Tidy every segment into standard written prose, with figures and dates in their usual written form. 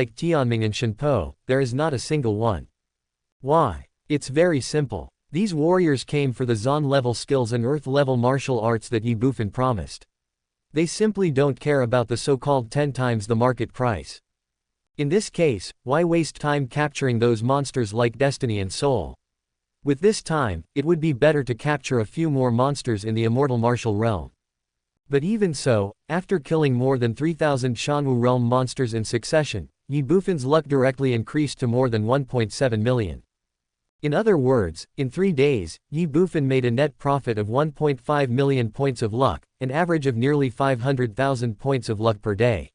like Tianming and Shenpo, there is not a single one. Why? It's very simple. These warriors came for the Zon-level skills and Earth-level martial arts that Ye Bufan promised. They simply don't care about the so-called 10 times the market price. In this case, why waste time capturing those monsters like Destiny and Soul? With this time, it would be better to capture a few more monsters in the immortal martial realm. But even so, after killing more than 3,000 Shanwu realm monsters in succession, Ye Bufan's luck directly increased to more than 1.7 million. In other words, in 3 days, Ye Bufan made a net profit of 1.5 million points of luck, an average of nearly 500,000 points of luck per day.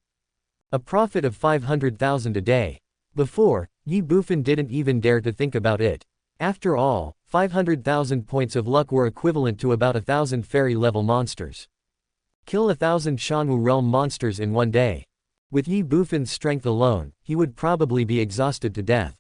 A profit of 500,000 a day. Before, Ye Bufan didn't even dare to think about it. After all, 500,000 points of luck were equivalent to about 1,000 fairy-level monsters. Kill 1,000 Shanwu realm monsters in 1 day. With Ye Bufan's strength alone, he would probably be exhausted to death.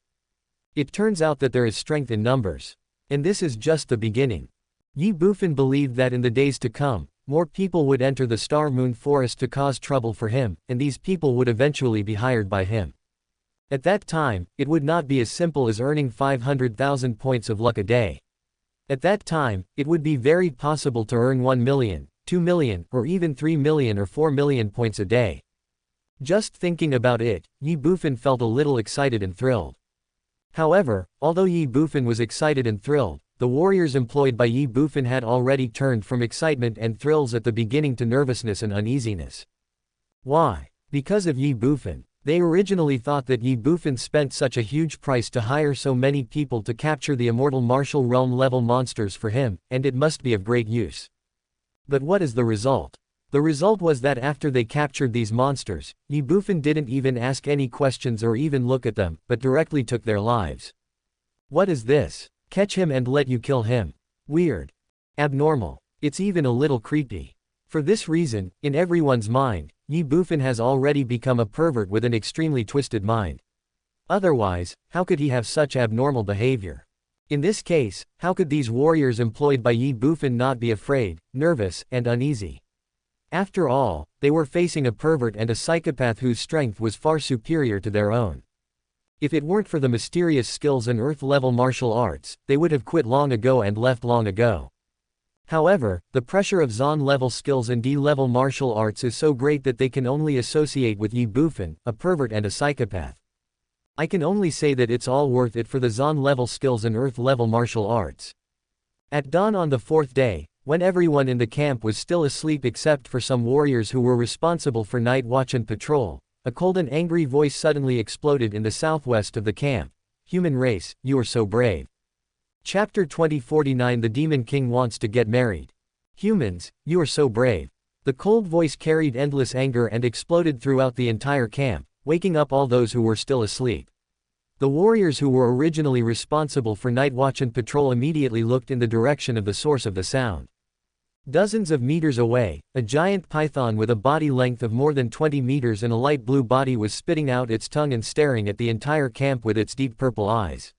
It turns out that there is strength in numbers. And this is just the beginning. Ye Bufan believed that in the days to come, more people would enter the Star Moon Forest to cause trouble for him, and these people would eventually be hired by him. At that time, it would not be as simple as earning 500,000 points of luck a day. At that time, it would be very possible to earn 1 million, 2 million, or even 3 million or 4 million points a day. Just thinking about it, Ye Bufan felt a little excited and thrilled. However, although Ye Bufan was excited and thrilled, the warriors employed by Ye Bufan had already turned from excitement and thrills at the beginning to nervousness and uneasiness. Why? Because of Ye Bufan. They originally thought that Ye Bufan spent such a huge price to hire so many people to capture the immortal martial realm level monsters for him, and it must be of great use. But what is the result? The result was that after they captured these monsters, Ye Bufan didn't even ask any questions or even look at them, but directly took their lives. What is this? Catch him and let you kill him. Weird. Abnormal. It's even a little creepy. For this reason, in everyone's mind, Ye Bufan has already become a pervert with an extremely twisted mind. Otherwise, how could he have such abnormal behavior? In this case, how could these warriors employed by Ye Bufan not be afraid, nervous, and uneasy? After all, they were facing a pervert and a psychopath whose strength was far superior to their own. If it weren't for the mysterious skills and Earth-level martial arts, they would have quit long ago and left long ago. However, the pressure of Zon-level skills and D-level martial arts is so great that they can only associate with Ye Bufan, a pervert and a psychopath. I can only say that it's all worth it for the Zon-level skills and Earth-level martial arts. At dawn on the 4th day, when everyone in the camp was still asleep except for some warriors who were responsible for night watch and patrol, a cold and angry voice suddenly exploded in the southwest of the camp. Human race, you are so brave. Chapter 2049 The Demon King wants to get married. Humans, you are so brave. The cold voice carried endless anger and exploded throughout the entire camp, waking up all those who were still asleep. The warriors who were originally responsible for night watch and patrol immediately looked in the direction of the source of the sound. Dozens of meters away, a giant python with a body length of more than 20 meters and a light blue body was spitting out its tongue and staring at the entire camp with its deep purple eyes.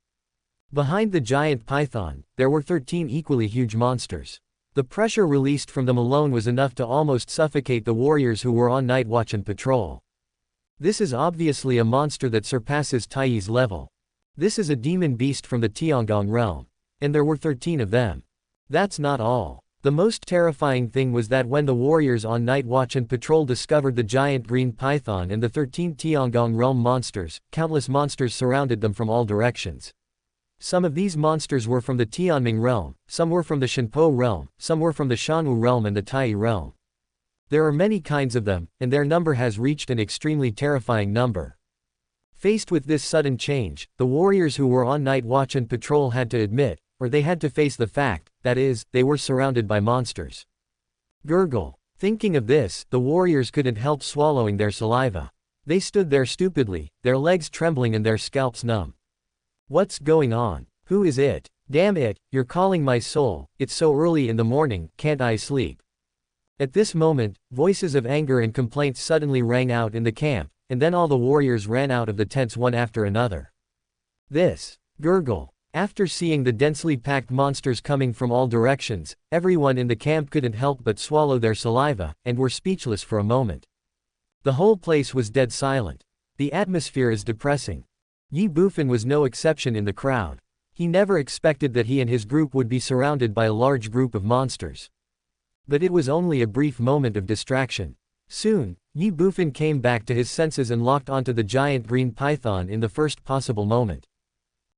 Behind the giant python, there were 13 equally huge monsters. The pressure released from them alone was enough to almost suffocate the warriors who were on night watch and patrol. This is obviously a monster that surpasses Taiyi's level. This is a demon beast from the Tiangong realm. And there were 13 of them. That's not all. The most terrifying thing was that when the warriors on night watch and patrol discovered the giant green python and the 13 Tiangong realm monsters, countless monsters surrounded them from all directions. Some of these monsters were from the Tianming realm, some were from the Shenpo realm, some were from the Shanwu realm and the Taiyi realm. There are many kinds of them, and their number has reached an extremely terrifying number. Faced with this sudden change, the warriors who were on night watch and patrol had to admit, or they had to face the fact, that is, they were surrounded by monsters. Gurgle. Thinking of this, the warriors couldn't help swallowing their saliva. They stood there stupidly, their legs trembling and their scalps numb. What's going on? Who is it? Damn it, you're calling my soul, it's so early in the morning, can't I sleep? At this moment, voices of anger and complaints suddenly rang out in the camp, and then all the warriors ran out of the tents one after another. This. Gurgle. After seeing the densely packed monsters coming from all directions, everyone in the camp couldn't help but swallow their saliva, and were speechless for a moment. The whole place was dead silent. The atmosphere is depressing. Ye Bufan was no exception in the crowd. He never expected that he and his group would be surrounded by a large group of monsters. But it was only a brief moment of distraction. Soon, Ye Bufan came back to his senses and locked onto the giant green python in the first possible moment.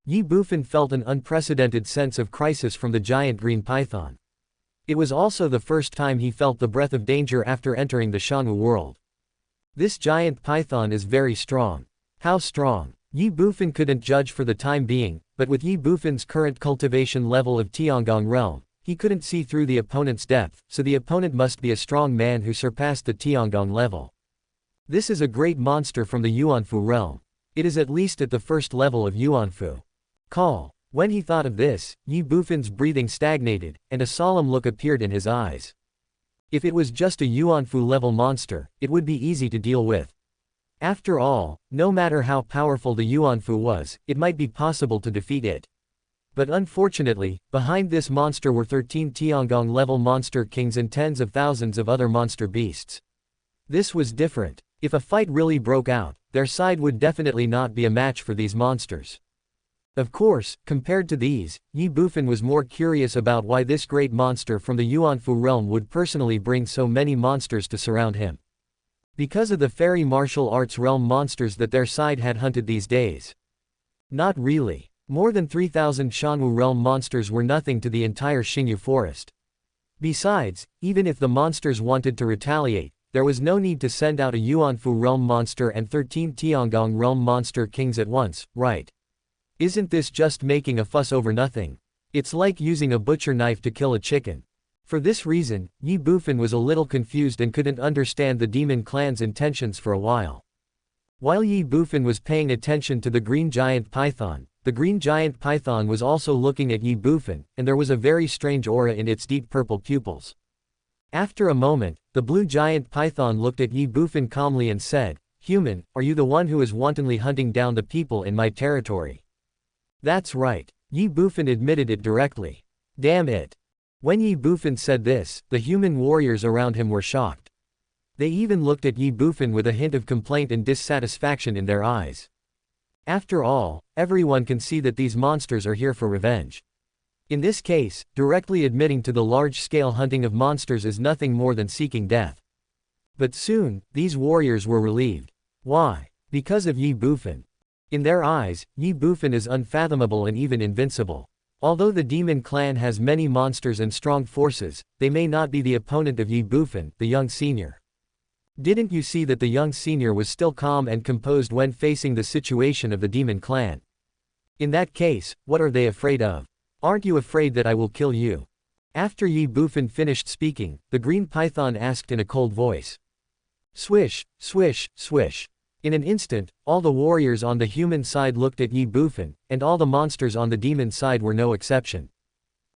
Ye Bufan felt an unprecedented sense of crisis from the giant green python. It was also the first time he felt the breath of danger after entering the Shanwu world. This giant python is very strong. How strong? Ye Bufan couldn't judge for the time being, but with Ye Bufan's current cultivation level of Tiangong realm, he couldn't see through the opponent's depth, so the opponent must be a strong man who surpassed the Tiangong level. This is a great monster from the Yuanfu realm. It is at least at the first level of Yuanfu. Call. When he thought of this, Ye Bufan's breathing stagnated, and a solemn look appeared in his eyes. If it was just a Yuanfu level monster, it would be easy to deal with. After all, no matter how powerful the Yuanfu was, it might be possible to defeat it. But unfortunately, behind this monster were 13 Tiangong level monster kings and tens of thousands of other monster beasts. This was different. If a fight really broke out, their side would definitely not be a match for these monsters. Of course, compared to these, Ye Bufan was more curious about why this great monster from the Yuanfu realm would personally bring so many monsters to surround him. Because of the fairy martial arts realm monsters that their side had hunted these days. Not really. More than 3,000 Shanwu realm monsters were nothing to the entire Xingyu forest. Besides, even if the monsters wanted to retaliate, there was no need to send out a Yuanfu realm monster and 13 Tiangong realm monster kings at once, right? Isn't this just making a fuss over nothing? It's like using a butcher knife to kill a chicken. For this reason, Ye Bufan was a little confused and couldn't understand the demon clan's intentions for a while. While Ye Bufan was paying attention to the green giant python, the green giant python was also looking at Ye Bufan, and there was a very strange aura in its deep purple pupils. After a moment, the blue giant python looked at Ye Bufan calmly and said, "Human, are you the one who is wantonly hunting down the people in my territory?" That's right. Ye Bufan admitted it directly. Damn it. When Ye Bufan said this, the human warriors around him were shocked. They even looked at Ye Bufan with a hint of complaint and dissatisfaction in their eyes. After all, everyone can see that these monsters are here for revenge. In this case, directly admitting to the large-scale hunting of monsters is nothing more than seeking death. But soon, these warriors were relieved. Why? Because of Ye Bufan. In their eyes, Ye Bufan is unfathomable and even invincible. Although the demon clan has many monsters and strong forces, they may not be the opponent of Ye Bufan, the young senior. Didn't you see that the young senior was still calm and composed when facing the situation of the demon clan? In that case, what are they afraid of? Aren't you afraid that I will kill you? After Ye Bufan finished speaking, the green python asked in a cold voice. Swish, swish, swish. In an instant, all the warriors on the human side looked at Ye Bufan, and all the monsters on the demon side were no exception.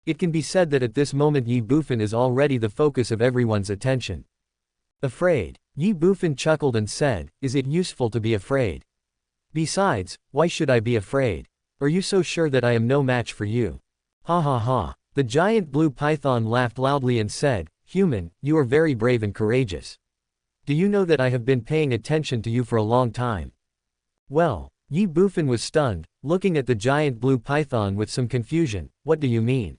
It can be said that at this moment Ye Bufan is already the focus of everyone's attention. Afraid? Ye Bufan chuckled and said, "Is it useful to be afraid? Besides, why should I be afraid? Are you so sure that I am no match for you?" Ha ha ha. The giant blue python laughed loudly and said, "Human, you are very brave and courageous. Do you know that I have been paying attention to you for a long time?" Well, Ye Bufan was stunned, looking at the giant blue python with some confusion. What do you mean?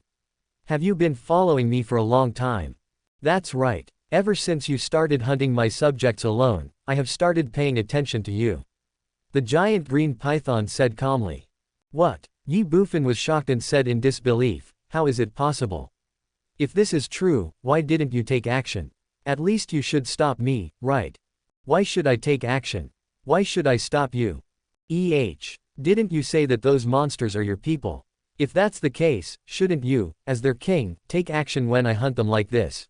Have you been following me for a long time? That's right. Ever since you started hunting my subjects alone, I have started paying attention to you. The giant green python said calmly. What? Ye Bufan was shocked and said in disbelief, "How is it possible? If this is true, why didn't you take action? At least you should stop me, right? Why should I take action? Why should I stop you? Didn't you say that those monsters are your people? If that's the case, shouldn't you, as their king, take action when I hunt them like this?"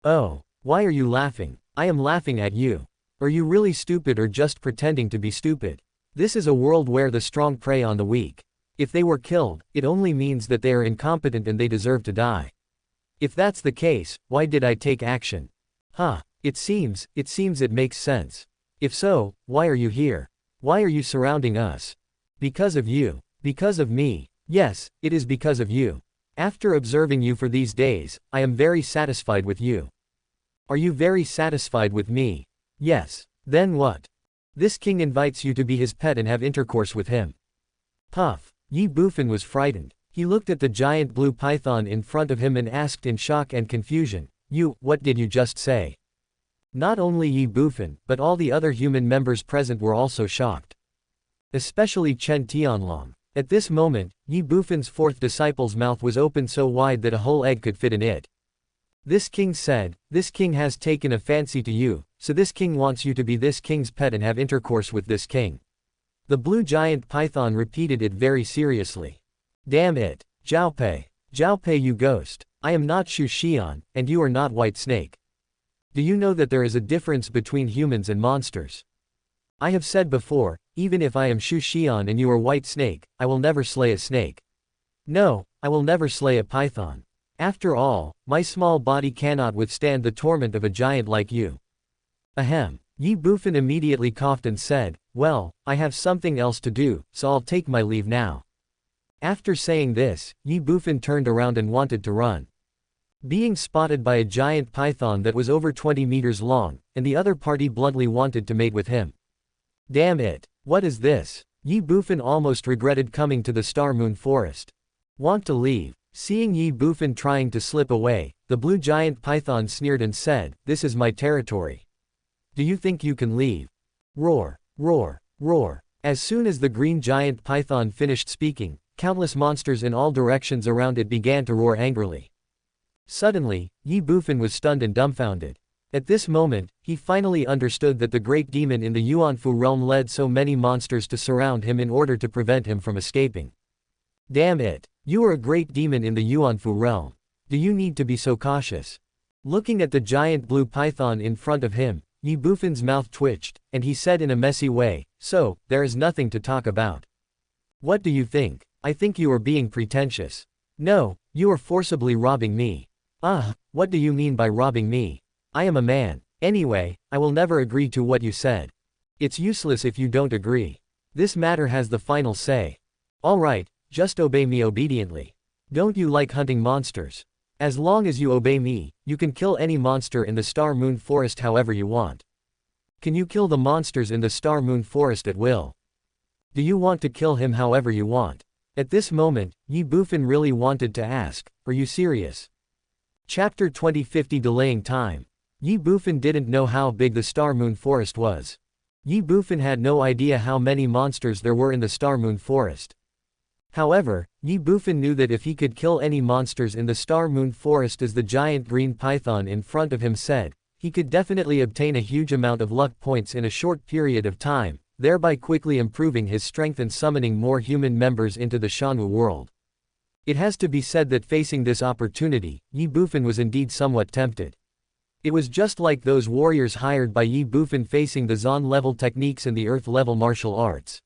Oh, why are you laughing? I am laughing at you. Are you really stupid or just pretending to be stupid? This is a world where the strong prey on the weak. If they were killed, it only means that they are incompetent and they deserve to die. If that's the case, why did I take action? Huh, it seems it makes sense. If so, why are you here? Why are you surrounding us? Because of you. Because of me. Yes, it is because of you. After observing you for these days, I am very satisfied with you. Are you very satisfied with me? Yes. Then what? This king invites you to be his pet and have intercourse with him. Puff. Ye Bufan was frightened. He looked at the giant blue python in front of him and asked in shock and confusion, what did you just say? Not only Ye Bufan, but all the other human members present were also shocked. Especially Chen Tianlong. At this moment, Ye Bufan's fourth disciple's mouth was open so wide that a whole egg could fit in it. This king said, this king has taken a fancy to you, so this king wants you to be this king's pet and have intercourse with this king. The blue giant python repeated it very seriously. Damn it, Zhaopei. Zhaopei, you ghost. I am not Shu Xian, and you are not White Snake. Do you know that there is a difference between humans and monsters? I have said before, even if I am Shu Xian and you are White Snake, I will never slay a snake. No, I will never slay a python. After all, my small body cannot withstand the torment of a giant like you. Ahem. Ye Bufan immediately coughed and said, well, I have something else to do, so I'll take my leave now. After saying this, Ye Bufan turned around and wanted to run. Being spotted by a giant python that was over 20 meters long, and the other party bluntly wanted to mate with him. Damn it, what is this? Ye Bufan almost regretted coming to the Star Moon Forest. Want to leave? Seeing Ye Bufan trying to slip away, the blue giant python sneered and said, this is my territory. Do you think you can leave? Roar, roar, roar. As soon as the green giant python finished speaking, countless monsters in all directions around it began to roar angrily. Suddenly, Ye Bufan was stunned and dumbfounded. At this moment, he finally understood that the great demon in the Yuanfu realm led so many monsters to surround him in order to prevent him from escaping. Damn it, you are a great demon in the Yuanfu realm. Do you need to be so cautious? Looking at the giant blue python in front of him, Ye Bufan's mouth twitched, and he said in a messy way, so, there is nothing to talk about. What do you think? I think you are being pretentious. No, you are forcibly robbing me. What do you mean by robbing me? I am a man. Anyway, I will never agree to what you said. It's useless if you don't agree. This matter has the final say. Alright, just obey me obediently. Don't you like hunting monsters? As long as you obey me, you can kill any monster in the Star Moon Forest however you want. Can you kill the monsters in the Star Moon Forest at will? Do you want to kill him however you want? At this moment, Ye Bufan really wanted to ask, are you serious? Chapter 2050 Delaying Time. Ye Bufan didn't know how big the Star Moon Forest was. Ye Bufan had no idea how many monsters there were in the Star Moon Forest. However, Ye Bufan knew that if he could kill any monsters in the Star Moon Forest as the giant green python in front of him said, he could definitely obtain a huge amount of luck points in a short period of time, thereby quickly improving his strength and summoning more human members into the Shanwu world. It has to be said that facing this opportunity, Ye Bufan was indeed somewhat tempted. It was just like those warriors hired by Ye Bufan facing the Zon-level techniques and the Earth-level martial arts.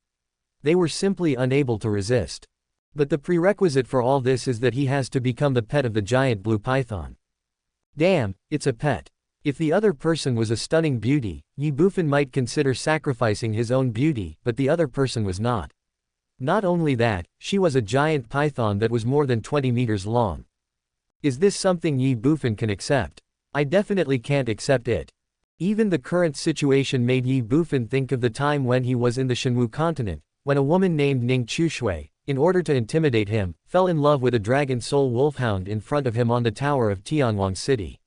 They were simply unable to resist. But the prerequisite for all this is that he has to become the pet of the giant blue python. Damn, it's a pet. If the other person was a stunning beauty, Ye Bufan might consider sacrificing his own beauty, but the other person was not. Not only that, she was a giant python that was more than 20 meters long. Is this something Ye Bufan can accept? I definitely can't accept it. Even the current situation made Ye Bufan think of the time when he was in the Shenwu continent, when a woman named Ning Chushui, in order to intimidate him, fell in love with a dragon soul wolfhound in front of him on the tower of Tianwang City.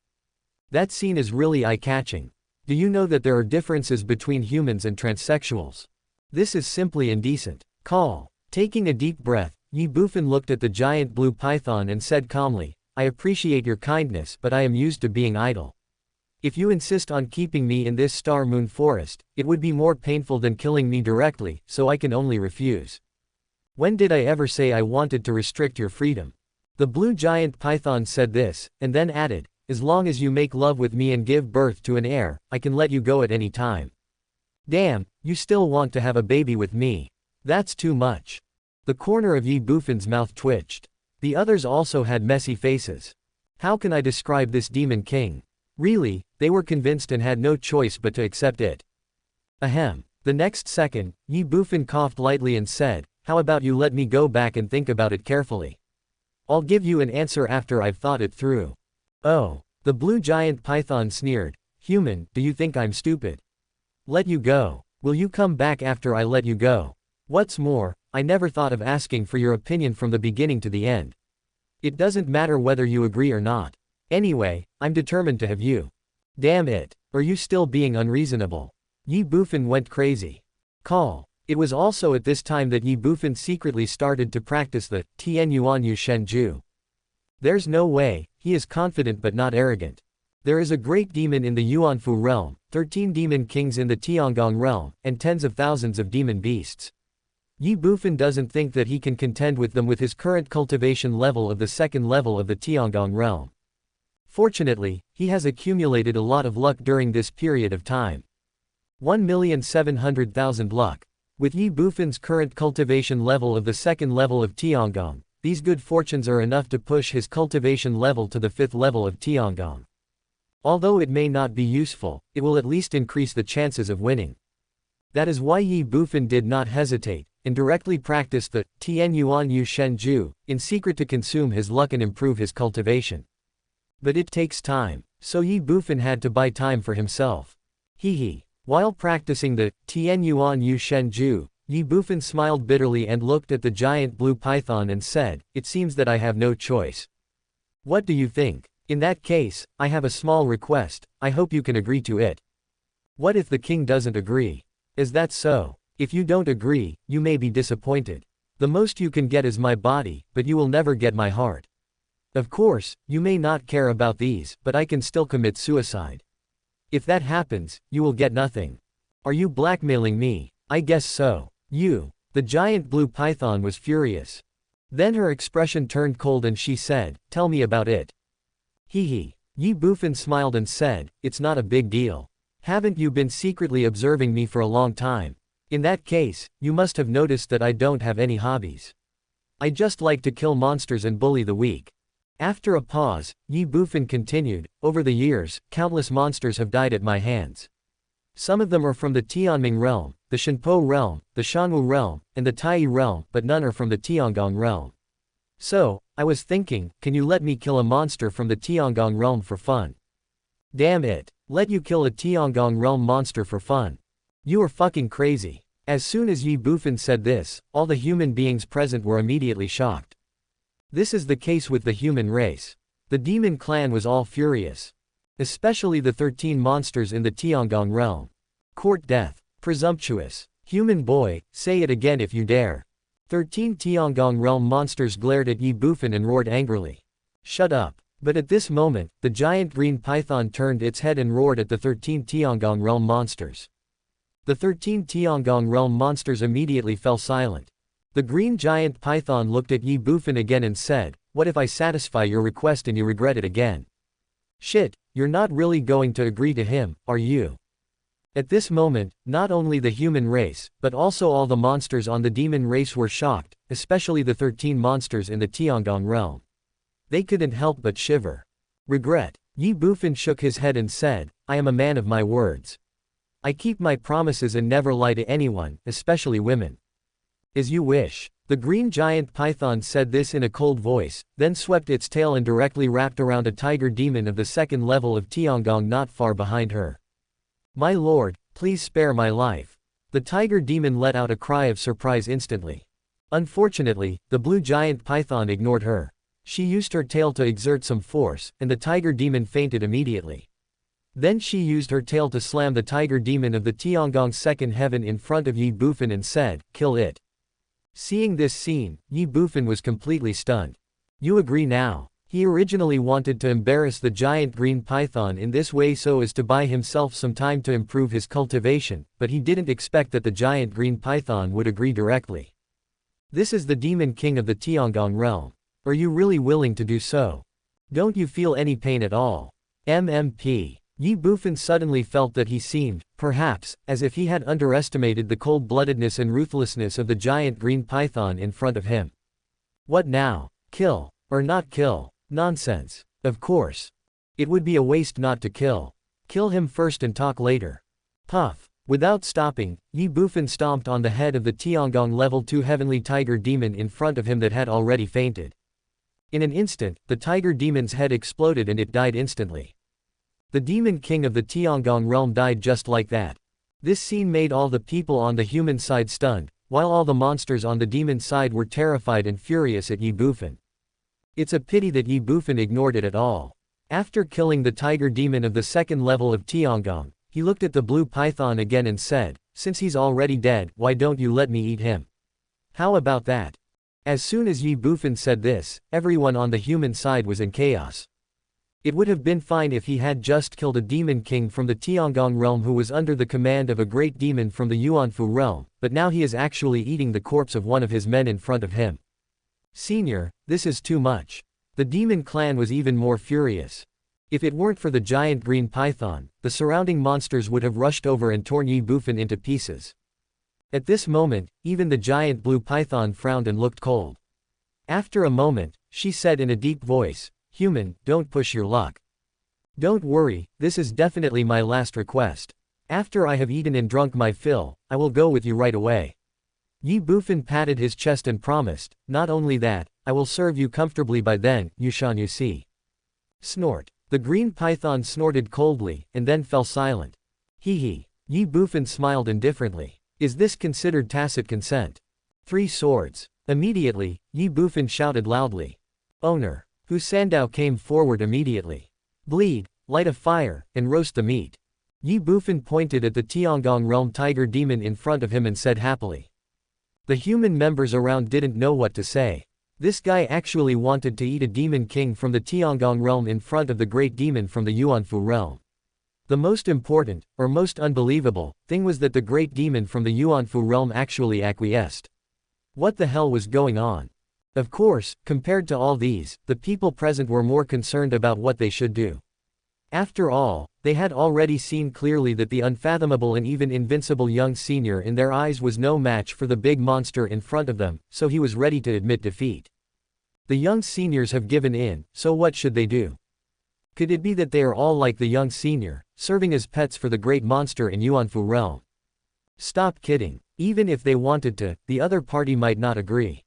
That scene is really eye-catching. Do you know that there are differences between humans and transsexuals? This is simply indecent. Call. Taking a deep breath, Ye Bufan looked at the giant blue python and said calmly, I appreciate your kindness, but I am used to being idle. If you insist on keeping me in this Star Moon Forest, it would be more painful than killing me directly, so I can only refuse. When did I ever say I wanted to restrict your freedom? The blue giant python said this, and then added, as long as you make love with me and give birth to an heir, I can let you go at any time. Damn, you still want to have a baby with me. That's too much. The corner of Ye Bufan's mouth twitched. The others also had messy faces. How can I describe this demon king? Really, they were convinced and had no choice but to accept it. Ahem. The next second, Ye Bufan coughed lightly and said, how about you let me go back and think about it carefully? I'll give you an answer after I've thought it through. Oh. The blue giant python sneered, human, do you think I'm stupid? Let you go. Will you come back after I let you go? What's more, I never thought of asking for your opinion from the beginning to the end. It doesn't matter whether you agree or not. Anyway, I'm determined to have you. Damn it. Are you still being unreasonable? Ye Bufan went crazy. Call. It was also at this time that Ye Bufan secretly started to practice the Tian Yuan Yu Shen Ju. There's no way, he is confident but not arrogant. There is a great demon in the Yuanfu realm, 13 demon kings in the Tiangong realm, and tens of thousands of demon beasts. Ye Bufan doesn't think that he can contend with them with his current cultivation level of the second level of the Tiangong realm. Fortunately, he has accumulated a lot of luck during this period of time. 1,700,000 luck. With Ye Bufan's current cultivation level of the second level of Tiangong, these good fortunes are enough to push his cultivation level to the fifth level of Tiangong. Although it may not be useful, it will at least increase the chances of winning. That is why Ye Bufan did not hesitate, and directly practiced the Tian Yuan Yu Shen Ju, in secret to consume his luck and improve his cultivation. But it takes time, so Ye Bufan had to buy time for himself. Hee. While practicing the Tian Yuan Yu Shen Ju, Ye Bufan smiled bitterly and looked at the giant blue python and said, "It seems that I have no choice. What do you think? In that case, I have a small request, I hope you can agree to it." What if the king doesn't agree? Is that so? If you don't agree, you may be disappointed. The most you can get is my body, but you will never get my heart. Of course, you may not care about these, but I can still commit suicide. If that happens, you will get nothing. Are you blackmailing me? I guess so. The giant blue python was furious. Then her expression turned cold and she said, "Tell me about it." Ye Bufan smiled and said, "It's not a big deal. Haven't you been secretly observing me for a long time? In that case, you must have noticed that I don't have any hobbies. I just like to kill monsters and bully the weak." After a pause, Ye Bufan continued, "Over the years, countless monsters have died at my hands. Some of them are from the Tianming realm, the Shenpo realm, the Shanwu realm, and the Tai realm, but none are from the Tiangong realm. So, I was thinking, can you let me kill a monster from the Tiangong realm for fun?" Damn it. Let you kill a Tiangong realm monster for fun? You are fucking crazy. As soon as Ye Bufan said this, all the human beings present were immediately shocked. This is the case with the human race. The demon clan was all furious. Especially the 13 monsters in the Tiangong realm. Court death. Presumptuous. Human boy, say it again if you dare. 13 Tiangong realm monsters glared at Ye Bufan and roared angrily. Shut up. But at this moment, the giant green python turned its head and roared at the 13 Tiangong realm monsters. The 13 Tiangong realm monsters immediately fell silent. The green giant python looked at Ye Bufan again and said, "What if I satisfy your request and you regret it again?" Shit, you're not really going to agree to him, are you? At this moment, not only the human race, but also all the monsters on the demon race were shocked, especially the 13 monsters in the Tiangong realm. They couldn't help but shiver. Regret. Ye Bufan shook his head and said, "I am a man of my words. I keep my promises and never lie to anyone, especially women." "As you wish." The green giant python said this in a cold voice, then swept its tail and directly wrapped around a tiger demon of the second level of Tiangong not far behind her. "My lord, please spare my life." The tiger demon let out a cry of surprise instantly. Unfortunately, the blue giant python ignored her. She used her tail to exert some force, and the tiger demon fainted immediately. Then she used her tail to slam the tiger demon of the Tiangong second heaven in front of Ye Bufan and said, "Kill it." Seeing this scene, Ye Bufan was completely stunned. You agree now. He originally wanted to embarrass the giant green python in this way so as to buy himself some time to improve his cultivation, but he didn't expect that the giant green python would agree directly. This is the demon king of the Tiangong realm. Are you really willing to do so? Don't you feel any pain at all? MMP. Ye Bufan suddenly felt that he seemed, perhaps, as if he had underestimated the cold-bloodedness and ruthlessness of the giant green python in front of him. What now? Kill. Or not kill? Nonsense. Of course. It would be a waste not to kill. Kill him first and talk later. Puff. Without stopping, Ye Bufan stomped on the head of the Tiangong level 2 heavenly tiger demon in front of him that had already fainted. In an instant, the tiger demon's head exploded and it died instantly. The demon king of the Tiangong realm died just like that. This scene made all the people on the human side stunned, while all the monsters on the demon side were terrified and furious at Ye Bufan. It's a pity that Ye Bufan ignored it at all. After killing the tiger demon of the second level of Tiangong, he looked at the blue python again and said, "Since he's already dead, why don't you let me eat him? How about that?" As soon as Ye Bufan said this, everyone on the human side was in chaos. It would have been fine if he had just killed a demon king from the Tiangong realm who was under the command of a great demon from the Yuanfu realm, but now he is actually eating the corpse of one of his men in front of him. "Senior, this is too much." The demon clan was even more furious. If it weren't for the giant green python, the surrounding monsters would have rushed over and torn Ye Bufan into pieces. At this moment, even the giant blue python frowned and looked cold. After a moment, she said in a deep voice, "Human, don't push your luck. Don't worry, this is definitely my last request. After I have eaten and drunk my fill, I will go with you right away." Ye Bufan patted his chest and promised, "Not only that, I will serve you comfortably by then, Yushan you see." Snort. The green python snorted coldly, and then fell silent. Hee. Ye Bufan smiled indifferently. Is this considered tacit consent? 3 swords. Immediately, Ye Bufan shouted loudly. Owner. Hu Sandao came forward immediately. Bleed, light a fire, and roast the meat. Ye Bufan pointed at the Tiangong realm tiger demon in front of him and said happily. The human members around didn't know what to say. This guy actually wanted to eat a demon king from the Tiangong realm in front of the great demon from the Yuanfu realm. The most important, or most unbelievable, thing was that the great demon from the Yuanfu realm actually acquiesced. What the hell was going on? Of course, compared to all these, the people present were more concerned about what they should do. After all, they had already seen clearly that the unfathomable and even invincible young senior in their eyes was no match for the big monster in front of them, so he was ready to admit defeat. The young seniors have given in, so what should they do? Could it be that they are all like the young senior, serving as pets for the great monster in Yuanfu realm? Stop kidding. Even if they wanted to, the other party might not agree.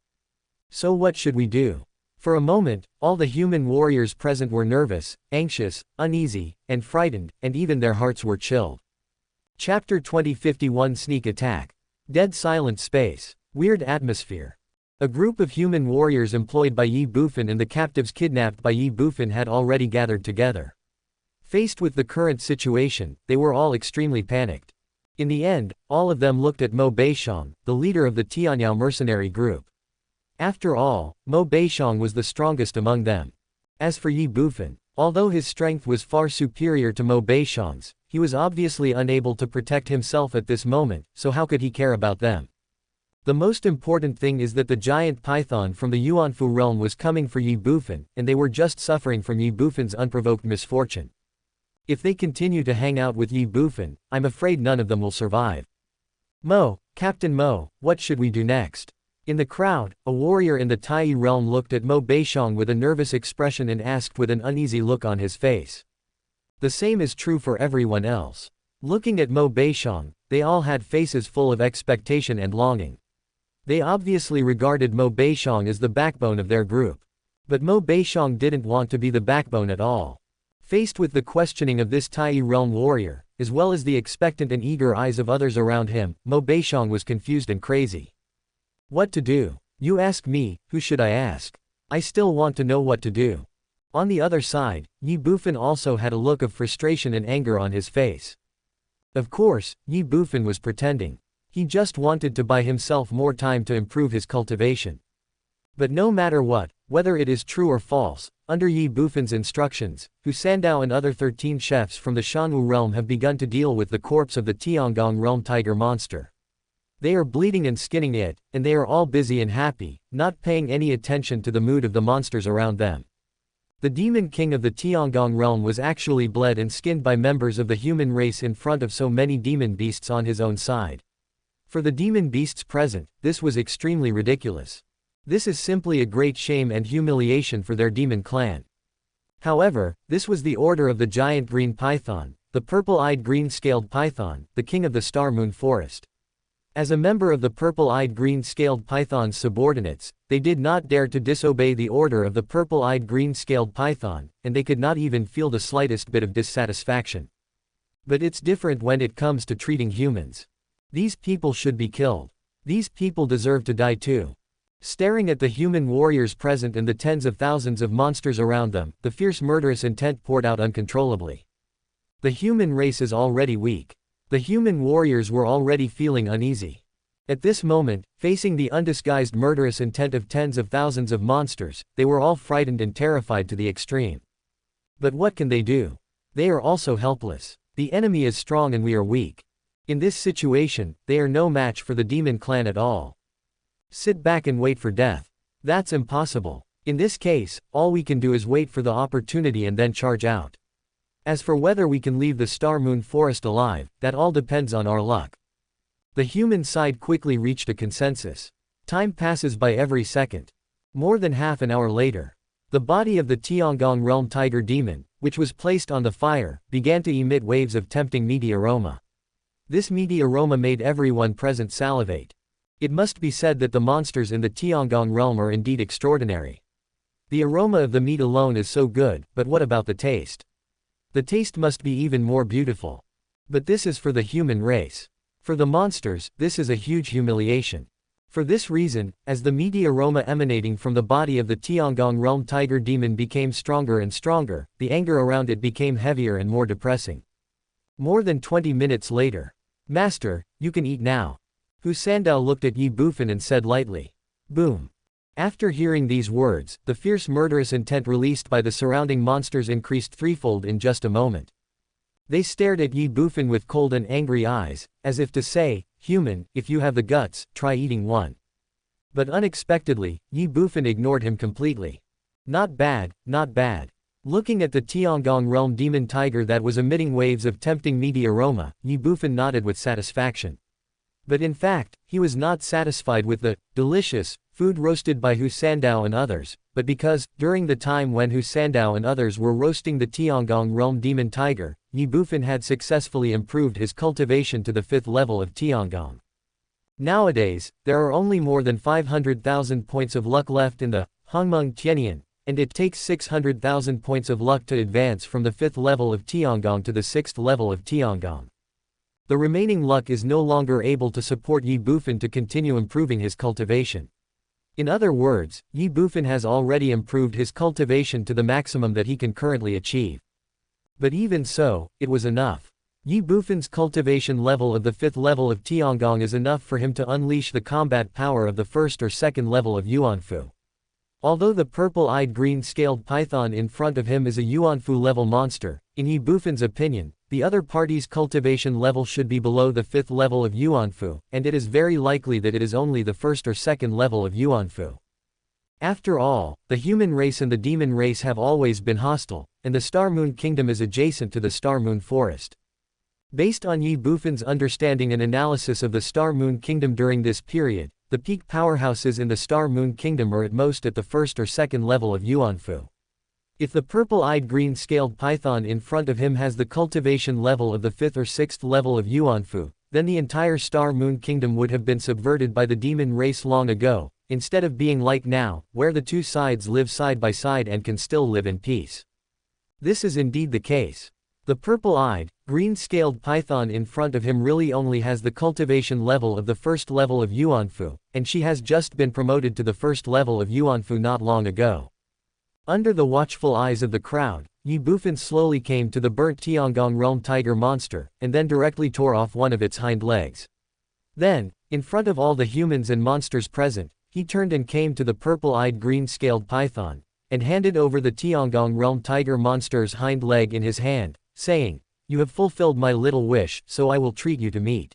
So what should we do? For a moment, all the human warriors present were nervous, anxious, uneasy, and frightened, and even their hearts were chilled. Chapter 2051 Sneak Attack. Dead silent space. Weird atmosphere. A group of human warriors employed by Ye Bufan and the captives kidnapped by Ye Bufan had already gathered together. Faced with the current situation, they were all extremely panicked. In the end, all of them looked at Mo Beixiong, the leader of the Tianyao mercenary group. After all, Mo Beixiong was the strongest among them. As for Ye Bufan, although his strength was far superior to Mo Beixiong's, he was obviously unable to protect himself at this moment, so how could he care about them? The most important thing is that the giant python from the Yuanfu realm was coming for Ye Bufan, and they were just suffering from Ye Bufan's unprovoked misfortune. If they continue to hang out with Ye Bufan, I'm afraid none of them will survive. Mo, Captain Mo, what should we do next? In the crowd, a warrior in the Tai realm looked at Mo Beixiong with a nervous expression and asked with an uneasy look on his face. The same is true for everyone else. Looking at Mo Beixiong, they all had faces full of expectation and longing. They obviously regarded Mo Beixiong as the backbone of their group. But Mo Beixiong didn't want to be the backbone at all. Faced with the questioning of this Tai realm warrior, as well as the expectant and eager eyes of others around him, Mo Beixiong was confused and crazy. What to do? You ask me, who should I ask? I still want to know what to do. On the other side, Ye Bufan also had a look of frustration and anger on his face. Of course, Ye Bufan was pretending. He just wanted to buy himself more time to improve his cultivation. But no matter what, whether it is true or false, under Ye Bufan's instructions, Hu Sandao and other 13 chefs from the Shanwu realm have begun to deal with the corpse of the Tiangong realm tiger monster. They are bleeding and skinning it, and they are all busy and happy, not paying any attention to the mood of the monsters around them. The demon king of the Tiangong realm was actually bled and skinned by members of the human race in front of so many demon beasts on his own side. For the demon beasts present, this was extremely ridiculous. This is simply a great shame and humiliation for their demon clan. However, this was the order of the giant green python, the purple-eyed green-scaled python, the king of the Star Moon Forest. As a member of the purple-eyed green-scaled python's subordinates, they did not dare to disobey the order of the purple-eyed green-scaled python, and they could not even feel the slightest bit of dissatisfaction. But it's different when it comes to treating humans. These people should be killed. These people deserve to die too. Staring at the human warriors present and the tens of thousands of monsters around them, the fierce murderous intent poured out uncontrollably. The human race is already weak. The human warriors were already feeling uneasy. At this moment, facing the undisguised murderous intent of tens of thousands of monsters, they were all frightened and terrified to the extreme. But what can they do? They are also helpless. The enemy is strong and we are weak. In this situation, they are no match for the demon clan at all. Sit back and wait for death. That's impossible. In this case, all we can do is wait for the opportunity and then charge out. As for whether we can leave the Star Moon Forest alive, that all depends on our luck. The human side quickly reached a consensus. Time passes by every second. More than half an hour later, the body of the Tiangong Realm Tiger Demon, which was placed on the fire, began to emit waves of tempting meaty aroma. This meaty aroma made everyone present salivate. It must be said that the monsters in the Tiangong realm are indeed extraordinary. The aroma of the meat alone is so good, but what about the taste? The taste must be even more beautiful. But this is for the human race. For the monsters, this is a huge humiliation. For this reason, as the meaty aroma emanating from the body of the Tiangong Realm Tiger Demon became stronger and stronger, the anger around it became heavier and more depressing. More than 20 minutes later. Master, you can eat now. Hu Sandao looked at Ye Bufan and said lightly. Boom. After hearing these words, the fierce murderous intent released by the surrounding monsters increased threefold in just a moment. They stared at Ye Bufan with cold and angry eyes, as if to say, human, if you have the guts, try eating one. But unexpectedly, Ye Bufan ignored him completely. Not bad, not bad. Looking at the Tiangong Realm Demon Tiger that was emitting waves of tempting meaty aroma, Ye Bufan nodded with satisfaction. But in fact, he was not satisfied with the delicious food roasted by Hu Sandao and others, but because, during the time when Hu Sandao and others were roasting the Tiangong Realm Demon Tiger, Ye Bufan had successfully improved his cultivation to the 5th level of Tiangong. Nowadays, there are only more than 500,000 points of luck left in the Hongmeng Tianian, and it takes 600,000 points of luck to advance from the 5th level of Tiangong to the 6th level of Tiangong. The remaining luck is no longer able to support Ye Bufan to continue improving his cultivation. In other words, Ye Bufan has already improved his cultivation to the maximum that he can currently achieve. But even so, it was enough. Ye Bufan's cultivation level of the 5th level of Tiangong is enough for him to unleash the combat power of the 1st or 2nd level of Yuanfu. Although the purple-eyed green-scaled python in front of him is a Yuanfu level monster, in Ye Bufan's opinion, the other party's cultivation level should be below the 5th level of Yuanfu, and it is very likely that it is only the 1st or 2nd level of Yuanfu. After all, the human race and the demon race have always been hostile, and the Star Moon Kingdom is adjacent to the Star Moon Forest. Based on Ye Bufan's understanding and analysis of the Star Moon Kingdom during this period, the peak powerhouses in the Star Moon Kingdom are at most at the 1st or 2nd level of Yuanfu. If the purple-eyed green-scaled python in front of him has the cultivation level of the 5th or 6th level of Yuanfu, then the entire Star Moon Kingdom would have been subverted by the demon race long ago, instead of being like now, where the two sides live side by side and can still live in peace. This is indeed the case. The purple-eyed, green-scaled python in front of him really only has the cultivation level of the 1st level of Yuanfu, and she has just been promoted to the 1st level of Yuanfu not long ago. Under the watchful eyes of the crowd, Ye Bufan slowly came to the burnt Tiangong Realm Tiger monster, and then directly tore off one of its hind legs. Then, in front of all the humans and monsters present, he turned and came to the purple-eyed green-scaled python, and handed over the Tiangong Realm Tiger monster's hind leg in his hand, saying, "You have fulfilled my little wish, so I will treat you to meat.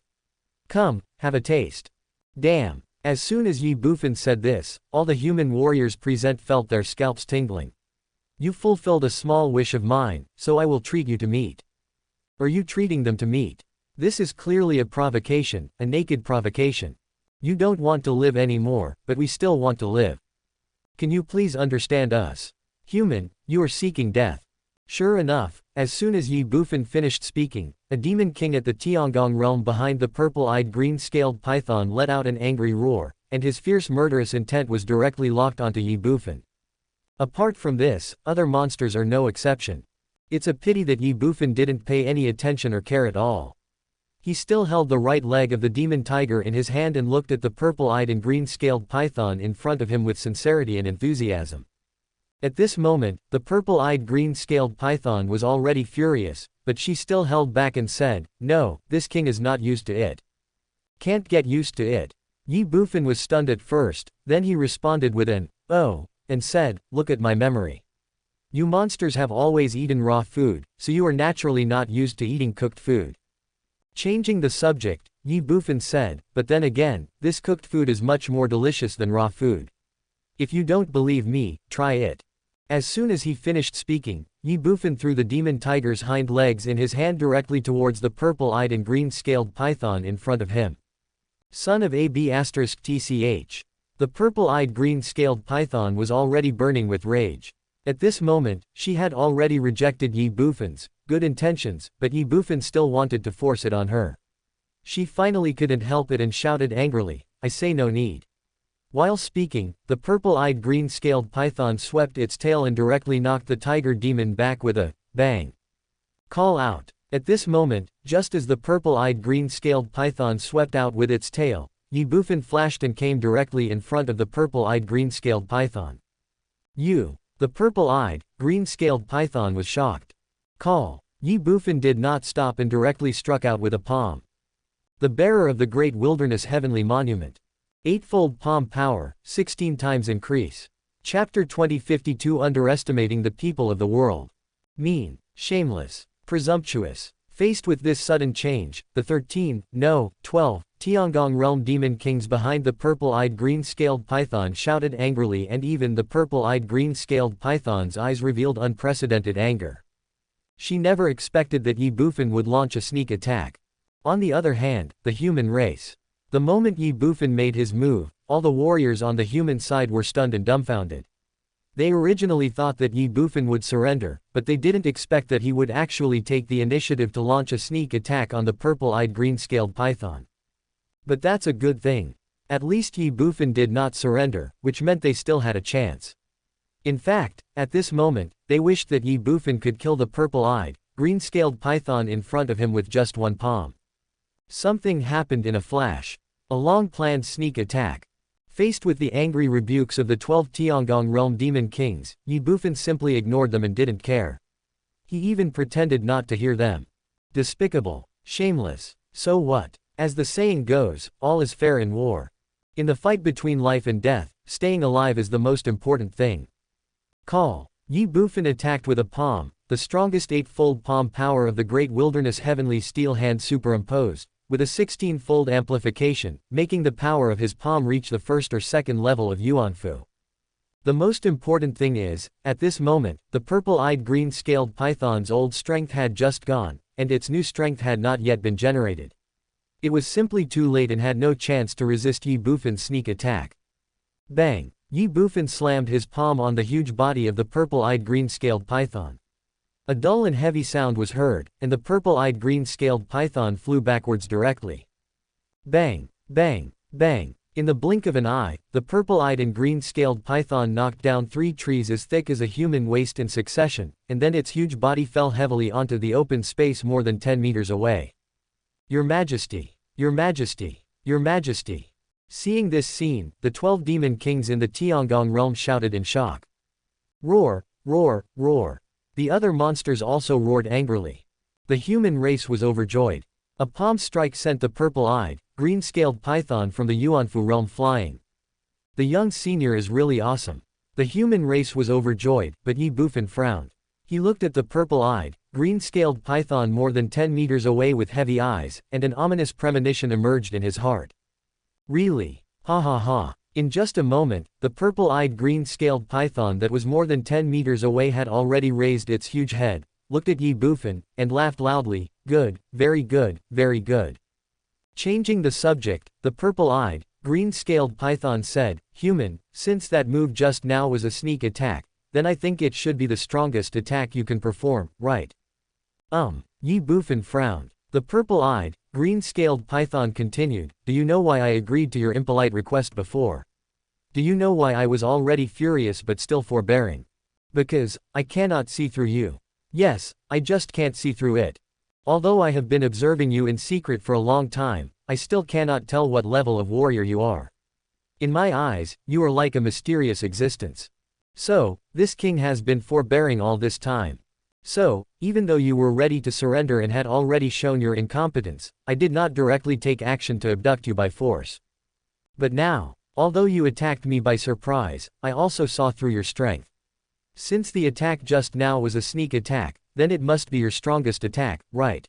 Come, have a taste." Damn. As soon as Ye Bufan said this, all the human warriors present felt their scalps tingling. You fulfilled a small wish of mine, so I will treat you to meat. Are you treating them to meat? This is clearly a provocation, a naked provocation. You don't want to live anymore, but we still want to live. Can you please understand us? Human, you are seeking death. Sure enough, as soon as Ye Bufan finished speaking, a demon king at the Tiangong realm behind the purple-eyed green-scaled python let out an angry roar, and his fierce murderous intent was directly locked onto Ye Bufan. Apart from this, other monsters are no exception. It's a pity that Ye Bufan didn't pay any attention or care at all. He still held the right leg of the demon tiger in his hand and looked at the purple-eyed and green-scaled python in front of him with sincerity and enthusiasm. At this moment, the purple-eyed green-scaled python was already furious, but she still held back and said, "No, this king is not used to it. Can't get used to it." Ye Bufan was stunned at first, then he responded with an, "Oh," and said, "Look at my memory. You monsters have always eaten raw food, so you are naturally not used to eating cooked food." Changing the subject, Ye Bufan said, "But then again, this cooked food is much more delicious than raw food. If you don't believe me, try it." As soon as he finished speaking, Ye Bufan threw the demon tiger's hind legs in his hand directly towards the purple-eyed and green-scaled python in front of him. Son of AB*TCH. The purple-eyed green-scaled python was already burning with rage. At this moment, she had already rejected Ye Bufan's good intentions, but Ye Bufan still wanted to force it on her. She finally couldn't help it and shouted angrily, "I say no need." While speaking, the purple-eyed green-scaled python swept its tail and directly knocked the tiger demon back with a bang. Call out. At this moment, just as the purple-eyed green-scaled python swept out with its tail, Ye Bufan flashed and came directly in front of the purple-eyed green-scaled python. "You!" The purple-eyed, green-scaled python was shocked. "Call!" Ye Bufan did not stop and directly struck out with a palm. The bearer of the great wilderness heavenly monument. Eightfold palm power, 16 times increase. Chapter 2052 Underestimating the people of the world. Mean, shameless, presumptuous. Faced with this sudden change, the 12 Tiangong realm demon kings behind the purple-eyed green-scaled python shouted angrily, and even the purple-eyed green-scaled python's eyes revealed unprecedented anger. She never expected that Ye Bufan would launch a sneak attack. On the other hand, the human race. The moment Ye Bufan made his move, all the warriors on the human side were stunned and dumbfounded. They originally thought that Ye Bufan would surrender, but they didn't expect that he would actually take the initiative to launch a sneak attack on the purple-eyed green-scaled python. But that's a good thing. At least Ye Bufan did not surrender, which meant they still had a chance. In fact, at this moment, they wished that Ye Bufan could kill the purple-eyed, green-scaled python in front of him with just one palm. Something happened in a flash. A long-planned sneak attack. Faced with the angry rebukes of the 12 Tiangong realm demon kings, Ye Bufan simply ignored them and didn't care. He even pretended not to hear them. Despicable. Shameless. So what? As the saying goes, all is fair in war. In the fight between life and death, staying alive is the most important thing. Call. Ye Bufan attacked with a palm, the strongest 8-fold palm power of the great wilderness heavenly steel hand superimposed, with a 16-fold amplification, making the power of his palm reach the first or second level of Yuanfu. The most important thing is, at this moment, the purple-eyed green-scaled python's old strength had just gone, and its new strength had not yet been generated. It was simply too late and had no chance to resist Ye Bufan's sneak attack. Bang! Ye Bufan slammed his palm on the huge body of the purple-eyed green-scaled python. A dull and heavy sound was heard, and the purple-eyed green-scaled python flew backwards directly. Bang! Bang! Bang! In the blink of an eye, the purple-eyed and green-scaled python knocked down 3 trees as thick as a human waist in succession, and then its huge body fell heavily onto the open space more than 10 meters away. "Your Majesty! Your Majesty! Your Majesty!" Seeing this scene, the 12 demon kings in the Tiangong realm shouted in shock. Roar! Roar! Roar! The other monsters also roared angrily. The human race was overjoyed. A palm strike sent the purple-eyed, green-scaled python from the Yuanfu realm flying. The young senior is really awesome. The human race was overjoyed, but Ye Bufan frowned. He looked at the purple-eyed, green-scaled python more than 10 meters away with heavy eyes, and an ominous premonition emerged in his heart. Really? Ha ha ha. In just a moment, the purple-eyed green-scaled python that was more than 10 meters away had already raised its huge head, looked at Ye Bufan, and laughed loudly. Good, very good, very good. Changing the subject, the purple-eyed, green-scaled python said, "Human, since that move just now was a sneak attack, then I think it should be the strongest attack you can perform, right?" Ye Bufan frowned. The purple-eyed, green-scaled python continued, "Do you know why I agreed to your impolite request before? Do you know why I was already furious but still forbearing? Because, I cannot see through you. Yes, I just can't see through it. Although I have been observing you in secret for a long time, I still cannot tell what level of warrior you are. In my eyes, you are like a mysterious existence. So, this king has been forbearing all this time. So, even though you were ready to surrender and had already shown your incompetence, I did not directly take action to abduct you by force. But now, although you attacked me by surprise, I also saw through your strength. Since the attack just now was a sneak attack, then it must be your strongest attack, right?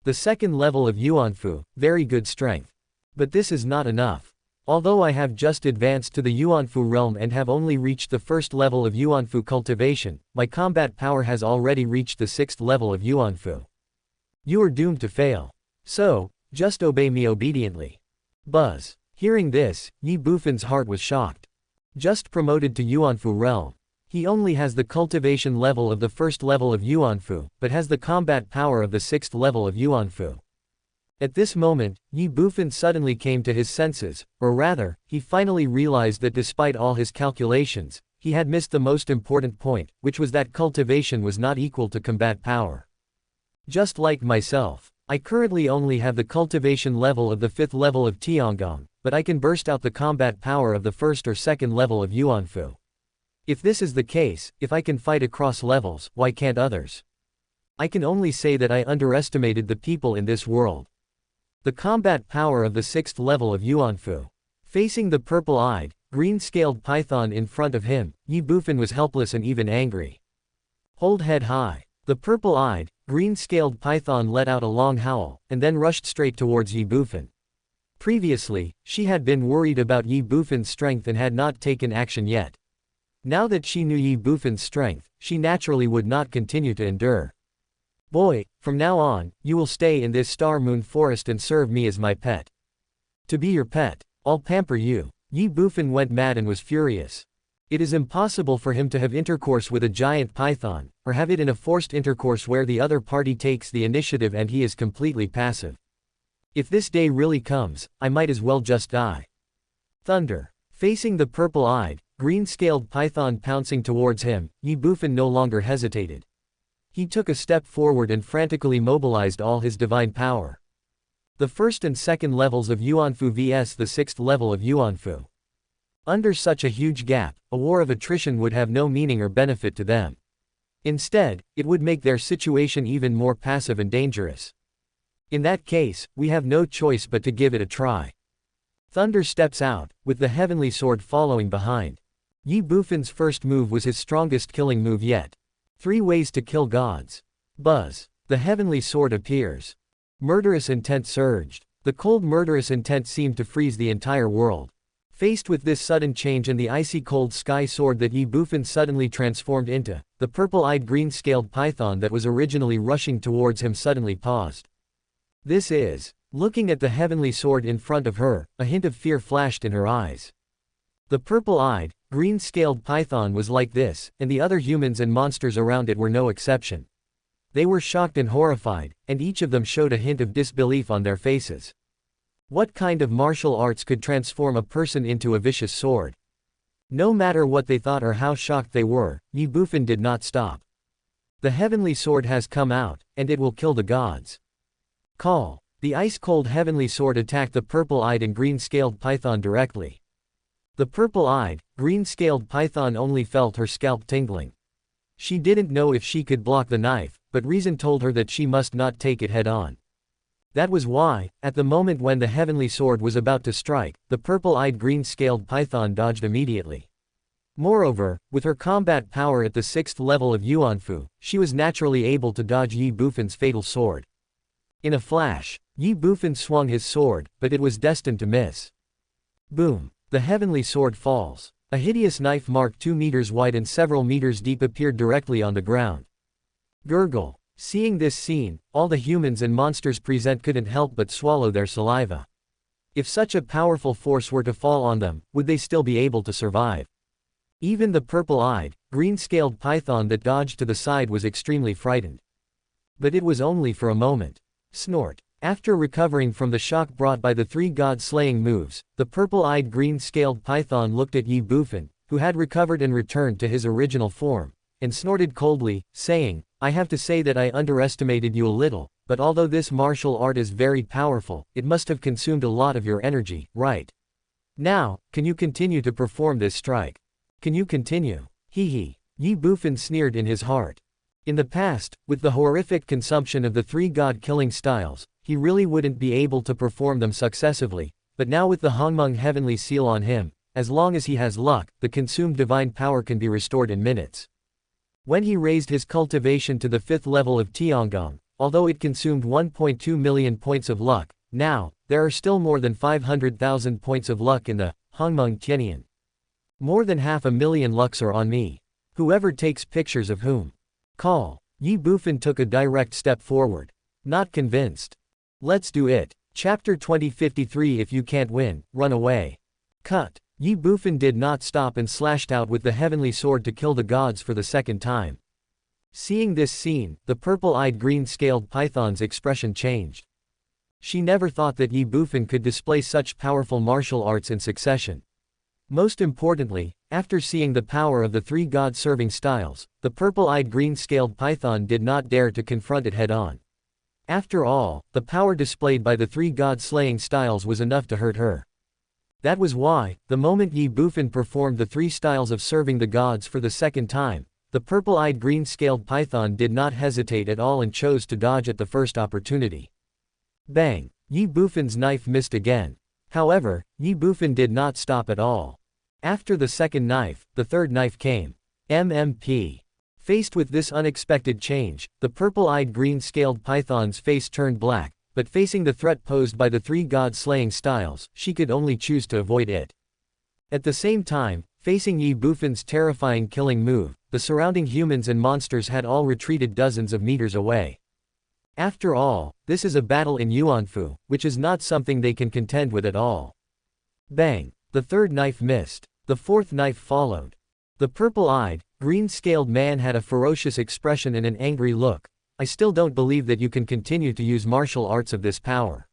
The second level of Yuanfu, very good strength. But this is not enough. Although I have just advanced to the Yuanfu realm and have only reached the first level of Yuanfu cultivation, my combat power has already reached the sixth level of Yuanfu. You are doomed to fail. So, just obey me obediently. Buzz. Hearing this, Ye Bufan's heart was shocked. Just promoted to Yuanfu realm. He only has the cultivation level of the first level of Yuanfu, but has the combat power of the sixth level of Yuanfu. At this moment, Ye Bufan suddenly came to his senses, or rather, he finally realized that despite all his calculations, he had missed the most important point, which was that cultivation was not equal to combat power. Just like myself, I currently only have the cultivation level of the fifth level of Tiangong, but I can burst out the combat power of the first or second level of Yuanfu. If this is the case, if I can fight across levels, why can't others? I can only say that I underestimated the people in this world. The combat power of the sixth level of Yuanfu. Facing the purple-eyed, green-scaled python in front of him, Ye Bufan was helpless and even angry. Hold head high. The purple-eyed, green-scaled python let out a long howl, and then rushed straight towards Ye Bufan. Previously, she had been worried about Ye Bufan's strength and had not taken action yet. Now that she knew Ye Bufan's strength, she naturally would not continue to endure. Boy, from now on, you will stay in this Star Moon Forest and serve me as my pet. To be your pet, I'll pamper you. Ye Bufan went mad and was furious. It is impossible for him to have intercourse with a giant python, or have it in a forced intercourse where the other party takes the initiative and he is completely passive. If this day really comes, I might as well just die. Thunder. Facing the purple-eyed, green-scaled python pouncing towards him, Ye Bufan no longer hesitated. He took a step forward and frantically mobilized all his divine power. The first and second levels of Yuanfu vs the sixth level of Yuanfu. Under such a huge gap, a war of attrition would have no meaning or benefit to them. Instead, it would make their situation even more passive and dangerous. In that case, we have no choice but to give it a try. Thunder steps out, with the heavenly sword following behind. Ye Bufan's first move was his strongest killing move yet. 3 ways to kill gods. Buzz. The heavenly sword appears. Murderous intent surged. The cold murderous intent seemed to freeze the entire world. Faced with this sudden change and the icy cold sky sword that Ye Bufan suddenly transformed into, the purple-eyed green-scaled python that was originally rushing towards him suddenly paused. This is. Looking at the heavenly sword in front of her, a hint of fear flashed in her eyes. The purple-eyed, green-scaled python was like this, and the other humans and monsters around it were no exception. They were shocked and horrified, and each of them showed a hint of disbelief on their faces. What kind of martial arts could transform a person into a vicious sword? No matter what they thought or how shocked they were, Ye Bufan did not stop. The heavenly sword has come out, and it will kill the gods. Call. The ice-cold heavenly sword attacked the purple-eyed and green-scaled python directly. The purple-eyed, green-scaled python only felt her scalp tingling. She didn't know if she could block the knife, but reason told her that she must not take it head-on. That was why, at the moment when the heavenly sword was about to strike, the purple-eyed green-scaled python dodged immediately. Moreover, with her combat power at the 6th level of Yuanfu, she was naturally able to dodge Ye Bufan's fatal sword. In a flash, Ye Bufan swung his sword, but it was destined to miss. Boom. The heavenly sword falls. A hideous knife mark 2 meters wide and several meters deep appeared directly on the ground. Gurgle. Seeing this scene, all the humans and monsters present couldn't help but swallow their saliva. If such a powerful force were to fall on them, would they still be able to survive? Even the purple-eyed, green-scaled python that dodged to the side was extremely frightened. But it was only for a moment. Snort. After recovering from the shock brought by the 3 god-slaying moves, the purple-eyed green-scaled python looked at Ye Bufan, who had recovered and returned to his original form, and snorted coldly, saying, I have to say that I underestimated you a little, but although this martial art is very powerful, it must have consumed a lot of your energy, right? Now, can you continue to perform this strike? Can you continue? Hee. Ye Bufan sneered in his heart. In the past, with the horrific consumption of the three god-killing styles, he really wouldn't be able to perform them successively, but now with the Hongmeng heavenly seal on him, as long as he has luck, the consumed divine power can be restored in minutes. When he raised his cultivation to the 5th level of Tiangong, although it consumed 1.2 million points of luck, now, there are still more than 500,000 points of luck in the Hongmeng Tianian. More than 500,000 lucks are on me. Whoever takes pictures of whom. Call. Ye Bufan took a direct step forward. Not convinced. Let's do it. Chapter 2053. If you can't win, run away. Cut. Ye Bufan did not stop and slashed out with the heavenly sword to kill the gods for the second time. Seeing this scene, the purple-eyed green-scaled python's expression changed. She never thought that Ye Bufan could display such powerful martial arts in succession. Most importantly, after seeing the power of the three god-serving styles, the purple-eyed green-scaled python did not dare to confront it head-on. After all, the power displayed by the three god-slaying styles was enough to hurt her. That was why, the moment Ye Bufan performed the three styles of serving the gods for the second time, the purple-eyed green-scaled python did not hesitate at all and chose to dodge at the first opportunity. Bang! Ye Bufan's knife missed again. However, Ye Bufan did not stop at all. After the second knife, the third knife came. MMP. Faced with this unexpected change, the purple-eyed green-scaled python's face turned black, but facing the threat posed by the three god-slaying styles, she could only choose to avoid it. At the same time, facing Ye Bufan's terrifying killing move, the surrounding humans and monsters had all retreated dozens of meters away. After all, this is a battle in Yuanfu, which is not something they can contend with at all. Bang! The third knife missed. The fourth knife followed. The purple-eyed, green-scaled man had a ferocious expression and an angry look. I still don't believe that you can continue to use martial arts of this power.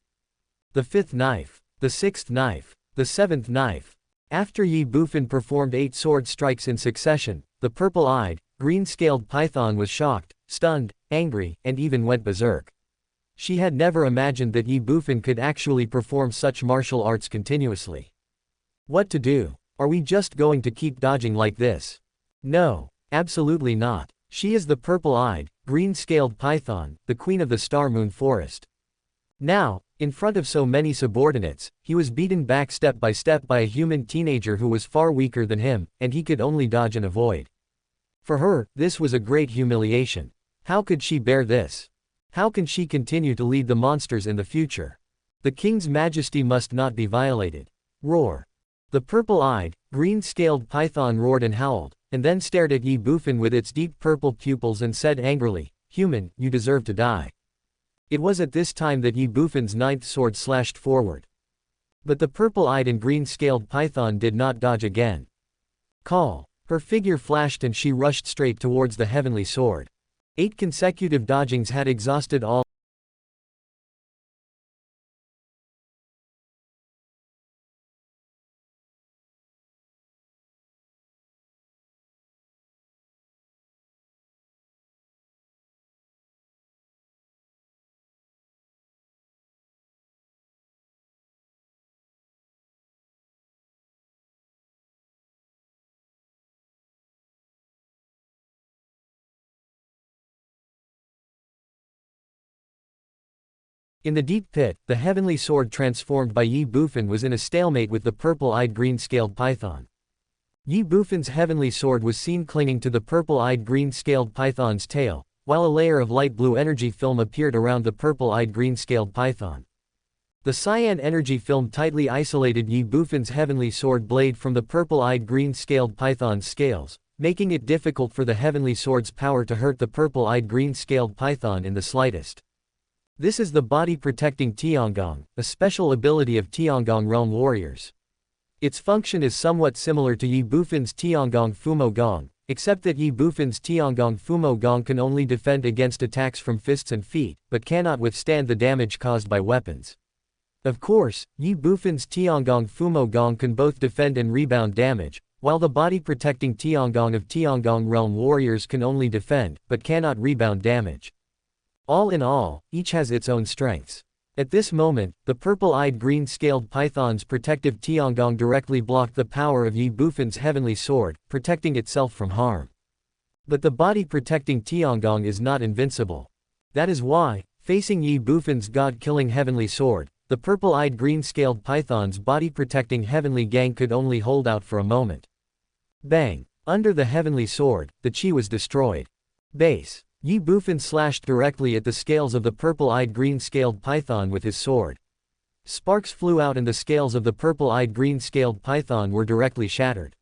The fifth knife. The sixth knife. The seventh knife. After Ye Bufan performed 8 sword strikes in succession, the purple-eyed, green-scaled python was shocked, stunned, angry, and even went berserk. She had never imagined that Ye Bufan could actually perform such martial arts continuously. What to do? Are we just going to keep dodging like this? No, absolutely not. She is the purple-eyed, green-scaled python, the queen of the Star Moon Forest. Now, in front of so many subordinates, he was beaten back step by step by a human teenager who was far weaker than him, and he could only dodge and avoid. For her, this was a great humiliation. How could she bear this? How can she continue to lead the monsters in the future? The king's majesty must not be violated. Roar. The purple-eyed, green-scaled python roared and howled, and then stared at Ye Bufan with its deep purple pupils and said angrily, "Human, you deserve to die." It was at this time that Ye Bufan's 9th sword slashed forward. But the purple-eyed and green-scaled python did not dodge again. Call. Her figure flashed and she rushed straight towards the heavenly sword. 8 consecutive dodgings had exhausted all. In the deep pit, the heavenly sword transformed by Ye Bufan was in a stalemate with the purple-eyed green-scaled python. Ye Bufan's heavenly sword was seen clinging to the purple-eyed green-scaled python's tail, while a layer of light blue energy film appeared around the purple-eyed green-scaled python. The cyan energy film tightly isolated Ye Bufan's heavenly sword blade from the purple-eyed green-scaled python's scales, making it difficult for the heavenly sword's power to hurt the purple-eyed green-scaled python in the slightest. This is the body-protecting Tiangong, a special ability of Tiangong realm warriors. Its function is somewhat similar to Ye Bufan's Tiangong Fumo Gong, except that Ye Bufan's Tiangong Fumo Gong can only defend against attacks from fists and feet, but cannot withstand the damage caused by weapons. Of course, Ye Bufan's Tiangong Fumo Gong can both defend and rebound damage, while the body-protecting Tiangong of Tiangong realm warriors can only defend, but cannot rebound damage. All in all, each has its own strengths. At this moment, the purple-eyed green-scaled python's protective Tiangong directly blocked the power of Ye Bufan's heavenly sword, protecting itself from harm. But the body-protecting Tiangong is not invincible. That is why, facing Ye Bufan's god-killing heavenly sword, the purple-eyed green-scaled python's body-protecting heavenly gang could only hold out for a moment. Bang! Under the heavenly sword, the chi was destroyed. Base. Ye Bufan slashed directly at the scales of the purple-eyed green-scaled python with his sword. Sparks flew out and the scales of the purple-eyed green-scaled python were directly shattered.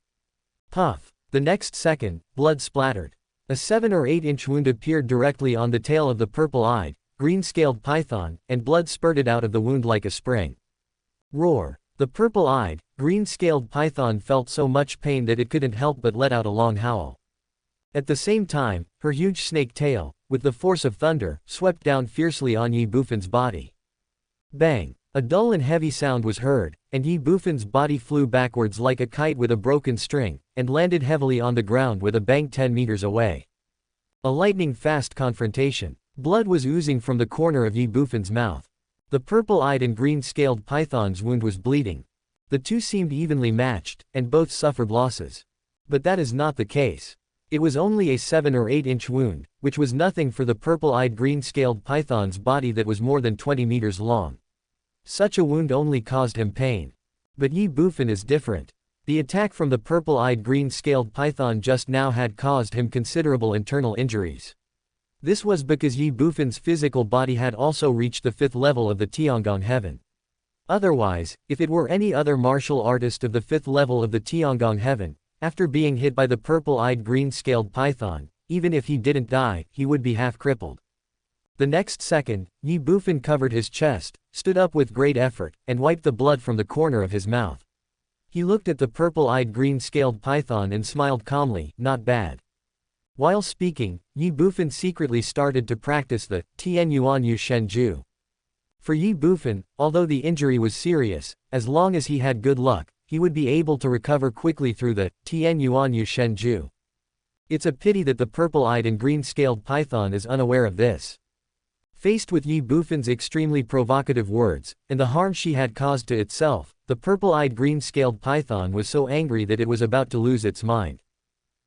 Puff! The next second, blood splattered. A 7 or 8 inch wound appeared directly on the tail of the purple-eyed, green-scaled python, and blood spurted out of the wound like a spring. Roar! The purple-eyed, green-scaled python felt so much pain that it couldn't help but let out a long howl. At the same time, her huge snake tail, with the force of thunder, swept down fiercely on Ye Bufan's body. Bang! A dull and heavy sound was heard, and Ye Bufan's body flew backwards like a kite with a broken string, and landed heavily on the ground with a bang 10 meters away. A lightning-fast confrontation. Blood was oozing from the corner of Ye Bufan's mouth. The purple-eyed and green-scaled python's wound was bleeding. The two seemed evenly matched, and both suffered losses. But that is not the case. It was only a 7 or 8 inch wound, which was nothing for the purple-eyed green-scaled python's body that was more than 20 meters long. Such a wound only caused him pain. But Ye Bufan is different. The attack from the purple-eyed green-scaled python just now had caused him considerable internal injuries. This was because Ye Bufan's physical body had also reached the 5th level of the Tiangong heaven. Otherwise, if it were any other martial artist of the 5th level of the Tiangong heaven, after being hit by the purple-eyed green-scaled python, even if he didn't die, he would be half-crippled. The next second, Ye Bufan covered his chest, stood up with great effort, and wiped the blood from the corner of his mouth. He looked at the purple-eyed green-scaled python and smiled calmly, not bad. While speaking, Ye Bufan secretly started to practice the Tian Yuan Yu Shen Ju. For Ye Bufan, although the injury was serious, as long as he had good luck, he would be able to recover quickly through the Tian Yuan Yu Shen Ju. It's a pity that the purple-eyed and green-scaled python is unaware of this. Faced with Ye Bufan's extremely provocative words, and the harm she had caused to itself, the purple-eyed green-scaled python was so angry that it was about to lose its mind.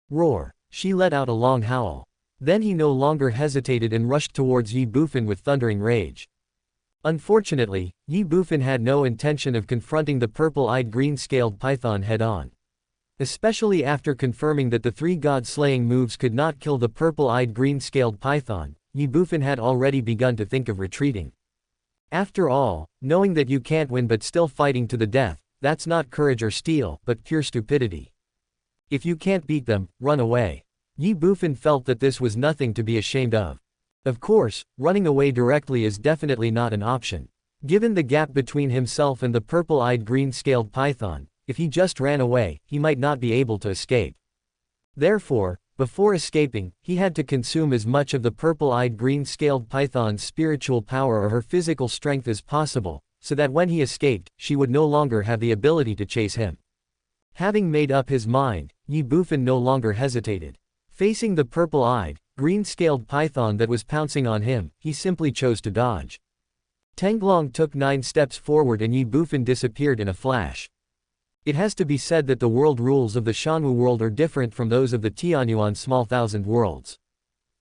Roar! She let out a long howl. Then he no longer hesitated and rushed towards Ye Bufan with thundering rage. Unfortunately, Ye Bufan had no intention of confronting the purple-eyed green-scaled python head-on. Especially after confirming that the 3 god-slaying moves could not kill the purple-eyed green-scaled python, Ye Bufan had already begun to think of retreating. After all, knowing that you can't win but still fighting to the death, that's not courage or steel, but pure stupidity. If you can't beat them, run away. Ye Bufan felt that this was nothing to be ashamed of. Of course, running away directly is definitely not an option. Given the gap between himself and the purple-eyed green-scaled python, if he just ran away, he might not be able to escape. Therefore, before escaping, he had to consume as much of the purple-eyed green-scaled python's spiritual power or her physical strength as possible, so that when he escaped, she would no longer have the ability to chase him. Having made up his mind, Ye Bufan no longer hesitated. Facing the purple-eyed, green-scaled python that was pouncing on him, he simply chose to dodge. Tenglong took 9 steps forward and Ye Bufan disappeared in a flash. It has to be said that the world rules of the Shanwu world are different from those of the Tianyuan small thousand worlds.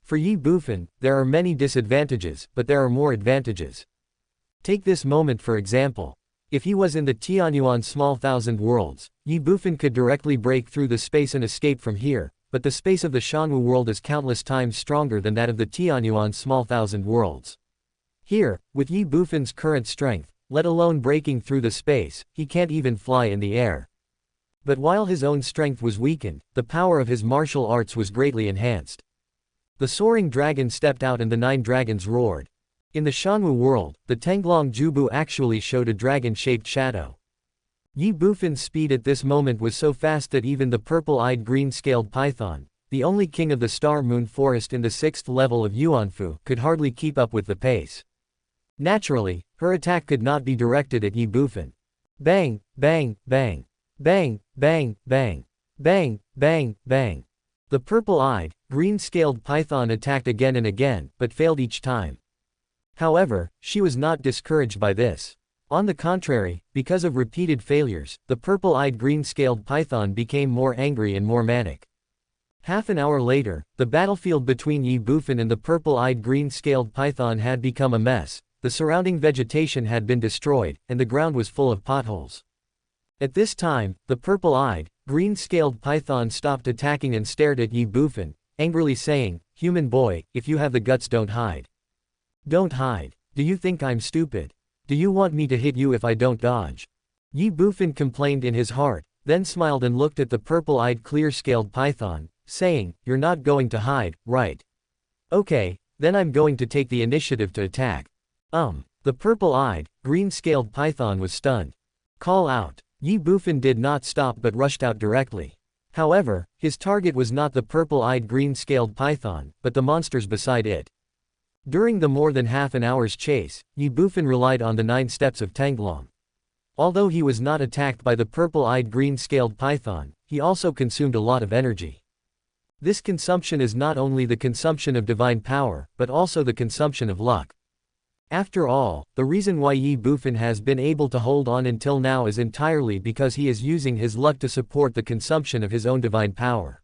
For Ye Bufan, there are many disadvantages, but there are more advantages. Take this moment for example. If he was in the Tianyuan small thousand worlds, Ye Bufan could directly break through the space and escape from here, but the space of the Shanwu world is countless times stronger than that of the Tianyuan small thousand worlds. Here, with Ye Bufan's current strength, let alone breaking through the space, he can't even fly in the air. But while his own strength was weakened, the power of his martial arts was greatly enhanced. The soaring dragon stepped out and the 9 dragons roared. In the Shanwu world, the Tenglong Jubu actually showed a dragon-shaped shadow. Ye Bufan's speed at this moment was so fast that even the purple-eyed green-scaled python, the only king of the Star Moon Forest in the 6th level of Yuanfu, could hardly keep up with the pace. Naturally, her attack could not be directed at Ye Bufan. Bang, bang, bang. Bang, bang, bang. Bang, bang, bang. The purple-eyed, green-scaled python attacked again and again, but failed each time. However, she was not discouraged by this. On the contrary, because of repeated failures, the purple-eyed green-scaled python became more angry and more manic. Half an hour later, the battlefield between Ye Bufan and the purple-eyed green-scaled python had become a mess, the surrounding vegetation had been destroyed, and the ground was full of potholes. At this time, the purple-eyed, green-scaled python stopped attacking and stared at Ye Bufan, angrily saying, "Human boy, if you have the guts, don't hide. Don't hide. Do you think I'm stupid? Do you want me to hit you if I don't dodge?" Ye Bufan complained in his heart, then smiled and looked at the purple-eyed clear-scaled python, saying, "You're not going to hide, right? Okay, then I'm going to take the initiative to attack." The purple-eyed, green-scaled python was stunned. Call out. Ye Bufan did not stop but rushed out directly. However, his target was not the purple-eyed green-scaled python, but the monsters beside it. During the more than half an hour's chase, Ye Bufan relied on the 9 steps of Tanglong. Although he was not attacked by the purple-eyed green-scaled python, he also consumed a lot of energy. This consumption is not only the consumption of divine power, but also the consumption of luck. After all, the reason why Ye Bufan has been able to hold on until now is entirely because he is using his luck to support the consumption of his own divine power.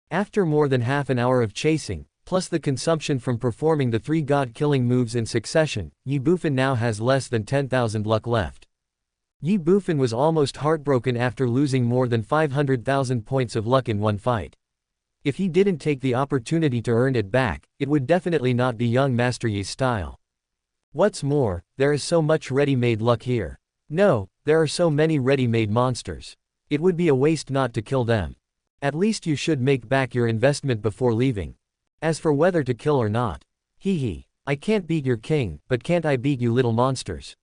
After more than half an hour of chasing, plus the consumption from performing the 3 god-killing moves in succession, Ye Bufan now has less than 10,000 luck left. Ye Bufan was almost heartbroken after losing more than 500,000 points of luck in one fight. If he didn't take the opportunity to earn it back, it would definitely not be young Master Ye's style. What's more, there is so much ready-made luck here. No, there are so many ready-made monsters. It would be a waste not to kill them. At least you should make back your investment before leaving. As for whether to kill or not. Hee. I can't beat your king, but can't I beat you little monsters?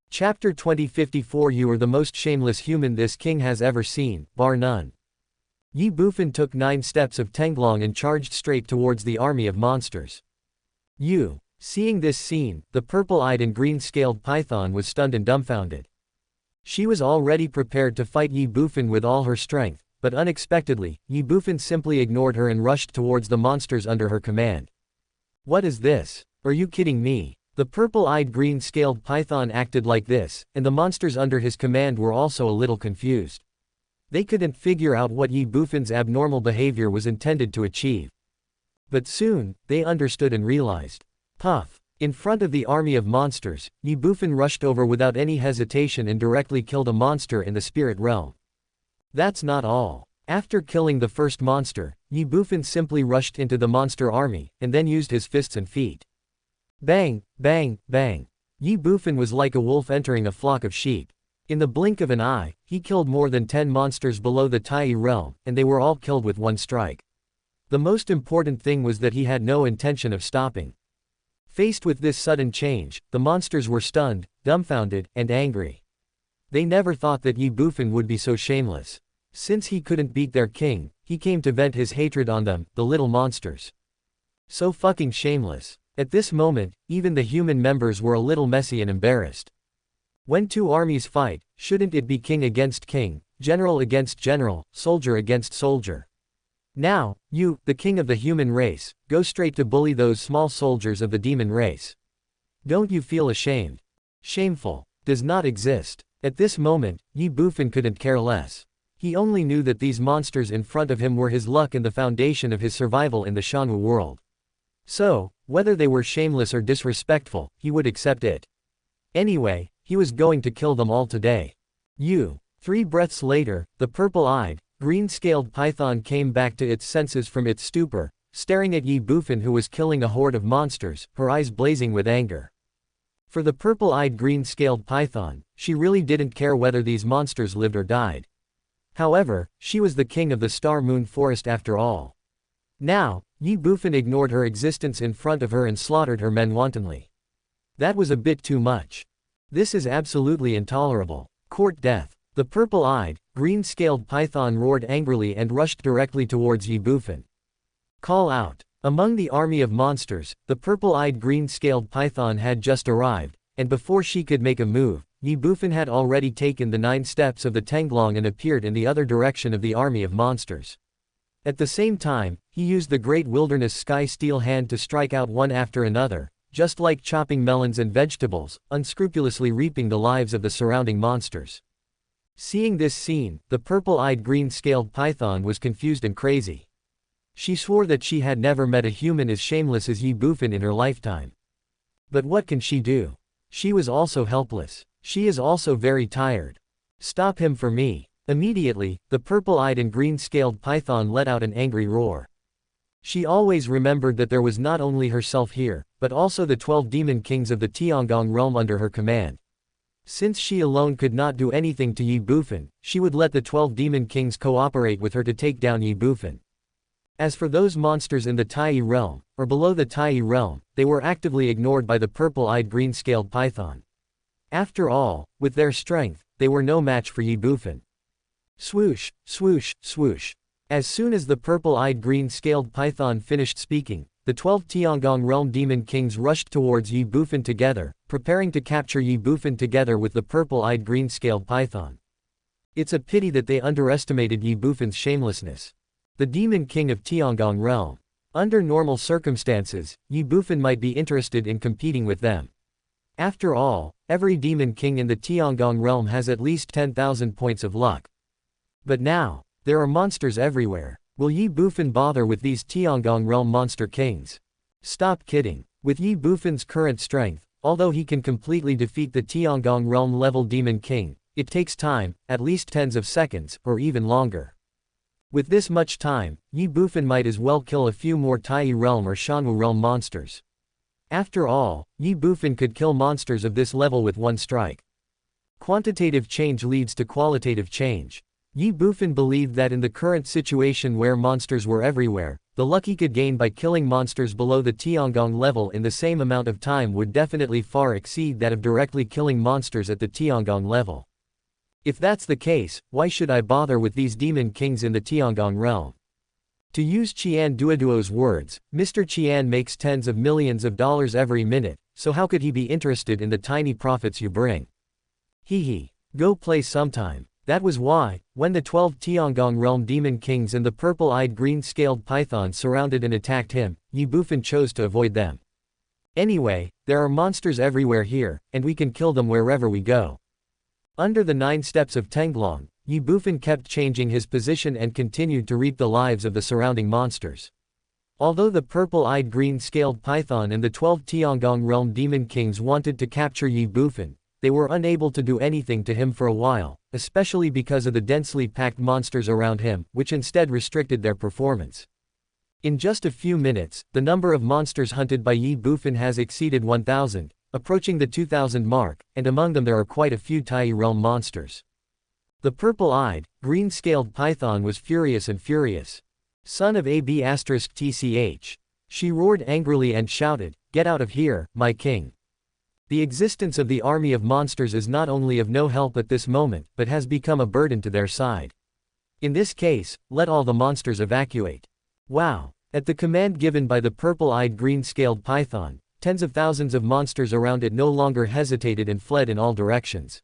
Chapter 2054. You are the most shameless human this king has ever seen, bar none. Ye Bufan took 9 steps of Tanglong and charged straight towards the army of monsters. Seeing this scene, the purple-eyed and green-scaled python was stunned and dumbfounded. She was already prepared to fight Ye Bufan with all her strength, but unexpectedly, Ye Bufan simply ignored her and rushed towards the monsters under her command. What is this? Are you kidding me? The purple-eyed green-scaled python acted like this, and the monsters under his command were also a little confused. They couldn't figure out what Ye Bufan's abnormal behavior was intended to achieve. But soon, they understood and realized. Puff! In front of the army of monsters, Ye Bufan rushed over without any hesitation and directly killed a monster in the spirit realm. That's not all. After killing the first monster, Ye Bufan simply rushed into the monster army, and then used his fists and feet. Bang, bang, bang. Ye Bufan was like a wolf entering a flock of sheep. In the blink of an eye, he killed more than 10 monsters below the Tai realm, and they were all killed with one strike. The most important thing was that he had no intention of stopping. Faced with this sudden change, the monsters were stunned, dumbfounded, and angry. They never thought that Ye Bufan would be so shameless. Since he couldn't beat their king, he came to vent his hatred on them, the little monsters. So fucking shameless. At this moment, even the human members were a little messy and embarrassed. When 2 armies fight, shouldn't it be king against king, general against general, soldier against soldier? Now, you, the king of the human race, go straight to bully those small soldiers of the demon race. Don't you feel ashamed? Shameful. Does not exist. At this moment, Ye Bufan couldn't care less. He only knew that these monsters in front of him were his luck and the foundation of his survival in the Shanwu world. So, whether they were shameless or disrespectful, he would accept it. Anyway, he was going to kill them all today. 3 breaths later, the purple-eyed, green-scaled python came back to its senses from its stupor, staring at Ye Bufan who was killing a horde of monsters, her eyes blazing with anger. For the purple-eyed green-scaled python, she really didn't care whether these monsters lived or died. However, she was the king of the Star Moon Forest after all. Now, Ye Bufan ignored her existence in front of her and slaughtered her men wantonly. That was a bit too much. This is absolutely intolerable. Court death. The purple-eyed, green-scaled python roared angrily and rushed directly towards Ye Bufan. Call out. Among the army of monsters, the purple-eyed green-scaled python had just arrived, and before she could make a move, Ye Bufan had already taken the 9 steps of the Tenglong and appeared in the other direction of the army of monsters. At the same time, he used the Great Wilderness Sky Steel Hand to strike out one after another, just like chopping melons and vegetables, unscrupulously reaping the lives of the surrounding monsters. Seeing this scene, the purple-eyed green-scaled python was confused and crazy. She swore that she had never met a human as shameless as Ye Bufan in her lifetime. But what can she do? She was also helpless. She is also very tired. Stop him for me. Immediately, the purple-eyed and green-scaled python let out an angry roar. She always remembered that there was not only herself here, but also the 12 demon kings of the Tiangong realm under her command. Since she alone could not do anything to Ye Bufan, she would let the 12 demon kings cooperate with her to take down Ye Bufan. As for those monsters in the Tai realm, or below the Tai realm, they were actively ignored by the purple-eyed green-scaled python. After all, with their strength, they were no match for Ye Bufan. Swoosh, swoosh, swoosh. As soon as the purple-eyed green-scaled python finished speaking, the 12 Tiangong realm demon kings rushed towards Ye Bufan together, preparing to capture Ye Bufan together with the purple-eyed green-scaled python. It's a pity that they underestimated Ye Bufan's shamelessness. The demon king of Tiangong realm. Under normal circumstances, Ye Bufan might be interested in competing with them. After all, every demon king in the Tiangong realm has at least 10,000 points of luck. But now, there are monsters everywhere. Will Ye Bufan bother with these Tiangong realm monster kings? Stop kidding. With Ye Bufan's current strength, although he can completely defeat the Tiangong realm level demon king, it takes time, at least tens of seconds, or even longer. With this much time, Ye Bufan might as well kill a few more Tai realm or Shanwu realm monsters. After all, Ye Bufan could kill monsters of this level with one strike. Quantitative change leads to qualitative change. Ye Bufan believed that in the current situation where monsters were everywhere, the luck he could gain by killing monsters below the Tiangong level in the same amount of time would definitely far exceed that of directly killing monsters at the Tiangong level. If that's the case, why should I bother with these demon kings in the Tiangong realm? To use Qian Duoduo's words, Mr. Qian makes tens of millions of dollars every minute, so how could he be interested in the tiny profits you bring? Hee hee. Go play sometime. That was why, when the 12 Tiangong realm demon kings and the purple-eyed green-scaled python surrounded and attacked him, Ye Bufan chose to avoid them. Anyway, there are monsters everywhere here, and we can kill them wherever we go. Under the 9 steps of Tenglong, Ye Bufan kept changing his position and continued to reap the lives of the surrounding monsters. Although the purple-eyed green-scaled python and the 12 Tiangong realm demon kings wanted to capture Ye Bufan, they were unable to do anything to him for a while, especially because of the densely packed monsters around him, which instead restricted their performance. In just a few minutes, the number of monsters hunted by Ye Bufan has exceeded 1,000, approaching the 2,000 mark, and among them there are quite a few Tai realm monsters. The purple-eyed, green-scaled python was furious and furious. Son of AB*TCH. She roared angrily and shouted, "Get out of here, my king." The existence of the army of monsters is not only of no help at this moment, but has become a burden to their side. In this case, let all the monsters evacuate. Wow! At the command given by the purple-eyed green-scaled python, tens of thousands of monsters around it no longer hesitated and fled in all directions.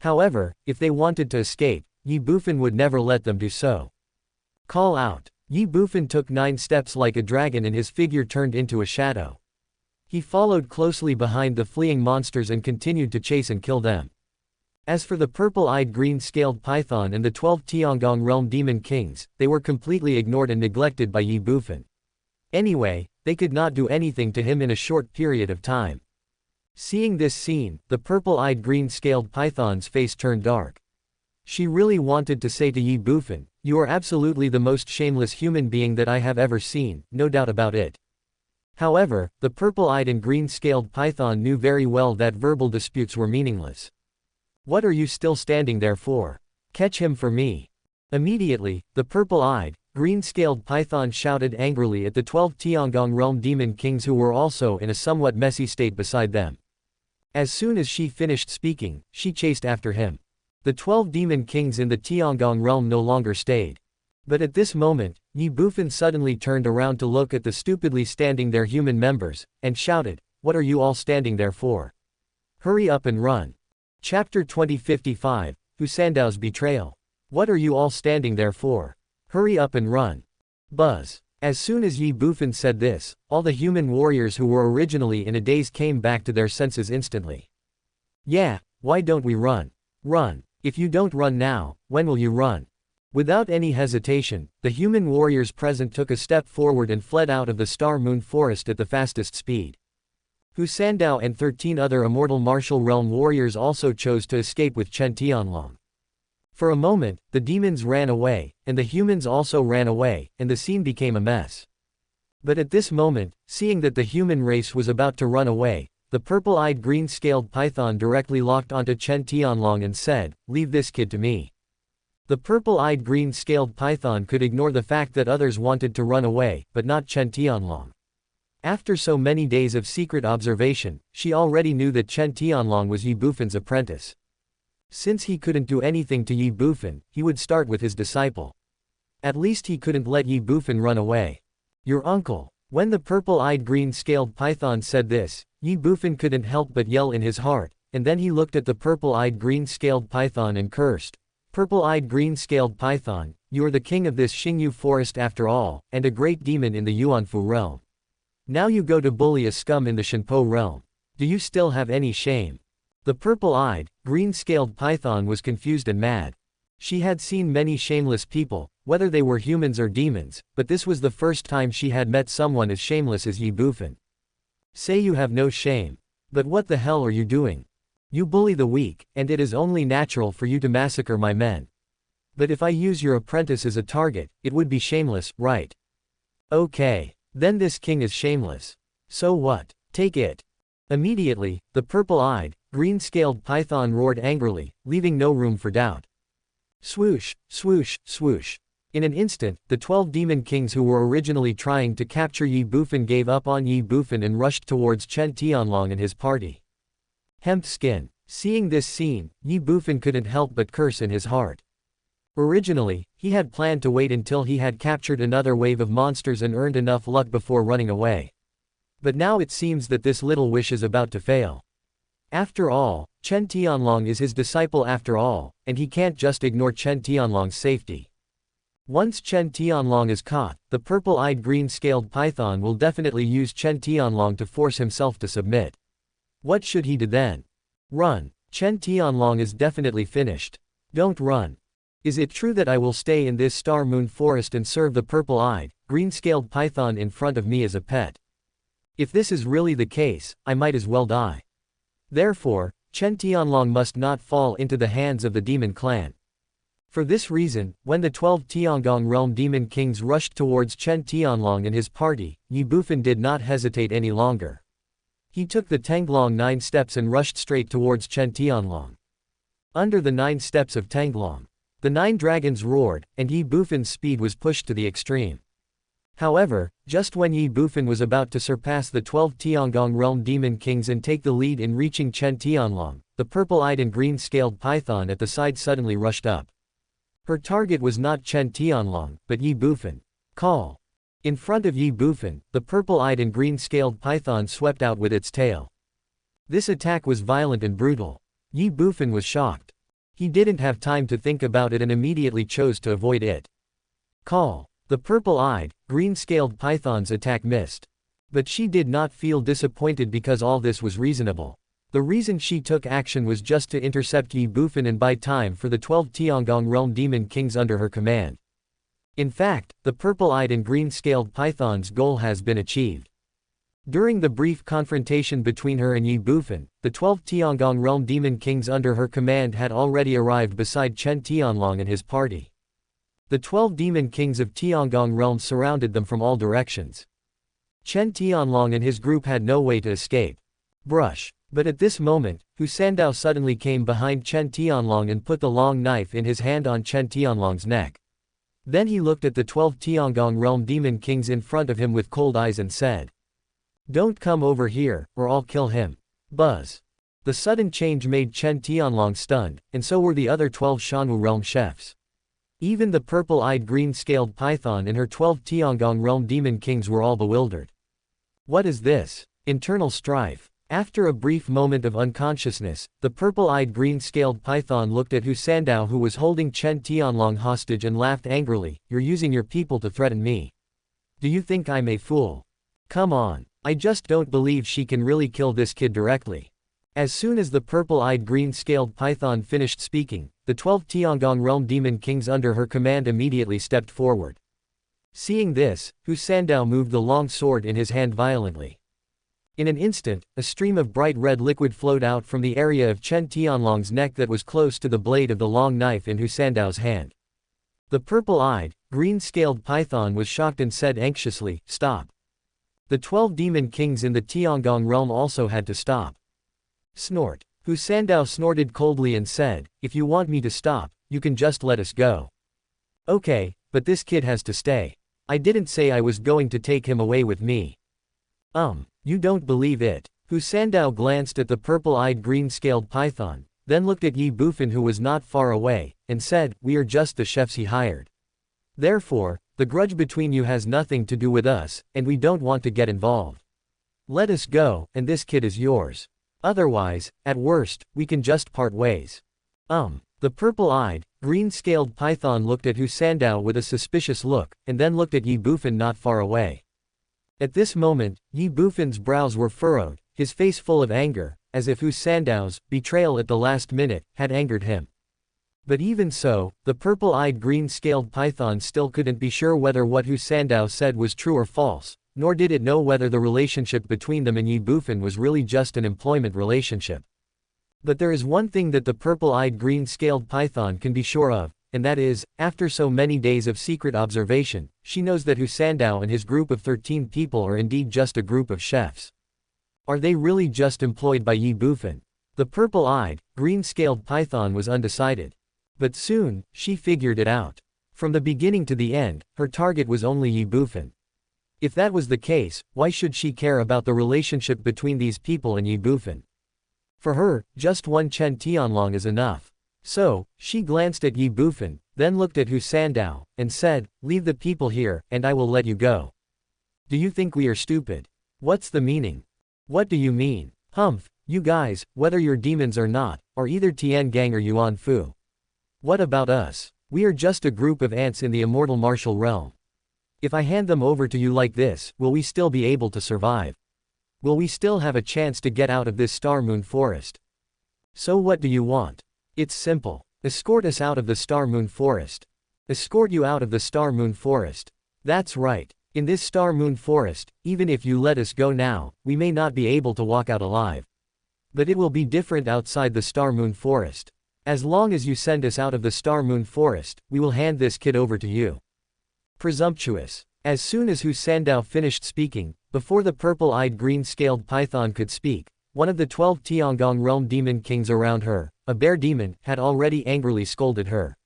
However, if they wanted to escape, Ye Bufan would never let them do so. Call out! Ye Bufan took 9 steps like a dragon and his figure turned into a shadow. He followed closely behind the fleeing monsters and continued to chase and kill them. As for the purple-eyed green-scaled python and the 12 Tiangong realm demon kings, they were completely ignored and neglected by Ye Bufan. Anyway, they could not do anything to him in a short period of time. Seeing this scene, the purple-eyed green-scaled python's face turned dark. She really wanted to say to Ye Bufan, "You are absolutely the most shameless human being that I have ever seen, no doubt about it." However, the purple-eyed and green-scaled python knew very well that verbal disputes were meaningless. "What are you still standing there for? Catch him for me." Immediately, the purple-eyed, green-scaled python shouted angrily at the 12 Tiangong realm demon kings who were also in a somewhat messy state beside them. As soon as she finished speaking, she chased after him. The 12 demon kings in the Tiangong realm no longer stayed. But at this moment, Ye Bufan suddenly turned around to look at the stupidly standing there human members, and shouted, "What are you all standing there for? Hurry up and run." Chapter 2055, Husandao's Betrayal. What are you all standing there for? Hurry up and run. Buzz. As soon as Ye Bufan said this, all the human warriors who were originally in a daze came back to their senses instantly. Yeah, why don't we run? Run. If you don't run now, when will you run? Without any hesitation, the human warriors present took a step forward and fled out of the Star Moon Forest at the fastest speed. Husandao and 13 other immortal martial realm warriors also chose to escape with Chen Tianlong. For a moment, the demons ran away, and the humans also ran away, and the scene became a mess. But at this moment, seeing that the human race was about to run away, the purple-eyed green-scaled python directly locked onto Chen Tianlong and said, "Leave this kid to me." The purple-eyed green-scaled python could ignore the fact that others wanted to run away, but not Chen Tianlong. After so many days of secret observation, she already knew that Chen Tianlong was Ye Bufan's apprentice. Since he couldn't do anything to Ye Bufan, he would start with his disciple. At least he couldn't let Ye Bufan run away. Your uncle. When the purple-eyed green-scaled python said this, Ye Bufan couldn't help but yell in his heart, and then he looked at the purple-eyed green-scaled python and cursed. Purple-eyed green-scaled python, you are the king of this Xingyu forest after all, and a great demon in the Yuanfu realm. Now you go to bully a scum in the Shenpo realm. Do you still have any shame? The purple-eyed, green-scaled python was confused and mad. She had seen many shameless people, whether they were humans or demons, but this was the first time she had met someone as shameless as Ye Bufan. Say you have no shame. But what the hell are you doing? You bully the weak, and it is only natural for you to massacre my men. But if I use your apprentice as a target, it would be shameless, right? Okay. Then this king is shameless. So what? Take it. Immediately, the purple-eyed, green-scaled python roared angrily, leaving no room for doubt. Swoosh, swoosh, swoosh. In an instant, the 12 demon kings who were originally trying to capture Ye Bufan gave up on Ye Bufan and rushed towards Chen Tianlong and his party. Hemp skin. Seeing this scene, Ye Bufan couldn't help but curse in his heart. Originally, he had planned to wait until he had captured another wave of monsters and earned enough luck before running away. But now it seems that this little wish is about to fail. After all, Chen Tianlong is his disciple after all, and he can't just ignore Chen Tianlong's safety. Once Chen Tianlong is caught, the purple-eyed green-scaled python will definitely use Chen Tianlong to force himself to submit. What should he do then? Run. Chen Tianlong is definitely finished. Don't run. Is it true that I will stay in this Star Moon Forest and serve the purple-eyed, green-scaled python in front of me as a pet? If this is really the case, I might as well die. Therefore, Chen Tianlong must not fall into the hands of the demon clan. For this reason, when the 12 Tiangong realm demon kings rushed towards Chen Tianlong and his party, Ye Bufan did not hesitate any longer. He took the Tanglong 9 steps and rushed straight towards Chen Tianlong. Under the 9 steps of Tanglong, the 9 dragons roared, and Ye Bufan's speed was pushed to the extreme. However, just when Ye Bufan was about to surpass the 12 Tiangong realm demon kings and take the lead in reaching Chen Tianlong, the purple-eyed and green-scaled python at the side suddenly rushed up. Her target was not Chen Tianlong, but Ye Bufan. Call. In front of Ye Bufan, the purple-eyed and green-scaled python swept out with its tail. This attack was violent and brutal. Ye Bufan was shocked. He didn't have time to think about it and immediately chose to avoid it. Call. The purple-eyed, green-scaled python's attack missed. But she did not feel disappointed because all this was reasonable. The reason she took action was just to intercept Ye Bufan and buy time for the 12 Tiangong realm demon kings under her command. In fact, the purple-eyed and green-scaled python's goal has been achieved. During the brief confrontation between her and Ye Bufan, the 12 Tiangong realm demon kings under her command had already arrived beside Chen Tianlong and his party. The 12 demon kings of Tiangong realm surrounded them from all directions. Chen Tianlong and his group had no way to escape. Brush. But at this moment, Husandao suddenly came behind Chen Tianlong and put the long knife in his hand on Chen Tianlong's neck. Then he looked at the 12 Tiangong realm demon kings in front of him with cold eyes and said, "Don't come over here, or I'll kill him." Buzz. The sudden change made Chen Tianlong stunned, and so were the other 12 Shanwu realm chefs. Even the purple-eyed green-scaled python and her 12 Tiangong realm demon kings were all bewildered. What is this? Internal strife. After a brief moment of unconsciousness, the purple-eyed green-scaled python looked at Hu Sandao, who was holding Chen Tianlong hostage, and laughed angrily. You're using your people to threaten me. Do you think I'm a fool? Come on. I just don't believe she can really kill this kid directly. As soon as the purple-eyed green-scaled python finished speaking, the 12 Tiangong realm demon kings under her command immediately stepped forward. Seeing this, Hu Sandao moved the long sword in his hand violently. In an instant, a stream of bright red liquid flowed out from the area of Chen Tianlong's neck that was close to the blade of the long knife in Hu Sandao's hand. The purple-eyed, green-scaled python was shocked and said anxiously, "Stop." The 12 demon kings in the Tiangong realm also had to stop. Snort. Hu Sandao snorted coldly and said, "If you want me to stop, you can just let us go." "Okay, but this kid has to stay. I didn't say I was going to take him away with me." You don't believe it." Hu Sandao glanced at the purple-eyed green-scaled python, then looked at Ye Bufan, who was not far away, and said, "We are just the chefs he hired. Therefore, the grudge between you has nothing to do with us, and we don't want to get involved. Let us go, and this kid is yours. Otherwise, at worst, we can just part ways." The purple-eyed, green-scaled python looked at Hu Sandao with a suspicious look, and then looked at Ye Bufan not far away. At this moment, Ye Bufan's brows were furrowed, his face full of anger, as if Hu Sandao's betrayal at the last minute had angered him. But even so, the purple-eyed green-scaled python still couldn't be sure whether what Hu Sandao said was true or false, nor did it know whether the relationship between them and Ye Bufan was really just an employment relationship. But there is one thing that the purple-eyed green-scaled python can be sure of, and that is, after so many days of secret observation, she knows that Hu Sandao and his group of 13 people are indeed just a group of chefs. Are they really just employed by Ye Bufan? The purple-eyed, green-scaled python was undecided. But soon, she figured it out. From the beginning to the end, her target was only Ye Bufan. If that was the case, why should she care about the relationship between these people and Ye Bufan? For her, just one Chen Tianlong is enough. So, she glanced at Ye Bufan, then looked at Hu Sandao, and said, "Leave the people here, and I will let you go." "Do you think we are stupid? What's the meaning?" "What do you mean? Humph, you guys, whether you're demons or not, are either Tian Gang or Yuan Fu. What about us? We are just a group of ants in the immortal martial realm. If I hand them over to you like this, will we still be able to survive? Will we still have a chance to get out of this Star Moon Forest? So what do you want? It's simple. Escort us out of the Star Moon Forest. Escort you out of the Star Moon Forest. That's right. In this Star Moon Forest, even if you let us go now, we may not be able to walk out alive. But it will be different outside the Star Moon Forest. As long as you send us out of the Star Moon Forest, we will hand this kid over to you." Presumptuous. As soon as Hu Sandao finished speaking, before the purple-eyed green-scaled python could speak, one of the 12 Tiangong realm demon kings around her, a bear demon, had already angrily scolded her.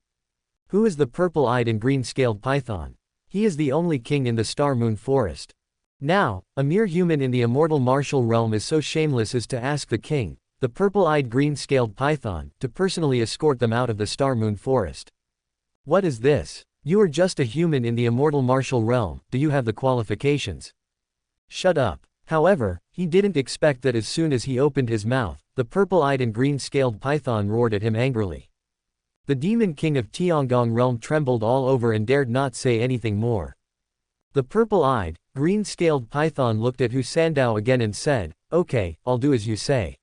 "Who is the purple-eyed and green-scaled python? He is the only king in the Star Moon Forest. Now, a mere human in the immortal martial realm is so shameless as to ask the king, the purple-eyed green-scaled python, to personally escort them out of the Star Moon Forest. What is this? You are just a human in the immortal martial realm, do you have the qualifications?" "Shut up." However, he didn't expect that as soon as he opened his mouth, the purple-eyed and green-scaled python roared at him angrily. The demon king of Tiangong realm trembled all over and dared not say anything more. The purple-eyed, green-scaled python looked at Hu Sandao again and said, "Okay, I'll do as you say.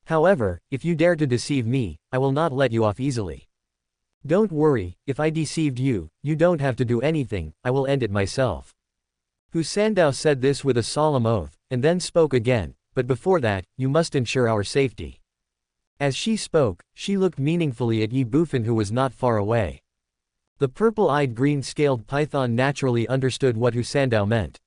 However, if you dare to deceive me, I will not let you off easily. Don't worry, if I deceived you, you don't have to do anything, I will end it myself." Hu Sandao said this with a solemn oath, and then spoke again, "But before that, you must ensure our safety." As she spoke, she looked meaningfully at Ye Bufan, who was not far away. The purple-eyed green-scaled python naturally understood what Hu Sandao meant.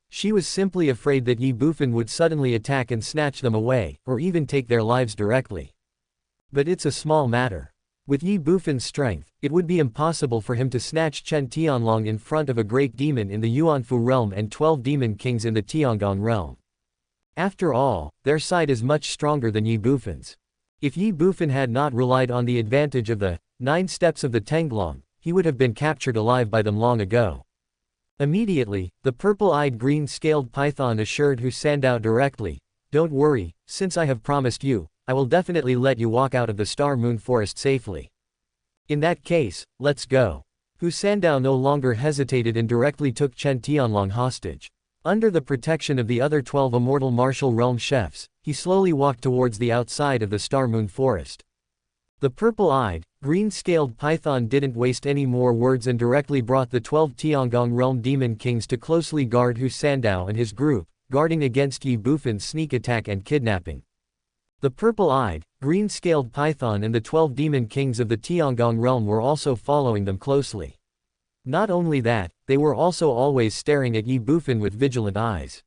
She was simply afraid that Ye Bufan would suddenly attack and snatch them away, or even take their lives directly. But it's a small matter. With Ye Bufan's strength, it would be impossible for him to snatch Chen Tianlong in front of a great demon in the Yuanfu realm and 12 demon kings in the Tiangong realm. After all, their side is much stronger than Ye Bufan's. If Ye Bufan had not relied on the advantage of the 9 steps of the Tenglong, he would have been captured alive by them long ago. Immediately, the purple-eyed green-scaled python assured Hu Sandao directly, don't worry, since I have promised you, I will definitely let you walk out of the Star Moon Forest safely. In that case, let's go. Hu Sandao no longer hesitated and directly took Chen Tianlong hostage. Under the protection of the other 12 immortal martial realm chefs, he slowly walked towards the outside of the Star Moon Forest. The purple-eyed, green-scaled python didn't waste any more words and directly brought the 12 Tiangong realm demon kings to closely guard Hu Sandao and his group, guarding against Ye Bufan's sneak attack and kidnapping. The purple-eyed, green-scaled python and the 12 demon kings of the Tiangong realm were also following them closely. Not only that, they were also always staring at Ye Bufan with vigilant eyes.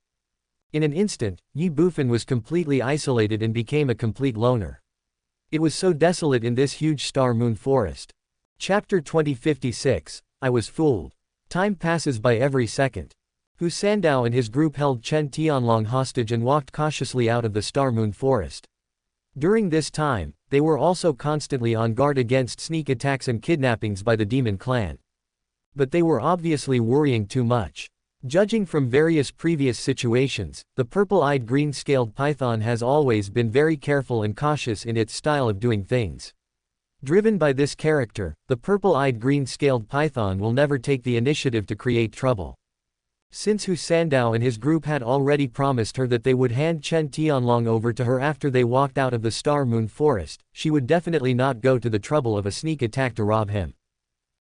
In an instant, Ye Bufan was completely isolated and became a complete loner. It was so desolate in this huge Star Moon Forest. Chapter 2056, I was fooled. Time passes by every second. Hu Sandao and his group held Chen Tianlong hostage and walked cautiously out of the Star Moon Forest. During this time, they were also constantly on guard against sneak attacks and kidnappings by the demon clan. But they were obviously worrying too much. Judging from various previous situations, the purple-eyed green-scaled python has always been very careful and cautious in its style of doing things. Driven by this character, the purple-eyed green-scaled python will never take the initiative to create trouble. Since Hu Sandao and his group had already promised her that they would hand Chen Tianlong over to her after they walked out of the Star Moon Forest, she would definitely not go to the trouble of a sneak attack to rob him.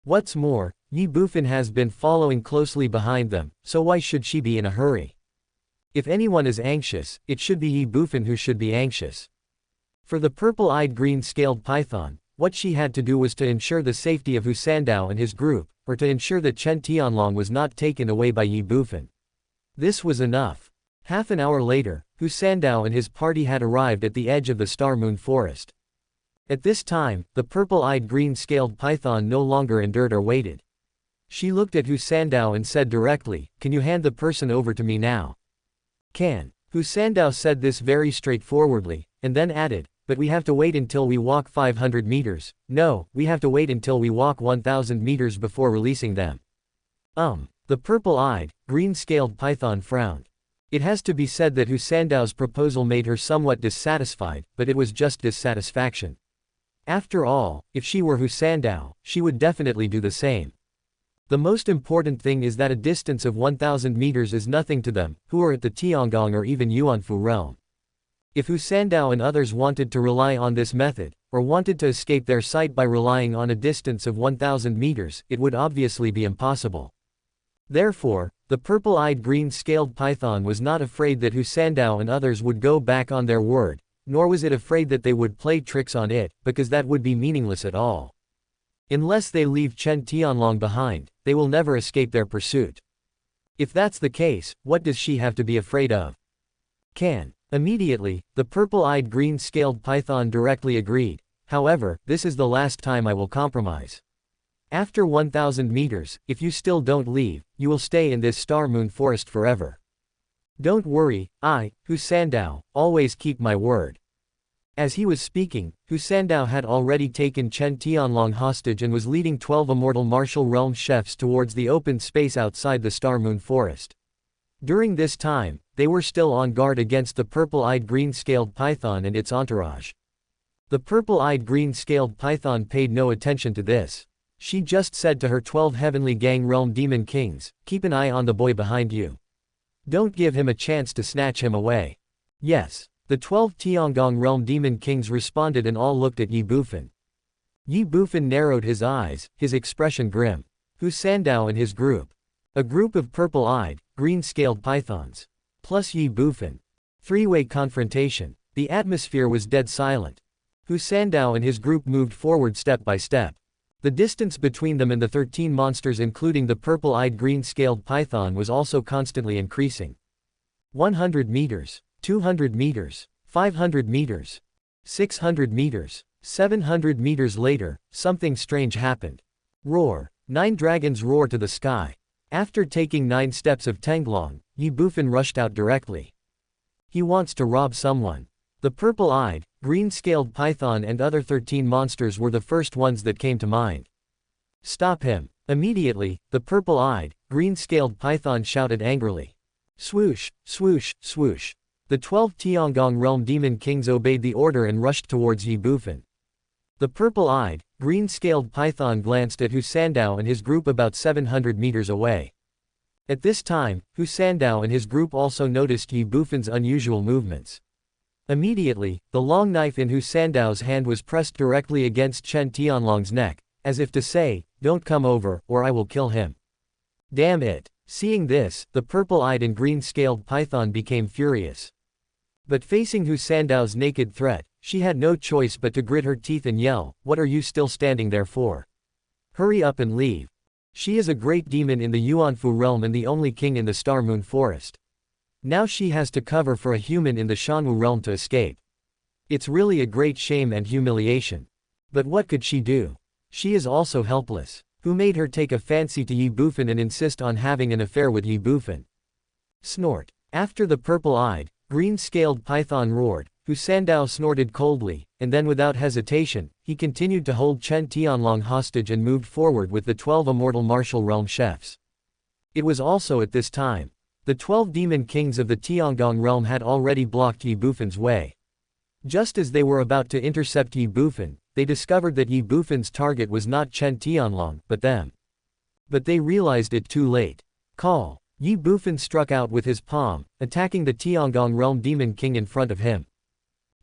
What's more, Ye Bufan has been following closely behind them, so why should she be in a hurry? If anyone is anxious, it should be Ye Bufan who should be anxious. For the purple-eyed green-scaled python, what she had to do was to ensure the safety of Hu Sandao and his group, or to ensure that Chen Tianlong was not taken away by Ye Bufan. This was enough. Half an hour later, Hu Sandao and his party had arrived at the edge of the Star Moon Forest. At this time, the purple-eyed green-scaled python no longer endured or waited. She looked at Hu Sandao and said directly, "Can you hand the person over to me now?" "Can." Hu Sandao said this very straightforwardly, and then added, "But we have to wait until we walk 500 meters, no, we have to wait until we walk 1000 meters before releasing them." The purple-eyed, green-scaled python frowned. It has to be said that Hu Sandao's proposal made her somewhat dissatisfied, but it was just dissatisfaction. After all, if she were Hu Sandao, she would definitely do the same. The most important thing is that a distance of 1000 meters is nothing to them, who are at the Tiangong or even Yuanfu realm. If Hu Sandao and others wanted to rely on this method, or wanted to escape their sight by relying on a distance of 1000 meters, it would obviously be impossible. Therefore, the purple-eyed green-scaled python was not afraid that Hu Sandao and others would go back on their word, nor was it afraid that they would play tricks on it, because that would be meaningless at all. Unless they leave Chen Tianlong behind, they will never escape their pursuit. If that's the case, what does she have to be afraid of? Can. Immediately, the purple-eyed green-scaled python directly agreed. However, this is the last time I will compromise. After 1000 meters, if you still don't leave, you will stay in this Star Moon Forest forever. Don't worry, I, Hu Sandao, always keep my word. As he was speaking, Hu Sandao had already taken Chen Tianlong hostage and was leading 12 immortal martial realm chefs towards the open space outside the Star Moon Forest. During this time, they were still on guard against the purple-eyed green-scaled python and its entourage. The purple-eyed green-scaled python paid no attention to this. She just said to her 12 heavenly gang realm demon kings, "Keep an eye on the boy behind you. Don't give him a chance to snatch him away." Yes. The 12 Tiangong realm demon kings responded and all looked at Ye Bufan. Ye Bufan narrowed his eyes, his expression grim. Hu Sandao and his group. A group of purple-eyed, green-scaled pythons. Plus Ye Bufan. Three-way confrontation. The atmosphere was dead silent. Hu Sandao and his group moved forward step by step. The distance between them and the 13 monsters including the purple-eyed green-scaled python was also constantly increasing. 100 meters. 200 meters, 500 meters, 600 meters, 700 meters later, something strange happened. Roar. 9 dragons roar to the sky. After taking 9 steps of Tenglong, Ye Bufan rushed out directly. He wants to rob someone. The purple-eyed, green-scaled python and other 13 monsters were the first ones that came to mind. Stop him. Immediately, the purple-eyed, green-scaled python shouted angrily. Swoosh, swoosh, swoosh. The 12 Tiangong realm demon kings obeyed the order and rushed towards Ye Bufan. The purple-eyed, green-scaled python glanced at Hu Sandao and his group about 700 meters away. At this time, Hu Sandao and his group also noticed Ye Bufan's unusual movements. Immediately, the long knife in Hu Sandao's hand was pressed directly against Chen Tianlong's neck, as if to say, "Don't come over, or I will kill him." Damn it! Seeing this, the purple-eyed and green-scaled python became furious. But facing Hu Sandao's naked threat, she had no choice but to grit her teeth and yell, "What are you still standing there for? Hurry up and leave." She is a great demon in the Yuanfu realm and the only king in the Star Moon Forest. Now she has to cover for a human in the Shanwu realm to escape. It's really a great shame and humiliation. But what could she do? She is also helpless. Who made her take a fancy to Ye Bufan and insist on having an affair with Ye Bufan? Snort. After the purple-eyed, green-scaled python roared, Hu Sandao snorted coldly, and then without hesitation, he continued to hold Chen Tianlong hostage and moved forward with the 12 immortal martial realm chefs. It was also at this time. The 12 demon kings of the Tiangong realm had already blocked Ye Bufan's way. Just as they were about to intercept Ye Bufan, they discovered that Ye Bufan's target was not Chen Tianlong, but them. But they realized it too late. Call. Ye Bufan struck out with his palm, attacking the Tiangong realm demon king in front of him.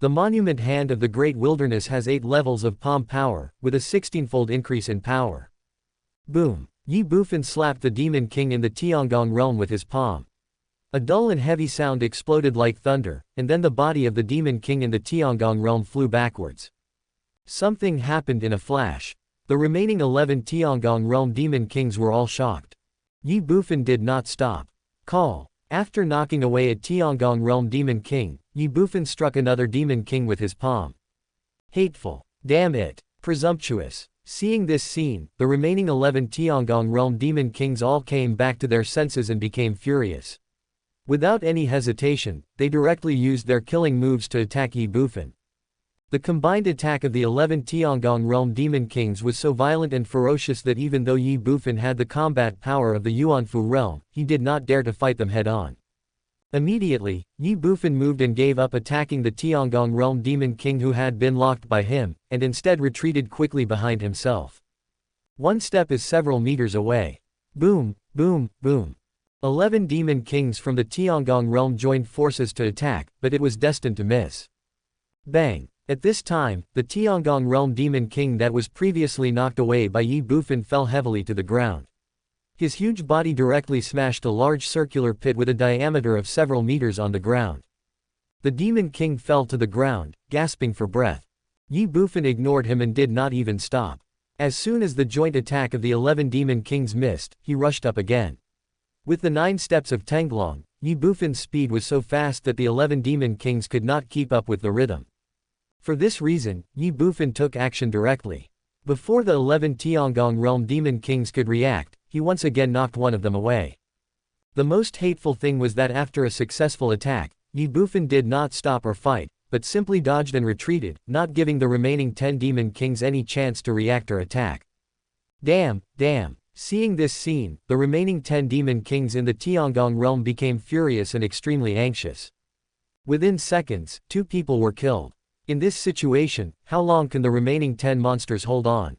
The monument hand of the Great Wilderness has 8 levels of palm power, with a 16-fold increase in power. Boom! Ye Bufan slapped the demon king in the Tiangong realm with his palm. A dull and heavy sound exploded like thunder, and then the body of the demon king in the Tiangong realm flew backwards. Something happened in a flash. The remaining 11 Tiangong realm demon kings were all shocked. Ye Bufan did not stop. Call. After knocking away a Tiangong realm demon king, Ye Bufan struck another demon king with his palm. Hateful. Damn it. Presumptuous. Seeing this scene, the remaining 11 Tiangong realm demon kings all came back to their senses and became furious. Without any hesitation, they directly used their killing moves to attack Ye Bufan. The combined attack of the 11 Tiangong realm demon kings was so violent and ferocious that even though Ye Bufan had the combat power of the Yuanfu realm, he did not dare to fight them head-on. Immediately, Ye Bufan moved and gave up attacking the Tiangong realm demon king who had been locked by him, and instead retreated quickly behind himself. One step is several meters away. Boom, boom, boom. 11 demon kings from the Tiangong realm joined forces to attack, but it was destined to miss. Bang! At this time, the Tiangong realm demon king that was previously knocked away by Ye Bufan fell heavily to the ground. His huge body directly smashed a large circular pit with a diameter of several meters on the ground. The demon king fell to the ground, gasping for breath. Ye Bufan ignored him and did not even stop. As soon as the joint attack of the 11 demon kings missed, he rushed up again. With the 9 steps of Tenglong, Ye Bufan's speed was so fast that the 11 demon kings could not keep up with the rhythm. For this reason, Ye Bufan took action directly. Before the 11 Tiangong realm demon kings could react, he once again knocked one of them away. The most hateful thing was that after a successful attack, Ye Bufan did not stop or fight, but simply dodged and retreated, not giving the remaining 10 demon kings any chance to react or attack. Damn, damn. Seeing this scene, the remaining 10 demon kings in the Tiangong realm became furious and extremely anxious. Within seconds, 2 people were killed. In this situation, how long can the remaining 10 monsters hold on?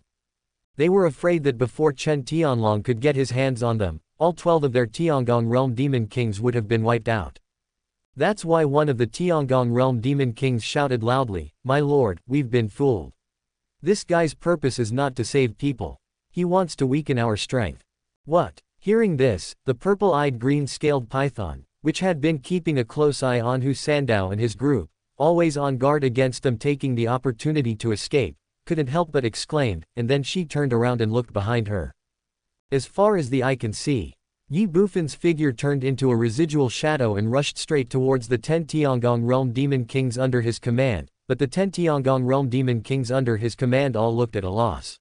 They were afraid that before Chen Tianlong could get his hands on them, all 12 of their Tiangong realm demon kings would have been wiped out. That's why one of the Tiangong realm demon kings shouted loudly, "My lord, we've been fooled. This guy's purpose is not to save people. He wants to weaken our strength." What? Hearing this, the purple-eyed green-scaled python, which had been keeping a close eye on Hu Sandao and his group, always on guard against them taking the opportunity to escape, couldn't help but exclaim, and then she turned around and looked behind her. As far as the eye can see, Ye Bufan's figure turned into a residual shadow and rushed straight towards the 10 Tiangong realm demon kings under his command, but the 10 Tiangong realm demon kings under his command all looked at a loss.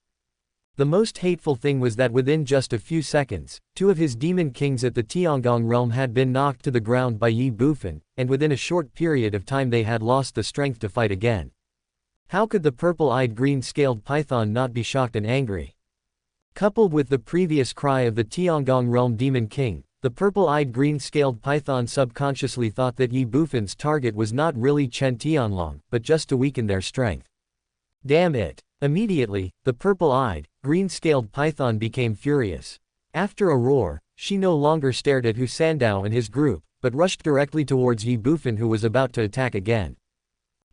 The most hateful thing was that within just a few seconds, 2 of his demon kings at the Tiangong realm had been knocked to the ground by Ye Bufan, and within a short period of time they had lost the strength to fight again. How could the purple-eyed green-scaled python not be shocked and angry? Coupled with the previous cry of the Tiangong realm demon king, the purple-eyed green-scaled python subconsciously thought that Ye Bufan's target was not really Chen Tianlong, but just to weaken their strength. Damn it! Immediately, the purple-eyed, green-scaled python became furious. After a roar, she no longer stared at Hu Sandao and his group, but rushed directly towards Ye Bufan, who was about to attack again.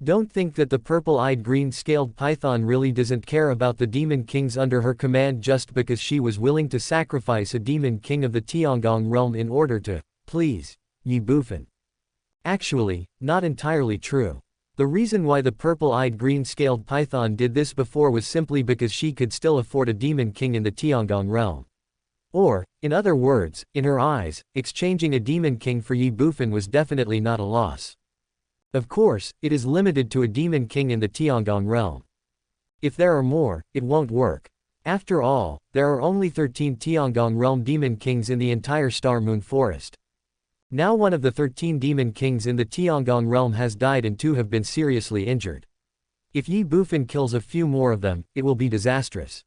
Don't think that the purple-eyed green-scaled python really doesn't care about the demon kings under her command just because she was willing to sacrifice a demon king of the Tiangong realm in order to please Ye Bufan. Actually, not entirely true. The reason why the purple-eyed green-scaled python did this before was simply because she could still afford a demon king in the Tiangong realm. Or, in other words, in her eyes, exchanging a demon king for Ye Bufan was definitely not a loss. Of course, it is limited to a demon king in the Tiangong realm. If there are more, it won't work. After all, there are only 13 Tiangong realm demon kings in the entire Star Moon Forest. Now one of the 13 demon kings in the Tiangong realm has died and 2 have been seriously injured. If Ye Bufan kills a few more of them, it will be disastrous.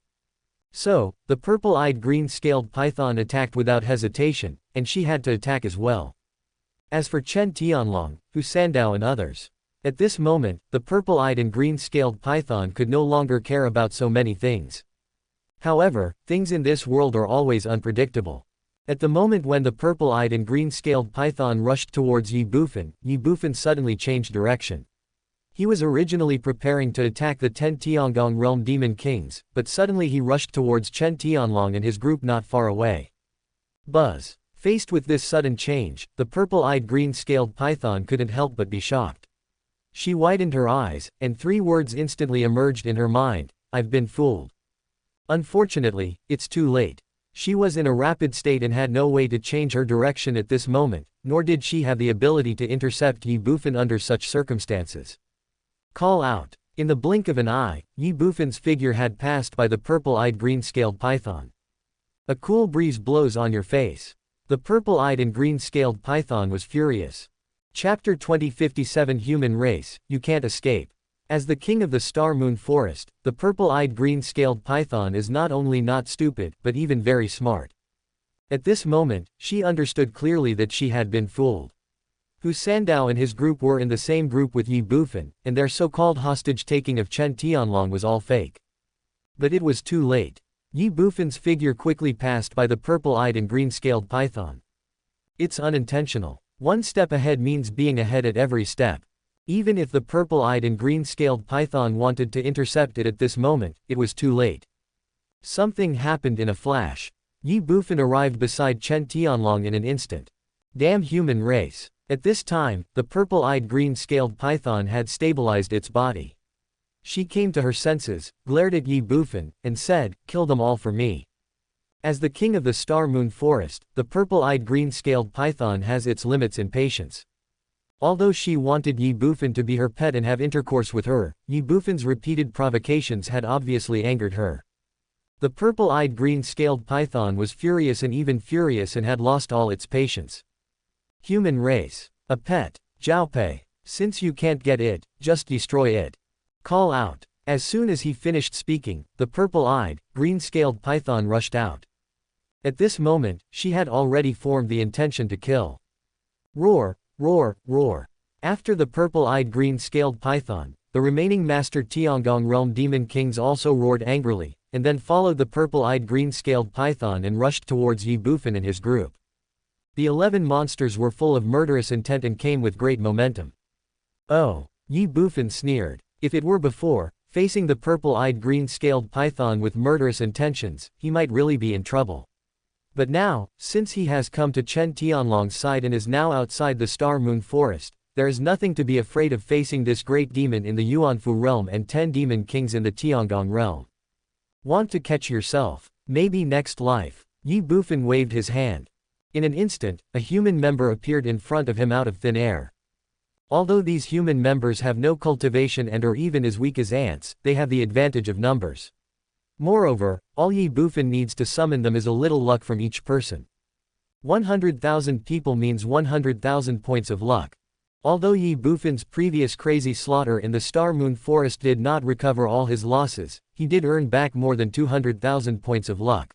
So, the purple-eyed green-scaled python attacked without hesitation, and she had to attack as well. As for Chen Tianlong, Hu Sandao and others, at this moment, the purple-eyed and green-scaled python could no longer care about so many things. However, things in this world are always unpredictable. At the moment when the purple-eyed and green-scaled python rushed towards Ye Bufan suddenly changed direction. He was originally preparing to attack the 10 Tiangong realm demon kings, but suddenly he rushed towards Chen Tianlong and his group not far away. Buzz. Faced with this sudden change, the purple-eyed green-scaled python couldn't help but be shocked. She widened her eyes, and 3 words instantly emerged in her mind: I've been fooled. Unfortunately, it's too late. She was in a rapid state and had no way to change her direction at this moment, nor did she have the ability to intercept Ye Bufan under such circumstances. Call out. In the blink of an eye, Ye Bufan's figure had passed by the purple-eyed green-scaled python. A cool breeze blows on your face. The purple-eyed and green-scaled python was furious. Chapter 2057 Human Race, You Can't Escape. As the king of the Star Moon Forest, the purple-eyed green-scaled python is not only not stupid, but even very smart. At this moment, she understood clearly that she had been fooled. Hu Sandao and his group were in the same group with Ye Bufan, and their so-called hostage-taking of Chen Tianlong was all fake. But it was too late. Ye Bufan's figure quickly passed by the purple-eyed and green-scaled python. It's unintentional. One step ahead means being ahead at every step. Even if the purple-eyed and green-scaled python wanted to intercept it at this moment, it was too late. Something happened in a flash. Ye Bufan arrived beside Chen Tianlong in an instant. Damn human race. At this time, the purple-eyed green-scaled python had stabilized its body. She came to her senses, glared at Ye Bufan, and said, "Kill them all for me." As the king of the Star Moon Forest, the purple-eyed green-scaled python has its limits in patience. Although she wanted Ye Bufan to be her pet and have intercourse with her, Ye Bufan's repeated provocations had obviously angered her. The purple-eyed green-scaled python was furious and had lost all its patience. Human race. A pet. Jiaopei. Since you can't get it, just destroy it. Call out. As soon as he finished speaking, the purple-eyed, green-scaled python rushed out. At this moment, she had already formed the intention to kill. Roar, roar, roar. After the purple-eyed green-scaled python, the remaining Master Tiangong realm demon kings also roared angrily, and then followed the purple-eyed green-scaled python and rushed towards Ye Bufan and his group. The 11 monsters were full of murderous intent and came with great momentum. Oh, Ye Bufan sneered. If it were before, facing the purple-eyed green-scaled python with murderous intentions, he might really be in trouble. But now, since he has come to Chen Tianlong's side and is now outside the Star Moon Forest, there is nothing to be afraid of facing this great demon in the Yuanfu realm and 10 demon kings in the Tiangong realm. Want to catch yourself? Maybe next life. Ye Bufan waved his hand. In an instant, a human member appeared in front of him out of thin air. Although these human members have no cultivation and are even as weak as ants, they have the advantage of numbers. Moreover, all Ye Bufan needs to summon them is a little luck from each person. 100,000 people means 100,000 points of luck. Although Ye Bufan's previous crazy slaughter in the Star Moon Forest did not recover all his losses, he did earn back more than 200,000 points of luck.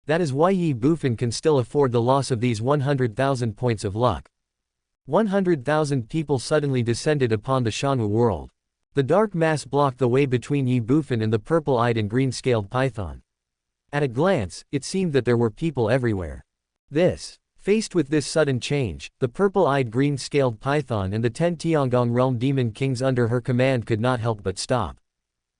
That is why Ye Bufan can still afford the loss of these 100,000 points of luck. 100,000 people suddenly descended upon the Shanwu world. The dark mass blocked the way between Ye Bufan and the purple-eyed and green-scaled python. At a glance, it seemed that there were people everywhere. Faced with this sudden change, the purple-eyed green-scaled python and the 10 Tiangong realm demon kings under her command could not help but stop.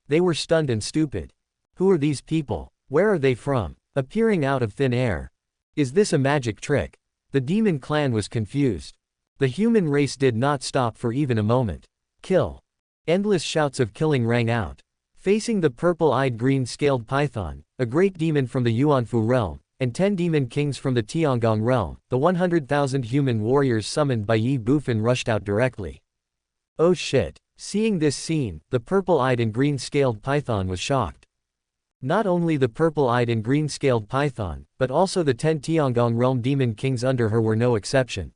They were stunned and stupid. Who are these people? Where are they from? Appearing out of thin air. Is this a magic trick? The demon clan was confused. The human race did not stop for even a moment. Kill. Endless shouts of killing rang out. Facing the purple-eyed green-scaled python, a great demon from the Yuanfu realm, and 10 demon kings from the Tiangong realm, the 100,000 human warriors summoned by Ye Bufan rushed out directly. Oh shit. Seeing this scene, the purple-eyed and green-scaled python was shocked. Not only the purple-eyed and green-scaled python, but also the 10 Tiangong realm demon kings under her were no exception.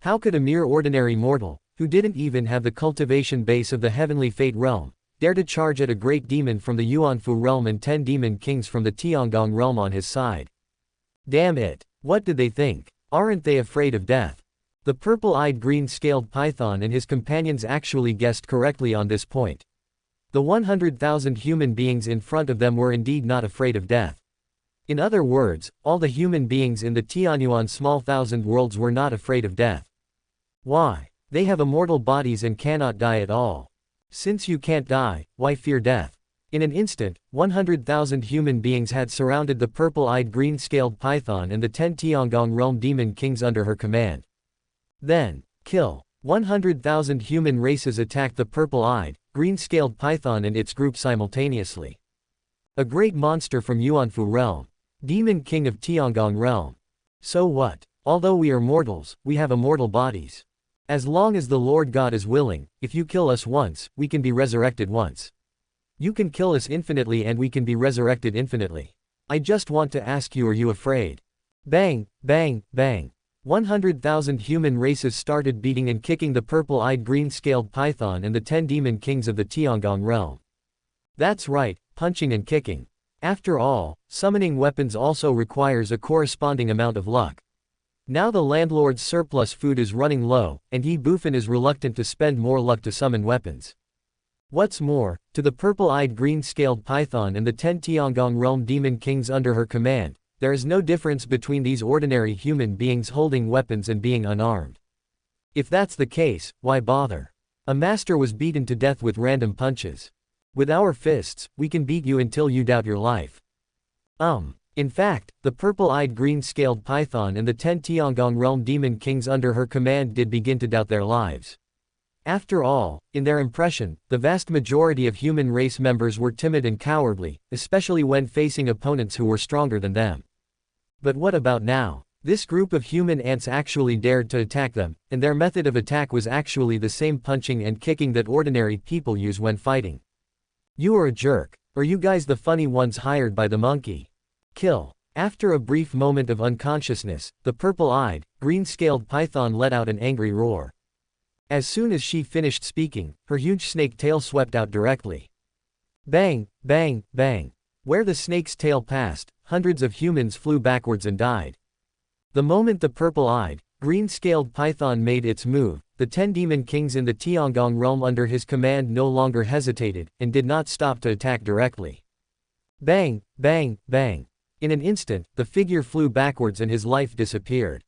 How could a mere ordinary mortal, who didn't even have the cultivation base of the heavenly fate realm, dare to charge at a great demon from the Yuanfu realm and 10 demon kings from the Tiangong realm on his side? Damn it. What did they think? Aren't they afraid of death? The purple-eyed green-scaled python and his companions actually guessed correctly on this point. The 100,000 human beings in front of them were indeed not afraid of death. In other words, all the human beings in the Tianyuan small thousand worlds were not afraid of death. Why? They have immortal bodies and cannot die at all. Since you can't die, why fear death? In an instant, 100,000 human beings had surrounded the purple-eyed green-scaled python and the 10 Tiangong realm demon kings under her command. Then, kill. 100,000 human races attacked the purple-eyed, green-scaled python and its group simultaneously. A great monster from Yuanfu realm. Demon king of Tiangong realm. So what? Although we are mortals, we have immortal bodies. As long as the Lord God is willing, if you kill us once, we can be resurrected once. You can kill us infinitely and we can be resurrected infinitely. I just want to ask you, are you afraid? Bang, bang, bang. 100,000 human races started beating and kicking the purple-eyed green-scaled python and the 10 demon kings of the Tiangong realm. That's right, punching and kicking. After all, summoning weapons also requires a corresponding amount of luck. Now the landlord's surplus food is running low, and Ye Bufan is reluctant to spend more luck to summon weapons. What's more, to the purple-eyed green-scaled python and the 10 Tiangong realm demon kings under her command, there is no difference between these ordinary human beings holding weapons and being unarmed. If that's the case, why bother? A master was beaten to death with random punches. With our fists, we can beat you until you doubt your life. In fact, the purple-eyed green-scaled python and the 10 Tiangong realm demon kings under her command did begin to doubt their lives. After all, in their impression, the vast majority of human race members were timid and cowardly, especially when facing opponents who were stronger than them. But what about now? This group of human ants actually dared to attack them, and their method of attack was actually the same punching and kicking that ordinary people use when fighting. You are a jerk. Are you guys the funny ones hired by the monkey? Kill. After a brief moment of unconsciousness, the purple-eyed, green-scaled python let out an angry roar. As soon as she finished speaking, her huge snake tail swept out directly. Bang, bang, bang. Where the snake's tail passed, hundreds of humans flew backwards and died. The moment the purple-eyed, green-scaled python made its move, the 10 demon kings in the Tiangong realm under his command no longer hesitated, and did not stop to attack directly. Bang, bang, bang. In an instant, the figure flew backwards and his life disappeared.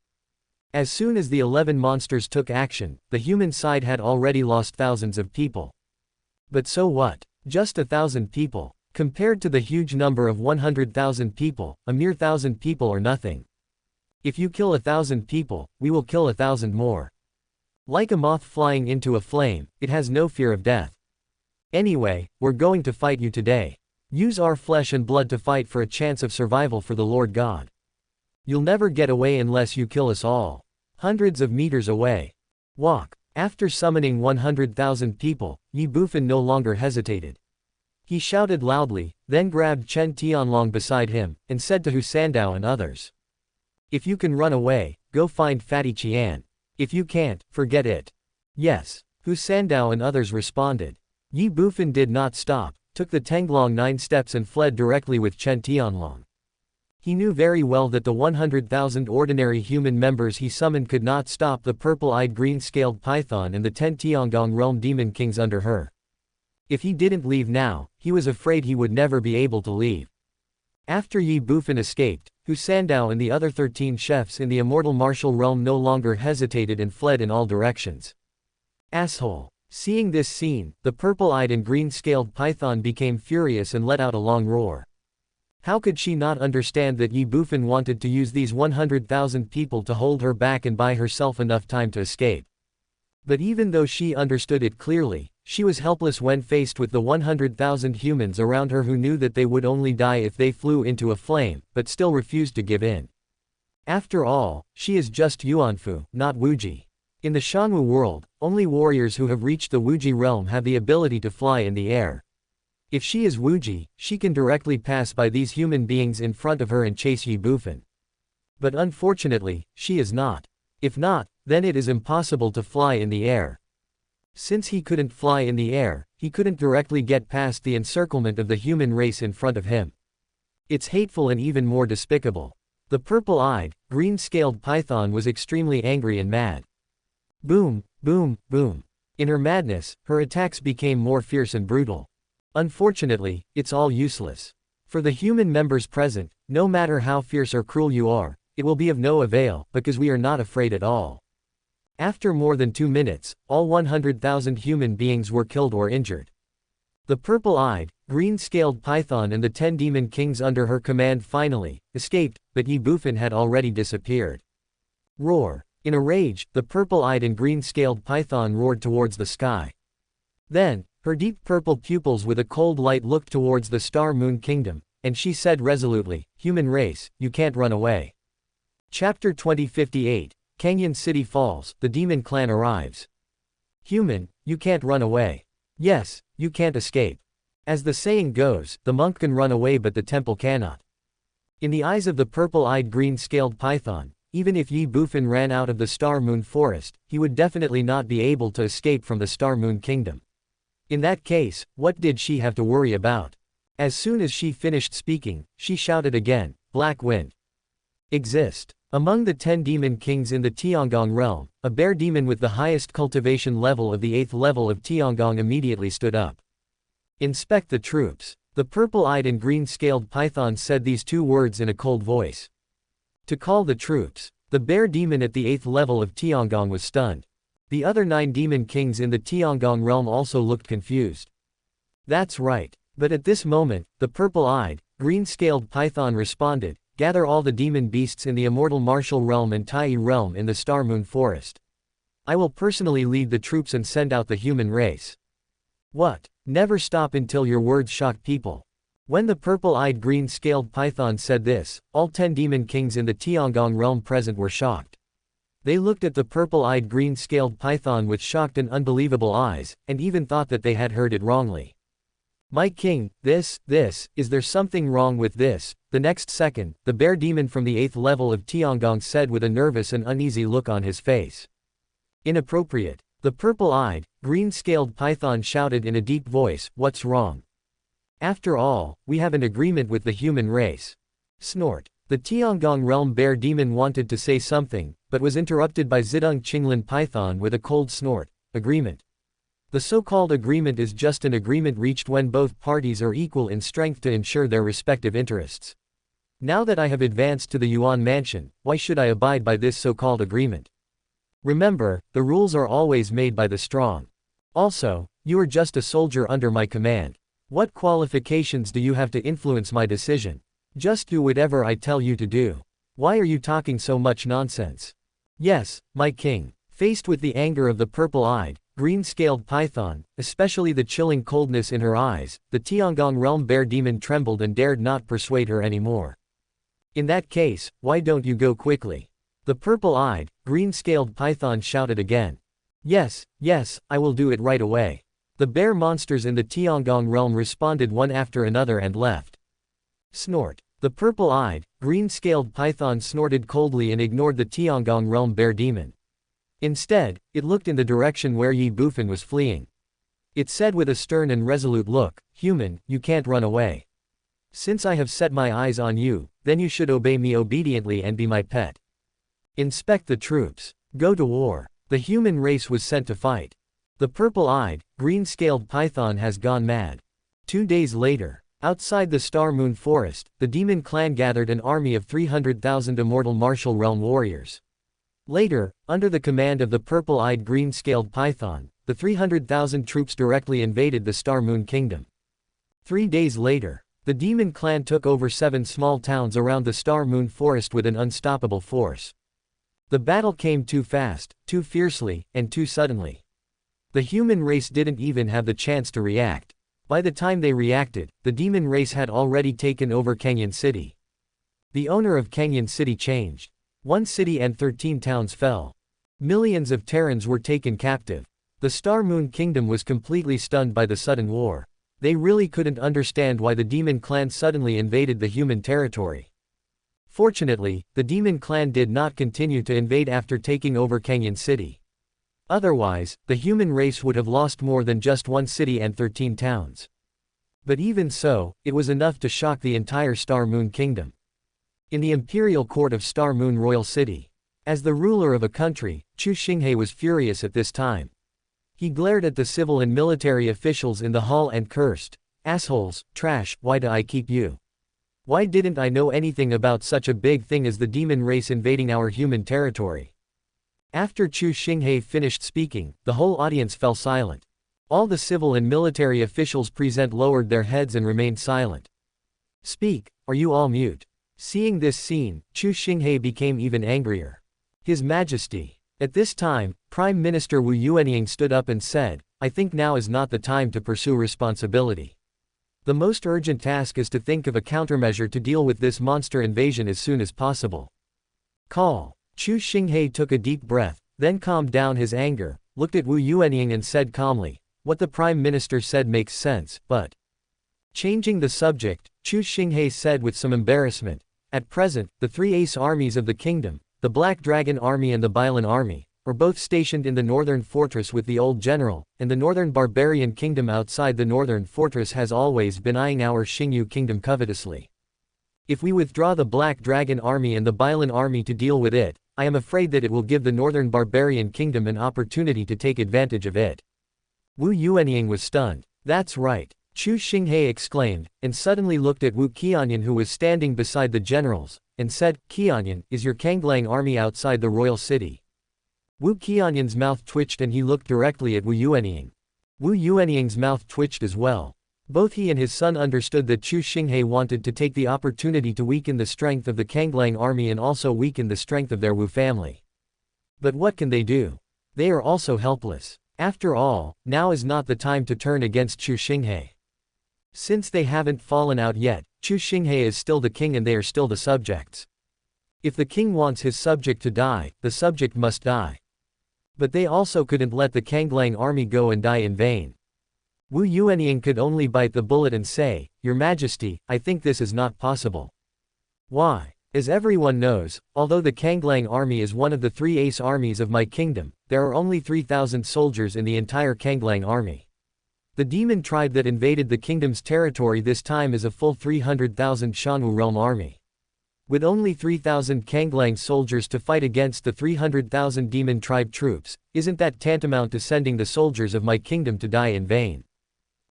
As soon as the 11 monsters took action, the human side had already lost thousands of people. But so what? Just 1,000 people. Compared to the huge number of 100,000 people, a mere 1,000 people are nothing. If you kill 1,000 people, we will kill 1,000 more. Like a moth flying into a flame, it has no fear of death. Anyway, we're going to fight you today. Use our flesh and blood to fight for a chance of survival for the Lord God. You'll never get away unless you kill us all. Hundreds of meters away. Walk. After summoning 100,000 people, Ye Bufan no longer hesitated. He shouted loudly, then grabbed Chen Tianlong beside him, and said to Hu Sandao and others. If you can run away, go find Fatty Qian. If you can't, forget it. Yes. Hu Sandao and others responded. Ye Bufan did not stop, took the Tenglong 9 steps and fled directly with Chen Tianlong. He knew very well that the 100,000 ordinary human members he summoned could not stop the purple-eyed green-scaled python and the 10 Tiangong realm demon kings under her. If he didn't leave now, he was afraid he would never be able to leave. After Ye Bufan escaped, Hu Sandao and the other 13 chefs in the immortal martial realm no longer hesitated and fled in all directions. Asshole. Seeing this scene, the purple-eyed and green-scaled python became furious and let out a long roar. How could she not understand that Ye Bufan wanted to use these 100,000 people to hold her back and buy herself enough time to escape? But even though she understood it clearly, she was helpless when faced with the 100,000 humans around her who knew that they would only die if they flew into a flame, but still refused to give in. After all, she is just Yuanfu, not Wuji. In the Shanwu world, only warriors who have reached the Wuji realm have the ability to fly in the air. If she is Wuji, she can directly pass by these human beings in front of her and chase Ye Bufan. But unfortunately, she is not. If not, then it is impossible to fly in the air. Since he couldn't fly in the air, he couldn't directly get past the encirclement of the human race in front of him. It's hateful and even more despicable. The purple-eyed, green-scaled python was extremely angry and mad. Boom, boom, boom. In her madness, her attacks became more fierce and brutal. Unfortunately, it's all useless. For the human members present, no matter how fierce or cruel you are, it will be of no avail, because we are not afraid at all. After more than 2 minutes, all 100,000 human beings were killed or injured. The purple-eyed, green-scaled python and the 10 demon kings under her command finally escaped, but Ye Bufan had already disappeared. Roar. In a rage, the purple-eyed and green-scaled python roared towards the sky. Then, her deep purple pupils with a cold light looked towards the Star Moon Kingdom, and she said resolutely, "Human race, you can't run away." Chapter 2058, Canyon City Falls, the Demon Clan arrives. Human, you can't run away. Yes, you can't escape. As the saying goes, the monk can run away but the temple cannot. In the eyes of the purple-eyed green-scaled python, even if Ye Bufan ran out of the Star Moon Forest, he would definitely not be able to escape from the Star Moon Kingdom. In that case, what did she have to worry about? As soon as she finished speaking, she shouted again, "Black Wind! Exist!" Among the 10 demon kings in the Tiangong realm, a bear demon with the highest cultivation level of the 8th level of Tiangong immediately stood up. "Inspect the troops." The purple-eyed and green-scaled python said these 2 words in a cold voice. To call the troops. The bear demon at the 8th level of Tiangong was stunned. The other 9 demon kings in the Tiangong realm also looked confused. That's right. But at this moment, the purple-eyed, green-scaled python responded, "Gather all the demon beasts in the immortal martial realm and Tai realm in the Star Moon Forest. I will personally lead the troops and send out the human race." What? Never stop until your words shock people. When the purple-eyed green-scaled python said this, all 10 demon kings in the Tiangong realm present were shocked. They looked at the purple-eyed green-scaled python with shocked and unbelievable eyes, and even thought that they had heard it wrongly. "My king, is there something wrong with this?" The next second, the bear demon from the 8th level of Tiangong said with a nervous and uneasy look on his face. "Inappropriate." The purple-eyed, green-scaled python shouted in a deep voice, "What's wrong? After all, we have an agreement with the human race." Snort. The Tiangong realm bear demon wanted to say something, but was interrupted by Zidong Qinglin python with a cold snort. "Agreement. The so-called agreement is just an agreement reached when both parties are equal in strength to ensure their respective interests. Now that I have advanced to the Yuan Mansion, why should I abide by this so-called agreement? Remember, the rules are always made by the strong. Also, you are just a soldier under my command. What qualifications do you have to influence my decision? Just do whatever I tell you to do. Why are you talking so much nonsense?" "Yes, my king." Faced with the anger of the purple-eyed, green-scaled python, especially the chilling coldness in her eyes, the Tiangong realm bear demon trembled and dared not persuade her anymore. "In that case, why don't you go quickly?" The purple-eyed, green-scaled python shouted again. Yes, I will do it right away." The bear monsters in the Tiangong realm responded one after another and left. Snort. The purple-eyed, green-scaled python snorted coldly and ignored the Tiangong realm bear demon. Instead, it looked in the direction where Ye Bufan was fleeing. It said with a stern and resolute look, "Human, you can't run away. Since I have set my eyes on you, then you should obey me obediently and be my pet. Inspect the troops. Go to war. The human race was sent to fight. The purple-eyed, green-scaled python has gone mad. 2 days later, outside the Star Moon Forest, the demon clan gathered an army of 300,000 immortal martial realm warriors. Later, under the command of the purple-eyed green-scaled python, the 300,000 troops directly invaded the Star Moon Kingdom. 3 days later, the demon clan took over 7 small towns around the Star Moon Forest with an unstoppable force. The battle came too fast, too fiercely, and too suddenly. The human race didn't even have the chance to react. By the time they reacted, the demon race had already taken over Canyon City. The owner of Canyon City changed. 1 city and 13 towns fell. Millions of Terrans were taken captive. The Star Moon Kingdom was completely stunned by the sudden war. They really couldn't understand why the demon clan suddenly invaded the human territory. Fortunately, the demon clan did not continue to invade after taking over Canyon City. Otherwise, the human race would have lost more than just 1 city and 13 towns. But even so, it was enough to shock the entire Star Moon Kingdom. In the imperial court of Star Moon Royal City, as the ruler of a country, Chu Xinghe was furious at this time. He glared at the civil and military officials in the hall and cursed, "Assholes, trash, why do I keep you? Why didn't I know anything about such a big thing as the demon race invading our human territory?" After Chu Xinghe finished speaking, the whole audience fell silent. All the civil and military officials present lowered their heads and remained silent. "Speak, are you all mute?" Seeing this scene, Chu Xinghe became even angrier. His Majesty. At this time, Prime Minister Wu Yuanying stood up and said, "I think now is not the time to pursue responsibility. The most urgent task is to think of a countermeasure to deal with this monster invasion as soon as possible. Call." Chu Xinghe took a deep breath, then calmed down his anger, looked at Wu Yuanying and said calmly, "What the Prime Minister said makes sense, but..." Changing the subject, Chu Xinghe said with some embarrassment, "At present, the 3 ace armies of the kingdom, the Black Dragon Army and the Bailan Army, are both stationed in the northern fortress with the old general, and the northern barbarian kingdom outside the northern fortress has always been eyeing our Xingyu kingdom covetously. If we withdraw the Black Dragon Army and the Bailan Army to deal with it, I am afraid that it will give the northern barbarian kingdom an opportunity to take advantage of it." Wu Yuanying was stunned. "That's right," Chu Xinghe exclaimed, and suddenly looked at Wu Qianyan who was standing beside the generals, and said, "Qianyan, is your Kanglang army outside the royal city?" Wu Qianyan's mouth twitched and he looked directly at Wu Yuanying. Wu Yuanying's mouth twitched as well. Both he and his son understood that Chu Xinghe wanted to take the opportunity to weaken the strength of the Kanglang army and also weaken the strength of their Wu family. But what can they do? They are also helpless. After all, now is not the time to turn against Chu Xinghe. Since they haven't fallen out yet, Chu Xinghe is still the king and they are still the subjects. If the king wants his subject to die, the subject must die. But they also couldn't let the Kanglang army go and die in vain. Wu Yuanying could only bite the bullet and say, "Your Majesty, I think this is not possible." Why? As everyone knows, although the Kanglang army is one of the 3 ace armies of my kingdom, there are only 3,000 soldiers in the entire Kanglang army. The demon tribe that invaded the kingdom's territory this time is a full 300,000 Shanwu realm army. With only 3,000 Kanglang soldiers to fight against the 300,000 demon tribe troops, isn't that tantamount to sending the soldiers of my kingdom to die in vain?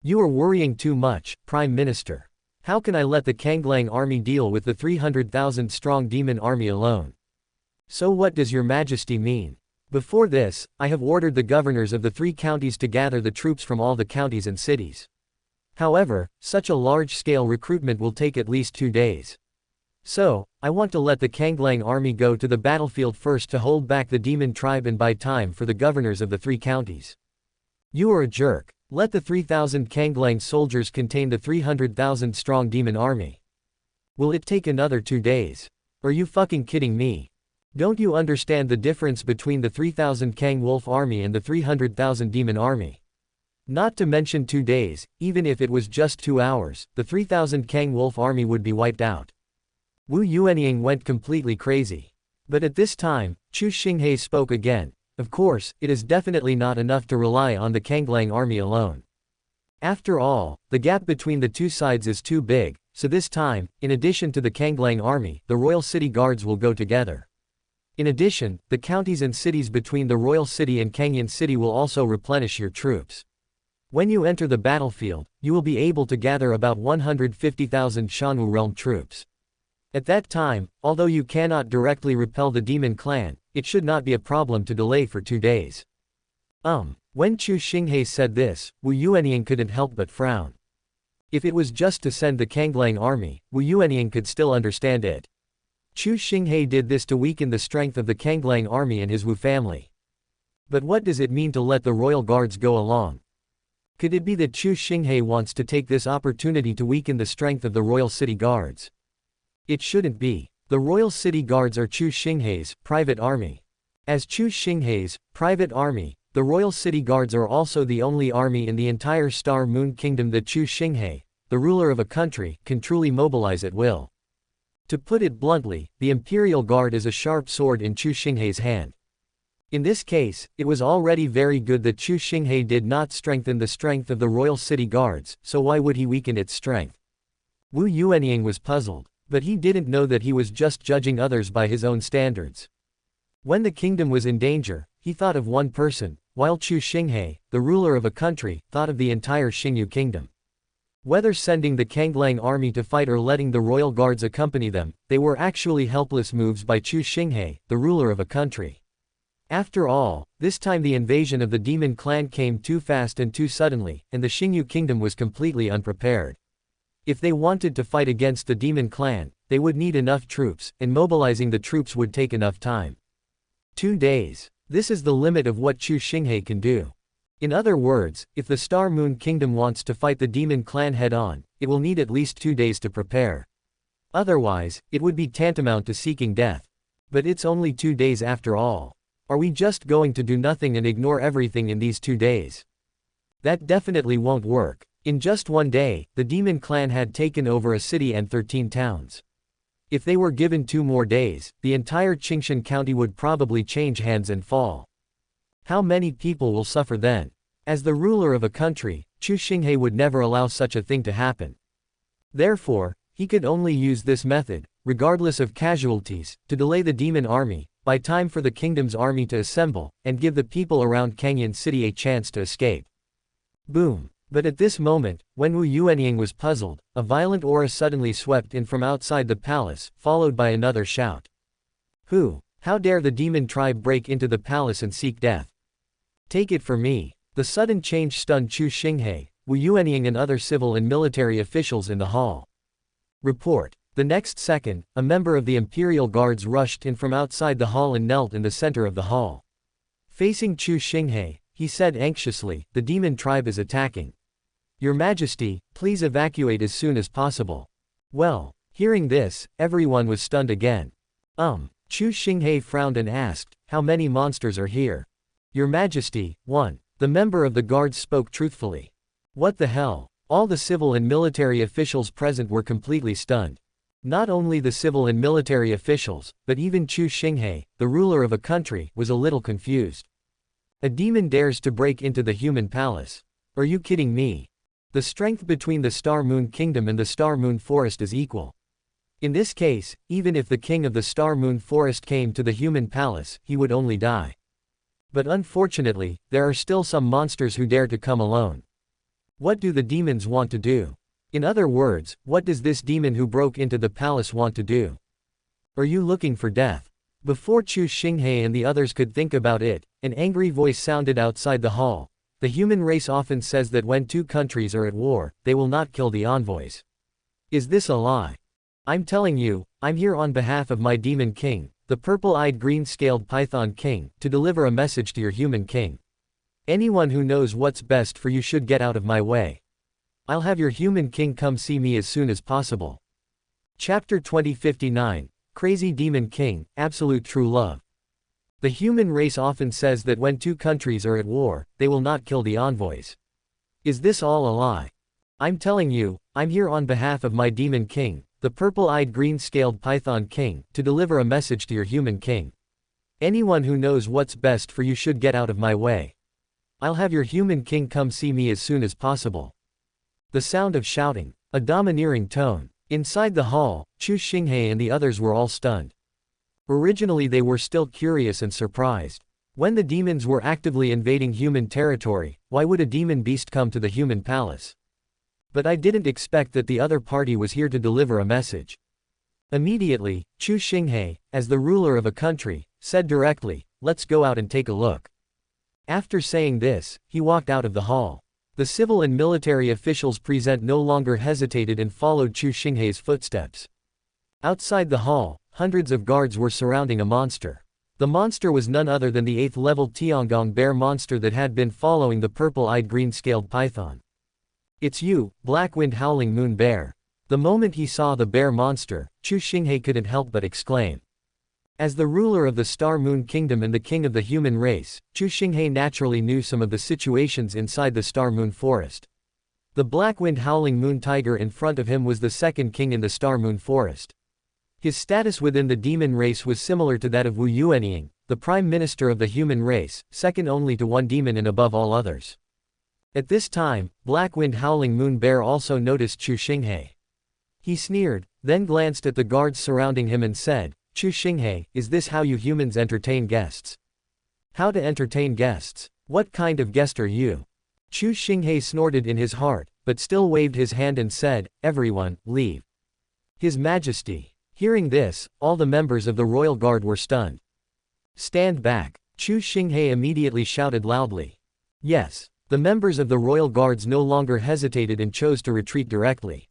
You are worrying too much, Prime Minister. How can I let the Kanglang army deal with the 300,000 strong demon army alone? So what does your Majesty mean? Before this, I have ordered the governors of the 3 counties to gather the troops from all the counties and cities. However, such a large-scale recruitment will take at least 2 days. So, I want to let the Kanglang army go to the battlefield first to hold back the demon tribe and buy time for the governors of the 3 counties. You are a jerk. Let the 3,000 Kanglang soldiers contain the 300,000 strong demon army. Will it take another 2 days? Are you fucking kidding me? Don't you understand the difference between the 3,000 Kang Wolf army and the 300,000 demon army? Not to mention 2 days, even if it was just 2 hours, the 3,000 Kang Wolf army would be wiped out. Wu Yuanying went completely crazy. But at this time, Chu Xinghe spoke again. Of course, it is definitely not enough to rely on the Kanglang army alone. After all, the gap between the 2 sides is too big, So this time, in addition to the Kanglang army, the royal city guards will go together. In addition, the counties and cities between the royal city and Kangyan city will also replenish your troops. When you enter the battlefield, you will be able to gather about 150,000 Shanwu realm troops. At that time, although you cannot directly repel the demon clan, it should not be a problem to delay for 2 days. When Chu Xinghe said this, Wu Yuanying couldn't help but frown. If it was just to send the Kanglang army, Wu Yuanying could still understand it. Chu Xinghe did this to weaken the strength of the Kanglang army and his Wu family. But what does it mean to let the royal guards go along? Could it be that Chu Xinghe wants to take this opportunity to weaken the strength of the royal city guards? It shouldn't be. The royal city guards are Chu Xinghe's private army. As Chu Xinghe's private army, the royal city guards are also the only army in the entire Star Moon Kingdom that Chu Xinghe, the ruler of a country, can truly mobilize at will. To put it bluntly, the Imperial Guard is a sharp sword in Chu Xinghe's hand. In this case, it was already very good that Chu Xinghe did not strengthen the strength of the royal city guards, so why would he weaken its strength? Wu Yuanying was puzzled, but he didn't know that he was just judging others by his own standards. When the kingdom was in danger, he thought of one person, while Chu Xinghe, the ruler of a country, thought of the entire Xingyu kingdom. Whether sending the Kanglang army to fight or letting the royal guards accompany them, they were actually helpless moves by Chu Xinghe, the ruler of a country. After all, this time the invasion of the demon clan came too fast and too suddenly, and the Xingyu kingdom was completely unprepared. If they wanted to fight against the demon clan, they would need enough troops, and mobilizing the troops would take enough time. 2 days. This is the limit of what Chu Xinghe can do. In other words, if the Star Moon Kingdom wants to fight the demon clan head-on, it will need at least 2 days to prepare. Otherwise, it would be tantamount to seeking death. But it's only 2 days after all. Are we just going to do nothing and ignore everything in these 2 days? That definitely won't work. In just 1 day, the demon clan had taken over a city and 13 towns. If they were given 2 more days, the entire Qingshan County would probably change hands and fall. How many people will suffer then? As the ruler of a country, Chu Xinghe would never allow such a thing to happen. Therefore, he could only use this method, regardless of casualties, to delay the demon army, by time for the kingdom's army to assemble, and give the people around Kangyan City a chance to escape. Boom. But at this moment, when Wu Yuanying was puzzled, a violent aura suddenly swept in from outside the palace, followed by another shout. Who? How dare the demon tribe break into the palace and seek death? Take it from me. The sudden change stunned Chu Xinghe, Wu Yuanying and other civil and military officials in the hall. Report. The next second, a member of the Imperial Guards rushed in from outside the hall and knelt in the center of the hall. Facing Chu Xinghe, he said anxiously, the demon tribe is attacking. Your Majesty, please evacuate as soon as possible. Well, hearing this, everyone was stunned again. Chu Xinghe frowned and asked, how many monsters are here? Your Majesty, 1. The member of the guards spoke truthfully. What the hell? All the civil and military officials present were completely stunned. Not only the civil and military officials, but even Chu Xinghe, the ruler of a country, was a little confused. A demon dares to break into the human palace. Are you kidding me? The strength between the Star Moon Kingdom and the Star Moon Forest is equal. In this case, even if the king of the Star Moon Forest came to the human palace, he would only die. But unfortunately, there are still some monsters who dare to come alone. What do the demons want to do? In other words, what does this demon who broke into the palace want to do? Are you looking for death? Before Chu Xinghe and the others could think about it, an angry voice sounded outside the hall. The human race often says that when 2 countries are at war, they will not kill the envoys. Is this a lie? I'm telling you, I'm here on behalf of my demon king, the purple-eyed green-scaled python king, to deliver a message to your human king. Anyone who knows what's best for you should get out of my way. I'll have your human king come see me as soon as possible. Chapter 2059, Crazy Demon King, Absolute True Love. The human race often says that when 2 countries are at war, they will not kill the envoys. Is this all a lie? I'm telling you, I'm here on behalf of my demon king, the purple-eyed green-scaled python king, to deliver a message to your human king. Anyone who knows what's best for you should get out of my way. I'll have your human king come see me as soon as possible. The sound of shouting, a domineering tone. Inside the hall, Chu Xinghe and the others were all stunned. Originally they were still curious and surprised. When the demons were actively invading human territory, why would a demon beast come to the human palace? But I didn't expect that the other party was here to deliver a message. Immediately, Chu Xinghe, as the ruler of a country, said directly, "Let's go out and take a look." After saying this, he walked out of the hall. The civil and military officials present no longer hesitated and followed Chu Xinghe's footsteps. Outside the hall, hundreds of guards were surrounding a monster. The monster was none other than the 8th level Tiangong bear monster that had been following the purple-eyed green-scaled python. "It's you, Black-Wind Howling Moon Bear." The moment he saw the bear monster, Chu Xinghe couldn't help but exclaim. As the ruler of the Star Moon Kingdom and the king of the human race, Chu Xinghe naturally knew some of the situations inside the Star Moon Forest. The Black-Wind Howling Moon Tiger in front of him was the second king in the Star Moon Forest. His status within the demon race was similar to that of Wu Yuanying, the prime minister of the human race, second only to one demon and above all others. At this time, Black-Wind Howling Moon Bear also noticed Chu Xinghe. He sneered, then glanced at the guards surrounding him and said, "Chu Xinghe, is this how you humans entertain guests?" "How to entertain guests? What kind of guest are you?" Chu Xinghe snorted in his heart, but still waved his hand and said, "Everyone, leave." His Majesty. Hearing this, all the members of the royal guard were stunned. "Stand back." Chu Xinghe immediately shouted loudly. Yes, the members of the royal guards no longer hesitated and chose to retreat directly.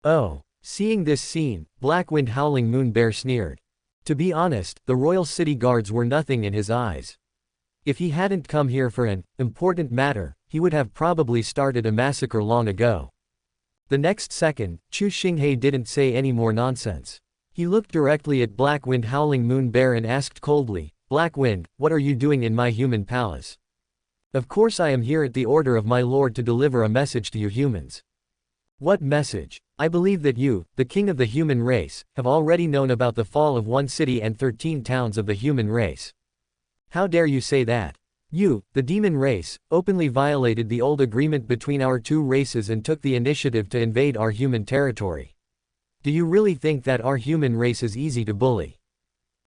Oh. Seeing this scene, Black-Wind Howling Moon Bear sneered. To be honest, the royal city guards were nothing in his eyes. If he hadn't come here for an important matter, he would have probably started a massacre long ago. The next second, Chu Xinghe didn't say any more nonsense. He looked directly at Black-Wind Howling Moon Bear and asked coldly, "Black-Wind, what are you doing in my human palace?" "Of course I am here at the order of my lord to deliver a message to you humans." "What message?" "I believe that you, the king of the human race, have already known about the fall of one city and 13 towns of the human race." "How dare you say that? You, the demon race, openly violated the old agreement between our two races and took the initiative to invade our human territory. Do you really think that our human race is easy to bully?"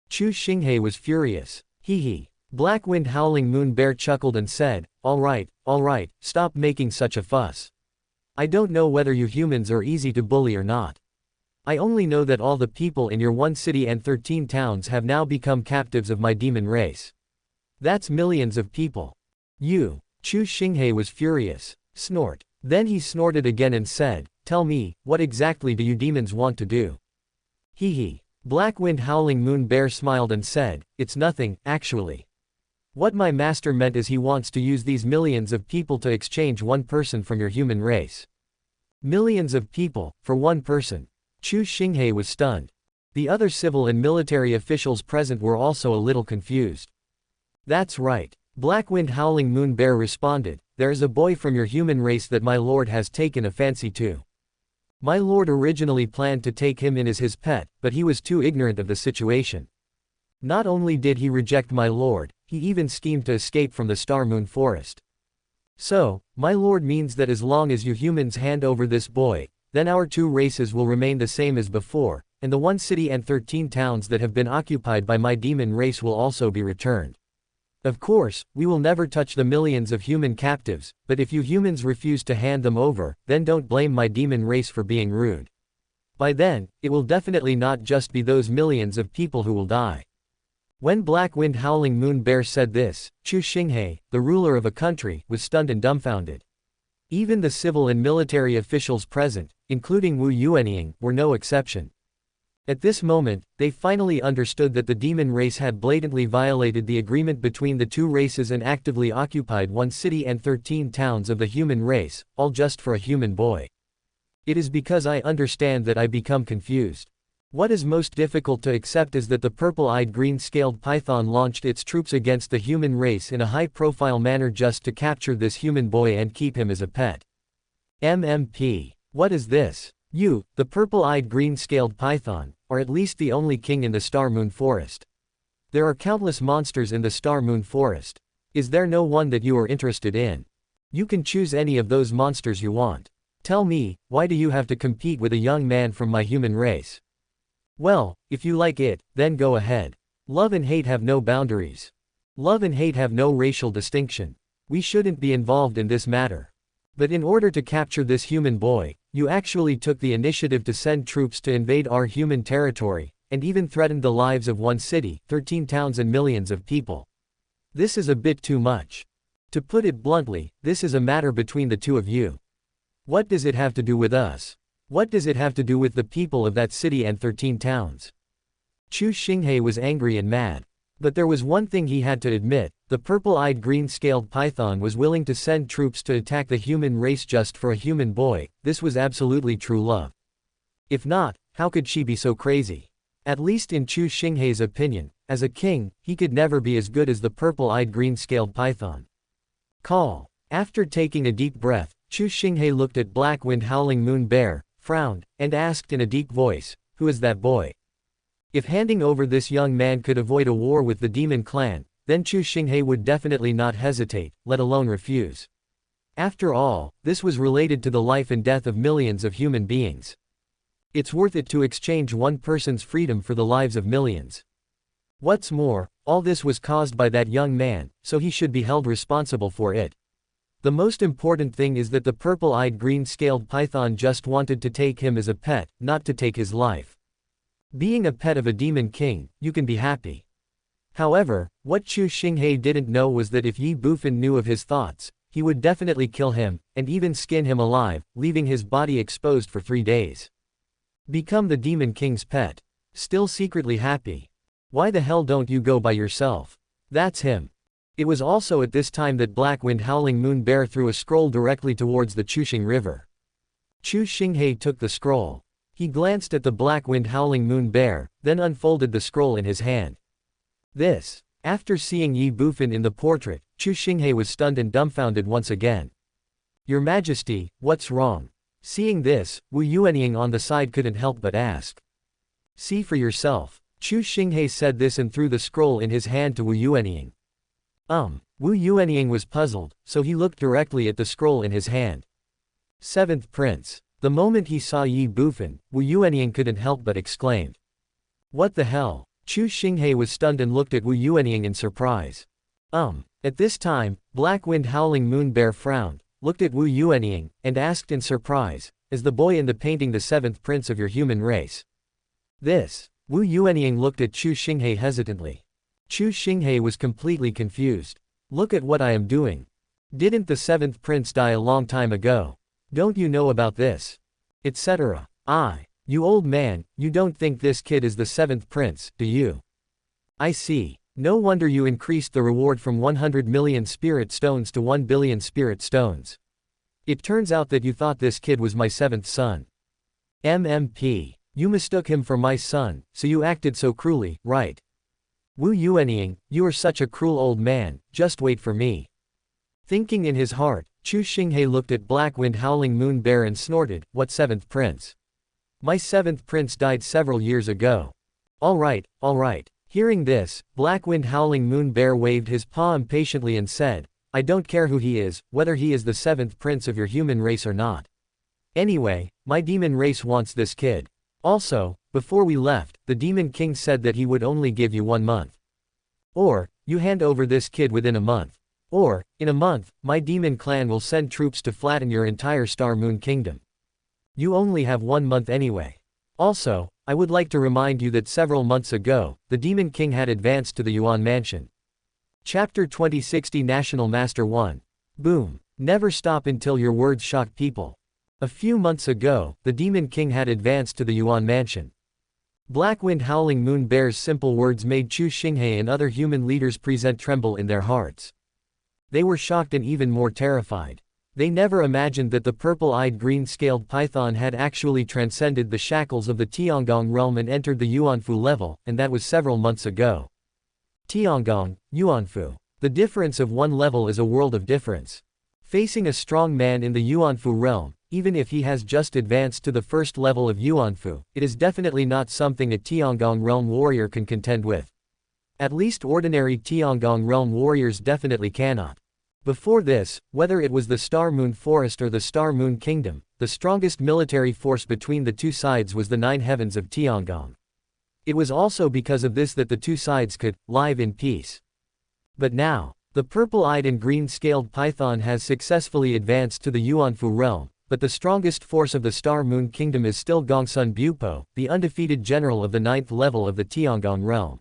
Chu Xinghe was furious. Hee. Black-Wind Howling Moon Bear chuckled and said, all right, stop making such a fuss. I don't know whether you humans are easy to bully or not. I only know that all the people in your one city and 13 towns have now become captives of my demon race. That's millions of people. You." Chu Xinghe was furious. Snort. Then he snorted again and said, "Tell me, what exactly do you demons want to do?" Hee. Black-Wind Howling Moon Bear smiled and said, "It's nothing, actually. What my master meant is he wants to use these millions of people to exchange one person from your human race." Millions of people, for one person. Chu Xinghe was stunned. The other civil and military officials present were also a little confused. "That's right," Black-Wind Howling Moon Bear responded, "there is a boy from your human race that my lord has taken a fancy to. My lord originally planned to take him in as his pet, but he was too ignorant of the situation. Not only did he reject my lord, he even schemed to escape from the Star Moon Forest. So, my lord means that as long as you humans hand over this boy, then our two races will remain the same as before, and the one city and 13 towns that have been occupied by my demon race will also be returned. Of course, we will never touch the millions of human captives, but if you humans refuse to hand them over, then don't blame my demon race for being rude. By then, it will definitely not just be those millions of people who will die." When Black-Wind Howling Moon Bear said this, Chu Xinghe, the ruler of a country, was stunned and dumbfounded. Even the civil and military officials present, including Wu Yuanying, were no exception. At this moment, they finally understood that the demon race had blatantly violated the agreement between the two races and actively occupied one city and 13 towns of the human race, all just for a human boy. It is because I understand that I become confused. What is most difficult to accept is that the purple-eyed green-scaled python launched its troops against the human race in a high-profile manner just to capture this human boy and keep him as a pet. MMP. What is this? You, the purple-eyed green-scaled python, are at least the only king in the Star Moon Forest. There are countless monsters in the Star Moon Forest. Is there no one that you are interested in? You can choose any of those monsters you want. Tell me, why do you have to compete with a young man from my human race? Well, if you like it, then go ahead. Love and hate have no boundaries. Love and hate have no racial distinction. We shouldn't be involved in this matter. But in order to capture this human boy, you actually took the initiative to send troops to invade our human territory, and even threatened the lives of one city, 13 towns and millions of people. This is a bit too much. To put it bluntly, this is a matter between the two of you. What does it have to do with us? What does it have to do with the people of that city and 13 towns? Chu Xinghe was angry and mad. But there was one thing he had to admit: the purple-eyed green-scaled python was willing to send troops to attack the human race just for a human boy. This was absolutely true love. If not, how could she be so crazy? At least in Chu Xinghe's opinion, as a king, he could never be as good as the purple-eyed green-scaled python. Call. After taking a deep breath, Chu Xinghe looked at Black Wind Howling Moon Bear, frowned, and asked in a deep voice, "Who is that boy?" If handing over this young man could avoid a war with the demon clan, then Chu Xinghe would definitely not hesitate, let alone refuse. After all, this was related to the life and death of millions of human beings. It's worth it to exchange one person's freedom for the lives of millions. What's more, all this was caused by that young man, so he should be held responsible for it. The most important thing is that the purple-eyed green-scaled python just wanted to take him as a pet, not to take his life. Being a pet of a demon king, you can be happy. However, what Chu Xinghe didn't know was that if Ye Bufan knew of his thoughts, he would definitely kill him, and even skin him alive, leaving his body exposed for 3 days. Become the demon king's pet. Still secretly happy. Why the hell don't you go by yourself? That's him. It was also at this time that Black Wind Howling Moon Bear threw a scroll directly towards the Chuxing River. Chu Xinghe took the scroll. He glanced at the Black Wind Howling Moon Bear, then unfolded the scroll in his hand. This. After seeing Ye Bufan in the portrait, Chu Xinghe was stunned and dumbfounded once again. Your Majesty, what's wrong? Seeing this, Wu Yuanying on the side couldn't help but ask. See for yourself. Chu Xinghe said this and threw the scroll in his hand to Wu Yuanying. Wu Yuanying was puzzled, so he looked directly at the scroll in his hand. Seventh Prince. The moment he saw Ye Bufan, Wu Yuanying couldn't help but exclaimed. What the hell? Chu Xinghe was stunned and looked at Wu Yuanying in surprise. At this time, Black Wind Howling Moon Bear frowned, looked at Wu Yuanying, and asked in surprise, is the boy in the painting the 7th prince of your human race? This. Wu Yuanying looked at Chu Xinghe hesitantly. Chu Xinghe was completely confused. Look at what I am doing. Didn't the 7th prince die a long time ago? Don't you know about this? Etc. You old man, you don't think this kid is the 7th prince, do you? I see. No wonder you increased the reward from 100 million spirit stones to 1 billion spirit stones. It turns out that you thought this kid was my 7th son. MMP. You mistook him for my son, so you acted so cruelly, right? Wu Yuanying, you are such a cruel old man, just wait for me. Thinking in his heart, Chu Xinghe looked at Black Wind Howling Moon Bear and snorted, what 7th prince? My 7th prince died several years ago. Alright. Hearing this, Black Wind Howling Moon Bear waved his paw impatiently and said, I don't care who he is, whether he is the 7th prince of your human race or not. Anyway, my demon race wants this kid. Also, before we left, the Demon King said that he would only give you 1 month. Or, you hand over this kid within a month. Or, in a month, my demon clan will send troops to flatten your entire Star Moon Kingdom. You only have 1 month anyway. Also, I would like to remind you that several months ago, the Demon King had advanced to the Yuan Mansion. Chapter 2060 National Master 1. Boom. Never stop until your words shock people. A few months ago, the Demon King had advanced to the Yuan Mansion. Black Wind Howling Moon Bear's simple words made Chu Xinghe and other human leaders present tremble in their hearts. They were shocked and even more terrified. They never imagined that the purple-eyed green-scaled python had actually transcended the shackles of the Tiangong realm and entered the Yuanfu level, and that was several months ago. Tiangong, Yuanfu. The difference of 1 level is a world of difference. Facing a strong man in the Yuanfu realm, even if he has just advanced to the 1st level of Yuanfu, it is definitely not something a Tiangong realm warrior can contend with. At least ordinary Tiangong realm warriors definitely cannot. Before this, whether it was the Star Moon Forest or the Star Moon Kingdom, the strongest military force between the two sides was the Nine Heavens of Tiangong. It was also because of this that the two sides could live in peace. But now, the purple-eyed and green-scaled python has successfully advanced to the Yuanfu realm, but the strongest force of the Star Moon Kingdom is still Gongsun Bupo, the undefeated general of the 9th level of the Tiangong realm.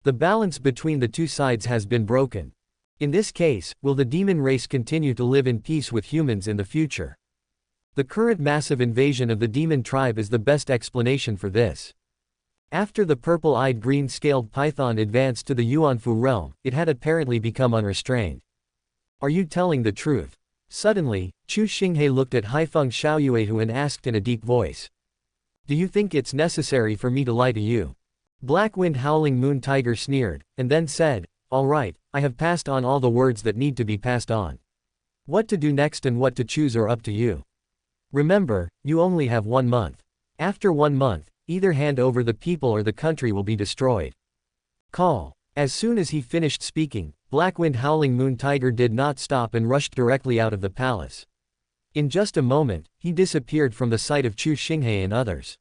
The balance between the two sides has been broken. In this case, will the demon race continue to live in peace with humans in the future? The current massive invasion of the demon tribe is the best explanation for this. After the purple-eyed green-scaled python advanced to the Yuanfu realm, it had apparently become unrestrained. Are you telling the truth? Suddenly, Chu Xinghe looked at Haifeng Xiaoyuehu and asked in a deep voice. Do you think it's necessary for me to lie to you? Black Wind Howling Moon Tiger sneered, and then said, all right, I have passed on all the words that need to be passed on. What to do next and what to choose are up to you. Remember, you only have 1 month. After 1 month, either hand over the people or the country will be destroyed. Call. As soon as he finished speaking, Black Wind Howling Moon Tiger did not stop and rushed directly out of the palace. In just a moment, he disappeared from the sight of Chu Xinghe and others.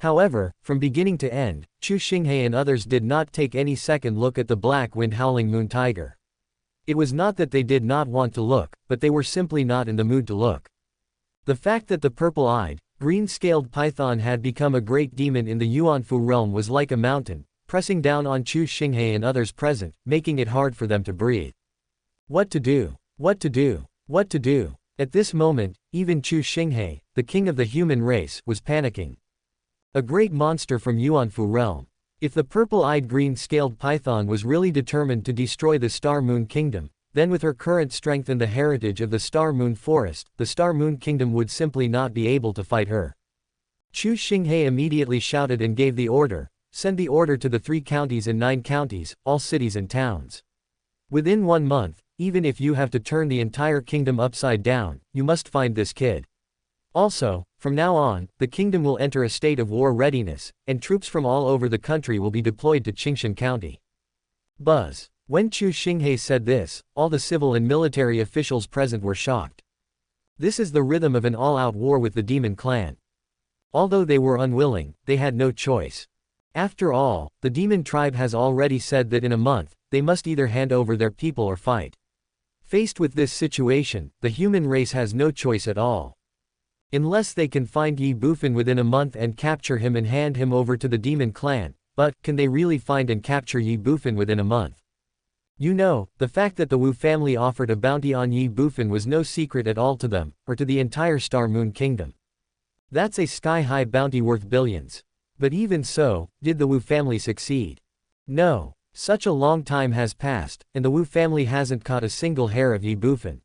However, from beginning to end, Chu Xinghe and others did not take any second look at the Black Wind Howling Moon Tiger. It was not that they did not want to look, but they were simply not in the mood to look. The fact that the purple-eyed, green-scaled python had become a great demon in the Yuanfu realm was like a mountain, pressing down on Chu Xinghe and others present, making it hard for them to breathe. What to do? What to do? What to do? At this moment, even Chu Xinghe, the king of the human race, was panicking. A great monster from Yuanfu realm. If the purple-eyed green-scaled python was really determined to destroy the Star Moon Kingdom, then with her current strength and the heritage of the Star Moon Forest, the Star Moon Kingdom would simply not be able to fight her. Chu Xinghe immediately shouted and gave the order, send the order to the 3 counties and 9 counties, all cities and towns. Within 1 month, even if you have to turn the entire kingdom upside down, you must find this kid. Also, from now on, the kingdom will enter a state of war readiness, and troops from all over the country will be deployed to Qingshan County. Buzz. When Chu Xinghe said this, all the civil and military officials present were shocked. This is the rhythm of an all-out war with the demon clan. Although they were unwilling, they had no choice. After all, the demon tribe has already said that in a month, they must either hand over their people or fight. Faced with this situation, the human race has no choice at all. Unless they can find Ye Bufan within a month and capture him and hand him over to the demon clan, but, can they really find and capture Ye Bufan within a month? You know, the fact that the Wu family offered a bounty on Ye Bufan was no secret at all to them, or to the entire Star Moon Kingdom. That's a sky-high bounty worth billions. But even so, did the Wu family succeed? No. Such a long time has passed, and the Wu family hasn't caught a single hair of Ye Bufan.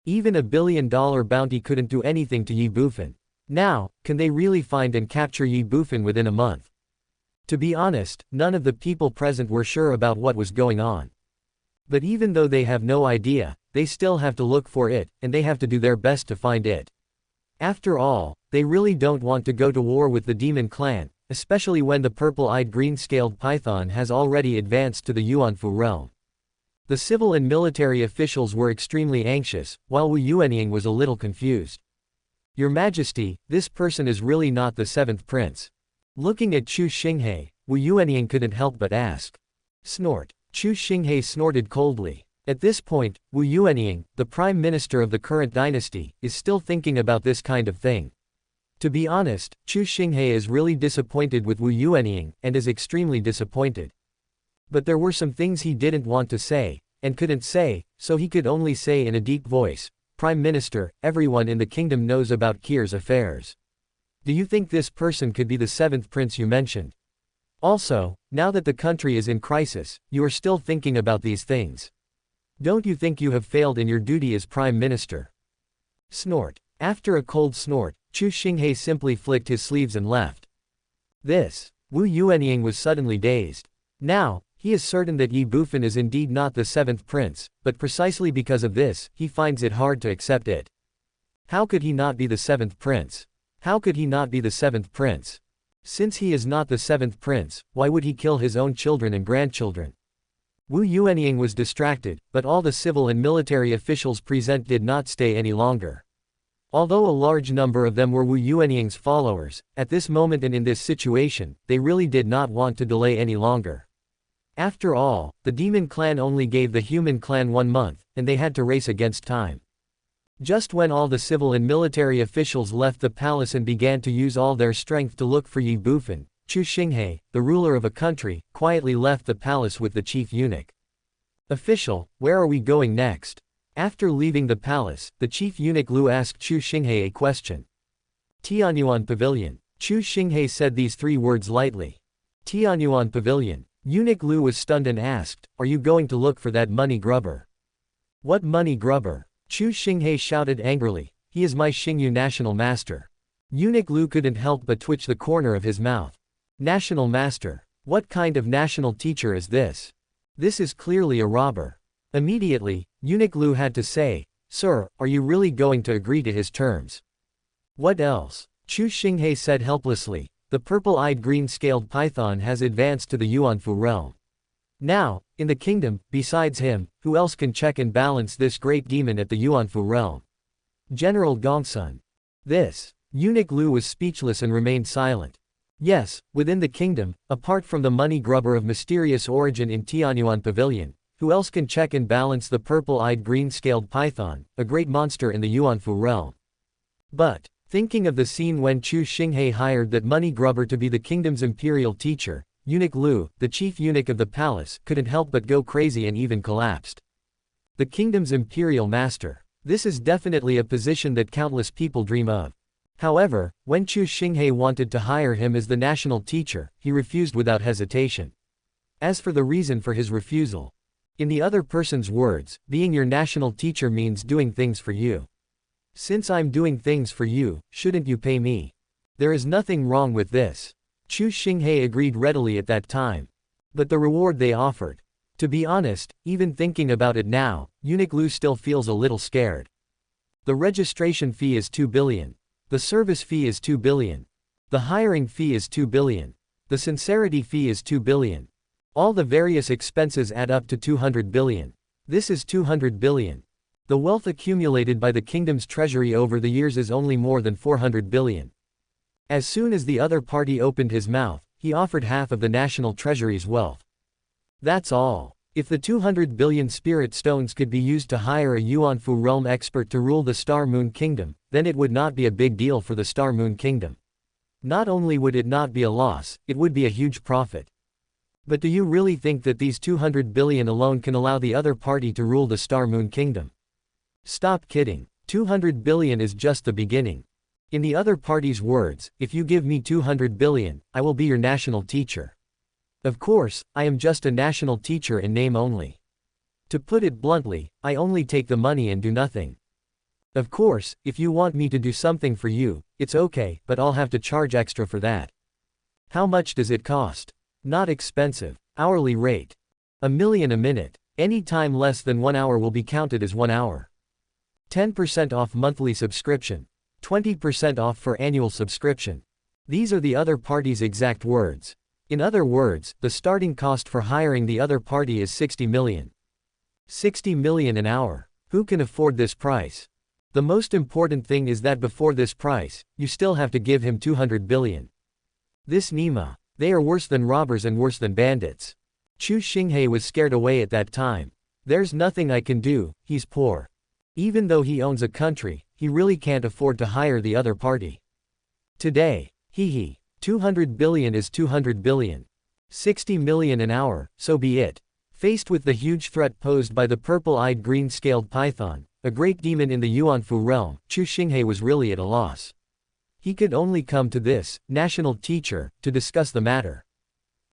Even $1 billion bounty couldn't do anything to Ye Bufan. Now, can they really find and capture Ye Bufan within a month? To be honest, none of the people present were sure about what was going on. But even though they have no idea, they still have to look for it, and they have to do their best to find it. After all, they really don't want to go to war with the demon clan, especially when the purple-eyed green-scaled python has already advanced to the Yuanfu realm. The civil and military officials were extremely anxious, while Wu Yuanying was a little confused. Your Majesty, this person is really not the 7th prince. Looking at Chu Xinghe, Wu Yuanying couldn't help but ask. Snort. Chu Xinghe snorted coldly. At this point, Wu Yuanying, the prime minister of the current dynasty, is still thinking about this kind of thing. To be honest, Chu Xinghe is really disappointed with Wu Yuanying, and is extremely disappointed. But there were some things he didn't want to say, and couldn't say, so he could only say in a deep voice, Prime Minister, everyone in the kingdom knows about Kir's affairs. Do you think this person could be the 7th prince you mentioned? Also, now that the country is in crisis, you are still thinking about these things. Don't you think you have failed in your duty as Prime Minister? Snort. After a cold snort, Chu Xinghe simply flicked his sleeves and left. This. Wu Yuanying was suddenly dazed. Now, he is certain that Ye Bufan is indeed not the 7th prince, but precisely because of this, he finds it hard to accept it. How could he not be the 7th prince? How could he not be the 7th prince? Since he is not the 7th prince, why would he kill his own children and grandchildren? Wu Yuanying was distracted, but all the civil and military officials present did not stay any longer. Although a large number of them were Wu Yuanying's followers, at this moment and in this situation, they really did not want to delay any longer. After all, the demon clan only gave the human clan 1 month, and they had to race against time. Just when all the civil and military officials left the palace and began to use all their strength to look for Ye Bufan, Chu Xinghe, the ruler of a country, quietly left the palace with the chief eunuch. "Official, where are we going next?" After leaving the palace, the chief eunuch Lu asked Chu Xinghe a question. "Tianyuan Pavilion." Chu Xinghe said these 3 words lightly. "Tianyuan Pavilion." Eunuch Lu was stunned and asked, "Are you going to look for that money grubber?" "What money grubber?" Chu Xinghe shouted angrily. "He is my Xingyu national master." Eunuch Lu couldn't help but twitch the corner of his mouth. "National master? What kind of national teacher is this? This is clearly a robber." Immediately, Eunuch Lu had to say, "Sir, are you really going to agree to his terms?" "What else?" Chu Xinghe said helplessly. "The purple-eyed green-scaled python has advanced to the Yuanfu realm. Now, in the kingdom, besides him, who else can check and balance this great demon at the Yuanfu realm?" General Gongsun. This. Eunuch Lu was speechless and remained silent. Yes, within the kingdom, apart from the money grubber of mysterious origin in Tianyuan Pavilion, who else can check and balance the purple-eyed green-scaled python, a great monster in the Yuanfu realm? But, thinking of the scene when Chu Xinghe hired that money grubber to be the kingdom's imperial teacher, Eunuch Lu, the chief eunuch of the palace, couldn't help but go crazy and even collapsed. The kingdom's imperial master. This is definitely a position that countless people dream of. However, when Chu Xinghe wanted to hire him as the national teacher, he refused without hesitation. As for the reason for his refusal, in the other person's words, being your national teacher means doing things for you. Since I'm doing things for you, shouldn't you pay me? There is nothing wrong with this. Chu Xinghe agreed readily at that time. But the reward they offered. To be honest, even thinking about it now, Eunuch Lu still feels a little scared. The registration fee is 2 billion. The service fee is 2 billion. The hiring fee is 2 billion. The sincerity fee is 2 billion. All the various expenses add up to 200 billion. This is 200 billion. The wealth accumulated by the kingdom's treasury over the years is only more than 400 billion. As soon as the other party opened his mouth, he offered half of the national treasury's wealth. That's all. If the 200 billion spirit stones could be used to hire a Yuanfu realm expert to rule the Star Moon Kingdom, then it would not be a big deal for the Star Moon Kingdom. Not only would it not be a loss, it would be a huge profit. But do you really think that these 200 billion alone can allow the other party to rule the Star Moon Kingdom? Stop kidding. 200 billion is just the beginning. In the other party's words, if you give me 200 billion, I will be your national teacher. Of course, I am just a national teacher in name only. To put it bluntly, I only take the money and do nothing. Of course, if you want me to do something for you, it's okay, but I'll have to charge extra for that. How much does it cost? Not expensive. Hourly rate. 1 million a minute. Any time less than 1 hour will be counted as 1 hour. 10% off monthly subscription. 20% off for annual subscription. These are the other party's exact words. In other words, the starting cost for hiring the other party is 60 million. 60 million an hour. Who can afford this price? The most important thing is that before this price, you still have to give him 200 billion. This Nima. They are worse than robbers and worse than bandits. Chu Xinghe was scared away at that time. There's nothing I can do, he's poor. Even though he owns a country, he really can't afford to hire the other party. Today, 200 billion is 200 billion. 60 million an hour, so be it. Faced with the huge threat posed by the purple-eyed green-scaled python, a great demon in the Yuanfu realm, Chu Xinghe was really at a loss. He could only come to this national teacher to discuss the matter.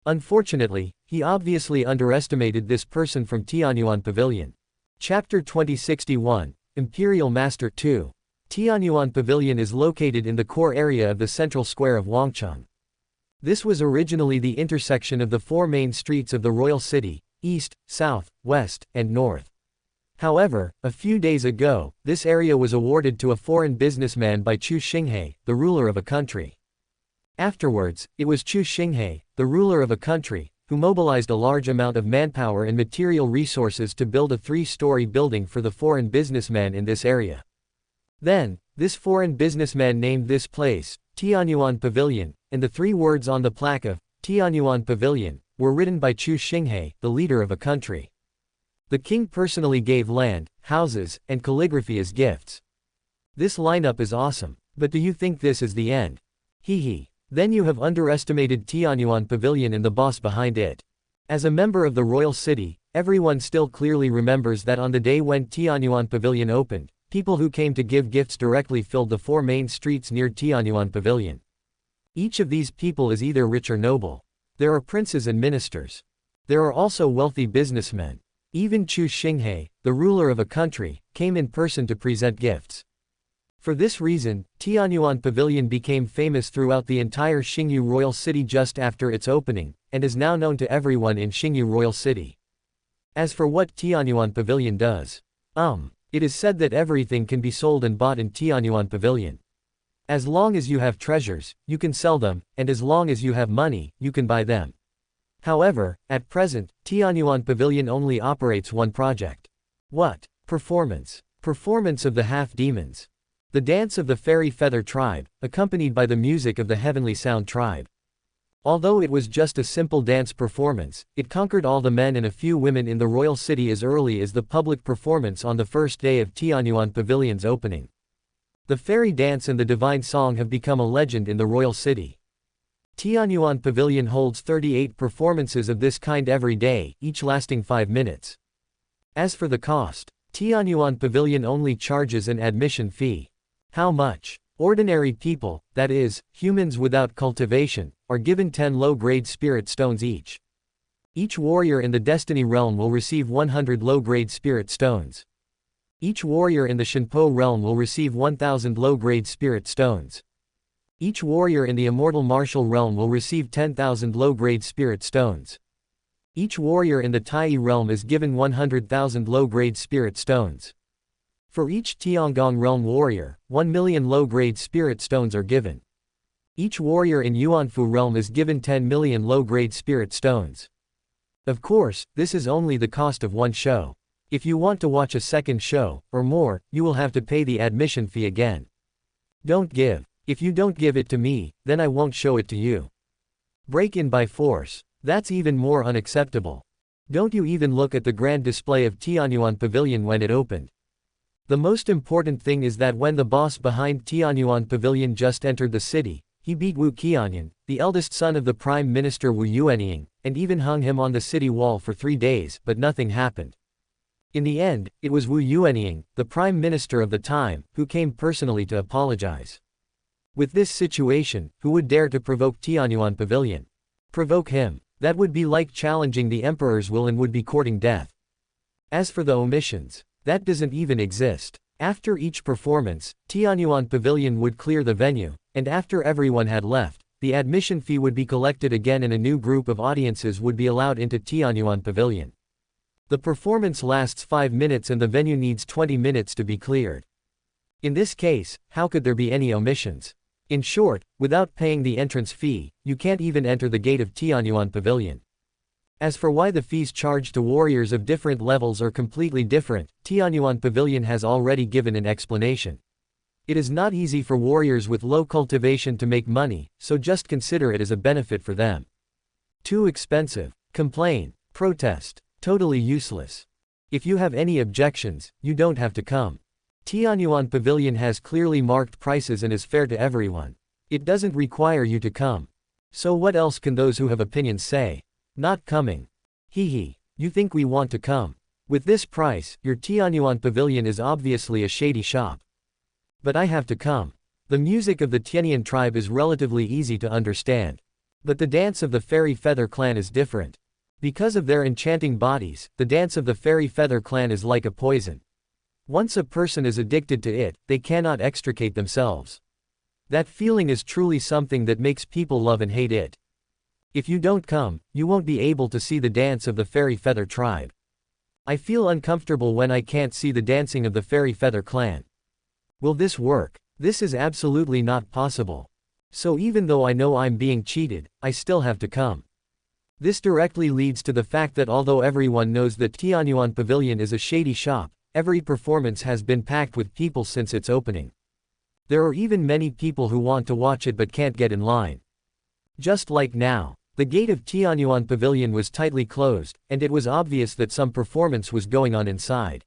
Unfortunately, he obviously underestimated this person from Tianyuan Pavilion. Chapter 2061, Imperial Master 2. Tianyuan Pavilion is located in the core area of the central square of Wangcheng. This was originally the intersection of the 4 main streets of the royal city, east, south, west, and north. However, a few days ago, this area was awarded to a foreign businessman by Chu Xinghe, the ruler of a country. Afterwards, it was Chu Xinghe, the ruler of a country, who mobilized a large amount of manpower and material resources to build a 3-story building for the foreign businessman in this area. Then, this foreign businessman named this place, Tianyuan Pavilion, and the 3 words on the plaque of Tianyuan Pavilion were written by Chu Xinghe, the leader of a country. The king personally gave land, houses, and calligraphy as gifts. This lineup is awesome, but do you think this is the end? Hee. Then you have underestimated Tianyuan Pavilion and the boss behind it. As a member of the royal city, everyone still clearly remembers that on the day when Tianyuan Pavilion opened, people who came to give gifts directly filled the 4 main streets near Tianyuan Pavilion. Each of these people is either rich or noble. There are princes and ministers. There are also wealthy businessmen. Even Chu Xinghe, the ruler of a country, came in person to present gifts. For this reason, Tianyuan Pavilion became famous throughout the entire Xingyu royal city just after its opening, and is now known to everyone in Xingyu royal city. As for what Tianyuan Pavilion does, it is said that everything can be sold and bought in Tianyuan Pavilion. As long as you have treasures, you can sell them, and as long as you have money, you can buy them. However, at present, Tianyuan Pavilion only operates one project. What? Performance. Performance of the half-demons. The dance of the Fairy Feather tribe, accompanied by the music of the Heavenly Sound tribe. Although it was just a simple dance performance, it conquered all the men and a few women in the royal city as early as the public performance on the first day of Tianyuan Pavilion's opening. The fairy dance and the divine song have become a legend in the royal city. Tianyuan Pavilion holds 38 performances of this kind every day, each lasting 5 minutes. As for the cost, Tianyuan Pavilion only charges an admission fee. How much? Ordinary people, that is, humans without cultivation, are given 10 low-grade spirit stones each. Each warrior in the Destiny realm will receive 100 low-grade spirit stones. Each warrior in the Shinpo realm will receive 1000 low-grade spirit stones. Each warrior in the Immortal Martial realm will receive 10,000 low-grade spirit stones. Each warrior in the Tai realm is given 100,000 low-grade spirit stones. For each Tiangong realm warrior, 1 million low-grade spirit stones are given. Each warrior in Yuanfu realm is given 10 million low-grade spirit stones. Of course, this is only the cost of one show. If you want to watch a second show, or more, you will have to pay the admission fee again. Don't give. If you don't give it to me, then I won't show it to you. Break in by force. That's even more unacceptable. Don't you even look at the grand display of Tianyuan Pavilion when it opened. The most important thing is that when the boss behind Tianyuan Pavilion just entered the city, he beat Wu Qianyan, the eldest son of the Prime Minister Wu Yuanying, and even hung him on the city wall for 3 days, but nothing happened. In the end, it was Wu Yuanying, the Prime Minister of the time, who came personally to apologize. With this situation, who would dare to provoke Tianyuan Pavilion? Provoke him. That would be like challenging the Emperor's will and would be courting death. As for the omissions, that doesn't even exist. After each performance, Tianyuan Pavilion would clear the venue, and after everyone had left, the admission fee would be collected again and a new group of audiences would be allowed into Tianyuan Pavilion. The performance lasts 5 minutes and the venue needs 20 minutes to be cleared. In this case, how could there be any omissions? In short, without paying the entrance fee, you can't even enter the gate of Tianyuan Pavilion. As for why the fees charged to warriors of different levels are completely different, Tianyuan Pavilion has already given an explanation. It is not easy for warriors with low cultivation to make money, so just consider it as a benefit for them. Too expensive. Complain. Protest. Totally useless. If you have any objections, you don't have to come. Tianyuan Pavilion has clearly marked prices and is fair to everyone. It doesn't require you to come. So what else can those who have opinions say? Not coming. Hee. You think we want to come? With this price, your Tianyuan Pavilion is obviously a shady shop. But I have to come. The music of the Tianyuan tribe is relatively easy to understand. But the dance of the Fairy Feather clan is different. Because of their enchanting bodies, the dance of the Fairy Feather clan is like a poison. Once a person is addicted to it, they cannot extricate themselves. That feeling is truly something that makes people love and hate it. If you don't come, you won't be able to see the dance of the Fairy Feather tribe. I feel uncomfortable when I can't see the dancing of the Fairy Feather clan. Will this work? This is absolutely not possible. So even though I know I'm being cheated, I still have to come. This directly leads to the fact that although everyone knows that Tianyuan Pavilion is a shady shop, every performance has been packed with people since its opening. There are even many people who want to watch it but can't get in line. Just like now, the gate of Tianyuan Pavilion was tightly closed, and it was obvious that some performance was going on inside.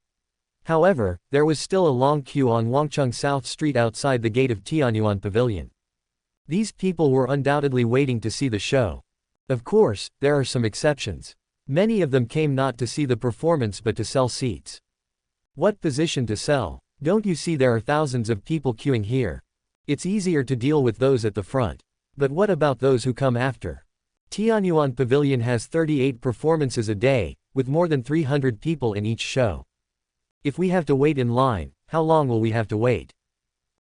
However, there was still a long queue on Wangcheng South Street outside the gate of Tianyuan Pavilion. These people were undoubtedly waiting to see the show. Of course, there are some exceptions. Many of them came not to see the performance but to sell seats. What position to sell? Don't you see there are thousands of people queuing here? It's easier to deal with those at the front. But what about those who come after? Tianyuan Pavilion has 38 performances a day, with more than 300 people in each show. If we have to wait in line, how long will we have to wait?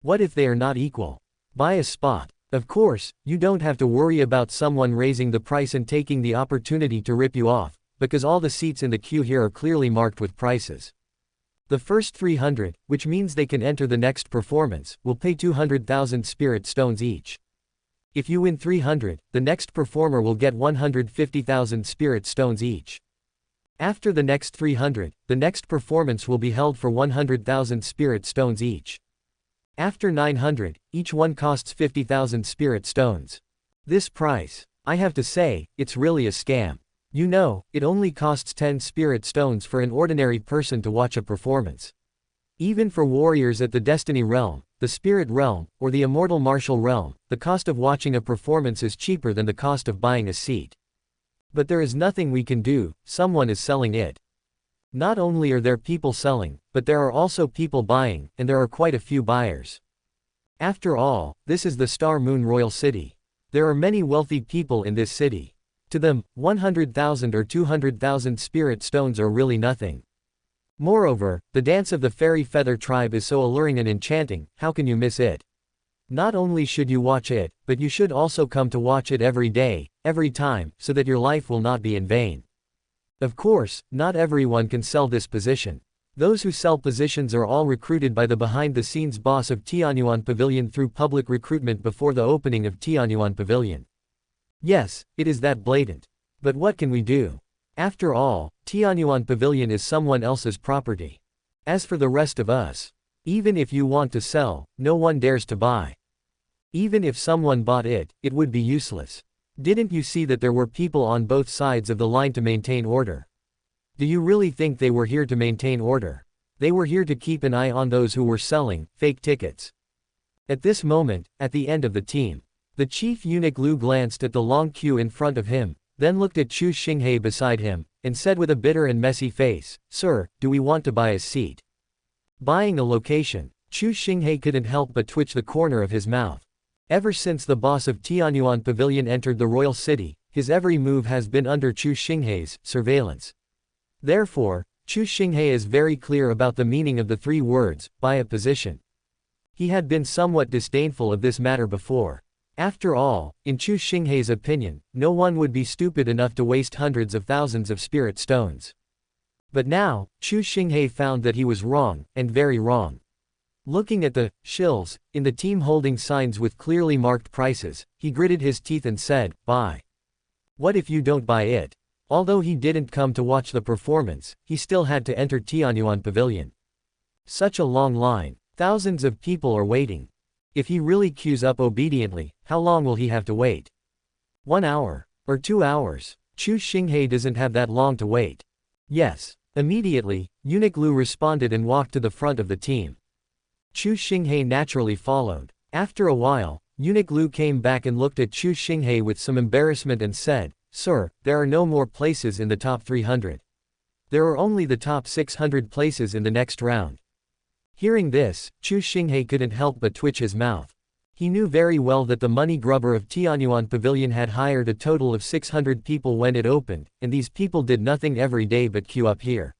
What if they are not equal? Buy a spot. Of course, you don't have to worry about someone raising the price and taking the opportunity to rip you off, because all the seats in the queue here are clearly marked with prices. The first 300, which means they can enter the next performance, will pay 200,000 spirit stones each. If you win 300, the next performer will get 150,000 spirit stones each. After the next 300, the next performance will be held for 100,000 spirit stones each. After 900, each one costs 50,000 spirit stones. This price, I have to say, it's really a scam. You know, it only costs 10 spirit stones for an ordinary person to watch a performance. Even for warriors at the Destiny Realm, the Spirit Realm, or the Immortal Martial Realm, the cost of watching a performance is cheaper than the cost of buying a seat. But there is nothing we can do, someone is selling it. Not only are there people selling, but there are also people buying, and there are quite a few buyers. After all, this is the Star Moon Royal City. There are many wealthy people in this city. To them, 100,000 or 200,000 spirit stones are really nothing. Moreover, the dance of the Fairy Feather tribe is so alluring and enchanting, how can you miss it? Not only should you watch it, but you should also come to watch it every day, every time, so that your life will not be in vain. Of course, not everyone can sell this position. Those who sell positions are all recruited by the behind-the-scenes boss of Tianyuan Pavilion through public recruitment before the opening of Tianyuan Pavilion. Yes, it is that blatant. But what can we do? After all, Tianyuan Pavilion is someone else's property. As for the rest of us, even if you want to sell, no one dares to buy. Even if someone bought it, it would be useless. Didn't you see that there were people on both sides of the line to maintain order? Do you really think they were here to maintain order? They were here to keep an eye on those who were selling fake tickets. At this moment, at the end of the team, the chief eunuch Lu glanced at the long queue in front of him, then looked at Chu Xinghe beside him, and said with a bitter and messy face, "Sir, do we want to buy a seat?" Buying a location. Chu Xinghe couldn't help but twitch the corner of his mouth. Ever since the boss of Tianyuan Pavilion entered the royal city, his every move has been under Chu Xinghe's surveillance. Therefore, Chu Xinghe is very clear about the meaning of the three words, buy a position. He had been somewhat disdainful of this matter before. After all, in Chu Xinghe's opinion, no one would be stupid enough to waste hundreds of thousands of spirit stones. But now, Chu Xinghe found that he was wrong, and very wrong. Looking at the shills in the team holding signs with clearly marked prices, he gritted his teeth and said, "Buy." What if you don't buy it? Although he didn't come to watch the performance, he still had to enter Tianyuan Pavilion. Such a long line. Thousands of people are waiting. If he really queues up obediently, how long will he have to wait? 1 hour? Or 2 hours? Chu Xinghe doesn't have that long to wait. Yes. Immediately, Eunuch Lu responded and walked to the front of the team. Chu Xinghe naturally followed. After a while, Eunuch Lu came back and looked at Chu Xinghe with some embarrassment and said, "Sir, there are no more places in the top 300. There are only the top 600 places in the next round." Hearing this, Chu Xinghe couldn't help but twitch his mouth. He knew very well that the money grubber of Tianyuan Pavilion had hired a total of 600 people when it opened, and these people did nothing every day but queue up here.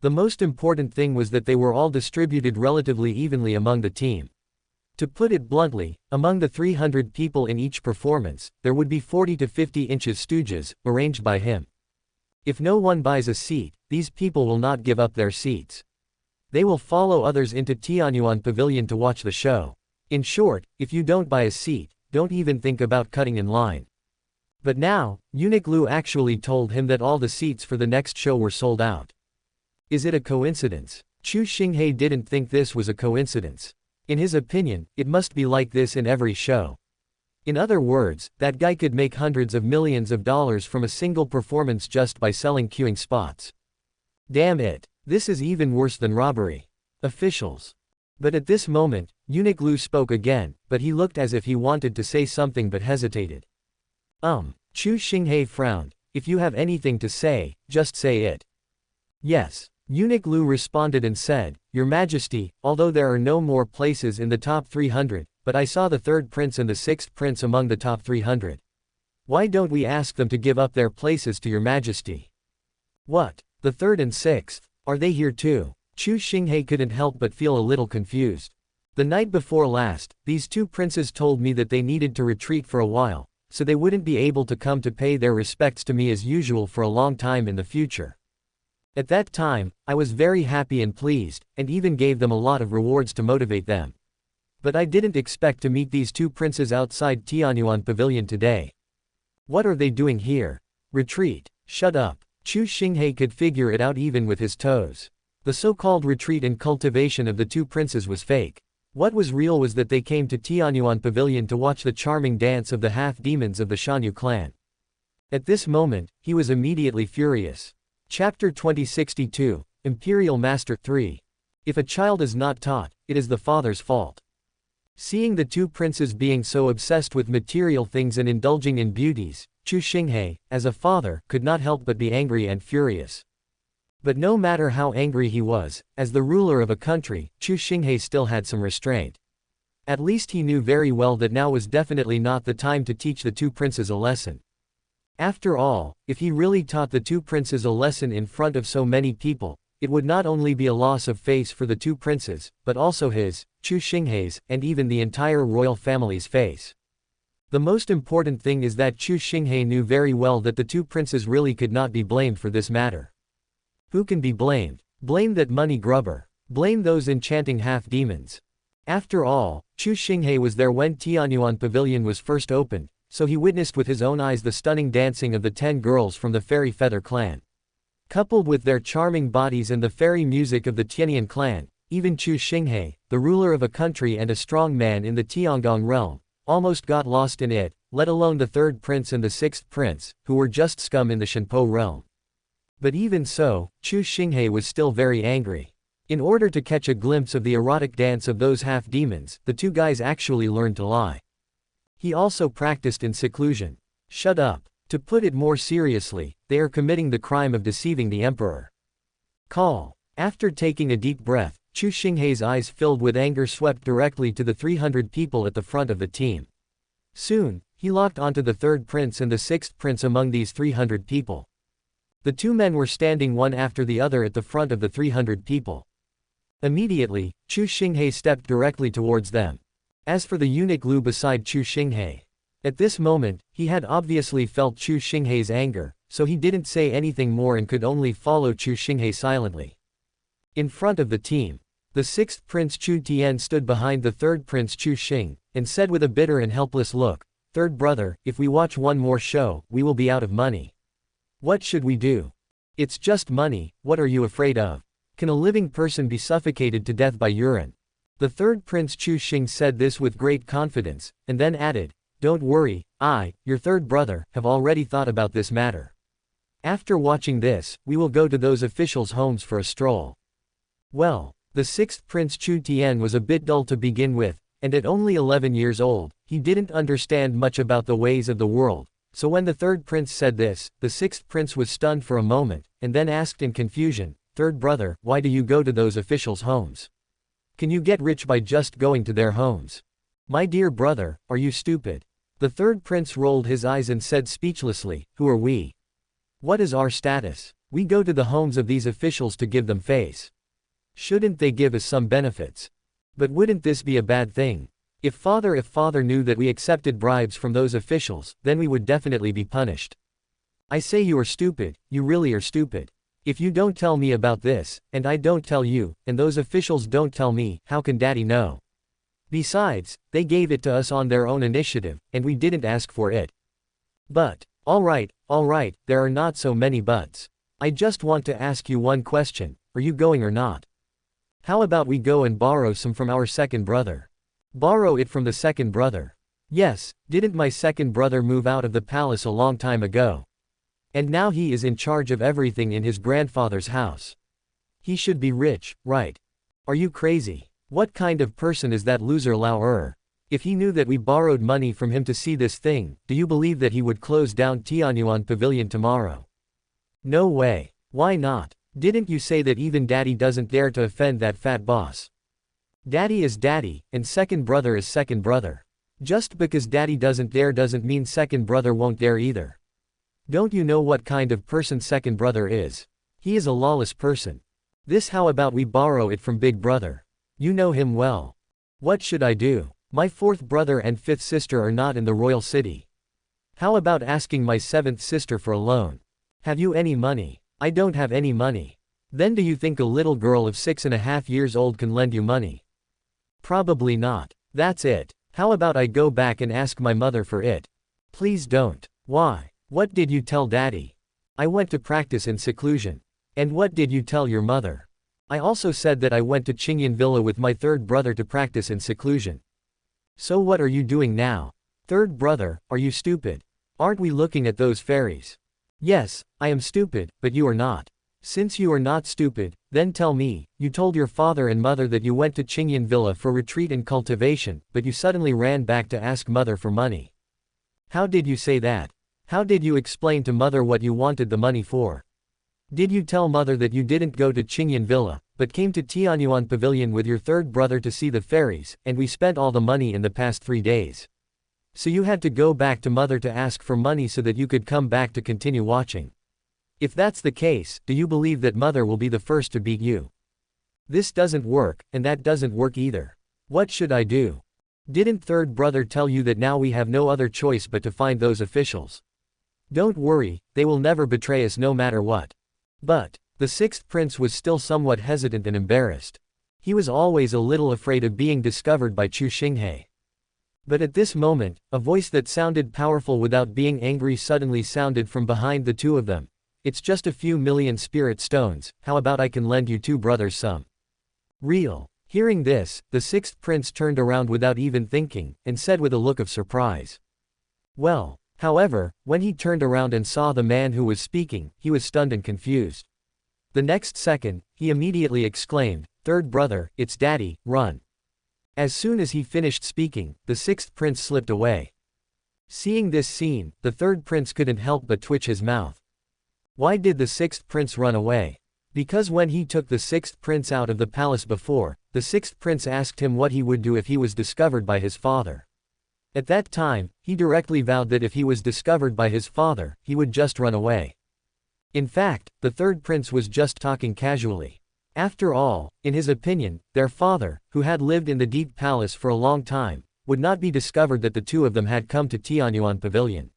The most important thing was that they were all distributed relatively evenly among the team. To put it bluntly, among the 300 people in each performance, there would be 40 to 50 inches stooges, arranged by him. If no one buys a seat, these people will not give up their seats. They will follow others into Tianyuan Pavilion to watch the show. In short, if you don't buy a seat, don't even think about cutting in line. But now, Eunuch Lu actually told him that all the seats for the next show were sold out. Is it a coincidence? Chu Xinghe didn't think this was a coincidence. In his opinion, it must be like this in every show. In other words, that guy could make hundreds of millions of dollars from a single performance just by selling queuing spots. Damn it. This is even worse than robbery. Officials. But at this moment, Eunuch Lu spoke again, but he looked as if he wanted to say something but hesitated. Chu Xinghe frowned. If you have anything to say, just say it. Yes. Eunuch Lu responded and said, Your Majesty, although there are no more places in the top 300, but I saw the third prince and the sixth prince among the top 300. Why don't we ask them to give up their places to Your Majesty? What? The third and sixth? Are they here too? Chu Xinghe couldn't help but feel a little confused. The night before last, these two princes told me that they needed to retreat for a while, so they wouldn't be able to come to pay their respects to me as usual for a long time in the future. At that time, I was very happy and pleased, and even gave them a lot of rewards to motivate them. But I didn't expect to meet these two princes outside Tianyuan Pavilion today. What are they doing here? Retreat. Shut up. Chu Xinghe could figure it out even with his toes. The so-called retreat and cultivation of the two princes was fake. What was real was that they came to Tianyuan Pavilion to watch the charming dance of the half-demons of the Shanyu clan. At this moment, he was immediately furious. Chapter 2062, Imperial Master 3. If a child is not taught, it is the father's fault. Seeing the two princes being so obsessed with material things and indulging in beauties, Chu Xinghe, as a father, could not help but be angry and furious. But no matter how angry he was, as the ruler of a country, Chu Xinghe still had some restraint. At least he knew very well that now was definitely not the time to teach the two princes a lesson. After all, if he really taught the two princes a lesson in front of so many people, it would not only be a loss of face for the two princes, but also his, Chu Xinghe's, and even the entire royal family's face. The most important thing is that Chu Xinghe knew very well that the two princes really could not be blamed for this matter. Who can be blamed? Blame that money grubber. Blame those enchanting half-demons. After all, Chu Xinghe was there when Tianyuan Pavilion was first opened, so he witnessed with his own eyes the stunning dancing of the 10 girls from the Fairy Feather clan. Coupled with their charming bodies and the fairy music of the Tianian clan, even Chu Xinghe, the ruler of a country and a strong man in the Tiangong realm, almost got lost in it, let alone the third prince and the sixth prince, who were just scum in the Shenpo realm. But even so, Chu Xinghe was still very angry. In order to catch a glimpse of the erotic dance of those half-demons, the two guys actually learned to lie. He also practiced in seclusion. Shut up. To put it more seriously, they are committing the crime of deceiving the emperor. Call. After taking a deep breath, Chu Xinghe's eyes filled with anger swept directly to the 300 people at the front of the team. Soon, he locked onto the third prince and the sixth prince among these 300 people. The two men were standing one after the other at the front of the 300 people. Immediately, Chu Xinghe stepped directly towards them. As for the eunuch Lu beside Chu Xinghe, at this moment, he had obviously felt Chu Xinghe's anger, so he didn't say anything more and could only follow Chu Xinghe silently. In front of the team, the sixth prince Chu Tian stood behind the third prince Chu Xing, and said with a bitter and helpless look, "Third brother, if we watch one more show, we will be out of money. What should we do? It's just money, what are you afraid of? Can a living person be suffocated to death by urine?" The third prince Chu Xing said this with great confidence, and then added, "Don't worry, I, your third brother, have already thought about this matter. After watching this, we will go to those officials' homes for a stroll." Well, the sixth prince Chu Tian was a bit dull to begin with, and at only 11 years old, he didn't understand much about the ways of the world. So when the third prince said this, the sixth prince was stunned for a moment, and then asked in confusion, "Third brother, why do you go to those officials' homes? Can you get rich by just going to their homes? My dear brother, are you stupid?" The third prince rolled his eyes and said speechlessly, "Who are we? What is our status? We go to the homes of these officials to give them face. Shouldn't they give us some benefits? But wouldn't this be a bad thing? If father knew that we accepted bribes from those officials, then we would definitely be punished. I say you are stupid, you really are stupid. If you don't tell me about this, and I don't tell you, and those officials don't tell me, how can daddy know? Besides, they gave it to us on their own initiative, and we didn't ask for it. But, alright, there are not so many buts. I just want to ask you one question, are you going or not? How about we go and borrow some from our second brother? Borrow it from the second brother. Yes, didn't my second brother move out of the palace a long time ago? And now he is in charge of everything in his grandfather's house. He should be rich, right? Are you crazy? What kind of person is that loser Lao? If he knew that we borrowed money from him to see this thing, do you believe that he would close down Tianyuan Pavilion tomorrow? No way. Why not? Didn't you say that even daddy doesn't dare to offend that fat boss? Daddy is daddy, and second brother is second brother. Just because daddy doesn't dare doesn't mean second brother won't dare either. Don't you know what kind of person second brother is? He is a lawless person. This how about we borrow it from big brother? You know him well. What should I do? My fourth brother and fifth sister are not in the royal city. How about asking my seventh sister for a loan? Have you any money? I don't have any money. Then do you think a little girl of 6.5 years old can lend you money? Probably not. That's it. How about I go back and ask my mother for it? Please don't. Why? What did you tell daddy? I went to practice in seclusion. And what did you tell your mother? I also said that I went to Qingyan Villa with my third brother to practice in seclusion. So what are you doing now? Third brother, are you stupid? Aren't we looking at those fairies? Yes, I am stupid, but you are not. Since you are not stupid, then tell me, you told your father and mother that you went to Qingyan Villa for retreat and cultivation, but you suddenly ran back to ask mother for money. How did you say that? How did you explain to mother what you wanted the money for? Did you tell mother that you didn't go to Qingyan Villa, but came to Tianyuan Pavilion with your third brother to see the fairies, and we spent all the money in the past 3 days? So you had to go back to mother to ask for money so that you could come back to continue watching. If that's the case, do you believe that mother will be the first to beat you? This doesn't work, and that doesn't work either. What should I do? Didn't third brother tell you that now we have no other choice but to find those officials? Don't worry, they will never betray us no matter what. But the sixth prince was still somewhat hesitant and embarrassed. He was always a little afraid of being discovered by Chu Xinghe. But at this moment, a voice that sounded powerful without being angry suddenly sounded from behind the two of them. It's just a few million spirit stones, how about I can lend you two brothers some? Real. Hearing this, the sixth prince turned around without even thinking, and said with a look of surprise. Well. However, when he turned around and saw the man who was speaking, he was stunned and confused. The next second, he immediately exclaimed, "Third brother, it's daddy, run." As soon as he finished speaking, the sixth prince slipped away. Seeing this scene, the third prince couldn't help but twitch his mouth. Why did the sixth prince run away? Because when he took the sixth prince out of the palace before, the sixth prince asked him what he would do if he was discovered by his father. At that time, he directly vowed that if he was discovered by his father, he would just run away. In fact, the third prince was just talking casually. After all, in his opinion, their father, who had lived in the deep palace for a long time, would not be discovered that the two of them had come to Tianyuan Pavilion.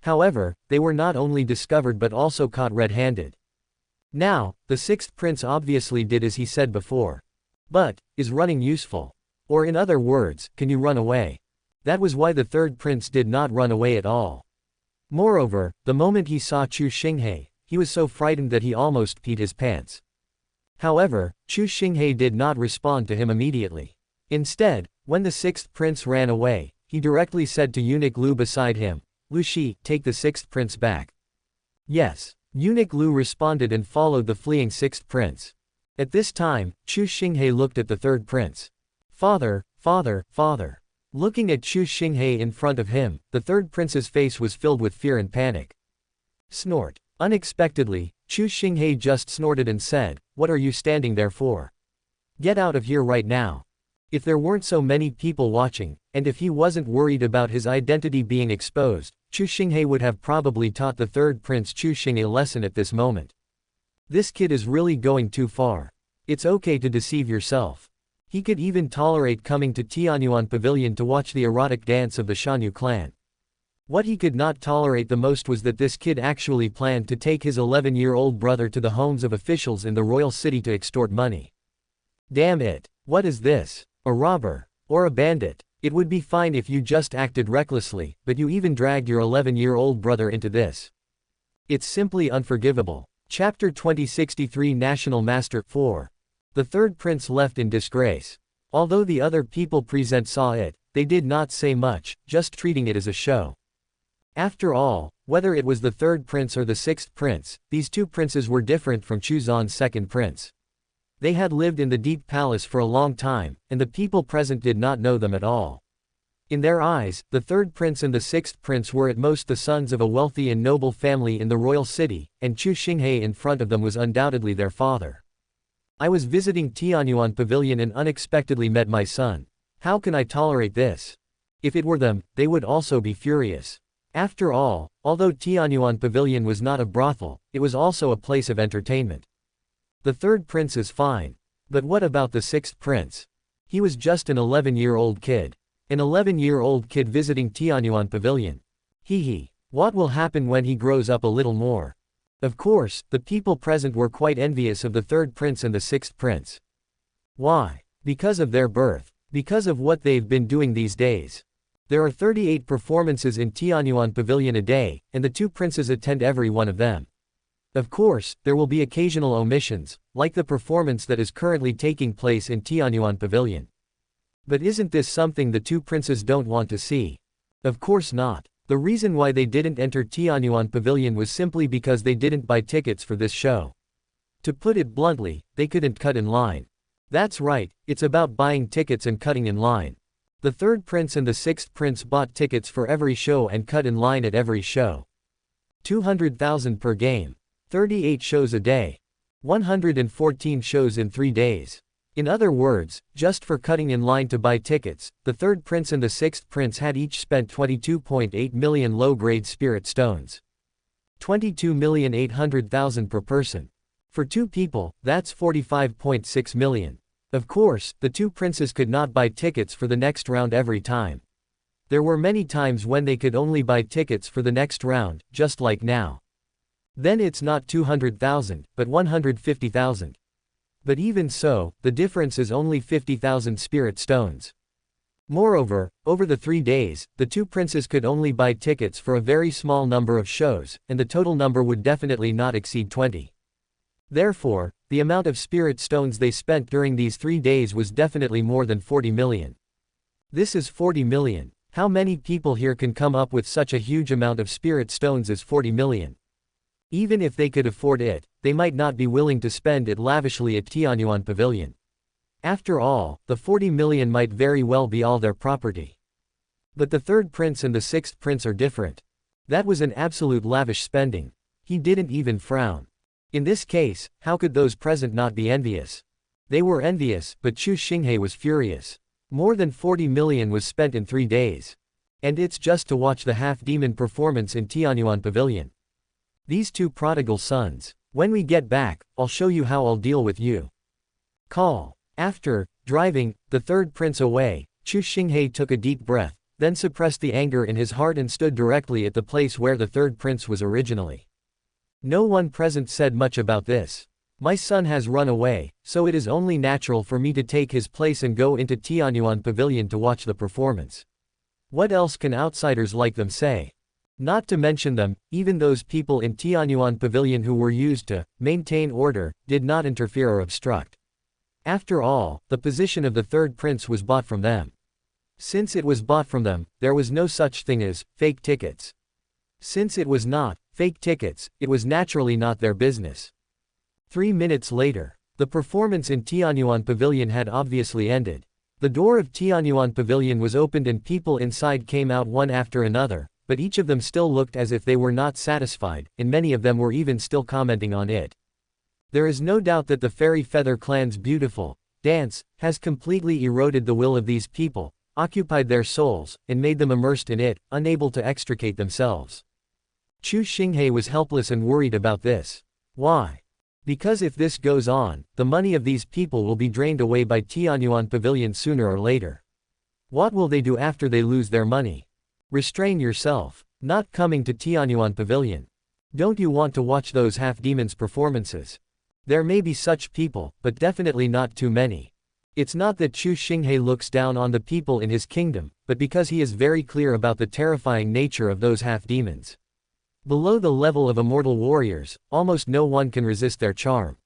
However, they were not only discovered but also caught red-handed. Now, the sixth prince obviously did as he said before. But, is running useful? Or in other words, can you run away? That was why the third prince did not run away at all. Moreover, the moment he saw Chu Xinghe, he was so frightened that he almost peed his pants. However, Chu Xinghe did not respond to him immediately. Instead, when the sixth prince ran away, he directly said to eunuch Lu beside him, "Lu Shi, take the sixth prince back." Yes. Eunuch Lu responded and followed the fleeing sixth prince. At this time, Chu Xinghe looked at the third prince. Father, father, father. Looking at Chu Xinghe in front of him, the third prince's face was filled with fear and panic. Snort. Unexpectedly, Chu Xinghe just snorted and said, "What are you standing there for? Get out of here right now." If there weren't so many people watching, and if he wasn't worried about his identity being exposed, Chu Xinghe would have probably taught the third prince Chu Xinghe a lesson at this moment. This kid is really going too far. It's okay to deceive yourself. He could even tolerate coming to Tianyuan Pavilion to watch the erotic dance of the Shanyu clan. What he could not tolerate the most was that this kid actually planned to take his 11-year-old brother to the homes of officials in the royal city to extort money. Damn it. What is this? A robber? Or a bandit? It would be fine if you just acted recklessly, but you even dragged your 11-year-old brother into this. It's simply unforgivable. Chapter 2063 National Master 4. The third prince left in disgrace. Although the other people present saw it, they did not say much, just treating it as a show. After all, whether it was the third prince or the sixth prince, these two princes were different from Chuzan's second prince. They had lived in the deep palace for a long time, and the people present did not know them at all. In their eyes, the third prince and the sixth prince were at most the sons of a wealthy and noble family in the royal city, and Chu Xinghe in front of them was undoubtedly their father. I was visiting Tianyuan Pavilion and unexpectedly met my son. How can I tolerate this? If it were them, they would also be furious. After all, although Tianyuan Pavilion was not a brothel, it was also a place of entertainment. The third prince is fine. But what about the sixth prince? He was just an 11-year-old kid. An 11-year-old kid visiting Tianyuan Pavilion. Hee. What will happen when he grows up a little more? Of course, the people present were quite envious of the third prince and the sixth prince. Why? Because of their birth. Because of what they've been doing these days. There are 38 performances in Tianyuan Pavilion a day, and the two princes attend every one of them. Of course, there will be occasional omissions, like the performance that is currently taking place in Tianyuan Pavilion. But isn't this something the two princes don't want to see? Of course not. The reason why they didn't enter Tianyuan Pavilion was simply because they didn't buy tickets for this show. To put it bluntly, they couldn't cut in line. That's right, it's about buying tickets and cutting in line. The third prince and the sixth prince bought tickets for every show and cut in line at every show. 200,000 per game. 38 shows a day. 114 shows in 3 days. In other words, just for cutting in line to buy tickets, the third prince and the sixth prince had each spent 22.8 million low-grade spirit stones. 22,800,000 per person. For two people, that's 45.6 million. Of course, the two princes could not buy tickets for the next round every time. There were many times when they could only buy tickets for the next round, just like now. Then it's not 200,000, but 150,000. But even so, the difference is only 50,000 spirit stones. Moreover, over the 3 days, the two princes could only buy tickets for a very small number of shows, and the total number would definitely not exceed 20. Therefore, the amount of spirit stones they spent during these 3 days was definitely more than 40 million. This is 40 million. How many people here can come up with such a huge amount of spirit stones as 40 million? Even if they could afford it, they might not be willing to spend it lavishly at Tianyuan Pavilion. After all, the 40 million might very well be all their property. But the third prince and the sixth prince are different. That was an absolute lavish spending. He didn't even frown. In this case, how could those present not be envious? They were envious, but Chu Xinghe was furious. More than 40 million was spent in 3 days. And it's just to watch the half-demon performance in Tianyuan Pavilion. These two prodigal sons. When we get back, I'll show you how I'll deal with you. Call. After driving the third prince away, Chu Xinghe took a deep breath, then suppressed the anger in his heart and stood directly at the place where the third prince was originally. No one present said much about this. My son has run away, so it is only natural for me to take his place and go into Tianyuan Pavilion to watch the performance. What else can outsiders like them say? Not to mention them, even those people in Tianyuan Pavilion who were used to maintain order, did not interfere or obstruct. After all, the position of the third prince was bought from them. Since it was bought from them, there was no such thing as fake tickets. Since it was not fake tickets, it was naturally not their business. 3 minutes later, the performance in Tianyuan Pavilion had obviously ended. The door of Tianyuan Pavilion was opened and people inside came out one after another, but each of them still looked as if they were not satisfied, and many of them were even still commenting on it. There is no doubt that the Fairy Feather Clan's beautiful dance has completely eroded the will of these people, occupied their souls, and made them immersed in it, unable to extricate themselves. Chu Xinghe was helpless and worried about this. Why? Because if this goes on, the money of these people will be drained away by Tianyuan Pavilion sooner or later. What will they do after they lose their money? Restrain yourself. Not coming to Tianyuan Pavilion. Don't you want to watch those half-demons performances? There may be such people, but definitely not too many. It's not that Chu Xinghe looks down on the people in his kingdom, but because he is very clear about the terrifying nature of those half-demons. Below the level of immortal warriors, almost no one can resist their charm.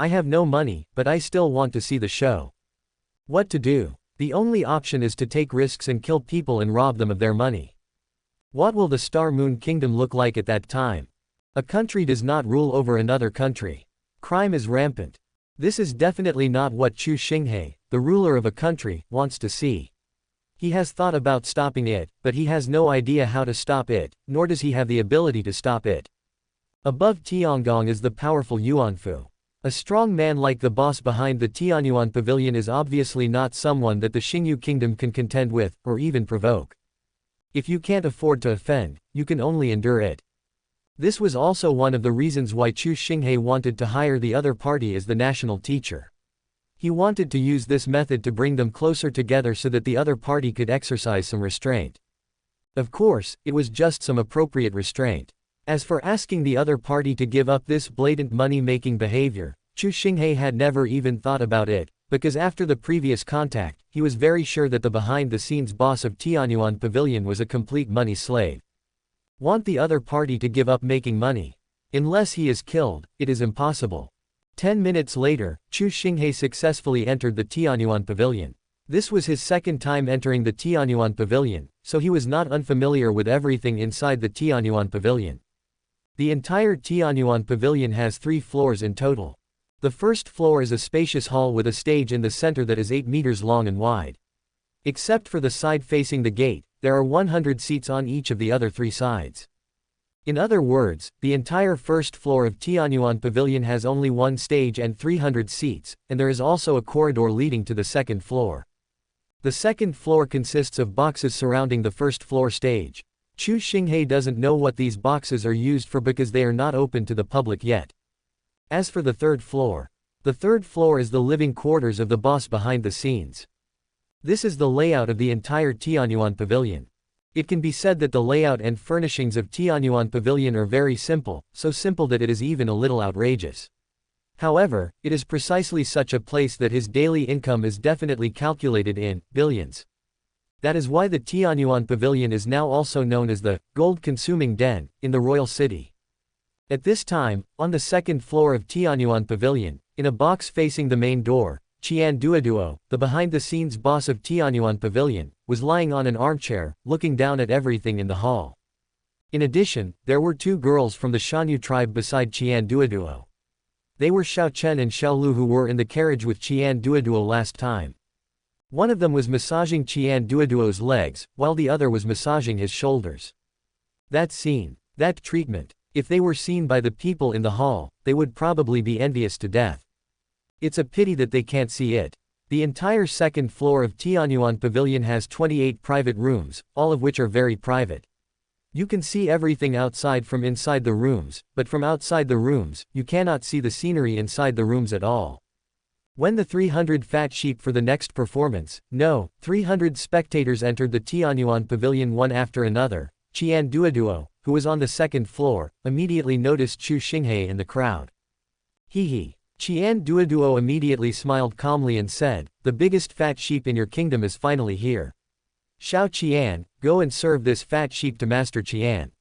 I have no money, but I still want to see the show. What to do? The only option is to take risks and kill people and rob them of their money. What will the Star Moon Kingdom look like at that time? A country does not rule over another country. Crime is rampant. This is definitely not what Chu Xinghe, the ruler of a country, wants to see. He has thought about stopping it, but he has no idea how to stop it, nor does he have the ability to stop it. Above Tiangong is the powerful Yuanfu. A strong man like the boss behind the Tianyuan Pavilion is obviously not someone that the Xingyu Kingdom can contend with, or even provoke. If you can't afford to offend, you can only endure it. This was also one of the reasons why Chu Xinghe wanted to hire the other party as the national teacher. He wanted to use this method to bring them closer together so that the other party could exercise some restraint. Of course, it was just some appropriate restraint. As for asking the other party to give up this blatant money-making behavior, Chu Xinghe had never even thought about it, because after the previous contact, he was very sure that the behind-the-scenes boss of Tianyuan Pavilion was a complete money slave. Want the other party to give up making money? Unless he is killed, it is impossible. 10 minutes later, Chu Xinghe successfully entered the Tianyuan Pavilion. This was his second time entering the Tianyuan Pavilion, so he was not unfamiliar with everything inside the Tianyuan Pavilion. The entire Tianyuan Pavilion has 3 floors in total. The first floor is a spacious hall with a stage in the center that is 8 meters long and wide. Except for the side facing the gate, there are 100 seats on each of the other 3 sides. In other words, the entire first floor of Tianyuan Pavilion has only 1 stage and 300 seats, and there is also a corridor leading to the second floor. The second floor consists of boxes surrounding the first floor stage. Chu Xinghe doesn't know what these boxes are used for because they are not open to the public yet. As for the third floor is the living quarters of the boss behind the scenes. This is the layout of the entire Tianyuan Pavilion. It can be said that the layout and furnishings of Tianyuan Pavilion are very simple, so simple that it is even a little outrageous. However, it is precisely such a place that his daily income is definitely calculated in billions. That is why the Tianyuan Pavilion is now also known as the gold-consuming den in the royal city. At this time, on the second floor of Tianyuan Pavilion, in a box facing the main door, Qian Duoduo, the behind-the-scenes boss of Tianyuan Pavilion, was lying on an armchair, looking down at everything in the hall. In addition, there were 2 girls from the Shanyu tribe beside Qian Duoduo. They were Xiao Chen and Xiao Lu, who were in the carriage with Qian Duoduo last time. One of them was massaging Qian Duoduo's legs, while the other was massaging his shoulders. That scene, that treatment, if they were seen by the people in the hall, they would probably be envious to death. It's a pity that they can't see it. The entire second floor of Tianyuan Pavilion has 28 private rooms, all of which are very private. You can see everything outside from inside the rooms, but from outside the rooms, you cannot see the scenery inside the rooms at all. When the 300 fat sheep for the next performance, 300 spectators entered the Tianyuan Pavilion one after another, Qian Duoduo, who was on the second floor, immediately noticed Chu Xinghe in the crowd. Hee. Qian Duoduo immediately smiled calmly and said, "The biggest fat sheep in your kingdom is finally here. Xiao Qian, go and serve this fat sheep to Master Qian."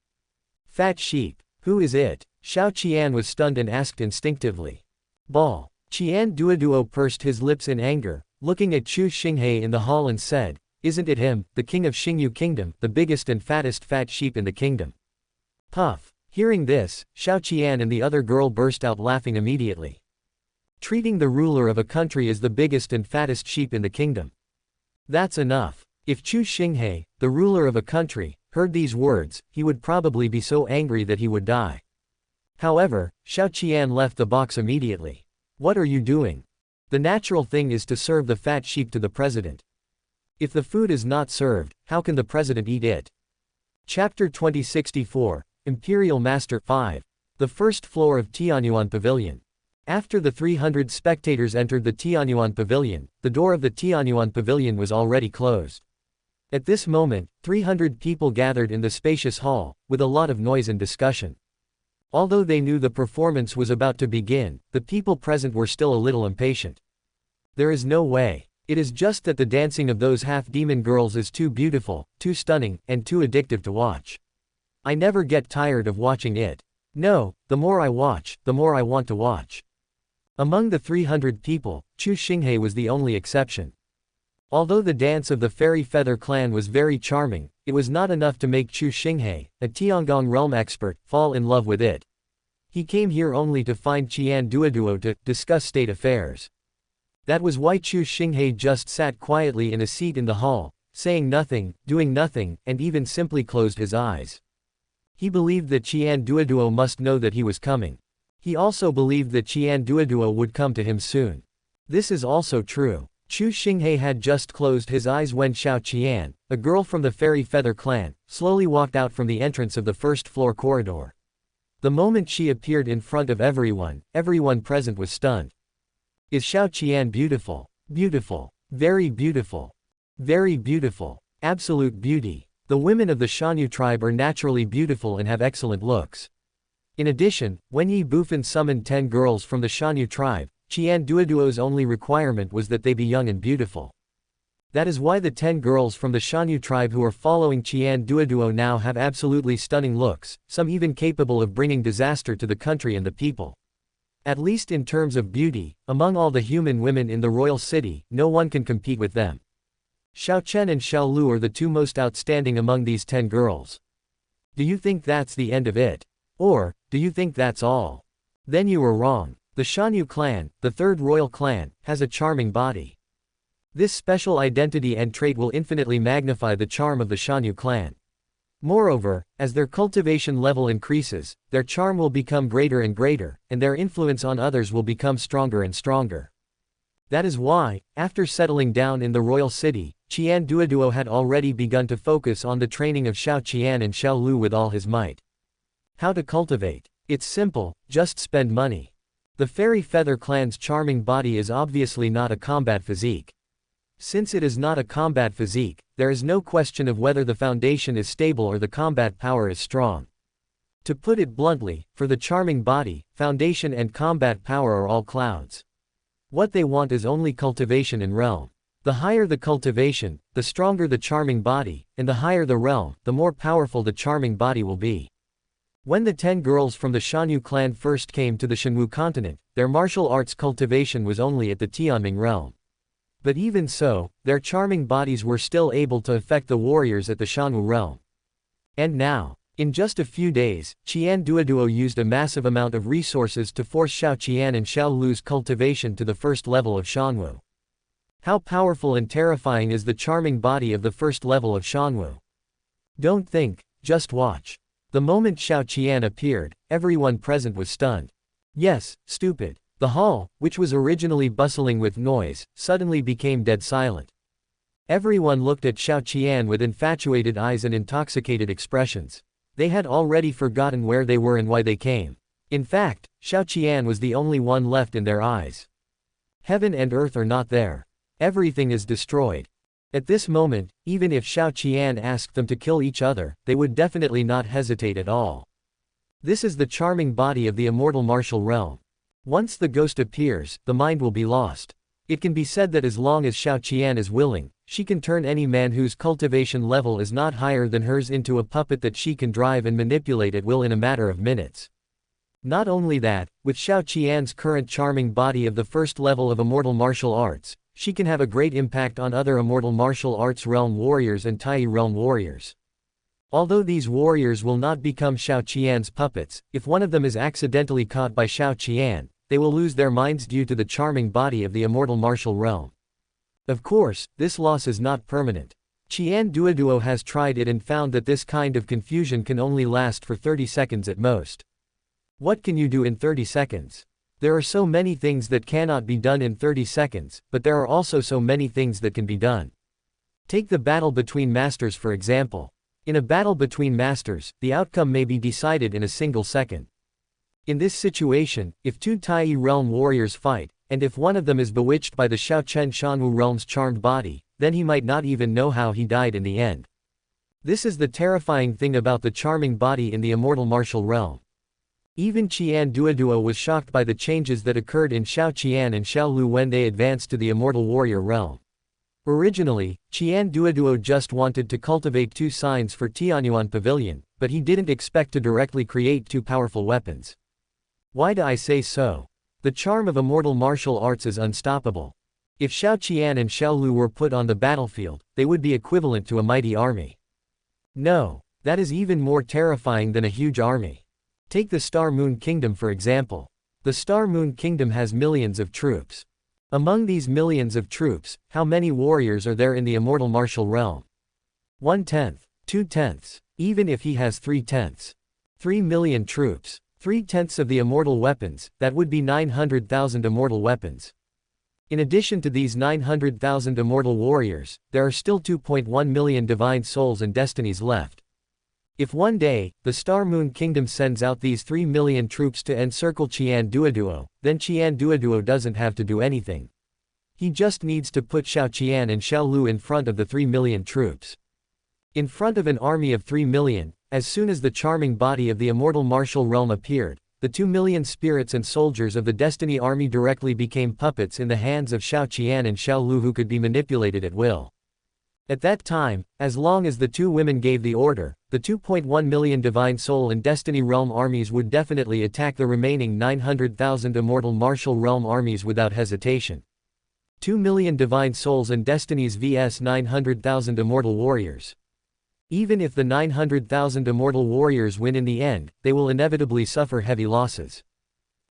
Fat sheep? Who is it? Xiao Qian was stunned and asked instinctively. Ball. Qian Duoduo pursed his lips in anger, looking at Chu Xinghe in the hall and said, "Isn't it him, the king of Xingyu Kingdom, the biggest and fattest fat sheep in the kingdom?" Puff. Hearing this, Xiao Qian and the other girl burst out laughing immediately. Treating the ruler of a country as the biggest and fattest sheep in the kingdom. That's enough. If Chu Xinghe, the ruler of a country, heard these words, he would probably be so angry that he would die. However, Xiao Qian left the box immediately. What are you doing? The natural thing is to serve the fat sheep to the president. If the food is not served, how can the president eat it? Chapter 2064, Imperial Master 5. The first floor of Tianyuan Pavilion. After the 300 spectators entered the Tianyuan Pavilion, the door of the Tianyuan Pavilion was already closed. At this moment, 300 people gathered in the spacious hall, with a lot of noise and discussion. Although they knew the performance was about to begin, the people present were still a little impatient. There is no way. It is just that the dancing of those half-demon girls is too beautiful, too stunning, and too addictive to watch. I never get tired of watching it. No, the more I watch, the more I want to watch. Among the 300 people, Chu Xinghe was the only exception. Although the dance of the Fairy Feather clan was very charming, it was not enough to make Chu Xinghe, a Tiangong realm expert, fall in love with it. He came here only to find Qian Duoduo to discuss state affairs. That was why Chu Xinghe just sat quietly in a seat in the hall, saying nothing, doing nothing, and even simply closed his eyes. He believed that Qian Duoduo must know that he was coming. He also believed that Qian Duoduo would come to him soon. This is also true. Chu Xinghe had just closed his eyes when Xiao Qian, a girl from the Fairy Feather clan, slowly walked out from the entrance of the first-floor corridor. The moment she appeared in front of everyone present was stunned. Is Xiao Qian beautiful? Beautiful. Very beautiful. Very beautiful. Absolute beauty. The women of the Shanyu tribe are naturally beautiful and have excellent looks. In addition, when Ye Bufan summoned 10 girls from the Shanyu tribe, Qian Duoduo's only requirement was that they be young and beautiful. That is why the 10 girls from the Shanyu tribe who are following Qian Duoduo now have absolutely stunning looks, some even capable of bringing disaster to the country and the people. At least in terms of beauty, among all the human women in the royal city, no one can compete with them. Xiao Chen and Xiao Lu are the two most outstanding among these 10 girls. Do you think that's the end of it? Or, do you think that's all? Then you are wrong. The Shanyu clan, the third royal clan, has a charming body. This special identity and trait will infinitely magnify the charm of the Shanyu clan. Moreover, as their cultivation level increases, their charm will become greater and greater, and their influence on others will become stronger and stronger. That is why, after settling down in the royal city, Qian Duoduo had already begun to focus on the training of Xiao Qian and Xiao Lu with all his might. How to cultivate? It's simple, just spend money. The Fairy Feather clan's charming body is obviously not a combat physique. Since it is not a combat physique, there is no question of whether the foundation is stable or the combat power is strong. To put it bluntly, for the charming body, foundation and combat power are all clouds. What they want is only cultivation and realm. The higher the cultivation, the stronger the charming body, and the higher the realm, the more powerful the charming body will be. When the 10 girls from the Shanyu clan first came to the Shenwu continent, their martial arts cultivation was only at the Tianming realm. But even so, their charming bodies were still able to affect the warriors at the Shanwu realm. And now, in just a few days, Qian Duoduo used a massive amount of resources to force Xiao Qian and Xiao Lu's cultivation to the first level of Shanwu. How powerful and terrifying is the charming body of the first level of Shanwu? Don't think, just watch. The moment Xiao Qian appeared, everyone present was stunned. Yes, stupid. The hall, which was originally bustling with noise, suddenly became dead silent. Everyone looked at Xiao Qian with infatuated eyes and intoxicated expressions. They had already forgotten where they were and why they came. In fact, Xiao Qian was the only one left in their eyes. Heaven and earth are not there. Everything is destroyed. At this moment, even if Xiao Qian asked them to kill each other, they would definitely not hesitate at all. This is the charming body of the immortal martial realm. Once the ghost appears, the mind will be lost. It can be said that as long as Xiao Qian is willing, she can turn any man whose cultivation level is not higher than hers into a puppet that she can drive and manipulate at will in a matter of minutes. Not only that, with Xiao Qian's current charming body of the first level of immortal martial arts, she can have a great impact on other immortal martial arts realm warriors and Tai realm warriors. Although these warriors will not become Xiao Qian's puppets, if one of them is accidentally caught by Xiao Qian, they will lose their minds due to the charming body of the immortal martial realm. Of course, this loss is not permanent. Qian Duoduo has tried it and found that this kind of confusion can only last for 30 seconds at most. What can you do in 30 seconds? There are so many things that cannot be done in 30 seconds, but there are also so many things that can be done. Take the battle between masters for example. In a battle between masters, the outcome may be decided in a single second. In this situation, if two Tai realm warriors fight, and if one of them is bewitched by the Xiao Chen Shanwu realm's charmed body, then he might not even know how he died in the end. This is the terrifying thing about the charming body in the immortal martial realm. Even Qian Duoduo was shocked by the changes that occurred in Xiao Qian and Xiao Lu when they advanced to the immortal warrior realm. Originally, Qian Duoduo just wanted to cultivate 2 signs for Tianyuan Pavilion, but he didn't expect to directly create 2 powerful weapons. Why do I say so? The charm of immortal martial arts is unstoppable. If Xiao Qian and Xiao Lu were put on the battlefield, they would be equivalent to a mighty army. No, that is even more terrifying than a huge army. Take the Star Moon Kingdom for example. The Star Moon Kingdom has millions of troops. Among these millions of troops, how many warriors are there in the immortal martial realm? 1/10, 2/10, even if he has 3/10. 3 million troops. 3/10 of the immortal weapons, that would be 900,000 immortal weapons. In addition to these 900,000 immortal warriors, there are still 2.1 million divine souls and destinies left. If one day, the Star Moon Kingdom sends out these 3 million troops to encircle Qian Duoduo, then Qian Duoduo doesn't have to do anything. He just needs to put Xiao Qian and Xiao Lu in front of the 3 million troops. In front of an army of 3 million, as soon as the charming body of the immortal martial realm appeared, the 2 million spirits and soldiers of the Destiny army directly became puppets in the hands of Xiao Qian and Xiao Lu who could be manipulated at will. At that time, as long as the two women gave the order, the 2.1 million Divine Soul and Destiny Realm armies would definitely attack the remaining 900,000 Immortal Martial Realm armies without hesitation. 2 million Divine Souls and Destinies vs 900,000 Immortal Warriors. Even if the 900,000 Immortal Warriors win in the end, they will inevitably suffer heavy losses.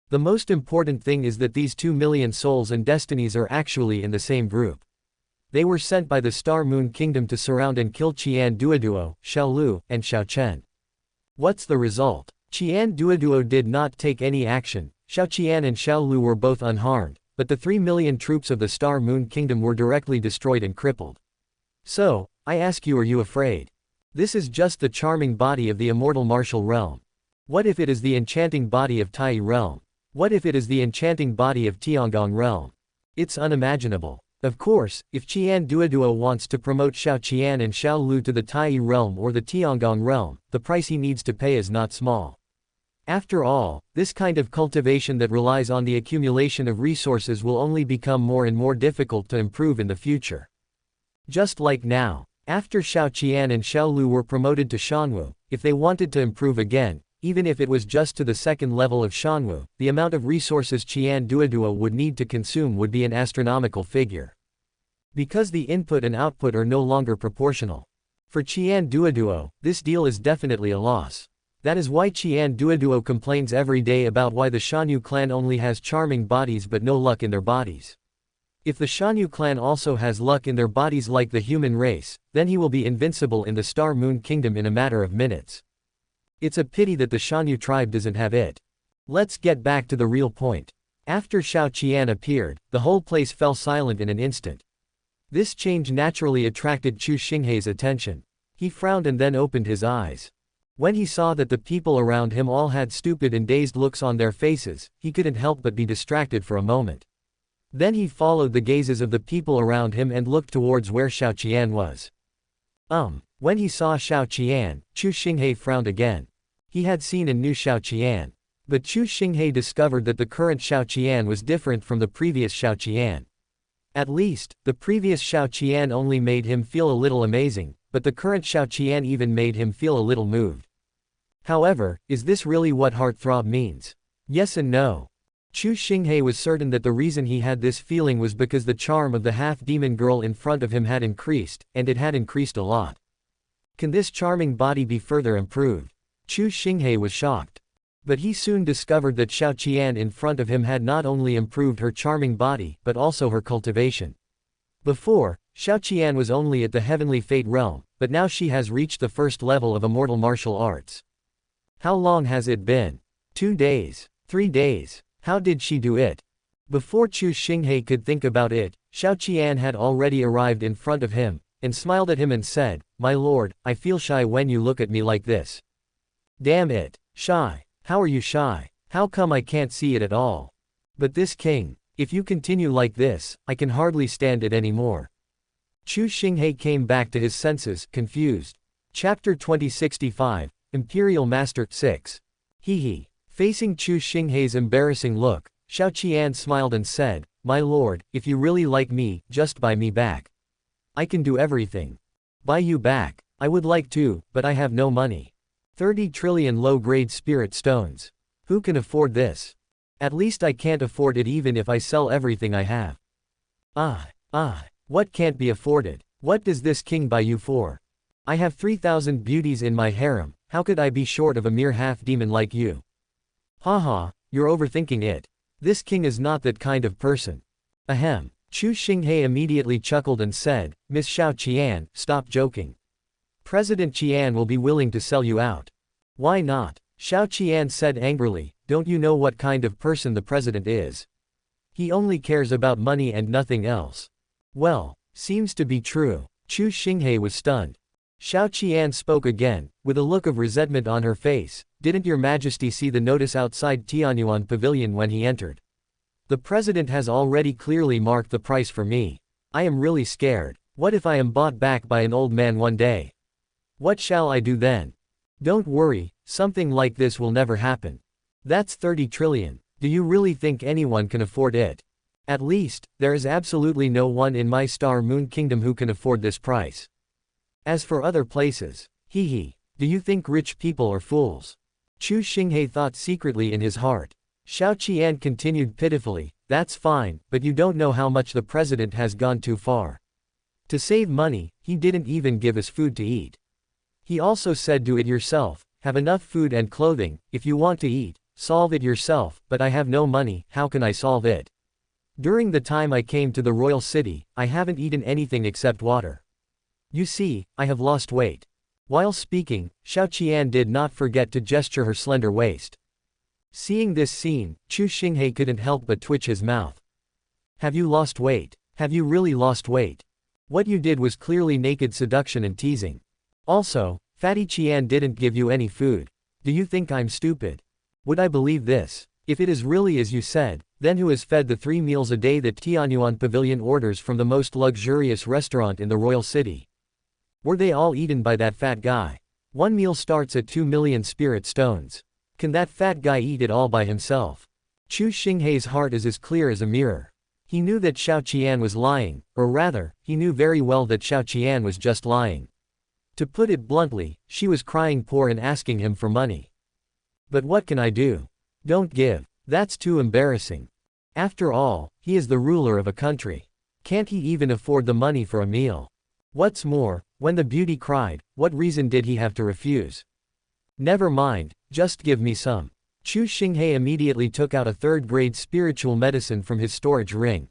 The most important thing is that these 2 million souls and destinies are actually in the same group. They were sent by the Star Moon Kingdom to surround and kill Qian Duoduo, Xiao Lu, and Xiao Chen. What's the result? Qian Duoduo did not take any action, Xiao Qian and Xiao Lu were both unharmed, but the 3 million troops of the Star Moon Kingdom were directly destroyed and crippled. So, I ask you, are you afraid? This is just the charming body of the immortal martial realm. What if it is the enchanting body of Tai realm? What if it is the enchanting body of Tiangong realm? It's unimaginable. Of course, if Qian Duoduo wants to promote Xiao Qian and Xiao Lu to the Tai realm or the Tiangong realm, the price he needs to pay is not small. After all, this kind of cultivation that relies on the accumulation of resources will only become more and more difficult to improve in the future. Just like now, after Xiao Qian and Xiao Lu were promoted to Shanwu, if they wanted to improve again, even if it was just to the second level of Shanwu, the amount of resources Qian Duoduo would need to consume would be an astronomical figure. Because the input and output are no longer proportional. For Qian Duoduo, this deal is definitely a loss. That is why Qian Duoduo complains every day about why the Shanyu clan only has charming bodies but no luck in their bodies. If the Shanyu clan also has luck in their bodies like the human race, then he will be invincible in the Star Moon Kingdom in a matter of minutes. It's a pity that the Shanyu tribe doesn't have it. Let's get back to the real point. After Xiao Qian appeared, the whole place fell silent in an instant. This change naturally attracted Chu Xinghei's attention. He frowned and then opened his eyes. When he saw that the people around him all had stupid and dazed looks on their faces, he couldn't help but be distracted for a moment. Then he followed the gazes of the people around him and looked towards where Xiao Qian was. When he saw Xiao Qian, Chu Xinghei frowned again. He had seen and knew Xiao Qian. But Chu Xinghei discovered that the current Xiao Qian was different from the previous Xiao Qian. At least, the previous Xiao Qian only made him feel a little amazing, but the current Xiao Qian even made him feel a little moved. However, is this really what heartthrob means? Yes and no. Chu Xinghei was certain that the reason he had this feeling was because the charm of the half-demon girl in front of him had increased, and it had increased a lot. Can this charming body be further improved? Chu Xinghei was shocked. But he soon discovered that Xiao Qian in front of him had not only improved her charming body, but also her cultivation. Before, Xiao Qian was only at the heavenly fate realm, but now she has reached the first level of immortal martial arts. How long has it been? 2 days? 3 days? How did she do it? Before Chu Xinghei could think about it, Xiao Qian had already arrived in front of him, and smiled at him and said, "My lord, I feel shy when you look at me like this." Damn it. Shy. How are you shy? How come I can't see it at all? But this king, if you continue like this, I can hardly stand it anymore. Chu Xinghei came back to his senses, confused. Chapter 2065, Imperial Master 6. Hee. Facing Chu Xinghei's embarrassing look, Xiao Qian smiled and said, "My lord, if you really like me, just buy me back. I can do everything. Buy you back. I would like to, but I have no money. 30 trillion low-grade spirit stones. Who can afford this?" At least I can't afford it even if I sell everything I have. What can't be afforded? What does this king buy you for? I have 3,000 beauties in my harem, how could I be short of a mere half-demon like you? Haha, you're overthinking it. This king is not that kind of person. Ahem. Chu Xinghe immediately chuckled and said, Miss Xiao Qian, stop joking. President Qian will be willing to sell you out. Why not? Xiao Qian said angrily, don't you know what kind of person the president is? He only cares about money and nothing else. Well, seems to be true. Chu Xinghe was stunned. Xiao Qian spoke again, with a look of resentment on her face. Didn't your majesty see the notice outside Tianyuan Pavilion when he entered? The president has already clearly marked the price for me. I am really scared. What if I am bought back by an old man one day? What shall I do then? Don't worry, something like this will never happen. That's 30 trillion. Do you really think anyone can afford it? At least, there is absolutely no one in my Star Moon Kingdom who can afford this price. As for other places, do you think rich people are fools? Chu Xinghe thought secretly in his heart. Xiao Qian continued pitifully, that's fine, but you don't know how much the president has gone too far. To save money, he didn't even give us food to eat. He also said do it yourself, have enough food and clothing, if you want to eat, solve it yourself, but I have no money, how can I solve it? During the time I came to the royal city, I haven't eaten anything except water. You see, I have lost weight. While speaking, Xiao Qian did not forget to gesture her slender waist. Seeing this scene, Chu Xinghe couldn't help but twitch his mouth. Have you lost weight? Have you really lost weight? What you did was clearly naked seduction and teasing. Also, Fatty Qian didn't give you any food. Do you think I'm stupid? Would I believe this? If it is really as you said, then who has fed the 3 meals a day that Tianyuan Pavilion orders from the most luxurious restaurant in the royal city? Were they all eaten by that fat guy? 1 meal starts at 2 million spirit stones. Can that fat guy eat it all by himself? Chu Xinghe's heart is as clear as a mirror. He knew that Xiao Qian was lying, or rather, he knew very well that Xiao Qian was just lying. To put it bluntly, she was crying poor and asking him for money. But what can I do? Don't give. That's too embarrassing. After all, he is the ruler of a country. Can't he even afford the money for a meal? What's more, when the beauty cried, what reason did he have to refuse? Never mind, just give me some. Chu Xinghe immediately took out a 3rd-grade spiritual medicine from his storage ring.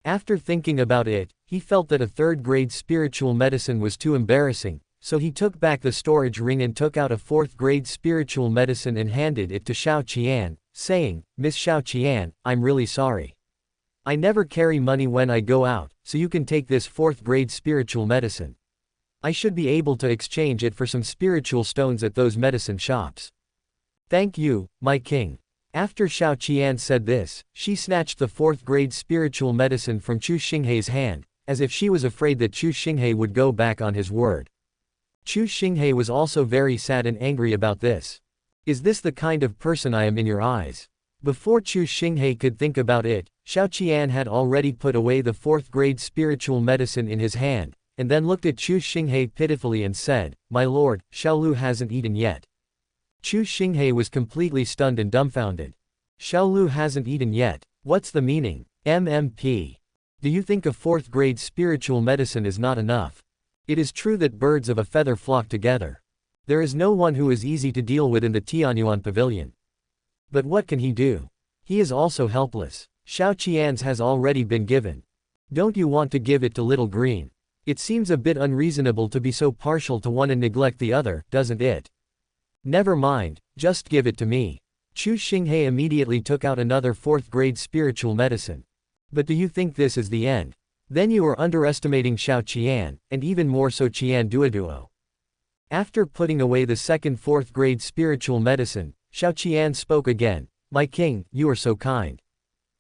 After thinking about it, he felt that a 3rd-grade spiritual medicine was too embarrassing, so he took back the storage ring and took out a 4th-grade spiritual medicine and handed it to Xiao Qian, saying, Miss Xiao Qian, I'm really sorry. I never carry money when I go out, so you can take this 4th-grade spiritual medicine. I should be able to exchange it for some spiritual stones at those medicine shops. Thank you, my king. After Xiao Qian said this, she snatched the 4th-grade spiritual medicine from Chu Xinghe's hand, as if she was afraid that Chu Xinghe would go back on his word. Chu Xinghe was also very sad and angry about this. Is this the kind of person I am in your eyes? Before Chu Xinghe could think about it, Xiao Qian had already put away the 4th-grade spiritual medicine in his hand, and then looked at Chu Xinghe pitifully and said, My lord, Xiaolu hasn't eaten yet. Chu Xinghe was completely stunned and dumbfounded. Xiaolu hasn't eaten yet, what's the meaning? MMP. Do you think a 4th-grade spiritual medicine is not enough? It is true that birds of a feather flock together. There is no one who is easy to deal with in the Tianyuan Pavilion. But what can he do? He is also helpless. Xiao Qian's has already been given. Don't you want to give it to Little Green? It seems a bit unreasonable to be so partial to one and neglect the other, doesn't it? Never mind, just give it to me. Chu Xinghe immediately took out another 4th-grade spiritual medicine. But do you think this is the end? Then you are underestimating Xiao Qian, and even more so Qian Duoduo. After putting away the second 4th-grade spiritual medicine, Xiao Qian spoke again. My king, you are so kind.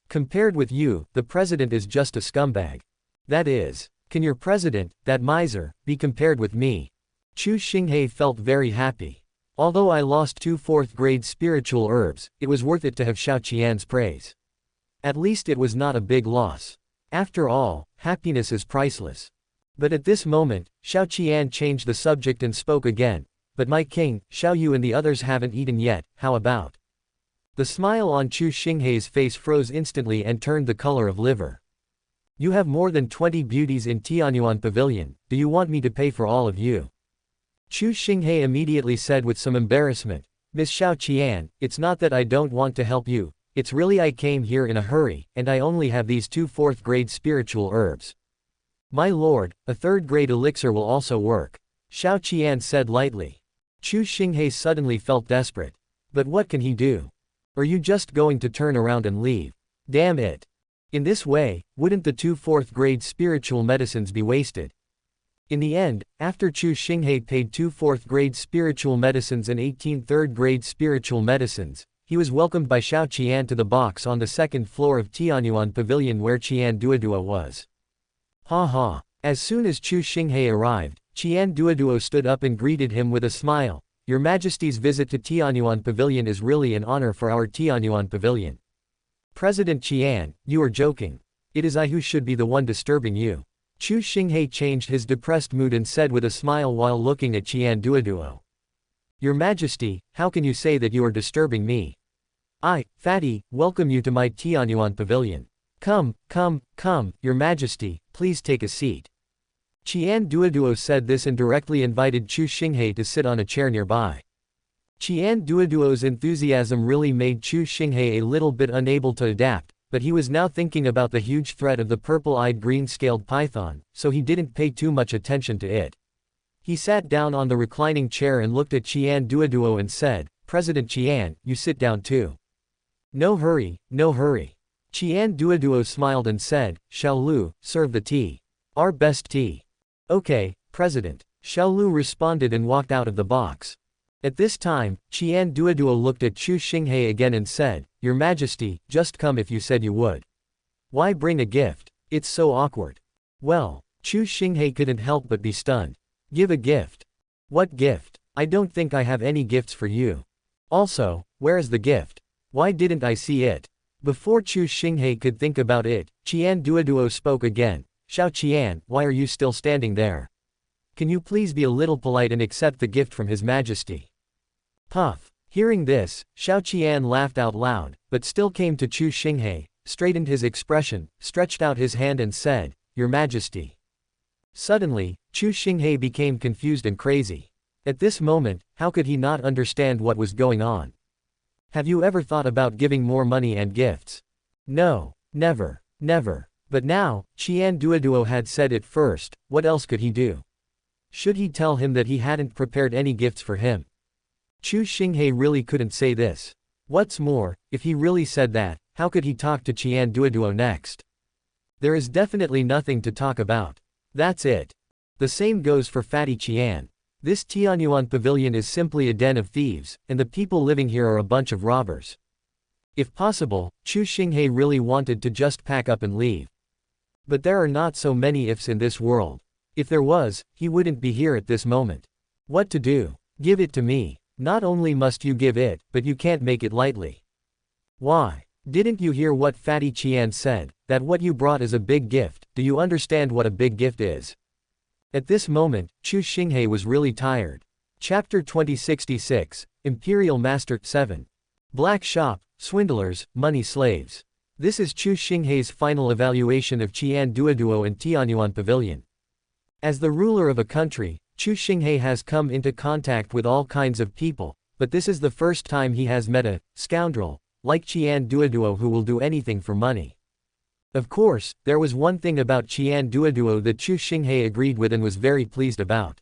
Compared with you, the president is just a scumbag. That is. Can your president, that miser, be compared with me? Chu Xinghe felt very happy. Although I lost 2 4th-grade spiritual herbs, it was worth it to have Xiao Qian's praise. At least it was not a big loss. After all, happiness is priceless. But at this moment, Xiao Qian changed the subject and spoke again. But my king, Xiao Yu and the others haven't eaten yet, how about? The smile on Chu Xinghei's face froze instantly and turned the color of liver. You have more than 20 beauties in Tianyuan Pavilion, do you want me to pay for all of you? Chu Xinghei immediately said with some embarrassment, Miss Xiao Qian, it's not that I don't want to help you, it's really I came here in a hurry, and I only have these 2 4th-grade spiritual herbs. My lord, a 3rd-grade elixir will also work. Xiao Qian said lightly. Chu Xinghei suddenly felt desperate. But what can he do? Are you just going to turn around and leave? Damn it. In this way, wouldn't the 2 4th-grade spiritual medicines be wasted? In the end, after Chu Xinghei paid 2 4th-grade spiritual medicines and 18 3rd-grade spiritual medicines, he was welcomed by Xiao Qian to the box on the 2nd floor of Tianyuan Pavilion where Qian Duoduo was. Ha ha. As soon as Chu Xinghei arrived, Qian Duoduo stood up and greeted him with a smile. Your Majesty's visit to Tianyuan Pavilion is really an honor for our Tianyuan Pavilion. President Qian, you are joking. It is I who should be the one disturbing you. Chu Xinghei changed his depressed mood and said with a smile while looking at Qian Duoduo. Your Majesty, how can you say that you are disturbing me? I, Fatty, welcome you to my Tianyuan Pavilion. Come, Your Majesty, please take a seat. Qian Duoduo said this and directly invited Chu Xinghei to sit on a chair nearby. Qian Duoduo's enthusiasm really made Chu Xinghei a little bit unable to adapt, but he was now thinking about the huge threat of the purple-eyed green-scaled python, so he didn't pay too much attention to it. He sat down on the reclining chair and looked at Qian Duoduo and said, President Qian, you sit down too. No hurry, no hurry. Qian Duoduo smiled and said, Xiao Lu, serve the tea. Our best tea. Okay, President. Xiao Lu responded and walked out of the box. At this time, Qian Duoduo looked at Chu Xinghei again and said, Your Majesty, just come if you said you would. Why bring a gift? It's so awkward. Well, Chu Xinghei couldn't help but be stunned. Give a gift. What gift? I don't think I have any gifts for you. Also, where is the gift? Why didn't I see it? Before Chu Xinghei could think about it, Qian Duoduo spoke again. Xiao Qian, why are you still standing there? Can you please be a little polite and accept the gift from His Majesty? Puff. Hearing this, Xiao Qian laughed out loud, but still came to Chu Xinghei, straightened his expression, stretched out his hand and said, Your Majesty. Suddenly, Chu Xinghei became confused and crazy. At this moment, how could he not understand what was going on? Have you ever thought about giving more money and gifts? No, never, never. But now, Qian Duoduo had said it first, what else could he do? Should he tell him that he hadn't prepared any gifts for him? Chu Xinghei really couldn't say this. What's more, if he really said that, how could he talk to Qian Duoduo next? There is definitely nothing to talk about. That's it. The same goes for Fatty Qian. This Tianyuan Pavilion is simply a den of thieves, and the people living here are a bunch of robbers. If possible, Chu Xinghei really wanted to just pack up and leave. But there are not so many ifs in this world. If there was, he wouldn't be here at this moment. What to do? Give it to me. Not only must you give it, but you can't make it lightly. Why? Didn't you hear what Fatty Qian said, that what you brought is a big gift? Do you understand what a big gift is? At this moment, Chu Xinghei was really tired. Chapter 2066, Imperial Master 7. Black Shop, Swindlers, Money Slaves. This is Chu Xinghei's final evaluation of Qian Duoduo and Tianyuan Pavilion. As the ruler of a country, Chu Xinghei has come into contact with all kinds of people, but this is the first time he has met a scoundrel like Qian Duoduo who will do anything for money. Of course, there was one thing about Qian Duoduo that Chu Xinghei agreed with and was very pleased about.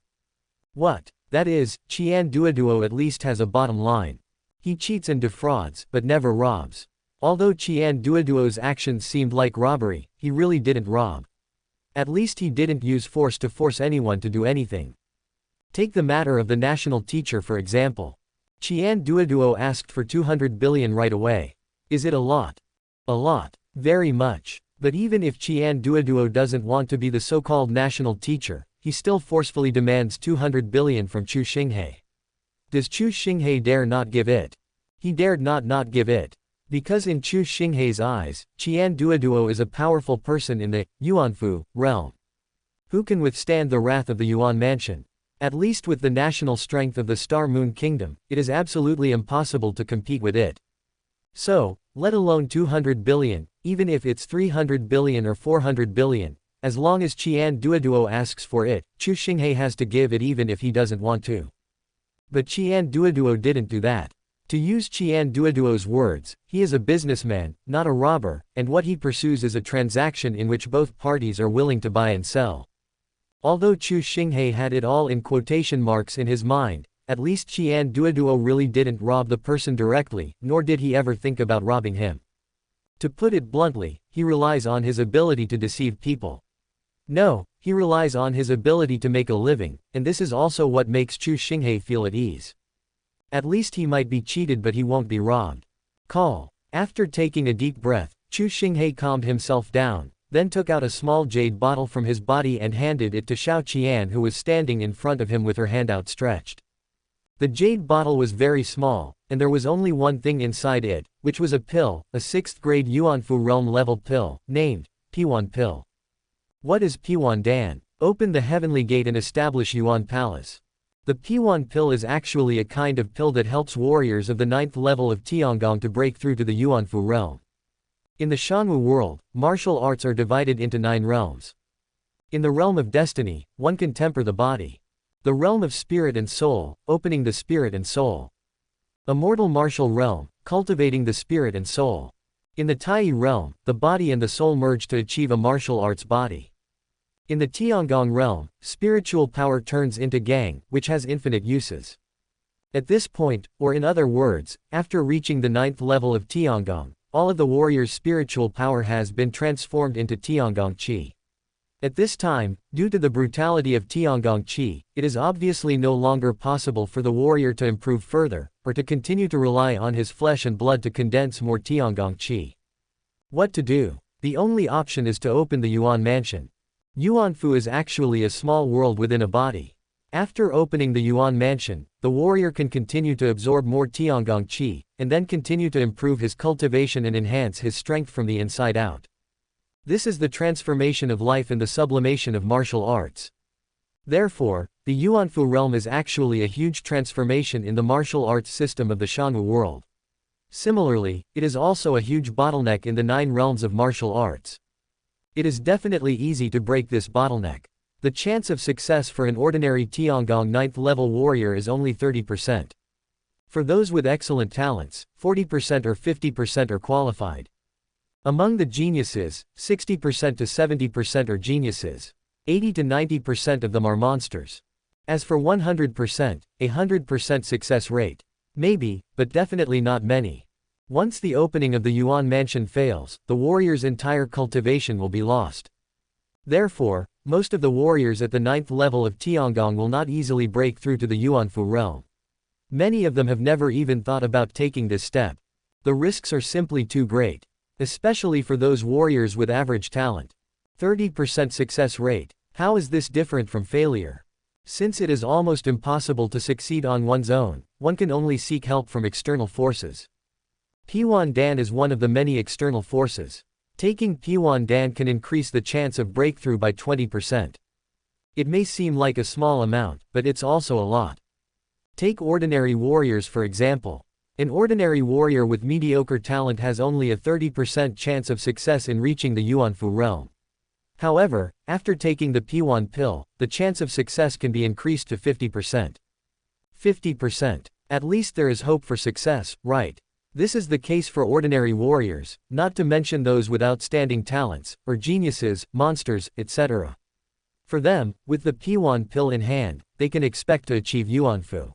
What? That is, Qian Duoduo at least has a bottom line. He cheats and defrauds, but never robs. Although Qian Duoduo's actions seemed like robbery, he really didn't rob. At least he didn't use force to force anyone to do anything. Take the matter of the national teacher for example. Qian Duoduo asked for 200 billion right away. Is it a lot? A lot. Very much. But even if Qian Duoduo doesn't want to be the so-called national teacher, he still forcefully demands 200 billion from Chu Xinghei. Does Chu Xinghei dare not give it? He dared not give it. Because in Chu Xinghei's eyes, Qian Duoduo is a powerful person in the Yuanfu realm. Who can withstand the wrath of the Yuan mansion? At least with the national strength of the Star Moon Kingdom, it is absolutely impossible to compete with it. So, let alone 200 billion, even if it's 300 billion or 400 billion, as long as Qian Duoduo asks for it, Chu Xinghe has to give it even if he doesn't want to. But Qian Duoduo didn't do that. To use Qian Duoduo's words, he is a businessman, not a robber, and what he pursues is a transaction in which both parties are willing to buy and sell. Although Chu Xinghe had it all in quotation marks in his mind, at least Qian Duoduo really didn't rob the person directly, nor did he ever think about robbing him. To put it bluntly, he relies on his ability to deceive people. No, he relies on his ability to make a living, and this is also what makes Chu Xinghe feel at ease. At least he might be cheated but he won't be robbed. Call. After taking a deep breath, Chu Xinghe calmed himself down, then took out a small jade bottle from his body and handed it to Xiao Qian, who was standing in front of him with her hand outstretched. The jade bottle was very small, and there was only one thing inside it, which was a pill, a 6th grade Yuanfu realm level pill, named P1 pill. What is P1 Dan? Open the heavenly gate and establish Yuan Palace. The P1 pill is actually a kind of pill that helps warriors of the 9th level of Tiangong to break through to the Yuanfu realm. In the Shanwu world, martial arts are divided into 9 realms. In the realm of destiny, one can temper the body. The realm of spirit and soul, opening the spirit and soul. Immortal martial realm, cultivating the spirit and soul. In the Tai realm, the body and the soul merge to achieve a martial arts body. In the Tiangong realm, spiritual power turns into Gang, which has infinite uses. At this point, or in other words, after reaching the 9th level of Tiangong, all of the warrior's spiritual power has been transformed into Tiangong Qi. At this time, due to the brutality of Tiangong Qi, it is obviously no longer possible for the warrior to improve further, or to continue to rely on his flesh and blood to condense more Tiangong Qi. What to do? The only option is to open the Yuan Mansion. Yuanfu is actually a small world within a body. After opening the Yuan Mansion, the warrior can continue to absorb more Tiangong Qi, and then continue to improve his cultivation and enhance his strength from the inside out. This is the transformation of life and the sublimation of martial arts. Therefore, the Yuanfu realm is actually a huge transformation in the martial arts system of the Shanwu world. Similarly, it is also a huge bottleneck in the 9 realms of martial arts. It is definitely easy to break this bottleneck. The chance of success for an ordinary Tiangong 9th level warrior is only 30%. For those with excellent talents, 40% or 50% are qualified. Among the geniuses, 60% to 70% are geniuses. 80 to 90% of them are monsters. As for 100%, a 100% success rate. Maybe, but definitely not many. Once the opening of the Yuan Mansion fails, the warrior's entire cultivation will be lost. Therefore, most of the warriors at the 9th level of Tiangong will not easily break through to the Yuanfu realm. Many of them have never even thought about taking this step. The risks are simply too great. Especially for those warriors with average talent. 30% success rate. How is this different from failure? Since it is almost impossible to succeed on one's own, one can only seek help from external forces. P1 Dan is one of the many external forces. Taking P1 Dan can increase the chance of breakthrough by 20%. It may seem like a small amount, but it's also a lot. Take ordinary warriors for example. An ordinary warrior with mediocre talent has only a 30% chance of success in reaching the Yuanfu realm. However, after taking the P1 pill, the chance of success can be increased to 50%. 50%. At least there is hope for success, right? This is the case for ordinary warriors, not to mention those with outstanding talents, or geniuses, monsters, etc. For them, with the P1 pill in hand, they can expect to achieve Yuanfu.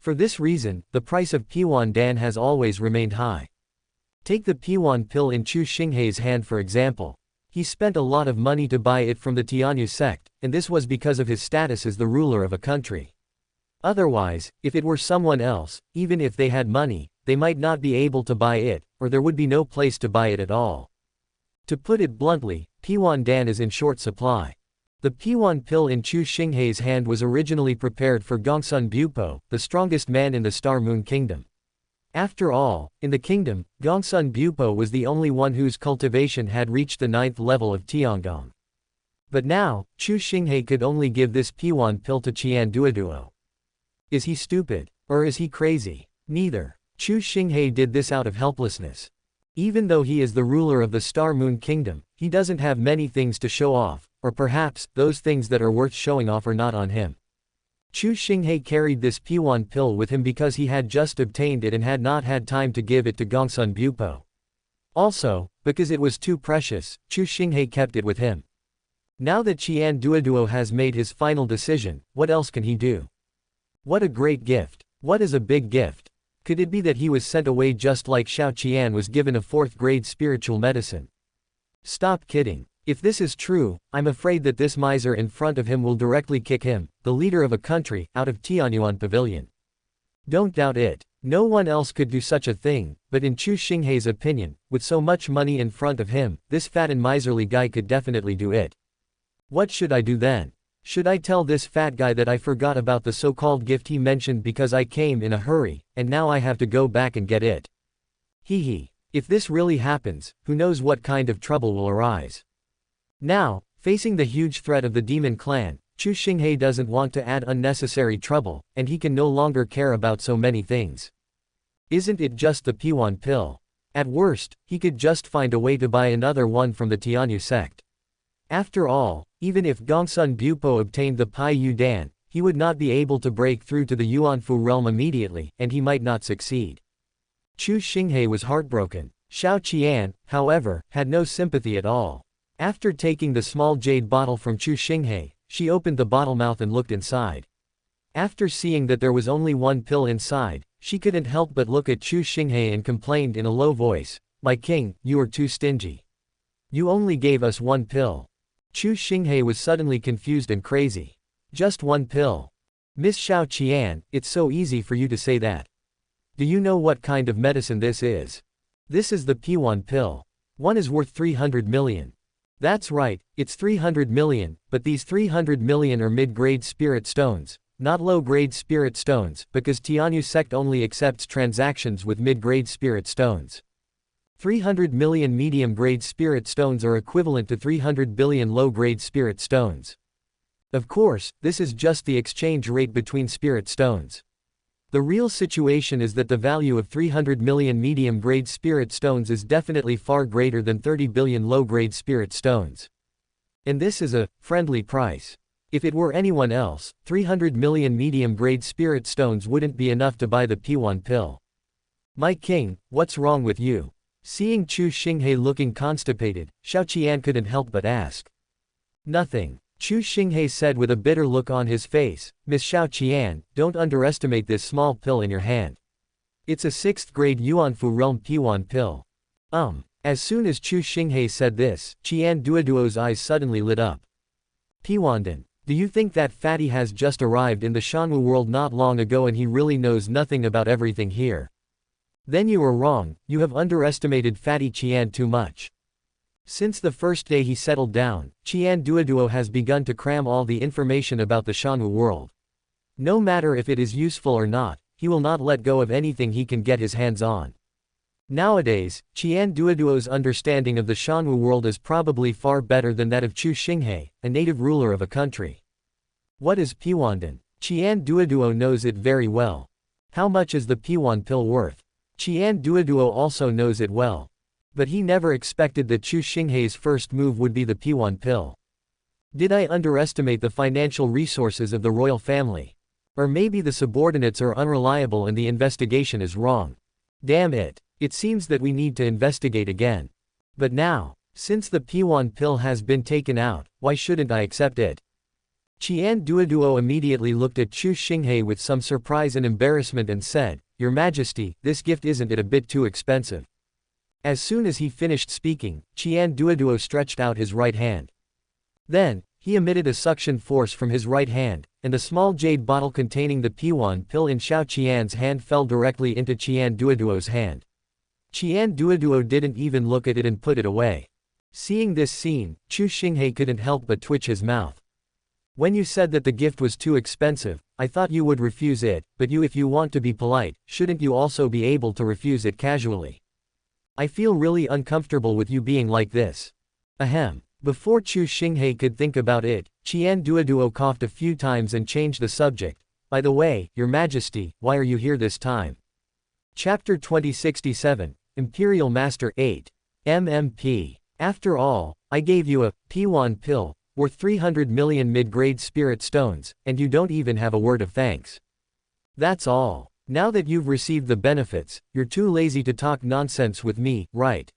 For this reason, the price of P1 Dan has always remained high. Take the P1 pill in Chu Xinghe's hand for example. He spent a lot of money to buy it from the Tianyu sect, and this was because of his status as the ruler of a country. Otherwise, if it were someone else, even if they had money, they might not be able to buy it, or there would be no place to buy it at all. To put it bluntly, P1 Dan is in short supply. The P1 pill in Chu Xinghe's hand was originally prepared for Gongsun Bupo, the strongest man in the Star Moon Kingdom. After all, in the kingdom, Gongsun Bupo was the only one whose cultivation had reached the 9th level of Tiangong. But now, Chu Xinghe could only give this P1 pill to Qian Duoduo. Is he stupid? Or is he crazy? Neither. Chu Xinghe did this out of helplessness. Even though he is the ruler of the Star Moon Kingdom, he doesn't have many things to show off, or perhaps, those things that are worth showing off are not on him. Chu Xinghe carried this P1 pill with him because he had just obtained it and had not had time to give it to Gongsun Bupo. Also, because it was too precious, Chu Xinghe kept it with him. Now that Qian Duoduo has made his final decision, what else can he do? What a great gift. What is a big gift? Could it be that he was sent away just like Xiao Qian was given a 4th grade spiritual medicine? Stop kidding. If this is true, I'm afraid that this miser in front of him will directly kick him, the leader of a country, out of Tianyuan Pavilion. Don't doubt it. No one else could do such a thing, but in Chu Xinghe's opinion, with so much money in front of him, this fat and miserly guy could definitely do it. What should I do then? Should I tell this fat guy that I forgot about the so-called gift he mentioned because I came in a hurry, and now I have to go back and get it? Hee. If this really happens, who knows what kind of trouble will arise. Now, facing the huge threat of the demon clan, Chu Xinghe doesn't want to add unnecessary trouble, and he can no longer care about so many things. Isn't it just the P1 pill? At worst, he could just find a way to buy another one from the Tianyu sect. After all, even if Gongsun Bupo obtained the Pai Yu Dan, he would not be able to break through to the Yuanfu realm immediately, and he might not succeed. Chu Xinghe was heartbroken. Xiao Qian, however, had no sympathy at all. After taking the small jade bottle from Chu Xinghe, she opened the bottle mouth and looked inside. After seeing that there was only one pill inside, she couldn't help but look at Chu Xinghe and complained in a low voice, "My king, you are too stingy. You only gave us one pill." Chu Xinghe was suddenly confused and crazy. Just one pill. Miss Xiao Qian, it's so easy for you to say that. Do you know what kind of medicine this is? This is the P1 pill. One is worth 300 million. That's right, it's 300 million, but these 300 million are mid-grade spirit stones, not low-grade spirit stones, because Tianyu sect only accepts transactions with mid-grade spirit stones. 300 million medium-grade spirit stones are equivalent to 300 billion low-grade spirit stones. Of course, this is just the exchange rate between spirit stones. The real situation is that the value of 300 million medium-grade spirit stones is definitely far greater than 30 billion low-grade spirit stones. And this is a friendly price. If it were anyone else, 300 million medium-grade spirit stones wouldn't be enough to buy the P1 pill. My king, what's wrong with you? Seeing Chu Xinghe looking constipated, Xiao Qian couldn't help but ask. Nothing. Chu Xinghe said with a bitter look on his face, Miss Xiao Qian, don't underestimate this small pill in your hand. It's a 6th grade Yuanfu realm P1 pill. As soon as Chu Xinghe said this, Qian Duoduo's eyes suddenly lit up. P1dan, do you think that fatty has just arrived in the Shanwu world not long ago and he really knows nothing about everything here? Then you are wrong, you have underestimated fatty Qian too much. Since the first day he settled down, Qian Duoduo has begun to cram all the information about the Shanwu world. No matter if it is useful or not, he will not let go of anything he can get his hands on. Nowadays, Qian Duoduo's understanding of the Shanwu world is probably far better than that of Chu Xinghe, a native ruler of a country. What is P1dan? Qian Duoduo knows it very well. How much is the P1 pill worth? Qian Duoduo also knows it well. But he never expected that Chu Xinghe's first move would be the P1 pill. Did I underestimate the financial resources of the royal family? Or maybe the subordinates are unreliable and the investigation is wrong. Damn it. It seems that we need to investigate again. But now, since the P1 pill has been taken out, why shouldn't I accept it? Qian Duoduo immediately looked at Chu Xinghe with some surprise and embarrassment and said, Your Majesty, this gift isn't it a bit too expensive? As soon as he finished speaking, Qian Duoduo stretched out his right hand. Then, he emitted a suction force from his right hand, and the small jade bottle containing the P1 pill in Xiao Qian's hand fell directly into Qian Duoduo's hand. Qian Duoduo didn't even look at it and put it away. Seeing this scene, Chu Xinghe couldn't help but twitch his mouth. When you said that the gift was too expensive, I thought you would refuse it, but if you want to be polite, shouldn't you also be able to refuse it casually? I feel really uncomfortable with you being like this. Ahem. Before Chu Xinghe could think about it, Qian Duoduo coughed a few times and changed the subject. By the way, Your Majesty, why are you here this time? Chapter 2067, Imperial Master 8. MMP. After all, I gave you a P1 pill, worth 300 million mid-grade spirit stones, and you don't even have a word of thanks. That's all. Now that you've received the benefits, you're too lazy to talk nonsense with me, right?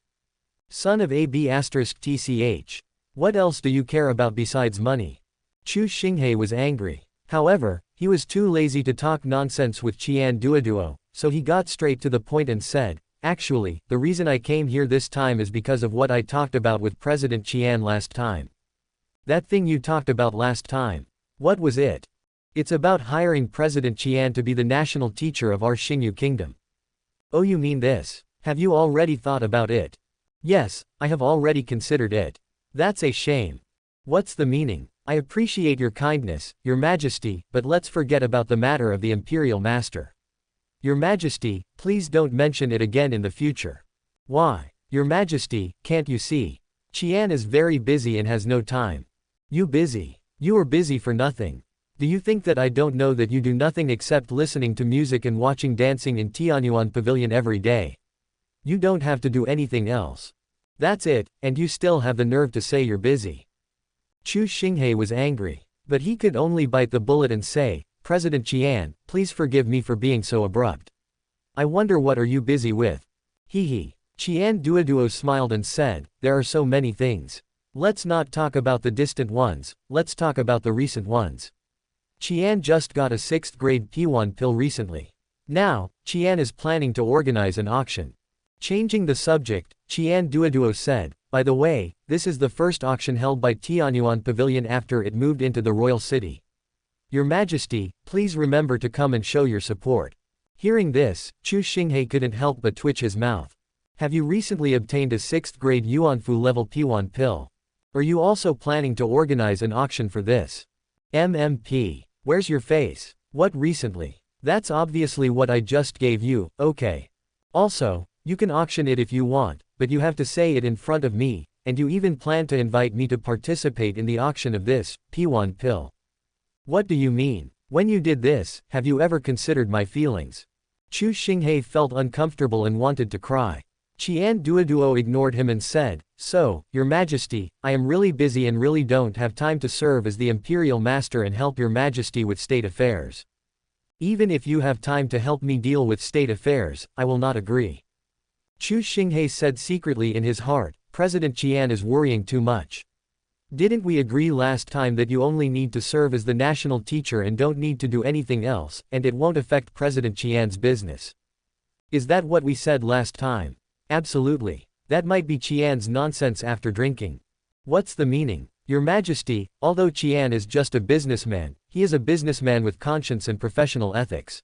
Son of AB*TCH. What else do you care about besides money? Chu Xinghe was angry. However, he was too lazy to talk nonsense with Qian Duoduo, so he got straight to the point and said, actually, the reason I came here this time is because of what I talked about with President Qian last time. That thing you talked about last time. What was it? It's about hiring President Qian to be the national teacher of our Xingyu kingdom. Oh, you mean this? Have you already thought about it? Yes, I have already considered it. That's a shame. What's the meaning? I appreciate your kindness, Your Majesty, but let's forget about the matter of the Imperial Master. Your Majesty, please don't mention it again in the future. Why? Your Majesty, can't you see? Qian is very busy and has no time. You busy? You are busy for nothing. Do you think that I don't know that you do nothing except listening to music and watching dancing in Tianyuan Pavilion every day? You don't have to do anything else. That's it, and you still have the nerve to say you're busy. Chu Xinghe was angry. But he could only bite the bullet and say, President Qian, please forgive me for being so abrupt. I wonder what are you busy with? Hee. Qian Duoduo smiled and said, there are so many things. Let's not talk about the distant ones, let's talk about the recent ones. Qian just got a 6th grade P1 pill recently. Now, Qian is planning to organize an auction. Changing the subject, Qian Duoduo said, by the way, this is the first auction held by Tianyuan Pavilion after it moved into the royal city. Your Majesty, please remember to come and show your support. Hearing this, Chu Xinghe couldn't help but twitch his mouth. Have you recently obtained a 6th grade Yuanfu level P1 pill? Are you also planning to organize an auction for this? MMP. Where's your face? What recently? That's obviously what I just gave you, okay. Also, you can auction it if you want, but you have to say it in front of me, and you even plan to invite me to participate in the auction of this P1 pill. What do you mean? When you did this, have you ever considered my feelings? Chu Xinghe felt uncomfortable and wanted to cry. Qian Duoduo ignored him and said, so, Your Majesty, I am really busy and really don't have time to serve as the Imperial Master and help Your Majesty with state affairs. Even if you have time to help me deal with state affairs, I will not agree. Chu Xinghe said secretly in his heart, President Qian is worrying too much. Didn't we agree last time that you only need to serve as the national teacher and don't need to do anything else, and it won't affect President Qian's business? Is that what we said last time? Absolutely. That might be Qian's nonsense after drinking. What's the meaning? Your Majesty, although Qian is just a businessman, he is a businessman with conscience and professional ethics.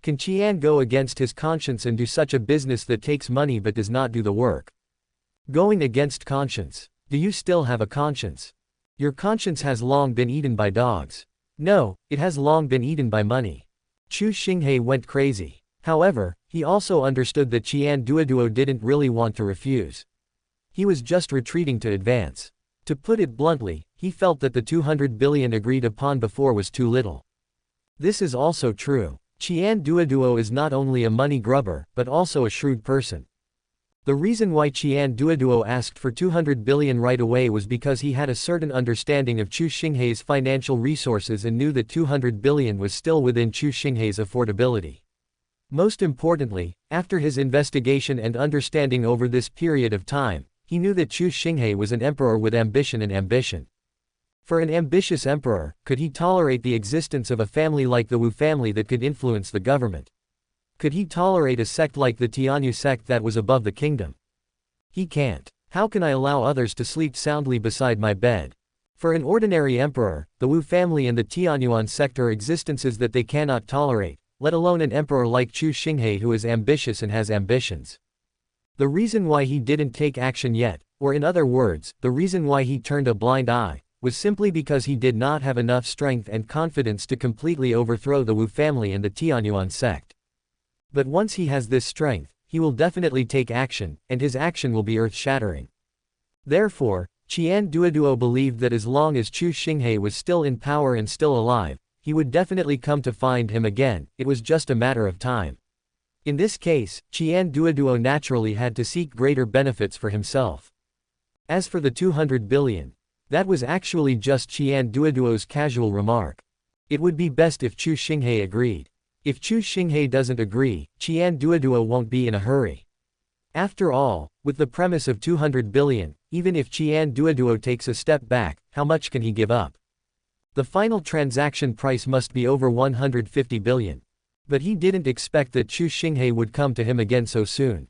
Can Qian go against his conscience and do such a business that takes money but does not do the work? Going against conscience. Do you still have a conscience? Your conscience has long been eaten by dogs. No, it has long been eaten by money. Chu Xinghe went crazy. However, he also understood that Qian Duoduo didn't really want to refuse. He was just retreating to advance. To put it bluntly, he felt that the 200 billion agreed upon before was too little. This is also true. Qian Duoduo is not only a money grubber, but also a shrewd person. The reason why Qian Duoduo asked for 200 billion right away was because he had a certain understanding of Chu Xinghe's financial resources and knew that 200 billion was still within Chu Xinghe's affordability. Most importantly, after his investigation and understanding over this period of time, he knew that Chu Xinghe was an emperor with ambition and ambition. For an ambitious emperor, could he tolerate the existence of a family like the Wu family that could influence the government? Could he tolerate a sect like the Tianyu sect that was above the kingdom? He can't. How can I allow others to sleep soundly beside my bed? For an ordinary emperor, the Wu family and the Tianyuan sect are existences that they cannot tolerate, let alone an emperor like Chu Xinghe who is ambitious and has ambitions. The reason why he didn't take action yet, or in other words, the reason why he turned a blind eye, was simply because he did not have enough strength and confidence to completely overthrow the Wu family and the Tianyuan sect. But once he has this strength, he will definitely take action, and his action will be earth-shattering. Therefore, Qian Duoduo believed that as long as Chu Xinghe was still in power and still alive, he would definitely come to find him again, it was just a matter of time. In this case, Qian Duoduo naturally had to seek greater benefits for himself. As for the 200 billion, that was actually just Qian Duoduo's casual remark. It would be best if Chu Xinghe agreed. If Chu Xinghe doesn't agree, Qian Duoduo won't be in a hurry. After all, with the premise of 200 billion, even if Qian Duoduo takes a step back, how much can he give up? The final transaction price must be over 150 billion. But he didn't expect that Chu Xinghe would come to him again so soon.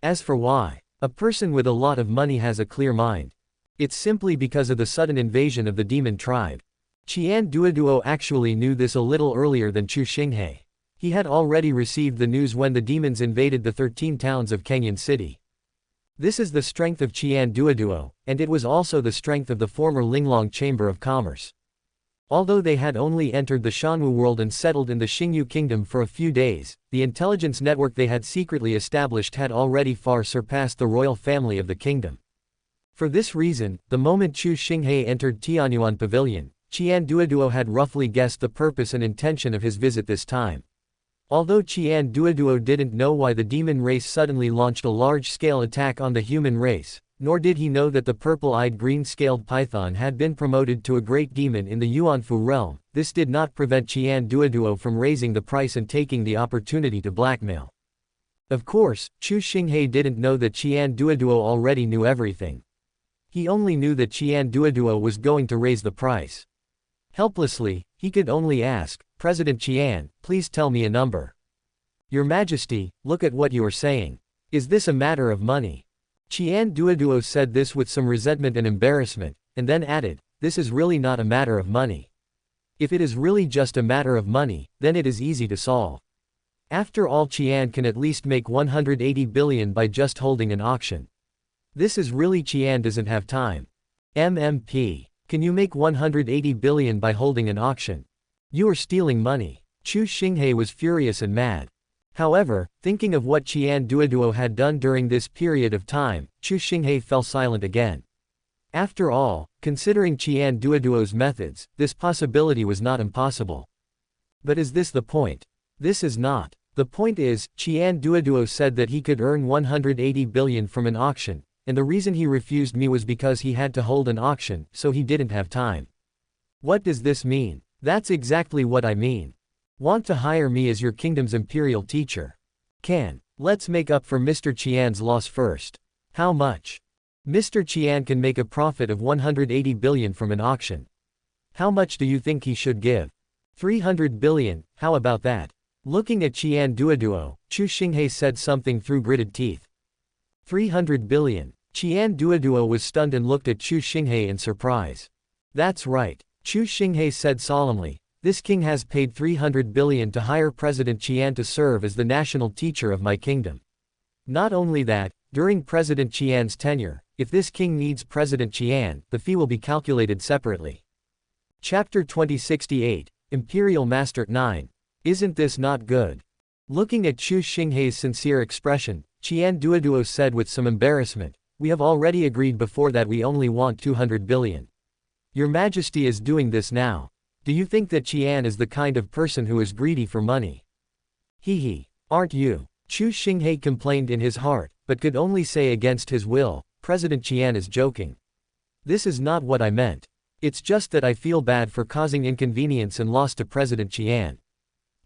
As for why, a person with a lot of money has a clear mind. It's simply because of the sudden invasion of the demon tribe. Qian Duoduo actually knew this a little earlier than Chu Xinghe. He had already received the news when the demons invaded the 13 towns of Kenyan City. This is the strength of Qian Duoduo, and it was also the strength of the former Linglong Chamber of Commerce. Although they had only entered the Shanwu world and settled in the Xingyu kingdom for a few days, the intelligence network they had secretly established had already far surpassed the royal family of the kingdom. For this reason, the moment Chu Xinghe entered Tianyuan Pavilion, Qian Duoduo had roughly guessed the purpose and intention of his visit this time. Although Qian Duoduo didn't know why the demon race suddenly launched a large-scale attack on the human race, nor did he know that the purple-eyed green-scaled python had been promoted to a great demon in the Yuanfu realm, this did not prevent Qian Duoduo from raising the price and taking the opportunity to blackmail. Of course, Chu Xinghe didn't know that Qian Duoduo already knew everything. He only knew that Qian Duoduo was going to raise the price. Helplessly, he could only ask, "President Qian, please tell me a number." "Your Majesty, look at what you are saying. Is this a matter of money?" Qian Duoduo said this with some resentment and embarrassment, and then added, "This is really not a matter of money. If it is really just a matter of money, then it is easy to solve. After all, Qian can at least make 180 billion by just holding an auction. This is really Qian doesn't have time. MMP. Can you make 180 billion by holding an auction? You are stealing money." Chu Xinghe was furious and mad. However, thinking of what Qian Duoduo had done during this period of time, Chu Xinghe fell silent again. After all, considering Qian Duoduo's methods, this possibility was not impossible. But is this the point? This is not. The point is, Qian Duoduo said that he could earn 180 billion from an auction, and the reason he refused me was because he had to hold an auction, so he didn't have time. What does this mean? That's exactly what I mean. Want to hire me as your kingdom's imperial teacher? Can. Let's make up for Mr. Qian's loss first. How much? Mr. Qian can make a profit of 180 billion from an auction. How much do you think he should give? 300 billion, how about that? Looking at Qian Duoduo, Chu Xinghe said something through gritted teeth. 300 billion. Qian Duoduo was stunned and looked at Chu Xinghe in surprise. That's right. Chu Xinghe said solemnly, "This king has paid 300 billion to hire President Qian to serve as the national teacher of my kingdom. Not only that, during President Qian's tenure, if this king needs President Qian, the fee will be calculated separately." Chapter 2068, Imperial Master 9. Isn't this not good? Looking at Chu Xinghe's sincere expression, Qian Duoduo said with some embarrassment, "We have already agreed before that we only want 200 billion. Your Majesty is doing this now. Do you think that Qian is the kind of person who is greedy for money?" He, aren't you? Chu Xinghe complained in his heart, but could only say against his will, "President Qian is joking. This is not what I meant. It's just that I feel bad for causing inconvenience and loss to President Qian.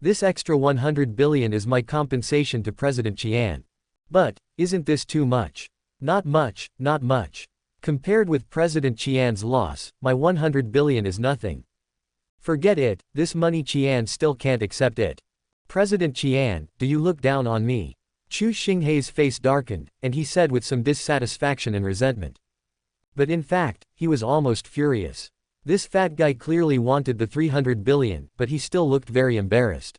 This extra 100 billion is my compensation to President Qian. But, isn't this too much? Not much, not much. Compared with President Qian's loss, my 100 billion is nothing. Forget it, this money Qian still can't accept it. President Qian, do you look down on me?" Chu Xinghe's face darkened, and he said with some dissatisfaction and resentment. But in fact, he was almost furious. This fat guy clearly wanted the 300 billion, but he still looked very embarrassed.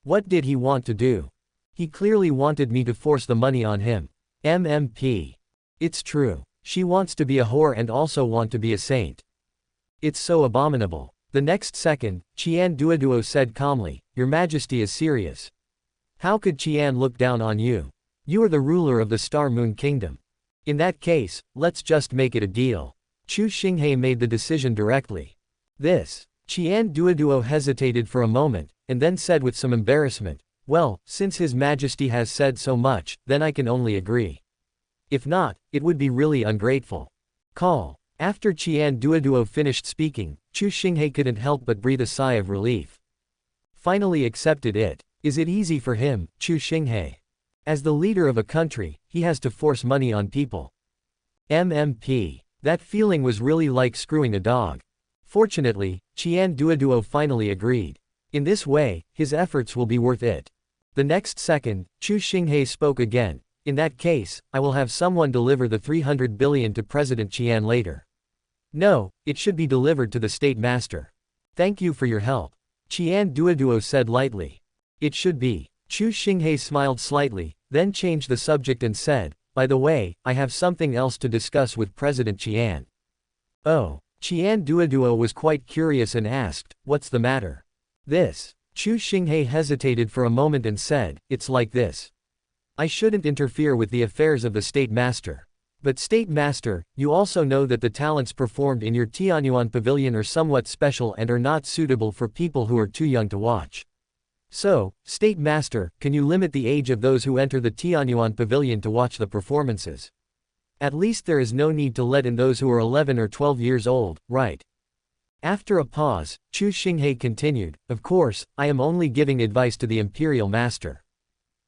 What did he want to do? He clearly wanted me to force the money on him. MMP. It's true. She wants to be a whore and also want to be a saint. It's so abominable. The next second, Qian Duoduo said calmly, "Your Majesty is serious. How could Qian look down on you? You are the ruler of the Star Moon Kingdom. In that case, let's just make it a deal." Chu Xinghe made the decision directly. Qian Duoduo hesitated for a moment, and then said with some embarrassment, Well, since His Majesty has said so much, then I can only agree. If not, it would be really ungrateful. Call. After Qian Duoduo finished speaking, Chu Xinghe couldn't help but breathe a sigh of relief. Finally accepted it. Is it easy for him, Chu Xinghe? As the leader of a country, he has to force money on people. MMP. That feeling was really like screwing a dog. Fortunately, Qian Duoduo finally agreed. In this way, his efforts will be worth it. The next second, Chu Xinghe spoke again. In that case, I will have someone deliver the 300 billion to President Qian later. No, it should be delivered to the State Master. Thank you for your help. Qian Duoduo said lightly. It should be. Chu Xinghe smiled slightly, then changed the subject and said, by the way, I have something else to discuss with President Qian. Oh. Qian Duoduo was quite curious and asked, what's the matter? This. Chu Xinghe hesitated for a moment and said, it's like this. I shouldn't interfere with the affairs of the State Master. But State Master, you also know that the talents performed in your Tianyuan Pavilion are somewhat special and are not suitable for people who are too young to watch. So, State Master, can you limit the age of those who enter the Tianyuan Pavilion to watch the performances? At least there is no need to let in those who are 11 or 12 years old, right? After a pause, Chu Xinghe continued, of course, I am only giving advice to the Imperial Master.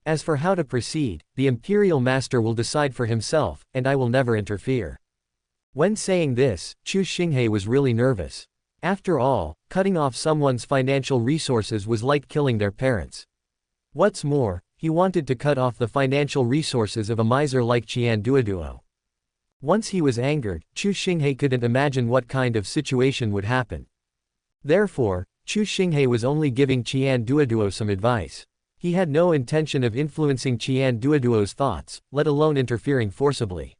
As for how to proceed, the Imperial Master will decide for himself, and I will never interfere. When saying this, Chu Xinghe was really nervous. After all, cutting off someone's financial resources was like killing their parents. What's more, he wanted to cut off the financial resources of a miser like Qian Duoduo. Once he was angered, Chu Xinghe couldn't imagine what kind of situation would happen. Therefore, Chu Xinghe was only giving Qian Duoduo some advice. He had no intention of influencing Qian Duoduo's thoughts, let alone interfering forcibly.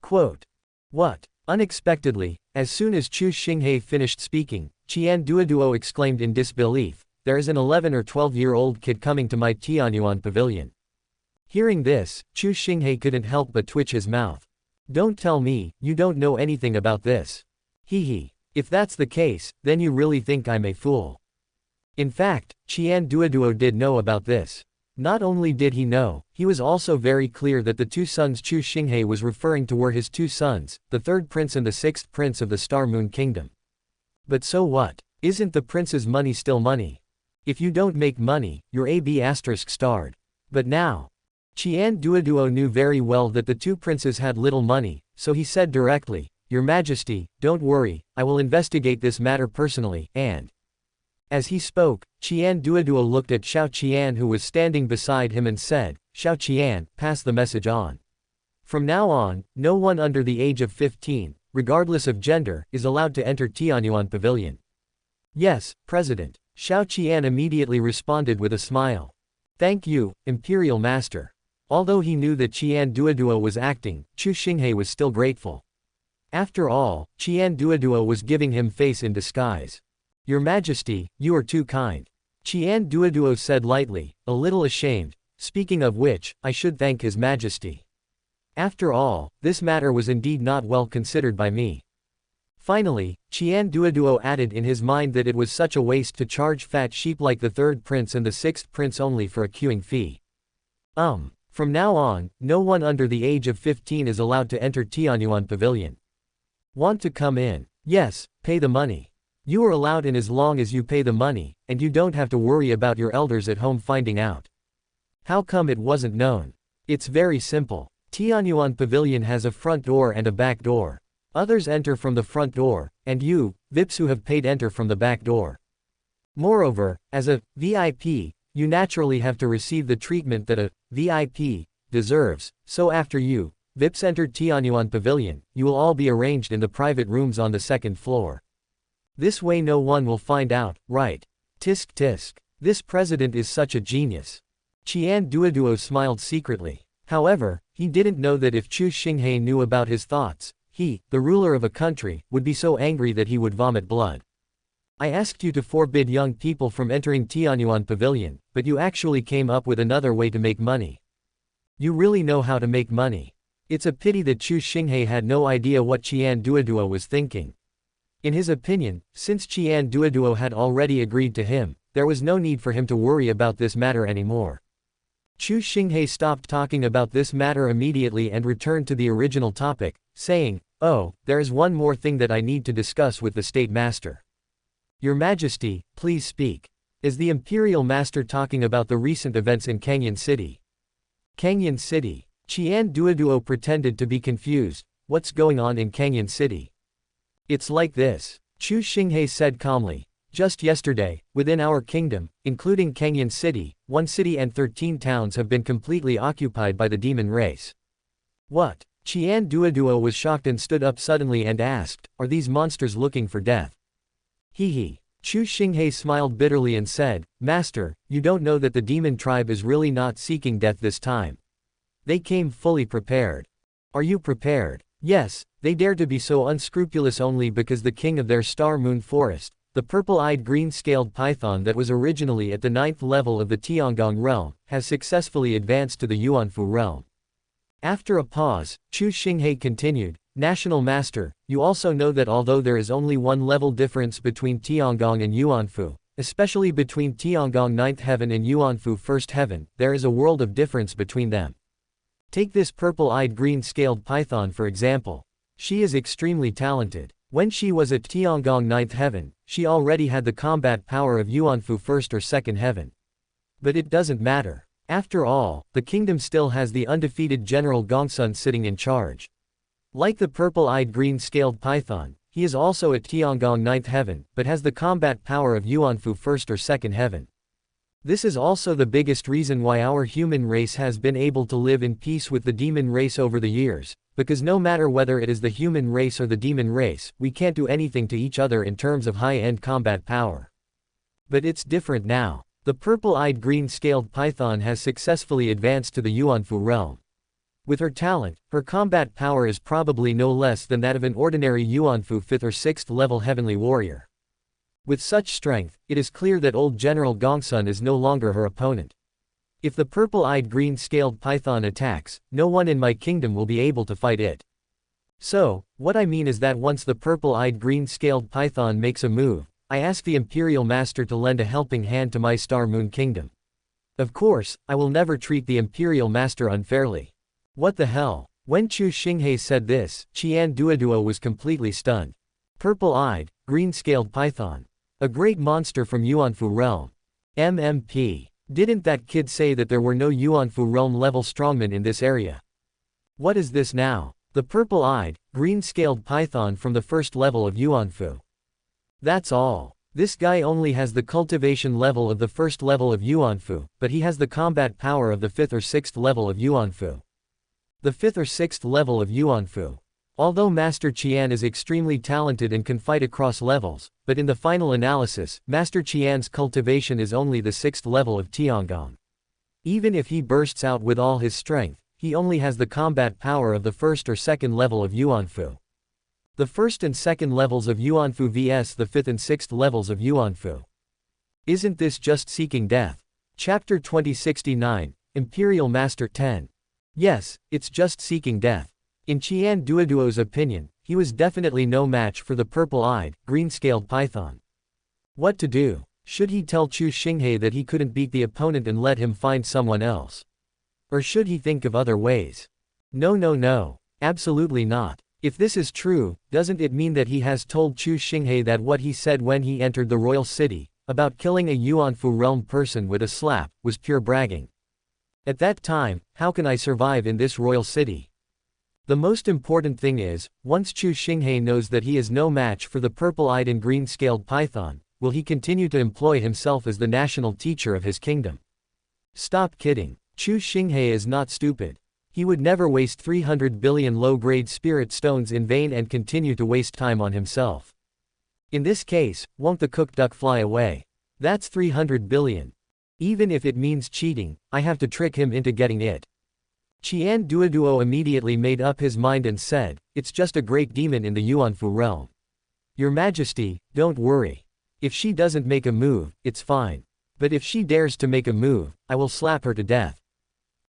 Quote. What? Unexpectedly, as soon as Chu Xinghe finished speaking, Qian Duoduo exclaimed in disbelief, there is an 11 or 12-year-old kid coming to my Tianyuan Pavilion. Hearing this, Chu Xinghe couldn't help but twitch his mouth. Don't tell me, you don't know anything about this. Hee. If that's the case, then you really think I'm a fool. In fact, Qian Duoduo did know about this. Not only did he know, he was also very clear that the two sons Chu Xinghe was referring to were his two sons, the third prince and the sixth prince of the Star Moon Kingdom. But so what? Isn't the prince's money still money? If you don't make money, you're AB** starred. But now, Qian Duoduo knew very well that the two princes had little money, so he said directly, Your Majesty, don't worry, I will investigate this matter personally, and… As he spoke, Qian Duoduo looked at Xiao Qian who was standing beside him and said, Xiao Qian, pass the message on. From now on, no one under the age of 15, regardless of gender, is allowed to enter Tianyuan Pavilion. Yes, President. Xiao Qian immediately responded with a smile. Thank you, Imperial Master. Although he knew that Qian Duoduo was acting, Chu Xinghe was still grateful. After all, Qian Duoduo was giving him face in disguise. Your Majesty, you are too kind. Qian Duoduo said lightly, a little ashamed, speaking of which, I should thank His Majesty. After all, this matter was indeed not well considered by me. Finally, Qian Duoduo added in his mind that it was such a waste to charge fat sheep like the third prince and the sixth prince only for a queuing fee. From now on, no one under the age of 15 is allowed to enter Tianyuan Pavilion. Want to come in? Yes, pay the money. You are allowed in as long as you pay the money, and you don't have to worry about your elders at home finding out. How come it wasn't known? It's very simple. Tianyuan Pavilion has a front door and a back door. Others enter from the front door, and you, VIPs who have paid enter from the back door. Moreover, as a VIP, you naturally have to receive the treatment that a VIP deserves, so after you, VIPs enter Tianyuan Pavilion, you will all be arranged in the private rooms on the second floor. This way no one will find out, right? Tisk tisk. This president is such a genius. Qian Duoduo smiled secretly. However, he didn't know that if Chu Xinghe knew about his thoughts, he, the ruler of a country, would be so angry that he would vomit blood. I asked you to forbid young people from entering Tianyuan Pavilion, but you actually came up with another way to make money. You really know how to make money. It's a pity that Chu Xinghe had no idea what Qian Duoduo was thinking. In his opinion, since Qian Duoduo had already agreed to him, there was no need for him to worry about this matter anymore. Chu Xinghe stopped talking about this matter immediately and returned to the original topic, saying, "Oh, there is one more thing that I need to discuss with the State Master." "Your Majesty, please speak." Is the Imperial Master talking about the recent events in Canyon City? Canyon City. Qian Duoduo pretended to be confused. What's going on in Canyon City? It's like this, Chu Xinghe said calmly. Just yesterday, within our kingdom, including Canyon City, 1 city and 13 towns have been completely occupied by the demon race. What? Qian Duoduo was shocked and stood up suddenly and asked, "Are these monsters looking for death?" He. Chu Xinghe smiled bitterly and said, "Master, you don't know that the demon tribe is really not seeking death this time. They came fully prepared." "Are you prepared?" "Yes, they dare to be so unscrupulous only because the king of their Star Moon Forest, the purple-eyed green-scaled python that was originally at the 9th level of the Tiangong realm, has successfully advanced to the Yuanfu realm." After a pause, Chu Xinghe continued, "National Master, you also know that although there is only one level difference between Tiangong and Yuanfu, especially between Tiangong 9th Heaven and Yuanfu 1st Heaven, there is a world of difference between them. Take this purple-eyed green-scaled python for example. She is extremely talented. When she was at Tiangong 9th Heaven, she already had the combat power of Yuanfu 1st or 2nd Heaven. But it doesn't matter. After all, the kingdom still has the undefeated General Gongsun sitting in charge. Like the purple-eyed green-scaled python, he is also at Tiangong 9th Heaven, but has the combat power of Yuanfu 1st or 2nd Heaven. This is also the biggest reason why our human race has been able to live in peace with the demon race over the years, because no matter whether it is the human race or the demon race, we can't do anything to each other in terms of high-end combat power. But it's different now. The purple-eyed green-scaled python has successfully advanced to the Yuanfu realm. With her talent, her combat power is probably no less than that of an ordinary Yuanfu 5th or 6th level heavenly warrior. With such strength, it is clear that old General Gongsun is no longer her opponent. If the purple-eyed green-scaled python attacks, no one in my kingdom will be able to fight it. So, what I mean is that once the purple-eyed green-scaled python makes a move, I ask the Imperial Master to lend a helping hand to my Star Moon Kingdom. Of course, I will never treat the Imperial Master unfairly." What the hell? When Chu Xinghe said this, Qian Duoduo was completely stunned. Purple-eyed, green-scaled python. A great monster from Yuanfu realm. MMP. Didn't that kid say that there were no Yuanfu realm level strongmen in this area? What is this now? The purple-eyed, green-scaled python from the 1st level of Yuanfu. That's all. This guy only has the cultivation level of the 1st level of Yuanfu, but he has the combat power of the 5th or 6th level of Yuanfu. The 5th or 6th level of Yuanfu. Although Master Qian is extremely talented and can fight across levels, but in the final analysis, Master Qian's cultivation is only the 6th level of Tiangong. Even if he bursts out with all his strength, he only has the combat power of the 1st or 2nd level of Yuanfu. The 1st and 2nd levels of Yuanfu vs the 5th and 6th levels of Yuanfu. Isn't this just seeking death? Chapter 2069, Imperial Master 10. Yes, it's just seeking death. In Qian Duoduo's opinion, he was definitely no match for the purple-eyed, green-scaled python. What to do? Should he tell Chu Xinghe that he couldn't beat the opponent and let him find someone else? Or should he think of other ways? No. Absolutely not. If this is true, doesn't it mean that he has told Chu Xinghe that what he said when he entered the royal city, about killing a Yuanfu realm person with a slap, was pure bragging? At that time, how can I survive in this royal city? The most important thing is, once Chu Xinghe knows that he is no match for the purple-eyed and green-scaled python, will he continue to employ himself as the national teacher of his kingdom? Stop kidding. Chu Xinghe is not stupid. He would never waste 300 billion low-grade spirit stones in vain and continue to waste time on himself. In this case, won't the cooked duck fly away? That's 300 billion. Even if it means cheating, I have to trick him into getting it. Qian Duoduo immediately made up his mind and said, "It's just a great demon in the Yuanfu realm. Your Majesty, don't worry. If she doesn't make a move, it's fine. But if she dares to make a move, I will slap her to death."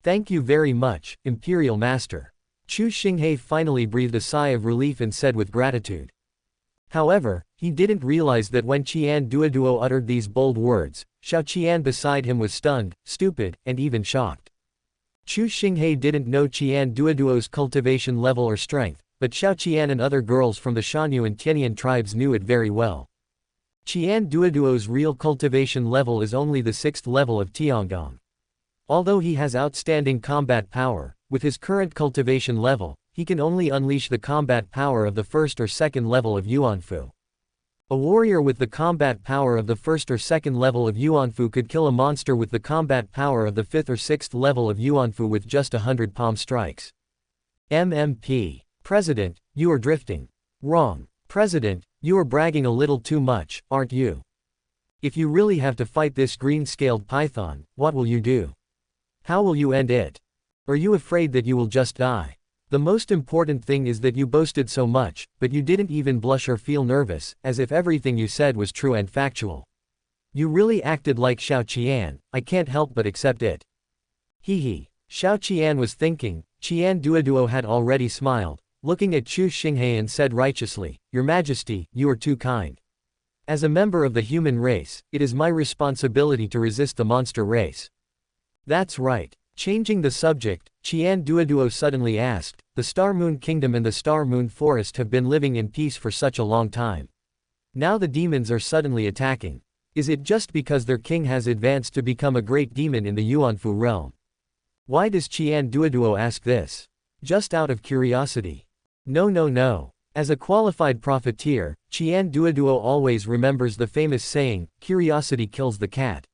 Thank you very much, Imperial Master. Chu Xinghe finally breathed a sigh of relief and said with gratitude. However, He didn't realize that when Qian Duoduo uttered these bold words, Xiao Qian beside him was stunned, stupid, and even shocked. Chu Xinghe didn't know Qian Duoduo's cultivation level or strength, but Xiao Qian and other girls from the Shanyu and Tianyan tribes knew it very well. Qian Duoduo's real cultivation level is only the 6th level of Tiangong. Although he has outstanding combat power, with his current cultivation level, he can only unleash the combat power of the 1st or 2nd level of Yuanfu. A warrior with the combat power of the 1st or 2nd level of Yuanfu could kill a monster with the combat power of the 5th or 6th level of Yuanfu with just 100 palm strikes. MMP. President, you are drifting. Wrong. President, you are bragging a little too much, aren't you? If you really have to fight this green-scaled python, what will you do? How will you end it? Are you afraid that you will just die? The most important thing is that you boasted so much, but you didn't even blush or feel nervous, as if everything you said was true and factual. You really acted like Xiao Qian, I can't help but accept it. Hee. Xiao Qian was thinking. Qian Duoduo had already smiled, looking at Chu Xinghe and said righteously, Your Majesty, you are too kind. As a member of the human race, it is my responsibility to resist the monster race. That's right. Changing the subject, Qian Duoduo suddenly asked, The Star Moon Kingdom and the Star Moon Forest have been living in peace for such a long time. Now the demons are suddenly attacking. Is it just because their king has advanced to become a great demon in the Yuanfu realm? Why does Qian Duoduo ask this? Just out of curiosity. No. As a qualified profiteer, Qian Duoduo always remembers the famous saying, curiosity kills the cat.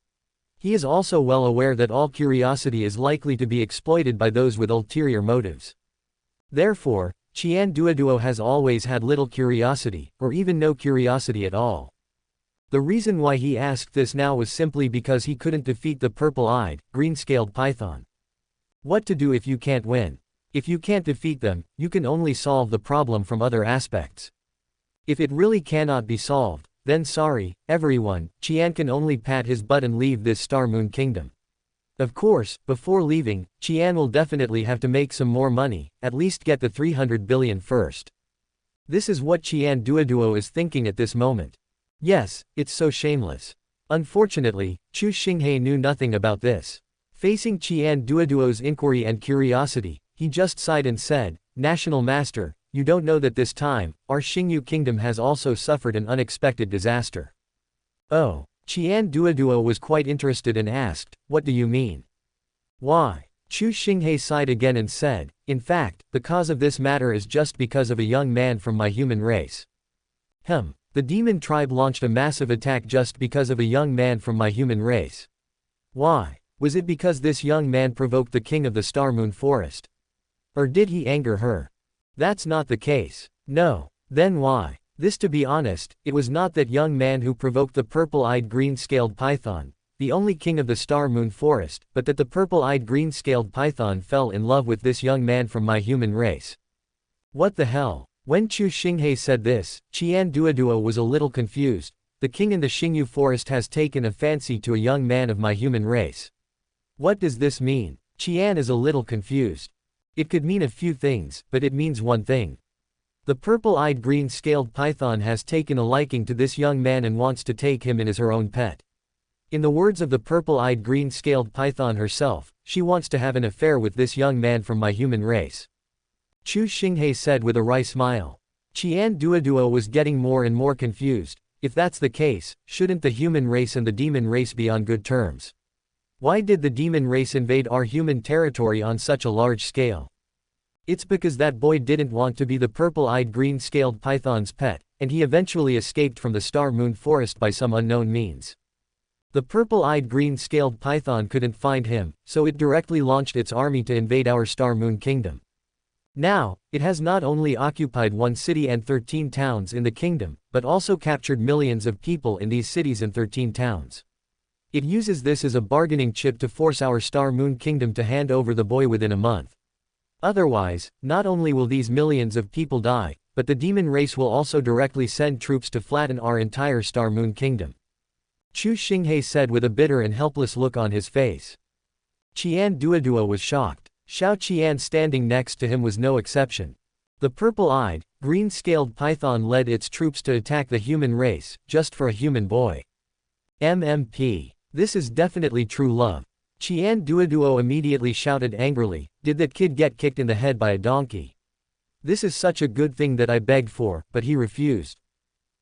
He is also well aware that all curiosity is likely to be exploited by those with ulterior motives. Therefore, Qian Duoduo has always had little curiosity, or even no curiosity at all. The reason why he asked this now was simply because he couldn't defeat the purple-eyed, green-scaled python. What to do if you can't win? If you can't defeat them, you can only solve the problem from other aspects. If it really cannot be solved, then sorry, everyone, Qian can only pat his butt and leave this Star Moon Kingdom. Of course, before leaving, Qian will definitely have to make some more money, at least get the 300 billion first. This is what Qian Duoduo is thinking at this moment. Yes, it's so shameless. Unfortunately, Chu Xinghe knew nothing about this. Facing Qian Duoduo's inquiry and curiosity, he just sighed and said, National Master, you don't know that this time, our Xingyu kingdom has also suffered an unexpected disaster. Oh. Qian Duoduo was quite interested and asked, What do you mean? Why? Chu Xinghe sighed again and said, In fact, the cause of this matter is just because of a young man from my human race. The demon tribe launched a massive attack just because of a young man from my human race. Why? Was it because this young man provoked the king of the Star Moon Forest? Or did he anger her? That's not the case. No. Then why? This, to be honest, it was not that young man who provoked the purple-eyed green-scaled python, the only king of the Star Moon Forest, but that the purple-eyed green-scaled python fell in love with this young man from my human race. What the hell? When Chu Xinghe said this, Qian Duoduo was a little confused. The king in the Xingyu Forest has taken a fancy to a young man of my human race. What does this mean? Qian is a little confused. It could mean a few things, but it means one thing. The purple-eyed green-scaled python has taken a liking to this young man and wants to take him in as her own pet. In the words of the purple-eyed green-scaled python herself, she wants to have an affair with this young man from my human race. Chu Xinghe said with a wry smile. Qian Duoduo was getting more and more confused. If that's the case, shouldn't the human race and the demon race be on good terms? Why did the demon race invade our human territory on such a large scale? It's because that boy didn't want to be the purple-eyed green-scaled python's pet, and he eventually escaped from the Star Moon Forest by some unknown means. The purple-eyed green-scaled python couldn't find him, so it directly launched its army to invade our Star Moon Kingdom. Now, it has not only occupied one city and 13 towns in the kingdom, but also captured millions of people in these cities and 13 towns. It uses this as a bargaining chip to force our Star Moon Kingdom to hand over the boy within a month. Otherwise, not only will these millions of people die, but the demon race will also directly send troops to flatten our entire Star Moon Kingdom. Chu Xinghe said with a bitter and helpless look on his face. Qian Duoduo was shocked. Xiao Qian standing next to him was no exception. The purple-eyed, green-scaled python led its troops to attack the human race, just for a human boy. MMP. This is definitely true love. Qian Duoduo immediately shouted angrily, "Did that kid get kicked in the head by a donkey? This is such a good thing that I begged for, but he refused.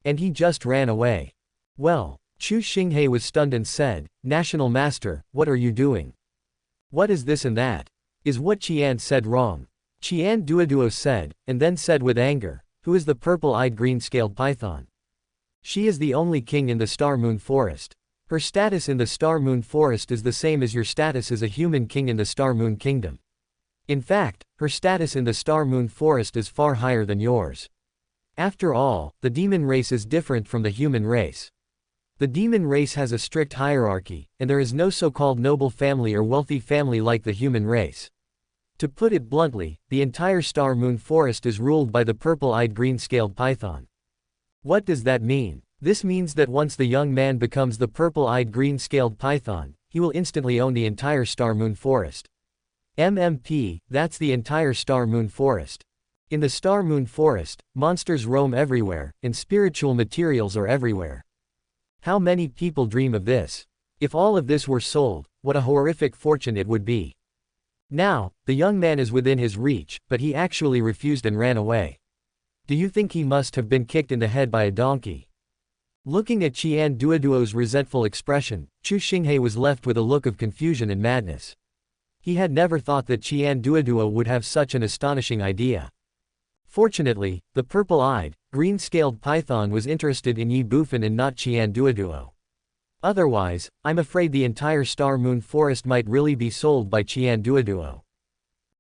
And he just ran away." Well, Chu Xinghe was stunned and said, "National Master, what are you doing? What is this and that? Is what Qian said wrong?" Qian Duoduo said, and then said with anger, "Who is the purple-eyed green-scaled python? She is the only king in the Star Moon Forest. Her status in the Star Moon Forest is the same as your status as a human king in the Star Moon Kingdom. In fact, her status in the Star Moon Forest is far higher than yours. After all, the demon race is different from the human race. The demon race has a strict hierarchy, and there is no so-called noble family or wealthy family like the human race. To put it bluntly, the entire Star Moon Forest is ruled by the purple-eyed green-scaled python." What does that mean? This means that once the young man becomes the purple-eyed green-scaled python, he will instantly own the entire Star Moon Forest. MMP, that's the entire Star Moon Forest. In the Star Moon Forest, monsters roam everywhere, and spiritual materials are everywhere. How many people dream of this? If all of this were sold, what a horrific fortune it would be. Now, the young man is within his reach, but he actually refused and ran away. Do you think he must have been kicked in the head by a donkey? Looking at Qian Duoduo's resentful expression, Chu Xinghe was left with a look of confusion and madness. He had never thought that Qian Duoduo would have such an astonishing idea. Fortunately, the purple-eyed, green-scaled python was interested in Ye Bufan and not Qian Duoduo. Otherwise, I'm afraid the entire Star Moon Forest might really be sold by Qian Duoduo.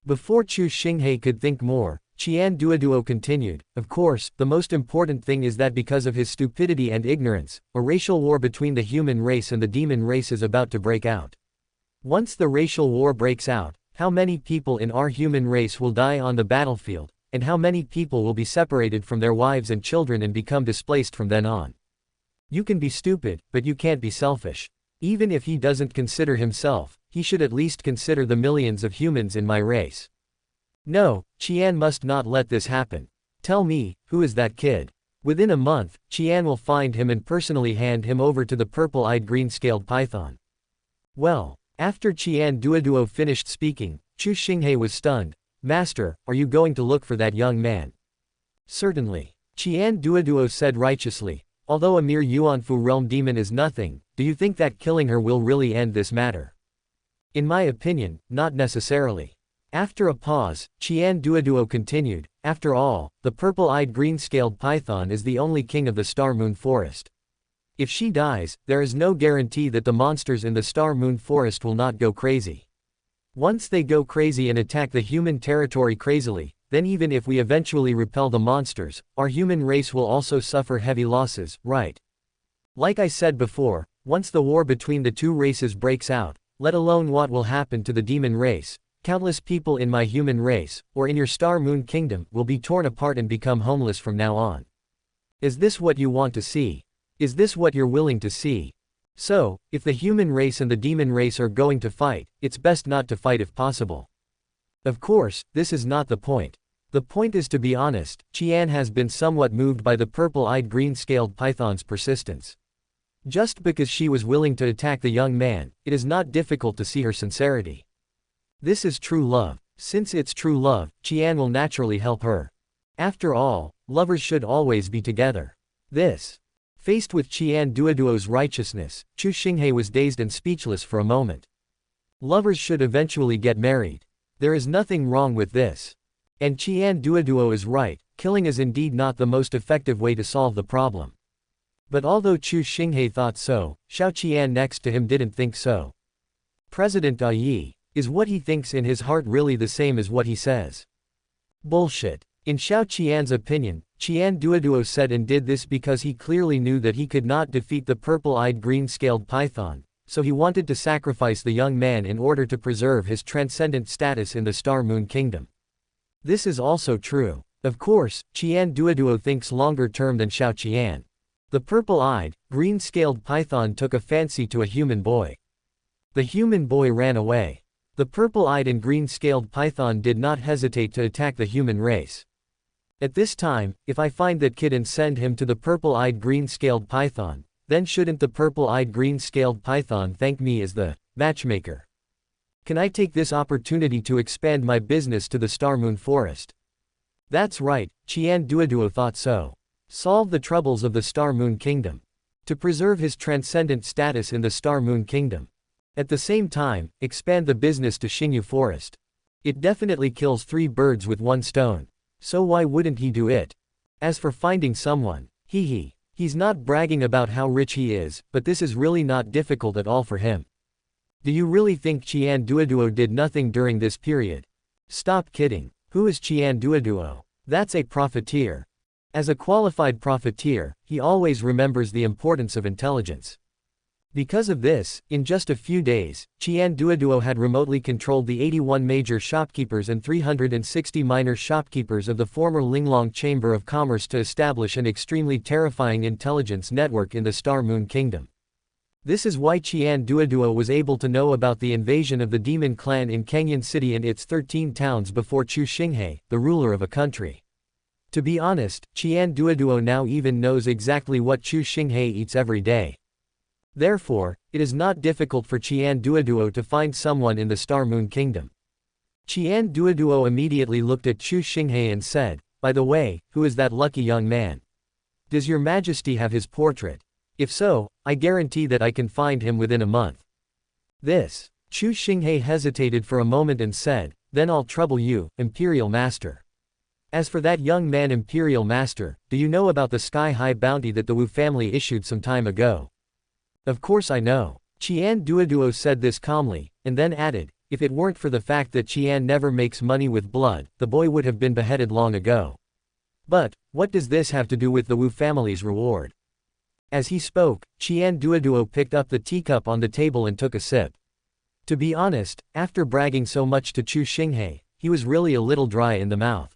Before Chu Xinghe could think more, Qian Duoduo continued, "Of course, the most important thing is that because of his stupidity and ignorance, a racial war between the human race and the demon race is about to break out. Once the racial war breaks out, how many people in our human race will die on the battlefield, and how many people will be separated from their wives and children and become displaced from then on? You can be stupid, but you can't be selfish. Even if he doesn't consider himself, he should at least consider the millions of humans in my race. No, Qian must not let this happen. Tell me, who is that kid? Within a month, Qian will find him and personally hand him over to the purple-eyed green-scaled python." Well, after Qian Duoduo finished speaking, Chu Xinghe was stunned. "Master, are you going to look for that young man?" "Certainly." Qian Duoduo said righteously. "Although a mere Yuanfu realm demon is nothing, do you think that killing her will really end this matter?" "In my opinion, not necessarily." After a pause, Qian Duoduo continued, "After all, the purple-eyed green-scaled python is the only king of the Star Moon Forest. If she dies, there is no guarantee that the monsters in the Star Moon Forest will not go crazy. Once they go crazy and attack the human territory crazily, then even if we eventually repel the monsters, our human race will also suffer heavy losses, right? Like I said before, once the war between the two races breaks out, let alone what will happen to the demon race, countless people in my human race, or in your Star Moon Kingdom, will be torn apart and become homeless from now on. Is this what you want to see? Is this what you're willing to see? So, if the human race and the demon race are going to fight, it's best not to fight if possible. Of course, this is not the point. The point is to be honest, Qian has been somewhat moved by the purple-eyed green-scaled python's persistence. Just because she was willing to attack the young man, it is not difficult to see her sincerity. This is true love. Since it's true love, Qian will naturally help her. After all, lovers should always be together. This. Faced with Qian Duoduo's righteousness, Chu Xinghe was dazed and speechless for a moment. Lovers should eventually get married. There is nothing wrong with this. And Qian Duoduo is right, killing is indeed not the most effective way to solve the problem. But although Chu Xinghe thought so, Xiao Qian next to him didn't think so. President Yi, is what he thinks in his heart really the same as what he says? Bullshit. In Xiao Qian's opinion, Qian Duoduo said and did this because he clearly knew that he could not defeat the purple-eyed green-scaled python, so he wanted to sacrifice the young man in order to preserve his transcendent status in the Star Moon Kingdom. This is also true. Of course, Qian Duoduo thinks longer term than Xiao Qian. The purple-eyed, green-scaled python took a fancy to a human boy. The human boy ran away. The purple-eyed and green-scaled python did not hesitate to attack the human race. At this time, if I find that kid and send him to the purple-eyed green-scaled python, then shouldn't the purple-eyed green-scaled python thank me as the matchmaker? Can I take this opportunity to expand my business to the Star Moon Forest? That's right, Qian Duoduo thought so. Solve the troubles of the Star Moon Kingdom. To preserve his transcendent status in the Star Moon Kingdom. At the same time, expand the business to Xingyu Forest. It definitely kills 3 birds with 1 stone. So why wouldn't he do it? As for finding someone, he's not bragging about how rich he is, but this is really not difficult at all for him. Do you really think Qian Duoduo did nothing during this period? Stop kidding. Who is Qian Duoduo? That's a profiteer. As a qualified profiteer, he always remembers the importance of intelligence. Because of this, in just a few days, Qian Duoduo had remotely controlled the 81 major shopkeepers and 360 minor shopkeepers of the former Linglong Chamber of Commerce to establish an extremely terrifying intelligence network in the Star Moon Kingdom. This is why Qian Duoduo was able to know about the invasion of the Demon Clan in Kenyan City and its 13 towns before Chu Xinghe, the ruler of a country. To be honest, Qian Duoduo now even knows exactly what Chu Xinghe eats every day. Therefore, it is not difficult for Qian Duoduo to find someone in the Star Moon Kingdom. Qian Duoduo immediately looked at Chu Xinghe and said, "By the way, who is that lucky young man? Does your majesty have his portrait? If so, I guarantee that I can find him within a month." Chu Xinghe hesitated for a moment and said, "Then I'll trouble you, Imperial Master. As for that young man Imperial Master, do you know about the sky-high bounty that the Wu family issued some time ago?" "Of course I know." Qian Duoduo said this calmly, and then added, "If it weren't for the fact that Qian never makes money with blood, the boy would have been beheaded long ago. But, what does this have to do with the Wu family's reward?" As he spoke, Qian Duoduo picked up the teacup on the table and took a sip. To be honest, after bragging so much to Chu Xinghe, he was really a little dry in the mouth.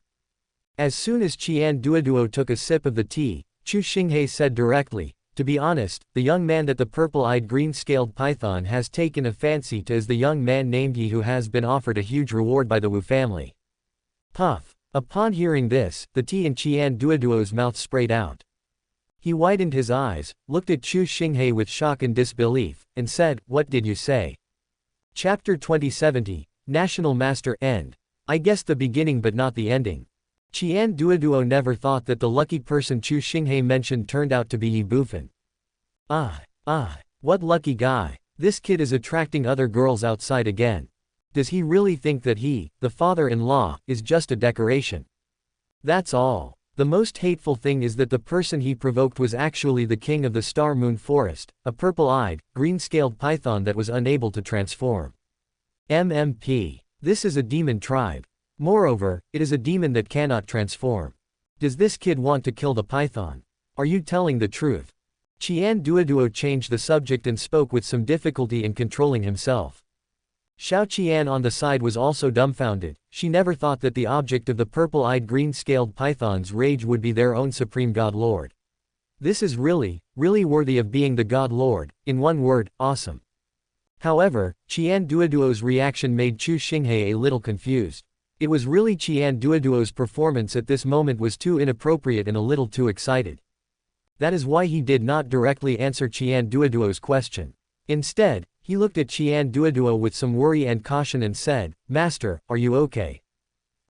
As soon as Qian Duoduo took a sip of the tea, Chu Xinghe said directly, "To be honest, the young man that the purple-eyed green-scaled python has taken a fancy to is the young man named Ye who has been offered a huge reward by the Wu family." Puff. Upon hearing this, the tea in Qian Duoduo's mouth sprayed out. He widened his eyes, looked at Chu Xinghe with shock and disbelief, and said, "What did you say?" Chapter 2070, National Master End. I guess the beginning but not the ending. Qian Duoduo never thought that the lucky person Chu Xinghe mentioned turned out to be Ye Bufan. What lucky guy. This kid is attracting other girls outside again. Does he really think that he, the father-in-law, is just a decoration? That's all. The most hateful thing is that the person he provoked was actually the king of the Star Moon Forest, a purple-eyed, green-scaled python that was unable to transform. MMP. This is a demon tribe. Moreover, it is a demon that cannot transform. Does this kid want to kill the python? Are you telling the truth? Qian Duoduo changed the subject and spoke with some difficulty in controlling himself. Xiao Qian on the side was also dumbfounded. She never thought that the object of the purple-eyed green-scaled python's rage would be their own supreme god lord. This is really worthy of being the god lord, in one word, awesome. However, Qian Duoduo's reaction made Chu Xinghe a little confused. It was really Qian Duoduo's performance at this moment was too inappropriate and a little too excited. That is why he did not directly answer Qian Duoduo's question. Instead, he looked at Qian Duoduo with some worry and caution and said, "Master, are you okay?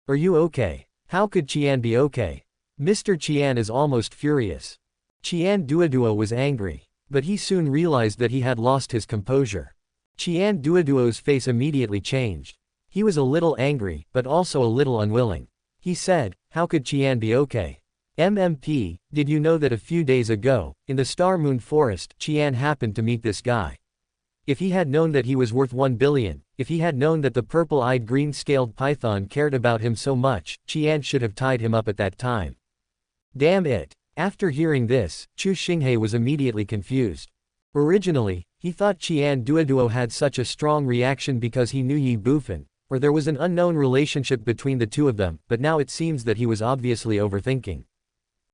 Are you okay?" How could Qian be okay? Mr. Qian is almost furious. Qian Duoduo was angry, but he soon realized that he had lost his composure. Qian Duoduo's face immediately changed. He was a little angry, but also a little unwilling. He said, "How could Qian be okay? MMP, did you know that a few days ago, in the Star Moon Forest, Qian happened to meet this guy? If he had known that he was worth 1 billion, if he had known that the purple-eyed green-scaled python cared about him so much, Qian should have tied him up at that time." Damn it. After hearing this, Chu Xinghe was immediately confused. Originally, he thought Qian Duoduo had such a strong reaction because he knew Ye Bufan, or there was an unknown relationship between the two of them, but now it seems that he was obviously overthinking.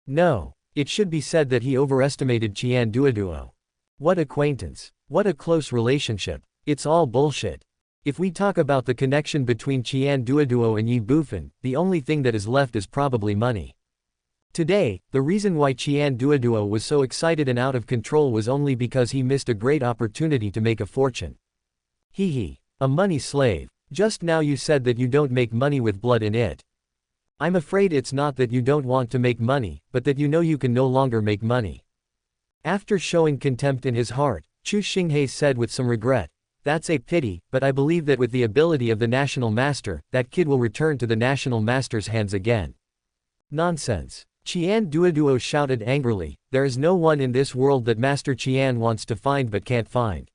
No, it should be said that he overestimated Qian Duoduo. What acquaintance. What a close relationship. It's all bullshit. If we talk about the connection between Qian Duoduo and Ye Bufan, the only thing that is left is probably money. Today, the reason why Qian Duoduo was so excited and out of control was only because he missed a great opportunity to make a fortune. Hee, a money slave. Just now you said that you don't make money with blood in it. I'm afraid it's not that you don't want to make money, but that you know you can no longer make money. After showing contempt in his heart, Chu Xinghe said with some regret, "That's a pity, but I believe that with the ability of the National Master, that kid will return to the National Master's hands again." Nonsense. Qian Duoduo shouted angrily, "There is no one in this world that Master Qian wants to find but can't find.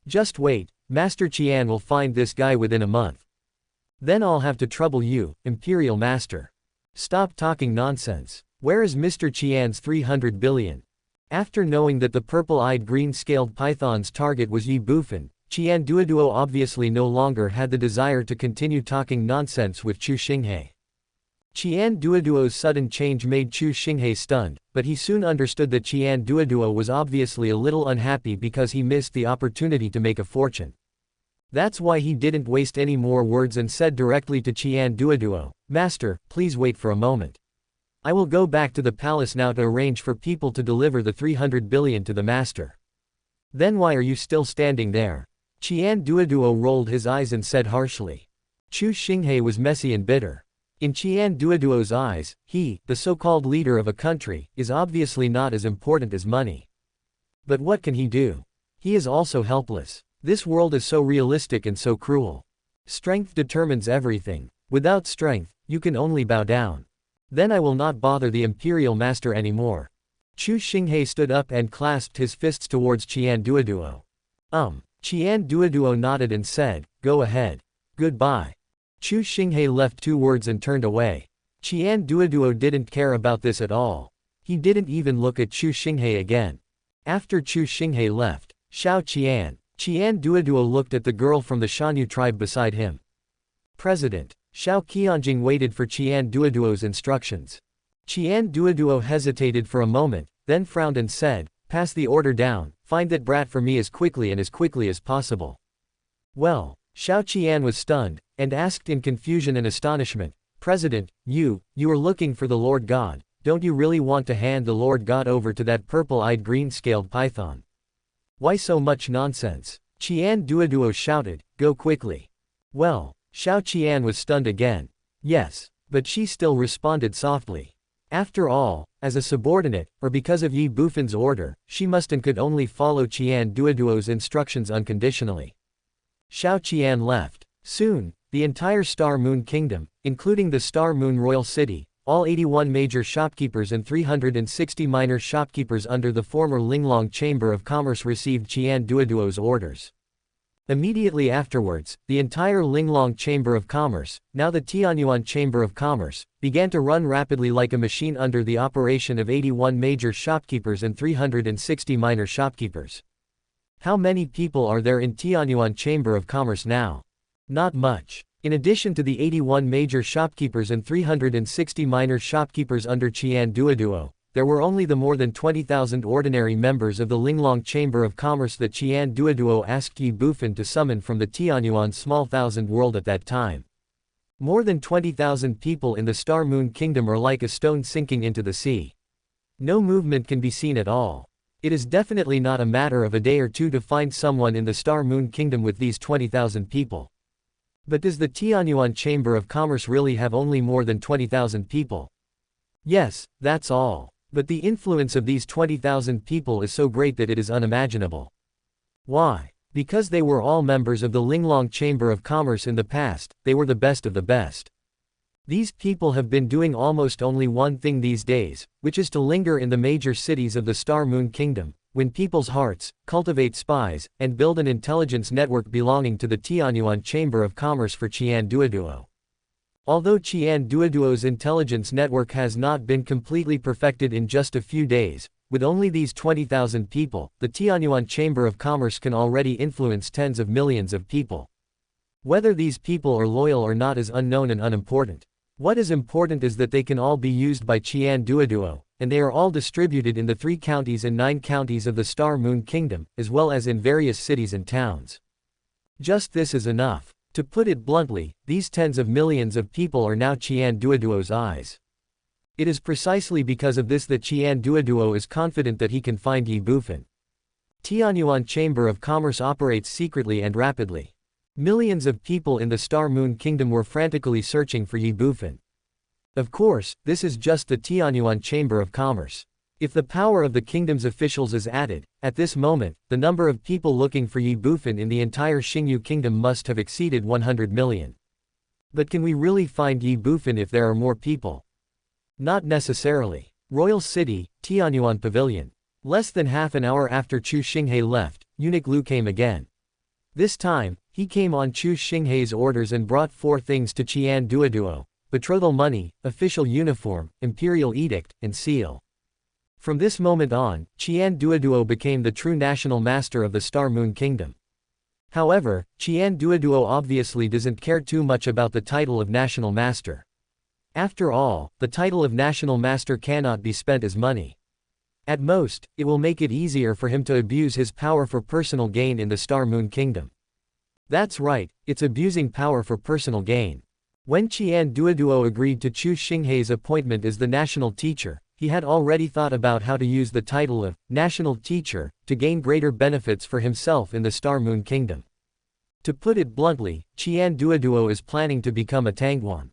Just wait, Master Qian will find this guy within a month. Then I'll have to trouble you, Imperial Master. Stop talking nonsense. Where is Mr. Qian's 300 billion? After knowing that the purple-eyed green-scaled python's target was Ye Bufan, Qian Duoduo obviously no longer had the desire to continue talking nonsense with Chu Xinghe. Qian Duoduo's sudden change made Chu Xinghe stunned, but he soon understood that Qian Duoduo was obviously a little unhappy because he missed the opportunity to make a fortune. That's why he didn't waste any more words and said directly to Qian Duoduo, "Master, please wait for a moment. I will go back to the palace now to arrange for people to deliver the 300 billion to the master." "Then why are you still standing there?" Qian Duoduo rolled his eyes and said harshly. Chu Xinghe was messy and bitter. In Qian Duoduo's eyes, he, the so-called leader of a country, is obviously not as important as money. But what can he do? He is also helpless. This world is so realistic and so cruel. Strength determines everything. Without strength, you can only bow down. Then I will not bother the Imperial Master anymore. Chu Xinghe stood up and clasped his fists towards Qian Duoduo. Qian Duoduo nodded and said, "Go ahead. Goodbye." Chu Xinghe left 2 words and turned away. Qian Duoduo didn't care about this at all. He didn't even look at Chu Xinghe again. After Chu Xinghe left, Qian Duoduo looked at the girl from the Shanyu tribe beside him. President Xiao Qianjing waited for Qian Duoduo's instructions. Qian Duoduo hesitated for a moment, then frowned and said, "Pass the order down, find that brat for me as quickly as possible." Well, Xiao Qian was stunned, and asked in confusion and astonishment, "President, you are looking for the Lord God, don't you really want to hand the Lord God over to that purple-eyed green-scaled python? Why so much nonsense?" Qian Duoduo shouted, "Go quickly." Well, Xiao Qian was stunned again. Yes, but she still responded softly. After all, as a subordinate, or because of Ye Bufan's order, she must and could only follow Qian Duoduo's instructions unconditionally. Xiao Qian left. Soon, the entire Star Moon Kingdom, including the Star Moon Royal City, all 81 major shopkeepers and 360 minor shopkeepers under the former Linglong Chamber of Commerce received Qian Duoduo's orders. Immediately afterwards, the entire Linglong Chamber of Commerce, now the Tianyuan Chamber of Commerce, began to run rapidly like a machine under the operation of 81 major shopkeepers and 360 minor shopkeepers. How many people are there in Tianyuan Chamber of Commerce now? Not much. In addition to the 81 major shopkeepers and 360 minor shopkeepers under Qian Duoduo, there were only the more than 20,000 ordinary members of the Linglong Chamber of Commerce that Qian Duoduo asked Ye Bufan to summon from the Tianyuan small thousand world at that time. More than 20,000 people in the Star Moon Kingdom are like a stone sinking into the sea. No movement can be seen at all. It is definitely not a matter of a day or two to find someone in the Star Moon Kingdom with these 20,000 people. But does the Tianyuan Chamber of Commerce really have only more than 20,000 people? Yes, that's all. But the influence of these 20,000 people is so great that it is unimaginable. Why? Because they were all members of the Linglong Chamber of Commerce in the past, they were the best of the best. These people have been doing almost only one thing these days, which is to linger in the major cities of the Star Moon Kingdom, win people's hearts, cultivate spies, and build an intelligence network belonging to the Tianyuan Chamber of Commerce for Qian Duoduo. Although Qian Duoduo's intelligence network has not been completely perfected in just a few days, with only these 20,000 people, the Tianyuan Chamber of Commerce can already influence tens of millions of people. Whether these people are loyal or not is unknown and unimportant. What is important is that they can all be used by Qian Duoduo, and they are all distributed in the 3 counties and 9 counties of the Star Moon Kingdom, as well as in various cities and towns. Just this is enough. To put it bluntly, these tens of millions of people are now Qian Duoduo's eyes. It is precisely because of this that Qian Duoduo is confident that he can find Ye Bufan. Tianyuan Chamber of Commerce operates secretly and rapidly. Millions of people in the Star Moon Kingdom were frantically searching for Ye Bufan. Of course, this is just the Tianyuan Chamber of Commerce. If the power of the kingdom's officials is added, at this moment, the number of people looking for Ye Bufan in the entire Xingyu Kingdom must have exceeded 100 million. But can we really find Ye Bufan if there are more people? Not necessarily. Royal City, Tianyuan Pavilion. Less than half an hour after Chu Xinghe left, eunuch Lu came again. This time, he came on Chu Xinghe's orders and brought 4 things to Qian Duoduo: betrothal money, official uniform, imperial edict, and seal. From this moment on, Qian Duoduo became the true national master of the Star Moon Kingdom. However, Qian Duoduo obviously doesn't care too much about the title of national master. After all, the title of national master cannot be spent as money. At most, it will make it easier for him to abuse his power for personal gain in the Star Moon Kingdom. That's right, it's abusing power for personal gain. When Qian Duoduo agreed to Chu Xinghe's appointment as the national teacher, he had already thought about how to use the title of national teacher to gain greater benefits for himself in the Star Moon Kingdom. To put it bluntly, Qian Duoduo is planning to become a Tangguan.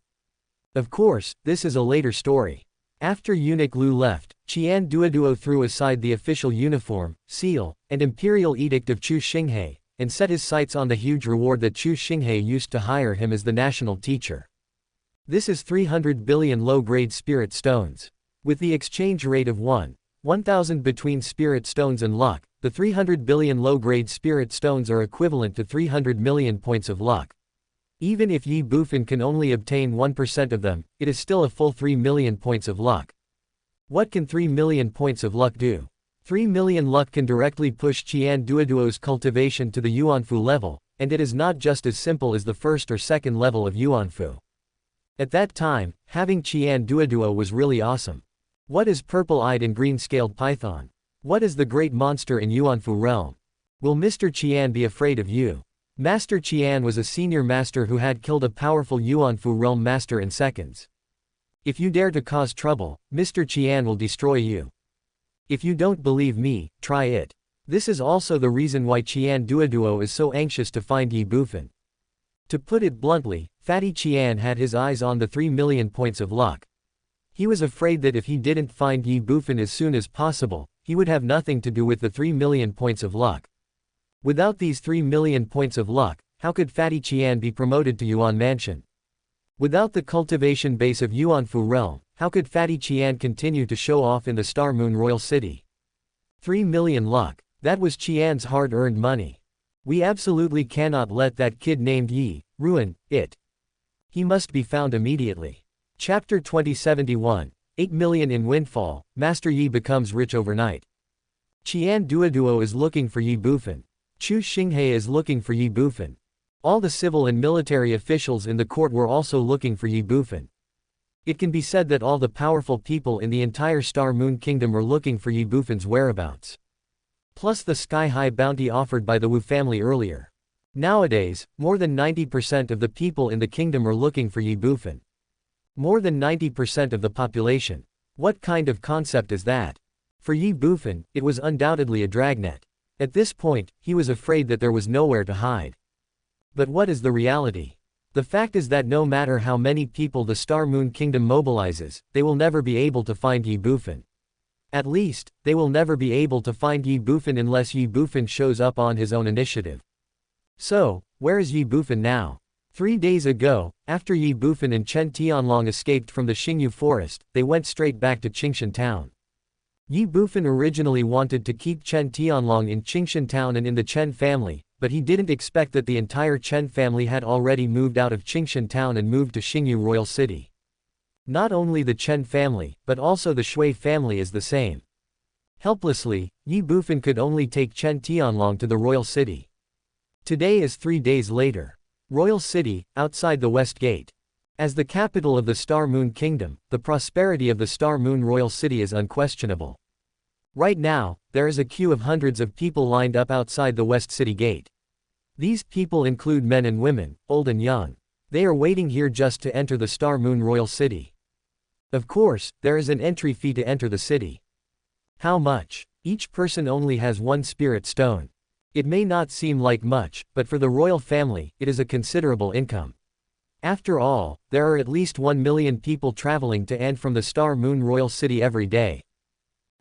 Of course, this is a later story. After eunuch Lu left, Qian Duoduo threw aside the official uniform, seal, and imperial edict of Chu Xinghe, and set his sights on the huge reward that Chu Xinghe used to hire him as the national teacher. This is 300 billion low-grade spirit stones. With the exchange rate of 1,000 between spirit stones and luck, the 300 billion low-grade spirit stones are equivalent to 300 million points of luck. Even if Ye Bufan can only obtain 1% of them, it is still a full 3 million points of luck. What can 3 million points of luck do? 3 million luck can directly push Qian Duoduo's cultivation to the Yuanfu level, and it is not just as simple as the first or second level of Yuanfu. At that time, having Qian Duoduo was really awesome. What is purple-eyed and green-scaled python? What is the great monster in Yuanfu realm? Will Mr. Qian be afraid of you? Master Qian was a senior master who had killed a powerful Yuanfu realm master in seconds. If you dare to cause trouble, Mr. Qian will destroy you. If you don't believe me, try it. This is also the reason why Qian Duoduo is so anxious to find Ye Bufan. To put it bluntly, Fatty Qian had his eyes on the 3 million points of luck. He was afraid that if he didn't find Ye Bufan as soon as possible, he would have nothing to do with the 3 million points of luck. Without these 3 million points of luck, how could Fatty Qian be promoted to Yuan Mansion? Without the cultivation base of Yuanfu realm, how could Fatty Qian continue to show off in the Star Moon Royal City? 3 million luck. That was Qian's hard-earned money. We absolutely cannot let that kid named Yi ruin it. He must be found immediately. Chapter 2071, 8 million in windfall, Master Yi becomes rich overnight. Qian Duoduo is looking for Ye Bufan. Chu Xinghe is looking for Ye Bufan. All the civil and military officials in the court were also looking for Ye Bufan. It can be said that all the powerful people in the entire Star Moon Kingdom were looking for Ye Bufan's whereabouts. Plus the sky-high bounty offered by the Wu family earlier. Nowadays, more than 90% of the people in the kingdom are looking for Ye Bufan. More than 90% of the population. What kind of concept is that? For Ye Bufan, it was undoubtedly a dragnet. At this point, he was afraid that there was nowhere to hide. But what is the reality? The fact is that no matter how many people the Star Moon Kingdom mobilizes, they will never be able to find Ye Bufan. At least, they will never be able to find Ye Bufan unless Ye Bufan shows up on his own initiative. So, where is Ye Bufan now? 3 days ago, after Ye Bufan and Chen Tianlong escaped from the Xingyu forest, they went straight back to Qingshan town. Ye Bufan originally wanted to keep Chen Tianlong in Qingshan town and in the Chen family, but he didn't expect that the entire Chen family had already moved out of Qingshan town and moved to Xingyu Royal City. Not only the Chen family, but also the Shui family is the same. Helplessly, Ye Bufan could only take Chen Tianlong to the Royal City. Today is 3 days later. Royal City, outside the West Gate. As the capital of the Star Moon Kingdom, the prosperity of the Star Moon Royal City is unquestionable. Right now, there is a queue of hundreds of people lined up outside the West City Gate. These people include men and women, old and young. They are waiting here just to enter the Star Moon Royal City. Of course, there is an entry fee to enter the city. How much? Each person only has one spirit stone. It may not seem like much, but for the royal family, it is a considerable income. After all, there are at least 1 million people traveling to and from the Star Moon Royal City every day.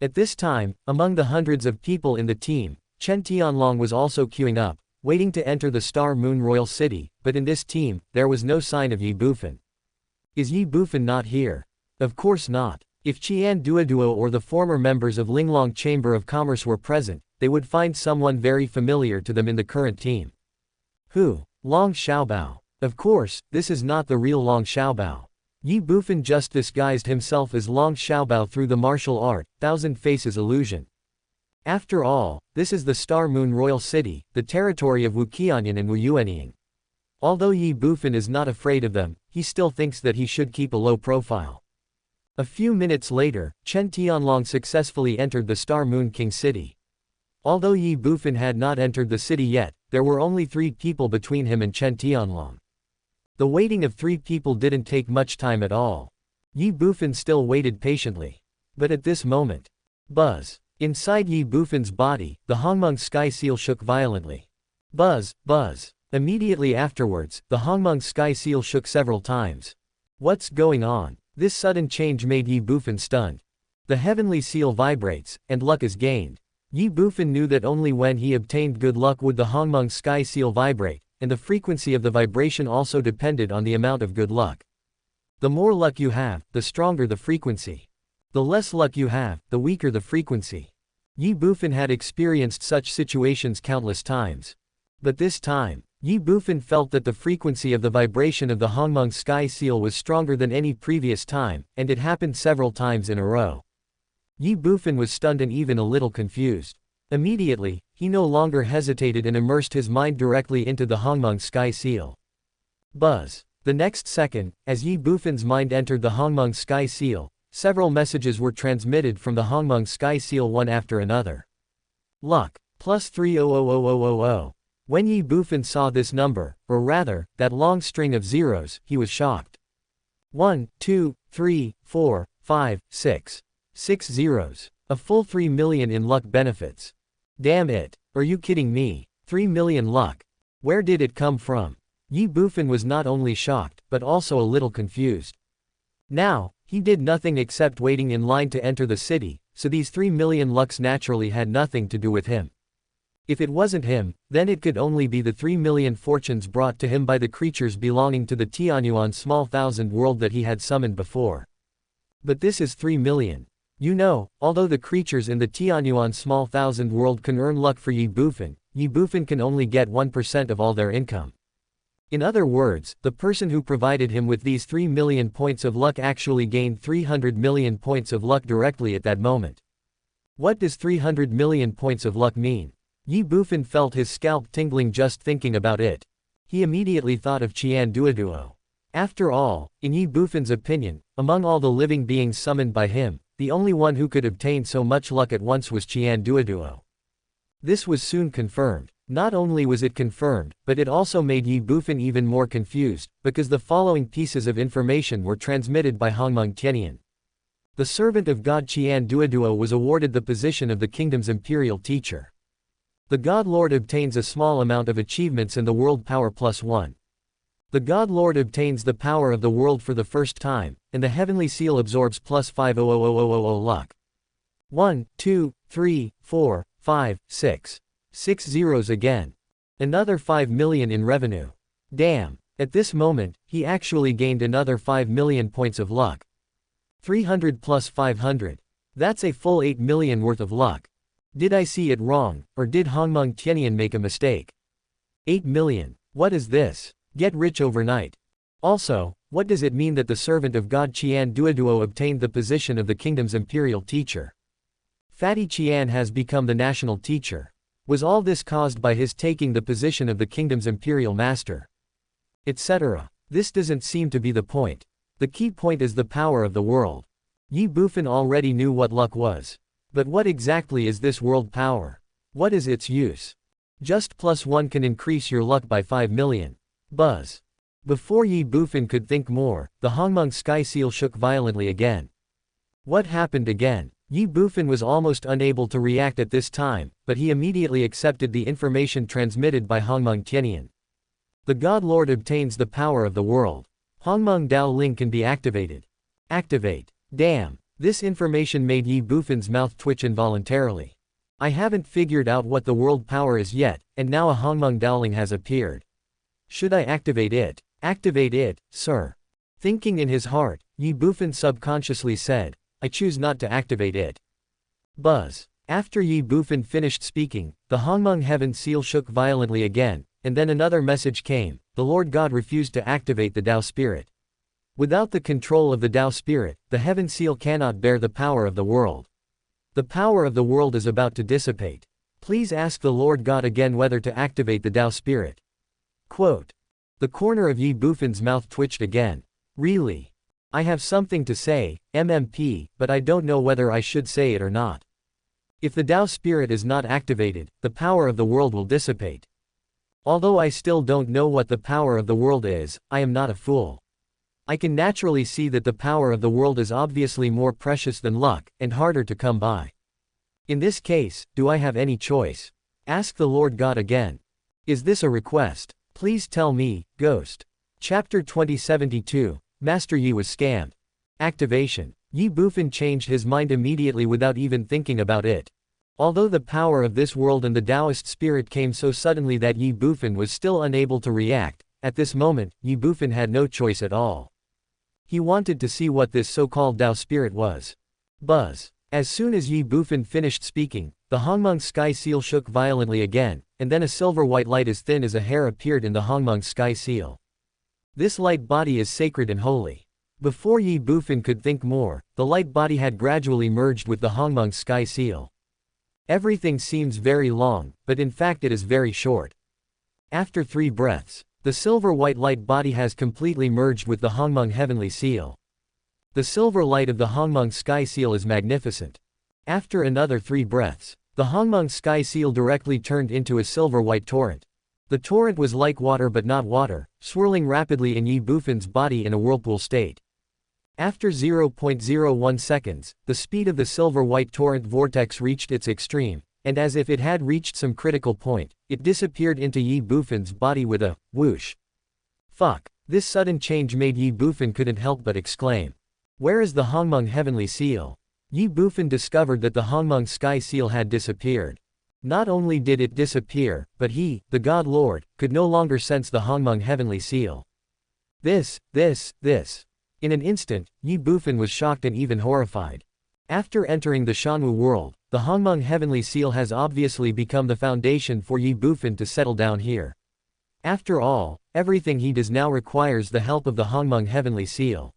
At this time, among the hundreds of people in the team, Chen Tianlong was also queuing up, waiting to enter the Star Moon Royal City, but in this team, there was no sign of Ye Bufan. Is Ye Bufan not here? Of course not. If Qian Duoduo or the former members of Linglong Chamber of Commerce were present, they would find someone very familiar to them in the current team. Who? Long Xiaobao. Of course, this is not the real Long Xiaobao. Ye Bufan just disguised himself as Long Xiaobao through the martial art, Thousand Faces illusion. After all, this is the Star Moon Royal City, the territory of Wu Qianyan and Wu Yuanying. Although Ye Bufan is not afraid of them, he still thinks that he should keep a low profile. A few minutes later, Chen Tianlong successfully entered the Star Moon King City. Although Ye Bufan had not entered the city yet, there were only 3 people between him and Chen Tianlong. The waiting of 3 people didn't take much time at all. Ye Bufan still waited patiently. But at this moment, buzz. Inside Ye Bufan's body, the Hongmeng sky seal shook violently. Buzz, buzz. Immediately afterwards, the Hongmeng sky seal shook several times. What's going on? This sudden change made Ye Bufan stunned. The heavenly seal vibrates, and luck is gained. Ye Bufan knew that only when he obtained good luck would the Hongmeng sky seal vibrate, and the frequency of the vibration also depended on the amount of good luck. The more luck you have, the stronger the frequency. The less luck you have, the weaker the frequency. Ye Bufan had experienced such situations countless times. But this time, Ye Bufan felt that the frequency of the vibration of the Hongmeng sky seal was stronger than any previous time, and it happened several times in a row. Ye Bufan was stunned and even a little confused. Immediately, he no longer hesitated and immersed his mind directly into the Hongmeng sky seal. Buzz. The next second, as Ye Bufan's mind entered the Hongmeng sky seal, several messages were transmitted from the Hongmeng sky seal one after another. Luck. Plus 300000. When Ye Bufan saw this number, or rather, that long string of zeros, he was shocked. 1, 2, 3, 4, 5, 6. 6 zeros. A full 3 million in luck benefits. Damn it. Are you kidding me? 3 million luck. Where did it come from? Ye Bufan was not only shocked, but also a little confused. Now, he did nothing except waiting in line to enter the city, so these 3 million lucks naturally had nothing to do with him. If it wasn't him, then it could only be the 3 million fortunes brought to him by the creatures belonging to the Tianyuan small thousand world that he had summoned before. But this is 3 million. You know, although the creatures in the Tianyuan small thousand world can earn luck for Ye Bufan can only get 1% of all their income. In other words, the person who provided him with these 3 million points of luck actually gained 300 million points of luck directly at that moment. What does 300 million points of luck mean? Ye Bufan felt his scalp tingling just thinking about it. He immediately thought of Qian Duoduo. After all, in Ye Bufan's opinion, among all the living beings summoned by him, the only one who could obtain so much luck at once was Qian Duoduo. This was soon confirmed. Not only was it confirmed, but it also made Ye Bufan even more confused, because the following pieces of information were transmitted by Hongmeng Tianyan. The servant of God Qian Duoduo was awarded the position of the kingdom's imperial teacher. The God Lord obtains a small amount of achievements and the world power +1. The God Lord obtains the power of the world for the first time, and the heavenly seal absorbs +500000 luck. 1, 2, 3, 4, 5, 6. 6 zeros again. Another 5 million in revenue. Damn. At this moment, he actually gained another 5 million points of luck. 300 plus 500. That's a full 8 million worth of luck. Did I see it wrong, or did Hongmeng Tianyan make a mistake? 8 million. What is this? Get rich overnight. Also, what does it mean that the servant of God Qian Duoduo obtained the position of the kingdom's imperial teacher? Fatty Qian has become the national teacher. Was all this caused by his taking the position of the kingdom's imperial master? Etc. This doesn't seem to be the point. The key point is the power of the world. Ye Bufan already knew what luck was. But what exactly is this world power? What is its use? Just +1 can increase your luck by 5 million. Buzz. Before Ye Bufan could think more, the Hongmeng sky seal shook violently again. What happened again? Ye Bufan was almost unable to react at this time, but he immediately accepted the information transmitted by Hongmeng Tianian. The God Lord obtains the power of the world. Hongmeng Dao Ling can be activated. Activate. Damn. This information made Ye Bufan's mouth twitch involuntarily. I haven't figured out what the world power is yet, and now a Hongmeng Daoling has appeared. Should I activate it? Activate it, sir. Thinking in his heart, Ye Bufan subconsciously said, I choose not to activate it. Buzz. After Ye Bufan finished speaking, the Hongmeng heaven seal shook violently again, and then another message came, the Lord God refused to activate the Tao spirit. Without the control of the Tao spirit, the heaven seal cannot bear the power of the world. The power of the world is about to dissipate. Please ask the Lord God again whether to activate the Tao spirit. Quote. The corner of Ye Bufan's mouth twitched again. Really? I have something to say, MMP, but I don't know whether I should say it or not. If the Tao spirit is not activated, the power of the world will dissipate. Although I still don't know what the power of the world is, I am not a fool. I can naturally see that the power of the world is obviously more precious than luck, and harder to come by. In this case, do I have any choice? Ask the Lord God again. Is this a request? Please tell me, Ghost. Chapter 2072, Master Yi was scammed. Activation. Ye Bufan changed his mind immediately without even thinking about it. Although the power of this world and the Taoist spirit came so suddenly that Ye Bufan was still unable to react, at this moment, Ye Bufan had no choice at all. He wanted to see what this so-called Tao spirit was. Buzz. As soon as Ye Bufan finished speaking, the Hongmeng sky seal shook violently again, and then a silver-white light as thin as a hair appeared in the Hongmeng sky seal. This light body is sacred and holy. Before Ye Bufan could think more, the light body had gradually merged with the Hongmeng sky seal. Everything seems very long, but in fact it is very short. After 3 breaths, the silver-white light body has completely merged with the Hongmeng heavenly seal. The silver light of the Hongmeng sky seal is magnificent. After another 3 breaths, the Hongmeng sky seal directly turned into a silver-white torrent. The torrent was like water but not water, swirling rapidly in Ye Bufan's body in a whirlpool state. After 0.01 seconds, the speed of the silver-white torrent vortex reached its extreme, and as if it had reached some critical point, it disappeared into Ye Bufan's body with a whoosh. Fuck. This sudden change made Ye Bufan couldn't help but exclaim. Where is the Hongmeng heavenly seal? Ye Bufan discovered that the Hongmeng sky seal had disappeared. Not only did it disappear, but he, the God Lord, could no longer sense the Hongmeng heavenly seal. This. In an instant, Ye Bufan was shocked and even horrified. After entering the Shanwu world, the Hongmeng heavenly seal has obviously become the foundation for Ye Bufan to settle down here. After all, everything he does now requires the help of the Hongmeng heavenly seal.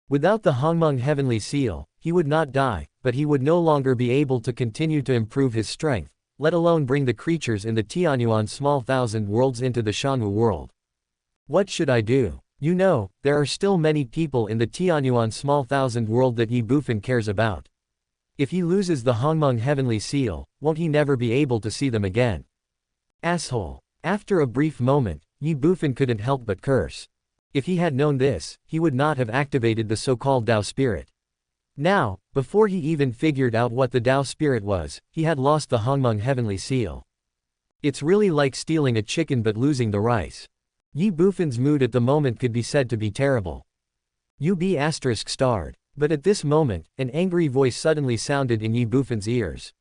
Without the Hongmeng heavenly seal, he would not die, but he would no longer be able to continue to improve his strength, let alone bring the creatures in the Tianyuan small thousand worlds into the Shanwu world. What should I do? You know, there are still many people in the Tianyuan small thousand world that Ye Bufan cares about. If he loses the Hongmeng heavenly seal, won't he never be able to see them again? Asshole. After a brief moment, Ye Bufan couldn't help but curse. If he had known this, he would not have activated the so-called Tao spirit. Now, before he even figured out what the Tao spirit was, he had lost the Hongmeng heavenly seal. It's really like stealing a chicken but losing the rice. Ye Bufan's mood at the moment could be said to be terrible. ****. But at this moment, an angry voice suddenly sounded in Ye Bufan's ears.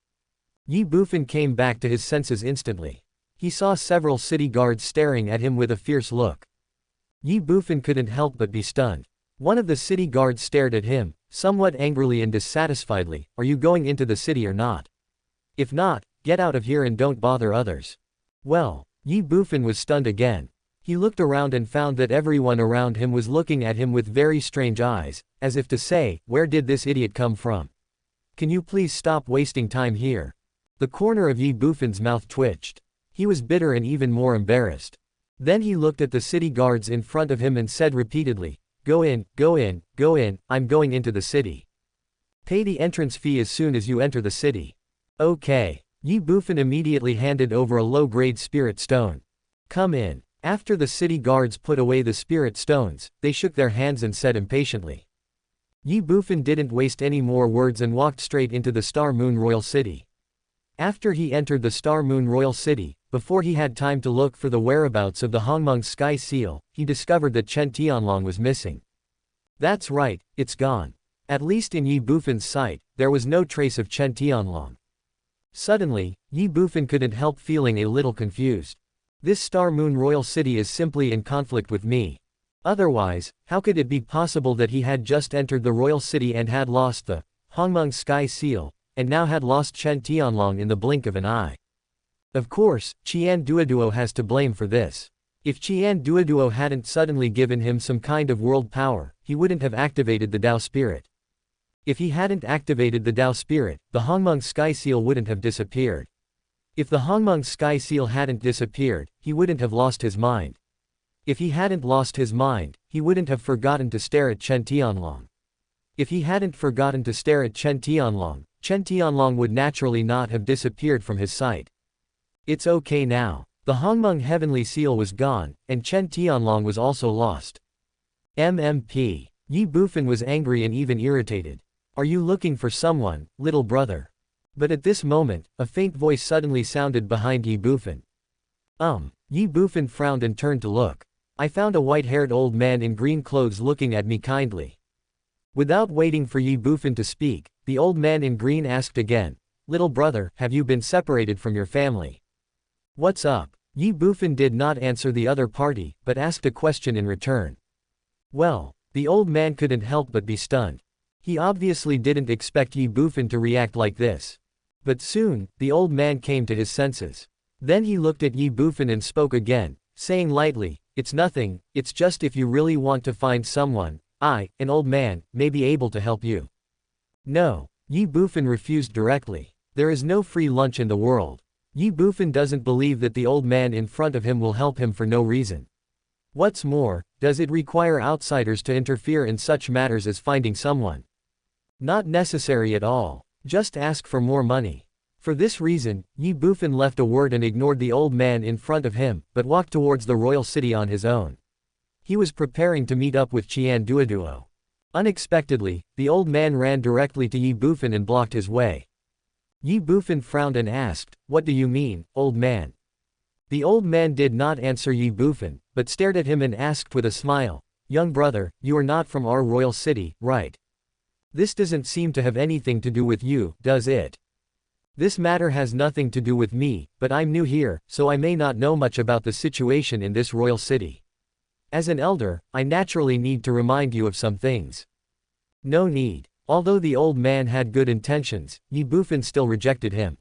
Ye Bufan came back to his senses instantly. He saw several city guards staring at him with a fierce look. Ye Bufan couldn't help but be stunned. One of the city guards stared at him, somewhat angrily and dissatisfiedly. Are you going into the city or not? If not, get out of here and don't bother others. Well, Ye Bufan was stunned again. He looked around and found that everyone around him was looking at him with very strange eyes, as if to say, where did this idiot come from? Can you please stop wasting time here? The corner of Ye Bufan's mouth twitched. He was bitter and even more embarrassed. Then he looked at the city guards in front of him and said repeatedly, Go in, go in, go in, I'm going into the city. Pay the entrance fee as soon as you enter the city. Okay. Ye Bufan immediately handed over a low-grade spirit stone. Come in. After the city guards put away the spirit stones, they shook their hands and said impatiently. Ye Bufan didn't waste any more words and walked straight into the Star Moon Royal City. After he entered the Star Moon Royal City, before he had time to look for the whereabouts of the Hongmeng Sky Seal, he discovered that Chen Tianlong was missing. That's right, it's gone. At least in Ye Bufan's sight, there was no trace of Chen Tianlong. Suddenly, Ye Bufan couldn't help feeling a little confused. This Star Moon Royal City is simply in conflict with me. Otherwise, how could it be possible that he had just entered the Royal City and had lost the Hongmeng Sky Seal, and now had lost Chen Tianlong in the blink of an eye? Of course, Qian Duoduo has to blame for this. If Qian Duoduo hadn't suddenly given him some kind of world power, he wouldn't have activated the Dao Spirit. If he hadn't activated the Dao Spirit, the Hongmeng Sky Seal wouldn't have disappeared. If the Hongmeng Sky Seal hadn't disappeared, he wouldn't have lost his mind. If he hadn't lost his mind, he wouldn't have forgotten to stare at Chen Tianlong. If he hadn't forgotten to stare at Chen Tianlong would naturally not have disappeared from his sight. It's okay now. The Hongmeng Heavenly Seal was gone, and Chen Tianlong was also lost. MMP. Ye Bufan was angry and even irritated. Are you looking for someone, little brother? But at this moment, a faint voice suddenly sounded behind Ye Bufan. Ye Bufan frowned and turned to look. I found a white-haired old man in green clothes looking at me kindly. Without waiting for Ye Bufan to speak, the old man in green asked again, little brother, have you been separated from your family? What's up? Ye Bufan did not answer the other party, but asked a question in return. Well, the old man couldn't help but be stunned. He obviously didn't expect Ye Bufan to react like this. But soon, the old man came to his senses. Then he looked at Ye Bufan and spoke again, saying lightly, it's nothing, it's just if you really want to find someone, I, an old man, may be able to help you. No, Ye Bufan refused directly. There is no free lunch in the world. Ye Bufan doesn't believe that the old man in front of him will help him for no reason. What's more, does it require outsiders to interfere in such matters as finding someone? Not necessary at all. Just ask for more money. For this reason, Ye Bufan left a word and ignored the old man in front of him, but walked towards the royal city on his own. He was preparing to meet up with Qian Duoduo. Unexpectedly, the old man ran directly to Ye Bufan and blocked his way. Ye Bufan frowned and asked, what do you mean, old man? The old man did not answer Ye Bufan, but stared at him and asked with a smile, young brother, you are not from our royal city, right? This doesn't seem to have anything to do with you, does it? This matter has nothing to do with me, but I'm new here, so I may not know much about the situation in this royal city. As an elder, I naturally need to remind you of some things. No need. Although the old man had good intentions, Ye Bufan still rejected him.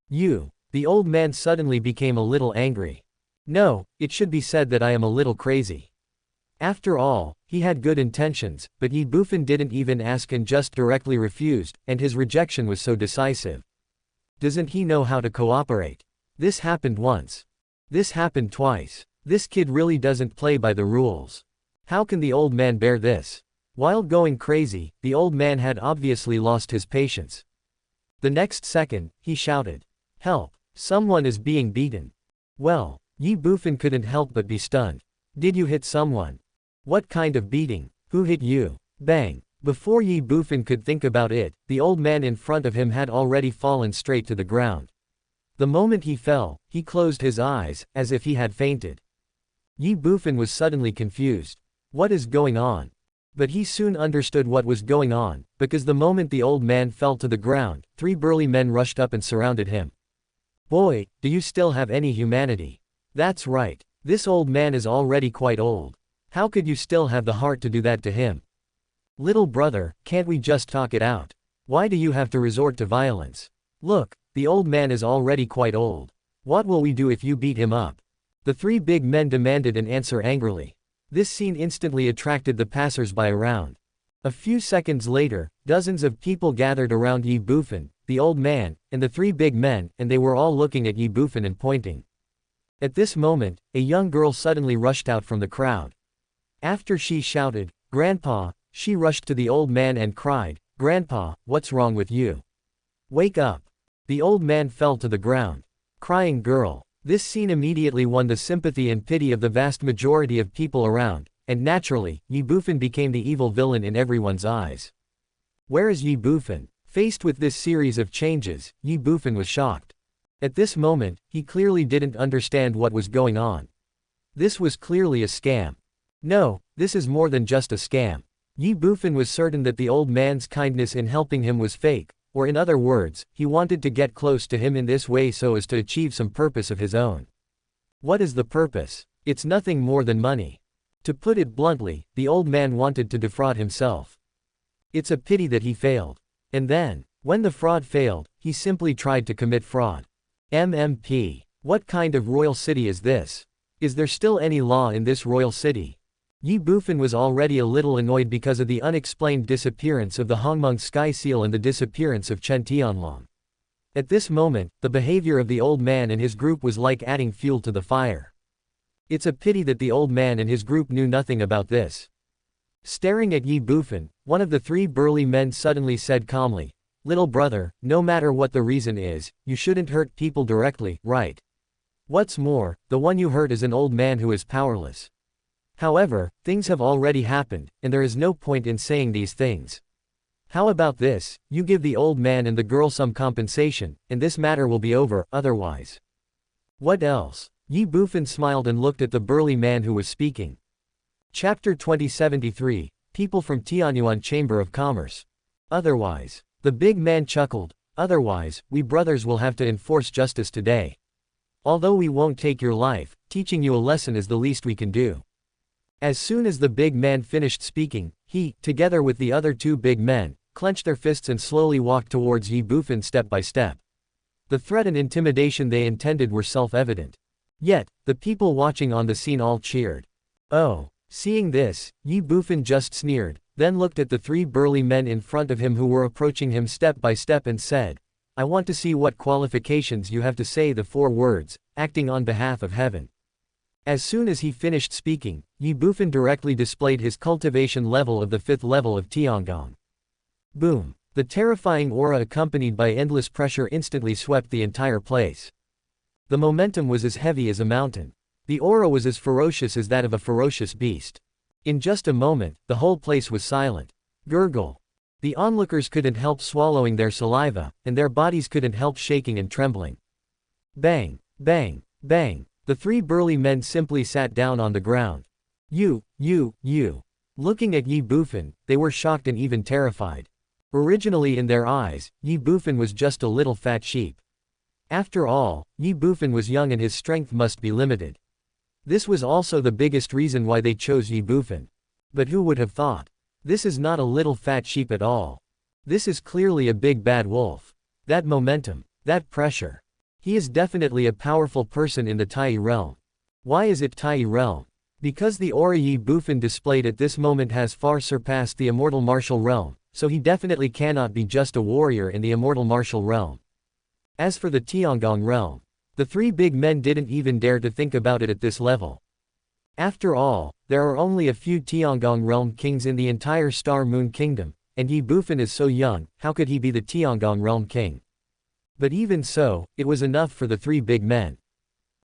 The old man suddenly became a little angry. No, it should be said that I am a little crazy. After all, he had good intentions, but Ye Bufan didn't even ask and just directly refused, and his rejection was so decisive. Doesn't he know how to cooperate? This happened once. This happened twice. This kid really doesn't play by the rules. How can the old man bear this? While going crazy, the old man had obviously lost his patience. The next second, he shouted, help, someone is being beaten. Well, Ye Bufan couldn't help but be stunned. Did you hit someone? What kind of beating? Who hit you? Bang. Before Ye Bufan could think about it, the old man in front of him had already fallen straight to the ground. The moment he fell, he closed his eyes, as if he had fainted. Ye Bufan was suddenly confused. What is going on? But he soon understood what was going on, because the moment the old man fell to the ground, 3 burly men rushed up and surrounded him. Boy, do you still have any humanity? That's right. This old man is already quite old. How could you still have the heart to do that to him? Little brother, can't we just talk it out? Why do you have to resort to violence? Look, the old man is already quite old. What will we do if you beat him up? The 3 big men demanded an answer angrily. This scene instantly attracted the passers-by around. A few seconds later, dozens of people gathered around Ye Bufan, the old man, and the 3 big men, and they were all looking at Ye Bufan and pointing. At this moment, a young girl suddenly rushed out from the crowd. After she shouted, Grandpa, she rushed to the old man and cried, Grandpa, what's wrong with you? Wake up. The old man fell to the ground. Crying girl. This scene immediately won the sympathy and pity of the vast majority of people around, and naturally, Ye Bufan became the evil villain in everyone's eyes. Where is Ye Bufan? Faced with this series of changes, Ye Bufan was shocked. At this moment, he clearly didn't understand what was going on. This was clearly a scam. No, this is more than just a scam. Ye Bufan was certain that the old man's kindness in helping him was fake, or in other words, he wanted to get close to him in this way so as to achieve some purpose of his own. What is the purpose? It's nothing more than money. To put it bluntly, the old man wanted to defraud himself. It's a pity that he failed. And then, when the fraud failed, he simply tried to commit fraud. MMP. What kind of royal city is this? Is there still any law in this royal city? Ye Bufan was already a little annoyed because of the unexplained disappearance of the Hongmeng Sky Seal and the disappearance of Chen Tianlong. At this moment, the behavior of the old man and his group was like adding fuel to the fire. It's a pity that the old man and his group knew nothing about this. Staring at Ye Bufan, one of the three burly men suddenly said calmly, "Little brother, no matter what the reason is, you shouldn't hurt people directly, right? What's more, the one you hurt is an old man who is powerless. However, things have already happened, and there is no point in saying these things. How about this, you give the old man and the girl some compensation, and this matter will be over, otherwise." What else? Ye Bufan smiled and looked at the burly man who was speaking. Chapter 2073, People from Tianyuan Chamber of Commerce. Otherwise. The big man chuckled. Otherwise, we brothers will have to enforce justice today. Although we won't take your life, teaching you a lesson is the least we can do. As soon as the big man finished speaking, he, together with the other two big men, clenched their fists and slowly walked towards Ye Bufan step by step. The threat and intimidation they intended were self-evident. Yet, the people watching on the scene all cheered. Oh. Seeing this, Ye Bufan just sneered, then looked at the three burly men in front of him who were approaching him step by step and said, "I want to see what qualifications you have to say the 4 words, acting on behalf of heaven." As soon as he finished speaking, Ye Bufan directly displayed his cultivation level of the 5th level of Tiangong. Boom! The terrifying aura accompanied by endless pressure instantly swept the entire place. The momentum was as heavy as a mountain. The aura was as ferocious as that of a ferocious beast. In just a moment, the whole place was silent. Gurgle. The onlookers couldn't help swallowing their saliva, and their bodies couldn't help shaking and trembling. Bang! Bang! Bang! The three burly men simply sat down on the ground. You. Looking at Ye Bufan, they were shocked and even terrified. Originally in their eyes, Ye Bufan was just a little fat sheep. After all, Ye Bufan was young and his strength must be limited. This was also the biggest reason why they chose Ye Bufan. But who would have thought? This is not a little fat sheep at all. This is clearly a big bad wolf. That momentum, that pressure. He is definitely a powerful person in the Tai realm. Why is it Tai realm? Because the aura Ye Bufan displayed at this moment has far surpassed the immortal martial realm, so he definitely cannot be just a warrior in the immortal martial realm. As for the Tiangong realm, the three big men didn't even dare to think about it at this level. After all, there are only a few Tiangong realm kings in the entire Star Moon Kingdom, and Ye Bufan is so young, how could he be the Tiangong realm king? But even so, it was enough for the three big men.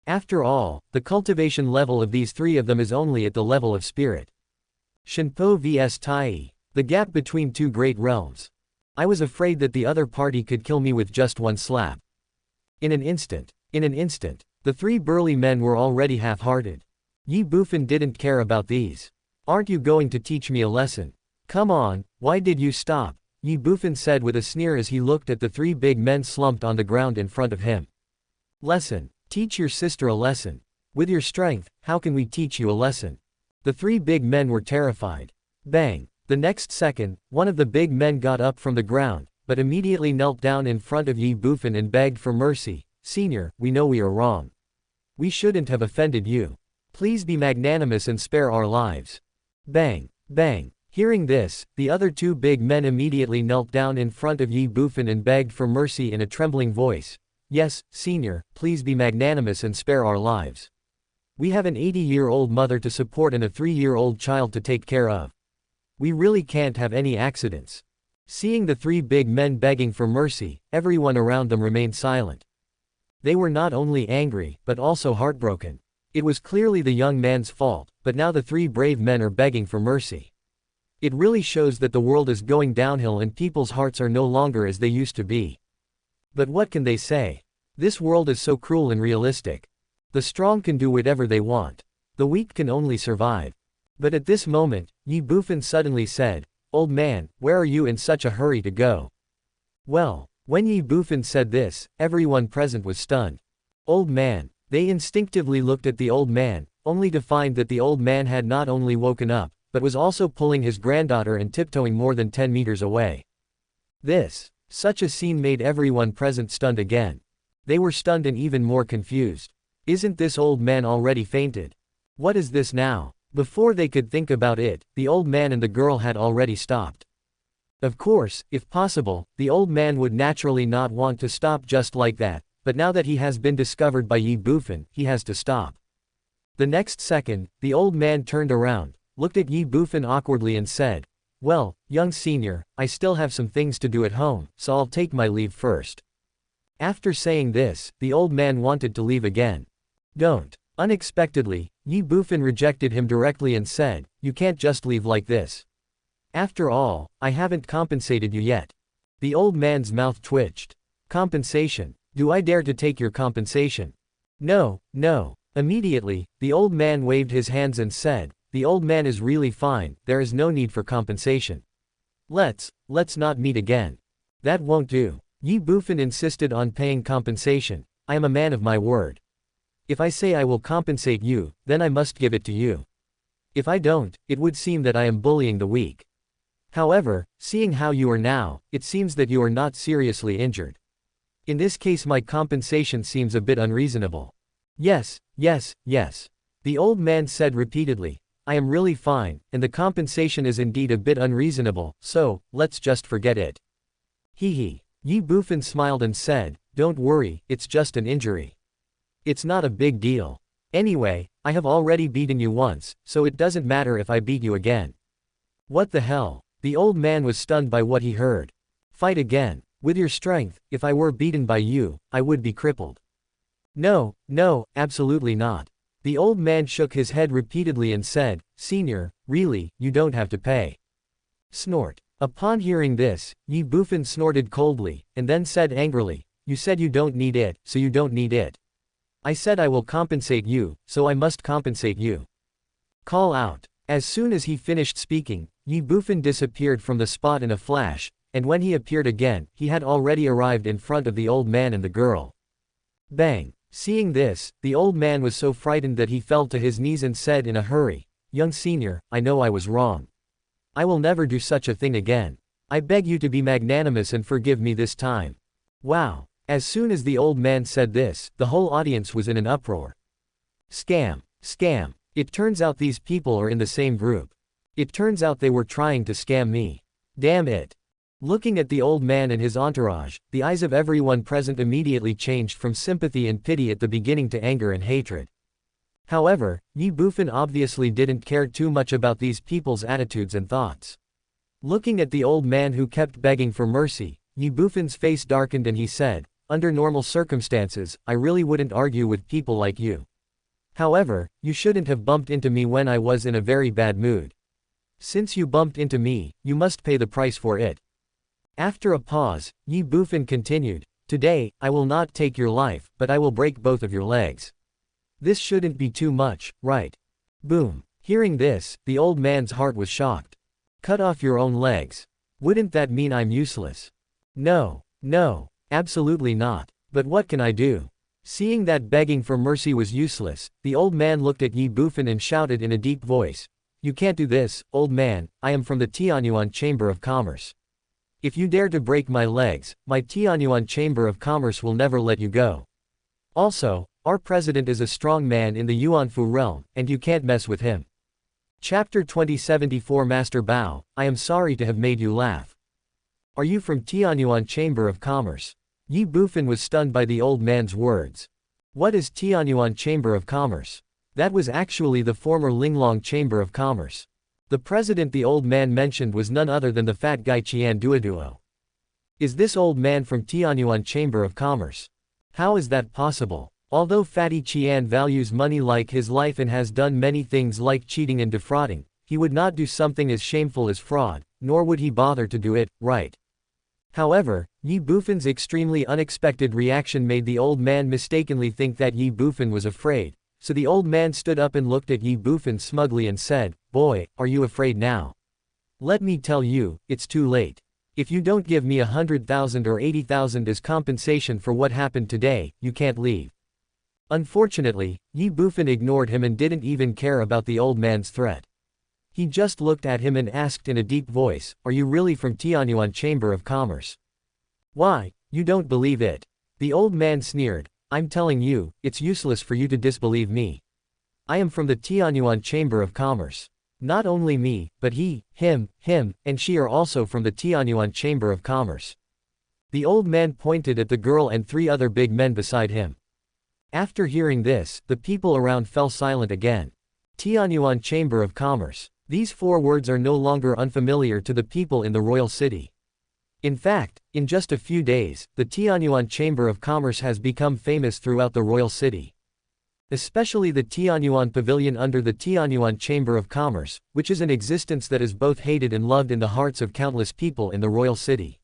After all, the cultivation level of these three of them is only at the level of spirit. Shenpo vs Tai. The gap between two great realms. I was afraid that the other party could kill me with just one slap. In an instant, the three burly men were already half-hearted. Ye Bufan didn't care about these. Aren't you going to teach me a lesson? Come on, why did you stop? Ye Bufan said with a sneer as he looked at the three big men slumped on the ground in front of him. Lesson. Teach your sister a lesson. With your strength, how can we teach you a lesson? The three big men were terrified. Bang. The next second, one of the big men got up from the ground, but immediately knelt down in front of Ye Bufan and begged for mercy. Senior, we know we are wrong. We shouldn't have offended you. Please be magnanimous and spare our lives. Bang. Bang. Hearing this, the other two big men immediately knelt down in front of Ye Bufan and begged for mercy in a trembling voice. Yes, Senior, please be magnanimous and spare our lives. We have an 80-year-old mother to support and a 3-year-old child to take care of. We really can't have any accidents. Seeing the three big men begging for mercy, everyone around them remained silent. They were not only angry, but also heartbroken. It was clearly the young man's fault, but now the three brave men are begging for mercy. It really shows that the world is going downhill and people's hearts are no longer as they used to be. But what can they say? This world is so cruel and realistic. The strong can do whatever they want. The weak can only survive. But at this moment, Ye Bufan suddenly said, "Old man, where are you in such a hurry to go?" Well, when Ye Bufan said this, everyone present was stunned. Old man. They instinctively looked at the old man, only to find that the old man had not only woken up, but was also pulling his granddaughter and tiptoeing more than 10 meters away. Such a scene made everyone present stunned again. They were stunned and even more confused. Isn't this old man already fainted? What is this now? Before they could think about it, the old man and the girl had already stopped. Of course, if possible, the old man would naturally not want to stop just like that, but now that he has been discovered by Ye Bufan, he has to stop. The next second, the old man turned around, looked at Ye Bufan awkwardly and said, "Well, young senior, I still have some things to do at home, so I'll take my leave first." After saying this, the old man wanted to leave again. "Don't." Unexpectedly, Ye Bufan rejected him directly and said, "You can't just leave like this. After all, I haven't compensated you yet." The old man's mouth twitched. "Compensation? Do I dare to take your compensation?" "No, no." Immediately, the old man waved his hands and said, "The old man is really fine, there is no need for compensation. Let's not meet again." "That won't do." Ye Bufan insisted on paying compensation. "I am a man of my word. If I say I will compensate you, then I must give it to you. If I don't, it would seem that I am bullying the weak. However, seeing how you are now, it seems that you are not seriously injured. In this case my compensation seems a bit unreasonable." Yes, yes. The old man said repeatedly, "I am really fine, and the compensation is indeed a bit unreasonable, so, let's just forget it." Hee. Ye Bufan smiled and said, "Don't worry, it's just an injury. It's not a big deal. Anyway, I have already beaten you once, so it doesn't matter if I beat you again." What the hell? The old man was stunned by what he heard. "Fight again. With your strength, if I were beaten by you, I would be crippled." No, absolutely not." The old man shook his head repeatedly and said, "Senior, really, you don't have to pay." Snort. Upon hearing this, Ye Bufan snorted coldly, and then said angrily, "You said you don't need it, so you don't need it. I said I will compensate you, so I must compensate you. Call out." As soon as he finished speaking, Ye Bufan disappeared from the spot in a flash, and when he appeared again, he had already arrived in front of the old man and the girl. Bang! Seeing this, the old man was so frightened that he fell to his knees and said in a hurry, "Young senior, I know I was wrong. I will never do such a thing again. I beg you to be magnanimous and forgive me this time." Wow! As soon as the old man said this, the whole audience was in an uproar. Scam! Scam! It turns out these people are in the same group. It turns out they were trying to scam me. Damn it! Looking at the old man and his entourage, the eyes of everyone present immediately changed from sympathy and pity at the beginning to anger and hatred. However, Ye Bufan obviously didn't care too much about these people's attitudes and thoughts. Looking at the old man who kept begging for mercy, Ye Bufan's face darkened and he said, "Under normal circumstances, I really wouldn't argue with people like you. However, you shouldn't have bumped into me when I was in a very bad mood. Since you bumped into me, you must pay the price for it." After a pause, Ye Bufan continued, "Today, I will not take your life, but I will break both of your legs. This shouldn't be too much, right?" Boom. Hearing this, the old man's heart was shocked. "Cut off your own legs? Wouldn't that mean I'm useless?" No, absolutely not. But what can I do?" Seeing that begging for mercy was useless, the old man looked at Ye Bufan and shouted in a deep voice, "You can't do this, old man, I am from the Tianyuan Chamber of Commerce. If you dare to break my legs, my Tianyuan Chamber of Commerce will never let you go. Also, our president is a strong man in the Yuanfu realm, and you can't mess with him." Chapter 2074 Master Bao, I am sorry to have made you laugh. Are you from Tianyuan Chamber of Commerce? Ye Bufan was stunned by the old man's words. What is Tianyuan Chamber of Commerce? That was actually the former Linglong Chamber of Commerce. The president the old man mentioned was none other than the fat guy Qian Duoduo. Is this old man from Tianyuan Chamber of Commerce? How is that possible? Although Fatty Qian values money like his life and has done many things like cheating and defrauding, he would not do something as shameful as fraud, nor would he bother to do it, right? However, Ye Bufan's extremely unexpected reaction made the old man mistakenly think that Ye Bufan was afraid, so the old man stood up and looked at Ye Bufan smugly and said, "Boy, are you afraid now? Let me tell you, it's too late. If you don't give me 100,000 or 80,000 as compensation for what happened today, you can't leave." Unfortunately, Ye Bufan ignored him and didn't even care about the old man's threat. He just looked at him and asked in a deep voice, "Are you really from Tianyuan Chamber of Commerce?" "Why, you don't believe it?" The old man sneered. "I'm telling you, it's useless for you to disbelieve me. I am from the Tianyuan Chamber of Commerce. Not only me, but he, him, and she are also from the Tianyuan Chamber of Commerce." The old man pointed at the girl and 3 other big men beside him. After hearing this, the people around fell silent again. Tianyuan Chamber of Commerce. These 4 words are no longer unfamiliar to the people in the royal city. In fact, in just a few days, the Tianyuan Chamber of Commerce has become famous throughout the royal city. Especially the Tianyuan Pavilion under the Tianyuan Chamber of Commerce, which is an existence that is both hated and loved in the hearts of countless people in the royal city.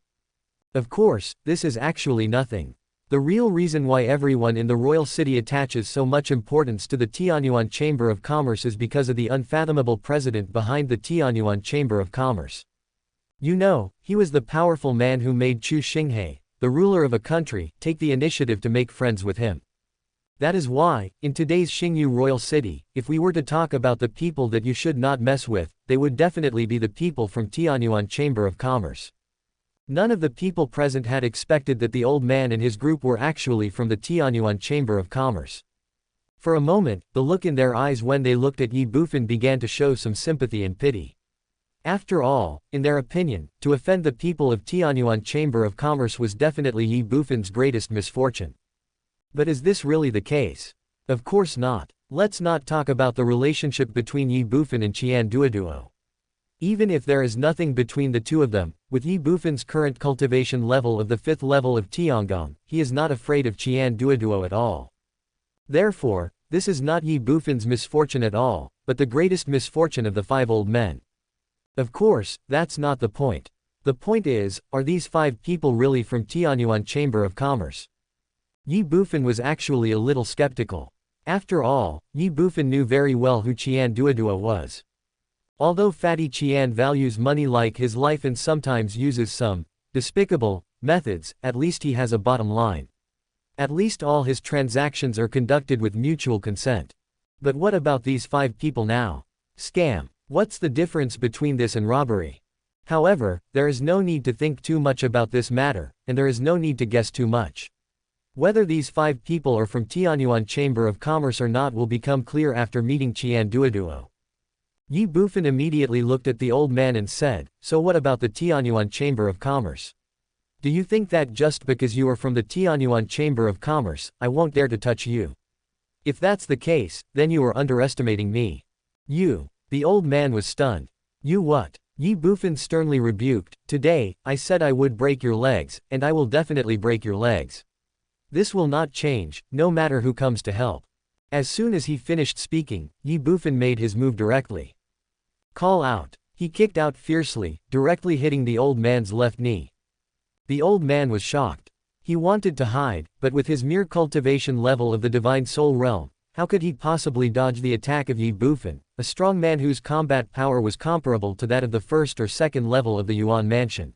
Of course, this is actually nothing. The real reason why everyone in the royal city attaches so much importance to the Tianyuan Chamber of Commerce is because of the unfathomable president behind the Tianyuan Chamber of Commerce. You know, he was the powerful man who made Chu Xinghe, the ruler of a country, take the initiative to make friends with him. That is why, in today's Xingyu royal city, if we were to talk about the people that you should not mess with, they would definitely be the people from Tianyuan Chamber of Commerce. None of the people present had expected that the old man and his group were actually from the Tianyuan Chamber of Commerce. For a moment, the look in their eyes when they looked at Ye Bufan began to show some sympathy and pity. After all, in their opinion, to offend the people of Tianyuan Chamber of Commerce was definitely Ye Bufan's greatest misfortune. But is this really the case? Of course not. Let's not talk about the relationship between Ye Bufan and Qian Duoduo. Even if there is nothing between the two of them, with Ye Bufan's current cultivation level of the 5th level of Tiangong, he is not afraid of Qian Duoduo at all. Therefore, this is not Ye Bufan's misfortune at all, but the greatest misfortune of the 5 old men. Of course, that's not the point. The point is, are these 5 people really from Tianyuan Chamber of Commerce? Ye Bufan was actually a little skeptical. After all, Ye Bufan knew very well who Qian Duoduo was. Although Fatty Qian values money like his life and sometimes uses some despicable methods, at least he has a bottom line. At least all his transactions are conducted with mutual consent. But what about these 5 people now? Scam. What's the difference between this and robbery? However, there is no need to think too much about this matter, and there is no need to guess too much. Whether these 5 people are from Tianyuan Chamber of Commerce or not will become clear after meeting Qian Duoduo. Ye Bufan immediately looked at the old man and said, "So what about the Tianyuan Chamber of Commerce? Do you think that just because you are from the Tianyuan Chamber of Commerce, I won't dare to touch you? If that's the case, then you are underestimating me." "You." The old man was stunned. "You what?" Ye Bufan sternly rebuked. "Today, I said I would break your legs, and I will definitely break your legs. This will not change, no matter who comes to help." As soon as he finished speaking, Ye Bufan made his move directly. "Call out." He kicked out fiercely, directly hitting the old man's left knee. The old man was shocked. He wanted to hide, but with his mere cultivation level of the Divine Soul Realm, how could he possibly dodge the attack of Ye Bufan, a strong man whose combat power was comparable to that of the 1st or 2nd level of the Yuan Mansion?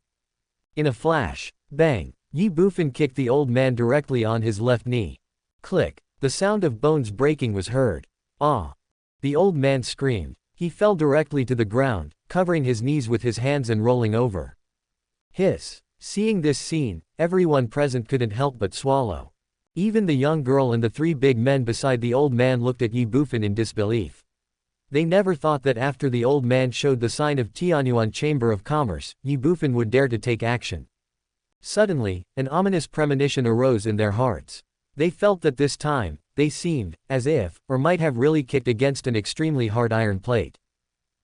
In a flash, bang, Ye Bufan kicked the old man directly on his left knee. Click, the sound of bones breaking was heard. "Ah!" The old man screamed. He fell directly to the ground, covering his knees with his hands and rolling over. Hiss. Seeing this scene, everyone present couldn't help but swallow. Even the young girl and the 3 big men beside the old man looked at Ye Bufan in disbelief. They never thought that after the old man showed the sign of Tianyuan Chamber of Commerce, Ye Bufan would dare to take action. Suddenly, an ominous premonition arose in their hearts. They felt that this time, they seemed, as if, or might have really kicked against an extremely hard iron plate.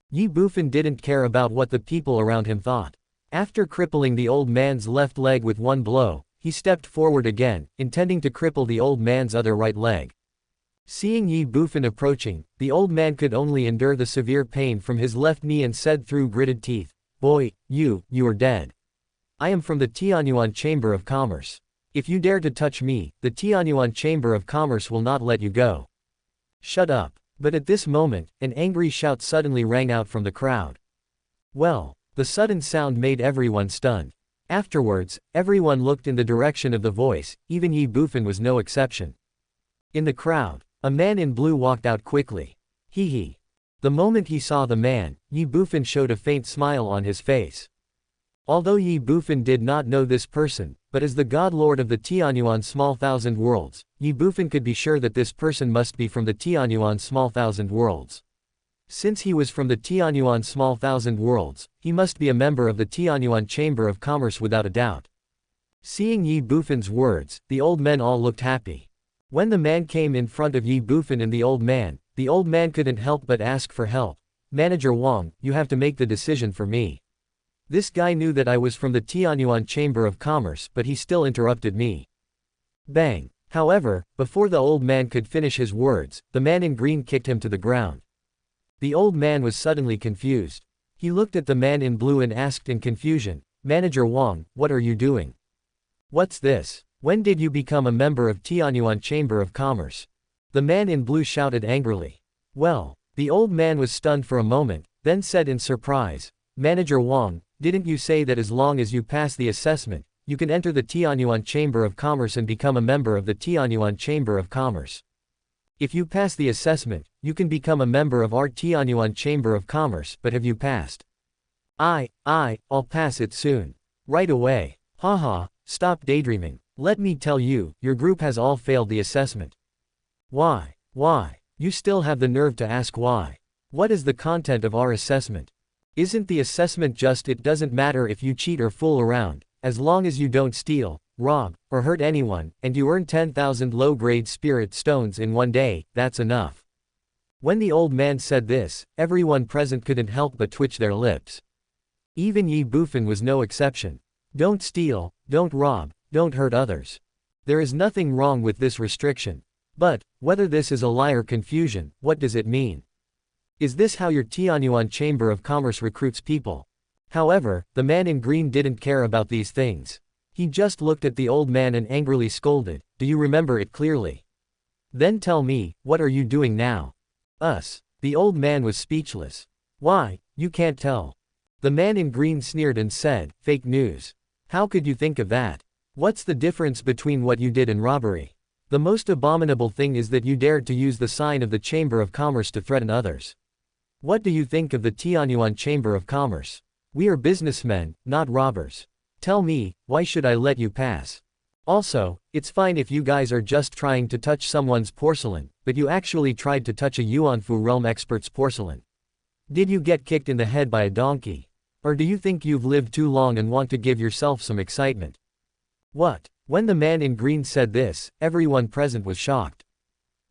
Ye Bufan didn't care about what the people around him thought. After crippling the old man's left leg with one blow, he stepped forward again, intending to cripple the old man's other right leg. Seeing Ye Bufan approaching, the old man could only endure the severe pain from his left knee and said through gritted teeth, "Boy, you are dead. I am from the Tianyuan Chamber of Commerce. If you dare to touch me, the Tianyuan Chamber of Commerce will not let you go. Shut up." But at this moment, an angry shout suddenly rang out from the crowd. Well, the sudden sound made everyone stunned. Afterwards, everyone looked in the direction of the voice, even Ye Bufan was no exception. In the crowd, a man in blue walked out quickly. Hee. The moment he saw the man, Ye Bufan showed a faint smile on his face. Although Ye Bufan did not know this person, but as the God Lord of the Tianyuan Small Thousand Worlds, Ye Bufan could be sure that this person must be from the Tianyuan Small Thousand Worlds. Since he was from the Tianyuan Small Thousand Worlds, he must be a member of the Tianyuan Chamber of Commerce without a doubt. Seeing Ye Bufan's words, the old men all looked happy. When the man came in front of Ye Bufan and the old man couldn't help but ask for help. "Manager Wang, you have to make the decision for me." This guy knew that I was from the Tianyuan Chamber of Commerce, but he still interrupted me. Bang. However, before the old man could finish his words, the man in green kicked him to the ground. The old man was suddenly confused. He looked at the man in blue and asked in confusion, "Manager Wang, what are you doing? What's this? When did you become a member of Tianyuan Chamber of Commerce?" The man in blue shouted angrily. Well, the old man was stunned for a moment, then said in surprise, "Manager Wang, didn't you say that as long as you pass the assessment, you can enter the Tianyuan Chamber of Commerce and become a member of the Tianyuan Chamber of Commerce? If you pass the assessment, you can become a member of our Tianyuan Chamber of Commerce, but have you passed?" I'll pass it soon. Right away. Haha, stop daydreaming. Let me tell you, your group has all failed the assessment. Why? You still have the nerve to ask why? What is the content of our assessment? Isn't the assessment just it doesn't matter if you cheat or fool around, as long as you don't steal, rob, or hurt anyone, and you earn 10,000 low-grade spirit stones in one day, that's enough. When the old man said this, everyone present couldn't help but twitch their lips. Even Ye Bufan was no exception. Don't steal, don't rob, don't hurt others. There is nothing wrong with this restriction. But, whether this is a lie or confusion, what does it mean? Is this how your Tianyuan Chamber of Commerce recruits people? However, the man in green didn't care about these things. He just looked at the old man and angrily scolded, "Do you remember it clearly? Then tell me, what are you doing now?" Us. The old man was speechless. "Why, you can't tell." The man in green sneered and said, "Fake news. How could you think of that? What's the difference between what you did and robbery? The most abominable thing is that you dared to use the sign of the Chamber of Commerce to threaten others. What do you think of the Tianyuan Chamber of Commerce? We are businessmen, not robbers. Tell me, why should I let you pass? Also, it's fine if you guys are just trying to touch someone's porcelain, but you actually tried to touch a Yuanfu realm expert's porcelain. Did you get kicked in the head by a donkey? Or do you think you've lived too long and want to give yourself some excitement?" What? When the man in green said this, everyone present was shocked.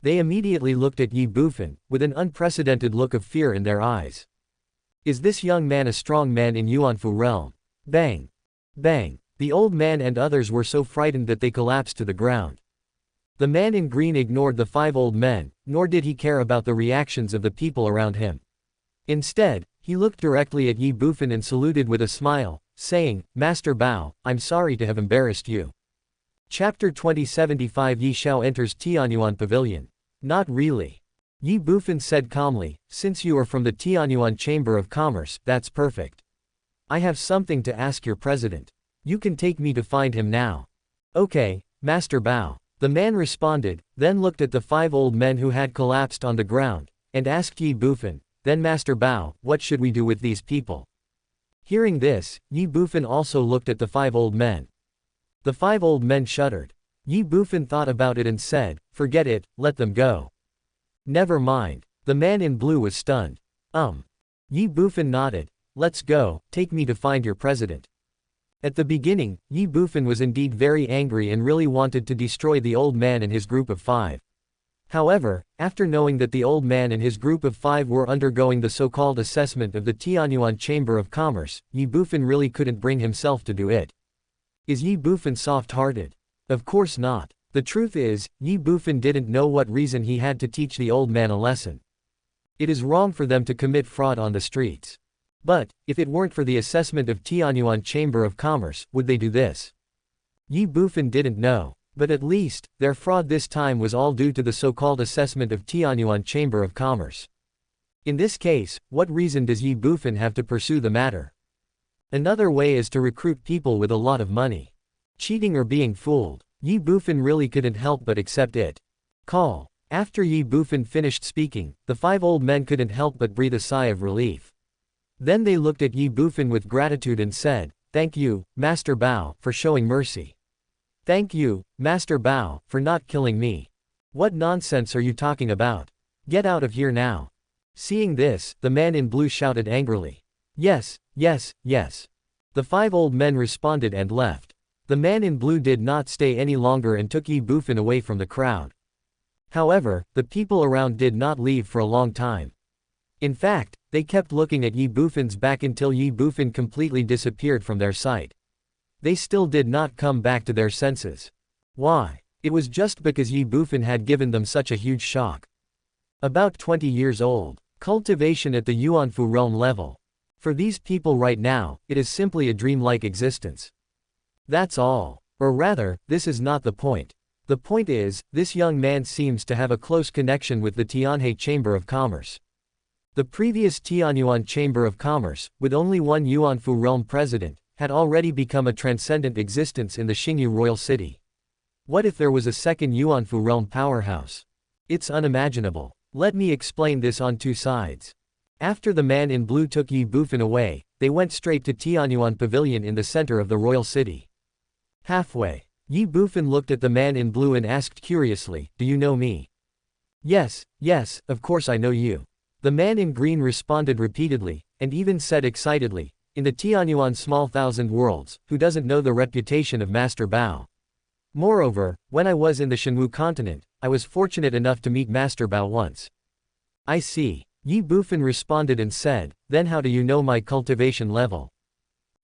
They immediately looked at Ye Bufan, with an unprecedented look of fear in their eyes. Is this young man a strong man in Yuanfu realm? Bang! Bang! The old man and others were so frightened that they collapsed to the ground. The man in green ignored the 5 old men, nor did he care about the reactions of the people around him. Instead, he looked directly at Ye Bufan and saluted with a smile, saying, "Master Bao, I'm sorry to have embarrassed you." Chapter 2075 Ye Xiao enters Tianyuan Pavilion. Not really. Ye Bufan said calmly, "Since you are from the Tianyuan Chamber of Commerce, that's perfect. I have something to ask your president. You can take me to find him now." "Okay, Master Bao." The man responded, then looked at the 5 old men who had collapsed on the ground, and asked Ye Bufan, "Then Master Bao, what should we do with these people?" Hearing this, Ye Bufan also looked at the 5 old men. The 5 old men shuddered. Ye Bufan thought about it and said, "Forget it, let them go." "Never mind." The man in blue was stunned. Ye Bufan nodded. "Let's go, take me to find your president." At the beginning, Ye Bufan was indeed very angry and really wanted to destroy the old man and his group of 5. However, after knowing that the old man and his group of 5 were undergoing the so-called assessment of the Tianyuan Chamber of Commerce, Ye Bufan really couldn't bring himself to do it. Is Ye Bufan soft-hearted? Of course not. The truth is, Ye Bufan didn't know what reason he had to teach the old man a lesson. It is wrong for them to commit fraud on the streets. But, if it weren't for the assessment of Tianyuan Chamber of Commerce, would they do this? Ye Bufan didn't know. But at least, their fraud this time was all due to the so-called assessment of Tianyuan Chamber of Commerce. In this case, what reason does Ye Bufan have to pursue the matter? Another way is to recruit people with a lot of money. Cheating or being fooled. Ye Bufan really couldn't help but accept it. Call. After Ye Bufan finished speaking, the 5 old men couldn't help but breathe a sigh of relief. Then they looked at Ye Bufan with gratitude and said, "Thank you, Master Bao, for showing mercy. Thank you, Master Bao, for not killing me. What nonsense are you talking about? Get out of here now." Seeing this, the man in blue shouted angrily. "Yes, yes, yes." The 5 old men responded and left. The man in blue did not stay any longer and took Ye Bufan away from the crowd. However, the people around did not leave for a long time. In fact, they kept looking at Ye Bufan's back until Ye Bufan completely disappeared from their sight. They still did not come back to their senses. Why? It was just because Ye Bufan had given them such a huge shock. About 20 years old. Cultivation at the Yuanfu realm level. For these people right now, it is simply a dreamlike existence. That's all. Or rather, this is not the point. The point is, this young man seems to have a close connection with the Tianhe Chamber of Commerce. The previous Tianyuan Chamber of Commerce, with only one Yuanfu realm president, had already become a transcendent existence in the Xingyu royal city. What if there was a second Yuanfu realm powerhouse? It's unimaginable. Let me explain this on 2 sides. After the man in blue took Ye Bufan away, they went straight to Tianyuan Pavilion in the center of the royal city. Halfway, Ye Bufan looked at the man in blue and asked curiously, "Do you know me?" "Yes, yes, of course I know you." The man in green responded repeatedly, and even said excitedly, "In the Tianyuan small thousand worlds, who doesn't know the reputation of Master Bao? Moreover, when I was in the Shenwu continent, I was fortunate enough to meet Master Bao once." "I see." Ye Bufan responded and said, "Then how do you know my cultivation level?"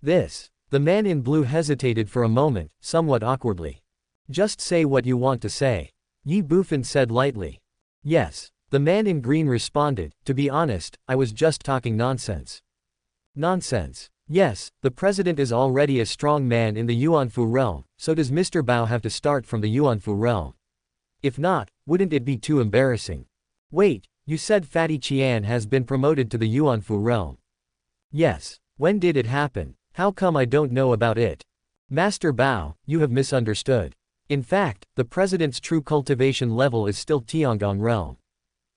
This. The man in blue hesitated for a moment, somewhat awkwardly. "Just say what you want to say." Ye Bufan said lightly. "Yes." The man in green responded, "To be honest, I was just talking nonsense." "Nonsense?" "Yes, the president is already a strong man in the Yuanfu realm, so does Mr. Bao have to start from the Yuanfu realm? If not, wouldn't it be too embarrassing?" "Wait, you said Fatty Qian has been promoted to the Yuanfu realm?" "Yes. When did it happen? How come I don't know about it?" "Master Bao, you have misunderstood. In fact, the president's true cultivation level is still Tiangong realm.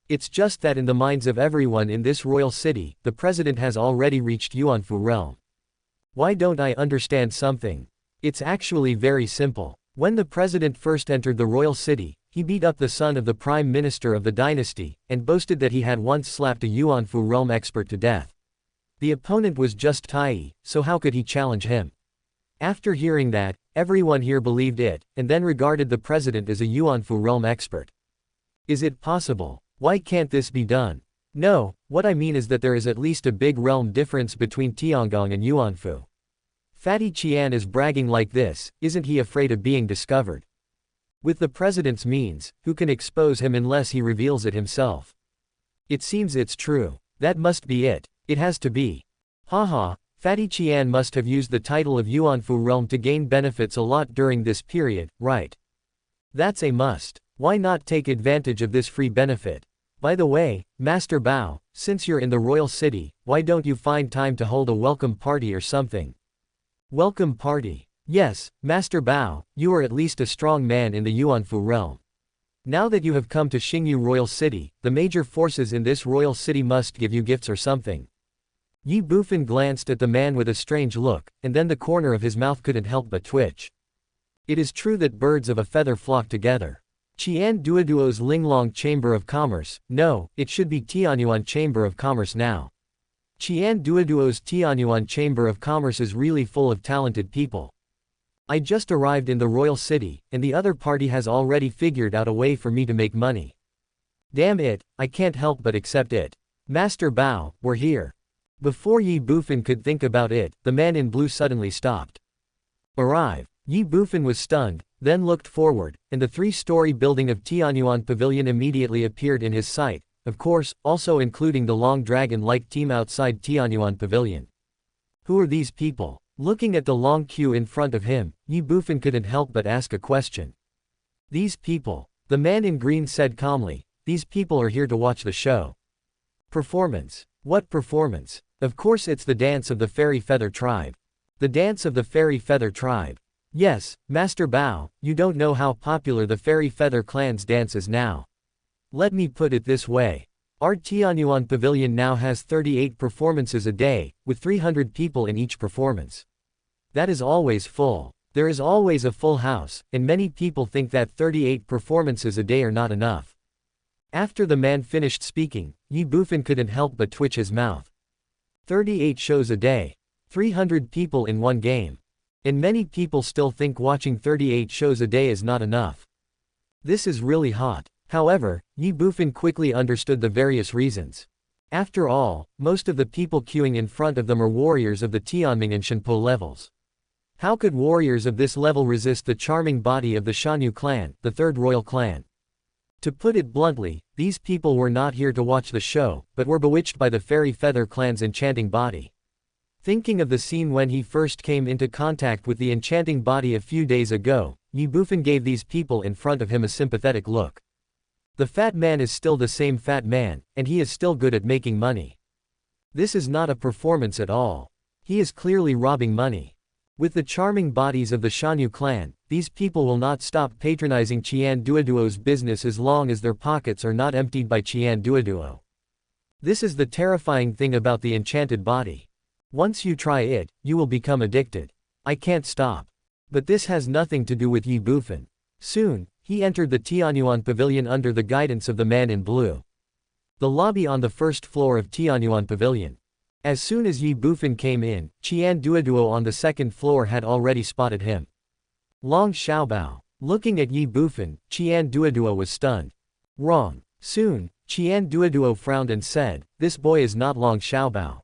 It's just that in the minds of everyone in this royal city, the president has already reached Yuanfu realm. Why don't I understand something? It's actually very simple. When the president first entered the royal city, he beat up the son of the prime minister of the dynasty, and boasted that he had once slapped a Yuanfu realm expert to death. The opponent was just Tai, so how could he challenge him? After hearing that, everyone here believed it, and then regarded the president as a Yuanfu realm expert. Is it possible? Why can't this be done? No, what I mean is that there is at least a big realm difference between Tiangong and Yuanfu. Fatty Qian is bragging like this, isn't he afraid of being discovered? With the president's means, who can expose him unless he reveals it himself? It seems it's true. That must be it. It has to be. Haha, Fatty Qian must have used the title of Yuanfu realm to gain benefits a lot during this period, right? That's a must. Why not take advantage of this free benefit? By the way, Master Bao, since you're in the royal city, why don't you find time to hold a welcome party or something? Welcome party? Yes, Master Bao, you are at least a strong man in the Yuanfu realm. Now that you have come to Xingyu royal city, the major forces in this royal city must give you gifts or something. Ye Bufan glanced at the man with a strange look, and then the corner of his mouth couldn't help but twitch. It is true that birds of a feather flock together. Qian Duoduo's Linglong Chamber of Commerce, no, it should be Tianyuan Chamber of Commerce now. Qian Duoduo's Tianyuan Chamber of Commerce is really full of talented people. I just arrived in the royal city, and the other party has already figured out a way for me to make money. Damn it, I can't help but accept it. Master Bao, we're here. Before Ye Bufan could think about it, the man in blue suddenly stopped. Arrive. Ye Bufan was stunned, then looked forward, and the three-story building of Tianyuan Pavilion immediately appeared in his sight, of course, also including the long dragon-like team outside Tianyuan Pavilion. Who are these people? Looking at the long queue in front of him, Ye Bufan couldn't help but ask a question. These people, the man in green said calmly, these people are here to watch the show. Performance. What performance? Of course it's the dance of the Fairy Feather Tribe. The dance of the Fairy Feather Tribe. Yes, Master Bao, you don't know how popular the Fairy Feather Clan's dance is now. Let me put it this way. Our Tianyuan Pavilion now has 38 performances a day, with 300 people in each performance. That is always full. There is always a full house, and many people think that 38 performances a day are not enough. After the man finished speaking, Ye Bufan couldn't help but twitch his mouth. 38 shows a day. 300 people in one game. And many people still think watching 38 shows a day is not enough. This is really hot. However, Ye Bufan quickly understood the various reasons. After all, most of the people queuing in front of them are warriors of the Tianming and Shenpo levels. How could warriors of this level resist the charming body of the Shanyu clan, the third royal clan? To put it bluntly, these people were not here to watch the show, but were bewitched by the Fairy Feather Clan's enchanting body. Thinking of the scene when he first came into contact with the enchanting body a few days ago, Ye Bufan gave these people in front of him a sympathetic look. The fat man is still the same fat man, and he is still good at making money. This is not a performance at all. He is clearly robbing money. With the charming bodies of the Shanyu clan, these people will not stop patronizing Qian Duoduo's business as long as their pockets are not emptied by Qian Duoduo. This is the terrifying thing about the enchanted body. Once you try it, you will become addicted. I can't stop. But this has nothing to do with Ye Bufan. Soon, he entered the Tianyuan Pavilion under the guidance of the man in blue. The lobby on the first floor of Tianyuan Pavilion. As soon as Ye Bufan came in, Qian Duoduo on the second floor had already spotted him. Long Xiaobao. Looking at Ye Bufan, Qian Duoduo was stunned. Wrong. Soon, Qian Duoduo frowned and said, this boy is not Long Xiaobao.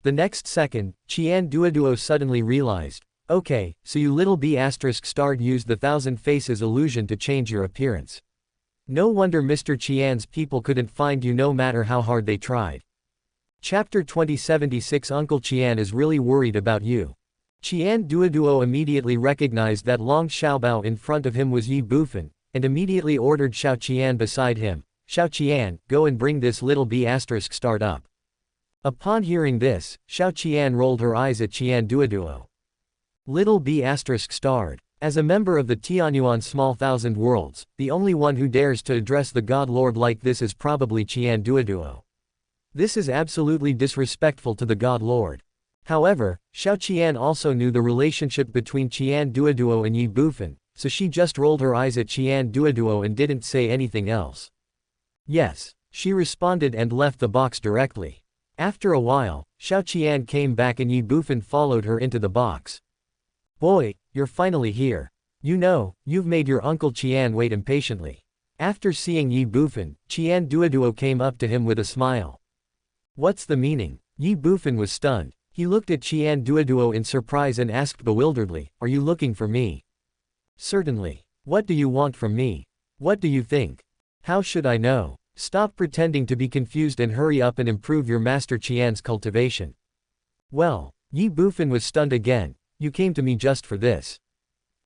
The next second, Qian Duoduo suddenly realized, okay, so you little b** starred used the thousand faces illusion to change your appearance. No wonder Mr. Qian's people couldn't find you no matter how hard they tried. Chapter 2076 Uncle Qian is really worried about you. Qian Duoduo immediately recognized that Long Xiaobao in front of him was Ye Bufan, and immediately ordered Xiao Qian beside him, Xiao Qian, go and bring this little b** starred up. Upon hearing this, Xiao Qian rolled her eyes at Qian Duoduo. Little b** starred. As a member of the Tianyuan Small Thousand Worlds, the only one who dares to address the God Lord like this is probably Qian Duoduo. This is absolutely disrespectful to the God Lord. However, Xiao Qian also knew the relationship between Qian Duoduo and Ye Bufan, so she just rolled her eyes at Qian Duoduo and didn't say anything else. Yes, she responded and left the box directly. After a while, Xiao Qian came back and Ye Bufan followed her into the box. Boy, you're finally here. You know, you've made your Uncle Qian wait impatiently. After seeing Ye Bufan, Qian Duoduo came up to him with a smile. What's the meaning? Ye Bufan was stunned. He looked at Qian Duoduo in surprise and asked bewilderedly, are you looking for me? Certainly. What do you want from me? What do you think? How should I know? Stop pretending to be confused and hurry up and improve your Master Qian's cultivation. Well, Ye Bufan was stunned again. You came to me just for this.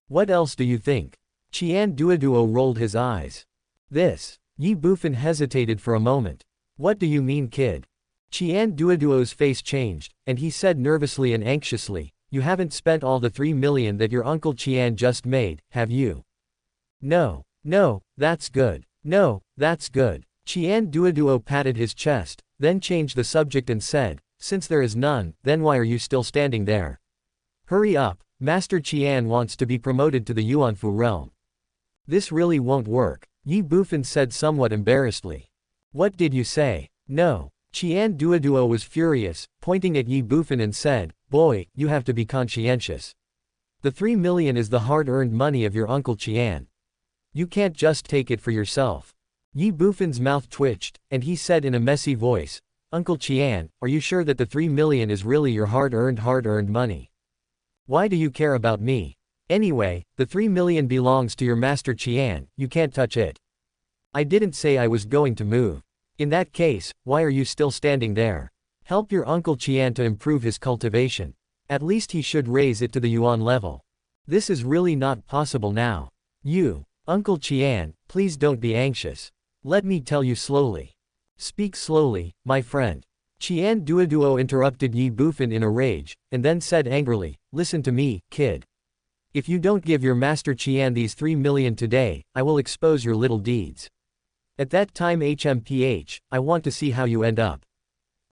What else do you think? Qian Duoduo rolled his eyes. This. Ye Bufan hesitated for a moment. What do you mean, kid? Qian Duoduo's face changed, and he said nervously and anxiously, you haven't spent all the 3 million that your Uncle Qian just made, have you? No, that's good. No, that's good. Qian Duoduo patted his chest, then changed the subject and said, since there is none, then why are you still standing there? Hurry up, Master Qian wants to be promoted to the Yuanfu realm. This really won't work, Ye Bufan said somewhat embarrassedly. What did you say? No. Qian Duoduo was furious, pointing at Ye Bufan and said, boy, you have to be conscientious. The 3 million is the hard-earned money of your Uncle Qian. You can't just take it for yourself. Ye Bufan's mouth twitched, and he said in a messy voice, Uncle Qian, are you sure that the 3 million is really your hard-earned money? Why do you care about me? Anyway, the 3 million belongs to your master Qian, you can't touch it. I didn't say I was going to move. In that case, why are you still standing there? Help your uncle Qian to improve his cultivation. At least he should raise it to the yuan level. This is really not possible now. Uncle Qian, please don't be anxious. Let me tell you slowly. Speak slowly, my friend. Qian Duoduo interrupted Ye Bufan in a rage, and then said angrily, listen to me, kid. If you don't give your master Qian these 3 million today, I will expose your little deeds. At that time HMPH, I want to see how you end up.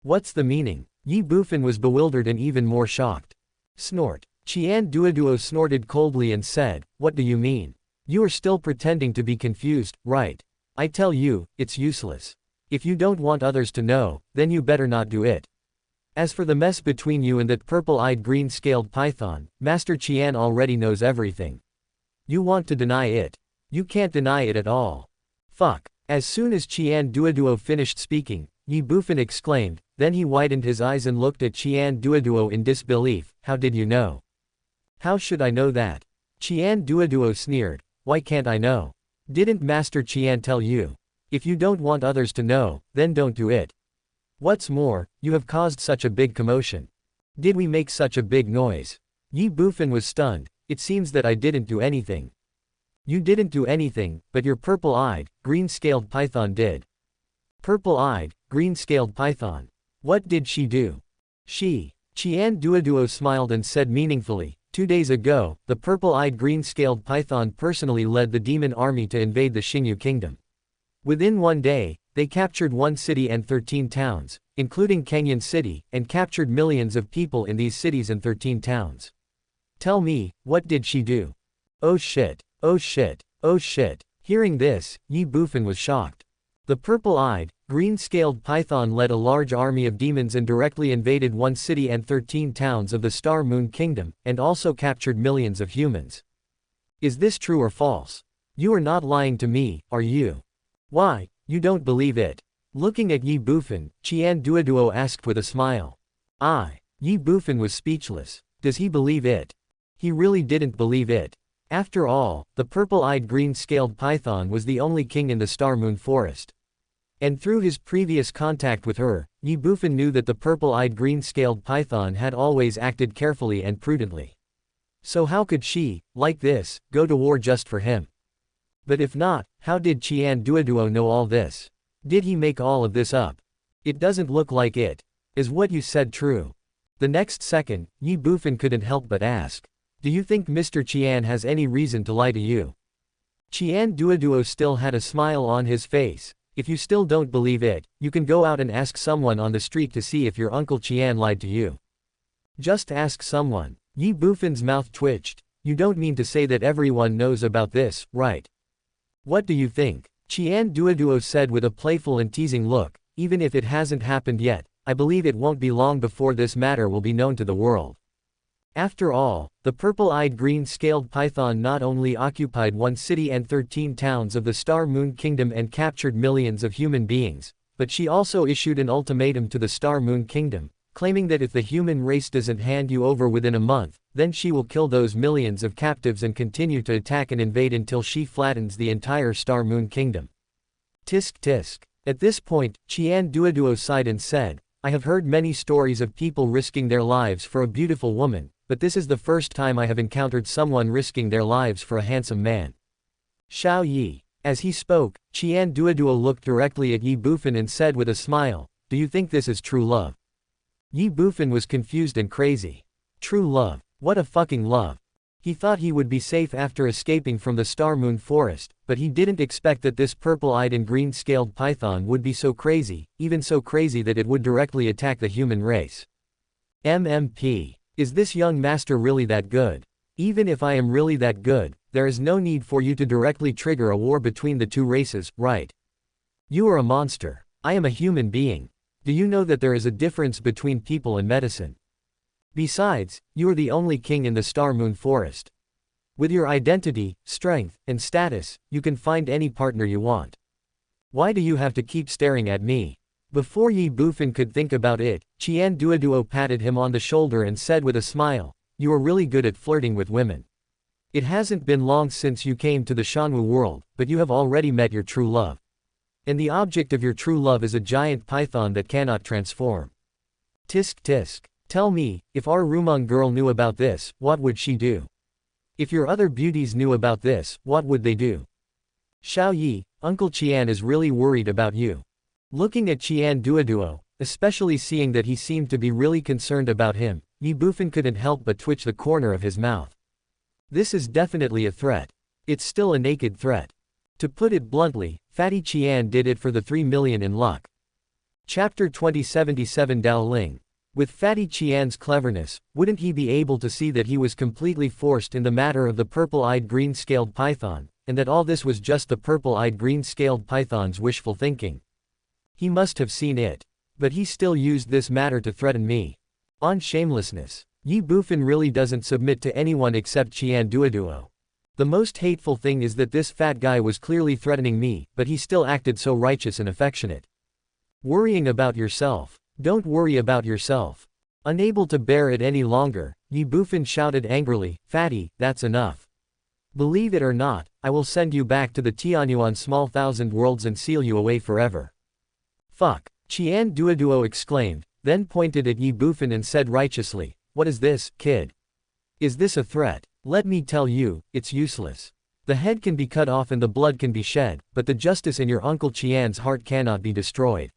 What's the meaning? Ye Bufan was bewildered and even more shocked. Snort. Qian Duoduo snorted coldly and said, what do you mean? You are still pretending to be confused, right? I tell you, it's useless. If you don't want others to know, then you better not do it. As for the mess between you and that purple-eyed green-scaled python, Master Qian already knows everything. You want to deny it. You can't deny it at all. Fuck. As soon as Qian Duoduo finished speaking, Ye Bufan exclaimed, then he widened his eyes and looked at Qian Duoduo in disbelief. How did you know? How should I know that? Qian Duoduo sneered, why can't I know? Didn't Master Qian tell you? If you don't want others to know, then don't do it. What's more, you have caused such a big commotion. Did we make such a big noise? Ye Bufan was stunned. It seems that I didn't do anything. You didn't do anything, but your purple-eyed, green-scaled python did. Purple-eyed, green-scaled python. What did she do? Qian Duoduo smiled and said meaningfully, 2 days ago, the purple-eyed green-scaled python personally led the demon army to invade the Xingyu kingdom. Within 1 day, they captured 1 city and 13 towns, including Kenyan City, and captured millions of people in these cities and 13 towns. Tell me, what did she do? Oh shit. Oh shit. Oh shit. Hearing this, Ye Bufan was shocked. The purple-eyed, green-scaled python led a large army of demons and directly invaded 1 city and 13 towns of the Star Moon Kingdom, and also captured millions of humans. Is this true or false? You are not lying to me, are you? Why, you don't believe it? Looking at Ye Bufan, Qian Duoduo asked with a smile. Ye Bufan was speechless. Does he believe it? He really didn't believe it. After all, the purple-eyed green-scaled python was the only king in the Star Moon Forest. And through his previous contact with her, Ye Bufan knew that the purple-eyed green-scaled python had always acted carefully and prudently. So how could she, like this, go to war just for him? But if not, how did Qian Duoduo know all this? Did he make all of this up? It doesn't look like it. Is what you said true? The next second, Ye Bufan couldn't help but ask. Do you think Mr. Qian has any reason to lie to you? Qian Duoduo still had a smile on his face. If you still don't believe it, you can go out and ask someone on the street to see if your uncle Qian lied to you. Just ask someone. Ye Bufan's mouth twitched. You don't mean to say that everyone knows about this, right? What do you think? Qian Duoduo said with a playful and teasing look, even if it hasn't happened yet, I believe it won't be long before this matter will be known to the world. After all, the purple-eyed green-scaled python not only occupied 1 city and 13 towns of the Star Moon Kingdom and captured millions of human beings, but she also issued an ultimatum to the Star Moon Kingdom, claiming that if the human race doesn't hand you over within a month, then she will kill those millions of captives and continue to attack and invade until she flattens the entire Star Moon Kingdom. Tisk tisk. At this point, Qian Duoduo sighed and said, I have heard many stories of people risking their lives for a beautiful woman, but this is the first time I have encountered someone risking their lives for a handsome man. Shao Yi. As he spoke, Qian Duoduo looked directly at Ye Bufan and said with a smile, do you think this is true love? Ye Bufan was confused and crazy. True love. What a fucking love. He thought he would be safe after escaping from the Star Moon Forest, but he didn't expect that this purple-eyed and green-scaled python would be so crazy, even so crazy that it would directly attack the human race. MMP. Is this young master really that good? Even if I am really that good, there is no need for you to directly trigger a war between the 2 races, right? You are a monster. I am a human being. Do you know that there is a difference between people and medicine? Besides, you are the only king in the Star Moon Forest. With your identity, strength, and status, you can find any partner you want. Why do you have to keep staring at me? Before Ye Bufan could think about it, Qian Duoduo patted him on the shoulder and said with a smile, you are really good at flirting with women. It hasn't been long since you came to the Shanwu world, but you have already met your true love. And the object of your true love is a giant python that cannot transform. Tisk tisk. Tell me, if our Rumong girl knew about this, what would she do? If your other beauties knew about this, what would they do? Xiao Yi, Uncle Qian is really worried about you. Looking at Qian Duoduo, especially seeing that he seemed to be really concerned about him, Ye Bufan couldn't help but twitch the corner of his mouth. This is definitely a threat. It's still a naked threat. To put it bluntly, Fatty Qian did it for the 3 million in luck. Chapter 2077 Dao Ling. With Fatty Qian's cleverness, wouldn't he be able to see that he was completely forced in the matter of the purple-eyed green-scaled python, and that all this was just the purple-eyed green-scaled python's wishful thinking? He must have seen it. But he still used this matter to threaten me. On shamelessness. Ye Bufan really doesn't submit to anyone except Qian Duoduo. The most hateful thing is that this fat guy was clearly threatening me, but he still acted so righteous and affectionate. Worrying about yourself. Don't worry about yourself. Unable to bear it any longer, Ye Bufan shouted angrily, Fatty, that's enough. Believe it or not, I will send you back to the Tianyuan small thousand worlds and seal you away forever. Fuck. Qian Duoduo exclaimed, then pointed at Ye Bufan and said righteously, what is this, kid? Is this a threat? Let me tell you, it's useless. The head can be cut off and the blood can be shed, but the justice in your Uncle Qian's heart cannot be destroyed.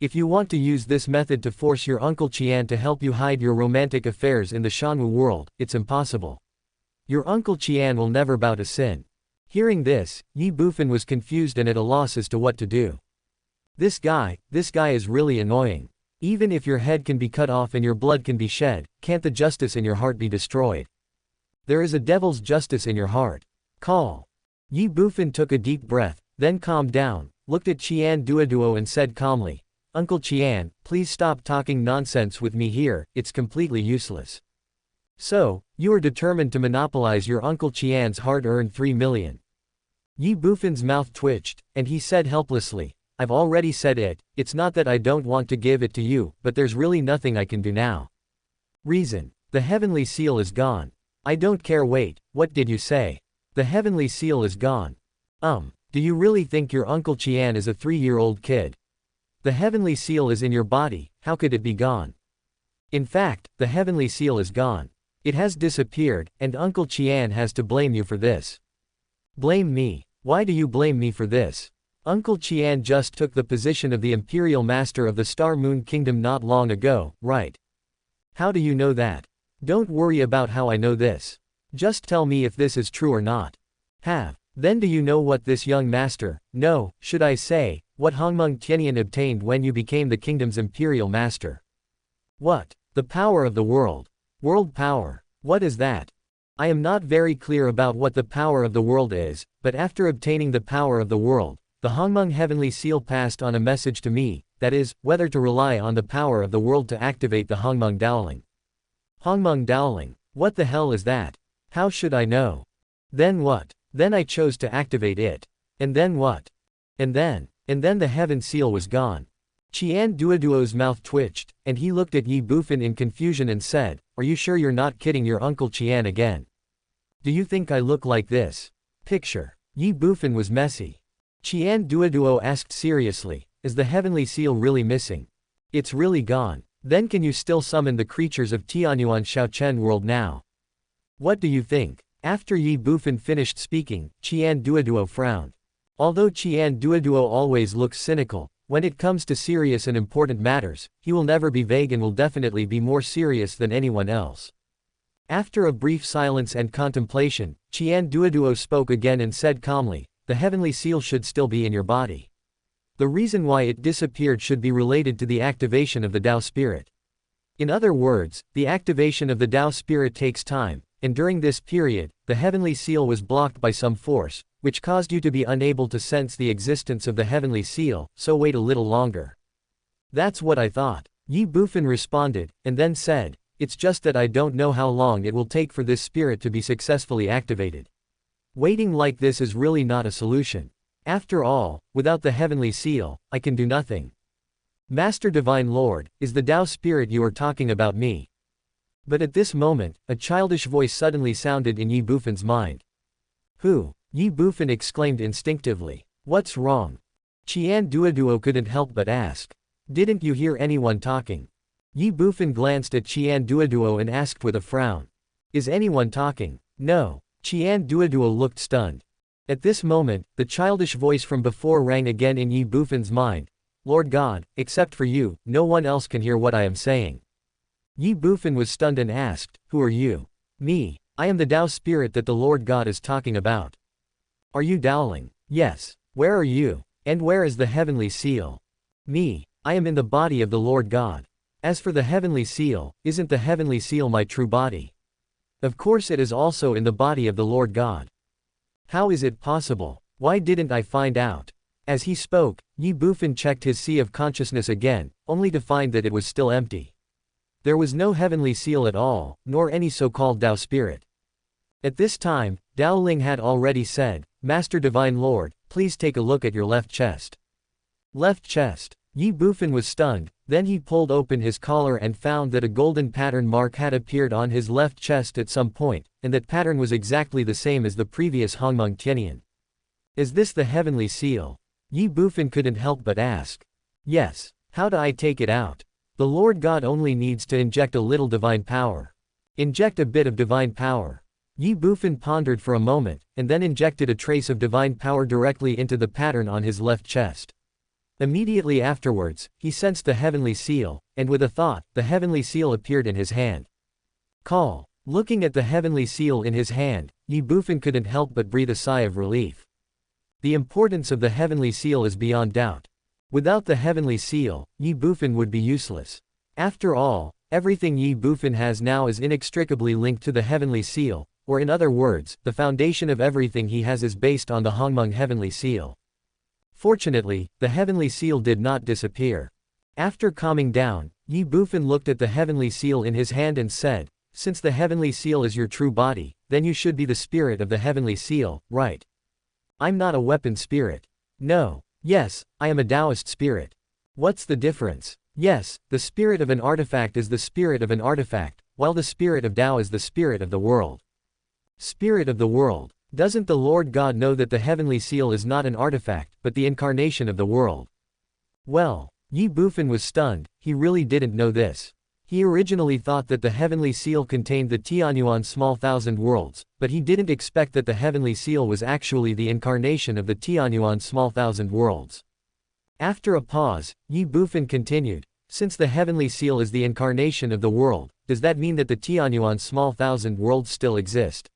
If you want to use this method to force your Uncle Qian to help you hide your romantic affairs in the Shanwu world, it's impossible. Your Uncle Qian will never bow to sin. Hearing this, Ye Bufan was confused and at a loss as to what to do. This guy is really annoying. Even if your head can be cut off and your blood can be shed, can't the justice in your heart be destroyed? There is a devil's justice in your heart. Call. Ye Bufan took a deep breath, then calmed down, looked at Qian Duoduo and said calmly, Uncle Qian, please stop talking nonsense with me here, it's completely useless. So, you are determined to monopolize your Uncle Qian's hard-earned 3 million. Ye Bufan's mouth twitched, and he said helplessly, I've already said it, it's not that I don't want to give it to you, but there's really nothing I can do now. Reason. The heavenly seal is gone. I don't care wait, what did you say? The heavenly seal is gone. Do you really think your Uncle Qian is a 3-year-old kid? The heavenly seal is in your body, how could it be gone? In fact, the heavenly seal is gone. It has disappeared, and Uncle Qian has to blame you for this. Blame me? Why do you blame me for this? Uncle Qian just took the position of the Imperial Master of the Star Moon Kingdom not long ago, right? How do you know that? Don't worry about how I know this. Just tell me if this is true or not. Then do you know what this young master, no, should I say, what Hongmeng Tianyan obtained when you became the kingdom's Imperial Master? What? The power of the world. World power. What is that? I am not very clear about what the power of the world is, but after obtaining the power of the world, the Hongmeng Heavenly Seal passed on a message to me, that is, whether to rely on the power of the world to activate the Hongmeng Daoling. Hongmeng Daoling. What the hell is that? How should I know? Then what? Then I chose to activate it. And then what? And then the Heaven Seal was gone. Qian Duoduo's mouth twitched, and he looked at Ye Bufan in confusion and said, Are you sure you're not kidding your Uncle Qian again? Do you think I look like this? Picture. Ye Bufan was messy. Qian Duoduo asked seriously, is the Heavenly Seal really missing? It's really gone. Then can you still summon the creatures of Tianyuan Shaochen world now? What do you think? After Ye Bufan finished speaking, Qian Duoduo frowned. Although Qian Duoduo always looks cynical, when it comes to serious and important matters, he will never be vague and will definitely be more serious than anyone else. After a brief silence and contemplation, Qian Duoduo spoke again and said calmly, the Heavenly Seal should still be in your body. The reason why it disappeared should be related to the activation of the Tao Spirit. In other words, the activation of the Tao Spirit takes time, and during this period, the Heavenly Seal was blocked by some force, which caused you to be unable to sense the existence of the Heavenly Seal, so wait a little longer. That's what I thought. Ye Bufan responded, and then said, it's just that I don't know how long it will take for this spirit to be successfully activated. Waiting like this is really not a solution. After all, without the Heavenly Seal, I can do nothing. Master Divine Lord, is the Tao Spirit you are talking about me? But at this moment, a childish voice suddenly sounded in Ye Bufan's mind. Who? Ye Bufan exclaimed instinctively. What's wrong? Qian Duoduo couldn't help but ask. Didn't you hear anyone talking? Ye Bufan glanced at Qian Duoduo and asked with a frown. Is anyone talking? No. Qian Duoduo looked stunned. At this moment, the childish voice from before rang again in Ye Bufan's mind. Lord God, except for you, no one else can hear what I am saying. Ye Bufan was stunned and asked, Who are you? Me. I am the Tao spirit that the Lord God is talking about. Are you Daoling? Yes. Where are you? And where is the heavenly seal? Me. I am in the body of the Lord God. As for the heavenly seal, isn't the heavenly seal my true body? Of course it is also in the body of the Lord God. How is it possible? Why didn't I find out? As he spoke, Ye Bufan checked his sea of consciousness again, only to find that it was still empty. There was no heavenly seal at all, nor any so-called Tao spirit. At this time, Dao Ling had already said, Master Divine Lord, please take a look at your left chest. Left chest. Ye Bufan was stunned, then he pulled open his collar and found that a golden pattern mark had appeared on his left chest at some point, and that pattern was exactly the same as the previous Hongmeng Tianyan. Is this the heavenly seal? Ye Bufan couldn't help but ask. Yes. How do I take it out? The Lord God only needs to inject a little divine power. Inject a bit of divine power. Ye Bufan pondered for a moment, and then injected a trace of divine power directly into the pattern on his left chest. Immediately afterwards, he sensed the heavenly seal, and with a thought, the heavenly seal appeared in his hand. Call. Looking at the heavenly seal in his hand, Ye Bufan couldn't help but breathe a sigh of relief. The importance of the heavenly seal is beyond doubt. Without the heavenly seal, Ye Bufan would be useless. After all, everything Ye Bufan has now is inextricably linked to the heavenly seal, or in other words, the foundation of everything he has is based on the Hongmeng heavenly seal. Fortunately, the heavenly seal did not disappear. After calming down, Ye Bufan looked at the heavenly seal in his hand and said, Since the heavenly seal is your true body, then you should be the spirit of the heavenly seal, right? I'm not a weapon spirit. No. Yes, I am a Taoist spirit. What's the difference? Yes, the spirit of an artifact is the spirit of an artifact, while the spirit of Tao is the spirit of the world. Spirit of the world. Doesn't the Lord God know that the heavenly seal is not an artifact, but the incarnation of the world? Well, Ye Bufan was stunned, he really didn't know this. He originally thought that the heavenly seal contained the Tianyuan small thousand worlds, but he didn't expect that the heavenly seal was actually the incarnation of the Tianyuan small thousand worlds. After a pause, Ye Bufan continued, Since the heavenly seal is the incarnation of the world, does that mean that the Tianyuan small thousand worlds still exist?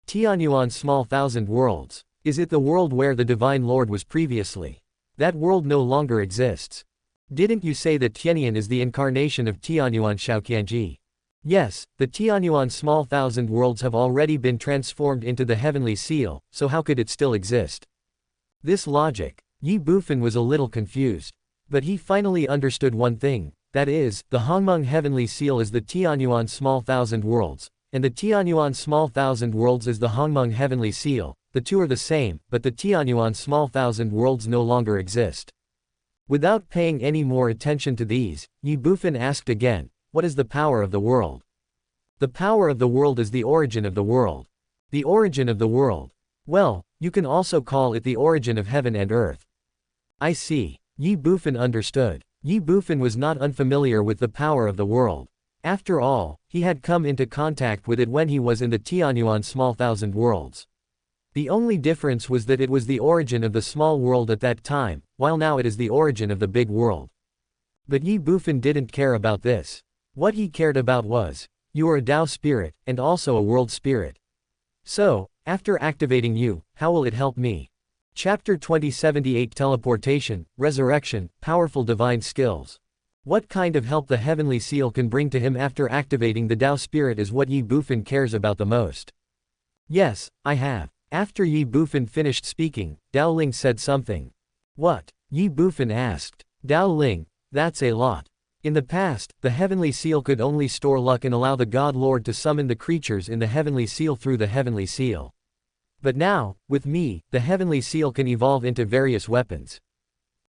Tianyuan small thousand worlds. Is it the world where the Divine Lord was previously? That world no longer exists. Didn't you say that Tianyan is the incarnation of Tianyuan Shaoqianji? Yes, the Tianyuan small thousand worlds have already been transformed into the heavenly seal, so how could it still exist? This logic. Ye Bufan was a little confused. But he finally understood one thing, that is, the Hongmeng heavenly seal is the Tianyuan small thousand worlds, and the Tianyuan small thousand worlds is the Hongmeng heavenly seal. The two are the same, but the Tianyuan small thousand worlds no longer exist. Without paying any more attention to these, Ye Bufan asked again, what is the power of the world? The power of the world is the origin of the world. The origin of the world. Well, you can also call it the origin of heaven and earth. I see. Ye Bufan understood. Ye Bufan was not unfamiliar with the power of the world. After all, he had come into contact with it when he was in the Tianyuan small thousand worlds. The only difference was that it was the origin of the small world at that time, while now it is the origin of the big world. But Ye Bufan didn't care about this. What he cared about was, you are a Tao spirit, and also a world spirit. So, after activating you, how will it help me? Chapter 2078 Teleportation, Resurrection, Powerful Divine Skills. What kind of help the heavenly seal can bring to him after activating the Tao spirit is what Ye Bufan cares about the most. Yes, I have. After Ye Bufan finished speaking, Dao Ling said something. What? Ye Bufan asked. Dao Ling, that's a lot. In the past, the heavenly seal could only store luck and allow the God Lord to summon the creatures in the heavenly seal through the heavenly seal. But now, with me, the heavenly seal can evolve into various weapons.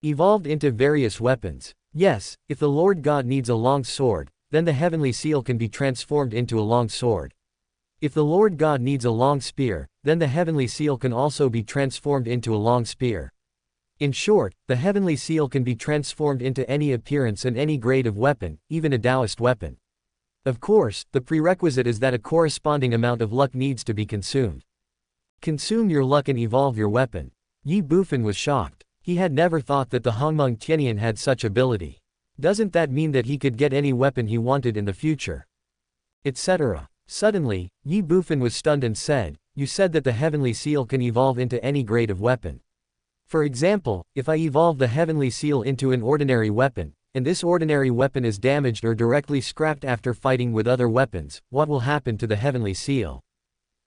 Evolved into various weapons. Yes, if the Lord God needs a long sword, then the heavenly seal can be transformed into a long sword. If the Lord God needs a long spear, then the heavenly seal can also be transformed into a long spear. In short, the heavenly seal can be transformed into any appearance and any grade of weapon, even a Taoist weapon. Of course, the prerequisite is that a corresponding amount of luck needs to be consumed. Consume your luck and evolve your weapon. Ye Bufan was shocked. He had never thought that the Hongmeng Tianyan had such ability. Doesn't that mean that he could get any weapon he wanted in the future? Etc. Suddenly, Ye Bufan was stunned and said, "You said that the heavenly seal can evolve into any grade of weapon. For example, if I evolve the heavenly seal into an ordinary weapon, and this ordinary weapon is damaged or directly scrapped after fighting with other weapons, what will happen to the heavenly seal?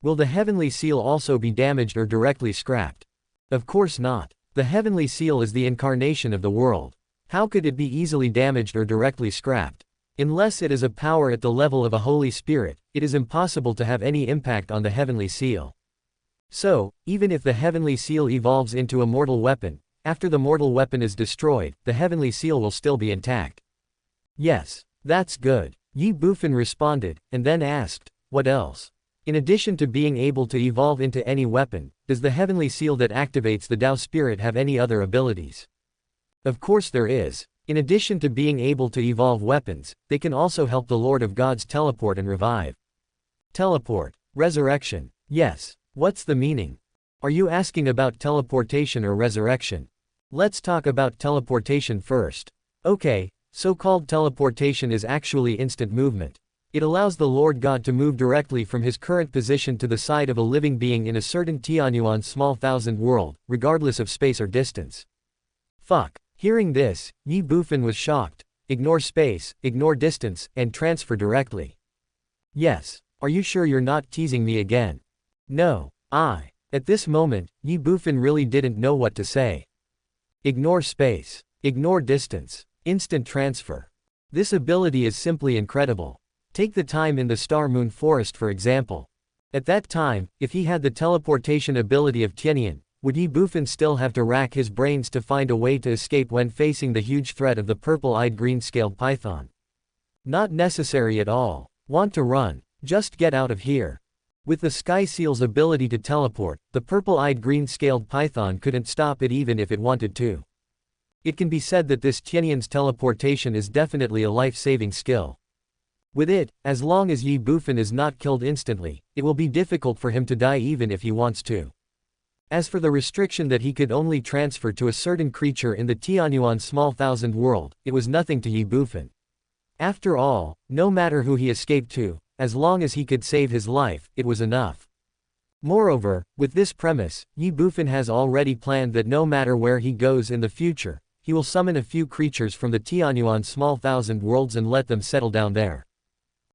Will the heavenly seal also be damaged or directly scrapped? Of course not. The heavenly seal is the incarnation of the world. How could it be easily damaged or directly scrapped? Unless it is a power at the level of a Holy Spirit, it is impossible to have any impact on the heavenly seal. So, even if the heavenly seal evolves into a mortal weapon, after the mortal weapon is destroyed, the heavenly seal will still be intact." "Yes. That's good," Ye Bufan responded, and then asked, "What else? In addition to being able to evolve into any weapon, does the heavenly seal that activates the Tao spirit have any other abilities?" "Of course there is. In addition to being able to evolve weapons, they can also help the Lord of Gods teleport and revive." "Teleport. Resurrection. Yes. What's the meaning? Are you asking about teleportation or resurrection? Let's talk about teleportation first. Okay, so-called teleportation is actually instant movement. It allows the Lord God to move directly from his current position to the side of a living being in a certain Tianyuan small thousand world, regardless of space or distance. Fuck. Hearing this, Ye Bufan was shocked. Ignore space, ignore distance, and transfer directly. Yes. Are you sure you're not teasing me again? No. At this moment, Ye Bufan really didn't know what to say. Ignore space. Ignore distance. Instant transfer. This ability is simply incredible. Take the time in the Star Moon Forest for example. At that time, if he had the teleportation ability of Tianyan, would Ye Bufan still have to rack his brains to find a way to escape when facing the huge threat of the purple-eyed green-scaled python? Not necessary at all. Want to run? Just get out of here. With the Sky Seal's ability to teleport, the purple-eyed green-scaled python couldn't stop it even if it wanted to. It can be said that this Tianyan's teleportation is definitely a life-saving skill. With it, as long as Ye Bufan is not killed instantly, it will be difficult for him to die even if he wants to. As for the restriction that he could only transfer to a certain creature in the Tianyuan small thousand world, it was nothing to Ye Bufan. After all, no matter who he escaped to, as long as he could save his life, it was enough. Moreover, with this premise, Ye Bufan has already planned that no matter where he goes in the future, he will summon a few creatures from the Tianyuan small thousand worlds and let them settle down there.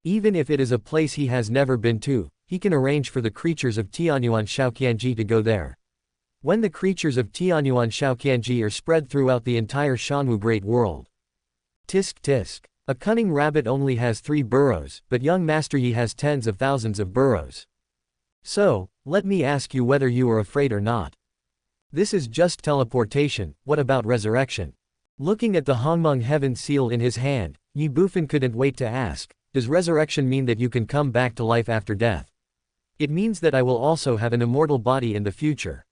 Even if it is a place he has never been to, he can arrange for the creatures of Tianyuan Shaoqianji to go there. When the creatures of Tianyuan Shaoqianji are spread throughout the entire Shanwu Great World. Tisk tisk. A cunning rabbit only has 3 burrows, but young Master Yi has tens of thousands of burrows. So, let me ask you whether you are afraid or not. This is just teleportation, what about resurrection? Looking at the Hongmeng Heaven Seal in his hand, Ye Bufan couldn't wait to ask, does resurrection mean that you can come back to life after death? It means that I will also have an immortal body in the future.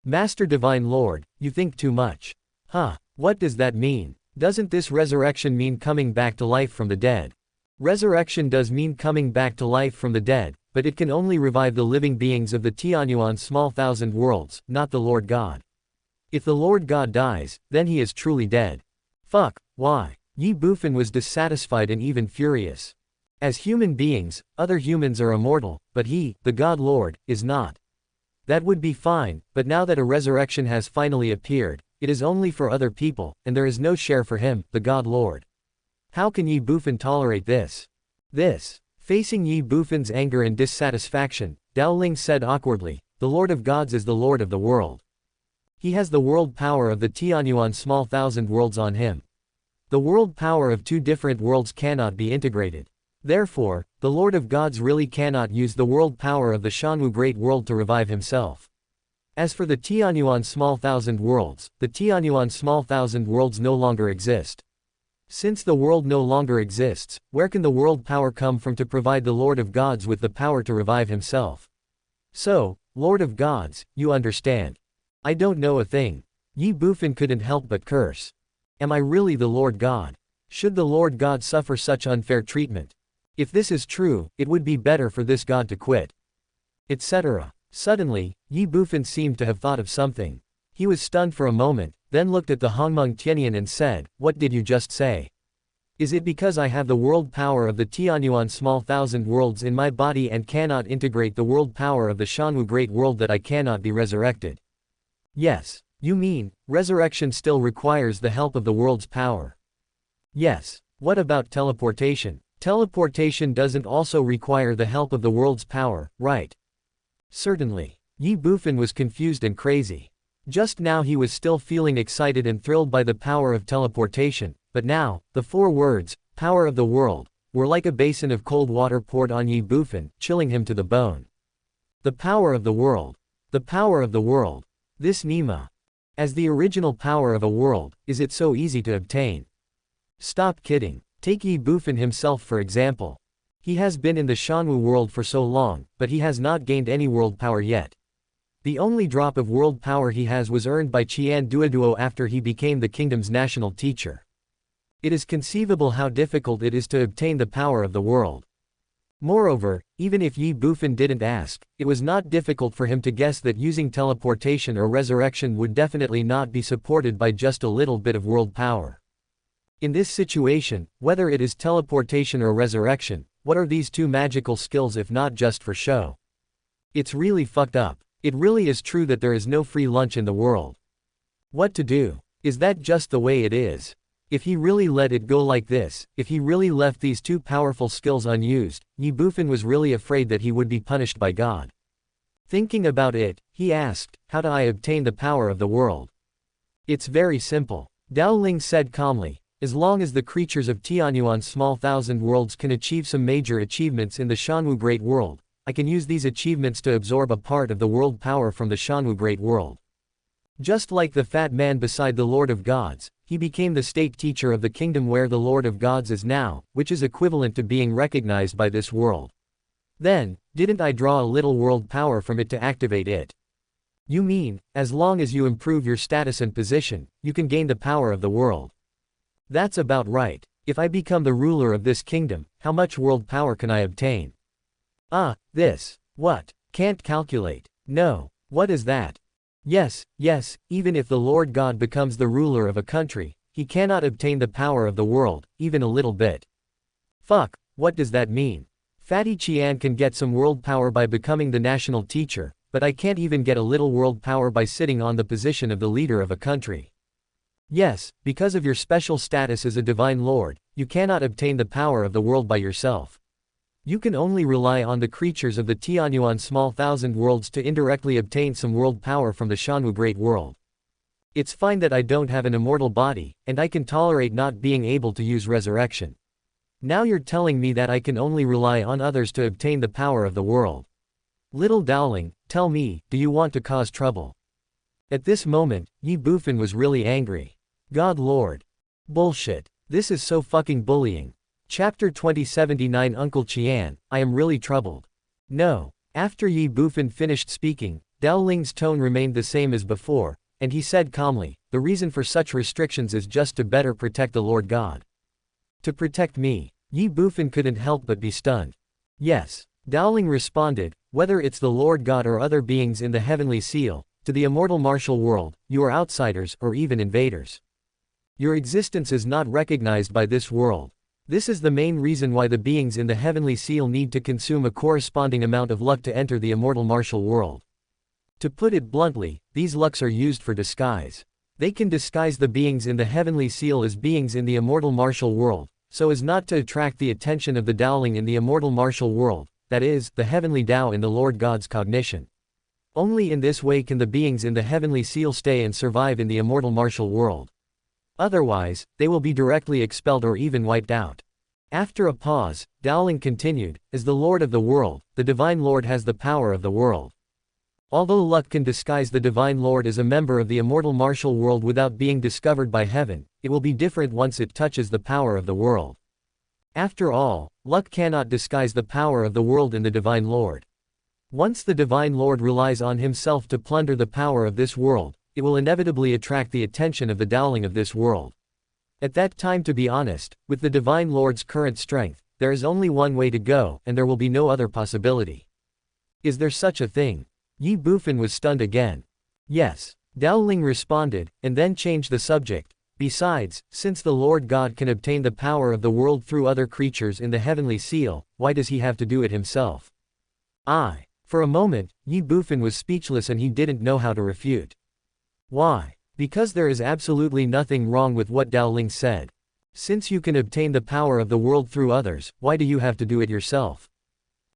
Master Divine Lord, you think too much. Huh, what does that mean? Doesn't this resurrection mean coming back to life from the dead? Resurrection does mean coming back to life from the dead, but it can only revive the living beings of the Tianyuan small thousand worlds, not the Lord God. If the Lord God dies, then he is truly dead. Fuck, why? Ye Bufan was dissatisfied and even furious. As human beings, other humans are immortal, but he, the God Lord, is not. That would be fine, but now that a resurrection has finally appeared, it is only for other people, and there is no share for him, the God Lord. How can Ye Bufan tolerate this? Facing Ye Bufan's anger and dissatisfaction, Dao Ling said awkwardly, the Lord of Gods is the Lord of the world. He has the world power of the Tianyuan small thousand worlds on him. The world power of 2 different worlds cannot be integrated. Therefore, the Lord of Gods really cannot use the world power of the Shanwu Great World to revive himself. As for the Tianyuan small thousand worlds, the Tianyuan small thousand worlds no longer exist. Since the world no longer exists, where can the world power come from to provide the Lord of Gods with the power to revive himself? So, Lord of Gods, you understand. I don't know a thing. Ye Bufan couldn't help but curse. Am I really the Lord God? Should the Lord God suffer such unfair treatment? If this is true, it would be better for this God to quit. Etc. Suddenly, Ye Bufan seemed to have thought of something. He was stunned for a moment, then looked at the Hongmeng Tianyuan and said, "What did you just say? Is it because I have the world power of the Tianyuan small thousand worlds in my body and cannot integrate the world power of the Shanwu great world that I cannot be resurrected?" Yes. You mean, resurrection still requires the help of the world's power? Yes. What about teleportation? Teleportation doesn't also require the help of the world's power, right? Certainly. Ye Bufan was confused and crazy. Just now he was still feeling excited and thrilled by the power of teleportation, but now, the 4 words, power of the world, were like a basin of cold water poured on Ye Bufan, chilling him to the bone. The power of the world. The power of the world. This Nima. As the original power of a world, is it so easy to obtain? Stop kidding. Take Ye Bufan himself for example. He has been in the Shanwu world for so long, but he has not gained any world power yet. The only drop of world power he has was earned by Qian Duoduo after he became the kingdom's national teacher. It is conceivable how difficult it is to obtain the power of the world. Moreover, even if Ye Bufan didn't ask, it was not difficult for him to guess that using teleportation or resurrection would definitely not be supported by just a little bit of world power. In this situation, whether it is teleportation or resurrection, what are these 2 magical skills if not just for show? It's really fucked up. It really is true that there is no free lunch in the world. What to do? Is that just the way it is? If he really let it go like this, if he really left these 2 powerful skills unused, Ye Bufan was really afraid that he would be punished by God. Thinking about it, he asked, "How do I obtain the power of the world?" It's very simple. Dao Ling said calmly, "As long as the creatures of Tianyuan's small thousand worlds can achieve some major achievements in the Shanwu Great World, I can use these achievements to absorb a part of the world power from the Shanwu Great World." Just like the fat man beside the Lord of Gods, he became the state teacher of the kingdom where the Lord of Gods is now, which is equivalent to being recognized by this world. Then, didn't I draw a little world power from it to activate it? You mean, as long as you improve your status and position, you can gain the power of the world? That's about right. If I become the ruler of this kingdom, how much world power can I obtain? This. What? Can't calculate. No. What is that? Yes, even if the Lord God becomes the ruler of a country, he cannot obtain the power of the world, even a little bit. Fuck, what does that mean? Fatty Qian can get some world power by becoming the national teacher, but I can't even get a little world power by sitting on the position of the leader of a country. Yes, because of your special status as a divine lord, you cannot obtain the power of the world by yourself. You can only rely on the creatures of the Tianyuan small thousand worlds to indirectly obtain some world power from the Shanwu Great World. It's fine that I don't have an immortal body, and I can tolerate not being able to use resurrection. Now you're telling me that I can only rely on others to obtain the power of the world. Little Dowling, tell me, do you want to cause trouble? At this moment, Ye Bufan was really angry. God Lord. Bullshit. This is so fucking bullying. Chapter 2079 Uncle Qian, I am really troubled. No. After Ye Bufan finished speaking, Dao Ling's tone remained the same as before, and he said calmly, the reason for such restrictions is just to better protect the Lord God. To protect me. Ye Bufan couldn't help but be stunned. Yes. Dao Ling responded, whether it's the Lord God or other beings in the heavenly seal, to the immortal martial world, you are outsiders or even invaders. Your existence is not recognized by this world. This is the main reason why the beings in the heavenly seal need to consume a corresponding amount of luck to enter the immortal martial world. To put it bluntly, these lucks are used for disguise. They can disguise the beings in the heavenly seal as beings in the immortal martial world, so as not to attract the attention of the Daoling in the immortal martial world, that is, the heavenly Tao in the Lord God's cognition. Only in this way can the beings in the heavenly seal stay and survive in the immortal martial world. Otherwise, they will be directly expelled or even wiped out. After a pause, Dowling continued, as the Lord of the world, the Divine Lord has the power of the world. Although luck can disguise the Divine Lord as a member of the immortal martial world without being discovered by heaven, it will be different once it touches the power of the world. After all, luck cannot disguise the power of the world in the Divine Lord. Once the Divine Lord relies on himself to plunder the power of this world, it will inevitably attract the attention of the Dowling of this world. At that time, to be honest, with the Divine Lord's current strength, there is only one way to go, and there will be no other possibility. Is there such a thing? Ye Bufan was stunned again. Yes. Dowling responded, and then changed the subject. Besides, since the Lord God can obtain the power of the world through other creatures in the heavenly seal, why does he have to do it himself? For a moment, Ye Bufan was speechless and he didn't know how to refute. Why? Because there is absolutely nothing wrong with what Dowling said. Since you can obtain the power of the world through others, why do you have to do it yourself?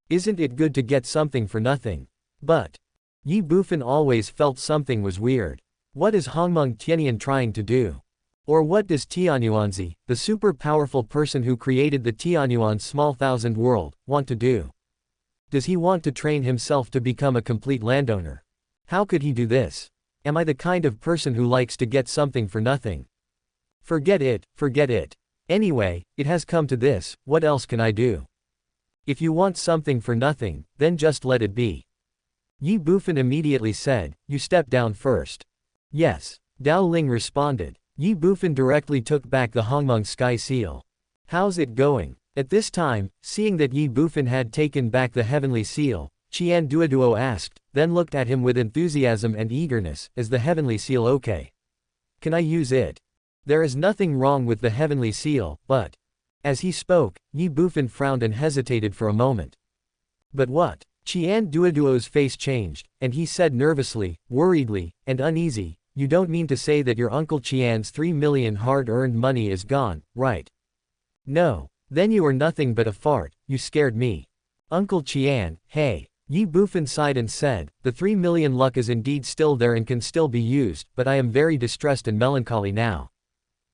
Isn't it good to get something for nothing? But Ye Bufan always felt something was weird. What is Hongmeng Tianyuan trying to do? Or what does Tianyuanzi, the super powerful person who created the Tianyuan small thousand world, want to do? Does he want to train himself to become a complete landowner? How could he do this? Am I the kind of person who likes to get something for nothing? Forget it, forget it. Anyway, it has come to this, what else can I do? If you want something for nothing, then just let it be. Ye Bufan immediately said, you step down first. Yes. Dowling responded. Ye Bufan directly took back the Hongmeng Sky Seal. How's it going? At this time, seeing that Ye Bufan had taken back the heavenly seal, Qian Duoduo asked, then looked at him with enthusiasm and eagerness, is the heavenly seal okay? Can I use it? There is nothing wrong with the heavenly seal, but... As he spoke, Ye Bufan frowned and hesitated for a moment. But what? Qian Duoduo's face changed, and he said nervously, worriedly, and uneasy, you don't mean to say that your Uncle Qian's 3 million hard-earned money is gone, right? No. Then you are nothing but a fart, you scared me. Uncle Qian, hey. Ye Bufan sighed and said, the 3 million luck is indeed still there and can still be used, but I am very distressed and melancholy now.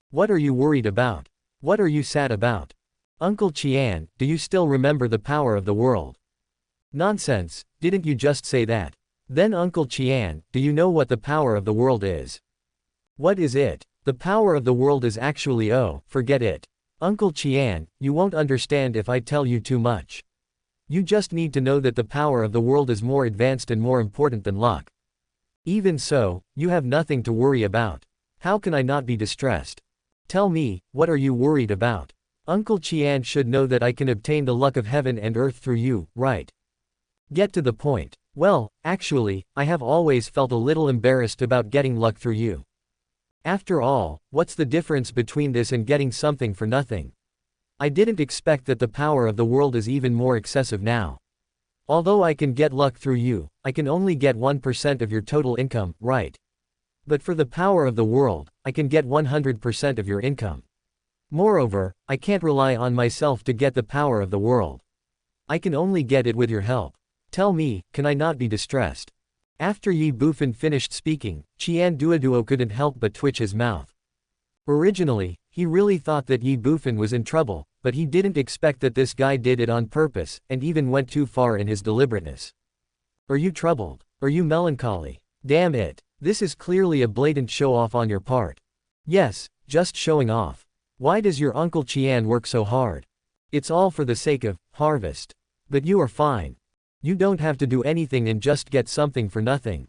What are you worried about? What are you sad about? Uncle Qian, do you still remember the power of the world? Nonsense, didn't you just say that? Then Uncle Qian, do you know what the power of the world is? What is it? The power of the world is actually forget it. Uncle Qian, you won't understand if I tell you too much. You just need to know that the power of the world is more advanced and more important than luck. Even so, you have nothing to worry about. How can I not be distressed? Tell me, what are you worried about? Uncle Qian should know that I can obtain the luck of heaven and earth through you, right? Get to the point. Well, actually, I have always felt a little embarrassed about getting luck through you. After all, what's the difference between this and getting something for nothing? I didn't expect that the power of the world is even more excessive now. Although I can get luck through you, I can only get 1% of your total income, right? But for the power of the world, I can get 100% of your income. Moreover, I can't rely on myself to get the power of the world. I can only get it with your help. Tell me, can I not be distressed? After Ye Bufan finished speaking, Qian Duoduo couldn't help but twitch his mouth. Originally, he really thought that Ye Bufan was in trouble, but he didn't expect that this guy did it on purpose, and even went too far in his deliberateness. Are you troubled? Are you melancholy? Damn it. This is clearly a blatant show-off on your part. Yes, just showing off. Why does your Uncle Qian work so hard? It's all for the sake of harvest. But you are fine. You don't have to do anything and just get something for nothing.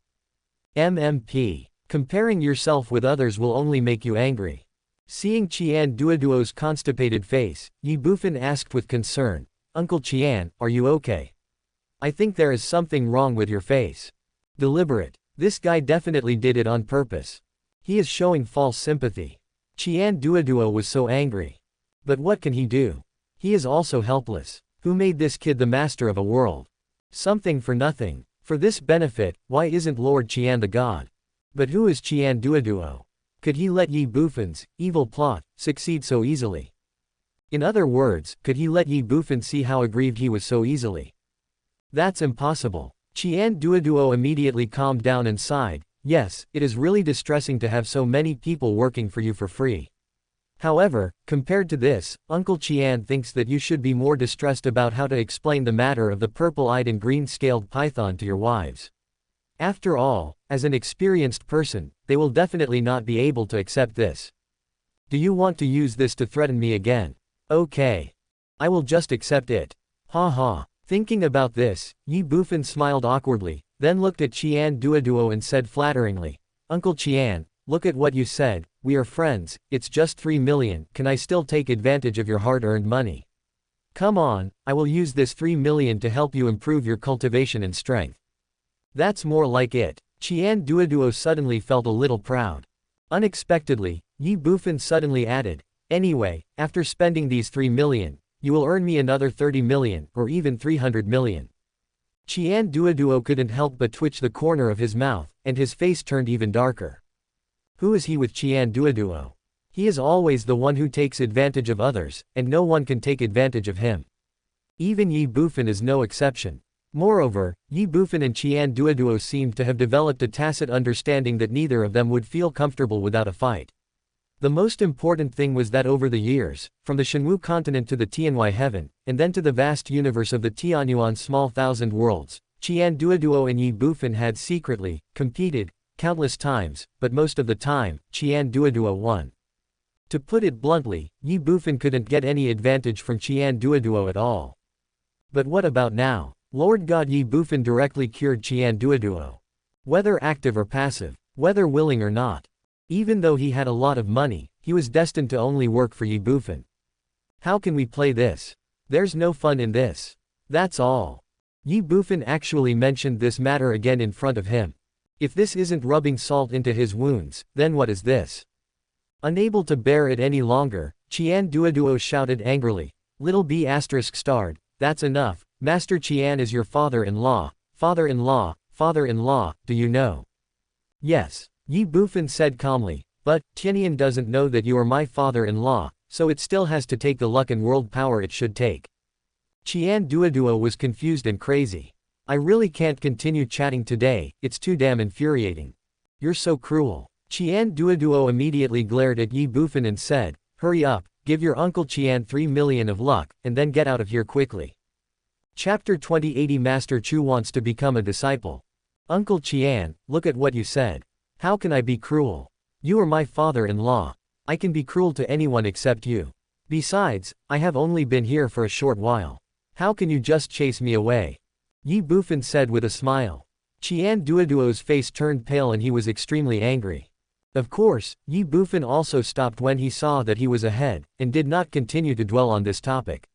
MMP. Comparing yourself with others will only make you angry. Seeing Qian Duoduo's constipated face, Ye Bufan asked with concern, Uncle Qian, are you okay? I think there is something wrong with your face. Deliberate. This guy definitely did it on purpose. He is showing false sympathy. Qian Duoduo was so angry. But what can he do? He is also helpless. Who made this kid the master of a world? Something for nothing. For this benefit, why isn't Lord Qian the god? But who is Qian Duoduo? Could he let Ye Bufan's evil plot succeed so easily? In other words, could he let Ye Bufan see how aggrieved he was so easily? That's impossible. Qian Duoduo immediately calmed down and sighed, yes, it is really distressing to have so many people working for you for free. However, compared to this, Uncle Qian thinks that you should be more distressed about how to explain the matter of the purple-eyed and green-scaled python to your wives. After all, as an experienced person, they will definitely not be able to accept this. Do you want to use this to threaten me again? Okay. I will just accept it. Ha ha. Thinking about this, Ye Bufan smiled awkwardly, then looked at Qian Duoduo and said flatteringly, Uncle Qian, look at what you said, we are friends, it's just 3 million, can I still take advantage of your hard-earned money? Come on, I will use this 3 million to help you improve your cultivation and strength. That's more like it. Qian Duoduo suddenly felt a little proud. Unexpectedly, Ye Bufan suddenly added, anyway, after spending these 3 million, you will earn me another 30 million, or even 300 million. Qian Duoduo couldn't help but twitch the corner of his mouth, and his face turned even darker. Who is he with Qian Duoduo? He is always the one who takes advantage of others, and no one can take advantage of him. Even Ye Bufan is no exception. Moreover, Ye Bufan and Qian Duoduo seemed to have developed a tacit understanding that neither of them would feel comfortable without a fight. The most important thing was that over the years, from the Shenwu continent to the Tianhui heaven, and then to the vast universe of the Tianyuan small thousand worlds, Qian Duoduo and Ye Bufan had secretly competed countless times, but most of the time, Qian Duoduo won. To put it bluntly, Ye Bufan couldn't get any advantage from Qian Duoduo at all. But what about now? Lord God Ye Bufan directly cured Qian Duoduo. Whether active or passive, whether willing or not. Even though he had a lot of money, he was destined to only work for Ye Bufan. How can we play this? There's no fun in this. That's all. Ye Bufan actually mentioned this matter again in front of him. If this isn't rubbing salt into his wounds, then what is this? Unable to bear it any longer, Qian Duoduo shouted angrily, Little B****, that's enough, Master Qian is your father-in-law, father-in-law, father-in-law, do you know? Yes. Ye Bufan said calmly, but, Tianian doesn't know that you are my father-in-law, so it still has to take the luck and world power it should take. Qian Duoduo was confused and crazy. I really can't continue chatting today, it's too damn infuriating. You're so cruel. Qian Duoduo immediately glared at Ye Bufan and said, hurry up, give your uncle Qian 3 million of luck, and then get out of here quickly. Chapter 2080 Master Chu wants to become a disciple. Uncle Qian, look at what you said. How can I be cruel? You are my father-in-law. I can be cruel to anyone except you. Besides, I have only been here for a short while. How can you just chase me away? Ye Bufan said with a smile. Qian Duoduo's face turned pale and he was extremely angry. Of course, Ye Bufan also stopped when he saw that he was ahead, and did not continue to dwell on this topic.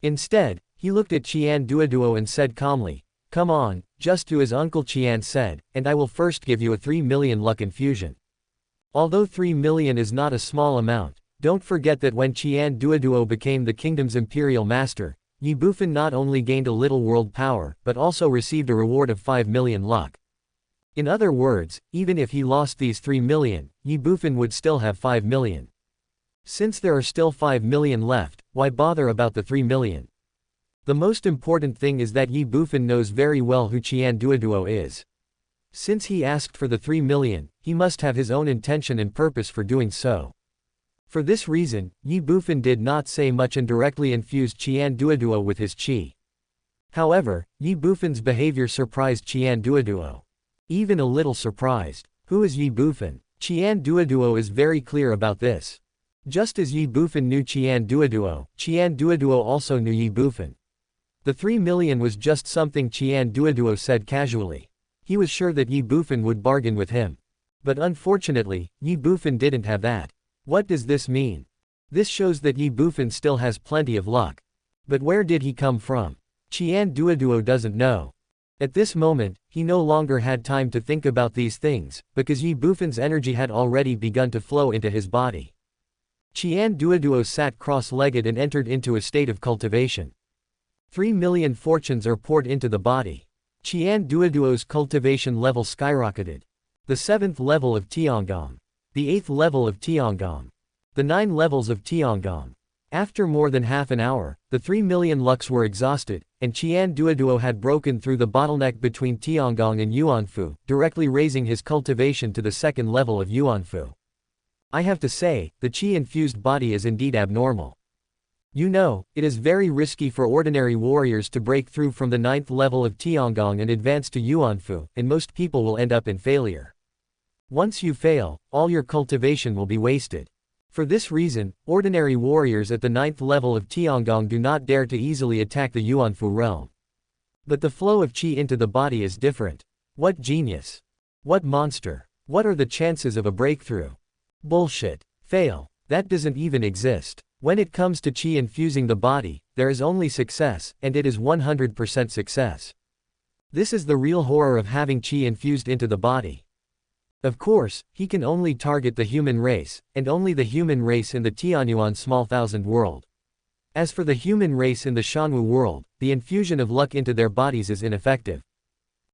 Instead, he looked at Qian Duoduo and said calmly, come on, just do as Uncle Qian said, and I will first give you a 3 million luck infusion. Although 3 million is not a small amount, don't forget that when Qian Duoduo became the kingdom's imperial master, Ye Bufan not only gained a little world power, but also received a reward of 5 million luck. In other words, even if he lost these 3 million, Ye Bufan would still have 5 million. Since there are still 5 million left, why bother about the 3 million? The most important thing is that Ye Bufan knows very well who Qian Duoduo is. Since he asked for the 3 million, he must have his own intention and purpose for doing so. For this reason, Ye Bufan did not say much and directly infused Qian Duoduo with his qi. However, Ye Bufan's behavior surprised Qian Duoduo. Even a little surprised. Who is Ye Bufan? Qian Duoduo is very clear about this. Just as Ye Bufan knew Qian Duoduo also knew Ye Bufan. The 3 million was just something Qian Duoduo said casually. He was sure that Ye Bufan would bargain with him. But unfortunately, Ye Bufan didn't have that. What does this mean? This shows that Ye Bufan still has plenty of luck. But where did he come from? Qian Duoduo doesn't know. At this moment, he no longer had time to think about these things, because Ye Bufan's energy had already begun to flow into his body. Qian Duoduo sat cross-legged and entered into a state of cultivation. 3 million fortunes are poured into the body. Qian Duoduo's cultivation level skyrocketed. The 7th level of Tiangong. The 8th level of Tiangong. The 9 levels of Tiangong. After more than half an hour, the 3 million lux were exhausted, and Qian Duoduo had broken through the bottleneck between Tiangong and Yuanfu, directly raising his cultivation to the 2nd level of Yuanfu. I have to say, the qi-infused body is indeed abnormal. You know, it is very risky for ordinary warriors to break through from the 9th level of Tiangong and advance to Yuanfu, and most people will end up in failure. Once you fail, all your cultivation will be wasted. For this reason, ordinary warriors at the 9th level of Tiangong do not dare to easily attack the Yuanfu realm. But the flow of qi into the body is different. What genius! What monster! What are the chances of a breakthrough? Bullshit. Fail. That doesn't even exist. When it comes to qi infusing the body, there is only success, and it is 100% success. This is the real horror of having qi infused into the body. Of course, he can only target the human race, and only the human race in the Tianyuan small thousand world. As for the human race in the Shanwu world, the infusion of luck into their bodies is ineffective.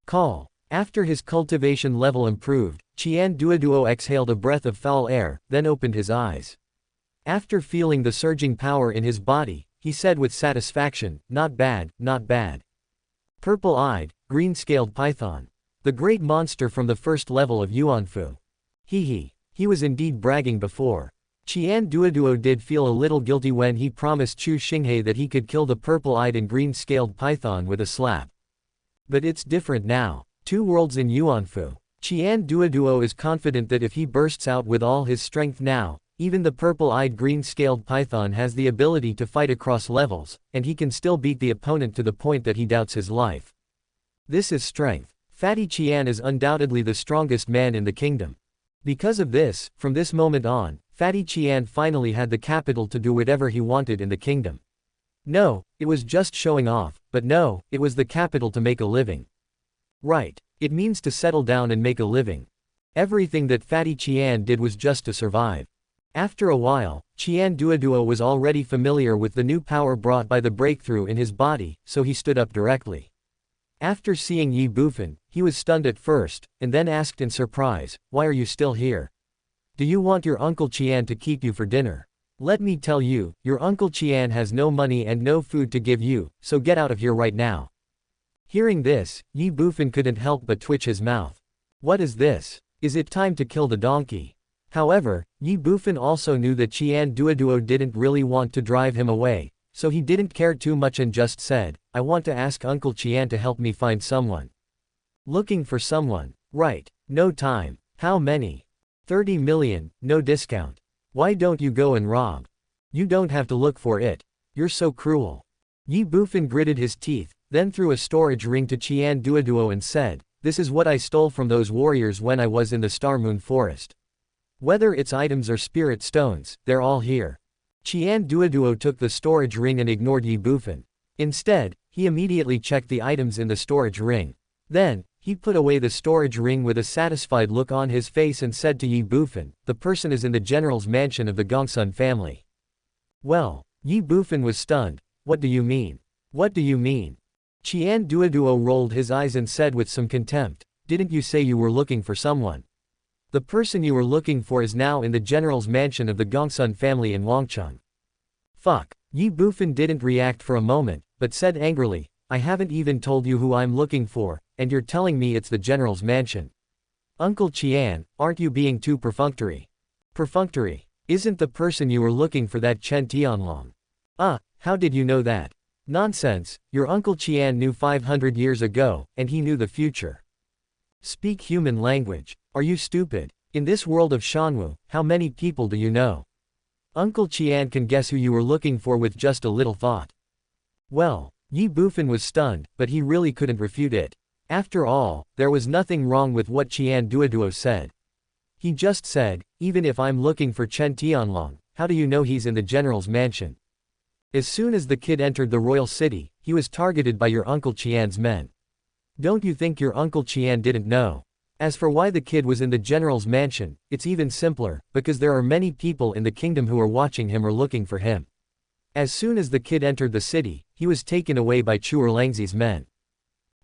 Call. After his cultivation level improved, Qian Duoduo exhaled a breath of foul air, then opened his eyes. After feeling the surging power in his body, he said with satisfaction, "Not bad, not bad." Purple-eyed, green-scaled python. The great monster from the first level of Yuanfu. He was indeed bragging before. Qian Duoduo did feel a little guilty when he promised Chu Xinghe that he could kill the purple-eyed and green-scaled python with a slap. But it's different now. 2 worlds in Yuanfu. Qian Duoduo is confident that if he bursts out with all his strength now, even the purple-eyed green-scaled python has the ability to fight across levels, and he can still beat the opponent to the point that he doubts his life. This is strength. Fatty Qian is undoubtedly the strongest man in the kingdom. Because of this, from this moment on, Fatty Qian finally had the capital to do whatever he wanted in the kingdom. No, it was just showing off, but no, it was the capital to make a living. Right. It means to settle down and make a living. Everything that Fatty Qian did was just to survive. After a while, Qian Duoduo was already familiar with the new power brought by the breakthrough in his body, so he stood up directly. After seeing Ye Bufan, he was stunned at first, and then asked in surprise, "Why are you still here? Do you want your Uncle Qian to keep you for dinner? Let me tell you, your Uncle Qian has no money and no food to give you, so get out of here right now." Hearing this, Ye Bufan couldn't help but twitch his mouth. What is this? Is it time to kill the donkey? However, Ye Bufan also knew that Qian Duoduo didn't really want to drive him away, so he didn't care too much and just said, "I want to ask Uncle Qian to help me find someone." Looking for someone. Right. No time. How many? 30 million, no discount. Why don't you go and rob? You don't have to look for it. You're so cruel. Ye Bufan gritted his teeth, then threw a storage ring to Qian Duoduo and said, "This is what I stole from those warriors when I was in the Star Moon Forest. Whether it's items or spirit stones, they're all here." Qian Duoduo took the storage ring and ignored Ye Bufan. Instead, he immediately checked the items in the storage ring. Then, he put away the storage ring with a satisfied look on his face and said to Ye Bufan, "The person is in the general's mansion of the Gongsun family." Well, Ye Bufan was stunned. What do you mean? What do you mean? Qian Duoduo rolled his eyes and said with some contempt, "Didn't you say you were looking for someone? The person you were looking for is now in the general's mansion of the Gongsun family in Wangcheng." Fuck. Ye Bufan didn't react for a moment, but said angrily, "I haven't even told you who I'm looking for, and you're telling me it's the general's mansion. Uncle Qian, aren't you being too perfunctory?" "Perfunctory? Isn't the person you were looking for that Chen Tianlong?" How did you know that?" "Nonsense, your Uncle Qian knew 500 years ago, and he knew the future. Speak human language. Are you stupid? In this world of Shanwu, how many people do you know? Uncle Qian can guess who you were looking for with just a little thought." Well, Ye Bufan was stunned, but he really couldn't refute it. After all, there was nothing wrong with what Qian Duoduo said. He just said, "Even if I'm looking for Chen Tianlong, how do you know he's in the general's mansion? As soon as the kid entered the royal city, he was targeted by your Uncle Qian's men. Don't you think your Uncle Qian didn't know? As for why the kid was in the general's mansion, it's even simpler, because there are many people in the kingdom who are watching him or looking for him. As soon as the kid entered the city, he was taken away by Chu Erlangzi's men."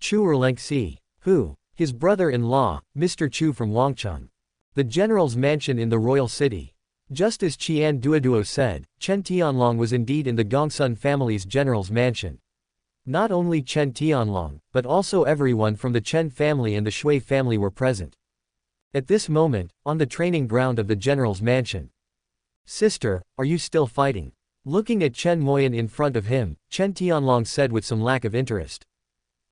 Chu Erlangzi? Who? His brother-in-law, Mr. Chu from Wangcheng. The general's mansion in the royal city. Just as Qian Duoduo said, Chen Tianlong was indeed in the Gongsun family's general's mansion. Not only Chen Tianlong, but also everyone from the Chen family and the Shui family were present. At this moment, on the training ground of the general's mansion. "Sister, are you still fighting?" Looking at Chen Moyan in front of him, Chen Tianlong said with some lack of interest.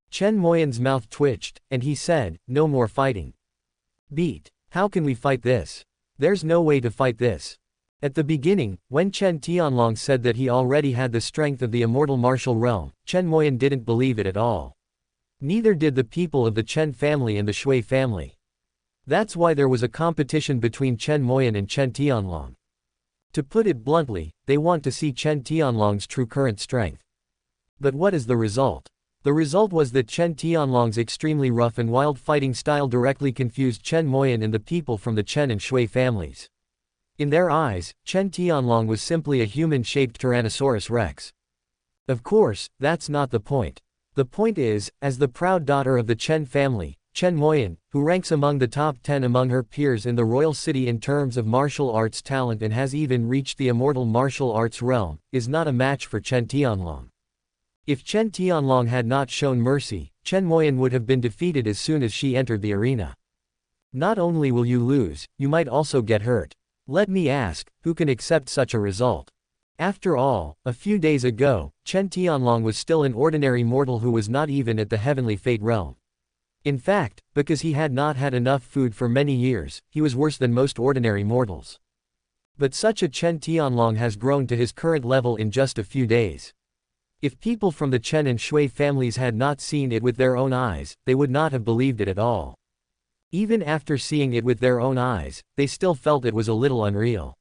Chen Moyan's mouth twitched, and he said, "No more fighting." "Beat. How can we fight this? There's no way to fight this." At the beginning, when Chen Tianlong said that he already had the strength of the immortal martial realm, Chen Moyan didn't believe it at all. Neither did the people of the Chen family and the Shui family. That's why there was a competition between Chen Moyan and Chen Tianlong. To put it bluntly, they want to see Chen Tianlong's true current strength. But what is the result? The result was that Chen Tianlong's extremely rough and wild fighting style directly confused Chen Moyan and the people from the Chen and Shui families. In their eyes, Chen Tianlong was simply a human-shaped Tyrannosaurus Rex. Of course, that's not the point. The point is, as the proud daughter of the Chen family, Chen Moyan, who ranks among the top 10 among her peers in the royal city in terms of martial arts talent and has even reached the immortal martial arts realm, is not a match for Chen Tianlong. If Chen Tianlong had not shown mercy, Chen Moyan would have been defeated as soon as she entered the arena. Not only will you lose, you might also get hurt. Let me ask, who can accept such a result? After all, a few days ago, Chen Tianlong was still an ordinary mortal who was not even at the heavenly fate realm. In fact, because he had not had enough food for many years, he was worse than most ordinary mortals. But such a Chen Tianlong has grown to his current level in just a few days. If people from the Chen and Shui families had not seen it with their own eyes, they would not have believed it at all. Even after seeing it with their own eyes, they still felt it was a little unreal.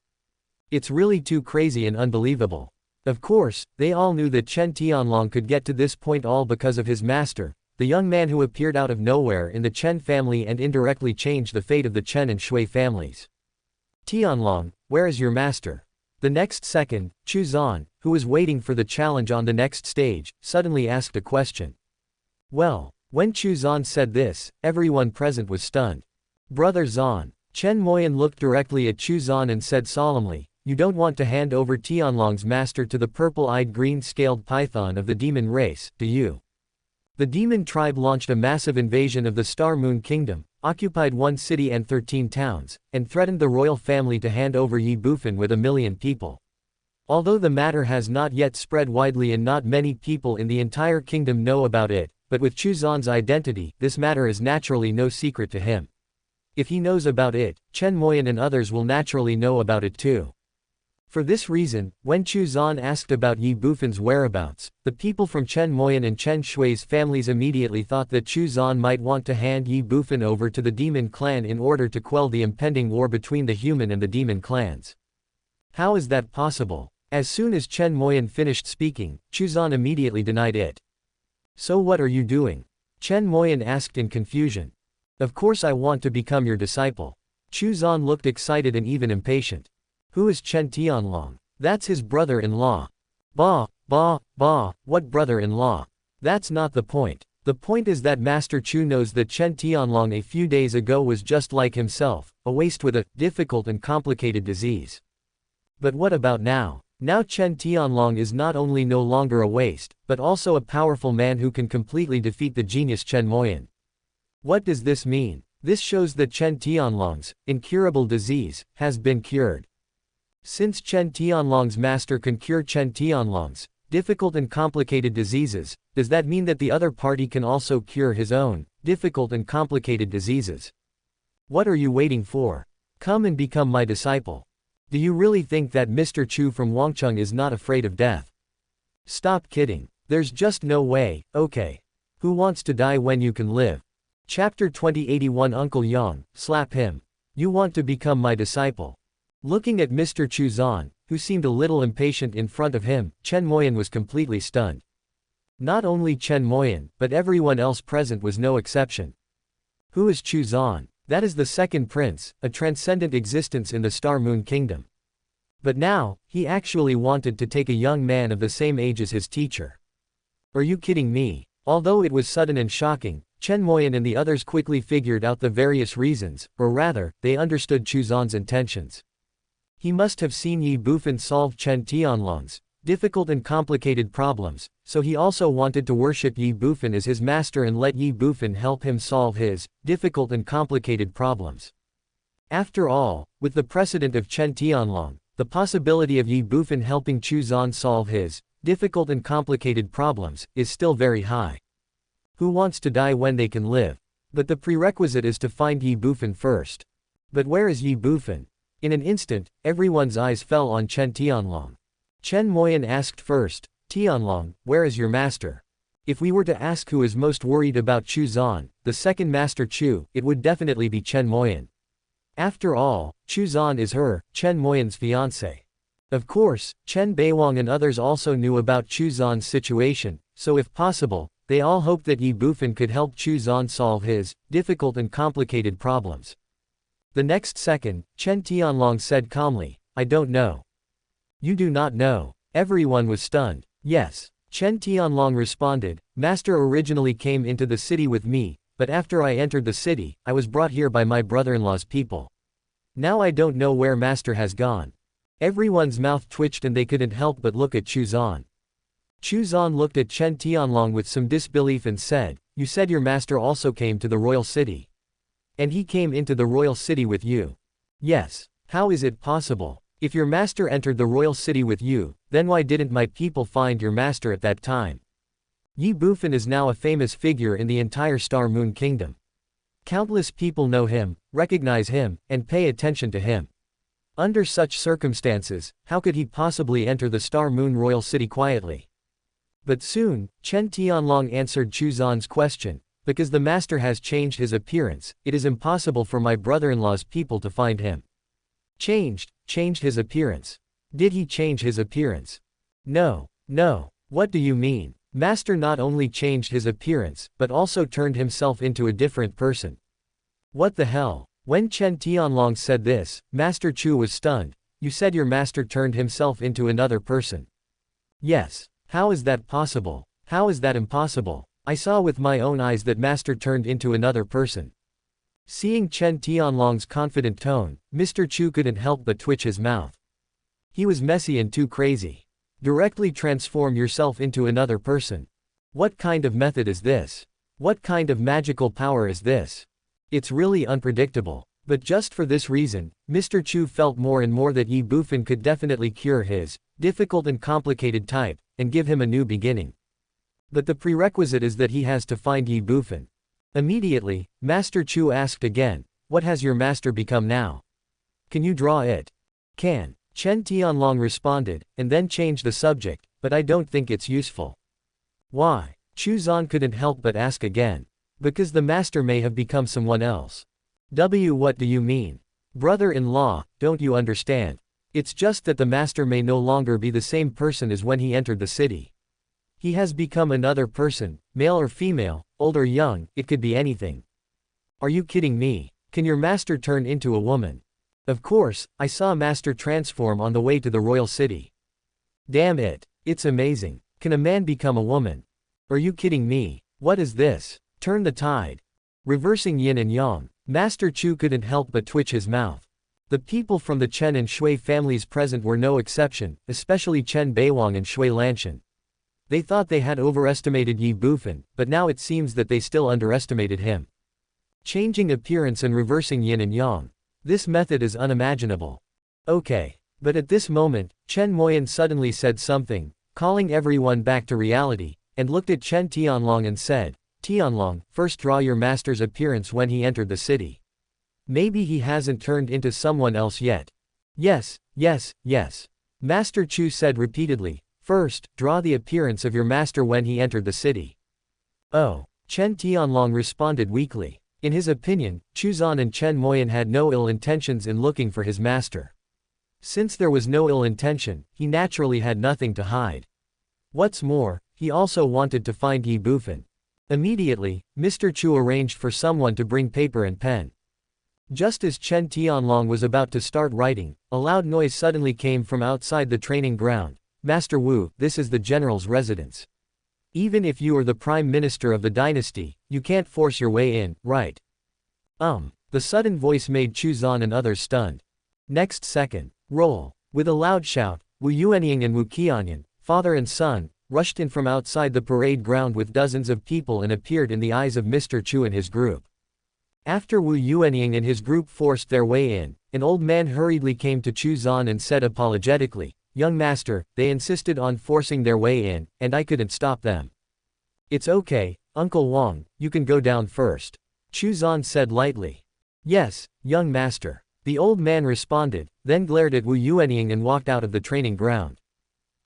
It's really too crazy and unbelievable. Of course, they all knew that Chen Tianlong could get to this point all because of his master, the young man who appeared out of nowhere in the Chen family and indirectly changed the fate of the Chen and Shui families. Tianlong, where is your master? The next second, Chu Zan, who was waiting for the challenge on the next stage, suddenly asked a question. Well, when Chu Zan said this, everyone present was stunned. Brother Zan. Chen Moyan looked directly at Chu Zan and said solemnly, you don't want to hand over Tianlong's master to the purple-eyed green-scaled python of the demon race, do you? The demon tribe launched a massive invasion of the Star Moon Kingdom, occupied 1 city and 13 towns, and threatened the royal family to hand over Ye Bufan with 1 million people. Although the matter has not yet spread widely and not many people in the entire kingdom know about it, but with Chu Zan's identity, this matter is naturally no secret to him. If he knows about it, Chen Moyan and others will naturally know about it too. For this reason, when Chu Zan asked about Ye Bufan's whereabouts, the people from Chen Moyan and Chen Shui's families immediately thought that Chu Zan might want to hand Ye Bufan over to the demon clan in order to quell the impending war between the human and the demon clans. How is that possible? As soon as Chen Moyan finished speaking, Chu Zan immediately denied it. So what are you doing? Chen Moyan asked in confusion. Of course I want to become your disciple. Chu Zan looked excited and even impatient. Who is Chen Tianlong? That's his brother-in-law. What brother-in-law? That's not the point. The point is that Master Chu knows that Chen Tianlong a few days ago was just like himself, a waste with a difficult and complicated disease. But what about now? Now Chen Tianlong is not only no longer a waste, but also a powerful man who can completely defeat the genius Chen Moyan. What does this mean? This shows that Chen Tianlong's incurable disease has been cured. Since Chen Tianlong's master can cure Chen Tianlong's difficult and complicated diseases, does that mean that the other party can also cure his own difficult and complicated diseases? What are you waiting for? Come and become my disciple. Do you really think that Mr. Chu from Wangcheng is not afraid of death? Stop kidding. There's just no way, okay. Who wants to die when you can live? Chapter 2081 Uncle Yang, slap him. You want to become my disciple. Looking at Mr. Chu Zan, who seemed a little impatient in front of him, Chen Moyan was completely stunned. Not only Chen Moyan, but everyone else present was no exception. Who is Chu Zan? That is the second prince, a transcendent existence in the Star Moon Kingdom. But now, he actually wanted to take a young man of the same age as his teacher. Are you kidding me? Although it was sudden and shocking, Chen Moyan and the others quickly figured out the various reasons, or rather, they understood Chu Zan's intentions. He must have seen Ye Bufan solve Chen Tianlong's difficult and complicated problems, so he also wanted to worship Ye Bufan as his master and let Ye Bufan help him solve his difficult and complicated problems. After all, with the precedent of Chen Tianlong, the possibility of Ye Bufan helping Chu Zan solve his difficult and complicated problems is still very high. Who wants to die when they can live? But the prerequisite is to find Ye Bufan first. But where is Ye Bufan? In an instant, everyone's eyes fell on Chen Tianlong. Chen Moyan asked first, Tianlong, where is your master? If we were to ask who is most worried about Chu Zan, the second master Chu, it would definitely be Chen Moyan. After all, Chu Zan is her, Chen Moyan's fiancé. Of course, Chen Beiwang and others also knew about Chu Zan's situation, so if possible, they all hoped that Ye Bufan could help Chu Zan solve his difficult and complicated problems. The next second, Chen Tianlong said calmly, I don't know. You do not know. Everyone was stunned. Yes. Chen Tianlong responded, Master originally came into the city with me, but after I entered the city, I was brought here by my brother-in-law's people. Now I don't know where Master has gone. Everyone's mouth twitched and they couldn't help but look at Chu Zan. Chu Zan looked at Chen Tianlong with some disbelief and said, You said your master also came to the royal city. And he came into the royal city with you. Yes. How is it possible? If your master entered the royal city with you, then why didn't my people find your master at that time? Ye Bufan is now a famous figure in the entire Star Moon Kingdom. Countless people know him, recognize him, and pay attention to him. Under such circumstances, how could he possibly enter the Star Moon Royal City quietly? But soon, Chen Tianlong answered Chu Zan's question, because the master has changed his appearance, it is impossible for my brother-in-law's people to find him. Changed his appearance. Did he change his appearance? No. What do you mean? Master not only changed his appearance, but also turned himself into a different person. What the hell? When Chen Tianlong said this, Master Chu was stunned. You said your master turned himself into another person. Yes. How is that possible? How is that impossible? I saw with my own eyes that Master turned into another person. Seeing Chen Tianlong's confident tone, Mr. Chu couldn't help but twitch his mouth. He was messy and too crazy. Directly transform yourself into another person. What kind of method is this? What kind of magical power is this? It's really unpredictable. But just for this reason, Mr. Chu felt more and more that Ye Bufan could definitely cure his difficult and complicated type, and give him a new beginning. But the prerequisite is that he has to find Ye Bufan. Immediately, Master Chu asked again, What has your master become now? Can you draw it? Can. Chen Tianlong responded, and then changed the subject, but I don't think it's useful. Why? Chu Zan couldn't help but ask again. Because the master may have become someone else. What do you mean? Brother-in-law, don't you understand? It's just that the master may no longer be the same person as when he entered the city. He has become another person, male or female, old or young, it could be anything. Are you kidding me? Can your master turn into a woman? Of course, I saw master transform on the way to the royal city. Damn it. It's amazing. Can a man become a woman? Are you kidding me? What is this? Turn the tide. Reversing yin and yang. Master Chu couldn't help but twitch his mouth. The people from the Chen and Shui families present were no exception, especially Chen Beiwang and Shui Lanshan. They thought they had overestimated Ye Bufan, but now it seems that they still underestimated him. Changing appearance and reversing yin and yang. This method is unimaginable. Okay. But at this moment, Chen Moyan suddenly said something, calling everyone back to reality, and looked at Chen Tianlong and said, Tianlong, first draw your master's appearance when he entered the city. Maybe he hasn't turned into someone else yet. Yes. Master Chu said repeatedly, first, draw the appearance of your master when he entered the city. Oh. Chen Tianlong responded weakly. In his opinion, Chu Zan and Chen Moyan had no ill intentions in looking for his master. Since there was no ill intention, he naturally had nothing to hide. What's more, he also wanted to find Ye Bufan. Immediately, Mr. Chu arranged for someone to bring paper and pen. Just as Chen Tianlong was about to start writing, a loud noise suddenly came from outside the training ground. Master Wu, this is the general's residence. Even if you are the prime minister of the dynasty, you can't force your way in, right? The sudden voice made Chu Zan and others stunned. Next second, roll. With a loud shout, Wu Yuanying and Wu Qianyan, father and son, rushed in from outside the parade ground with dozens of people and appeared in the eyes of Mr. Chu and his group. After Wu Yuanying and his group forced their way in, an old man hurriedly came to Chu Zan and said apologetically, Young master, they insisted on forcing their way in, and I couldn't stop them. It's okay, Uncle Wang, you can go down first. Chu Zan said lightly. Yes, young master. The old man responded, then glared at Wu Yuanying and walked out of the training ground.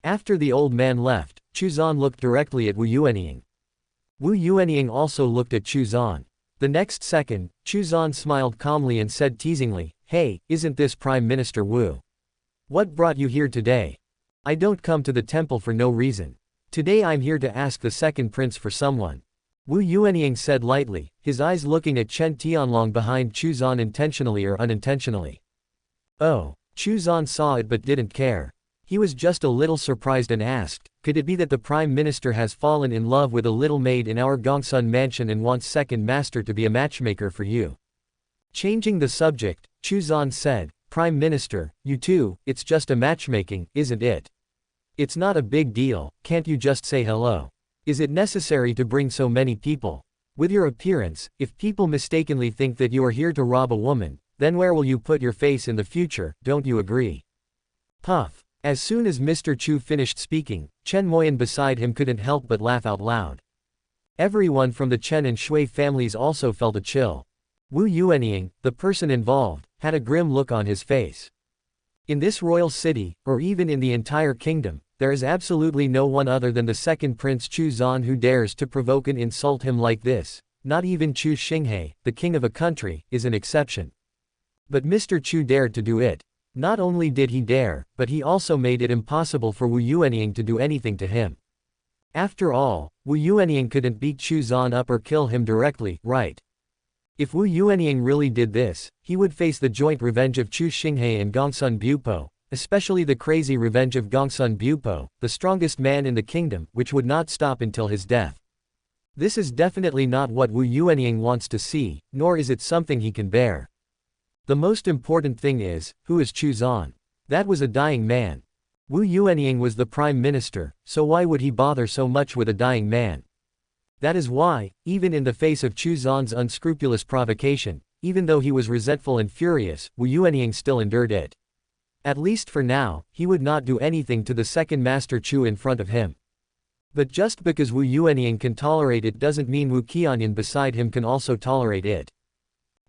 After the old man left, Chu Zan looked directly at Wu Yuanying. Wu Yuanying also looked at Chu Zan. The next second, Chu Zan smiled calmly and said teasingly, "Hey, isn't this Prime Minister Wu? What brought you here today? I don't come to the temple for no reason. Today I'm here to ask the second prince for someone." Wu Yuanying said lightly, his eyes looking at Chen Tianlong behind Chu Zan intentionally or unintentionally. Oh, Chu Zan saw it but didn't care. He was just a little surprised and asked, "Could it be that the Prime Minister has fallen in love with a little maid in our Gongsun mansion and wants second master to be a matchmaker for you?" Changing the subject, Chu Zan said, "Prime Minister, you too, it's just a matchmaking, isn't it? It's not a big deal, can't you just say hello? Is it necessary to bring so many people? With your appearance, if people mistakenly think that you are here to rob a woman, then where will you put your face in the future, don't you agree?" Puff. As soon as Mr. Chu finished speaking, Chen Moyan beside him couldn't help but laugh out loud. Everyone from the Chen and Shui families also felt a chill. Wu Yuanying, the person involved, had a grim look on his face. In this royal city, or even in the entire kingdom, there is absolutely no one other than the second prince Chu Zan who dares to provoke and insult him like this. Not even Chu Xinghe, the king of a country, is an exception. But Mr. Chu dared to do it. Not only did he dare, but he also made it impossible for Wu Yuanying to do anything to him. After all, Wu Yuanying couldn't beat Chu Zan up or kill him directly, right? If Wu Yuanying really did this, he would face the joint revenge of Chu Xinghe and Gongsun Bupo, especially the crazy revenge of Gongsun Bupo, the strongest man in the kingdom, which would not stop until his death. This is definitely not what Wu Yuanying wants to see, nor is it something he can bear. The most important thing is, who is Chu Zan? That was a dying man. Wu Yuanying was the prime minister, so why would he bother so much with a dying man? That is why, even in the face of Chu Zan's unscrupulous provocation, even though he was resentful and furious, Wu Yuanying still endured it. At least for now, he would not do anything to the second master Chu in front of him. But just because Wu Yuanying can tolerate it doesn't mean Wu Qianyan beside him can also tolerate it.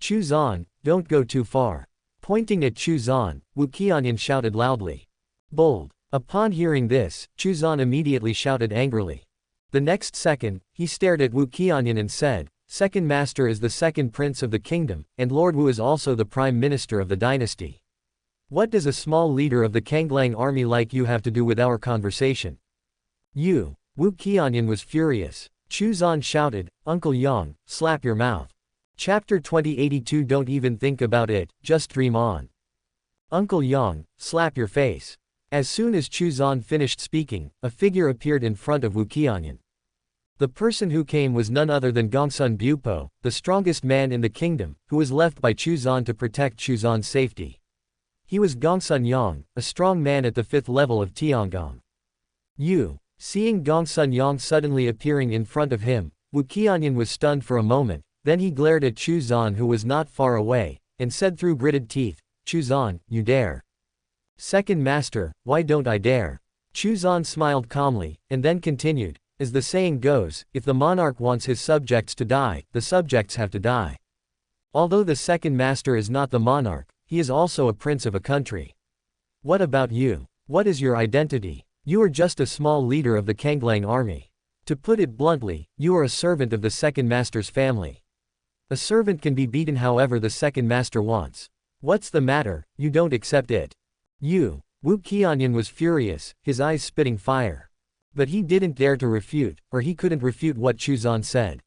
Chu Zan, don't go too far. Pointing at Chu Zan, Wu Qianyan shouted loudly. Bold. Upon hearing this, Chu Zan immediately shouted angrily. The next second, he stared at Wu Qianyan and said, "Second master is the second prince of the kingdom, and Lord Wu is also the prime minister of the dynasty. What does a small leader of the Kanglang army like you have to do with our conversation?" "You." Wu Qianyan was furious. Chu Zan shouted, "Uncle Yang, slap your mouth. Chapter 2082 Don't even think about it, just dream on. Uncle Yang, slap your face." As soon as Chu Zan finished speaking, a figure appeared in front of Wu Qianyan. The person who came was none other than Gongsun Bupo, the strongest man in the kingdom, who was left by Chu Zan to protect Chu Zan's safety. He was Gongsun Yang, a strong man at the 5th level of Tiangong. Seeing Gongsun Yang suddenly appearing in front of him, Wu Qianyan was stunned for a moment, then he glared at Chu Zan who was not far away, and said through gritted teeth, "Chu Zan, you dare." "Second master, why don't I dare?" Chu Zan smiled calmly, and then continued, "As the saying goes, if the monarch wants his subjects to die, the subjects have to die. Although the second master is not the monarch, he is also a prince of a country. What about you? What is your identity? You are just a small leader of the Kanglang army. To put it bluntly, you are a servant of the second master's family. A servant can be beaten however the second master wants. What's the matter, you don't accept it?" Wu Qianyan was furious, his eyes spitting fire. But he didn't dare to refute, or he couldn't refute what Chu Zan said.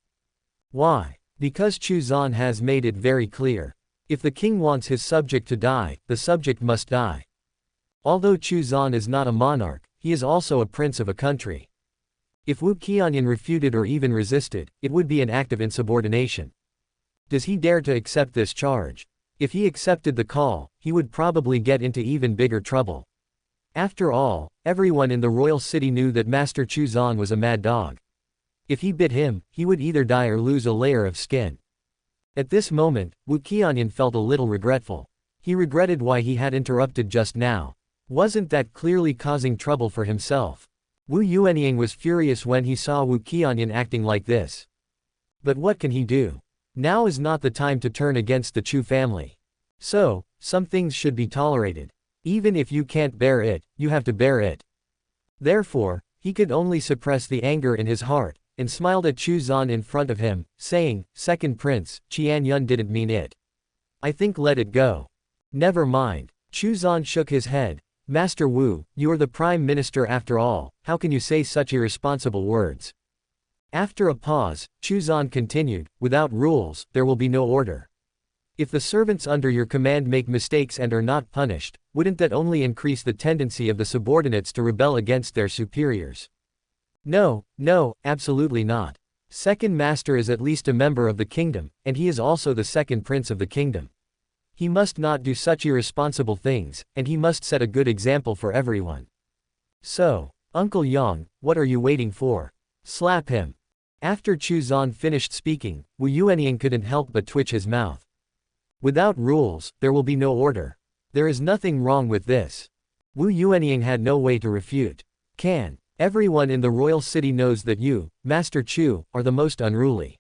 Why? Because Chu Zan has made it very clear. If the king wants his subject to die, the subject must die. Although Chu Zan is not a monarch, he is also a prince of a country. If Wu Qianyan refuted or even resisted, it would be an act of insubordination. Does he dare to accept this charge? If he accepted the call, he would probably get into even bigger trouble. After all, everyone in the royal city knew that Master Chu Zan was a mad dog. If he bit him, he would either die or lose a layer of skin. At this moment, Wu Qianyan felt a little regretful. He regretted why he had interrupted just now. Wasn't that clearly causing trouble for himself? Wu Yuanying was furious when he saw Wu Qianyan acting like this. But what can he do? Now is not the time to turn against the Chu family. So, some things should be tolerated. Even if you can't bear it, you have to bear it. Therefore, he could only suppress the anger in his heart, and smiled at Chu Zan in front of him, saying, "Second Prince, Qian Yun didn't mean it. I think let it go." "Never mind." Chu Zan shook his head. "Master Wu, you are the Prime Minister after all, how can you say such irresponsible words?" After a pause, Chu Zan continued, "Without rules, there will be no order. If the servants under your command make mistakes and are not punished, wouldn't that only increase the tendency of the subordinates to rebel against their superiors?" "No, no, absolutely not. Second Master is at least a member of the kingdom, and he is also the second prince of the kingdom. He must not do such irresponsible things, and he must set a good example for everyone. So, Uncle Yang, what are you waiting for? Slap him." After Chu Zan finished speaking, Wu Yuanying couldn't help but twitch his mouth. "Without rules, there will be no order. There is nothing wrong with this." Wu Yuanying had no way to refute. Everyone in the royal city knows that you, Master Chu, are the most unruly.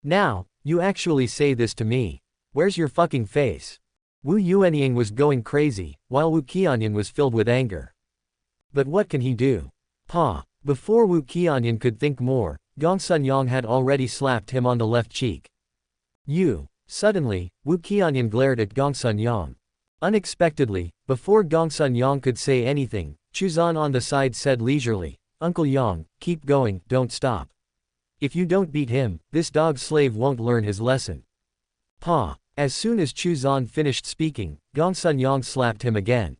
Now, you actually say this to me. Where's your fucking face?" Wu Yuanying was going crazy, while Wu Qianyan was filled with anger. But what can he do? Before Wu Qianyan could think more, Gong Sun Yang had already slapped him on the left cheek. "You." Suddenly, Wu Qianyan glared at Gong Sun Yang. Unexpectedly, before Gong Sun Yang could say anything, Chu Zan on the side said leisurely, "Uncle Yang, keep going, don't stop. If you don't beat him, this dog slave won't learn his lesson." As soon as Chu Zan finished speaking, Gong Sun Yang slapped him again.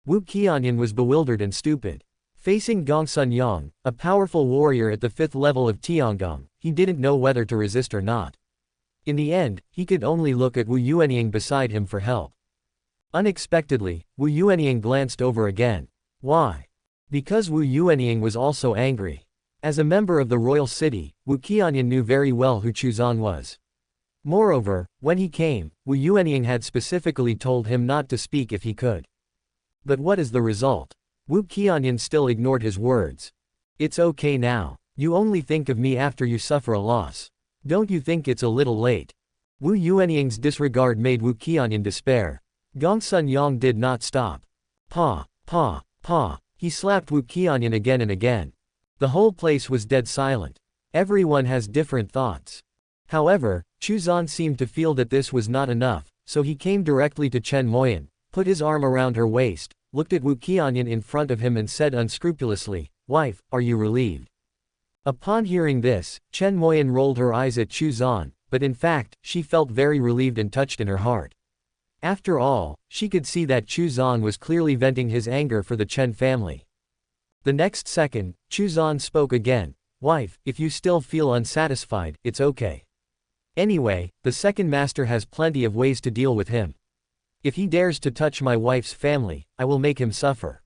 Wu Qianyan was bewildered and stupid. Facing Gong Sun Yang, a powerful warrior at the 5th level of Tiangong, he didn't know whether to resist or not. In the end, he could only look at Wu Yuanying beside him for help. Unexpectedly, Wu Yuanying glanced over again. Why? Because Wu Yuanying was also angry. As a member of the royal city, Wu Qianyan knew very well who Chu Zan was. Moreover, when he came, Wu Yuanying had specifically told him not to speak if he could. But what is the result? Wu Qianyan still ignored his words. "It's okay now. You only think of me after you suffer a loss. Don't you think it's a little late?" Wu Yuanying's disregard made Wu Qianyan despair. Gong Sun Yang did not stop. He slapped Wu Qianyan again and again. The whole place was dead silent. Everyone has different thoughts. However, Chu Zan seemed to feel that this was not enough, so he came directly to Chen Moyan, put his arm around her waist, looked at Wu Qianyan in front of him and said unscrupulously, "Wife, are you relieved?" Upon hearing this, Chen Moyan rolled her eyes at Chu Zan, but in fact, she felt very relieved and touched in her heart. After all, she could see that Chu Zan was clearly venting his anger for the Chen family. The next second, Chu Zan spoke again, "Wife, if you still feel unsatisfied, it's okay. Anyway, the second master has plenty of ways to deal with him. If he dares to touch my wife's family, I will make him suffer."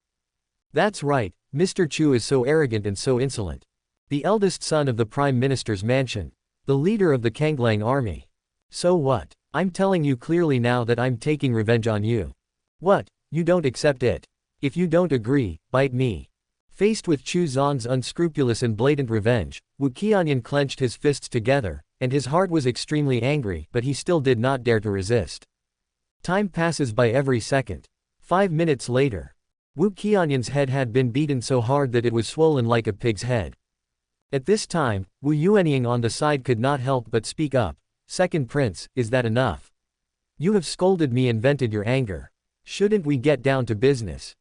That's right, Mr. Chu is so arrogant and so insolent. The eldest son of the Prime Minister's mansion. The leader of the Kanglang army. So what? I'm telling you clearly now that I'm taking revenge on you. What? You don't accept it? If you don't agree, bite me. Faced with Chu Zan's unscrupulous and blatant revenge, Wu Qianyan clenched his fists together, and his heart was extremely angry, but he still did not dare to resist. Time passes by every second. 5 minutes later. Wu Qianyan's head had been beaten so hard that it was swollen like a pig's head. At this time, Wu Yuanying on the side could not help but speak up. "Second Prince, is that enough? You have scolded me and vented your anger. Shouldn't we get down to business?"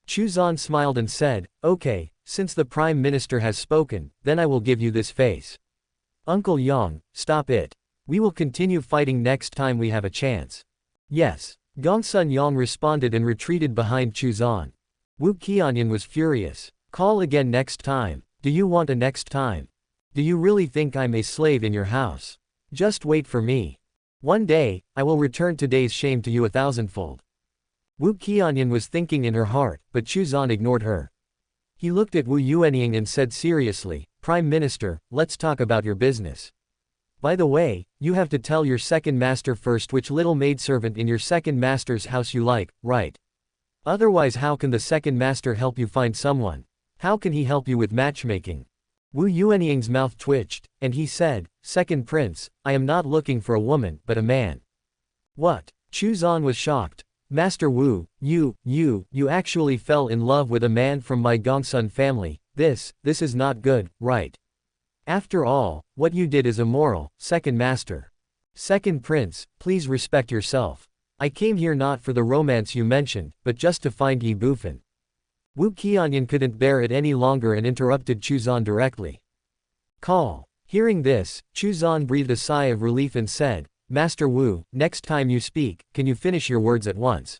Chu Zan smiled and said, "Okay, since the Prime Minister has spoken, then I will give you this face. Uncle Yang, stop it. We will continue fighting next time we have a chance." "Yes." Gong Sun Yang responded and retreated behind Chu Zan. Wu Qianyan was furious. "Call again next time. Do you want a next time? Do you really think I'm a slave in your house? Just wait for me. One day, I will return today's shame to you 1,000-fold." Wu Qianyan was thinking in her heart, but Chu Zan ignored her. He looked at Wu Yuanying and said seriously, "Prime Minister, let's talk about your business. By the way, you have to tell your second master first which little maidservant in your second master's house you like, right? Otherwise how can the second master help you find someone? How can he help you with matchmaking?" Wu Yuanying's mouth twitched, and he said, "Second Prince, I am not looking for a woman, but a man." What? Chu Zan was shocked. Master Wu, you actually fell in love with a man from my Gongsun family. This is not good, right? After all, what you did is immoral, second master. Second prince, please respect yourself. I came here not for the romance you mentioned, but just to find Ye Bufan. Wu Qianyan couldn't bear it any longer and interrupted Chu Zan directly. Call. Hearing this, Chu Zan breathed a sigh of relief and said, Master Wu, next time you speak, can you finish your words at once?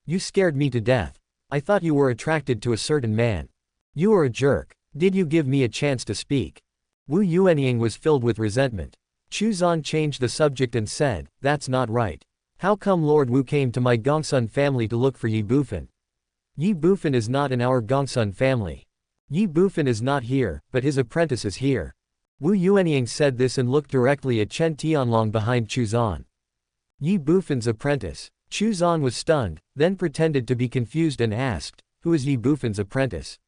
You scared me to death. I thought you were attracted to a certain man. You are a jerk. Did you give me a chance to speak? Wu Yuanying was filled with resentment. Chu Zan changed the subject and said, that's not right. How come Lord Wu came to my Gongsun family to look for Ye Bufan? Ye Bufan is not in our Gongsun family. Ye Bufan is not here, but his apprentice is here. Wu Yuanying said this and looked directly at Chen Tianlong behind Chu Zan. Ye Bufan's apprentice. Chu Zan was stunned, then pretended to be confused and asked, who is Ye Bufan's apprentice?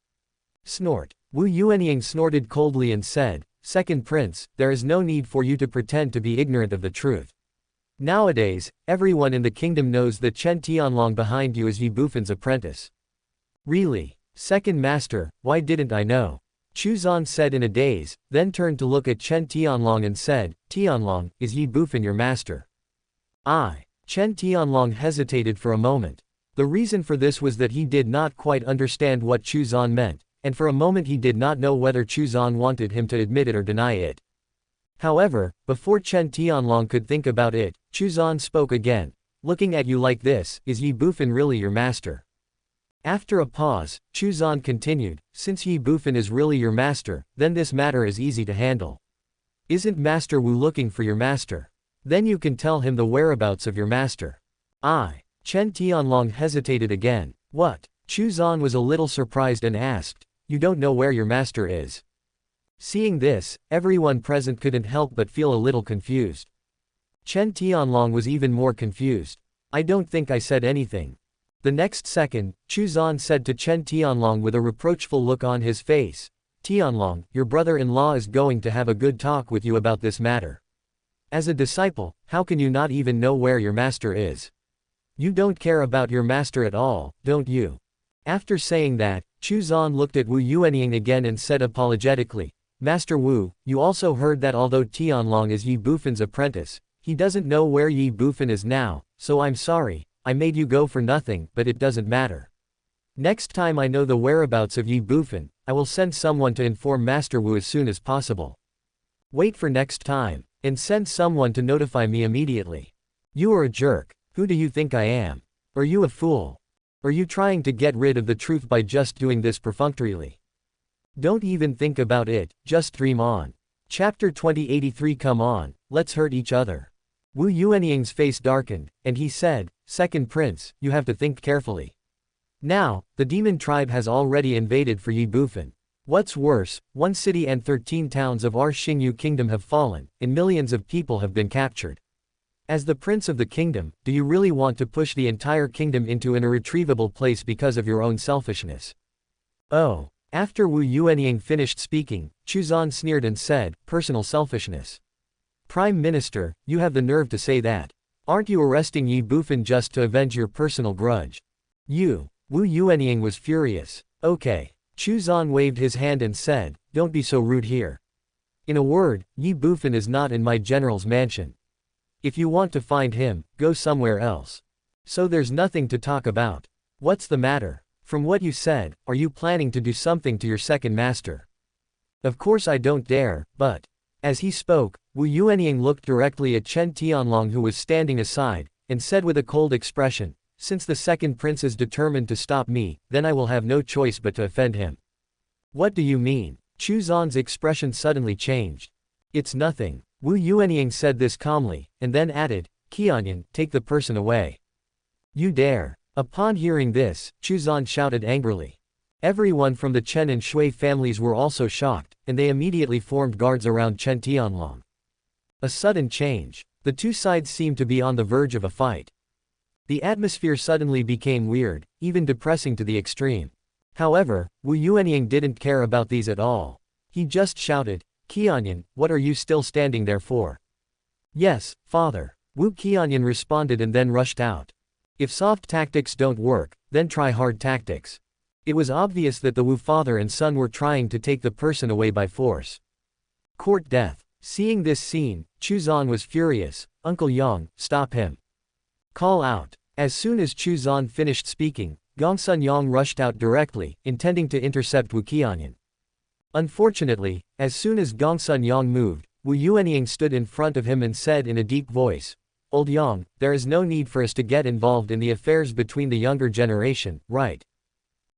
Snort. Wu Yuanying snorted coldly and said, Second prince, there is no need for you to pretend to be ignorant of the truth. Nowadays, everyone in the kingdom knows that Chen Tianlong behind you is Ye Bufan's apprentice. Really? Second master, why didn't I know? Chu Zan said in a daze, then turned to look at Chen Tianlong and said, Tianlong, is Ye Bufan your master? Chen Tianlong hesitated for a moment. The reason for this was that he did not quite understand what Chu Zan meant, and for a moment he did not know whether Chu Zan wanted him to admit it or deny it. However, before Chen Tianlong could think about it, Chu Zan spoke again. Looking at you like this, is Ye Bufan really your master? After a pause, Chu Zan continued, since Ye Bufan is really your master, then this matter is easy to handle. Isn't Master Wu looking for your master? Then you can tell him the whereabouts of your master. Chen Tianlong hesitated again. What? Chu Zan was a little surprised and asked, you don't know where your master is? Seeing this, everyone present couldn't help but feel a little confused. Chen Tianlong was even more confused. I don't think I said anything. The next second, Chu Zan said to Chen Tianlong with a reproachful look on his face, Tianlong, your brother-in-law is going to have a good talk with you about this matter. As a disciple, how can you not even know where your master is? You don't care about your master at all, don't you? After saying that, Chu Zan looked at Wu Yuanying again and said apologetically, Master Wu, you also heard that although Tianlong is Ye Bufan's apprentice, he doesn't know where Ye Bufan is now, so I'm sorry, I made you go for nothing, but it doesn't matter. Next time I know the whereabouts of Ye Bufan, I will send someone to inform Master Wu as soon as possible. Wait for next time, and send someone to notify me immediately. You are a jerk. Who do you think I am? Are you a fool? Are you trying to get rid of the truth by just doing this perfunctorily? Don't even think about it, just dream on. Chapter 2083. Come on, let's hurt each other. Wu Yuanying's face darkened, and he said, Second prince, you have to think carefully. Now, the demon tribe has already invaded for Ye Bufan. What's worse, 1 city and 13 towns of our Xingyu kingdom have fallen, and millions of people have been captured. As the prince of the kingdom, do you really want to push the entire kingdom into an irretrievable place because of your own selfishness? Oh. After Wu Yuanying finished speaking, Chu Zan sneered and said, personal selfishness. Prime Minister, you have the nerve to say that. Aren't you arresting Ye Bufan just to avenge your personal grudge? Wu Yuanying was furious. Okay. Chu Zan waved his hand and said, don't be so rude here. In a word, Ye Bufan is not in my general's mansion. If you want to find him, go somewhere else. So there's nothing to talk about. What's the matter? From what you said, are you planning to do something to your second master? Of course I don't dare, but... As he spoke, Wu Yuanying looked directly at Chen Tianlong who was standing aside, and said with a cold expression, since the second prince is determined to stop me, then I will have no choice but to offend him. What do you mean? Chu Zan's expression suddenly changed. It's nothing. Wu Yuanying said this calmly, and then added, Qianyan, take the person away. You dare. Upon hearing this, Chu Zan shouted angrily. Everyone from the Chen and Shui families were also shocked, and they immediately formed guards around Chen Tianlong. A sudden change. The two sides seemed to be on the verge of a fight. The atmosphere suddenly became weird, even depressing to the extreme. However, Wu Yuanying didn't care about these at all. He just shouted, Qianyan, what are you still standing there for? Yes, father. Wu Qianyan responded and then rushed out. If soft tactics don't work, then try hard tactics. It was obvious that the Wu father and son were trying to take the person away by force. Court death. Seeing this scene, Chu Zan was furious. Uncle Yang, stop him. Call out. As soon as Chu Zan finished speaking, Gongsun Yang rushed out directly, intending to intercept Wu Qianyan. Unfortunately, as soon as Gongsun Yang moved, Wu Yuanying stood in front of him and said in a deep voice, Old Yang, there is no need for us to get involved in the affairs between the younger generation, right?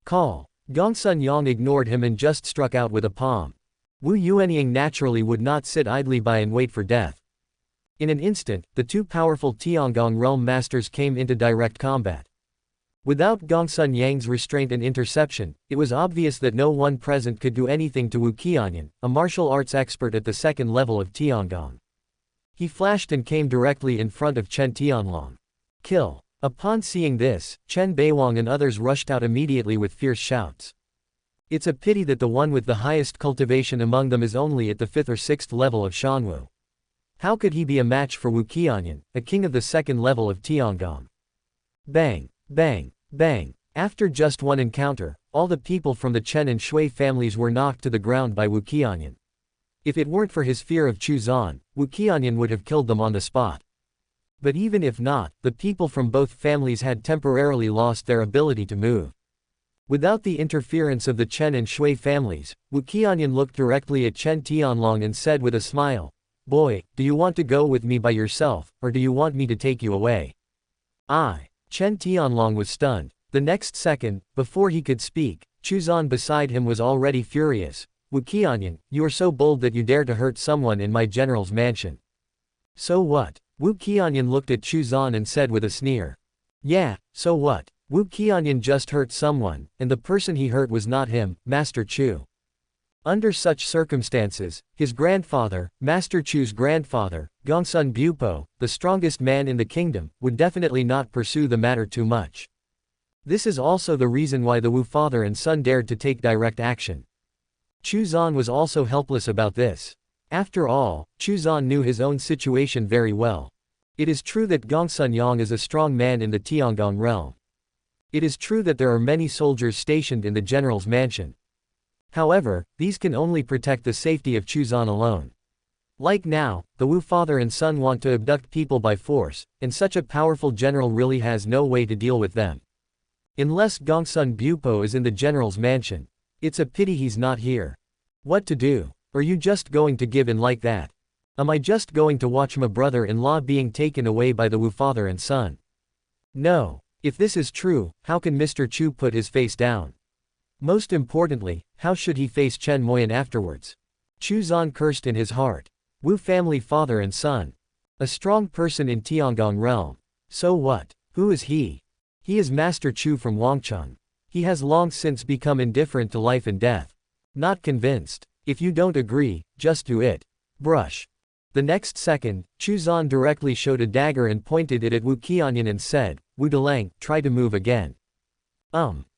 Call. Gongsun Yang ignored him and just struck out with a palm. Wu Yuanying naturally would not sit idly by and wait for death. In an instant, the two powerful Tiangong realm masters came into direct combat. Without Gongsun Yang's restraint and interception, it was obvious that no one present could do anything to Wu Qianyan, a martial arts expert at the second level of Tiangong. He flashed and came directly in front of Chen Tianlong. Kill. Upon seeing this, Chen Beiwang and others rushed out immediately with fierce shouts. It's a pity that the one with the highest cultivation among them is only at the 5th or 6th level of Shanwu. How could he be a match for Wu Qianyan, a king of the second level of Tiangong? Bang, bang, bang. After just one encounter, all the people from the Chen and Shui families were knocked to the ground by Wu Qianyan. If it weren't for his fear of Chu Zan, Wu Qianyan would have killed them on the spot. But even if not, the people from both families had temporarily lost their ability to move. Without the interference of the Chen and Shui families, Wu Qianyan looked directly at Chen Tianlong and said with a smile, Boy, do you want to go with me by yourself, or do you want me to take you away? Chen Tianlong was stunned. The next second, before he could speak, Chu Zan beside him was already furious. Wu Qianyan, you are so bold that you dare to hurt someone in my general's mansion. So what? Wu Qianyan looked at Chu Zan and said with a sneer. Yeah, so what? Wu Qianyan just hurt someone, and the person he hurt was not him, Master Chu. Under such circumstances, his grandfather, Master Chu's grandfather, Gongsun Bupo, the strongest man in the kingdom, would definitely not pursue the matter too much. This is also the reason why the Wu father and son dared to take direct action. Chu Zan was also helpless about this. After all, Chu Zan knew his own situation very well. It is true that Gongsun Yang is a strong man in the Tiangong realm. It is true that there are many soldiers stationed in the general's mansion. However, these can only protect the safety of Chu Zan alone. Like now, the Wu father and son want to abduct people by force, and such a powerful general really has no way to deal with them. Unless Gongsun Bupo is in the general's mansion. It's a pity he's not here. What to do? Are you just going to give in like that? Am I just going to watch my brother-in-law being taken away by the Wu father and son? No. If this is true, how can Mr. Chu put his face down? Most importantly, how should he face Chen Moyan afterwards? Chu Zan cursed in his heart. Wu family father and son. A strong person in Tiangong realm. So what? Who is he? He is Master Chu from Wangcheng. He has long since become indifferent to life and death. Not convinced. If you don't agree, just do it. Brush. The next second, Chu Zan directly showed a dagger and pointed it at Wu Qianyan and said, Wu Delang, try to move again.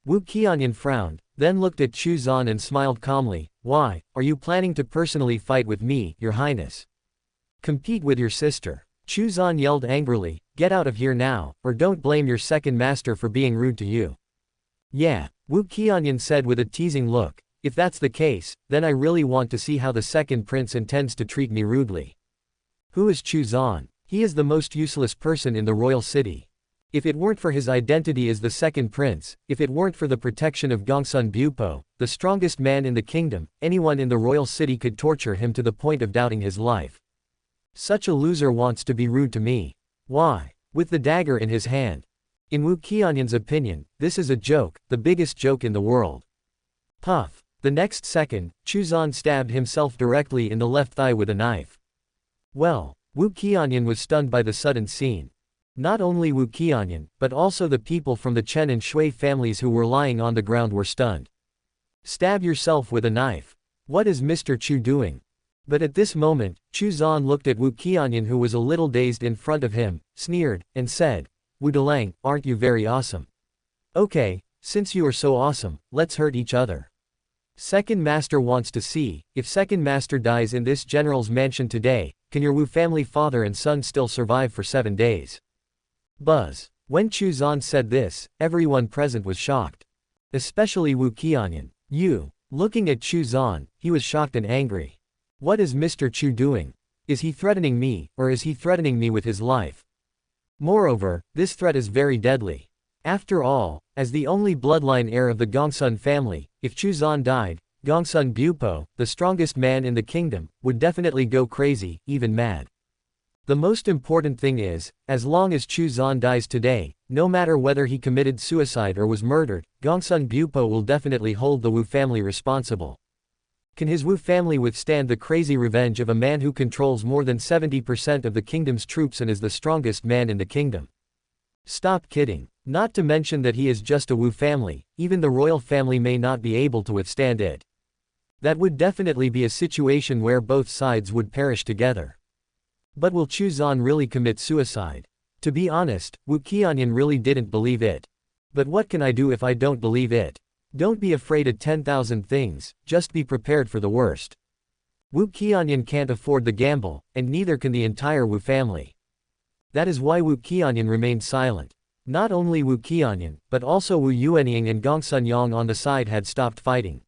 Wu Qianyan frowned, then looked at Chu Zan and smiled calmly. Why, are you planning to personally fight with me, Your Highness? Compete with your sister. Chu Zan yelled angrily, get out of here now, or don't blame your second master for being rude to you. Yeah, Wu Qianyan said with a teasing look, if that's the case, then I really want to see how the second prince intends to treat me rudely. Who is Chu Zan? He is the most useless person in the royal city. If it weren't for his identity as the second prince, if it weren't for the protection of Gongsun Bupo, the strongest man in the kingdom, anyone in the royal city could torture him to the point of doubting his life. Such a loser wants to be rude to me. Why? With the dagger in his hand. In Wu Qianyan's opinion, this is a joke, the biggest joke in the world. Puff. The next second, Chu Zan stabbed himself directly in the left thigh with a knife. Well, Wu Qianyan was stunned by the sudden scene. Not only Wu Qianyan, but also the people from the Chen and Shui families who were lying on the ground were stunned. Stab yourself with a knife. What is Mr. Chu doing? But at this moment, Chu Zan looked at Wu Qianyan who was a little dazed in front of him, sneered, and said, Wu Delang, aren't you very awesome? Okay, since you are so awesome, let's hurt each other. Second Master wants to see, if Second Master dies in this general's mansion today, can your Wu family father and son still survive for 7 days? Buzz. When Chu Zan said this, everyone present was shocked. Especially Wu Qianyan. You. Looking at Chu Zan, he was shocked and angry. What is Mr. Chu doing? Is he threatening me, or is he threatening me with his life? Moreover, this threat is very deadly. After all, as the only bloodline heir of the Gongsun family, if Chu Zan died, Gongsun Bupo, the strongest man in the kingdom, would definitely go crazy, even mad. The most important thing is, as long as Chu Zan dies today, no matter whether he committed suicide or was murdered, Gongsun Bupo will definitely hold the Wu family responsible. Can his Wu family withstand the crazy revenge of a man who controls more than 70% of the kingdom's troops and is the strongest man in the kingdom? Stop kidding. Not to mention that he is just a Wu family, even the royal family may not be able to withstand it. That would definitely be a situation where both sides would perish together. But will Chu Zan really commit suicide? To be honest, Wu Qianyan really didn't believe it. But what can I do if I don't believe it? Don't be afraid of 10,000 things, just be prepared for the worst. Wu Qianyan can't afford the gamble, and neither can the entire Wu family. That is why Wu Qianyan remained silent. Not only Wu Qianyan, but also Wu Yuanying and Gongsun Yang on the side had stopped fighting.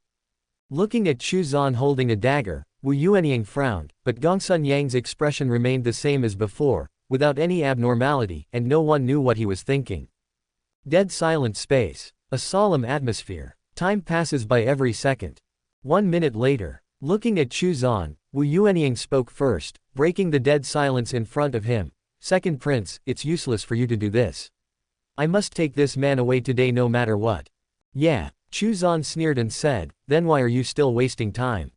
Looking at Chu Zan holding a dagger, Wu Yuanying frowned, but Gongsun Yang's expression remained the same as before, without any abnormality, and no one knew what he was thinking. Dead silent space. A solemn atmosphere. Time passes by every second. 1 minute later. Looking at Chu Zan, Wu Yuanying spoke first, breaking the dead silence in front of him. Second Prince, it's useless for you to do this. I must take this man away today no matter what. Yeah, Chu Zan sneered and said, then why are you still wasting time?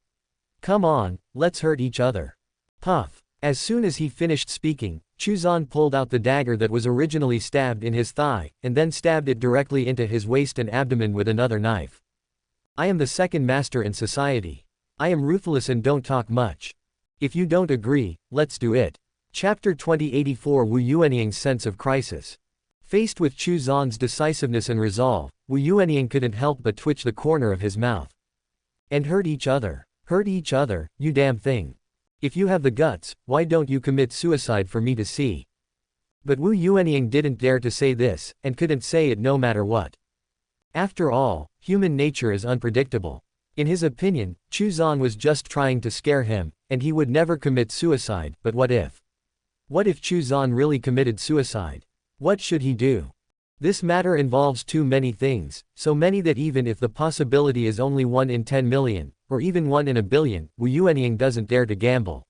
Come on, let's hurt each other. Puff. As soon as he finished speaking, Chu Zan pulled out the dagger that was originally stabbed in his thigh, and then stabbed it directly into his waist and abdomen with another knife. I am the second master in society. I am ruthless and don't talk much. If you don't agree, let's do it. Chapter 2084 Wu Yuanying's sense of crisis. Faced with Chu Zan's decisiveness and resolve, Wu Yuanying couldn't help but twitch the corner of his mouth. And hurt each other. Hurt each other, you damn thing. If you have the guts, why don't you commit suicide for me to see? But Wu Yuanying didn't dare to say this, and couldn't say it no matter what. After all, human nature is unpredictable. In his opinion, Chu Zan was just trying to scare him, and he would never commit suicide, but what if? What if Chu Zan really committed suicide? What should he do? This matter involves too many things, so many that even if the possibility is only 1 in 10 million, or even 1 in a billion, Wu Yuanying doesn't dare to gamble.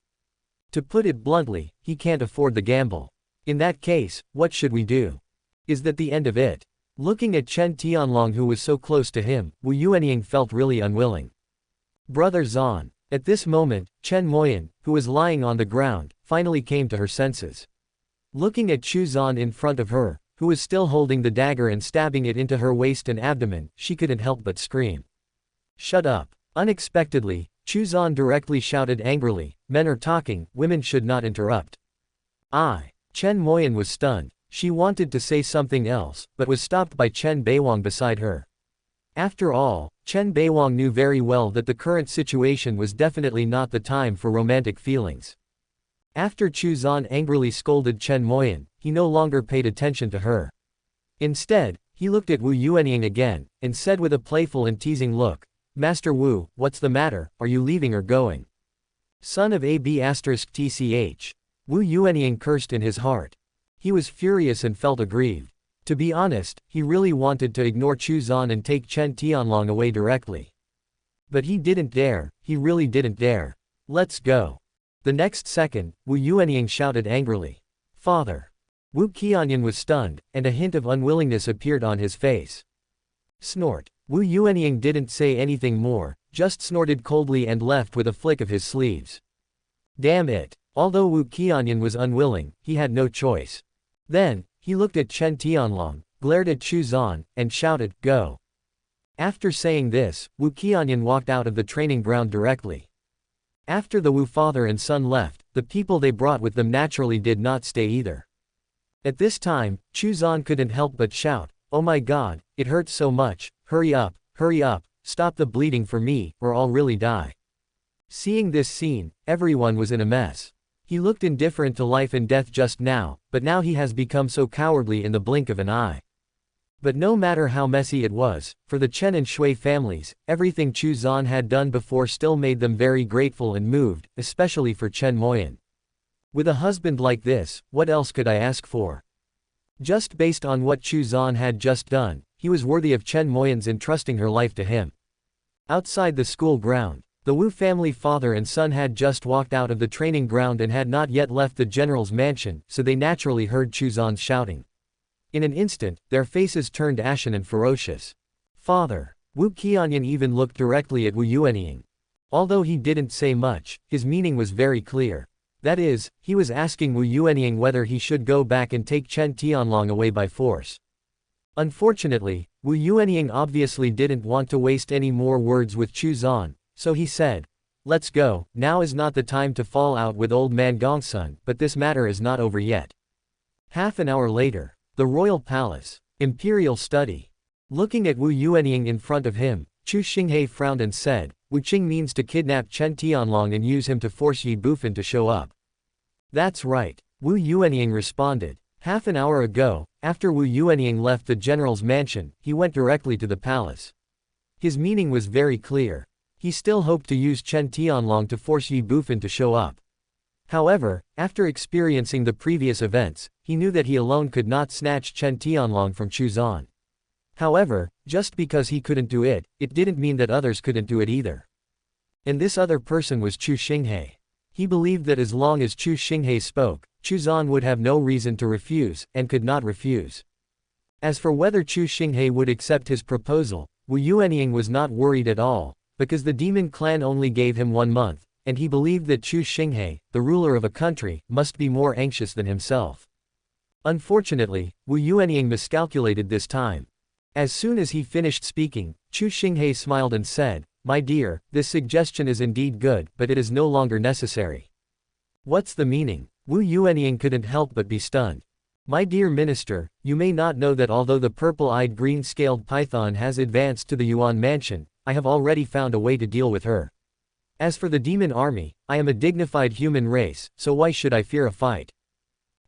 To put it bluntly, he can't afford the gamble. In that case, what should we do? Is that the end of it? Looking at Chen Tianlong who was so close to him, Wu Yuanying felt really unwilling. Brother Zan. At this moment, Chen Moyan, who was lying on the ground, finally came to her senses. Looking at Chu Zan in front of her, who was still holding the dagger and stabbing it into her waist and abdomen, she couldn't help but scream. Shut up. Unexpectedly, Chu Zan directly shouted angrily, men are talking, women should not interrupt. Chen Moyan was stunned. She wanted to say something else, but was stopped by Chen Beiwang beside her. After all, Chen Beiwang knew very well that the current situation was definitely not the time for romantic feelings. After Chu Zan angrily scolded Chen Moyan, he no longer paid attention to her. Instead, he looked at Wu Yuanying again, and said with a playful and teasing look, Master Wu, what's the matter, are you leaving or going? Son of AB*TCH. Wu Yuanying cursed in his heart. He was furious and felt aggrieved. To be honest, he really wanted to ignore Chu Zan and take Chen Tianlong away directly. But he didn't dare, he really didn't dare. Let's go. The next second, Wu Yuanying shouted angrily. Father. Wu Qianyan was stunned, and a hint of unwillingness appeared on his face. Snort. Wu Yuanying didn't say anything more, just snorted coldly and left with a flick of his sleeves. Damn it. Although Wu Qianyan was unwilling, he had no choice. Then, he looked at Chen Tianlong, glared at Chu Zan, and shouted, go. After saying this, Wu Qianyan walked out of the training ground directly. After the Wu father and son left, the people they brought with them naturally did not stay either. At this time, Chu Zan couldn't help but shout, oh my god, it hurts so much, hurry up, stop the bleeding for me, or I'll really die." Seeing this scene, everyone was in a mess. He looked indifferent to life and death just now, but now he has become so cowardly in the blink of an eye. But no matter how messy it was, for the Chen and Shui families, everything Chu Zan had done before still made them very grateful and moved, especially for Chen Moyan. With a husband like this, what else could I ask for? Just based on what Chu Zan had just done, he was worthy of Chen Moyan's entrusting her life to him. Outside the school ground, the Wu family father and son had just walked out of the training ground and had not yet left the general's mansion, so they naturally heard Chu Zan's shouting. In an instant, their faces turned ashen and ferocious. "Father!" Wu Qianyan even looked directly at Wu Yuanying. Although he didn't say much, his meaning was very clear. That is, he was asking Wu Yuanying whether he should go back and take Chen Tianlong away by force. Unfortunately, Wu Yuanying obviously didn't want to waste any more words with Chu Zan, so he said, "Let's go, now is not the time to fall out with old man Gongsun, but this matter is not over yet." Half an hour later, the royal palace, imperial study. Looking at Wu Yuanying in front of him, Chu Xinghe frowned and said, "Wu Qing means to kidnap Chen Tianlong and use him to force Ye Bufan to show up." "That's right," Wu Yuanying responded. Half an hour ago, after Wu Yuanying left the general's mansion, he went directly to the palace. His meaning was very clear. He still hoped to use Chen Tianlong to force Ye Bufan to show up. However, after experiencing the previous events, he knew that he alone could not snatch Chen Tianlong from Chu Zan. However, just because he couldn't do it, it didn't mean that others couldn't do it either. And this other person was Chu Xinghe. He believed that as long as Chu Xinghe spoke, Chu Zan would have no reason to refuse, and could not refuse. As for whether Chu Xinghe would accept his proposal, Wu Yuanying was not worried at all, because the demon clan only gave him 1 month, and he believed that Chu Xinghe, the ruler of a country, must be more anxious than himself. Unfortunately, Wu Yuanying miscalculated this time. As soon as he finished speaking, Chu Xinghe smiled and said, "My dear, this suggestion is indeed good, but it is no longer necessary." "What's the meaning?" Wu Yuanying couldn't help but be stunned. "My dear minister, you may not know that although the purple-eyed green-scaled python has advanced to the Yuan mansion, I have already found a way to deal with her. As for the demon army, I am a dignified human race, so why should I fear a fight?"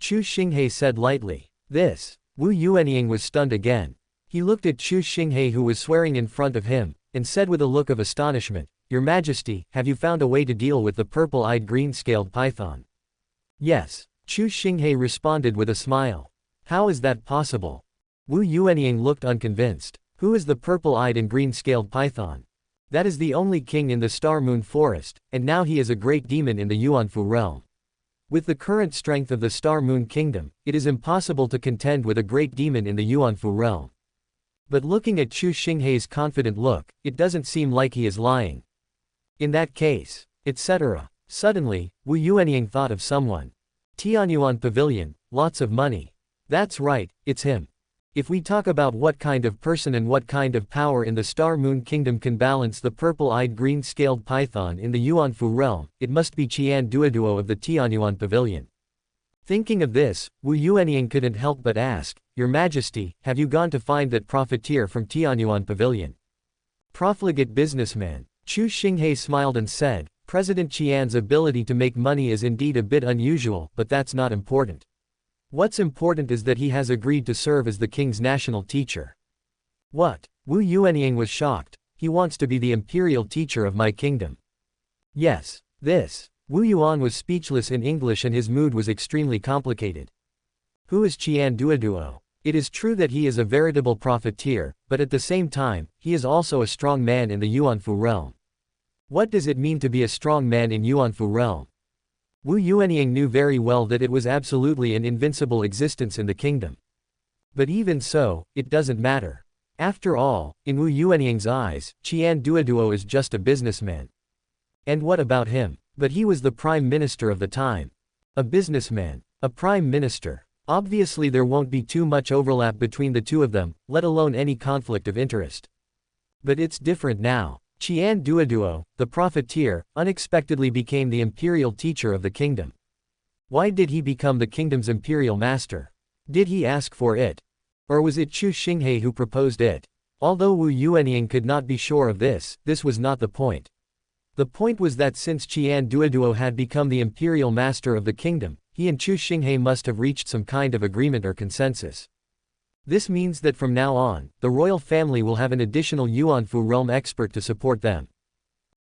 Chu Xinghe said lightly. This, Wu Yuanying was stunned again. He looked at Chu Xinghe who was swearing in front of him, and said with a look of astonishment, "Your Majesty, have you found a way to deal with the purple-eyed green-scaled python?" "Yes," Chu Xinghe responded with a smile. "How is that possible?" Wu Yuanying looked unconvinced. "Who is the purple-eyed and green-scaled python?" "That is the only king in the Star Moon Forest, and now he is a great demon in the Yuanfu realm. With the current strength of the Star Moon Kingdom, it is impossible to contend with a great demon in the Yuanfu realm." But looking at Chu Xinghe's confident look, it doesn't seem like he is lying. "In that case, etc." Suddenly, Wu Yuanying thought of someone. "Tianyuan Pavilion, lots of money. That's right, it's him. If we talk about what kind of person and what kind of power in the Star Moon Kingdom can balance the purple-eyed green-scaled python in the Yuanfu realm, it must be Qian Duoduo of the Tianyuan Pavilion." Thinking of this, Wu Yuanying couldn't help but ask, "Your Majesty, have you gone to find that profiteer from Tianyuan Pavilion?" "Profligate businessman." Chu Xinghe smiled and said, "President Qian's ability to make money is indeed a bit unusual, but that's not important. What's important is that he has agreed to serve as the king's national teacher." "What?" Wu Yuanying was shocked. "He wants to be the imperial teacher of my kingdom." "Yes, this." Wu Yuan was speechless in English and his mood was extremely complicated. Who is Qian Duoduo? It is true that he is a veritable profiteer, but at the same time, he is also a strong man in the Yuanfu realm. What does it mean to be a strong man in Yuanfu realm? Wu Yuanying knew very well that it was absolutely an invincible existence in the kingdom. But even so, it doesn't matter. After all, in Wu Yuanying's eyes, Qian Duoduo is just a businessman. And what about him? But he was the prime minister of the time. A businessman, a prime minister. Obviously there won't be too much overlap between the two of them, let alone any conflict of interest. But it's different now. Qian Duoduo, the profiteer, unexpectedly became the imperial teacher of the kingdom. Why did he become the kingdom's imperial master? Did he ask for it? Or was it Chu Xinghe who proposed it? Although Wu Yuanying could not be sure of this was not the point. The point was that since Qian Duoduo had become the imperial master of the kingdom, he and Chu Xinghe must have reached some kind of agreement or consensus. This means that from now on, the royal family will have an additional Yuanfu realm expert to support them.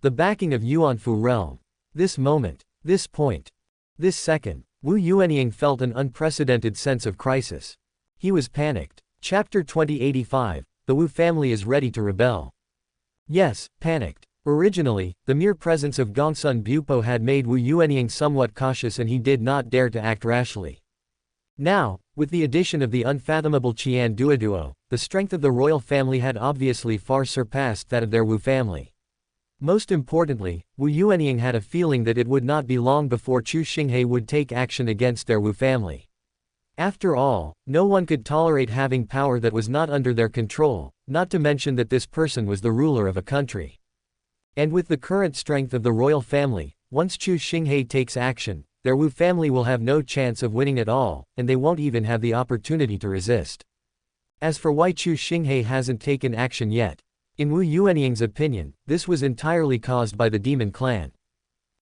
The backing of Yuanfu realm. This moment, this point, this second, Wu Yuanying felt an unprecedented sense of crisis. He was panicked. Chapter 2085, the Wu family is ready to rebel. Yes, panicked. Originally, the mere presence of Gongsun Bupo had made Wu Yuanying somewhat cautious and he did not dare to act rashly. Now, with the addition of the unfathomable Qian Duoduo, the strength of the royal family had obviously far surpassed that of their Wu family. Most importantly, Wu Yuanying had a feeling that it would not be long before Chu Xinghe would take action against their Wu family. After all, no one could tolerate having power that was not under their control, not to mention that this person was the ruler of a country. And with the current strength of the royal family, once Chu Xinghe takes action, their Wu family will have no chance of winning at all, and they won't even have the opportunity to resist. As for why Chu Xinghe hasn't taken action yet, in Wu Yuanying's opinion, this was entirely caused by the demon clan.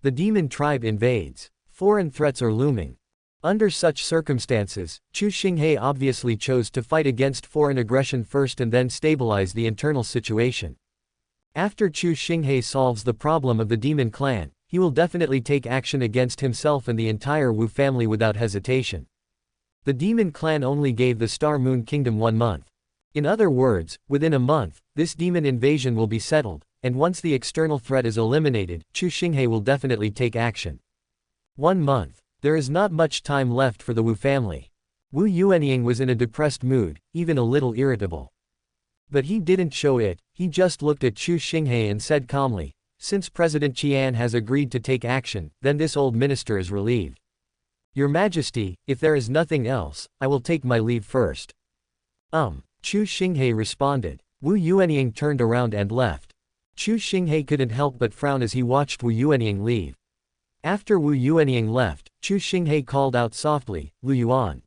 The demon tribe invades. Foreign threats are looming. Under such circumstances, Chu Xinghe obviously chose to fight against foreign aggression first and then stabilize the internal situation. After Chu Xinghe solves the problem of the demon clan, he will definitely take action against himself and the entire Wu family without hesitation. The demon clan only gave the Star Moon Kingdom 1 month. In other words, within a month, this demon invasion will be settled, and once the external threat is eliminated, Chu Xinghe will definitely take action. 1 month. There is not much time left for the Wu family. Wu Yuanying was in a depressed mood, even a little irritable. But he didn't show it, he just looked at Chu Xinghe and said calmly, "Since President Qian has agreed to take action, then this old minister is relieved. Your Majesty, if there is nothing else, I will take my leave first." Chu Xinghe responded. Wu Yuanying turned around and left. Chu Xinghe couldn't help but frown as he watched Wu Yuanying leave. After Wu Yuanying left, Chu Xinghe called out softly, "Lu Yuan."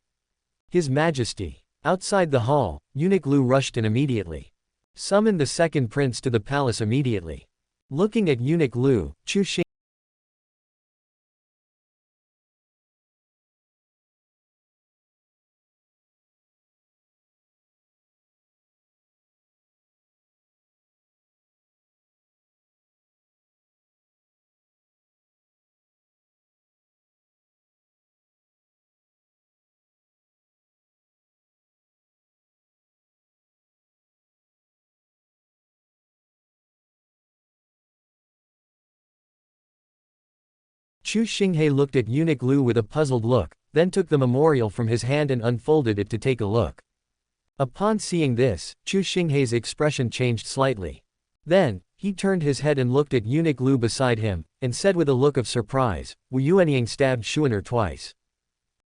His Majesty. Outside the hall, eunuch Lu rushed in immediately. Summon the second prince to the palace immediately. Looking at eunuch Lu, Chu Xinghe looked at eunuch Lu with a puzzled look, then took the memorial from his hand and unfolded it to take a look. Upon seeing this, Chu Xinghe's expression changed slightly. Then, he turned his head and looked at eunuch Lu beside him, and said with a look of surprise, "Wu Yuanying stabbed Xuan'er twice."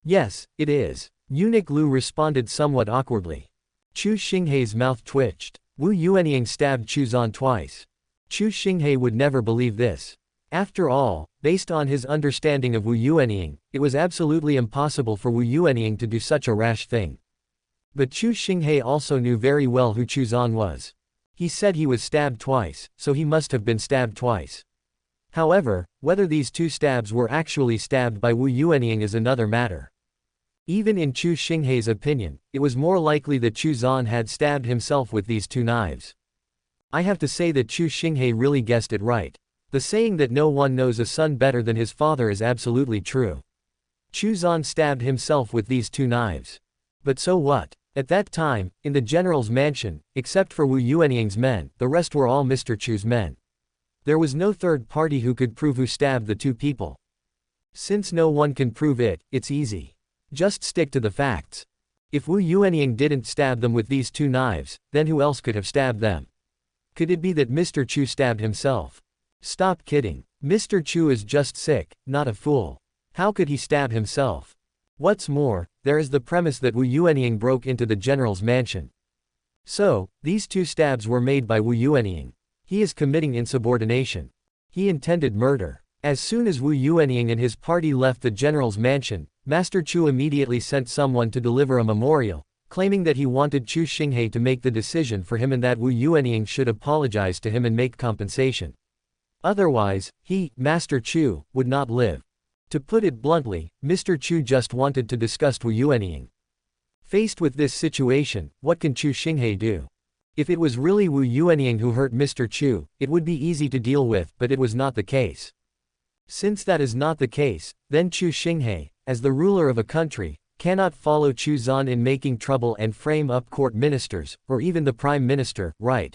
"Yes, it is." Eunuch Lu responded somewhat awkwardly. Chu Xinghe's mouth twitched. Wu Yuanying stabbed Chu Zan twice. Chu Xinghe would never believe this. After all, based on his understanding of Wu Yuanying, it was absolutely impossible for Wu Yuanying to do such a rash thing. But Chu Xinghe also knew very well who Chu Zan was. He said he was stabbed twice, so he must have been stabbed twice. However, whether these two stabs were actually stabbed by Wu Yuanying is another matter. Even in Chu Xinghe's opinion, it was more likely that Chu Zan had stabbed himself with these two knives. I have to say that Chu Xinghe really guessed it right. The saying that no one knows a son better than his father is absolutely true. Chu Zan stabbed himself with these two knives. But so what? At that time, in the general's mansion, except for Wu Yuanying's men, the rest were all Mr. Chu's men. There was no third party who could prove who stabbed the two people. Since no one can prove it, it's easy. Just stick to the facts. If Wu Yuanying didn't stab them with these two knives, then who else could have stabbed them? Could it be that Mr. Chu stabbed himself? Stop kidding. Mr. Chu is just sick, not a fool. How could he stab himself? What's more, there is the premise that Wu Yuanying broke into the general's mansion. So, these two stabs were made by Wu Yuanying. He is committing insubordination. He intended murder. As soon as Wu Yuanying and his party left the general's mansion, Master Chu immediately sent someone to deliver a memorial, claiming that he wanted Chu Xinghe to make the decision for him and that Wu Yuanying should apologize to him and make compensation. Otherwise, he, Master Chu, would not live. To put it bluntly, Mr. Chu just wanted to disgust Wu Yuanying. Faced with this situation, what can Chu Xinghe do? If it was really Wu Yuanying who hurt Mr. Chu, it would be easy to deal with, but it was not the case. Since that is not the case, then Chu Xinghe, as the ruler of a country, cannot follow Chu Zan in making trouble and frame up court ministers, or even the prime minister, right?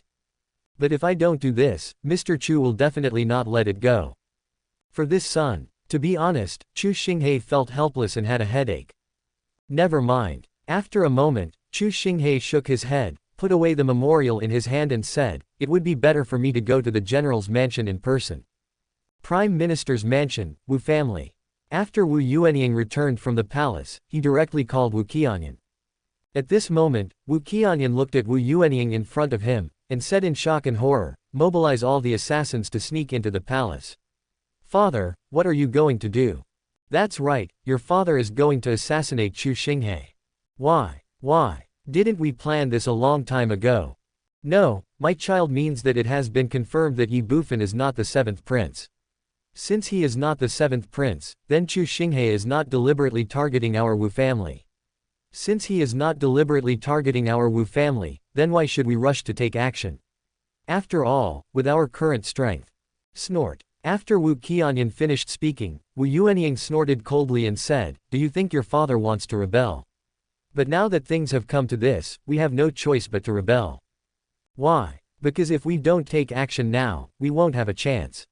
But if I don't do this, Mr. Chu will definitely not let it go. For this son, to be honest, Chu Xinghe felt helpless and had a headache. Never mind. After a moment, Chu Xinghe shook his head, put away the memorial in his hand and said, "It would be better for me to go to the general's mansion in person." Prime Minister's mansion, Wu family. After Wu Yuanying returned from the palace, he directly called Wu Qianyan. At this moment, Wu Qianyan looked at Wu Yuanying in front of him, and said in shock and horror, "Mobilize all the assassins to sneak into the palace." "Father, what are you going to do?" "That's right, your father is going to assassinate Chu Xinghe." "Why? Why? Didn't we plan this a long time ago?" "No, my child means that it has been confirmed that Ye Bufan is not the seventh prince. Since he is not the seventh prince, then Chu Xinghe is not deliberately targeting our Wu family. Since he is not deliberately targeting our Wu family, then why should we rush to take action? After all, with our current strength." Snort. After Wu Qianyan finished speaking, Wu Yuanying snorted coldly and said, "Do you think your father wants to rebel? But now that things have come to this, we have no choice but to rebel." "Why?" "Because if we don't take action now, we won't have a chance.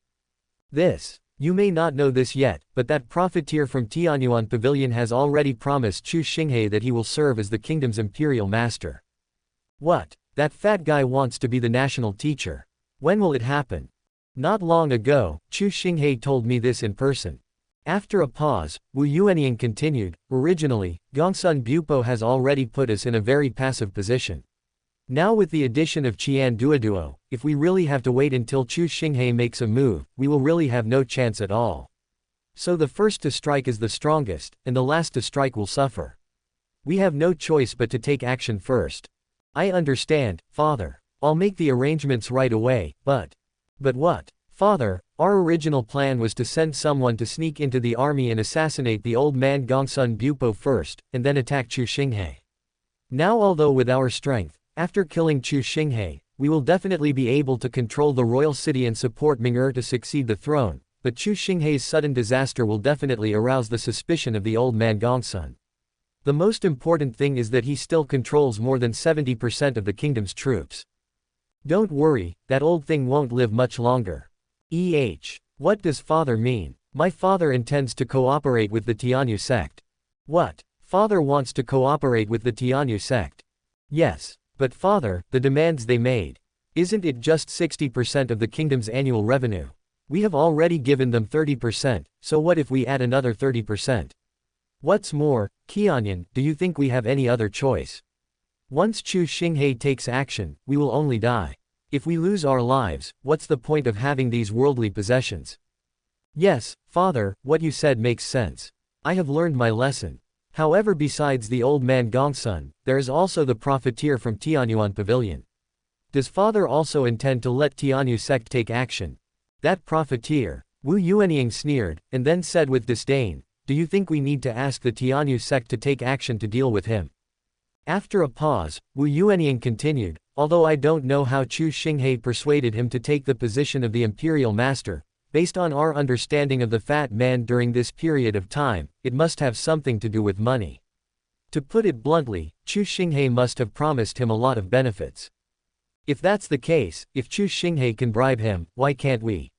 You may not know this yet, but that profiteer from Tianyuan Pavilion has already promised Chu Xinghe that he will serve as the kingdom's imperial master." "What? That fat guy wants to be the national teacher. When will it happen?" "Not long ago, Chu Xinghe told me this in person." After a pause, Wu Yuanying continued, "Originally, Gongsun Bupo has already put us in a very passive position. Now with the addition of Qian Duoduo, if we really have to wait until Chu Xinghe makes a move, we will really have no chance at all. So the first to strike is the strongest, and the last to strike will suffer. We have no choice but to take action first." "I understand, father. I'll make the arrangements right away, but what?" "Father, our original plan was to send someone to sneak into the army and assassinate the old man Gongsun Bupo first, and then attack Chu Xinghe. Now although with our strength, after killing Chu Xinghe, we will definitely be able to control the royal city and support Ming-Er to succeed the throne, but Chu Xinghe's sudden disaster will definitely arouse the suspicion of the old man Gongsun. The most important thing is that he still controls more than 70% of the kingdom's troops. Don't worry, that old thing won't live much longer." What does father mean? My father intends to cooperate with the Tianyu sect." "What? Father wants to cooperate with the Tianyu sect?" "Yes. But father, the demands they made. Isn't it just 60% of the kingdom's annual revenue? We have already given them 30%, so what if we add another 30%? What's more, Qianyan, do you think we have any other choice? Once Chu Xinghe takes action, we will only die. If we lose our lives, what's the point of having these worldly possessions?" "Yes, father, what you said makes sense. I have learned my lesson. However, besides the old man Gongsun, there is also the profiteer from Tianyuan Pavilion. Does father also intend to let Tianyu sect take action?" "That profiteer?" Wu Yuanying sneered, and then said with disdain, "Do you think we need to ask the Tianyu sect to take action to deal with him?" After a pause, Wu Yuanying continued, "Although I don't know how Chu Xinghe persuaded him to take the position of the imperial master, based on our understanding of the fat man during this period of time, it must have something to do with money. To put it bluntly, Chu Xinghe must have promised him a lot of benefits. If that's the case, if Chu Xinghe can bribe him, why can't we?"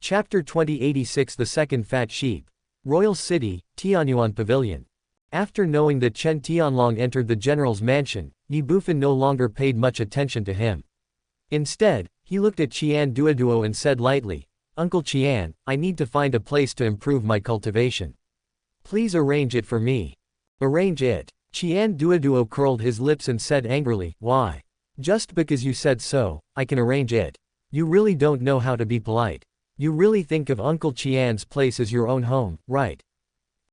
Chapter 2086 The Second Fat Sheep. Royal City, Tianyuan Pavilion. After knowing that Chen Tianlong entered the general's mansion, Ye Bufan no longer paid much attention to him. Instead, he looked at Qian Duoduo and said lightly, "Uncle Qian, I need to find a place to improve my cultivation. Please arrange it for me." "Arrange it?" Qian Duoduo curled his lips and said angrily, "Why? Just because you said so, I can arrange it. You really don't know how to be polite. You really think of Uncle Qian's place as your own home, right?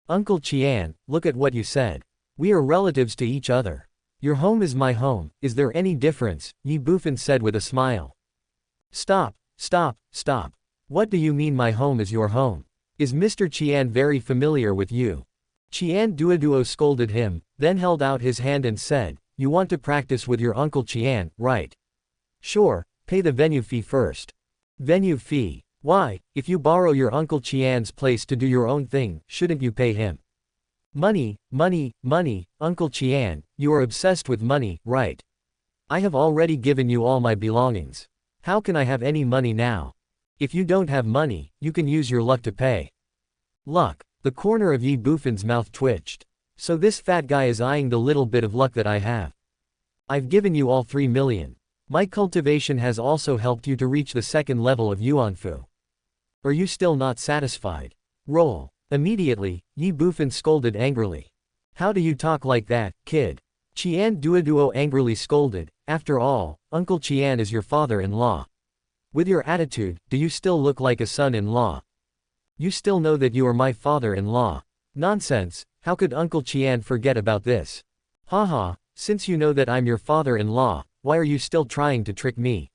Uncle Qian, look at what you said. We are relatives to each other. Your home is my home, is there any difference? Ye Bufan said with a smile. Stop, stop, stop. What do you mean my home is your home? Is Mr. Qian very familiar with you? Qian Duoduo scolded him, then held out his hand and said, you want to practice with your uncle Qian, right? Sure, pay the venue fee first. Venue fee? Why, if you borrow your uncle Qian's place to do your own thing, shouldn't you pay him? Money, money, money, Uncle Qian, you are obsessed with money, right? I have already given you all my belongings. How can I have any money now? If you don't have money, you can use your luck to pay. Luck? The corner of Ye Bufan's mouth twitched. So this fat guy is eyeing the little bit of luck that I have. I've given you all 3 million. My cultivation has also helped you to reach the second level of Yuanfu. Are you still not satisfied? Roll. Immediately, Ye Bufan scolded angrily. How do you talk like that, kid? Qian Duoduo angrily scolded, after all, Uncle Qian is your father-in-law. With your attitude, do you still look like a son-in-law? You still know that you are my father-in-law. Nonsense, how could Uncle Qian forget about this? Haha, since you know that I'm your father-in-law, why are you still trying to trick me?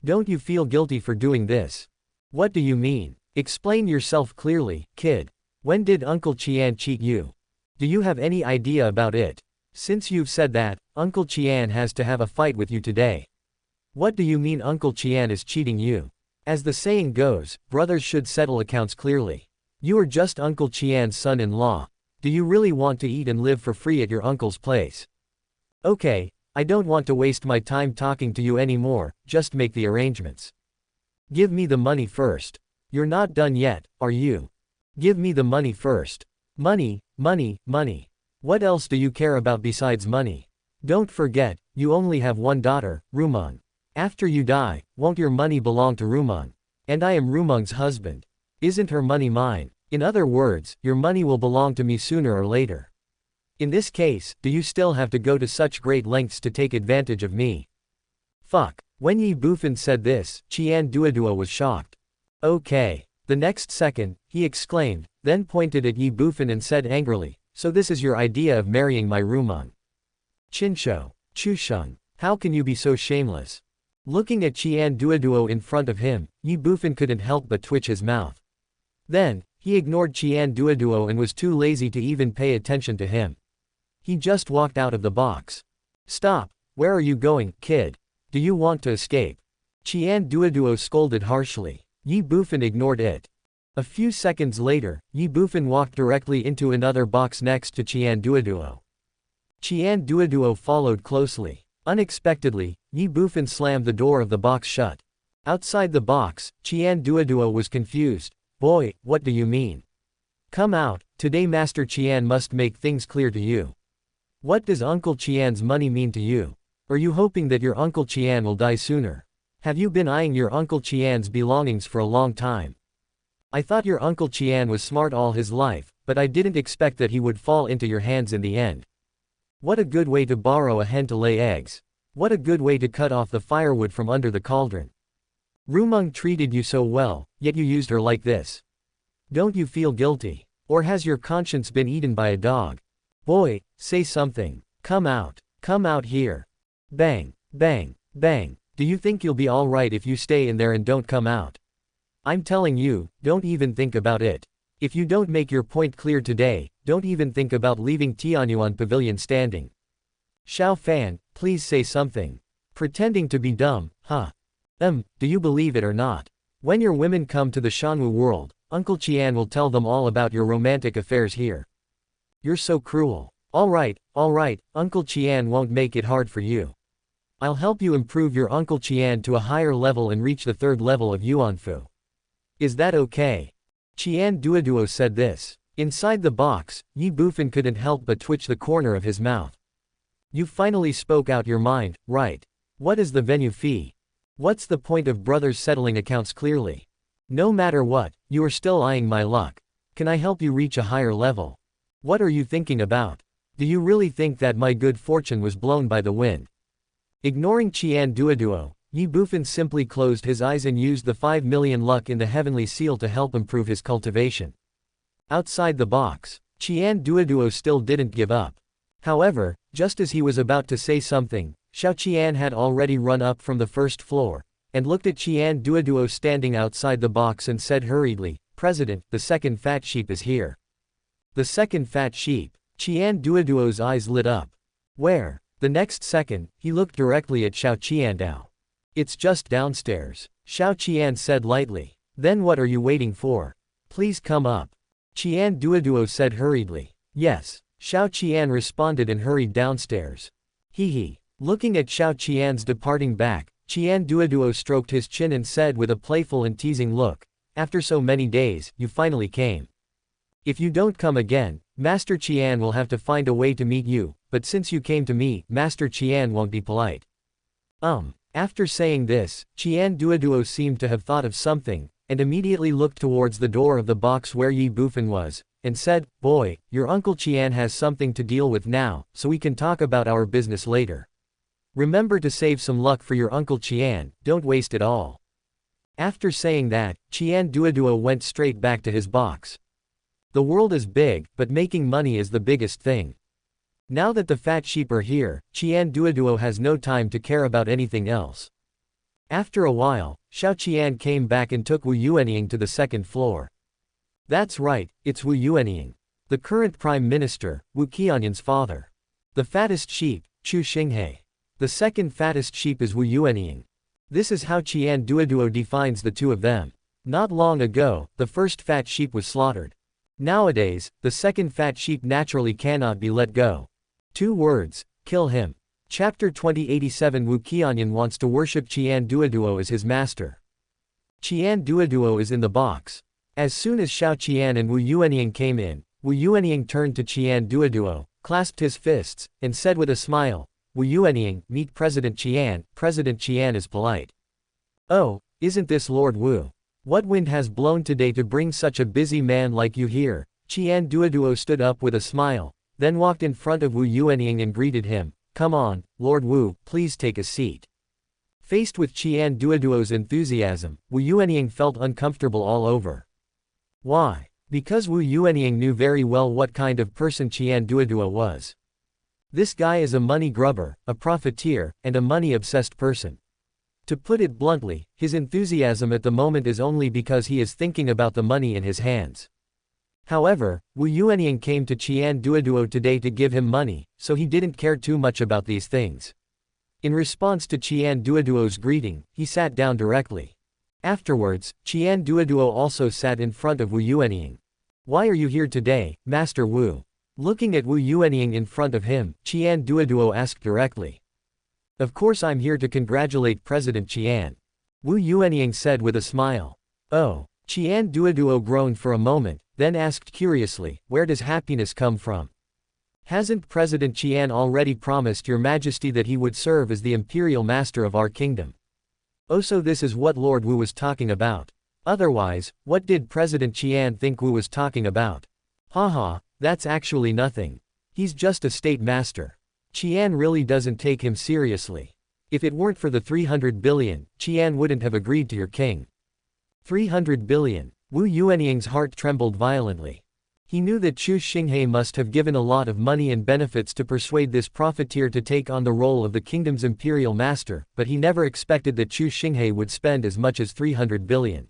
Don't you feel guilty for doing this? What do you mean? Explain yourself clearly, kid. When did Uncle Qian cheat you? Do you have any idea about it? Since you've said that, Uncle Qian has to have a fight with you today. What do you mean Uncle Qian is cheating you? As the saying goes, brothers should settle accounts clearly. You are just Uncle Qian's son-in-law. Do you really want to eat and live for free at your uncle's place? Okay, I don't want to waste my time talking to you anymore, just make the arrangements. Give me the money first. You're not done yet, are you? Give me the money first. Money, money, money. What else do you care about besides money? Don't forget, you only have one daughter, Rumong. After you die, won't your money belong to Rumong? And I am Rumong's husband. Isn't her money mine? In other words, your money will belong to me sooner or later. In this case, do you still have to go to such great lengths to take advantage of me? Fuck. When Ye Bufan said this, Qian Duoduo was shocked. Okay. The next second, he exclaimed, then pointed at Ye Bufan and said angrily, so this is your idea of marrying my Rumong? Chinshou, Chusheng, how can you be so shameless? Looking at Qian Duoduo in front of him, Ye Bufan couldn't help but twitch his mouth. Then, he ignored Qian Duoduo and was too lazy to even pay attention to him. He just walked out of the box. Stop, where are you going, kid? Do you want to escape? Qian Duoduo scolded harshly. Ye Bufan ignored it. A few seconds later, Ye Bufan walked directly into another box next to Qian Duoduo. Qian Duoduo followed closely. Unexpectedly, Ye Bufan slammed the door of the box shut. Outside the box, Qian Duoduo was confused. Boy, what do you mean? Come out, today Master Qian must make things clear to you. What does Uncle Qian's money mean to you? Are you hoping that your Uncle Qian will die sooner? Have you been eyeing your Uncle Qian's belongings for a long time? I thought your Uncle Qian was smart all his life, but I didn't expect that he would fall into your hands in the end. What a good way to borrow a hen to lay eggs. What a good way to cut off the firewood from under the cauldron. Rumong treated you so well, yet you used her like this. Don't you feel guilty? Or has your conscience been eaten by a dog? Boy, say something. Come out here. Bang, bang, bang. Do you think you'll be alright if you stay in there and don't come out? I'm telling you, don't even think about it. If you don't make your point clear today, don't even think about leaving Tianyuan Pavilion standing. Xiao Fan, please say something. Pretending to be dumb, huh? Do you believe it or not? When your women come to the Shanwu world, Uncle Qian will tell them all about your romantic affairs here. You're so cruel. Alright, Uncle Qian won't make it hard for you. I'll help you improve your Uncle Qian to a higher level and reach the third level of Yuanfu. Is that okay? Qian Duoduo said this. Inside the box, Ye Bufan couldn't help but twitch the corner of his mouth. You finally spoke out your mind, right? What is the venue fee? What's the point of brothers settling accounts clearly? No matter what, you are still eyeing my luck. Can I help you reach a higher level? What are you thinking about? Do you really think that my good fortune was blown by the wind? Ignoring Qian Duoduo, Ye Bufan simply closed his eyes and used the 5 million luck in the heavenly seal to help improve his cultivation. Outside the box, Qian Duoduo still didn't give up. However, just as he was about to say something, Xiao Qian had already run up from the first floor, and looked at Qian Duoduo standing outside the box and said hurriedly, "President, the second fat sheep is here." The second fat sheep. Qian Duoduo's eyes lit up. Where? The next second, he looked directly at Xiao Qiandao. "It's just downstairs," Xiao Qian said lightly. "Then what are you waiting for? Please come up." Qian Duoduo said hurriedly. "Yes." Xiao Qian responded and hurried downstairs. Hee. Looking at Xiao Qian's departing back, Qian Duoduo stroked his chin and said with a playful and teasing look, "After so many days, you finally came. If you don't come again, Master Qian will have to find a way to meet you, but since you came to me, Master Qian won't be polite." After saying this, Qian Duoduo seemed to have thought of something, and immediately looked towards the door of the box where Ye Bufan was, and said, "Boy, your Uncle Qian has something to deal with now, so we can talk about our business later. Remember to save some luck for your Uncle Qian, don't waste it all." After saying that, Qian Duoduo went straight back to his box. The world is big, but making money is the biggest thing. Now that the fat sheep are here, Qian Duoduo has no time to care about anything else. After a while, Xiao Qian came back and took Wu Yuanying to the second floor. That's right, it's Wu Yuanying, the current prime minister, Wu Qianyin's father. The fattest sheep, Chu Xinghe. The second fattest sheep is Wu Yuanying. This is how Qian Duoduo defines the two of them. Not long ago, the first fat sheep was slaughtered. Nowadays, the second fat sheep naturally cannot be let go. 2 words, kill him. Chapter 2087. Wu Qianyin wants to worship Qian Duoduo as his master. Qian Duoduo is in the box. As soon as Xiao Qian and Wu Yuanying came in, Wu Yuanying turned to Qian Duoduo, clasped his fists, and said with a smile, "Wu Yuanying, meet President Qian. President Qian is polite." "Oh, isn't this Lord Wu? What wind has blown today to bring such a busy man like you here?" Qian Duoduo stood up with a smile, then walked in front of Wu Yuanying and greeted him. "Come on, Lord Wu, please take a seat." Faced with Qian Duoduo's enthusiasm, Wu Yuanying felt uncomfortable all over. Why? Because Wu Yuanying knew very well what kind of person Qian Duoduo was. This guy is a money grubber, a profiteer, and a money-obsessed person. To put it bluntly, his enthusiasm at the moment is only because he is thinking about the money in his hands. However, Wu Yuanying came to Qian Duoduo today to give him money, so he didn't care too much about these things. In response to Qian Duoduo's greeting, he sat down directly. Afterwards, Qian Duoduo also sat in front of Wu Yuanying. "Why are you here today, Master Wu?" Looking at Wu Yuanying in front of him, Qian Duoduo asked directly. "Of course I'm here to congratulate President Qian," Wu Yuanying said with a smile. "Oh." Qian Duoduo groaned for a moment, then asked curiously, "Where does happiness come from? Hasn't President Qian already promised Your Majesty that he would serve as the imperial master of our kingdom?" "Oh, so this is what Lord Wu was talking about. Otherwise, what did President Qian think Wu was talking about? Haha, that's actually nothing. He's just a state master. Qian really doesn't take him seriously. If it weren't for the 300 billion, Qian wouldn't have agreed to your king." 300 billion. Wu Yuanying's heart trembled violently. He knew that Chu Xinghe must have given a lot of money and benefits to persuade this profiteer to take on the role of the kingdom's imperial master, but he never expected that Chu Xinghe would spend as much as 300 billion.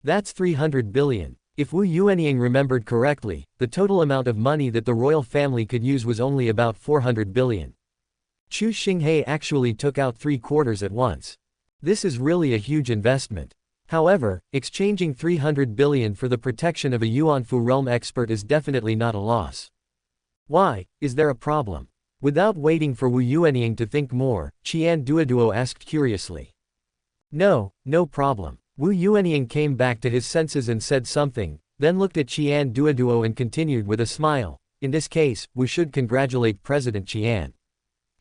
That's 300 billion. If Wu Yuanying remembered correctly, the total amount of money that the royal family could use was only about 400 billion. Chu Xinghe actually took out 3/4 at once. This is really a huge investment. However, exchanging 300 billion for the protection of a Yuanfu realm expert is definitely not a loss. Why, is there a problem? Without waiting for Wu Yuanying to think more, Qian Duoduo asked curiously. No problem. Wu Yuanying came back to his senses and said something, then looked at Qian Duoduo and continued with a smile. "In this case, we should congratulate President Qian.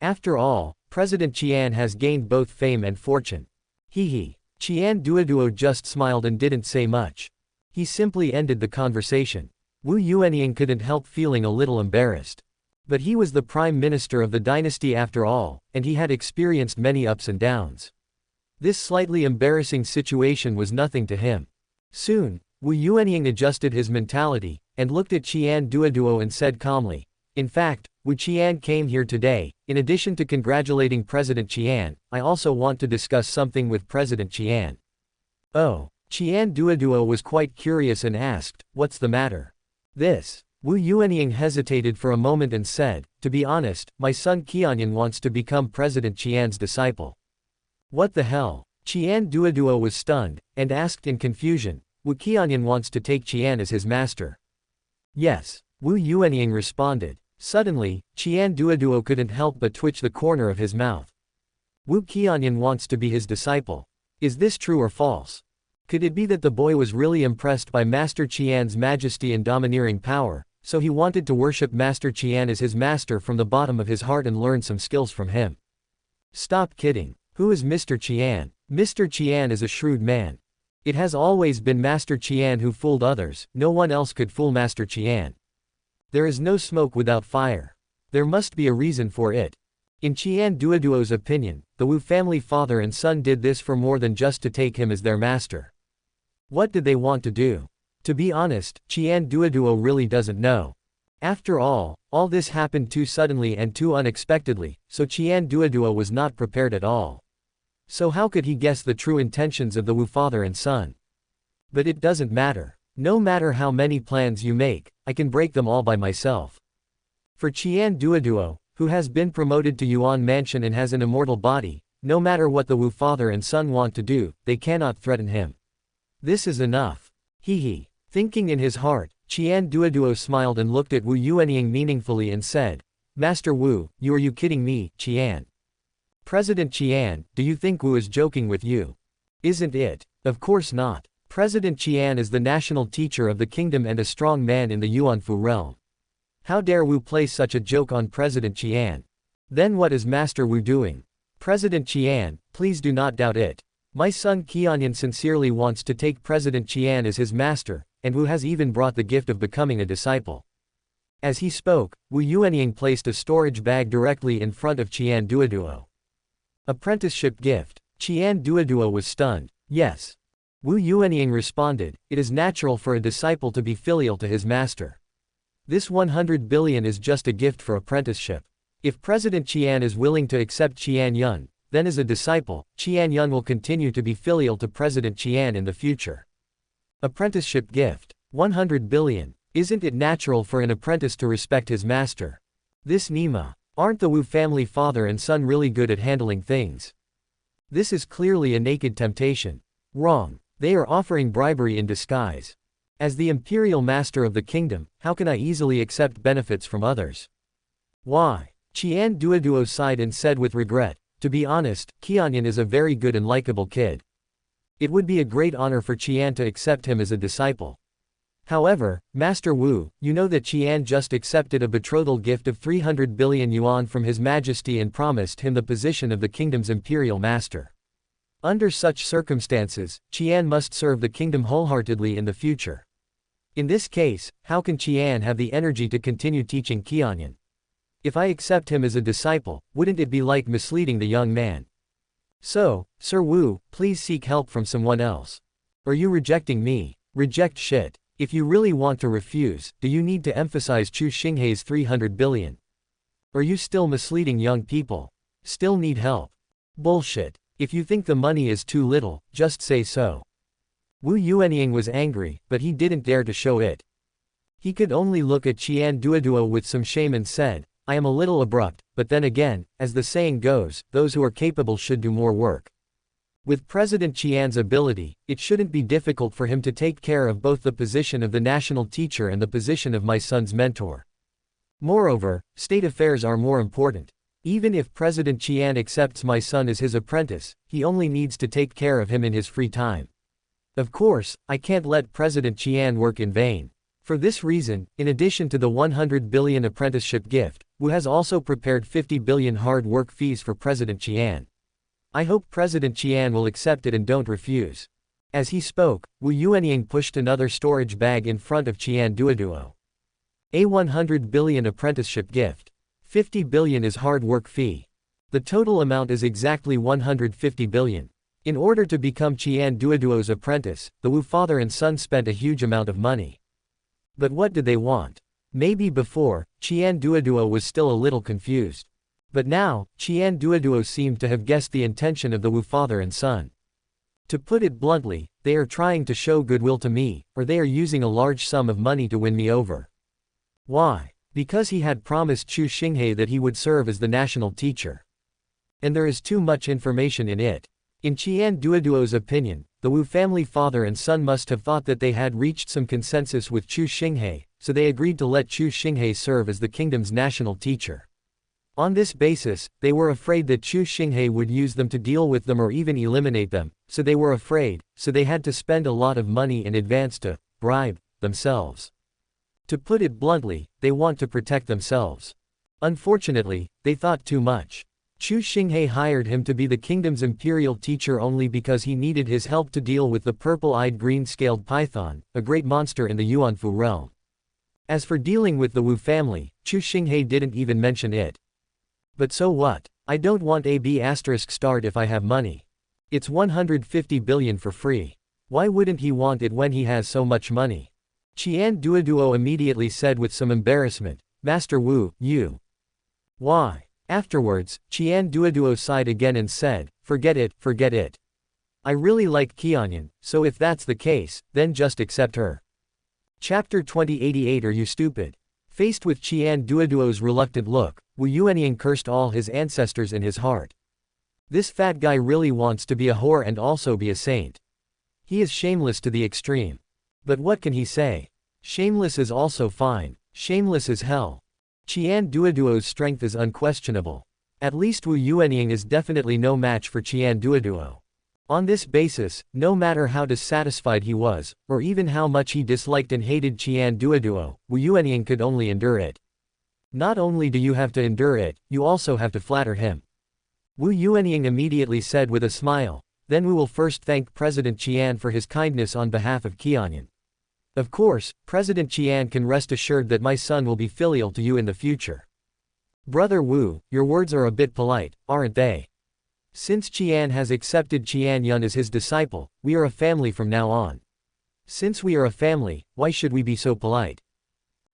After all, President Qian has gained both fame and fortune." Hee. Qian Duoduo just smiled and didn't say much. He simply ended the conversation. Wu Yuanying couldn't help feeling a little embarrassed. But he was the prime minister of the dynasty after all, and he had experienced many ups and downs. This slightly embarrassing situation was nothing to him. Soon, Wu Yuanying adjusted his mentality, and looked at Qian Duoduo and said calmly, In fact, Wu Qian came here today. In addition to congratulating President Qian, I also want to discuss something with President Qian. Oh, Qian Duoduo was quite curious and asked, what's the matter? This. Wu Yuanying hesitated for a moment and said, to be honest, my son Qianyan wants to become President Qian's disciple. What the hell? Qian Duoduo was stunned, and asked in confusion, Wu Qianyan wants to take Qian as his master. Yes, Wu Yuanying responded. Suddenly, Qian Duoduo couldn't help but twitch the corner of his mouth. Wu Qianyan wants to be his disciple. Is this true or false? Could it be that the boy was really impressed by Master Qian's majesty and domineering power, so he wanted to worship Master Qian as his master from the bottom of his heart and learn some skills from him? Stop kidding. Who is Mr. Qian? Mr. Qian is a shrewd man. It has always been Master Qian who fooled others, no one else could fool Master Qian. There is no smoke without fire. There must be a reason for it. In Qian Duoduo's opinion, the Wu family father and son did this for more than just to take him as their master. What did they want to do? To be honest, Qian Duoduo really doesn't know. After all this happened too suddenly and too unexpectedly, so Qian Duoduo was not prepared at all. So how could he guess the true intentions of the Wu father and son? But it doesn't matter. No matter how many plans you make, I can break them all by myself. For Qian Duoduo, who has been promoted to Yuan Mansion and has an immortal body, no matter what the Wu father and son want to do, they cannot threaten him. This is enough. Hee. Thinking in his heart, Qian Duoduo smiled and looked at Wu Yuanying meaningfully and said, Master Wu, are you kidding me, Qian? President Qian, do you think Wu is joking with you? Isn't it? Of course not. President Qian is the national teacher of the kingdom and a strong man in the Yuanfu realm. How dare Wu play such a joke on President Qian? Then what is Master Wu doing? President Qian, please do not doubt it. My son Qianyan sincerely wants to take President Qian as his master, and Wu has even brought the gift of becoming a disciple. As he spoke, Wu Yuanying placed a storage bag directly in front of Qian Duoduo. Apprenticeship gift. Qian Duoduo was stunned. Yes. Wu Yuanying responded, it is natural for a disciple to be filial to his master. This 100 billion is just a gift for apprenticeship. If President Qian is willing to accept Qian Yun, then as a disciple, Qian Yun will continue to be filial to President Qian in the future. Apprenticeship gift. 100 billion. Isn't it natural for an apprentice to respect his master? This Nima. Aren't the Wu family father and son really good at handling things? This is clearly a naked temptation. Wrong. They are offering bribery in disguise. As the imperial master of the kingdom, how can I easily accept benefits from others? Why? Qian Duoduo sighed and said with regret, to be honest, Qianyan is a very good and likable kid. It would be a great honor for Qian to accept him as a disciple. However, Master Wu, you know that Qian just accepted a betrothal gift of 300 billion yuan from His Majesty and promised him the position of the kingdom's imperial master. Under such circumstances, Qian must serve the kingdom wholeheartedly in the future. In this case, how can Qian have the energy to continue teaching Qianyan? If I accept him as a disciple, wouldn't it be like misleading the young man? So, Sir Wu, please seek help from someone else. Are you rejecting me? Reject shit. If you really want to refuse, do you need to emphasize Chu Xinghei's 300 billion? Are you still misleading young people? Still need help? Bullshit. If you think the money is too little, just say so. Wu Yuanying was angry, but he didn't dare to show it. He could only look at Qian Duoduo with some shame and said, I am a little abrupt, but then again, as the saying goes, those who are capable should do more work. With President Qian's ability, it shouldn't be difficult for him to take care of both the position of the national teacher and the position of my son's mentor. Moreover, state affairs are more important. Even if President Qian accepts my son as his apprentice, he only needs to take care of him in his free time. Of course, I can't let President Qian work in vain. For this reason, in addition to the 100 billion apprenticeship gift, Wu has also prepared 50 billion hard work fees for President Qian. I hope President Qian will accept it and don't refuse. As he spoke, Wu Yuanying pushed another storage bag in front of Qian Duoduo. A 100 billion apprenticeship gift. 50 billion is hard work fee. The total amount is exactly 150 billion. In order to become Qian Duoduo's apprentice, the Wu father and son spent a huge amount of money. But what did they want? Maybe before, Qian Duoduo was still a little confused. But now, Qian Duoduo seemed to have guessed the intention of the Wu father and son. To put it bluntly, they are trying to show goodwill to me, or they are using a large sum of money to win me over. Why? Because he had promised Chu Xinghe that he would serve as the national teacher. And there is too much information in it. In Qian Duoduo's opinion, the Wu family father and son must have thought that they had reached some consensus with Chu Xinghe, so they agreed to let Chu Xinghe serve as the kingdom's national teacher. On this basis, they were afraid that Chu Xinghe would use them to deal with them or even eliminate them, so they were afraid, so they had to spend a lot of money in advance to bribe themselves. To put it bluntly, they want to protect themselves. Unfortunately, they thought too much. Chu Xinghe hired him to be the kingdom's imperial teacher only because he needed his help to deal with the purple-eyed green-scaled python, a great monster in the Yuanfu realm. As for dealing with the Wu family, Chu Xinghe didn't even mention it. But so what? I don't want a B** start if I have money. It's 150 billion for free. Why wouldn't he want it when he has so much money? Qian Duoduo immediately said with some embarrassment, Master Wu, you. Why? Afterwards, Qian Duoduo sighed again and said, forget it, forget it. I really like Qianyan, so if that's the case, then just accept her. Chapter 2088. Are you stupid? Faced with Qian Duoduo's reluctant look, Wu Yuanying cursed all his ancestors in his heart. This fat guy really wants to be a whore and also be a saint. He is shameless to the extreme. But what can he say? Shameless is also fine. Shameless as hell. Qian Duoduo's strength is unquestionable. At least Wu Yuanying is definitely no match for Qian Duoduo. On this basis, no matter how dissatisfied he was, or even how much he disliked and hated Qian Duoduo, Wu Yuanying could only endure it. Not only do you have to endure it, you also have to flatter him. Wu Yuanying immediately said with a smile, then we will first thank President Qian for his kindness on behalf of Qianyan. Of course, President Qian can rest assured that my son will be filial to you in the future. Brother Wu, your words are a bit polite, aren't they? Since Qian has accepted Qianyan as his disciple, we are a family from now on. Since we are a family, why should we be so polite?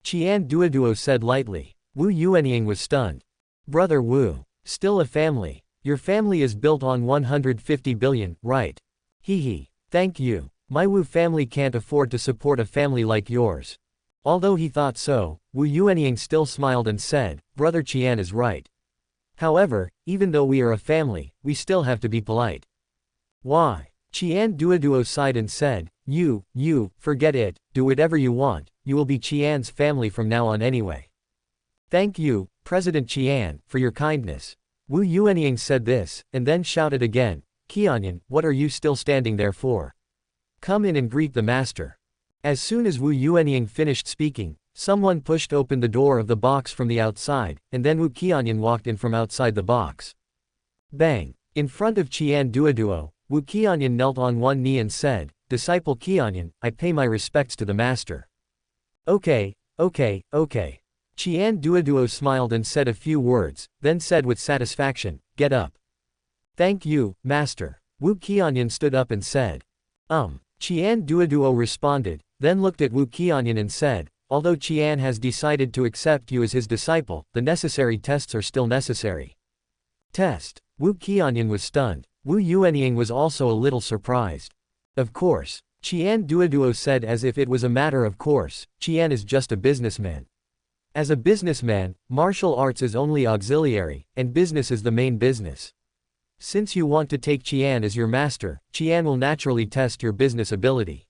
Qian Duoduo said lightly. Wu Yuanying was stunned. Brother Wu. Still a family. Your family is built on 150 billion, right? Hee. Thank you. My Wu family can't afford to support a family like yours. Although he thought so, Wu Yuanying still smiled and said, Brother Qian is right. However, even though we are a family, we still have to be polite. Why? Qian Duoduo sighed and said, You, forget it, do whatever you want, you will be Qian's family from now on anyway. Thank you, President Qian, for your kindness. Wu Yuanying said this, and then shouted again, Qianyan, what are you still standing there for? Come in and greet the master. As soon as Wu Yuanying finished speaking, someone pushed open the door of the box from the outside, and then Wu Qianyan walked in from outside the box. Bang! In front of Qian Duoduo, Wu Qianyan knelt on one knee and said, Disciple Qianyan, I pay my respects to the master. Okay. Qian Duoduo smiled and said a few words, then said with satisfaction, Get up. Thank you, master. Wu Qianyan stood up and said. Qian Duoduo responded, then looked at Wu Qianyan and said, Although Qian has decided to accept you as his disciple, the necessary tests are still necessary. Test. Wu Qianyan was stunned. Wu Yuanying was also a little surprised. Of course. Qian Duoduo said as if it was a matter of course, Qian is just a businessman. As a businessman, martial arts is only auxiliary, and business is the main business. Since you want to take Qian as your master, Qian will naturally test your business ability.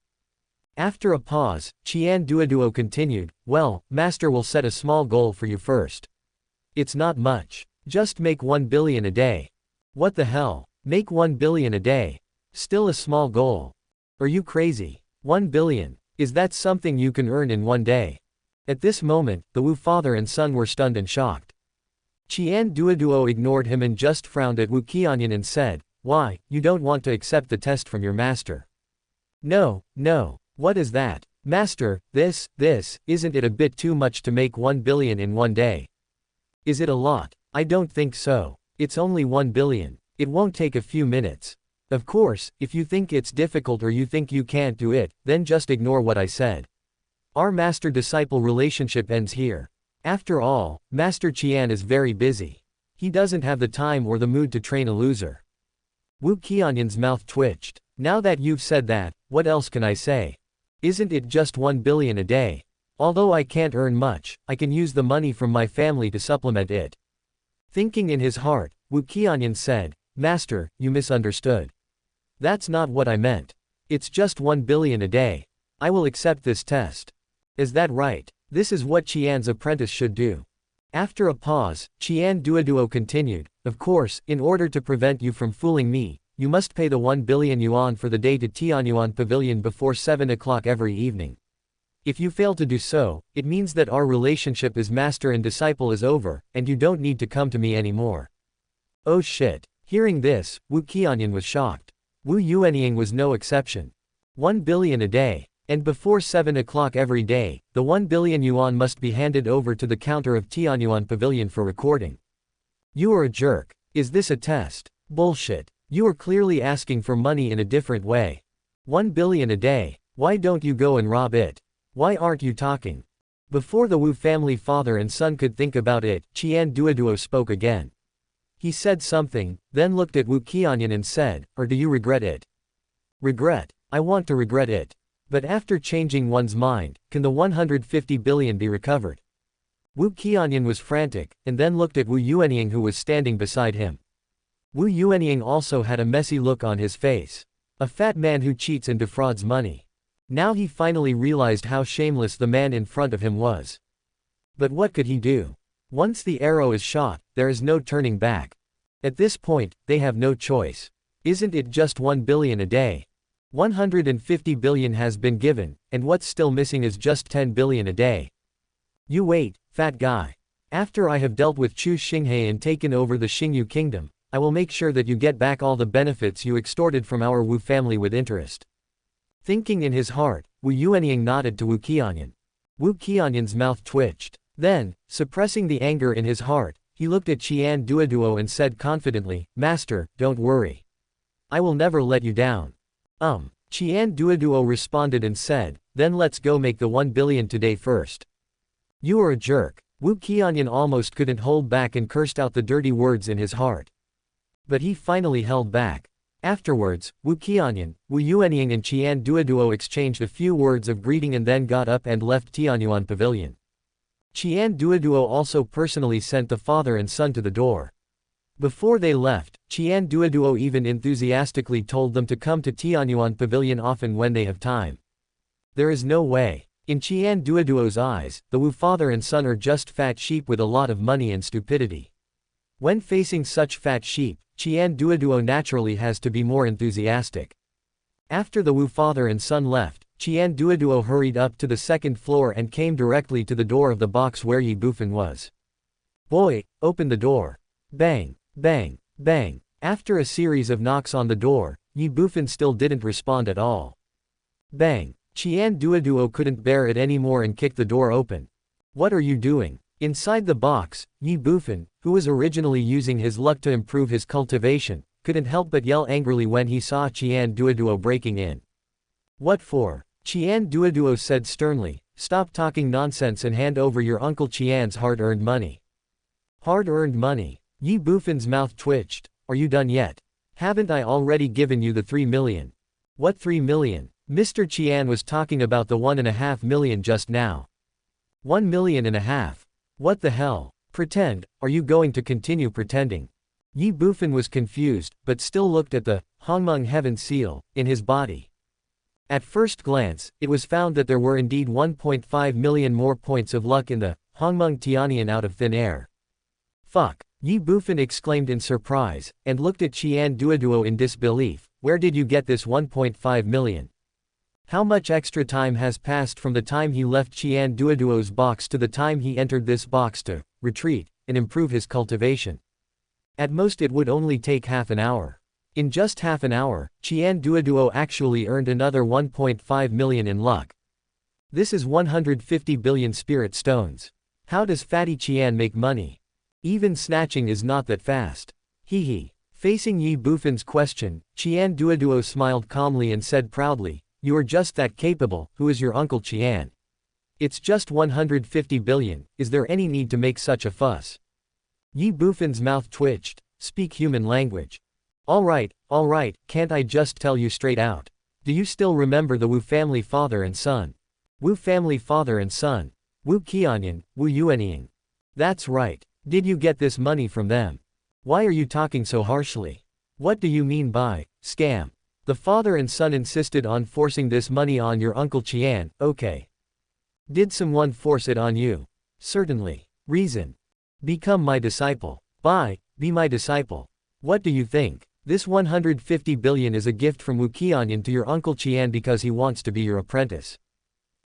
After a pause, Qian Duoduo continued, Well, master will set a small goal for you first. It's not much. Just make 1 billion a day. What the hell? Make 1 billion a day. Still a small goal. Are you crazy? 1 billion. Is that something you can earn in one day? At this moment, the Wu father and son were stunned and shocked. Qian Duoduo ignored him and just frowned at Wu Qianyan and said, Why, you don't want to accept the test from your master? No. What is that? Master, this, isn't it a bit too much to make 1 billion in one day? Is it a lot? I don't think so. It's only 1 billion. It won't take a few minutes. Of course, if you think it's difficult or you think you can't do it, then just ignore what I said. Our master-disciple relationship ends here. After all, Master Qian is very busy. He doesn't have the time or the mood to train a loser. Wu Qianyan's mouth twitched. Now that you've said that, what else can I say? Isn't it just 1 billion a day? Although I can't earn much, I can use the money from my family to supplement it. Thinking in his heart, Wu Qianyan said, Master, you misunderstood. That's not what I meant. It's just 1 billion a day. I will accept this test. Is that right? This is what Qian's apprentice should do. After a pause, Qian Duoduo continued, of course, in order to prevent you from fooling me, you must pay the 1 billion yuan for the day to Tianyuan Pavilion before 7 o'clock every evening. If you fail to do so, it means that our relationship as master and disciple is over, and you don't need to come to me anymore. Oh shit. Hearing this, Wu Qianyan was shocked. Wu Yuanying was no exception. 1 billion a day. And before 7 o'clock every day, the 1 billion yuan must be handed over to the counter of Tianyuan Pavilion for recording. You are a jerk. Is this a test? Bullshit. You are clearly asking for money in a different way. 1 billion a day. Why don't you go and rob it? Why aren't you talking? Before the Wu family father and son could think about it, Qian Duoduo spoke again. He said something, then looked at Wu Qianyan and said, or do you regret it? Regret? I want to regret it. But after changing one's mind, can the 150 billion be recovered? Wu Qianyan was frantic, and then looked at Wu Yuanying who was standing beside him. Wu Yuanying also had a messy look on his face. A fat man who cheats and defrauds money. Now he finally realized how shameless the man in front of him was. But what could he do? Once the arrow is shot, there is no turning back. At this point, they have no choice. Isn't it just 1 billion a day? 150 billion has been given, and what's still missing is just 10 billion a day. You wait, fat guy. After I have dealt with Chu Xinghe and taken over the Xingyu kingdom, I will make sure that you get back all the benefits you extorted from our Wu family with interest. Thinking in his heart, Wu Yuanying nodded to Wu Qianyan. Wu Qianyan's mouth twitched. Then, suppressing the anger in his heart, he looked at Qian Duoduo and said confidently, Master, don't worry. I will never let you down. Qian Duoduo responded and said, then let's go make the 1 billion today first. You are a jerk. Wu Qianyan almost couldn't hold back and cursed out the dirty words in his heart. But he finally held back. Afterwards, Wu Qianyan, Wu Yuanying and Qian Duoduo exchanged a few words of greeting and then got up and left Tianyuan Pavilion. Qian Duoduo also personally sent the father and son to the door. Before they left, Qian Duoduo even enthusiastically told them to come to Tianyuan Pavilion often when they have time. There is no way. In Qian Duoduo's eyes, the Wu father and son are just fat sheep with a lot of money and stupidity. When facing such fat sheep, Qian Duoduo naturally has to be more enthusiastic. After the Wu father and son left, Qian Duoduo hurried up to the second floor and came directly to the door of the box where Ye Bufan was. Boy, open the door. Bang, bang, bang. After a series of knocks on the door, Ye Bufan still didn't respond at all. Bang. Qian Duoduo couldn't bear it anymore and kicked the door open. What are you doing? Inside the box, Ye Bufan, who was originally using his luck to improve his cultivation, couldn't help but yell angrily when he saw Qian Duoduo breaking in. What for? Qian Duoduo said sternly, stop talking nonsense and hand over your Uncle Qian's hard-earned money. Hard-earned money? Ye Bufan's mouth twitched. Are you done yet? Haven't I already given you the 3 million? What 3 million? Mr. Qian was talking about the 1.5 million just now. 1.5 million? What the hell? Pretend, are you going to continue pretending? Ye Bufan was confused, but still looked at the Hongmeng Heaven seal in his body. At first glance, it was found that there were indeed 1.5 million more points of luck in the Hongmeng Tianian out of thin air. Fuck. Ye Bufan exclaimed in surprise, and looked at Qian Duoduo in disbelief. Where did you get this 1.5 million? How much extra time has passed from the time he left Qian Duoduo's box to the time he entered this box to retreat and improve his cultivation? At most it would only take half an hour. In just half an hour, Qian Duoduo actually earned another 1.5 million in luck. This is 150 billion spirit stones. How does Fatty Qian make money? Even snatching is not that fast. Hee hee. Facing Ye Bufan's question, Qian Duoduo smiled calmly and said proudly, you are just that capable. Who is your Uncle Qian? It's just 150 billion, is there any need to make such a fuss? Ye Bufan's mouth twitched. Speak human language. Alright, can't I just tell you straight out? Do you still remember the Wu family father and son? Wu family father and son. Wu Qianyan, Wu Yuanying. That's right. Did you get this money from them? Why are you talking so harshly? What do you mean by scam? The father and son insisted on forcing this money on your Uncle Qian, okay. Did someone force it on you? Certainly. Reason. Become my disciple. Be my disciple. What do you think? This 150 billion is a gift from Wu Qianyan to your Uncle Qian because he wants to be your apprentice.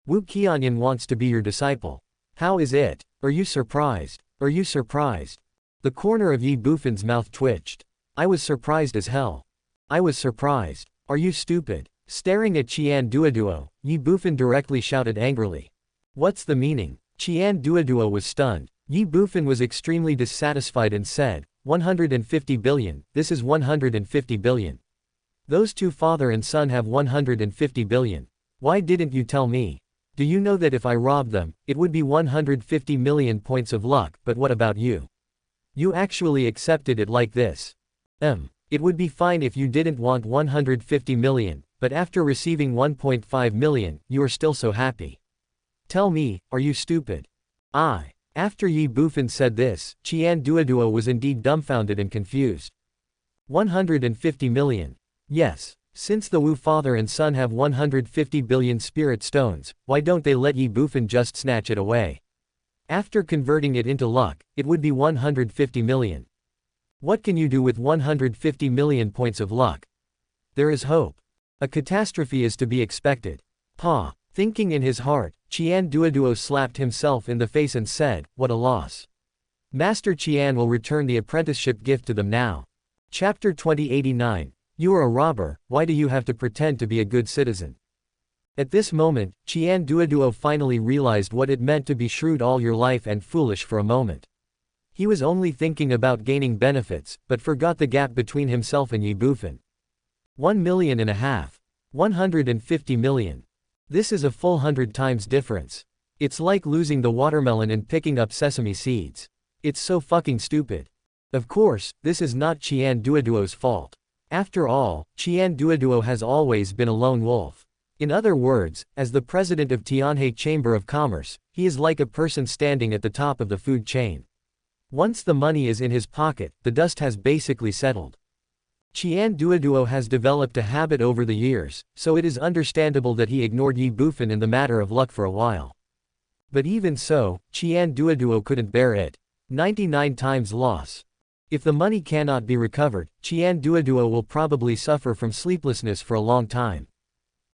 Wu Qianyan wants to be your disciple. How is it? Are you surprised? Are you surprised? The corner of Ye Bufan's mouth twitched. I was surprised as hell. I was surprised. Are you stupid? Staring at Qian Duoduo, Ye Bufan directly shouted angrily. What's the meaning? Qian Duoduo was stunned. Ye Bufan was extremely dissatisfied and said, 150 billion, this is 150 billion. Those two father and son have 150 billion. Why didn't you tell me? Do you know that if I robbed them, it would be 150 million points of luck, but what about you? You actually accepted it like this. It would be fine if you didn't want 150 million, but after receiving 1.5 million, you are still so happy. Tell me, are you stupid? After Ye Bufan said this, Qian Duoduo was indeed dumbfounded and confused. 150 million. Yes. Since the Wu father and son have 150 billion spirit stones, why don't they let Ye Bufan just snatch it away? After converting it into luck, it would be 150 million. What can you do with 150 million points of luck? There is hope. A catastrophe is to be expected. Thinking in his heart, Qian Duoduo slapped himself in the face and said, what a loss. Master Qian will return the apprenticeship gift to them now. Chapter 2089. You are a robber, why do you have to pretend to be a good citizen? At this moment, Qian Duoduo finally realized what it meant to be shrewd all your life and foolish for a moment. He was only thinking about gaining benefits, but forgot the gap between himself and Ye Bufan. 1.5 million. 150 million. This is a full 100 times difference. It's like losing the watermelon and picking up sesame seeds. It's so fucking stupid. Of course, this is not Qian Duoduo's fault. After all, Qian Duoduo has always been a lone wolf. In other words, as the president of Tianhe Chamber of Commerce, he is like a person standing at the top of the food chain. Once the money is in his pocket, the dust has basically settled. Qian Duoduo has developed a habit over the years, so it is understandable that he ignored Ye Bufan in the matter of luck for a while. But even so, Qian Duoduo couldn't bear it. 99 times loss. If the money cannot be recovered, Qian Duoduo will probably suffer from sleeplessness for a long time.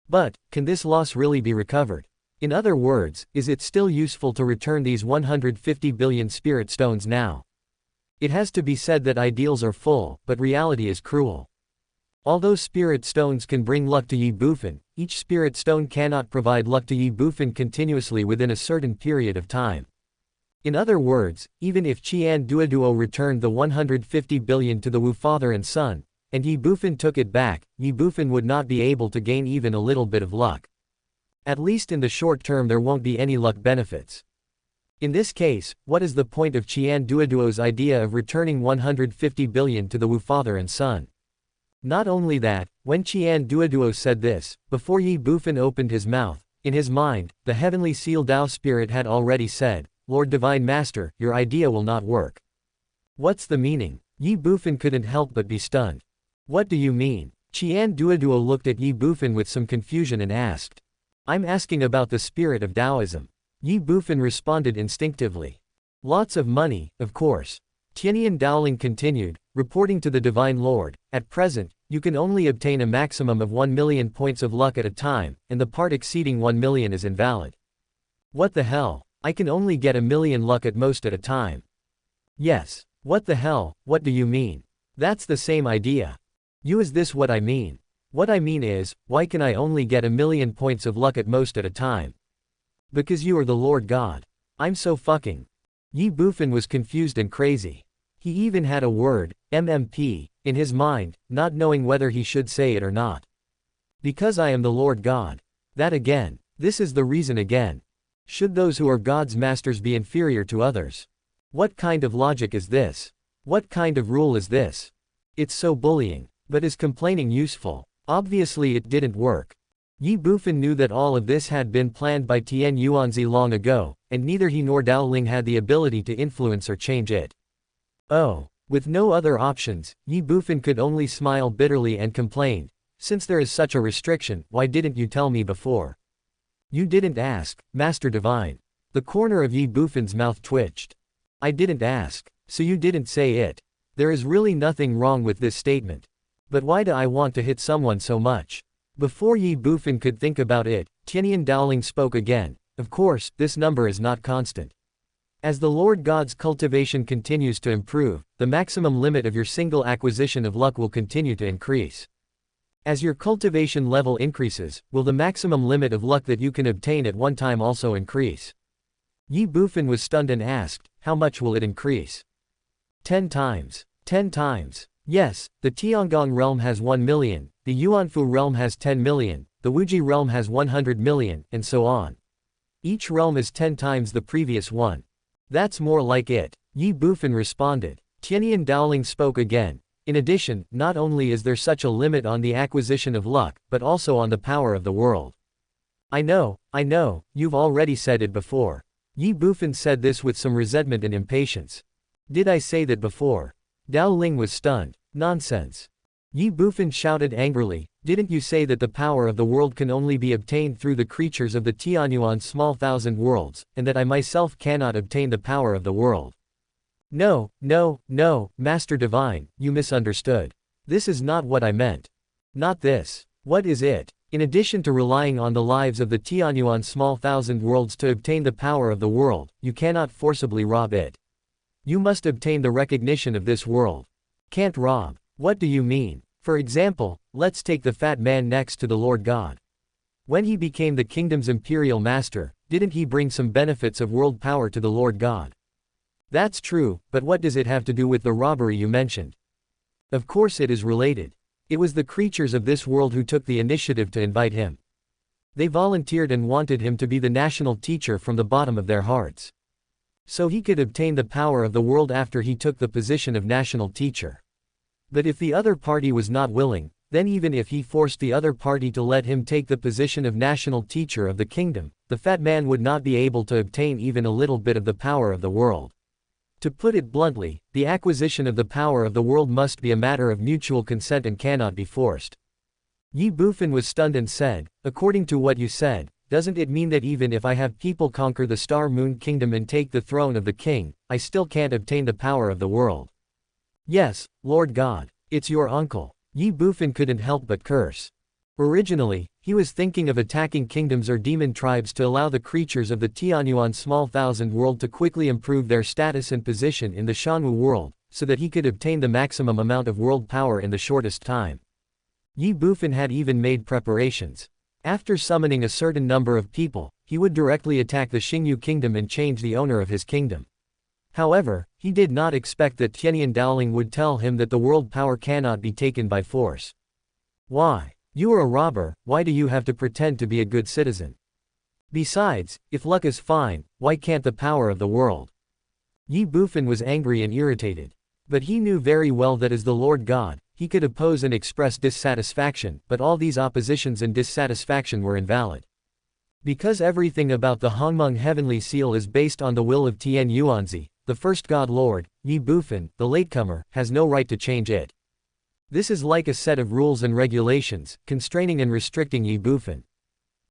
But, can this loss really be recovered? In other words, is it still useful to return these 150 billion spirit stones now? It has to be said that ideals are full, but reality is cruel. Although spirit stones can bring luck to Ye Bufan, each spirit stone cannot provide luck to Ye Bufan continuously within a certain period of time. In other words, even if Qian Duoduo returned the 150 billion to the Wu father and son, and Ye Bufan took it back, Ye Bufan would not be able to gain even a little bit of luck. At least in the short term there won't be any luck benefits. In this case, what is the point of Qian Duoduo's idea of returning 150 billion to the Wu father and son? Not only that, when Qian Duoduo said this, before Ye Bufan opened his mouth, in his mind, the heavenly seal Tao spirit had already said, Lord Divine Master, your idea will not work. What's the meaning? Ye Bufan couldn't help but be stunned. What do you mean? Qian Duoduo looked at Ye Bufan with some confusion and asked. I'm asking about the spirit of Taoism. Ye Bufan responded instinctively. Lots of money, of course. Tianyan Daoling continued, reporting to the Divine Lord, at present, you can only obtain a maximum of 1 million points of luck at a time, and the part exceeding 1 million is invalid. What the hell? I can only get 1 million luck at most at a time. Yes. What the hell, what do you mean? That's the same idea. Is this what I mean? What I mean is, why can I only get 1 million points of luck at most at a time? Because you are the Lord God. I'm so fucking. Ye Bufan was confused and crazy. He even had a word, MMP, in his mind, not knowing whether he should say it or not. Because I am the Lord God. That again. This is the reason again. Should those who are God's masters be inferior to others? What kind of logic is this? What kind of rule is this? It's so bullying. But is complaining useful? Obviously it didn't work. Ye Bufan knew that all of this had been planned by Tian Yuanzi long ago, and neither he nor Dao Ling had the ability to influence or change it. Oh. With no other options, Ye Bufan could only smile bitterly and complain. Since there is such a restriction, why didn't you tell me before? You didn't ask, Master Divine. The corner of Ye Bufan's mouth twitched. I didn't ask, so you didn't say it. There is really nothing wrong with this statement. But why do I want to hit someone so much? Before Ye Bufan could think about it, Tianyan Daoling spoke again. Of course, this number is not constant. As the Lord God's cultivation continues to improve, the maximum limit of your single acquisition of luck will continue to increase. As your cultivation level increases, will the maximum limit of luck that you can obtain at one time also increase? Ye Bufan was stunned and asked, how much will it increase? 10 times. 10 times. Yes, the Tiangong realm has 1 million, the Yuanfu realm has 10 million, the Wuji realm has 100 million, and so on. Each realm is 10 times the previous one. That's more like it. Ye Bufan responded. Tianyan Daoling spoke again. In addition, not only is there such a limit on the acquisition of luck, but also on the power of the world. I know, you've already said it before. Ye Bufan said this with some resentment and impatience. Did I say that before? Dao Ling was stunned. Nonsense. Ye Bufan shouted angrily, didn't you say that the power of the world can only be obtained through the creatures of the Tianyuan small thousand worlds, and that I myself cannot obtain the power of the world? No, Master Divine, you misunderstood. This is not what I meant. Not this. What is it? In addition to relying on the lives of the Tianyuan small thousand worlds to obtain the power of the world, you cannot forcibly rob it. You must obtain the recognition of this world. Can't rob. What do you mean? For example, let's take the fat man next to the Lord God. When he became the kingdom's imperial master, didn't he bring some benefits of world power to the Lord God? That's true, but what does it have to do with the robbery you mentioned? Of course it is related. It was the creatures of this world who took the initiative to invite him. They volunteered and wanted him to be the national teacher from the bottom of their hearts. So he could obtain the power of the world after he took the position of national teacher. But if the other party was not willing, then even if he forced the other party to let him take the position of national teacher of the kingdom, the fat man would not be able to obtain even a little bit of the power of the world. To put it bluntly, the acquisition of the power of the world must be a matter of mutual consent and cannot be forced. Ye Bufan was stunned and said, according to what you said, doesn't it mean that even if I have people conquer the Star Moon Kingdom and take the throne of the king, I still can't obtain the power of the world? Yes, Lord God. It's your uncle. Ye Bufan couldn't help but curse. Originally, he was thinking of attacking kingdoms or demon tribes to allow the creatures of the Tianyuan small thousand world to quickly improve their status and position in the Shanwu world, so that he could obtain the maximum amount of world power in the shortest time. Ye Bufan had even made preparations. After summoning a certain number of people, he would directly attack the Xingyu kingdom and change the owner of his kingdom. However, he did not expect that Tianyan Daoling would tell him that the world power cannot be taken by force. Why? You are a robber, why do you have to pretend to be a good citizen? Besides, if luck is fine, why can't the power of the world? Ye Bufan was angry and irritated. But he knew very well that as the Lord God, he could oppose and express dissatisfaction, but all these oppositions and dissatisfaction were invalid. Because everything about the Hongmeng Heavenly Seal is based on the will of Tian Yuanzi, the first God Lord, Ye Bufan, the latecomer, has no right to change it. This is like a set of rules and regulations, constraining and restricting Ye Bufan.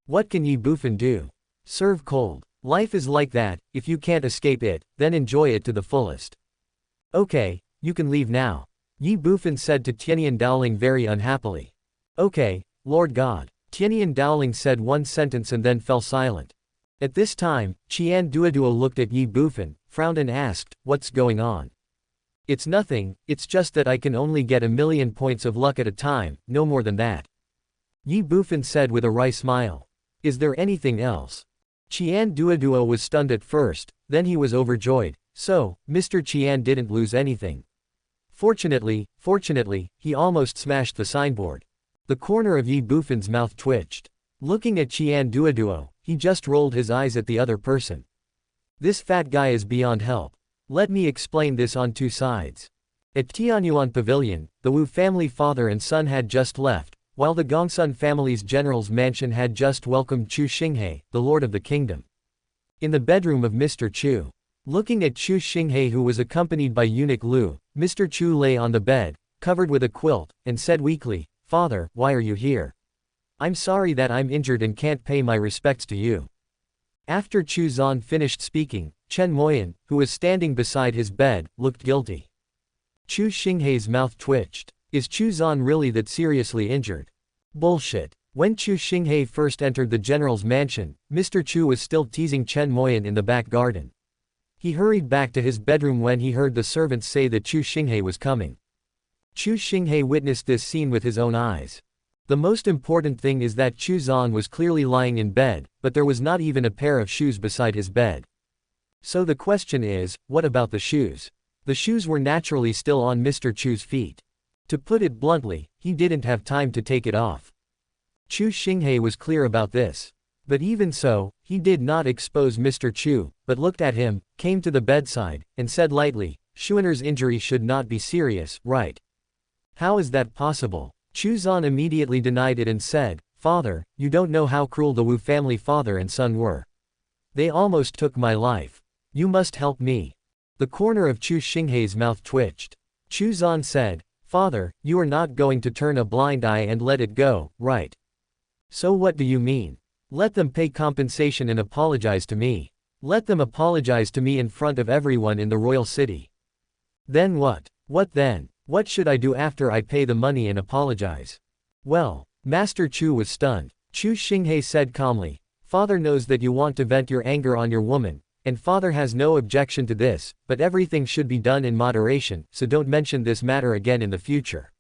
What can Ye Bufan do? Serve cold. Life is like that, if you can't escape it, then enjoy it to the fullest. Okay, you can leave now. Ye Bufan said to Tianyan Daoling very unhappily. Okay, Lord God. Tianyan Daoling said one sentence and then fell silent. At this time, Qian Duoduo looked at Ye Bufan, frowned and asked, what's going on? It's nothing, it's just that I can only get 1,000,000 points of luck at a time, no more than that. Ye Bufan said with a wry smile. Is there anything else? Qian Duoduo was stunned at first, then he was overjoyed. So, Mr. Qian didn't lose anything. Fortunately, he almost smashed the signboard. The corner of Ye Bufan's mouth twitched. Looking at Qian Duoduo, he just rolled his eyes at the other person. This fat guy is beyond help. Let me explain this on two sides. At Tianyuan Pavilion, the Wu family father and son had just left, while the Gongsun family's general's mansion had just welcomed Chu Xinghe, the lord of the kingdom. In the bedroom of Mr. Chu. Looking at Chu Xinghe, who was accompanied by eunuch Lu, Mr. Chu lay on the bed, covered with a quilt, and said weakly, "Father, why are you here? I'm sorry that I'm injured and can't pay my respects to you." After Chu Zan finished speaking, Chen Moyan, who was standing beside his bed, looked guilty. Chu Xinghe's mouth twitched. Is Chu Zan really that seriously injured? Bullshit. When Chu Xinghe first entered the general's mansion, Mr. Chu was still teasing Chen Moyan in the back garden. He hurried back to his bedroom when he heard the servants say that Chu Xinghe was coming. Chu Xinghe witnessed this scene with his own eyes. The most important thing is that Chu Zan was clearly lying in bed, but there was not even a pair of shoes beside his bed. So the question is, what about the shoes? The shoes were naturally still on Mr. Chu's feet. To put it bluntly, he didn't have time to take it off. Chu Xinghe was clear about this. But even so, he did not expose Mr. Chu, but looked at him, came to the bedside, and said lightly, "Schuener's injury should not be serious, right? How is that possible?" Chu Zan immediately denied it and said, "Father, you don't know how cruel the Wu family father and son were. They almost took my life. You must help me." The corner of Chu Xinghe's mouth twitched. Chu Zan said, "Father, you are not going to turn a blind eye and let it go, right? So what do you mean? Let them pay compensation and apologize to me. Let them apologize to me in front of everyone in the royal city. Then what? What then? What should I do after I pay the money and apologize?" Well, Master Chu was stunned. Chu Xinghe said calmly, "Father knows that you want to vent your anger on your woman, and father has no objection to this, but everything should be done in moderation, so don't mention this matter again in the future.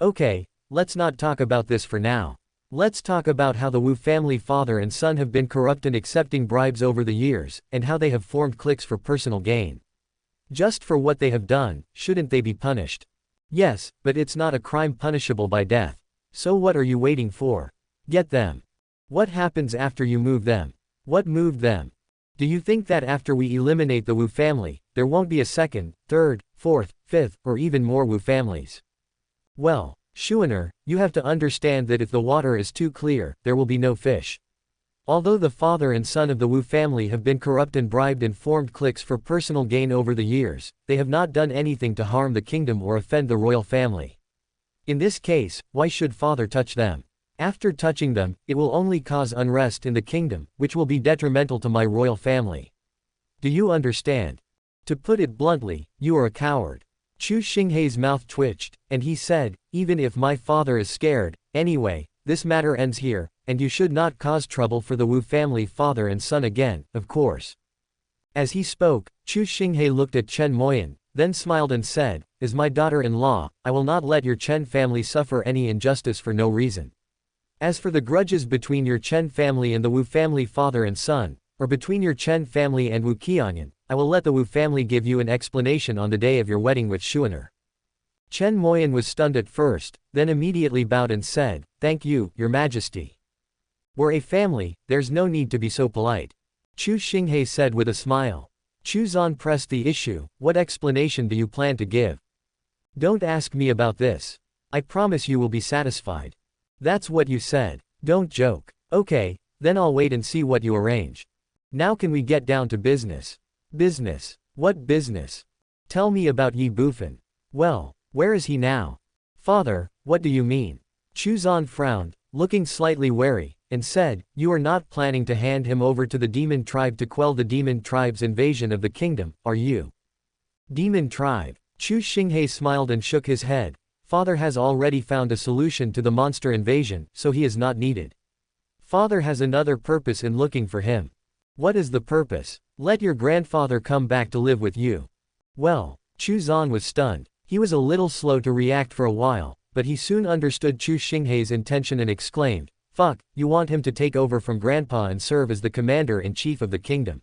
Okay, let's not talk about this for now. Let's talk about how the Wu family father and son have been corrupt and accepting bribes over the years, and how they have formed cliques for personal gain. Just for what they have done, shouldn't they be punished? Yes, but it's not a crime punishable by death. So what are you waiting for? Get them. What happens after you move them? What moved them? Do you think that after we eliminate the Wu family, there won't be a second, third, fourth, fifth, or even more Wu families? Well, Schuener, you have to understand that if the water is too clear, there will be no fish. Although the father and son of the Wu family have been corrupt and bribed and formed cliques for personal gain over the years, they have not done anything to harm the kingdom or offend the royal family. In this case, why should father touch them? After touching them, it will only cause unrest in the kingdom, which will be detrimental to my royal family. Do you understand? To put it bluntly, you are a coward." Chu Xinghe's mouth twitched, and he said, "Even if my father is scared, anyway, this matter ends here, and you should not cause trouble for the Wu family father and son again, of course." As he spoke, Chu Xinghe looked at Chen Moyan, then smiled and said, "As my daughter-in-law, I will not let your Chen family suffer any injustice for no reason. As for the grudges between your Chen family and the Wu family father and son, or between your Chen family and Wu Qianyan, I will let the Wu family give you an explanation on the day of your wedding with Schuener." Chen Moyan was stunned at first, then immediately bowed and said, "Thank you, your majesty. We're a family, there's no need to be so polite." Chu Xinghe said with a smile. Chu Zan pressed the issue, "What explanation do you plan to give? Don't ask me about this. I promise you will be satisfied." "That's what you said. Don't joke." "Okay, then I'll wait and see what you arrange. Now can we get down to business?" "Business? What business? Tell me about Ye Bufan." "Well, where is he now?" "Father, what do you mean?" Chu Zan frowned, looking slightly wary, and said, "You are not planning to hand him over to the demon tribe to quell the demon tribe's invasion of the kingdom, are you?" "Demon tribe?" Chu Xinghe smiled and shook his head. "Father has already found a solution to the monster invasion, so he is not needed. Father has another purpose in looking for him." "What is the purpose?" "Let your grandfather come back to live with you." Well, Chu Zan was stunned. He was a little slow to react for a while, but he soon understood Chu Xinghe's intention and exclaimed, "Fuck, you want him to take over from Grandpa and serve as the commander-in-chief of the kingdom?"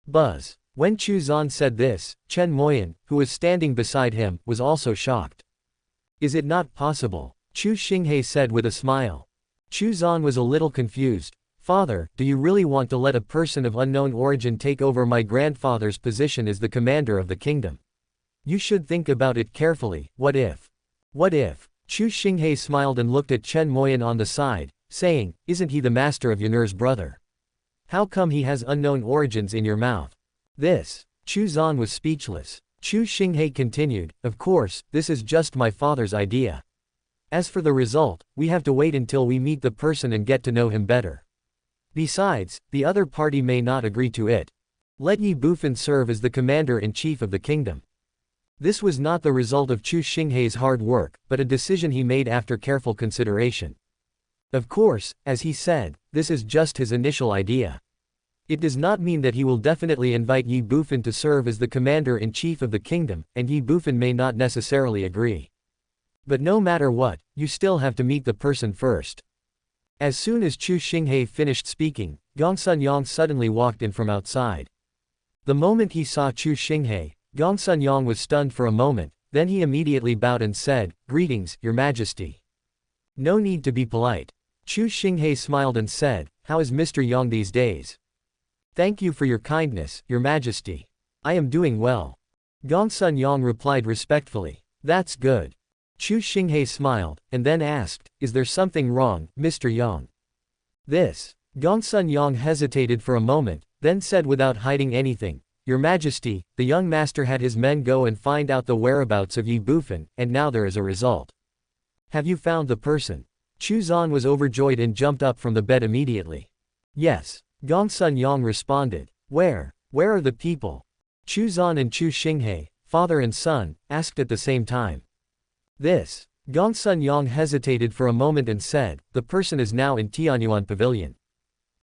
Buzz. When Chu Zan said this, Chen Moyan, who was standing beside him, was also shocked. "Is it not possible?" Chu Xinghe said with a smile. Chu Zan was a little confused. Father, do you really want to let a person of unknown origin take over my grandfather's position as the commander of the kingdom? You should think about it carefully. What if? What if? Chu Xinghe smiled and looked at Chen Moyan on the side, saying, isn't he the master of Yanur's brother? How come he has unknown origins in your mouth? This. Chu Zan was speechless. Chu Xinghe continued, of course, this is just my father's idea. As for the result, we have to wait until we meet the person and get to know him better. Besides, the other party may not agree to it. Let Ye Bufan serve as the commander-in-chief of the kingdom. This was not the result of Chu Xinghe's hard work, but a decision he made after careful consideration. Of course, as he said, this is just his initial idea. It does not mean that he will definitely invite Ye Bufan to serve as the commander-in-chief of the kingdom, and Ye Bufan may not necessarily agree. But no matter what, you still have to meet the person first. As soon as Chu Xinghe finished speaking, Gongsun Yang suddenly walked in from outside. The moment he saw Chu Xinghe, Gongsun Yang was stunned for a moment, then he immediately bowed and said, greetings, Your Majesty. No need to be polite. Chu Xinghe smiled and said, how is Mr. Yang these days? Thank you for your kindness, Your Majesty. I am doing well. Gongsun Yang replied respectfully. That's good. Chu Xinghe smiled, and then asked, is there something wrong, Mr. Yang? This. Gongsun Yang hesitated for a moment, then said without hiding anything, Your Majesty, the young master had his men go and find out the whereabouts of Ye Bufan, and now there is a result. Have you found the person? Chu Zan was overjoyed and jumped up from the bed immediately. Yes. Gongsun Yang responded. Where are the people? Chu Zan and Chu Xinghe, father and son, asked at the same time. This. Gongsun Yang hesitated for a moment and said, the person is now in Tianyuan Pavilion.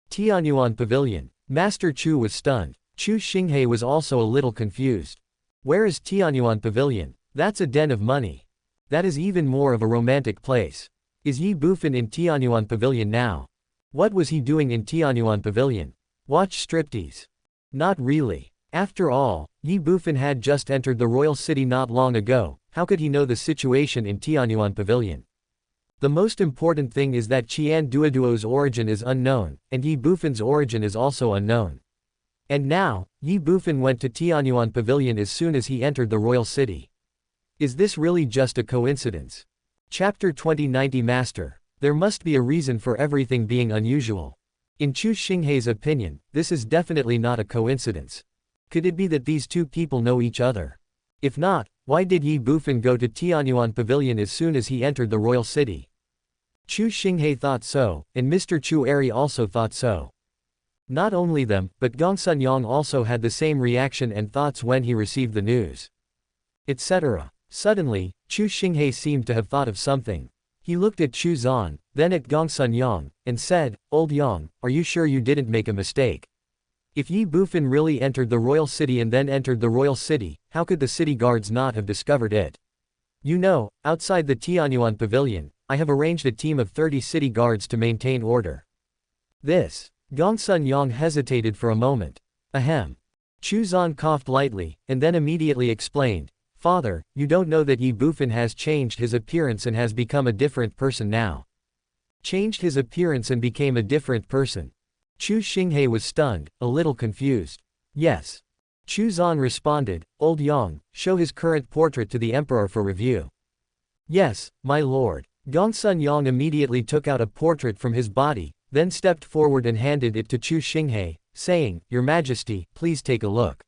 Tianyuan Pavilion. Master Chu was stunned. Chu Xinghe was also a little confused. Where is Tianyuan Pavilion? That's a den of money. That is even more of a romantic place. Is Ye Bufan in Tianyuan Pavilion now? What was he doing in Tianyuan Pavilion? Watch striptease. Not really. After all, Ye Bufan had just entered the royal city not long ago, how could he know the situation in Tianyuan Pavilion? The most important thing is that Qian Duoduo's origin is unknown, and Ye Bufan's origin is also unknown. And now, Ye Bufan went to Tianyuan Pavilion as soon as he entered the royal city. Is this really just a coincidence? Chapter 2090 Master. There must be a reason for everything being unusual. In Chu Xinghe's opinion, this is definitely not a coincidence. Could it be that these two people know each other? If not, why did Ye Bufan go to Tianyuan Pavilion as soon as he entered the royal city? Chu Xinghe thought so, and Mr. Chu Eri also thought so. Not only them, but Gongsun Yang also had the same reaction and thoughts when he received the news. Etc. Suddenly, Chu Xinghe seemed to have thought of something. He looked at Chu Zan, then at Gongsun Yang, and said, Old Yang, are you sure you didn't make a mistake? If Ye Bufan really entered the royal city and then entered the royal city, how could the city guards not have discovered it? You know, outside the Tianyuan Pavilion, I have arranged a team of 30 city guards to maintain order. This. Gongsun Yang hesitated for a moment. Ahem. Chu Zan coughed lightly, and then immediately explained, Father, you don't know that Ye Bufan has changed his appearance and has become a different person now. Changed his appearance and became a different person. Chu Xinghe was stunned, a little confused. Yes. Chu Zan responded, Old Yang, show his current portrait to the emperor for review. Yes, my lord. Gongsun Yang immediately took out a portrait from his body, then stepped forward and handed it to Chu Xinghe, saying, Your Majesty, please take a look.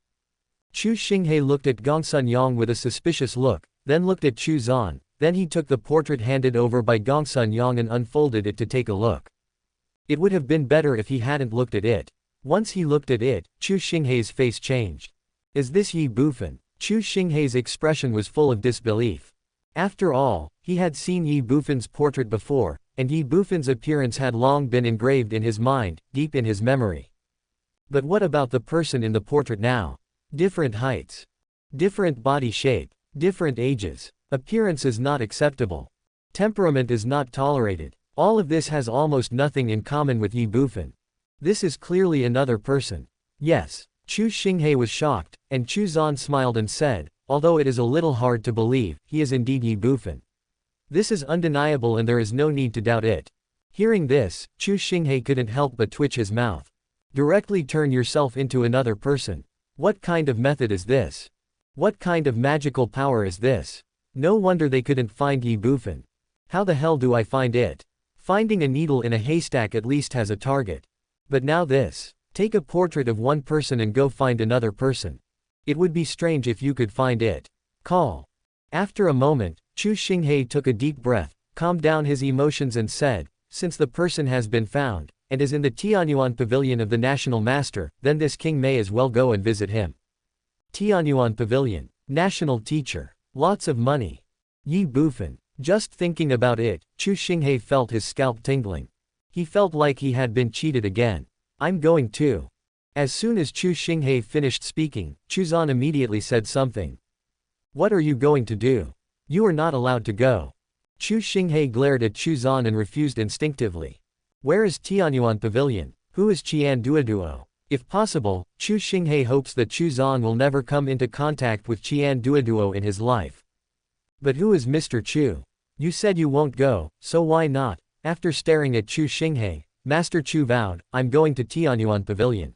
Chu Xinghe looked at Gongsun Yang with a suspicious look, then looked at Chu Zan, then he took the portrait handed over by Gongsun Yang and unfolded it to take a look. It would have been better if he hadn't looked at it. Once he looked at it, Chu Xinghe's face changed. Is this Ye Bufan? Chu Xinghe's expression was full of disbelief. After all, he had seen Ye Bufan's portrait before, and Ye Bufan's appearance had long been engraved in his mind, deep in his memory. But what about the person in the portrait now? Different heights. Different body shape. Different ages. Appearance is not acceptable. Temperament is not tolerated. All of this has almost nothing in common with Ye Bufan. This is clearly another person. Yes. Chu Xinghe was shocked, and Chu Zan smiled and said, although it is a little hard to believe, he is indeed Ye Bufan. This is undeniable and there is no need to doubt it. Hearing this, Chu Xinghe couldn't help but twitch his mouth. Directly turn yourself into another person. What kind of method is this? What kind of magical power is this? No wonder they couldn't find Ye Bufan. How the hell do I find it? Finding a needle in a haystack at least has a target. But now this. Take a portrait of one person and go find another person. It would be strange if you could find it. Call. After a moment, Chu Xinghe took a deep breath, calmed down his emotions and said, since the person has been found, and is in the Tianyuan Pavilion of the National Master, then this king may as well go and visit him. Tianyuan Pavilion. National teacher. Lots of money. Ye Bufan. Just thinking about it, Chu Xinghe felt his scalp tingling. He felt like he had been cheated again. I'm going too. As soon as Chu Xinghe finished speaking, Chuzan immediately said something. What are you going to do? You are not allowed to go. Chu Xinghe glared at Chuzan and refused instinctively. Where is Tianyuan Pavilion? Who is Qian Duoduo? If possible, Chu Xinghe hopes that Chuzan will never come into contact with Qian Duoduo in his life. But who is Mr. Chu? You said you won't go, so why not? After staring at Chu Xinghe, Master Chu vowed, I'm going to Tianyuan Pavilion.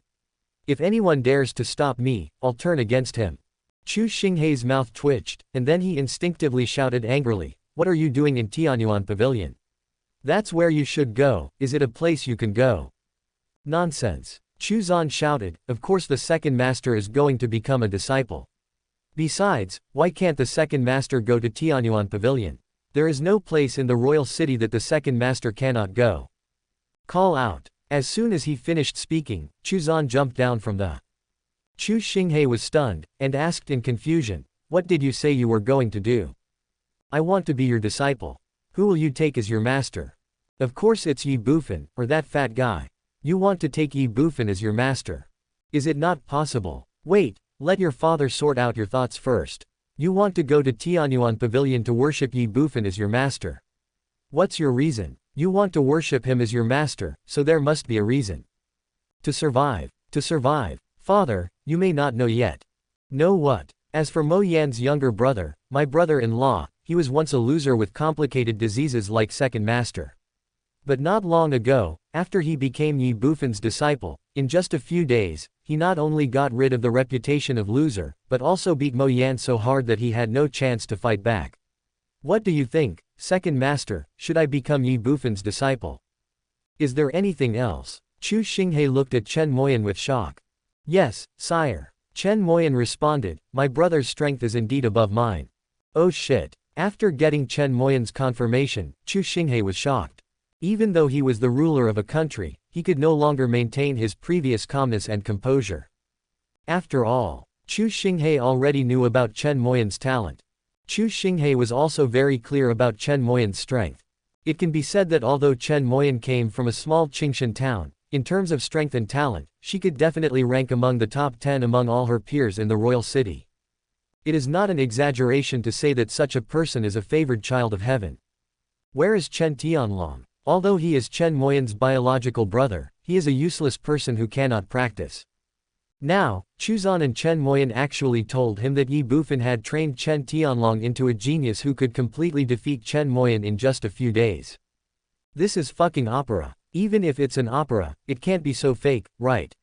If anyone dares to stop me, I'll turn against him. Chu Xinghe's mouth twitched, and then he instinctively shouted angrily, what are you doing in Tianyuan Pavilion? That's where you should go, is it a place you can go? Nonsense. Chuzan shouted, of course the second master is going to become a disciple. Besides, why can't the second master go to Tianyuan Pavilion? There is no place in the royal city that the second master cannot go. Call out. As soon as he finished speaking, Chuzan jumped down from the. Chu Xinghe was stunned, and asked in confusion, what did you say you were going to do? I want to be your disciple. Who will you take as your master? Of course it's Ye Bufan, or that fat guy. You want to take Ye Bufan as your master. Is it not possible? Wait, let your father sort out your thoughts first. You want to go to Tianyuan Pavilion to worship Ye Bufan as your master. What's your reason? You want to worship him as your master, so there must be a reason. To survive. To survive. Father, you may not know yet. Know what? As for Mo Yan's younger brother, my brother-in-law, he was once a loser with complicated diseases like second master. But not long ago, after he became Ye Bufan's disciple, in just a few days, he not only got rid of the reputation of loser, but also beat Mo Yan so hard that he had no chance to fight back. What do you think, second master, should I become Ye Bufan's disciple? Is there anything else? Chu Xinghe looked at Chen Moyan with shock. Yes, sire. Chen Moyan responded, my brother's strength is indeed above mine. Oh shit. After getting Chen Moyan's confirmation, Chu Xinghe was shocked. Even though he was the ruler of a country, he could no longer maintain his previous calmness and composure. After all, Chu Xinghe already knew about Chen Moyan's talent. Chu Xinghe was also very clear about Chen Moyan's strength. It can be said that although Chen Moyan came from a small Qingshan town, in terms of strength and talent, she could definitely rank among the top 10 among all her peers in the royal city. It is not an exaggeration to say that such a person is a favored child of heaven. Where is Chen Tianlong? Although he is Chen Moyan's biological brother, he is a useless person who cannot practice. Now, Chuzan and Chen Moyan actually told him that Ye Bufan had trained Chen Tianlong into a genius who could completely defeat Chen Moyan in just a few days. This is fucking opera. Even if it's an opera, it can't be so fake, right?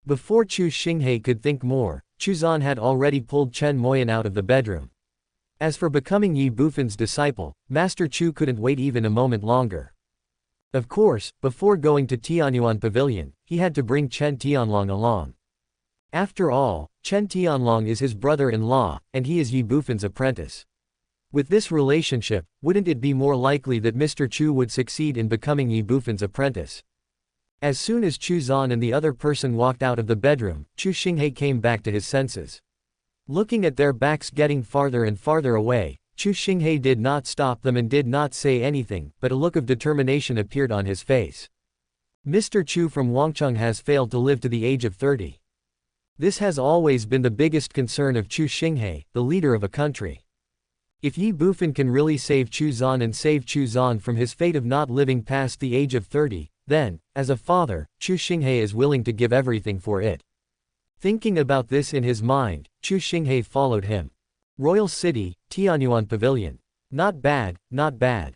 Before Chu Xinghe could think more, Chuzan had already pulled Chen Moyan out of the bedroom. As for becoming Ye Bufan's disciple, Master Chu couldn't wait even a moment longer. Of course, before going to Tianyuan Pavilion, he had to bring Chen Tianlong along. After all, Chen Tianlong is his brother-in-law, and he is Ye Bufan's apprentice. With this relationship, wouldn't it be more likely that Mr. Chu would succeed in becoming Ye Bufan's apprentice? As soon as Chuzan and the other person walked out of the bedroom, Chu Xinghe came back to his senses. Looking at their backs getting farther and farther away, Chu Xinghe did not stop them and did not say anything, but a look of determination appeared on his face. Mr. Chu from Wangcheng has failed to live to the age of 30. This has always been the biggest concern of Chu Xinghe, the leader of a country. If Ye Bufan can really save Chuzan and save Chuzan from his fate of not living past the age of 30, then, as a father, Chu Xinghe is willing to give everything for it. Thinking about this in his mind, Chu Xinghe followed him. Royal City, Tianyuan Pavilion. Not bad, not bad.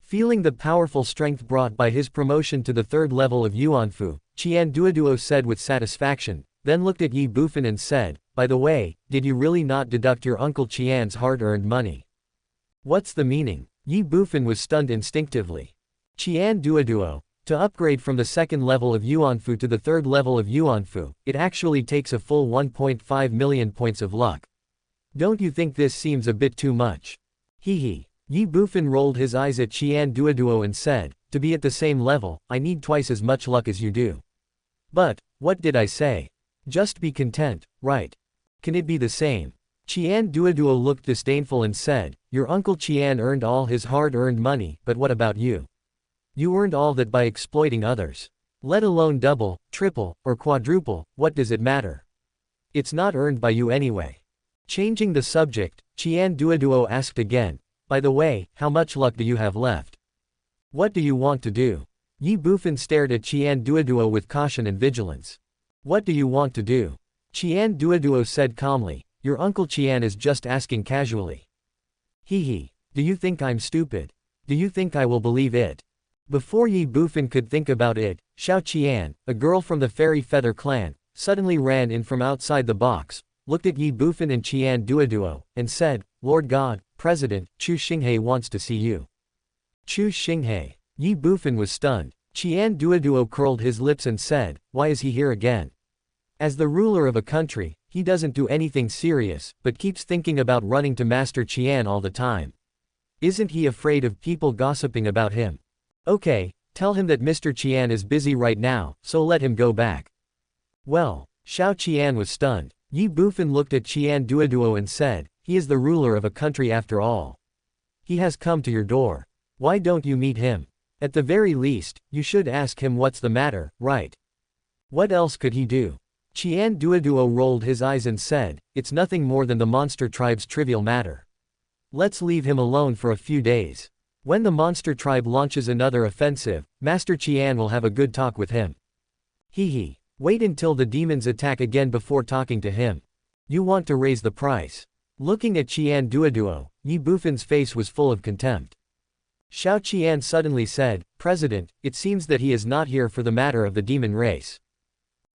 Feeling the powerful strength brought by his promotion to the third level of Yuanfu, Qian Duoduo said with satisfaction, then looked at Ye Bufan and said, by the way, did you really not deduct your Uncle Qian's hard-earned money? What's the meaning? Ye Bufan was stunned instinctively. Qian Duoduo, to upgrade from the second level of Yuanfu to the third level of Yuanfu, it actually takes a full 1.5 million points of luck. Don't you think this seems a bit too much? Hee. Ye Bufan rolled his eyes at Qian Duoduo and said, to be at the same level, I need twice as much luck as you do. But, what did I say? Just be content, right? Can it be the same? Qian Duoduo looked disdainful and said, your Uncle Qian earned all his hard-earned money, but what about you? You earned all that by exploiting others. Let alone double, triple, or quadruple, what does it matter? It's not earned by you anyway. Changing the subject, Qian Duoduo asked again, by the way, how much luck do you have left? What do you want to do? Ye Bufan stared at Qian Duoduo with caution and vigilance. What do you want to do? Qian Duoduo said calmly, your Uncle Qian is just asking casually. Hee. Do you think I'm stupid? Do you think I will believe it? Before Ye Bufan could think about it, Xiao Qian, a girl from the Fairy Feather clan, suddenly ran in from outside the box, looked at Ye Bufan and Qian Duoduo, and said, Lord God, President, Chu Xinghe wants to see you. Chu Xinghe. Ye Bufan was stunned. Qian Duoduo curled his lips and said, why is he here again? As the ruler of a country, he doesn't do anything serious, but keeps thinking about running to Master Qian all the time. Isn't he afraid of people gossiping about him? Okay, tell him that Mr. Qian is busy right now, so let him go back. Well, Xiao Qian was stunned. Ye Bufan looked at Qian Duoduo and said, he is the ruler of a country after all. He has come to your door. Why don't you meet him? At the very least, you should ask him what's the matter, right? What else could he do? Qian Duoduo rolled his eyes and said, it's nothing more than the monster tribe's trivial matter. Let's leave him alone for a few days. When the monster tribe launches another offensive, Master Qian will have a good talk with him. Hee. Wait until the demons attack again before talking to him. You want to raise the price. Looking at Qian Duoduo, Ye Bufan's face was full of contempt. Xiao Qian suddenly said, President, it seems that he is not here for the matter of the demon race.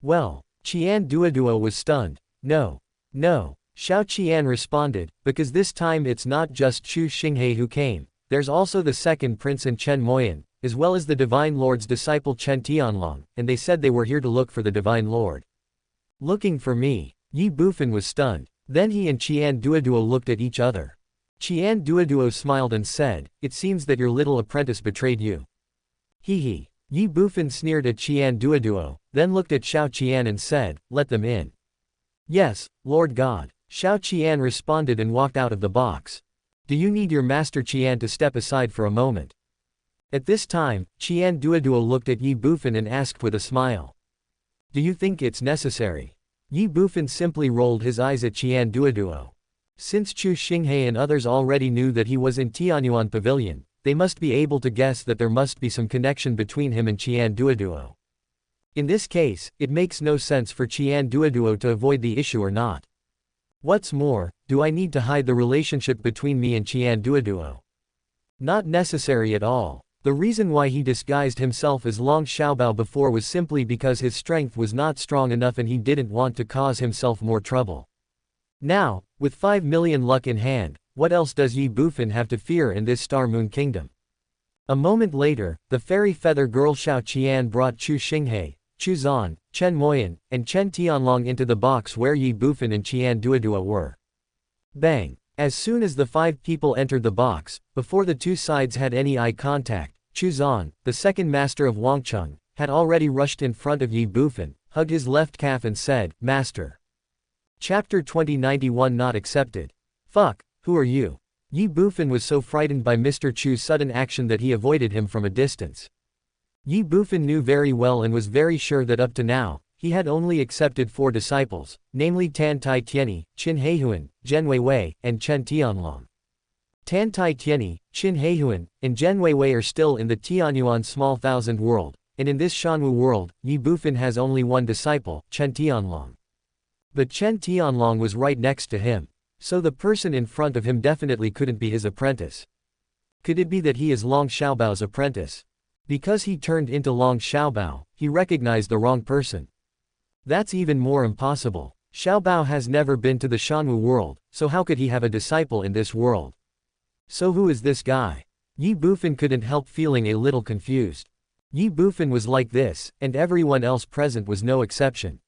Well, Qian Duoduo was stunned. No. Xiao Qian responded, because this time it's not just Chu Xinghe who came, there's also the second prince and Chen Moyan, as well as the Divine Lord's disciple Chen Tianlong, and they said they were here to look for the Divine Lord. Looking for me. Ye Bufan was stunned. Then he and Qian Duoduo looked at each other. Qian Duoduo smiled and said, it seems that your little apprentice betrayed you. Hee. Ye Bufan sneered at Qian Duoduo, then looked at Xiao Qian and said, let them in. Yes, Lord God. Xiao Qian responded and walked out of the box. Do you need your Master Qian to step aside for a moment? At this time, Qian Duoduo looked at Ye Bufan and asked with a smile. Do you think it's necessary? Ye Bufan simply rolled his eyes at Qian Duoduo. Since Chu Xinghe and others already knew that he was in Tianyuan Pavilion, they must be able to guess that there must be some connection between him and Qian Duoduo. In this case, it makes no sense for Qian Duoduo to avoid the issue or not. What's more, do I need to hide the relationship between me and Qian Duoduo? Not necessary at all. The reason why he disguised himself as Long Xiaobao before was simply because his strength was not strong enough and he didn't want to cause himself more trouble. Now, with 5 million luck in hand, what else does Ye Bufan have to fear in this Star Moon Kingdom? A moment later, the fairy feather girl Xiao Qian brought Chu Xinghe, Chu Zan, Chen Moyan, and Chen Tianlong into the box where Ye Bufan and Qian Duoduo were. Bang! As soon as the 5 people entered the box, before the two sides had any eye contact, Chu Zan, the second master of Wangcheng, had already rushed in front of Ye Bufan, hugged his left calf and said, Master. Chapter 2091 Not Accepted. Fuck, who are you? Ye Bufan was so frightened by Mr. Chu's sudden action that he avoided him from a distance. Ye Bufan knew very well and was very sure that up to now, he had only accepted 4 disciples, namely Tan Tai Tianyi, Qin Heihuan, Zhen Weiwei, and Chen Tianlong. Tan Tai Tianyi, Qin Heihuan, and Zhen Weiwei are still in the Tianyuan Small Thousand world, and in this Shanwu world, Ye Bufan has only one disciple, Chen Tianlong. But Chen Tianlong was right next to him, so the person in front of him definitely couldn't be his apprentice. Could it be that he is Long Xiaobao's apprentice? Because he turned into Long Xiaobao, he recognized the wrong person. That's even more impossible. Xiaobao has never been to the Shanwu world, so how could he have a disciple in this world? So who is this guy? Ye Bufan couldn't help feeling a little confused. Ye Bufan was like this, and everyone else present was no exception.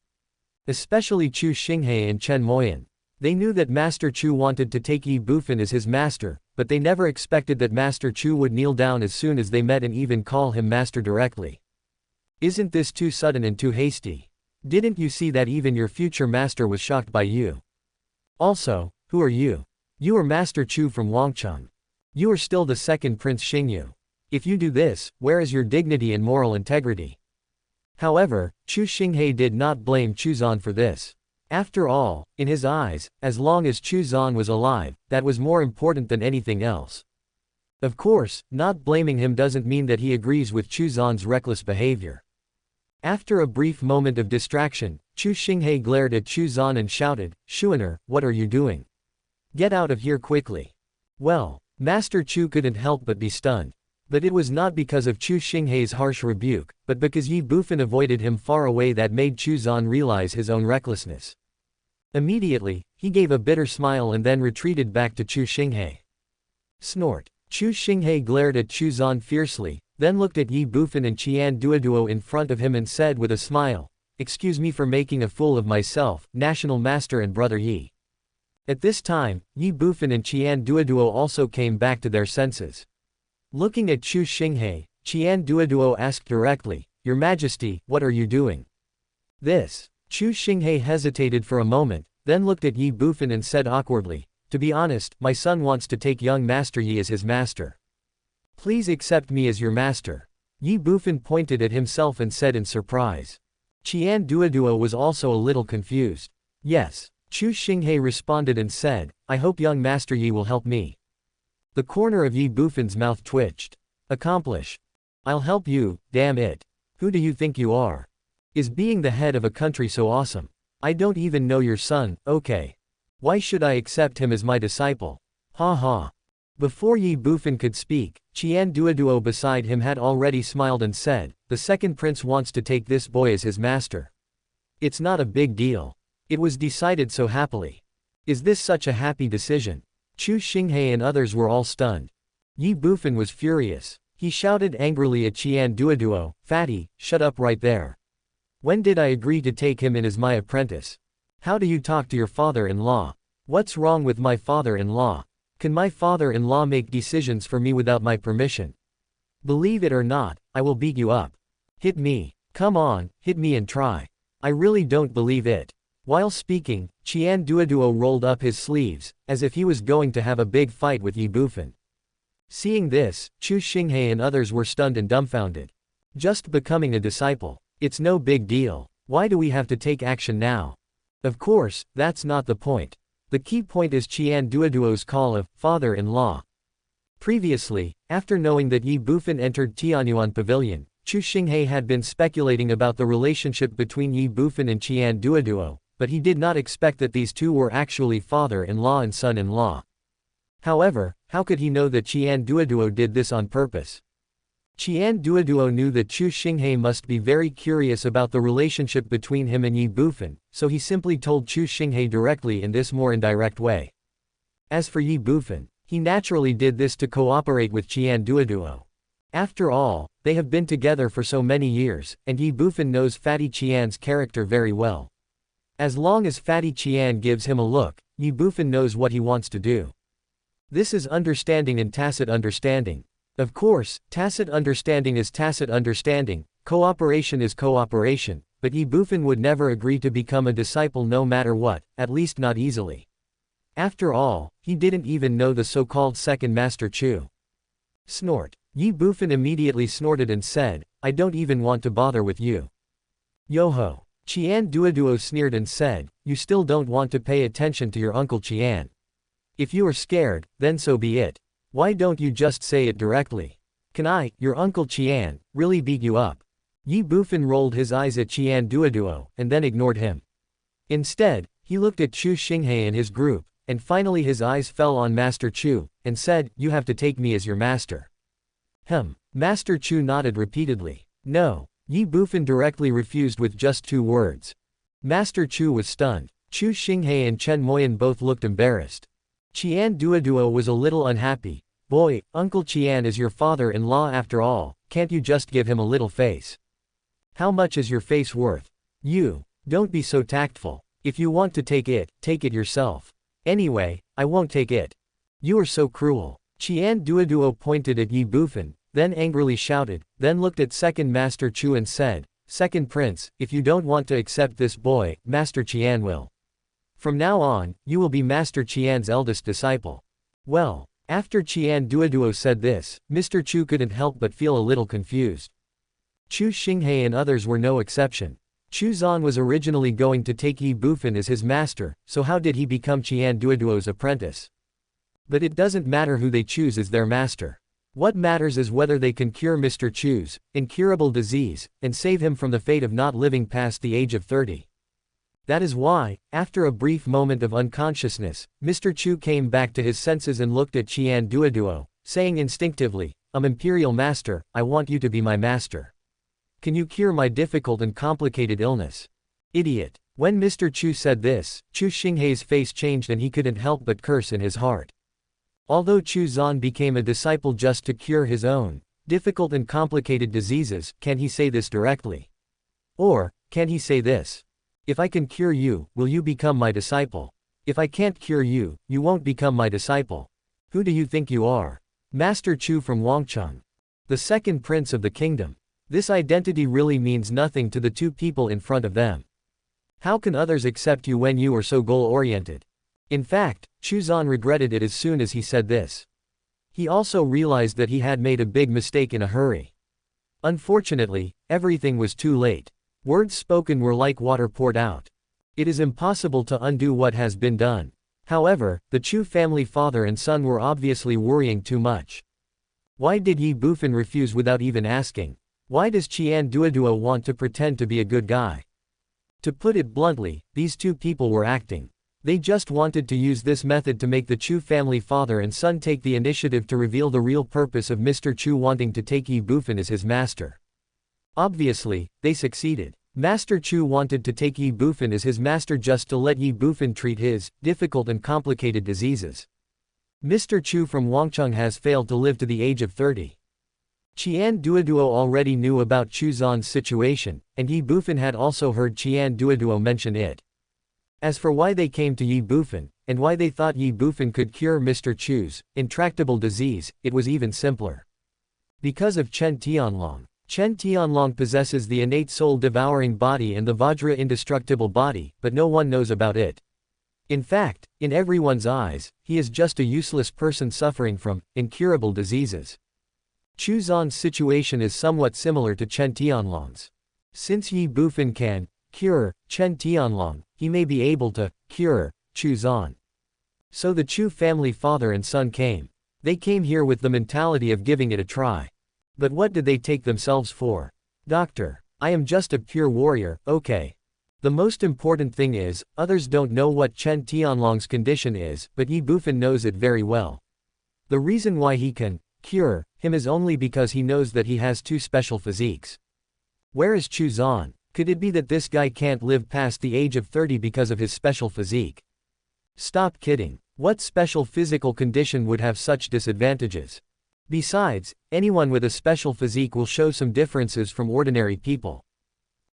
Especially Chu Xinghe and Chen Moyan. They knew that Master Chu wanted to take Ye Bufan as his master, but they never expected that Master Chu would kneel down as soon as they met and even call him master directly. Isn't this too sudden and too hasty? Didn't you see that even your future master was shocked by you? Also, who are you? You are Master Chu from Wangcheng. You are still the second Prince Xingyu. If you do this, where is your dignity and moral integrity? However, Chu Xinghe did not blame Chu Zan for this. After all, in his eyes, as long as Chu Zan was alive, that was more important than anything else. Of course, not blaming him doesn't mean that he agrees with Chu Zan's reckless behavior. After a brief moment of distraction, Chu Xinghe glared at Chu Zan and shouted, "Shuaner, what are you doing? Get out of here quickly." Well, Master Chu couldn't help but be stunned. But it was not because of Chu Xinghe's harsh rebuke, but because Ye Bufan avoided him far away that made Chu Zan realize his own recklessness. Immediately, he gave a bitter smile and then retreated back to Chu Xinghe. Snort. Chu Xinghe glared at Chu Zan fiercely, then looked at Ye Bufan and Qian Duoduo in front of him and said with a smile, "Excuse me for making a fool of myself, National Master and Brother Ye." At this time, Ye Bufan and Qian Duoduo also came back to their senses. Looking at Chu Xinghe, Qian Duoduo asked directly, "Your Majesty, what are you doing?" This. Chu Xinghe hesitated for a moment, then looked at Ye Bufan and said awkwardly, "To be honest, my son wants to take young Master Ye as his master. Please accept me as your master." Ye Bufan pointed at himself and said in surprise. Qian Duoduo was also a little confused. "Yes." Chu Xinghe responded and said, "I hope young Master Ye will help me." The corner of Ye Bufan's mouth twitched. "Accomplish. I'll help you, damn it. Who do you think you are? Is being the head of a country so awesome? I don't even know your son, okay. Why should I accept him as my disciple? Ha ha." Before Ye Bufan could speak, Qian Duoduo beside him had already smiled and said, "The second prince wants to take this boy as his master. It's not a big deal. It was decided so happily. Is this such a happy decision?" Chu Xinghe and others were all stunned. Ye Bufan was furious. He shouted angrily at Qian Duoduo, "Fatty, shut up right there. When did I agree to take him in as my apprentice? How do you talk to your father-in-law? What's wrong with my father-in-law? Can my father-in-law make decisions for me without my permission? Believe it or not, I will beat you up. Hit me. Come on, hit me and try. I really don't believe it." While speaking, Qian Duoduo rolled up his sleeves, as if he was going to have a big fight with Ye Bufan. Seeing this, Chu Xinghe and others were stunned and dumbfounded. Just becoming a disciple. It's no big deal. Why do we have to take action now? Of course, that's not the point. The key point is Qian Duoduo's call of father-in-law. Previously, after knowing that Ye Bufan entered Tianyuan Pavilion, Chu Xinghe had been speculating about the relationship between Ye Bufan and Qian Duoduo, but he did not expect that these two were actually father-in-law and son-in-law. However, how could he know that Qian Duoduo did this on purpose? Qian Duoduo knew that Chu Xinghe must be very curious about the relationship between him and Ye Bufan, so he simply told Chu Xinghe directly in this more indirect way. As for Ye Bufan, he naturally did this to cooperate with Qian Duoduo. After all, they have been together for so many years, and Ye Bufan knows Fatty Qian's character very well. As long as Fatty Qian gives him a look, Ye Bufan knows what he wants to do. This is understanding and tacit understanding. Of course, tacit understanding is tacit understanding, cooperation is cooperation, but Ye Bufan would never agree to become a disciple no matter what, at least not easily. After all, he didn't even know the so-called second Master Chu. Snort. Ye Bufan immediately snorted and said, "I don't even want to bother with you." Yo-ho. Qian Duoduo sneered and said, "You still don't want to pay attention to your uncle Qian. If you are scared, then so be it. Why don't you just say it directly? Can I, your uncle Qian, really beat you up?" Ye Bufan rolled his eyes at Qian Duoduo, and then ignored him. Instead, he looked at Chu Xinghe and his group, and finally his eyes fell on Master Chu, and said, "You have to take me as your master." Master Chu nodded repeatedly. "No." Ye Bufan directly refused with just 2 words. Master Chu was stunned. Chu Xinghe and Chen Moyan both looked embarrassed. Qian Duoduo was a little unhappy. "Boy, Uncle Qian is your father-in-law after all, can't you just give him a little face? How much is your face worth? You. Don't be so tactful. If you want to take it yourself. Anyway, I won't take it. You are so cruel." Qian Duoduo pointed at Ye Bufan, then angrily shouted, then looked at Second Master Chu and said, "Second Prince, if you don't want to accept this boy, Master Qian will. From now on, you will be Master Qian's eldest disciple." Well, after Qian Duoduo said this, Mr. Chu couldn't help but feel a little confused. Chu Xinghe and others were no exception. Chu Zan was originally going to take Ye Bufan as his master, so how did he become Qian Duoduo's apprentice? But it doesn't matter who they choose as their master. What matters is whether they can cure Mr. Chu's incurable disease, and save him from the fate of not living past the age of 30. That is why, after a brief moment of unconsciousness, Mr. Chu came back to his senses and looked at Qian Duoduo, saying instinctively, Imperial Master, I want you to be my master. Can you cure my difficult and complicated illness?" Idiot. When Mr. Chu said this, Chu Xinghe's face changed and he couldn't help but curse in his heart. Although Chu Zan became a disciple just to cure his own difficult and complicated diseases, can he say this directly? Or, can he say this? If I can cure you, will you become my disciple? If I can't cure you, you won't become my disciple. Who do you think you are? Master Chu from Wangcheng. The second prince of the kingdom. This identity really means nothing to the 2 people in front of them. How can others accept you when you are so goal-oriented? In fact, Chu Zan regretted it as soon as he said this. He also realized that he had made a big mistake in a hurry. Unfortunately, everything was too late. Words spoken were like water poured out. It is impossible to undo what has been done. However, the Chu family father and son were obviously worrying too much. Why did Ye Bufan refuse without even asking? Why does Qian Duoduo want to pretend to be a good guy? To put it bluntly, these 2 people were acting. They just wanted to use this method to make the Chu family father and son take the initiative to reveal the real purpose of Mr. Chu wanting to take Ye Bufan as his master. Obviously, they succeeded. Master Chu wanted to take Ye Bufan as his master just to let Ye Bufan treat his difficult and complicated diseases. Mr. Chu from Wangcheng has failed to live to the age of 30. Qian Duoduo already knew about Chu Zan's situation, and Ye Bufan had also heard Qian Duoduo mention it. As for why they came to Ye Bufan, and why they thought Ye Bufan could cure Mr. Chu's intractable disease, it was even simpler. Because of Chen Tianlong. Chen Tianlong possesses the innate soul-devouring body and the Vajra indestructible body, but no one knows about it. In fact, in everyone's eyes, he is just a useless person suffering from incurable diseases. Chu Zan's situation is somewhat similar to Chen Tianlong's. Since Ye Bufan can cure Chen Tianlong, he may be able to cure Chu Zan. So the Chu family father and son came. They came here with the mentality of giving it a try. But what did they take themselves for? Doctor, I am just a pure warrior, okay. The most important thing is, others don't know what Chen Tianlong's condition is, but Ye Bufan knows it very well. The reason why he can cure him is only because he knows that he has 2 special physiques. Where is Chu Zan? Could it be that this guy can't live past the age of 30 because of his special physique? Stop kidding. What special physical condition would have such disadvantages? Besides, anyone with a special physique will show some differences from ordinary people.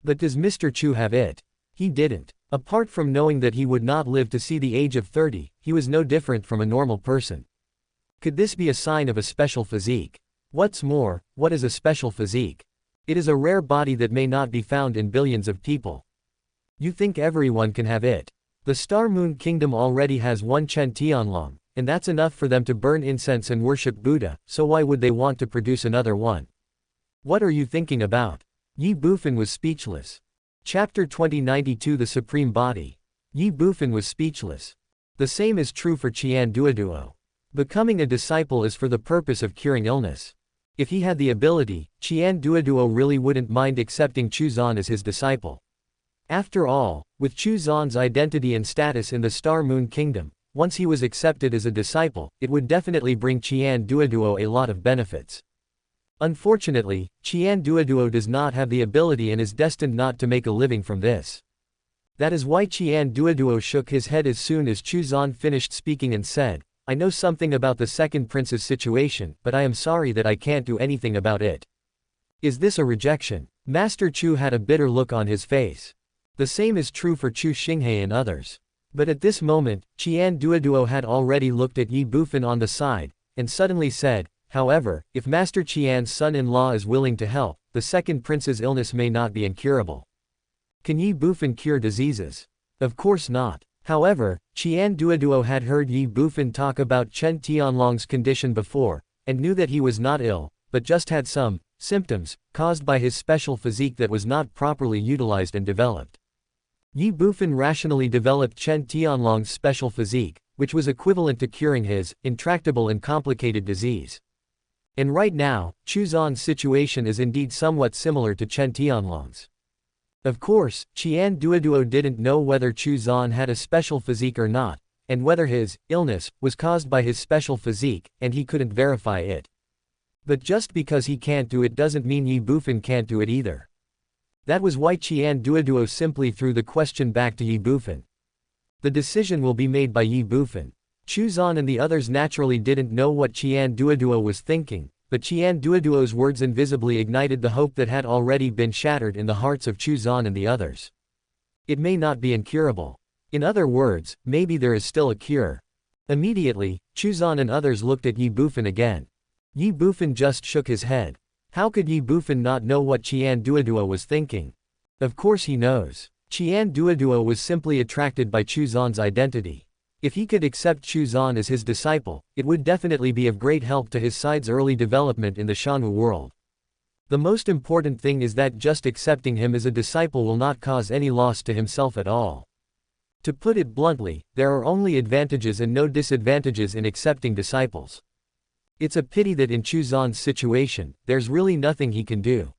But does Mr. Chu have it? He didn't. Apart from knowing that he would not live to see the age of 30, he was no different from a normal person. Could this be a sign of a special physique? What's more, what is a special physique? It is a rare body that may not be found in billions of people. You think everyone can have it? The Star Moon Kingdom already has 1 Chen Tianlong, and that's enough for them to burn incense and worship Buddha, so why would they want to produce another one? What are you thinking about? Ye Bufan was speechless. Chapter 2092 The Supreme Body. Ye Bufan was speechless. The same is true for Qian Duoduo. Becoming a disciple is for the purpose of curing illness. If he had the ability, Qian Duoduo really wouldn't mind accepting Chu Zan as his disciple. After all, with Chu Zan's identity and status in the Star Moon Kingdom, once he was accepted as a disciple, it would definitely bring Qian Duoduo a lot of benefits. Unfortunately, Qian Duoduo does not have the ability and is destined not to make a living from this. That is why Qian Duoduo shook his head as soon as Chu Zan finished speaking and said, I know something about the second prince's situation, but I am sorry that I can't do anything about it. Is this a rejection? Master Chu had a bitter look on his face. The same is true for Chu Xinghe and others. But at this moment, Qian Duoduo had already looked at Ye Bufan on the side, and suddenly said, however, if Master Qian's son-in-law is willing to help, the second prince's illness may not be incurable. Can Ye Bufan cure diseases? Of course not. However, Qian Duoduo had heard Ye Bufan talk about Chen Tianlong's condition before, and knew that he was not ill, but just had some symptoms, caused by his special physique that was not properly utilized and developed. Ye Bufan rationally developed Chen Tianlong's special physique, which was equivalent to curing his intractable and complicated disease. And right now, Chu Zan's situation is indeed somewhat similar to Chen Tianlong's. Of course, Qian Duoduo didn't know whether Chu Zan had a special physique or not, and whether his illness was caused by his special physique, and he couldn't verify it. But just because he can't do it doesn't mean Ye Bufan can't do it either. That was why Qian Duoduo simply threw the question back to Ye Bufan. The decision will be made by Ye Bufan. Chu Zan and the others naturally didn't know what Qian Duoduo was thinking, but Qian Duoduo's words invisibly ignited the hope that had already been shattered in the hearts of Chu Zan and the others. It may not be incurable. In other words, maybe there is still a cure. Immediately, Chu Zan and others looked at Ye Bufan again. Ye Bufan just shook his head. How could Ye Bufan not know what Qian Duoduo was thinking? Of course he knows. Qian Duoduo was simply attracted by Chu Zan's identity. If he could accept Chu Zan as his disciple, it would definitely be of great help to his side's early development in the Shanwu world. The most important thing is that just accepting him as a disciple will not cause any loss to himself at all. To put it bluntly, there are only advantages and no disadvantages in accepting disciples. It's a pity that in Chu Zan's situation, there's really nothing he can do.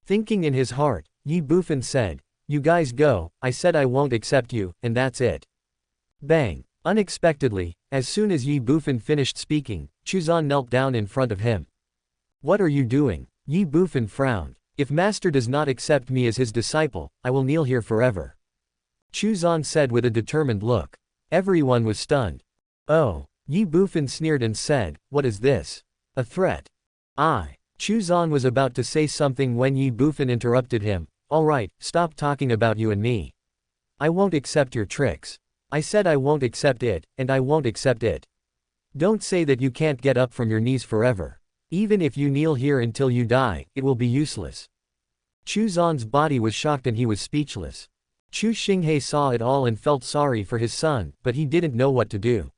Thinking in his heart, Ye Bufan said, "You guys go, I said I won't accept you, and that's it." Bang! Unexpectedly, as soon as Ye Bufan finished speaking, Chu Zan knelt down in front of him. "What are you doing?" Ye Bufan frowned. "If Master does not accept me as his disciple, I will kneel here forever," Chu Zan said with a determined look. Everyone was stunned. "Oh." Ye Bufan sneered and said, "What is this? A threat?" Chu Zan was about to say something when Ye Bufan interrupted him. "All right, stop talking about you and me. I won't accept your tricks. I said I won't accept it, and I won't accept it. Don't say that you can't get up from your knees forever. Even if you kneel here until you die, it will be useless." Chu Zan's body was shocked and he was speechless. Chu Xinghe saw it all and felt sorry for his son, but he didn't know what to do.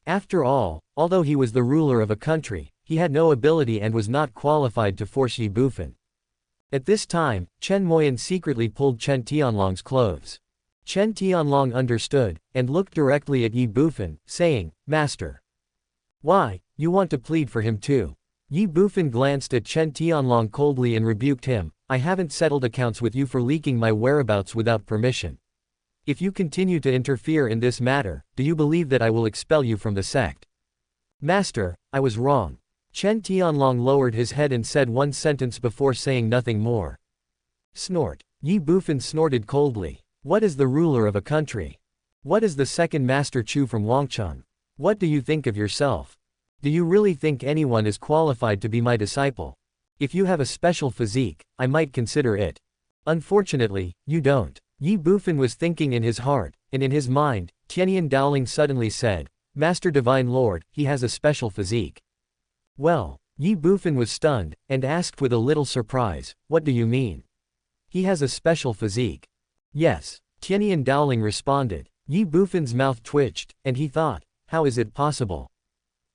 After all, although he was the ruler of a country, he had no ability and was not qualified to force Ye Bufan. At this time, Chen Moyan secretly pulled Chen Tianlong's clothes. Chen Tianlong understood, and looked directly at Ye Bufan, saying, "Master. Why, you want to plead for him too?" Ye Bufan glanced at Chen Tianlong coldly and rebuked him, "I haven't settled accounts with you for leaking my whereabouts without permission. If you continue to interfere in this matter, do you believe that I will expel you from the sect?" "Master, I was wrong." Chen Tianlong lowered his head and said one sentence before saying nothing more. Snort. Ye Bufan snorted coldly. "What is the ruler of a country? What is the second Master Chu from Wangcheng? What do you think of yourself? Do you really think anyone is qualified to be my disciple? If you have a special physique, I might consider it. Unfortunately, you don't." Ye Bufan was thinking in his heart, and in his mind, Tianyan Dowling suddenly said, "Master Divine Lord, he has a special physique." Well, Ye Bufan was stunned, and asked with a little surprise, "What do you mean? He has a special physique?" "Yes," Tianyan Dowling responded. Ye Bufan's mouth twitched, and he thought, how is it possible?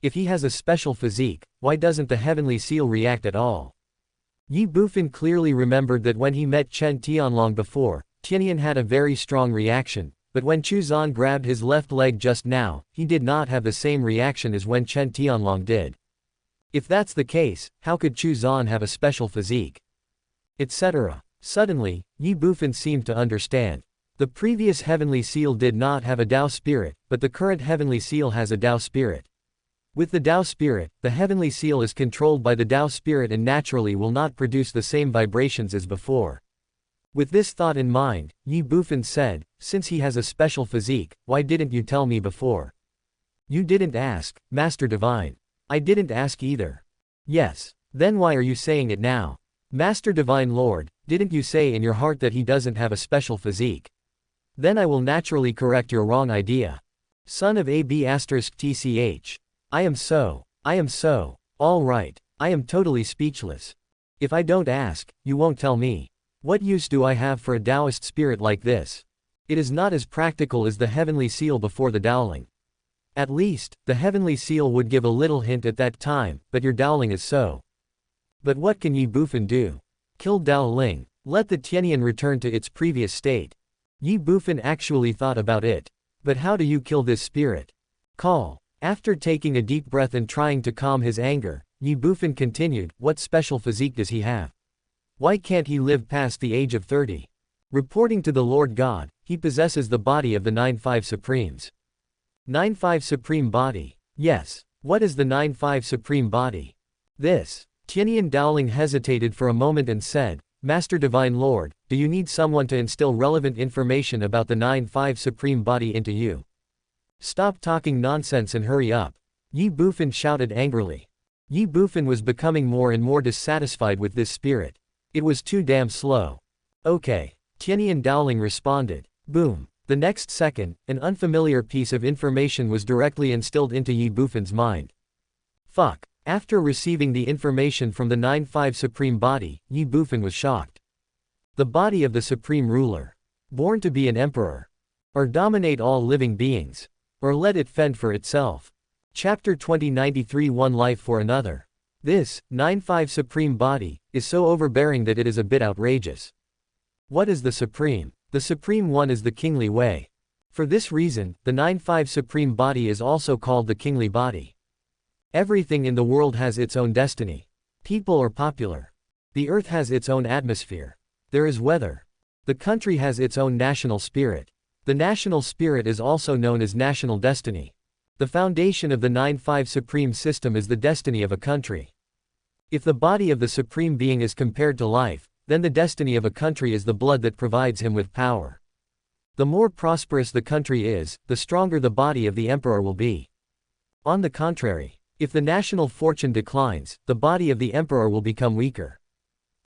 If he has a special physique, why doesn't the heavenly seal react at all? Ye Bufan clearly remembered that when he met Chen Tianlong before, Tianyan had a very strong reaction, but when Chu Zan grabbed his left leg just now, he did not have the same reaction as when Chen Tianlong did. If that's the case, how could Chu Zan have a special physique? Etc. Suddenly, Ye Bufan seemed to understand. The previous heavenly seal did not have a Tao spirit, but the current heavenly seal has a Tao spirit. With the Tao spirit, the heavenly seal is controlled by the Tao spirit and naturally will not produce the same vibrations as before. With this thought in mind, Ye Bufan said, since he has a special physique, why didn't you tell me before? You didn't ask, Master Divine. I didn't ask either. Yes. Then why are you saying it now? Master Divine Lord, didn't you say in your heart that he doesn't have a special physique? Then I will naturally correct your wrong idea. Son of AB*TCH. I am so. All right. I am totally speechless. If I don't ask, you won't tell me. What use do I have for a Taoist spirit like this? It is not as practical as the heavenly seal before the Dowling. At least, the heavenly seal would give a little hint at that time, but your Dowling is so. But what can Ye Bufan do? Kill Dao Ling. Let the Tianyan return to its previous state. Ye Bufan actually thought about it. But how do you kill this spirit? Call. After taking a deep breath and trying to calm his anger, Ye Bufan continued, what special physique does he have? Why can't he live past the age of 30? Reporting to the Lord God, he possesses the body of the 9-5 Supremes. 9-5 Supreme Body. Yes. What is the 9-5 Supreme Body? This. Tianyan Dowling hesitated for a moment and said, Master Divine Lord, do you need someone to instill relevant information about the 9-5 Supreme Body into you? Stop talking nonsense and hurry up. Ye Bufan shouted angrily. Ye Bufan was becoming more and more dissatisfied with this spirit. It was too damn slow. Okay. Tianyan Dowling responded. Boom. The next second, an unfamiliar piece of information was directly instilled into Ye Bufan's mind. Fuck. After receiving the information from the 9-5 Supreme Body, Ye Bufan was shocked. The body of the Supreme Ruler. Born to be an emperor. Or dominate all living beings. Or let it fend for itself. Chapter 2093 One Life for Another. This, 9-5 Supreme Body, is so overbearing that it is a bit outrageous. What is the Supreme? The Supreme One is the Kingly Way. For this reason, the 9-5 Supreme Body is also called the Kingly Body. Everything in the world has its own destiny. People are popular. The earth has its own atmosphere. There is weather. The country has its own national spirit. The national spirit is also known as national destiny. The foundation of the 9-5 Supreme System is the destiny of a country. If the body of the Supreme Being is compared to life, then the destiny of a country is the blood that provides him with power. The more prosperous the country is, the stronger the body of the emperor will be. On the contrary, if the national fortune declines, the body of the emperor will become weaker.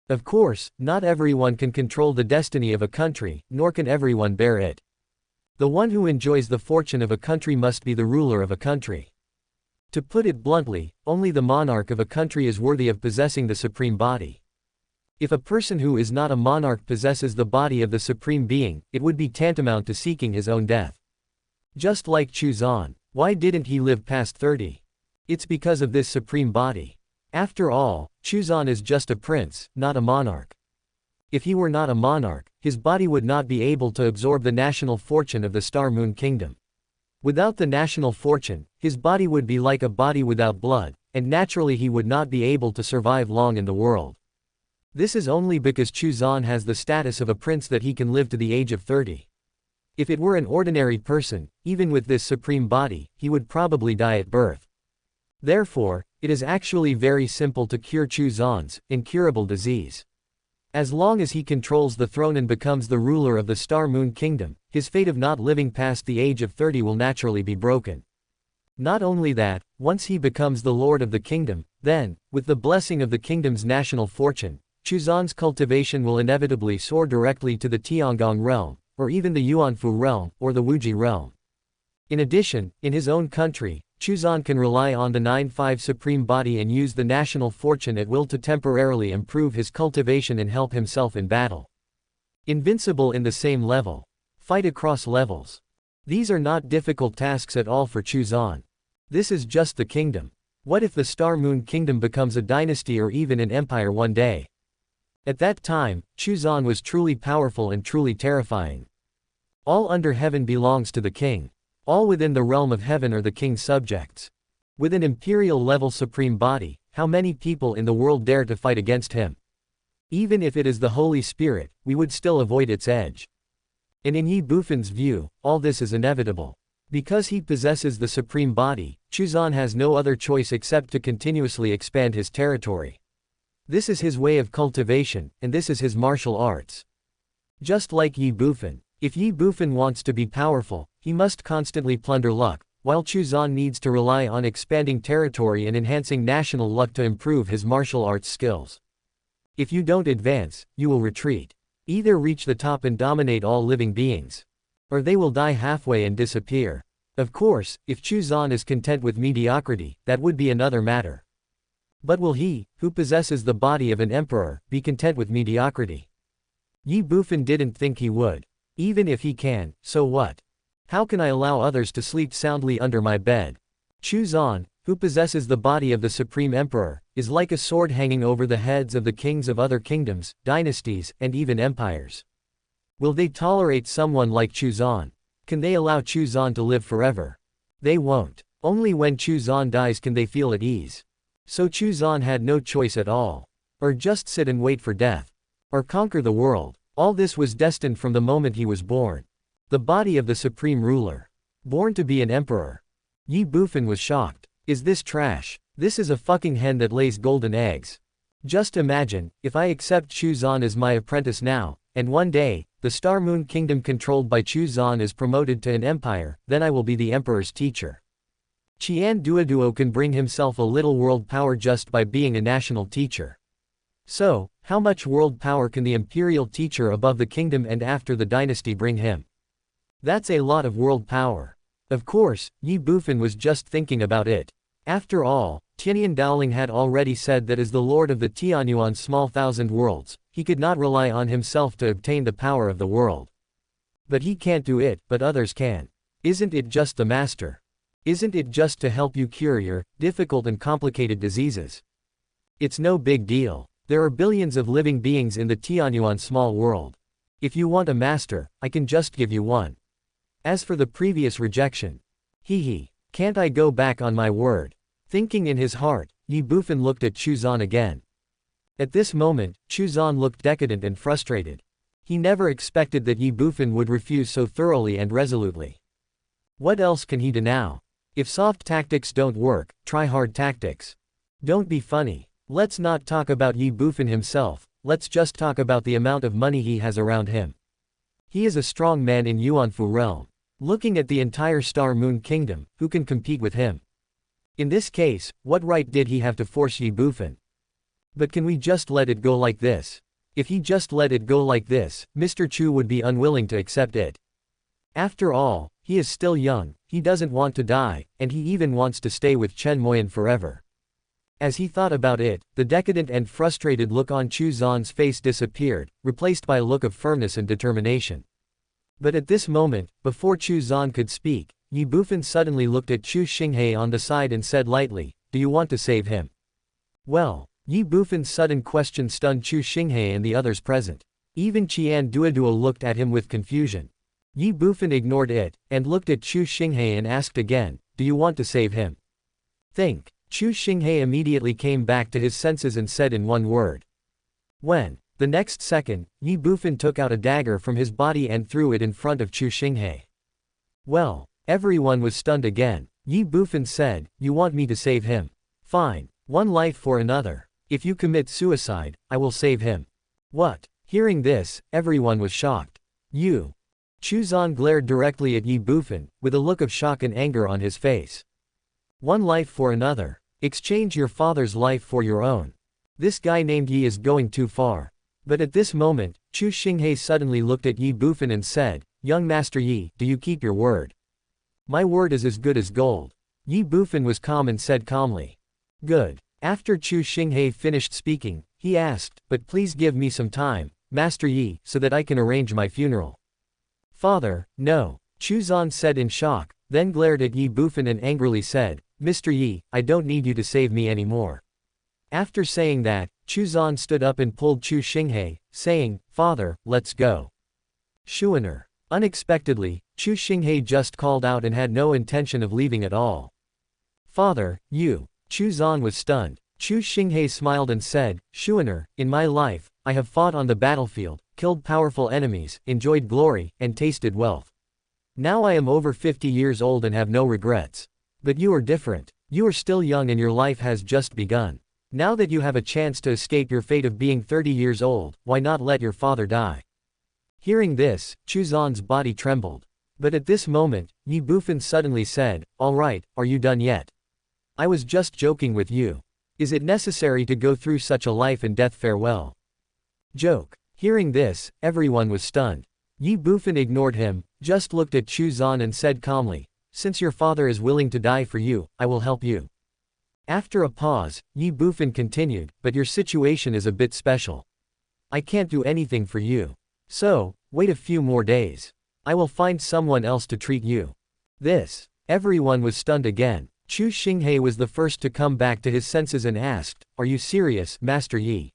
Of course, not everyone can control the destiny of a country, nor can everyone bear it. The one who enjoys the fortune of a country must be the ruler of a country. To put it bluntly, only the monarch of a country is worthy of possessing the supreme body. If a person who is not a monarch possesses the body of the supreme being, it would be tantamount to seeking his own death. Just like Chuzan, why didn't he live past 30? It's because of this supreme body. After all, Chuzan is just a prince, not a monarch. If he were not a monarch, his body would not be able to absorb the national fortune of the Star Moon Kingdom. Without the national fortune, his body would be like a body without blood, and naturally he would not be able to survive long in the world. This is only because Chuzan has the status of a prince that he can live to the age of 30. If it were an ordinary person, even with this supreme body, he would probably die at birth. Therefore, it is actually very simple to cure Chuzan's incurable disease. As long as he controls the throne and becomes the ruler of the Star Moon Kingdom, his fate of not living past the age of 30 will naturally be broken. Not only that, once he becomes the lord of the kingdom, then, with the blessing of the kingdom's national fortune, Chuzan's cultivation will inevitably soar directly to the Tiangong realm, or even the Yuanfu realm, or the Wuji realm. In addition, in his own country, Chuzan can rely on the 9-5 Supreme Body and use the national fortune at will to temporarily improve his cultivation and help himself in battle. Invincible in the same level. Fight across levels. These are not difficult tasks at all for Chuzan. This is just the kingdom. What if the Star Moon Kingdom becomes a dynasty or even an empire one day? At that time, Chuzan was truly powerful and truly terrifying. All under heaven belongs to the king. All within the realm of heaven are the king's subjects. With an imperial-level supreme body, how many people in the world dare to fight against him? Even if it is the Holy Spirit, we would still avoid its edge. And in Ye Bufan's view, all this is inevitable. Because he possesses the supreme body, Chuzan has no other choice except to continuously expand his territory. This is his way of cultivation, and this is his martial arts. Just like Ye Bufan. If Ye Bufan wants to be powerful, he must constantly plunder luck, while Chuzan needs to rely on expanding territory and enhancing national luck to improve his martial arts skills. If you don't advance, you will retreat. Either reach the top and dominate all living beings, or they will die halfway and disappear. Of course, if Chuzan is content with mediocrity, that would be another matter. But will he, who possesses the body of an emperor, be content with mediocrity? Ye Bufan didn't think he would. Even if he can, so what? How can I allow others to sleep soundly under my bed? Chuzan, who possesses the body of the supreme emperor, is like a sword hanging over the heads of the kings of other kingdoms, dynasties, and even empires. Will they tolerate someone like Chuzan? Can they allow Chuzan to live forever? They won't. Only when Chuzan dies can they feel at ease. So Chuzan had no choice at all. Or just sit and wait for death. Or conquer the world. All this was destined from the moment he was born. The body of the supreme ruler. Born to be an emperor. Ye Bufan was shocked. Is this trash? This is a fucking hen that lays golden eggs. Just imagine, if I accept Chuzan as my apprentice now, and one day, the Star Moon Kingdom controlled by Chuzan is promoted to an empire, then I will be the emperor's teacher. Qian Duoduo can bring himself a little world power just by being a national teacher. So, how much world power can the imperial teacher above the kingdom and after the dynasty bring him? That's a lot of world power. Of course, Ye Bufan was just thinking about it. After all, Tianyan Daoling had already said that as the lord of the Tianyuan small thousand worlds, he could not rely on himself to obtain the power of the world. But he can't do it, but others can. Isn't it just the master? Isn't it just to help you cure your difficult and complicated diseases? It's no big deal. There are billions of living beings in the Tianyuan small world. If you want a master, I can just give you one. As for the previous rejection, can't I go back on my word? Thinking in his heart, Ye Bufan looked at Chuzan again. At this moment, Chuzan looked decadent and frustrated. He never expected that Ye Bufan would refuse so thoroughly and resolutely. What else can he do now? If soft tactics don't work, try hard tactics. Don't be funny. Let's not talk about Ye Bufan himself, let's just talk about the amount of money he has around him. He is a strong man in Yuanfu realm. Looking at the entire Star Moon Kingdom, who can compete with him? In this case, what right did he have to force Ye Bufan? But can we just let it go like this? If he just let it go like this, Mr. Chu would be unwilling to accept it. After all, he is still young, he doesn't want to die, and he even wants to stay with Chen Moyan forever. As he thought about it, the decadent and frustrated look on Chuzan's face disappeared, replaced by a look of firmness and determination. But at this moment, before Chuzan could speak, Ye Bufan suddenly looked at Chu Xinghe on the side and said lightly, "Do you want to save him?" Well, Ye Bufan's sudden question stunned Chu Xinghe and the others present. Even Qian Duoduo looked at him with confusion. Ye Bufan ignored it, and looked at Chu Xinghe and asked again, "Do you want to save him?" Think. Chu Xinghe immediately came back to his senses and said in one word. When? The next second, Ye Bufan took out a dagger from his body and threw it in front of Chu Xinghe. Well, everyone was stunned again. Ye Bufan said, "You want me to save him? Fine. One life for another. If you commit suicide, I will save him." What? Hearing this, everyone was shocked. You. Chuzan glared directly at Ye Bufan, with a look of shock and anger on his face. One life for another. Exchange your father's life for your own. This guy named Ye is going too far. But at this moment, Chu Xinghe suddenly looked at Ye Bufan and said, "Young Master Ye, do you keep your word?" "My word is as good as gold." Ye Bufan was calm and said calmly. "Good." After Chu Xinghe finished speaking, he asked, "But please give me some time, Master Ye, so that I can arrange my funeral." "Father, no," Chuzan said in shock, then glared at Ye Bufan and angrily said, "Mr. Ye, I don't need you to save me anymore." After saying that, Chuzan stood up and pulled Chu Xinghe, saying, "Father, let's go." Shuaner. Unexpectedly, Chu Xinghe just called out and had no intention of leaving at all. "Father, you." Chuzan was stunned. Chu Xinghe smiled and said, "Shuaner, in my life, I have fought on the battlefield, killed powerful enemies, enjoyed glory, and tasted wealth. Now I am over 50 years old and have no regrets. But you are different. You are still young and your life has just begun. Now that you have a chance to escape your fate of being 30 years old, why not let your father die?" Hearing this, Chuzan's body trembled. But at this moment, Ye Bufan suddenly said, "All right, are you done yet? I was just joking with you. Is it necessary to go through such a life and death farewell?" Joke. Hearing this, everyone was stunned. Ye Bufan ignored him, just looked at Chuzan and said calmly, "Since your father is willing to die for you, I will help you." After a pause, Ye Bufan continued, "But your situation is a bit special. I can't do anything for you. So, wait a few more days. I will find someone else to treat you." This. Everyone was stunned again. Chu Xinghe was the first to come back to his senses and asked, "Are you serious, Master Yi?"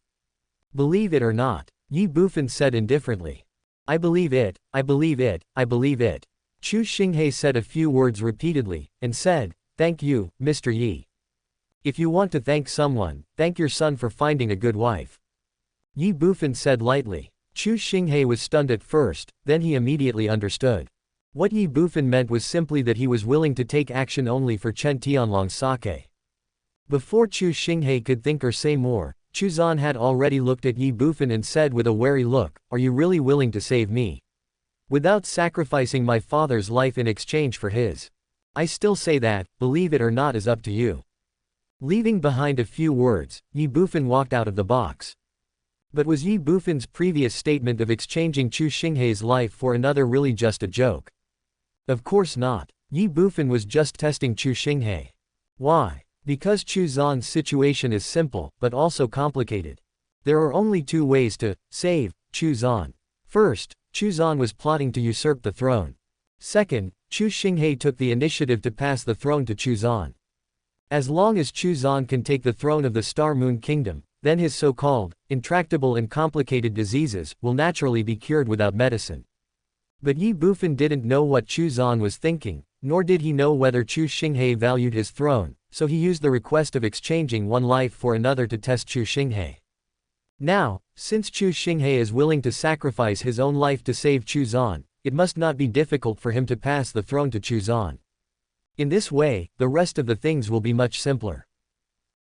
"Believe it or not," Ye Bufan said indifferently. "I believe it, I believe it, I believe it." Chu Xinghe said a few words repeatedly, and said, "Thank you, Mr. Yi. If you want to thank someone, thank your son for finding a good wife." Ye Bufan said lightly. Chu Xinghe was stunned at first, then he immediately understood. What Ye Bufan meant was simply that he was willing to take action only for Chen Tianlong's sake. Before Chu Xinghe could think or say more, Chuzan had already looked at Ye Bufan and said with a wary look, "Are you really willing to save me? Without sacrificing my father's life in exchange for his? I still say that, believe it or not is up to you." Leaving behind a few words, Ye Bufan walked out of the box. But was Ye Bufan's previous statement of exchanging Chu Xinghe's life for another really just a joke? Of course not. Ye Bufan was just testing Chu Xinghe. Why? Because Chuzan's situation is simple, but also complicated. There are only two ways to save Chuzan. First, Chuzan was plotting to usurp the throne. Second, Chu Xinghe took the initiative to pass the throne to Chuzan. As long as Chuzan can take the throne of the Star Moon Kingdom, then his so-called intractable and complicated diseases will naturally be cured without medicine. But Ye Bufan didn't know what Chuzan was thinking, nor did he know whether Chu Xinghe valued his throne, so he used the request of exchanging one life for another to test Chu Xinghe. Now, since Chu Xinghe is willing to sacrifice his own life to save Chuzan, it must not be difficult for him to pass the throne to Chuzan. In this way, the rest of the things will be much simpler.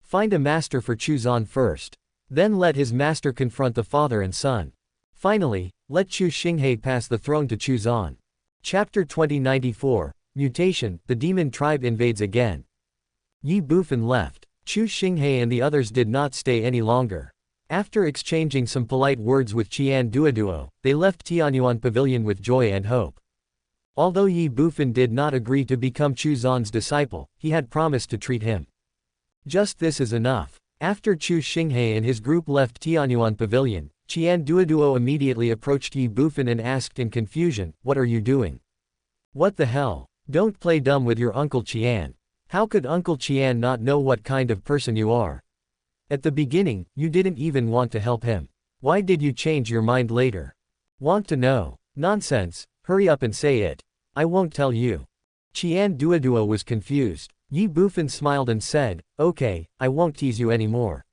Find a master for Chuzan first. Then let his master confront the father and son. Finally, let Chu Xinghe pass the throne to Chuzan. Chapter 2094, Mutation, the Demon Tribe invades again. Ye Bufan left. Chu Xinghe and the others did not stay any longer. After exchanging some polite words with Qian Duoduo, they left Tianyuan Pavilion with joy and hope. Although Ye Bufan did not agree to become Chuzan's disciple, he had promised to treat him. Just this is enough. After Chu Xinghe and his group left Tianyuan Pavilion, Qian Duoduo immediately approached Ye Bufan and asked in confusion, "What are you doing? What the hell? Don't play dumb with your Uncle Qian. How could Uncle Qian not know what kind of person you are? At the beginning, you didn't even want to help him. Why did you change your mind later? Want to know? Nonsense, hurry up and say it. I won't tell you." Qian Duoduo was confused. Ye Bufan smiled and said, "Okay, I won't tease you anymore.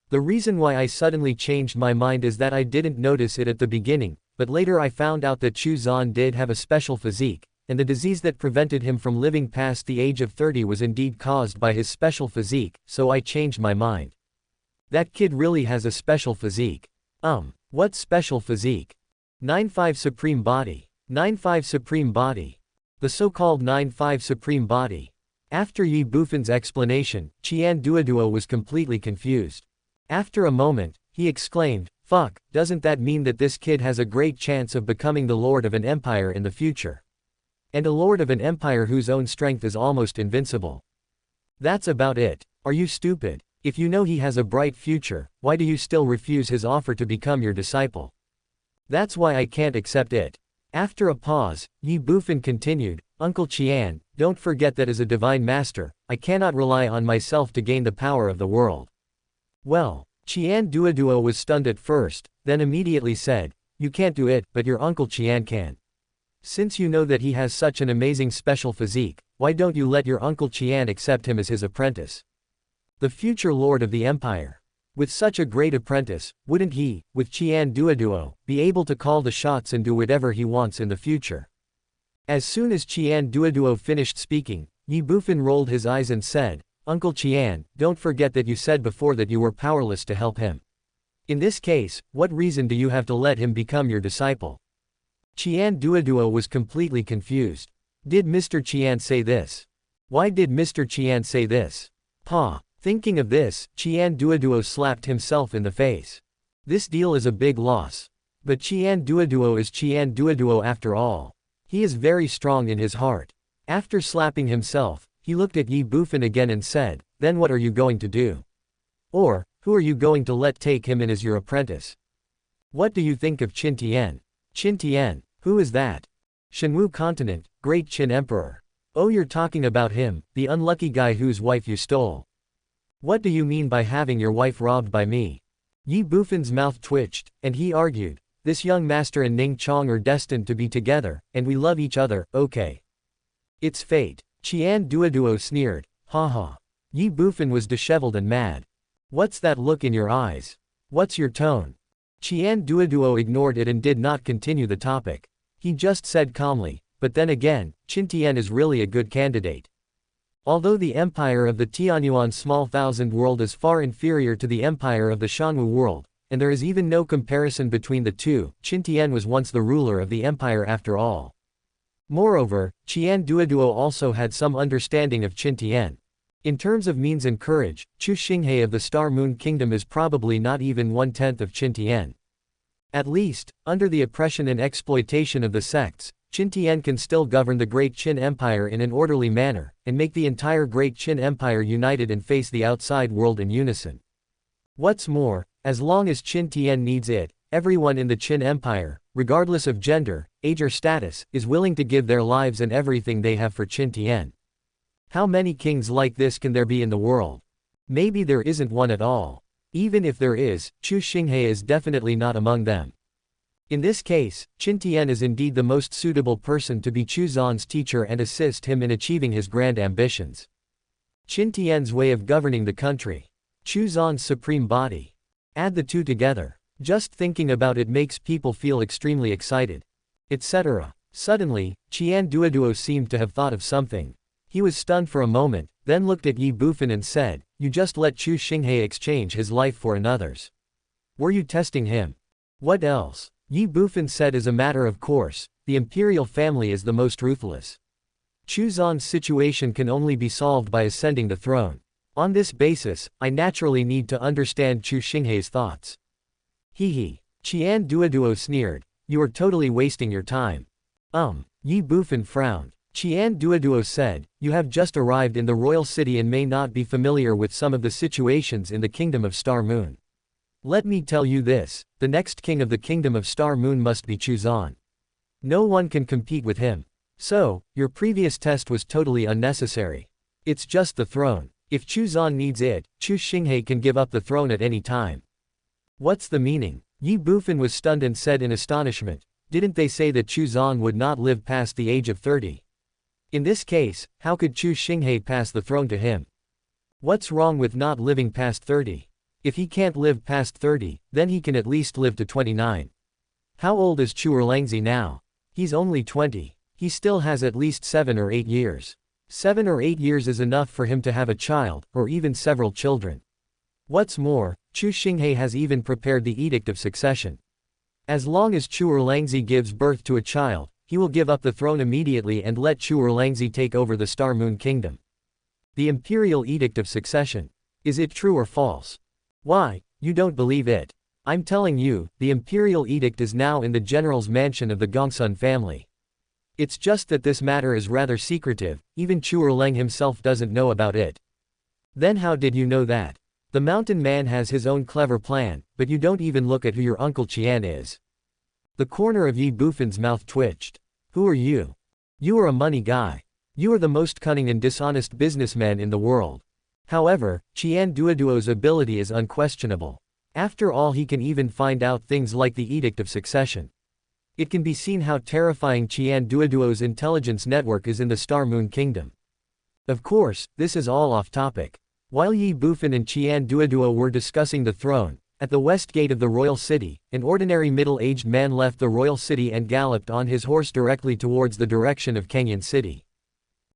The reason why I suddenly changed my mind is that I didn't notice it at the beginning, but later I found out that Chuzan did have a special physique, and the disease that prevented him from living past the age of 30 was indeed caused by his special physique, so I changed my mind. That kid really has a special physique." What special physique? 9-5 Supreme Body. 9-5 Supreme Body. The so-called 9-5 Supreme Body. After Ye Bufan's explanation, Qian Duoduo was completely confused. After a moment, he exclaimed, "Fuck, doesn't that mean that this kid has a great chance of becoming the lord of an empire in the future? And a lord of an empire whose own strength is almost invincible. That's about it. Are you stupid? If you know he has a bright future, why do you still refuse his offer to become your disciple? That's why I can't accept it." After a pause, Ye Bufan continued, "Uncle Qian, don't forget that as a divine master, I cannot rely on myself to gain the power of the world." Well, Qian Duoduo was stunned at first, then immediately said, "You can't do it, but your Uncle Qian can. Since you know that he has such an amazing special physique, why don't you let your Uncle Qian accept him as his apprentice? The future lord of the empire. With such a great apprentice, wouldn't he, with Qian Duoduo, be able to call the shots and do whatever he wants in the future? As soon as Qian Duoduo finished speaking, Ye Bufan rolled his eyes and said, Uncle Qian, don't forget that you said before that you were powerless to help him. In this case, what reason do you have to let him become your disciple? Qian Duoduo was completely confused. Did Mr. Qian say this? Why did Mr. Qian say this? Pa. Thinking of this, Qian Duoduo slapped himself in the face. This deal is a big loss. But Qian Duoduo is Qian Duoduo after all. He is very strong in his heart. After slapping himself, he looked at Ye Bufan again and said, then what are you going to do? Or, who are you going to let take him in as your apprentice? What do you think of Qin Tian? Qin Tian, who is that? Shenwu Continent, Great Qin Emperor. Oh, you're talking about him, the unlucky guy whose wife you stole. What do you mean by having your wife robbed by me? Ye Bufan's mouth twitched, and he argued, this young master and Ning Chong are destined to be together, and we love each other, okay. It's fate. Qian Duoduo sneered, ha ha. Ye Bufan was disheveled and mad. What's that look in your eyes? What's your tone? Qian Duoduo ignored it and did not continue the topic. He just said calmly, but then again, Qin Tian is really a good candidate. Although the empire of the Tianyuan Small Thousand World is far inferior to the empire of the Shanwu world, and there is even no comparison between the two, Qin Tian was once the ruler of the empire after all. Moreover, Qian Duoduo also had some understanding of Qin Tian. In terms of means and courage, Chu Xinghe of the Star Moon Kingdom is probably not even 1/10 of Qin Tian. At least, under the oppression and exploitation of the sects, Qin Tian can still govern the Great Qin Empire in an orderly manner, and make the entire Great Qin Empire united and face the outside world in unison. What's more, as long as Qin Tian needs it, everyone in the Qin Empire, regardless of gender, age or status, is willing to give their lives and everything they have for Qin Tian. How many kings like this can there be in the world? Maybe there isn't one at all. Even if there is, Chu Xinghe is definitely not among them. In this case, Qin Tian is indeed the most suitable person to be Chu Zan's teacher and assist him in achieving his grand ambitions. Qin Tian's way of governing the country. Chu Zan's supreme body. Add the two together. Just thinking about it makes people feel extremely excited. Etc. Suddenly, Qian Duoduo seemed to have thought of something. He was stunned for a moment, then looked at Ye Bufan and said, you just let Chu Xinghe exchange his life for another's. Were you testing him? What else? Ye Bufan said as a matter of course, the imperial family is the most ruthless. Chu Zan's situation can only be solved by ascending the throne. On this basis, I naturally need to understand Chu Xinghe's thoughts. Hee. Qian Duoduo sneered, you are totally wasting your time. Ye Bufan frowned. Qian Duoduo said, you have just arrived in the royal city and may not be familiar with some of the situations in the kingdom of Star Moon. Let me tell you this, the next king of the kingdom of Star Moon must be Chu Zan. No one can compete with him. So, your previous test was totally unnecessary. It's just the throne. If Chu Zan needs it, Chu Xinghe can give up the throne at any time. What's the meaning? Ye Bufan was stunned and said in astonishment, didn't they say that Chu Zan would not live past the age of 30? In this case, how could Chu Xinghe pass the throne to him? What's wrong with not living past 30? If he can't live past 30, then he can at least live to 29. How old is Chu Erlangzi now? He's only 20. He still has at least 7 or 8 years. 7 or 8 years is enough for him to have a child, or even several children. What's more, Chu Xinghe has even prepared the Edict of Succession. As long as Chu Erlangzi gives birth to a child, he will give up the throne immediately and let Chu Erlangzi take over the Star Moon Kingdom. The Imperial Edict of Succession. Is it true or false? Why, you don't believe it. I'm telling you, the Imperial Edict is now in the General's mansion of the Gongsun family. It's just that this matter is rather secretive, even Chu Erlang himself doesn't know about it. Then how did you know that? The mountain man has his own clever plan, but you don't even look at who your Uncle Qian is. The corner of Ye Bufan's mouth twitched. Who are you? You are a money guy. You are the most cunning and dishonest businessman in the world. However, Qian Duoduo's ability is unquestionable. After all, he can even find out things like the Edict of Succession. It can be seen how terrifying Qian Duoduo's intelligence network is in the Star Moon Kingdom. Of course, this is all off topic. While Ye Bufan and Qian Duoduo were discussing the throne, at the west gate of the royal city, an ordinary middle-aged man left the royal city and galloped on his horse directly towards the direction of Kenyan City.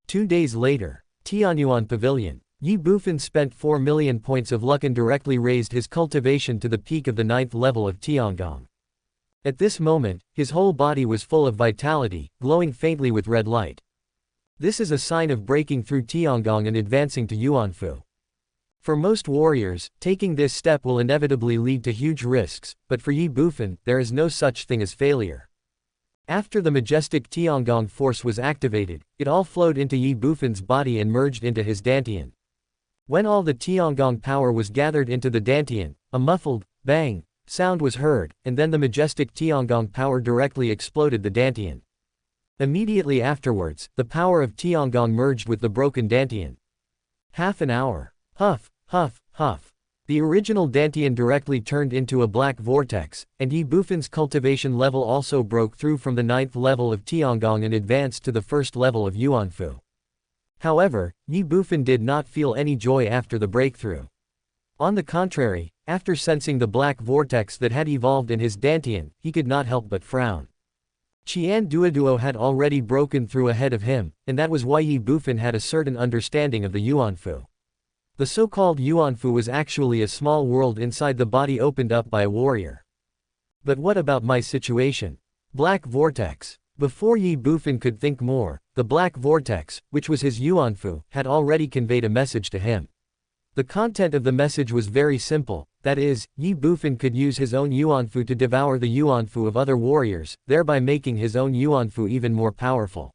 2 days later, Tianyuan Pavilion. Ye Bufan spent 4 million points of luck and directly raised his cultivation to the peak of the 9th level of Tiangong. At this moment, his whole body was full of vitality, glowing faintly with red light. This is a sign of breaking through Tiangong and advancing to Yuanfu. For most warriors, taking this step will inevitably lead to huge risks, but for Ye Bufan, there is no such thing as failure. After the majestic Tiangong force was activated, it all flowed into Ye Bufan's body and merged into his dantian. When all the Tiangong power was gathered into the dantian, a muffled, bang, sound was heard, and then the majestic Tiangong power directly exploded the dantian. Immediately afterwards, the power of Tiangong merged with the broken dantian. Half an hour. Huff, huff, huff. The original dantian directly turned into a black vortex, and Ye Bufan's cultivation level also broke through from the 9th level of Tiangong and advanced to the 1st level of Yuanfu. However, Ye Bufan did not feel any joy after the breakthrough. On the contrary, after sensing the black vortex that had evolved in his dantian, he could not help but frown. Qian Duoduo had already broken through ahead of him, and that was why Ye Bufan had a certain understanding of the Yuanfu. The so-called Yuanfu was actually a small world inside the body opened up by a warrior. But what about my situation? Black vortex. Before Ye Bufan could think more, the black vortex, which was his Yuanfu, had already conveyed a message to him. The content of the message was very simple, that is, Ye Bufan could use his own Yuanfu to devour the Yuanfu of other warriors, thereby making his own Yuanfu even more powerful.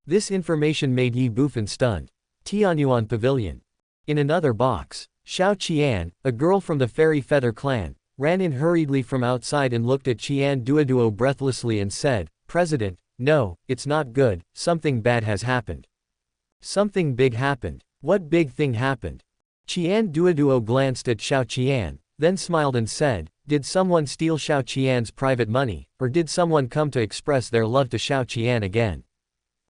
This information made Ye Bufan stunned. Tianyuan Pavilion. In another box, Xiao Qian, a girl from the Fairy Feather clan, ran in hurriedly from outside and looked at Qian Duoduo breathlessly and said, "President, no, it's not good, something bad has happened." Something big happened. What big thing happened? Qian Duoduo glanced at Xiao Qian, then smiled and said, "Did someone steal Xiao Qian's private money, or did someone come to express their love to Xiao Qian again?"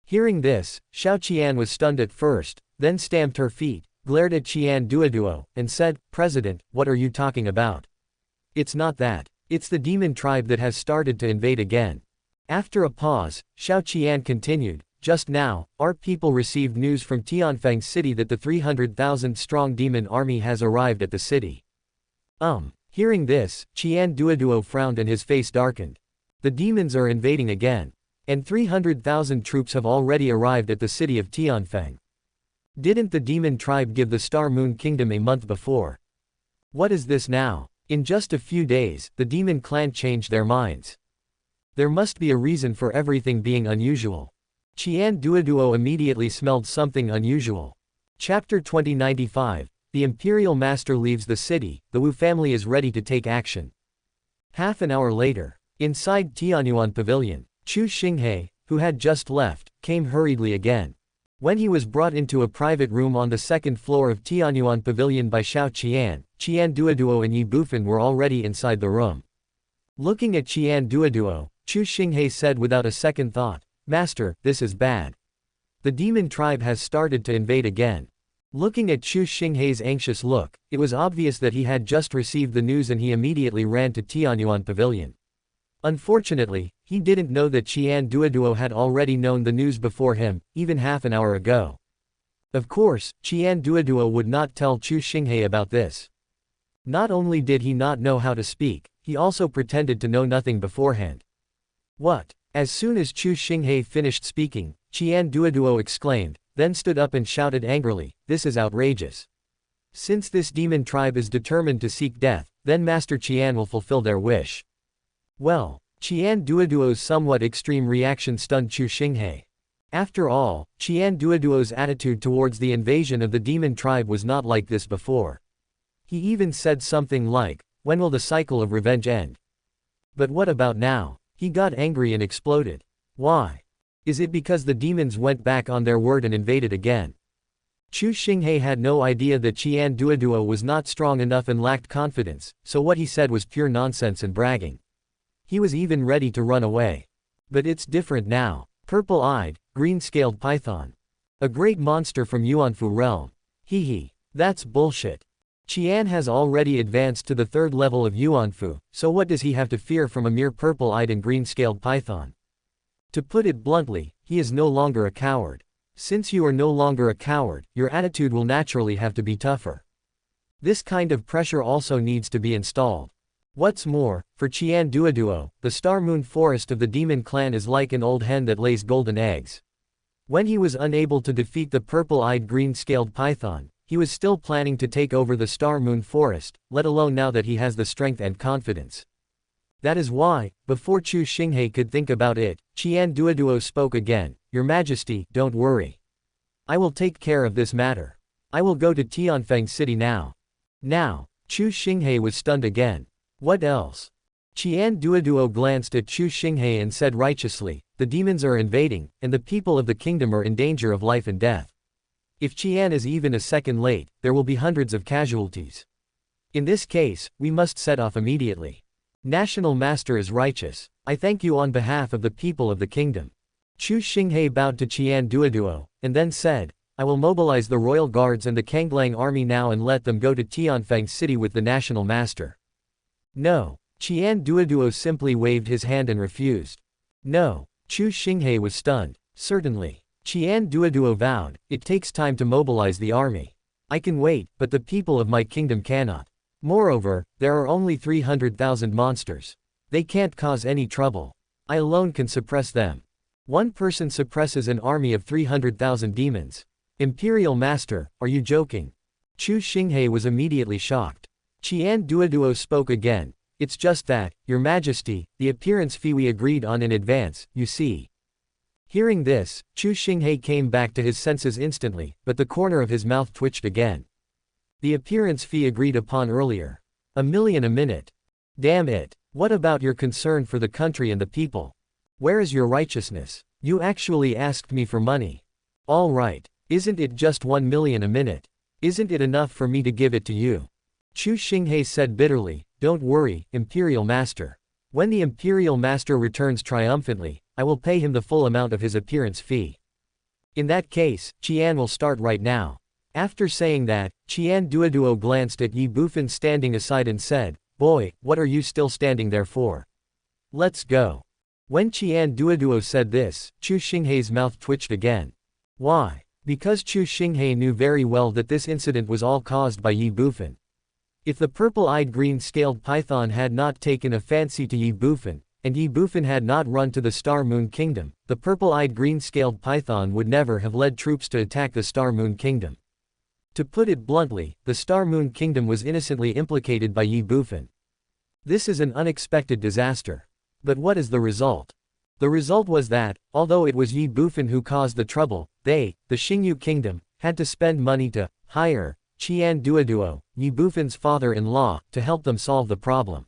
Hearing this, Xiao Qian was stunned at first, then stamped her feet, glared at Qian Duoduo, and said, "President, what are you talking about? It's not that. It's the demon tribe that has started to invade again." After a pause, Xiao Qian continued, "Just now, our people received news from Tianfang City that the 300,000-strong demon army has arrived at the city." Hearing this, Qian Duoduo frowned and his face darkened. The demons are invading again. And 300,000 troops have already arrived at the city of Tianfang. Didn't the demon tribe give the Star Moon Kingdom a month before? What is this now? In just a few days, the demon clan changed their minds. There must be a reason for everything being unusual. Qian Duoduo immediately smelled something unusual. Chapter 2095, The Imperial Master leaves the city, the Wu family is ready to take action. Half an hour later, inside Tianyuan Pavilion, Chu Xinghe, who had just left, came hurriedly again. When he was brought into a private room on the 2nd floor of Tianyuan Pavilion by Xiao Qian, Qian Duoduo and Ye Bufan were already inside the room. Looking at Qian Duoduo, Chu Xinghe said without a second thought, "Master, this is bad. The demon tribe has started to invade again." Looking at Chu Xinghe's anxious look, it was obvious that he had just received the news and he immediately ran to Tianyuan Pavilion. Unfortunately, he didn't know that Qian Duoduo had already known the news before him, even half an hour ago. Of course, Qian Duoduo would not tell Chu Xinghe about this. Not only did he not know how to speak, he also pretended to know nothing beforehand. "What?" As soon as Chu Xinghe finished speaking, Qian Duoduo exclaimed, then stood up and shouted angrily, "This is outrageous. Since this demon tribe is determined to seek death, then Master Qian will fulfill their wish." Well, Qian Duoduo's somewhat extreme reaction stunned Chu Xinghe. After all, Qian Duoduo's attitude towards the invasion of the demon tribe was not like this before. He even said something like, "When will the cycle of revenge end?" But what about now? He got angry and exploded. Why? Is it because the demons went back on their word and invaded again? Chu Xinghe had no idea that Qian Duoduo was not strong enough and lacked confidence, so what he said was pure nonsense and bragging. He was even ready to run away. But it's different now. Purple-eyed, green-scaled python. A great monster from Yuanfu realm. Hee hee. That's bullshit. Qian has already advanced to the third level of Yuanfu, so what does he have to fear from a mere purple-eyed and green-scaled python? To put it bluntly, he is no longer a coward. Since you are no longer a coward, your attitude will naturally have to be tougher. This kind of pressure also needs to be installed. What's more, for Qian Duoduo, the Star Moon Forest of the Demon Clan is like an old hen that lays golden eggs. When he was unable to defeat the purple-eyed green-scaled python, he was still planning to take over the Star Moon Forest, let alone now that he has the strength and confidence. That is why, before Chu Xinghe could think about it, Qian Duoduo spoke again. Your Majesty, don't worry. I will take care of this matter. I will go to Tianfeng City now. Now, Chu Xinghe was stunned again. What else? Qian Duoduo glanced at Chu Xinghe and said righteously, the demons are invading, and the people of the kingdom are in danger of life and death. If Qian is even a second late, there will be hundreds of casualties. In this case, we must set off immediately. National Master is righteous. I thank you on behalf of the people of the kingdom. Chu Xinghe bowed to Qian Duoduo, and then said, I will mobilize the royal guards and the Kanglang army now and let them go to Tianfeng City with the National Master. No. Qian Duoduo simply waved his hand and refused. No. Chu Xinghe was stunned. Certainly. Qian Duoduo vowed, it takes time to mobilize the army. I can wait, but the people of my kingdom cannot. Moreover, there are only 300,000 monsters. They can't cause any trouble. I alone can suppress them. One person suppresses an army of 300,000 demons. Imperial Master, are you joking? Chu Xinghe was immediately shocked. Qian Duoduo spoke again. It's just that, Your Majesty, the appearance fee we agreed on in advance, you see. Hearing this, Chu Xinghe came back to his senses instantly, but the corner of his mouth twitched again. The appearance fee agreed upon earlier. 1 million a minute. Damn it. What about your concern for the country and the people? Where is your righteousness? You actually asked me for money. All right. Isn't it just 1 million a minute? Isn't it enough for me to give it to you? Chu Xinghe said bitterly, don't worry, Imperial Master. When the Imperial Master returns triumphantly, I will pay him the full amount of his appearance fee. In that case, Qian will start right now. After saying that, Qian Duoduo glanced at Ye Bufan standing aside and said, boy, what are you still standing there for? Let's go. When Qian Duoduo said this, Chu Xinghe's mouth twitched again. Why? Because Chu Xinghe knew very well that this incident was all caused by Ye Bufan. If the purple-eyed green-scaled python had not taken a fancy to Ye Bufan, and Ye Bufan had not run to the Star Moon Kingdom, the purple-eyed green-scaled python would never have led troops to attack the Star Moon Kingdom. To put it bluntly, the Star Moon Kingdom was innocently implicated by Ye Bufan. This is an unexpected disaster. But what is the result? The result was that, although it was Ye Bufan who caused the trouble, they, the Xingyu Kingdom, had to spend money to hire Qian Duoduo, Ye Bufan's father-in-law, to help them solve the problem.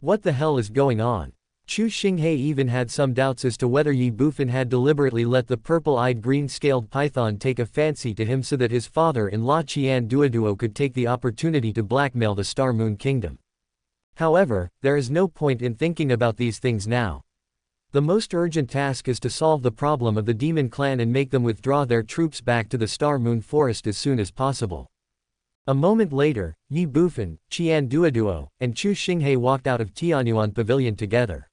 What the hell is going on? Chu Xinghe even had some doubts as to whether Ye Bufan had deliberately let the purple-eyed green-scaled python take a fancy to him so that his father-in-law Qian Duoduo could take the opportunity to blackmail the Star Moon Kingdom. However, there is no point in thinking about these things now. The most urgent task is to solve the problem of the Demon Clan and make them withdraw their troops back to the Star Moon Forest as soon as possible. A moment later, Ye Bufan, Qian Duoduo, and Chu Xinghe walked out of Tianyuan Pavilion together.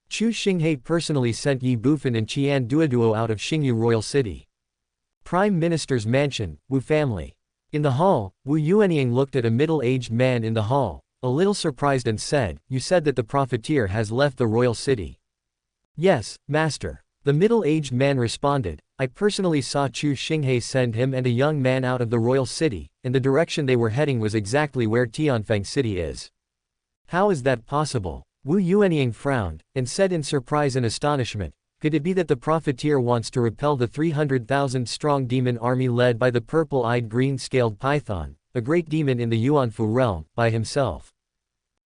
Chu Xinghe personally sent Ye Bufan and Qian Duoduo out of Xingyu Royal City. Prime Minister's Mansion, Wu family. In the hall, Wu Yuanying looked at a middle-aged man in the hall, a little surprised and said, you said that the profiteer has left the royal city. Yes, master. The middle-aged man responded, I personally saw Chu Xinghe send him and a young man out of the royal city, and the direction they were heading was exactly where Tianfeng City is. How is that possible? Wu Yuanying frowned, and said in surprise and astonishment, could it be that the profiteer wants to repel the 300,000-strong demon army led by the purple-eyed green-scaled python, a great demon in the Yuanfu realm, by himself?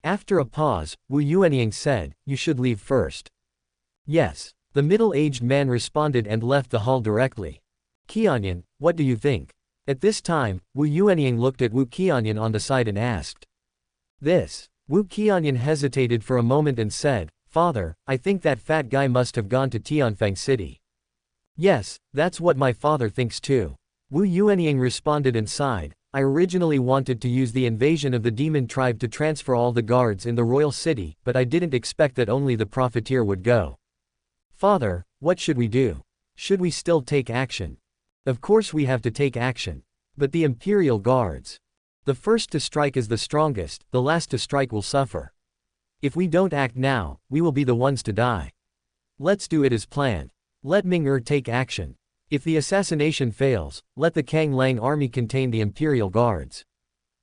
After a pause, Wu Yuanying said, you should leave first. Yes. The middle-aged man responded and left the hall directly. Qianyan, what do you think? At this time, Wu Yuanying looked at Wu Qianyan on the side and asked. This. Wu Qianyan hesitated for a moment and said, Father, I think that fat guy must have gone to Tianfeng City. Yes, that's what my father thinks too. Wu Yuanying responded and sighed, I originally wanted to use the invasion of the demon tribe to transfer all the guards in the royal city, but I didn't expect that only the profiteer would go. Father, what should we do? Should we still take action? Of course we have to take action. But the Imperial Guards. The first to strike is the strongest, the last to strike will suffer. If we don't act now, we will be the ones to die. Let's do it as planned. Let Ming-Er take action. If the assassination fails, let the Kang Lang army contain the Imperial Guards.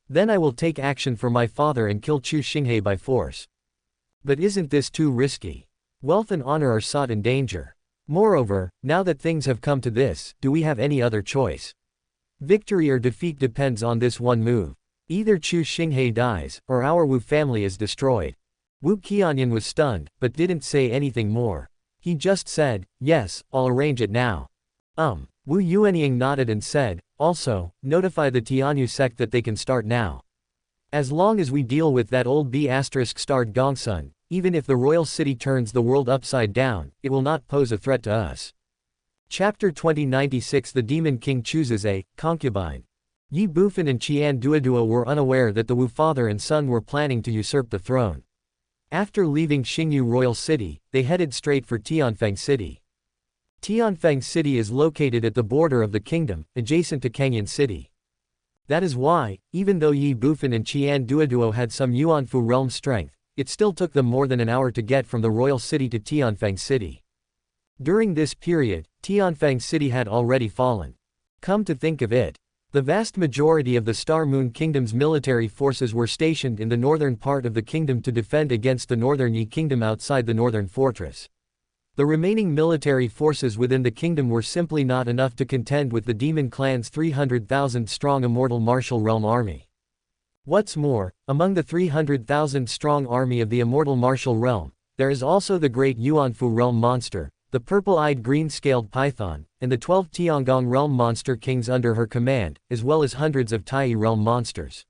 Then I will take action for my father and kill Chu Xinghe by force. But isn't this too risky? Wealth and honor are sought in danger. Moreover, now that things have come to this, do we have any other choice? Victory or defeat depends on this one move. Either Chu Xinghe dies, or our Wu family is destroyed. Wu Qianyan was stunned, but didn't say anything more. He just said, yes, I'll arrange it now. Wu Yuanying nodded and said, also, notify the Tianyu sect that they can start now. As long as we deal with that old B***-starred Gongsun, even if the royal city turns the world upside down, it will not pose a threat to us. Chapter 2096 The Demon King chooses a concubine. Ye Bufan and Qian Duoduo were unaware that the Wu father and son were planning to usurp the throne. After leaving Xingyu Royal City, they headed straight for Tianfeng City. Tianfeng City is located at the border of the kingdom, adjacent to Kangyan City. That is why, even though Ye Bufan and Qian Duoduo had some Yuanfu realm strength, it still took them more than an hour to get from the royal city to Tianfeng City. During this period, Tianfeng City had already fallen. Come to think of it, the vast majority of the Star Moon Kingdom's military forces were stationed in the northern part of the kingdom to defend against the northern Yi Kingdom outside the northern fortress. The remaining military forces within the kingdom were simply not enough to contend with the Demon Clan's 300,000-strong Immortal Martial Realm army. What's more, among the 300,000-strong army of the Immortal Martial Realm, there is also the great Yuanfu Realm monster, the purple-eyed green-scaled python, and the 12 Tiangong Realm monster kings under her command, as well as hundreds of Tai Realm monsters.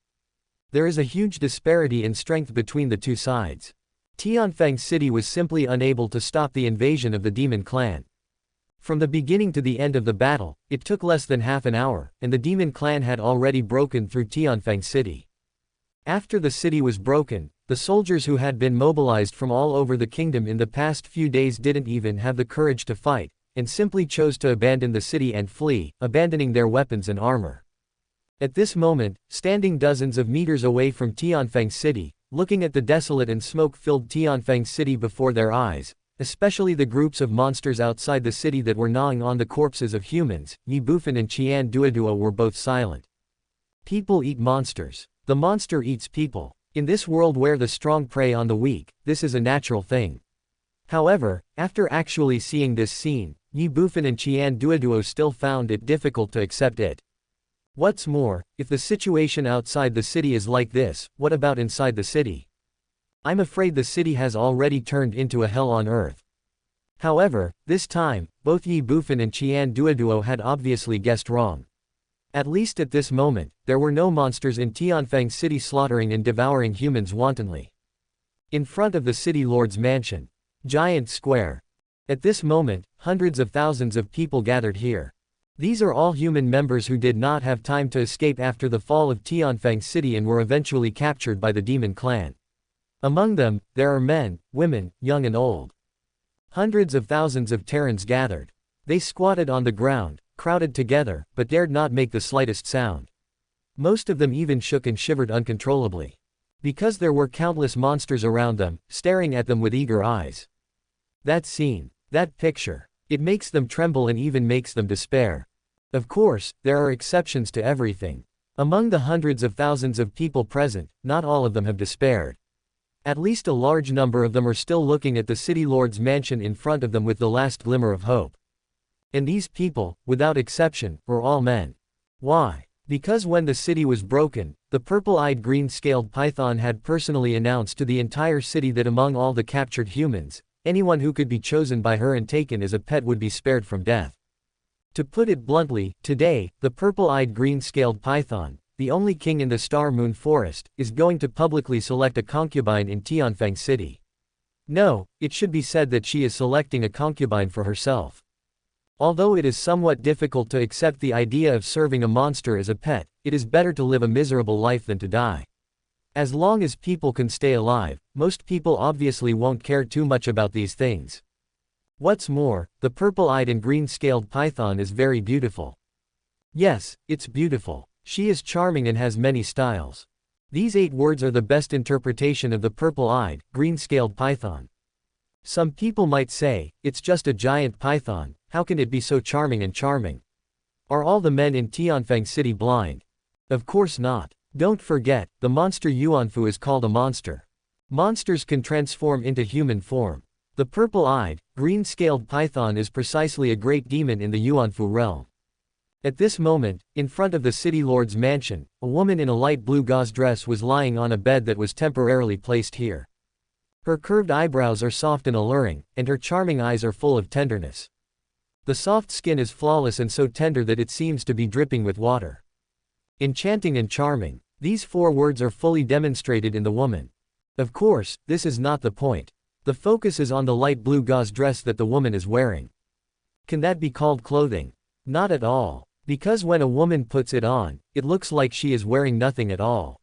There is a huge disparity in strength between the two sides. Tianfeng City was simply unable to stop the invasion of the Demon Clan. From the beginning to the end of the battle, it took less than half an hour, and the Demon Clan had already broken through Tianfeng City. After the city was broken, the soldiers who had been mobilized from all over the kingdom in the past few days didn't even have the courage to fight, and simply chose to abandon the city and flee, abandoning their weapons and armor. At this moment, standing dozens of meters away from Tianfeng City, looking at the desolate and smoke-filled Tianfeng City before their eyes, especially the groups of monsters outside the city that were gnawing on the corpses of humans, Ye Bufan and Qian Duoduo were both silent. People eat monsters. The monster eats people. In this world where the strong prey on the weak, this is a natural thing. However, after actually seeing this scene, Ye Bufan and Qian Duoduo still found it difficult to accept it. What's more, if the situation outside the city is like this, what about inside the city? I'm afraid the city has already turned into a hell on earth. However, this time, both Ye Bufan and Qian Duoduo had obviously guessed wrong. At least at this moment, there were no monsters in Tianfeng City slaughtering and devouring humans wantonly. In front of the city lord's mansion. Giant Square. At this moment, hundreds of thousands of people gathered here. These are all human members who did not have time to escape after the fall of Tianfeng City and were eventually captured by the Demon Clan. Among them, there are men, women, young and old. Hundreds of thousands of Terrans gathered. They squatted on the ground, crowded together, but dared not make the slightest sound. Most of them even shook and shivered uncontrollably. Because there were countless monsters around them, staring at them with eager eyes. That scene, that picture, it makes them tremble and even makes them despair. Of course, there are exceptions to everything. Among the hundreds of thousands of people present, not all of them have despaired. At least a large number of them are still looking at the city lord's mansion in front of them with the last glimmer of hope. And these people, without exception, were all men. Why? Because when the city was broken, the purple-eyed green-scaled python had personally announced to the entire city that among all the captured humans, anyone who could be chosen by her and taken as a pet would be spared from death. To put it bluntly, today, the purple-eyed green-scaled python, the only king in the Star Moon Forest, is going to publicly select a concubine in Tianfeng City. No, it should be said that she is selecting a concubine for herself. Although it is somewhat difficult to accept the idea of serving a monster as a pet, it is better to live a miserable life than to die. As long as people can stay alive, most people obviously won't care too much about these things. What's more, the purple-eyed and green-scaled python is very beautiful. Yes, it's beautiful. She is charming and has many styles. These 8 words are the best interpretation of the purple-eyed, green-scaled python. Some people might say, it's just a giant python, how can it be so charming and charming? Are all the men in Tianfeng City blind? Of course not. Don't forget, the monster Yuanfu is called a monster. Monsters can transform into human form. The purple-eyed, green-scaled python is precisely a great demon in the Yuanfu realm. At this moment, in front of the city lord's mansion, a woman in a light blue gauze dress was lying on a bed that was temporarily placed here. Her curved eyebrows are soft and alluring, and her charming eyes are full of tenderness. The soft skin is flawless and so tender that it seems to be dripping with water. Enchanting and charming. These 4 words are fully demonstrated in the woman. Of course, this is not the point. The focus is on the light blue gauze dress that the woman is wearing. Can that be called clothing? Not at all. Because when a woman puts it on, it looks like she is wearing nothing at all.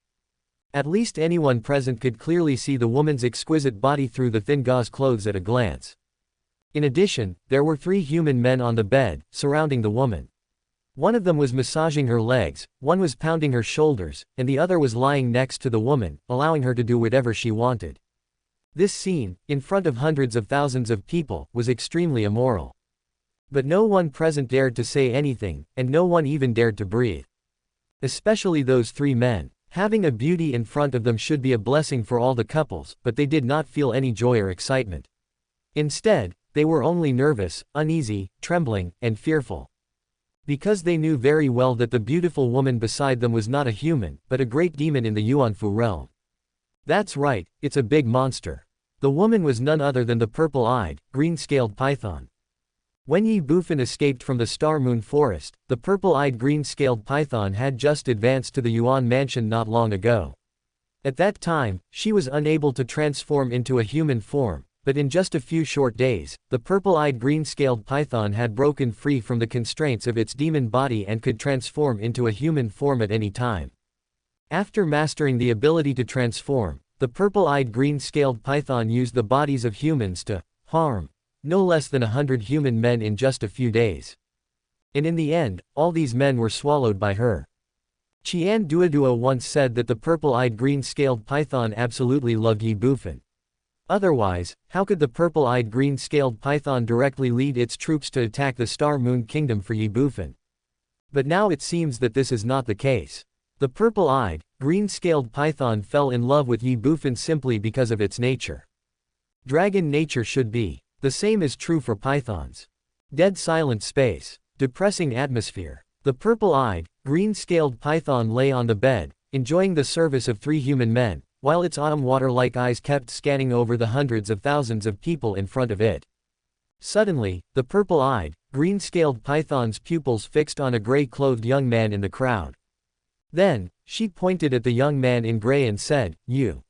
At least anyone present could clearly see the woman's exquisite body through the thin gauze clothes at a glance. In addition, there were 3 human men on the bed, surrounding the woman. One of them was massaging her legs, one was pounding her shoulders, and the other was lying next to the woman, allowing her to do whatever she wanted. This scene, in front of hundreds of thousands of people, was extremely immoral. But no one present dared to say anything, and no one even dared to breathe. Especially those 3 men. Having a beauty in front of them should be a blessing for all the couples, but they did not feel any joy or excitement. Instead, they were only nervous, uneasy, trembling, and fearful. Because they knew very well that the beautiful woman beside them was not a human, but a great demon in the Yuanfu realm. That's right, it's a big monster. The woman was none other than the purple-eyed, green-scaled python. When Ye Bufan escaped from the Star Moon Forest, the purple-eyed green-scaled python had just advanced to the Yuan mansion not long ago. At that time, she was unable to transform into a human form, but in just a few short days, the purple-eyed green-scaled python had broken free from the constraints of its demon body and could transform into a human form at any time. After mastering the ability to transform, the purple-eyed green-scaled python used the bodies of humans to harm no less than 100 human men in just a few days. And in the end, all these men were swallowed by her. Qian Duodua once said that the purple-eyed green-scaled python absolutely loved Ye Bufan. Otherwise, how could the purple-eyed green-scaled python directly lead its troops to attack the Star Moon Kingdom for Ye Bufan? But now it seems that this is not the case. The purple-eyed, green-scaled python fell in love with Ye Bufan simply because of its nature. Dragon nature should be. The same is true for pythons. Dead silent space. Depressing atmosphere. The purple-eyed, green-scaled python lay on the bed, enjoying the service of 3 human men, while its autumn water-like eyes kept scanning over the hundreds of thousands of people in front of it. Suddenly, the purple-eyed, green-scaled python's pupils fixed on a gray-clothed young man in the crowd. Then, she pointed at the young man in gray and said, "You."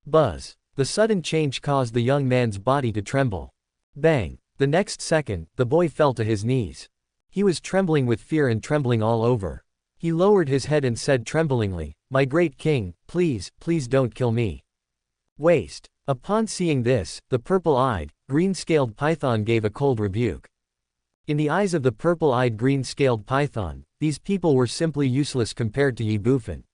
Buzz. The sudden change caused the young man's body to tremble. Bang! The next second, the boy fell to his knees. He was trembling with fear and trembling all over. He lowered his head and said tremblingly, "My great king, please, please don't kill me." Waste. Upon seeing this, the purple-eyed, green-scaled python gave a cold rebuke. In the eyes of the purple-eyed green-scaled python, these people were simply useless compared to Ye Bufan.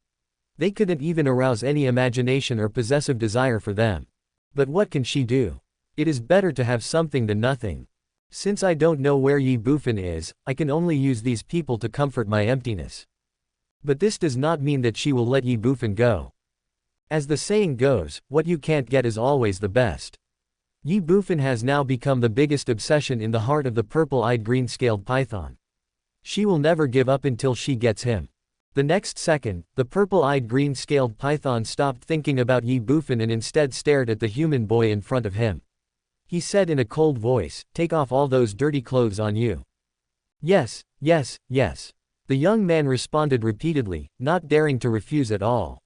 They couldn't even arouse any imagination or possessive desire for them. But what can she do? It is better to have something than nothing. Since I don't know where Ye Bufan is, I can only use these people to comfort my emptiness. But this does not mean that she will let Ye Bufan go. As the saying goes, what you can't get is always the best. Ye Bufan has now become the biggest obsession in the heart of the purple-eyed green-scaled python. She will never give up until she gets him. The next second, the purple-eyed green-scaled python stopped thinking about Ye Bufan and instead stared at the human boy in front of him. He said in a cold voice, "Take off all those dirty clothes on you." "Yes, yes, yes." The young man responded repeatedly, not daring to refuse at all.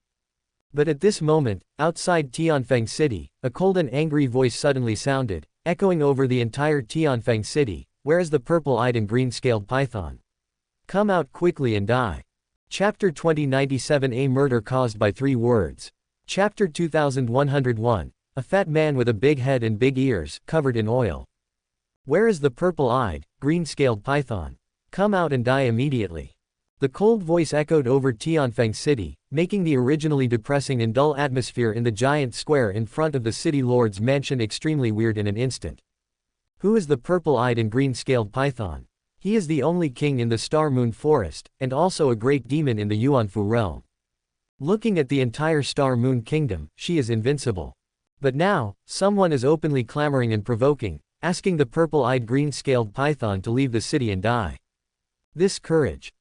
But at this moment, outside Tianfeng City, a cold and angry voice suddenly sounded, echoing over the entire Tianfeng City, where is the purple-eyed and green-scaled python? Come out quickly and die. Chapter 2097 A murder caused by 3 words. Chapter 2101. A fat man with a big head and big ears, covered in oil. Where is the purple-eyed, green-scaled python? Come out and die immediately. The cold voice echoed over Tianfeng City, making the originally depressing and dull atmosphere in the giant square in front of the city lord's mansion extremely weird in an instant. Who is the purple-eyed and green-scaled python? He is the only king in the Star Moon Forest, and also a great demon in the Yuanfu realm. Looking at the entire Star Moon Kingdom, she is invincible. But now, someone is openly clamoring and provoking, asking the purple-eyed green-scaled python to leave the city and die. This courage,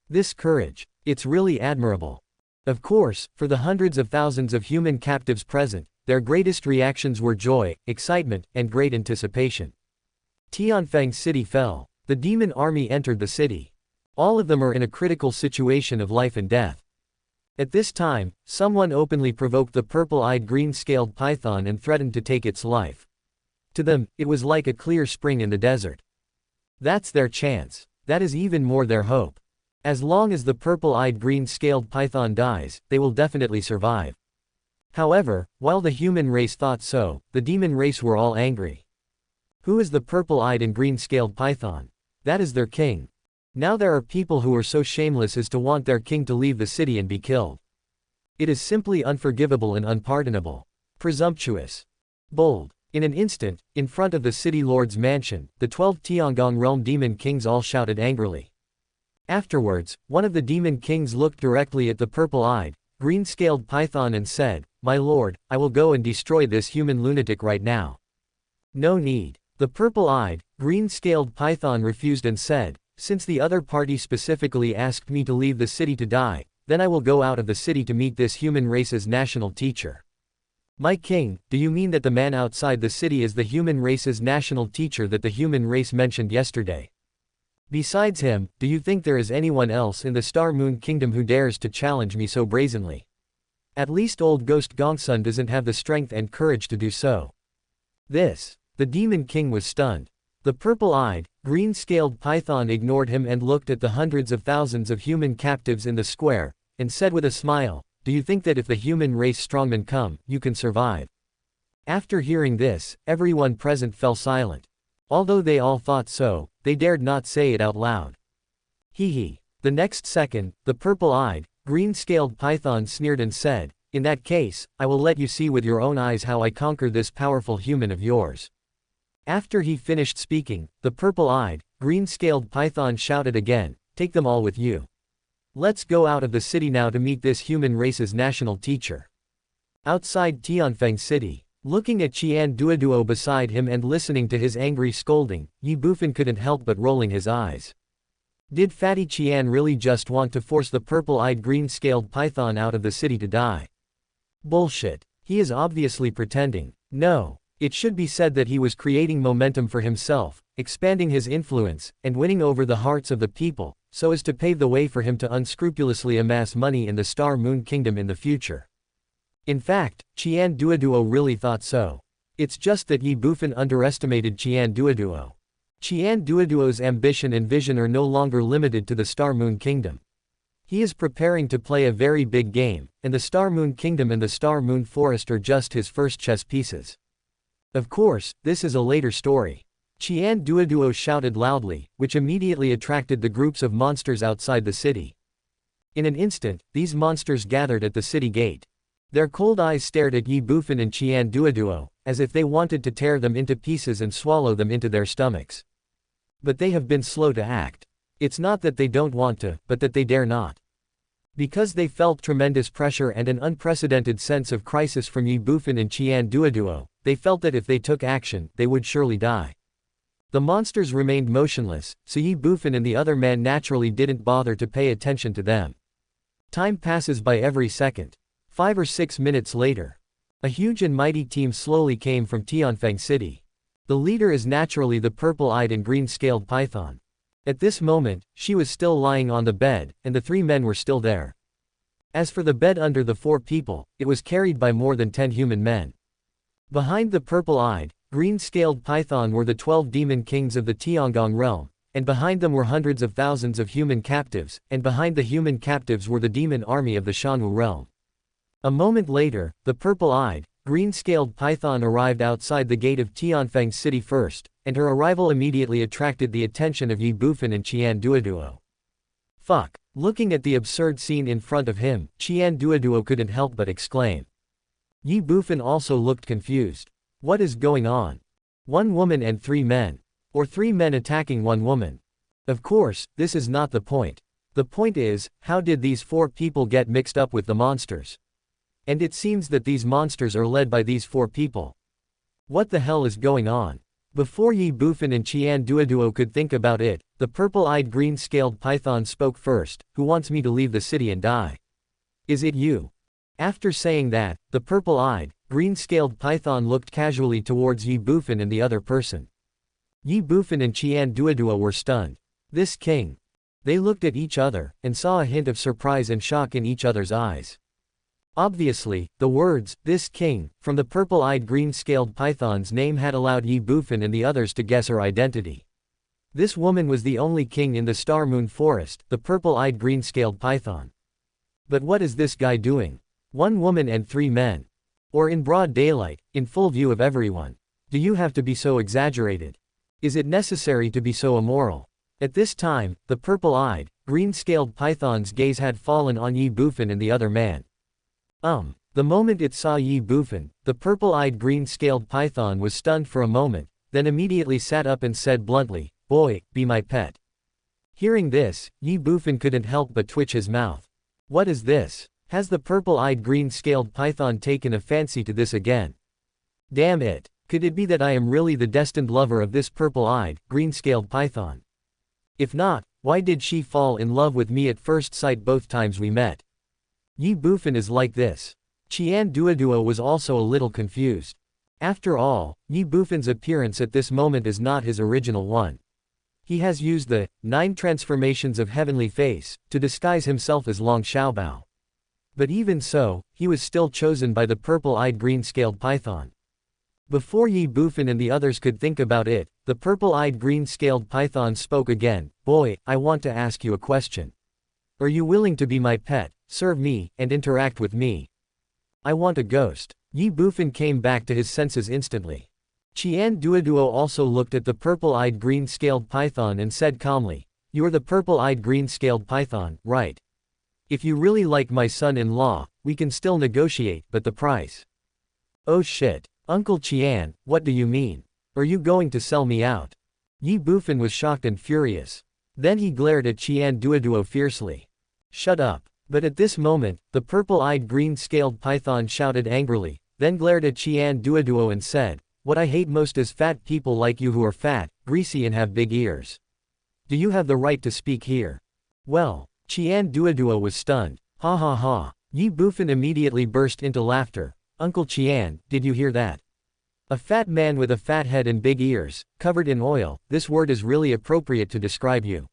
it's really admirable. Of course, for the hundreds of thousands of human captives present, their greatest reactions were joy, excitement, and great anticipation. Tianfeng City fell. The demon army entered the city. All of them are in a critical situation of life and death. At this time, someone openly provoked the purple-eyed green-scaled python and threatened to take its life. To them, it was like a clear spring in the desert. That's their chance. That is even more their hope. As long as the purple-eyed green-scaled python dies, they will definitely survive. However, while the human race thought so, the demon race were all angry. Who is the purple-eyed and green-scaled python? That is their king. Now there are people who are so shameless as to want their king to leave the city and be killed. It is simply unforgivable and unpardonable. Presumptuous. Bold. In an instant, in front of the city lord's mansion, the 12 Tiangong realm demon kings all shouted angrily. Afterwards, one of the demon kings looked directly at the purple-eyed, green-scaled python and said, "My lord, I will go and destroy this human lunatic right now." No need. The purple-eyed, green-scaled python refused and said, "Since the other party specifically asked me to leave the city to die, then I will go out of the city to meet this human race's national teacher." My king, do you mean that the man outside the city is the human race's national teacher that the human race mentioned yesterday? Besides him, do you think there is anyone else in the Star Moon Kingdom who dares to challenge me so brazenly? At least old Ghost Gongsun doesn't have the strength and courage to do so. The demon king was stunned. The purple-eyed, green-scaled python ignored him and looked at the hundreds of thousands of human captives in the square, and said with a smile, "Do you think that if the human race strongmen come, you can survive?" After hearing this, everyone present fell silent. Although they all thought so, they dared not say it out loud. Hee. The next second, the purple-eyed, green-scaled python sneered and said, "In that case, I will let you see with your own eyes how I conquer this powerful human of yours." After he finished speaking, the purple-eyed, green-scaled python shouted again, "Take them all with you. Let's go out of the city now to meet this human race's national teacher." Outside Tianfeng City, looking at Qian Duoduo beside him and listening to his angry scolding, Ye Bufan couldn't help but rolling his eyes. Did Fatty Qian really just want to force the purple-eyed green-scaled python out of the city to die? Bullshit. He is obviously pretending. No. It should be said that he was creating momentum for himself, expanding his influence, and winning over the hearts of the people, so as to pave the way for him to unscrupulously amass money in the Star Moon Kingdom in the future. In fact, Qian Duoduo really thought so. It's just that Ye Bufan underestimated Qian Duoduo. Qian Duoduo's ambition and vision are no longer limited to the Star Moon Kingdom. He is preparing to play a very big game, and the Star Moon Kingdom and the Star Moon Forest are just his first chess pieces. Of course, this is a later story. Qian Duoduo shouted loudly, which immediately attracted the groups of monsters outside the city. In an instant, these monsters gathered at the city gate. Their cold eyes stared at Ye Bufan and Qian Duoduo, as if they wanted to tear them into pieces and swallow them into their stomachs. But they have been slow to act. It's not that they don't want to, but that they dare not. Because they felt tremendous pressure and an unprecedented sense of crisis from Ye Bufan and Qian Duoduo, they felt that if they took action, they would surely die. The monsters remained motionless, so Ye Bufan and the other man naturally didn't bother to pay attention to them. Time passes by every second. 5 or 6 minutes later, a huge and mighty team slowly came from Tianfeng City. The leader is naturally the purple-eyed and green-scaled python. At this moment, she was still lying on the bed, and the 3 men were still there. As for the bed under the 4 people, it was carried by more than 10 human men. Behind the purple-eyed, green-scaled python were the 12 demon kings of the Tiangong realm, and behind them were hundreds of thousands of human captives, and behind the human captives were the demon army of the Shanwu realm. A moment later, the purple-eyed, green-scaled python arrived outside the gate of Tianfeng City first, and her arrival immediately attracted the attention of Ye Bufan and Qian Duoduo. Fuck. Looking at the absurd scene in front of him, Qian Duoduo couldn't help but exclaim. Ye Bufan also looked confused. What is going on? One woman and three men. Or three men attacking one woman. Of course, this is not the point. The point is, how did these four people get mixed up with the monsters? And it seems that these monsters are led by these four people. What the hell is going on? Before Ye Bufan and Qian Duoduo could think about it, the purple-eyed green-scaled python spoke first. Who wants me to leave the city and die? Is it you? After saying that, the purple-eyed, green-scaled python looked casually towards Ye Bufan and the other person. Ye Bufan and Qian Duoduo were stunned. This king. They looked at each other, and saw a hint of surprise and shock in each other's eyes. Obviously, the words, "this king," from the purple-eyed green-scaled python's name had allowed Ye Bufan and the others to guess her identity. This woman was the only king in the Star Moon Forest, the purple-eyed green-scaled python. But what is this guy doing? One woman and three men. Or in broad daylight, in full view of everyone. Do you have to be so exaggerated? Is it necessary to be so immoral? At this time, the purple-eyed, green-scaled python's gaze had fallen on Ye Bufan and the other man. The moment it saw Ye Bufan, the purple-eyed green-scaled python was stunned for a moment, then immediately sat up and said bluntly, "Boy, be my pet." Hearing this, Ye Bufan couldn't help but twitch his mouth. What is this? Has the purple-eyed green-scaled python taken a fancy to this again? Damn it. Could it be that I am really the destined lover of this purple-eyed, green-scaled python? If not, why did she fall in love with me at first sight both times we met? Ye Bufan is like this. Qian Duoduo was also a little confused. After all, Ye Bufan's appearance at this moment is not his original one. He has used the 9 transformations of Heavenly Face to disguise himself as Long Xiaobao. But even so, he was still chosen by the purple-eyed green-scaled python. Before Ye Bufan and the others could think about it, the purple-eyed green-scaled python spoke again. "Boy, I want to ask you a question. Are you willing to be my pet, serve me, and interact with me? I want a ghost." Ye Bufan came back to his senses instantly. Qian Duoduo also looked at the purple-eyed green-scaled python and said calmly, "You're the purple-eyed green-scaled python, right? If you really like my son-in-law, we can still negotiate, but the price." "Oh shit. Uncle Qian, what do you mean? Are you going to sell me out?" Ye Bufan was shocked and furious. Then he glared at Qian Duoduo fiercely. "Shut up." But at this moment, the purple-eyed green-scaled python shouted angrily, then glared at Qian Duoduo and said, "What I hate most is fat people like you who are fat, greasy and have big ears. Do you have the right to speak here?" Well, Qian Duoduo was stunned. Ha ha ha. Ye Bufan immediately burst into laughter. "Uncle Qian, did you hear that? A fat man with a fat head and big ears, covered in oil, this word is really appropriate to describe you."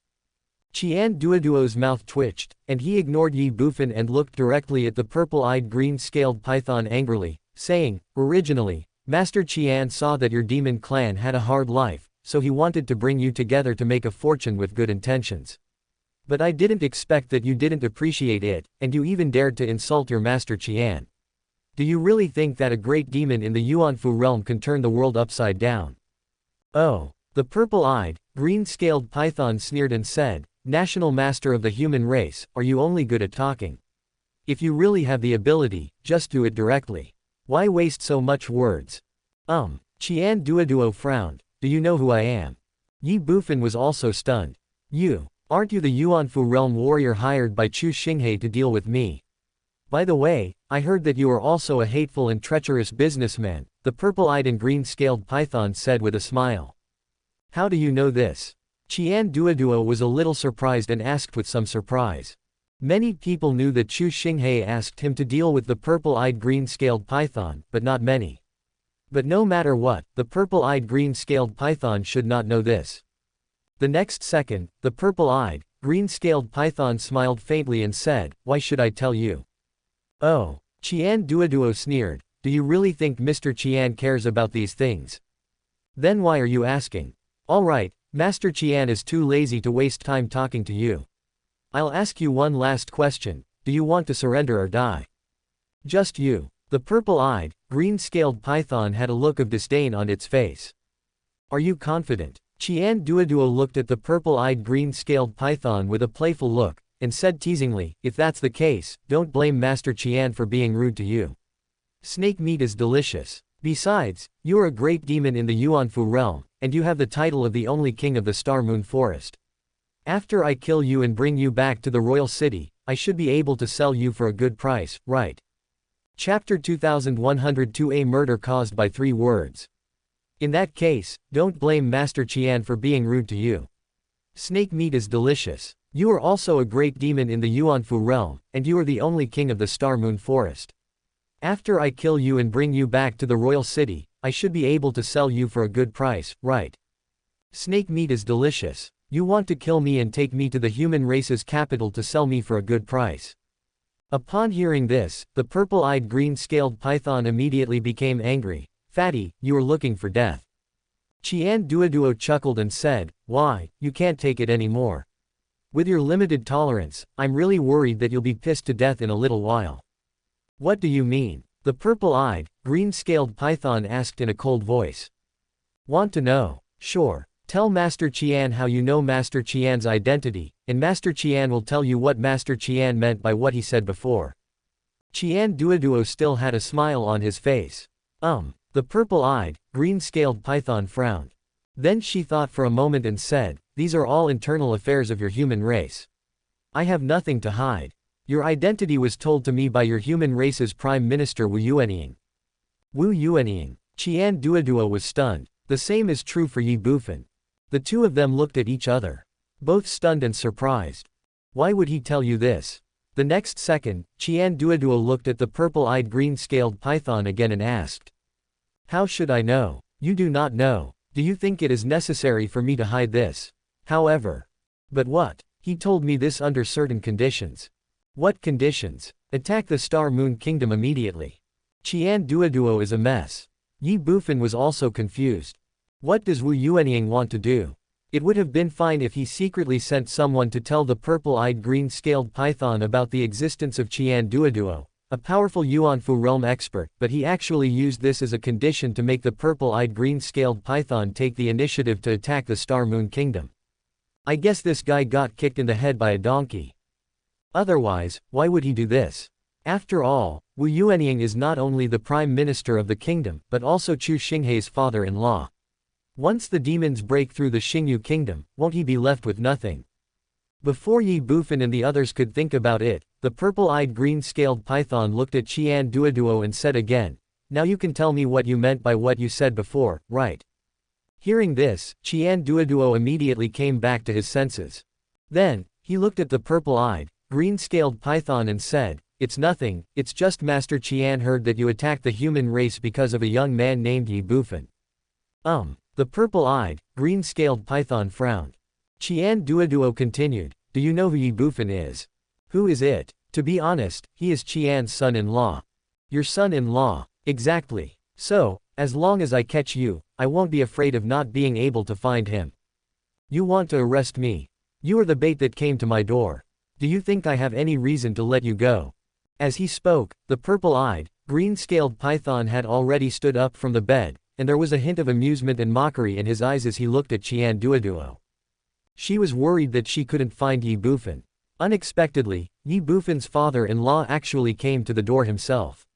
Qian Duoduo's mouth twitched, and he ignored Ye Bufan and looked directly at the purple-eyed green-scaled python angrily, saying, "Originally, Master Qian saw that your demon clan had a hard life, so he wanted to bring you together to make a fortune with good intentions. But I didn't expect that you didn't appreciate it, and you even dared to insult your Master Qian. Do you really think that a great demon in the Yuanfu realm can turn the world upside down?" "Oh." The purple-eyed, green-scaled python sneered and said, "National master of the human race, are you only good at talking? If you really have the ability, just do it directly. Why waste so much words?" Qian Duoduo frowned. "Do you know who I am?" Ye Bufan was also stunned. Aren't you the Yuanfu realm warrior hired by Chu Xinghe to deal with me? By the way, I heard that you are also a hateful and treacherous businessman," the purple-eyed and green-scaled python said with a smile. "How do you know this?" Qian Duoduo was a little surprised and asked with some surprise. Many people knew that Chu Xinghe asked him to deal with the purple-eyed green-scaled python, but not many. But no matter what, the purple-eyed green-scaled python should not know this. The next second, the purple-eyed, green-scaled python smiled faintly and said, "Why should I tell you?" "Oh." Qian Duoduo sneered, "Do you really think Mr. Qian cares about these things? Then why are you asking?" "Alright, Master Qian is too lazy to waste time talking to you. I'll ask you one last question, do you want to surrender or die? Just you. The purple-eyed, green-scaled python had a look of disdain on its face. Are you confident? Qian Duoduo looked at the purple-eyed green-scaled python with a playful look, and said teasingly, if that's the case, don't blame Master Qian for being rude to you. Snake meat is delicious. Besides, you are a great demon in the Yuanfu realm, and you have the title of the only king of the Star Moon Forest. After I kill you and bring you back to the royal city, I should be able to sell you for a good price, right? Chapter 2102 A murder caused by 3 words. In that case, don't blame Master Qian for being rude to you. Snake meat is delicious. You are also a great demon in the Yuanfu realm, and you are the only king of the Star Moon Forest. After I kill you and bring you back to the royal city, I should be able to sell you for a good price, right? Snake meat is delicious. You want to kill me and take me to the human race's capital to sell me for a good price. Upon hearing this, the purple-eyed green-scaled python immediately became angry. Fatty, you are looking for death. Qian Duoduo chuckled and said, why, you can't take it anymore. With your limited tolerance, I'm really worried that you'll be pissed to death in a little while. What do you mean? The purple-eyed, green-scaled python asked in a cold voice. Want to know? Sure. Tell Master Qian how you know Master Qian's identity, and Master Qian will tell you what Master Qian meant by what he said before. Qian Duoduo still had a smile on his face. The purple-eyed, green-scaled python frowned. Then she thought for a moment and said, these are all internal affairs of your human race. I have nothing to hide. Your identity was told to me by your human race's Prime Minister Wu Yuanying. Wu Yuanying. Qian Duoduo was stunned. The same is true for Ye Bufan. The two of them looked at each other. Both stunned and surprised. Why would he tell you this? The next second, Qian Duoduo looked at the purple-eyed green-scaled python again and asked. How should I know? You do not know. Do you think it is necessary for me to hide this? However. But what? He told me this under certain conditions. What conditions? Attack the Star Moon Kingdom immediately. Qian Duoduo is a mess. Ye Bufan was also confused. What does Wu Yuanying want to do? It would have been fine if he secretly sent someone to tell the purple-eyed green-scaled python about the existence of Qian Duoduo, a powerful Yuanfu realm expert, but he actually used this as a condition to make the purple-eyed green-scaled python take the initiative to attack the Star Moon Kingdom. I guess this guy got kicked in the head by a donkey. Otherwise, why would he do this? After all, Wu Yuanying is not only the Prime Minister of the kingdom, but also Chu Xinghei's father-in-law. Once the demons break through the Xingyu kingdom, won't he be left with nothing? Before Ye Bufan and the others could think about it, the purple-eyed green-scaled python looked at Qian Duoduo and said again, now you can tell me what you meant by what you said before, right? Hearing this, Qian Duoduo immediately came back to his senses. Then, he looked at the purple-eyed, green-scaled python and said, it's nothing, it's just Master Qian heard that you attacked the human race because of a young man named Ye Bufan. The purple-eyed, green-scaled python frowned. Qian Duoduo continued, do you know who Ye Bufan is? Who is it? To be honest, he is Qian's son-in-law. Your son-in-law. Exactly. So, as long as I catch you, I won't be afraid of not being able to find him. You want to arrest me. You are the bait that came to my door. Do you think I have any reason to let you go? As he spoke, the purple-eyed, green-scaled python had already stood up from the bed, and there was a hint of amusement and mockery in his eyes as he looked at Qian Duoduo. She was worried that she couldn't find Ye Bufan. Unexpectedly, Ye Bufan's father-in-law actually came to the door himself.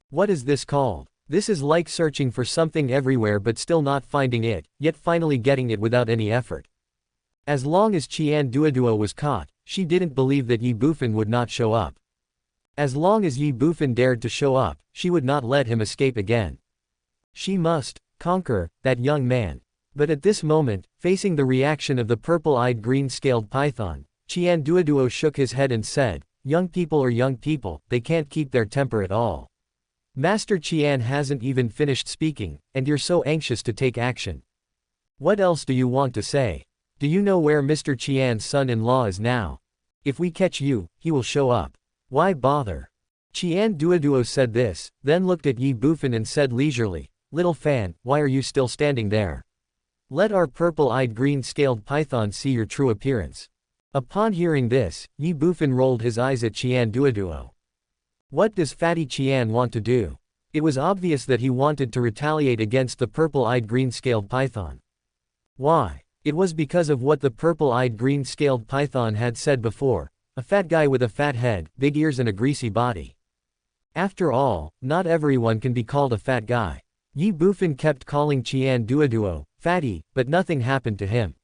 What is this called? This is like searching for something everywhere but still not finding it, yet finally getting it without any effort. As long as Qian Duoduo was caught, she didn't believe that Ye Bufan would not show up. As long as Ye Bufan dared to show up, she would not let him escape again. She must conquer that young man. But at this moment, facing the reaction of the purple-eyed green-scaled python, Qian Duoduo shook his head and said, young people are young people, they can't keep their temper at all. Master Qian hasn't even finished speaking, and you're so anxious to take action. What else do you want to say? Do you know where Mr. Qian's son-in-law is now? If we catch you, he will show up. Why bother? Qian Duoduo said this, then looked at Ye Bufan and said leisurely, little fan, why are you still standing there? Let our purple-eyed green-scaled python see your true appearance. Upon hearing this, Ye Bufan rolled his eyes at Qian Duoduo. What does Fatty Qian want to do? It was obvious that he wanted to retaliate against the purple-eyed green-scaled python. Why? It was because of what the purple-eyed green-scaled python had said before, a fat guy with a fat head, big ears and a greasy body. After all, not everyone can be called a fat guy. Ye Bufan kept calling Qian Duoduo fatty, but nothing happened to him.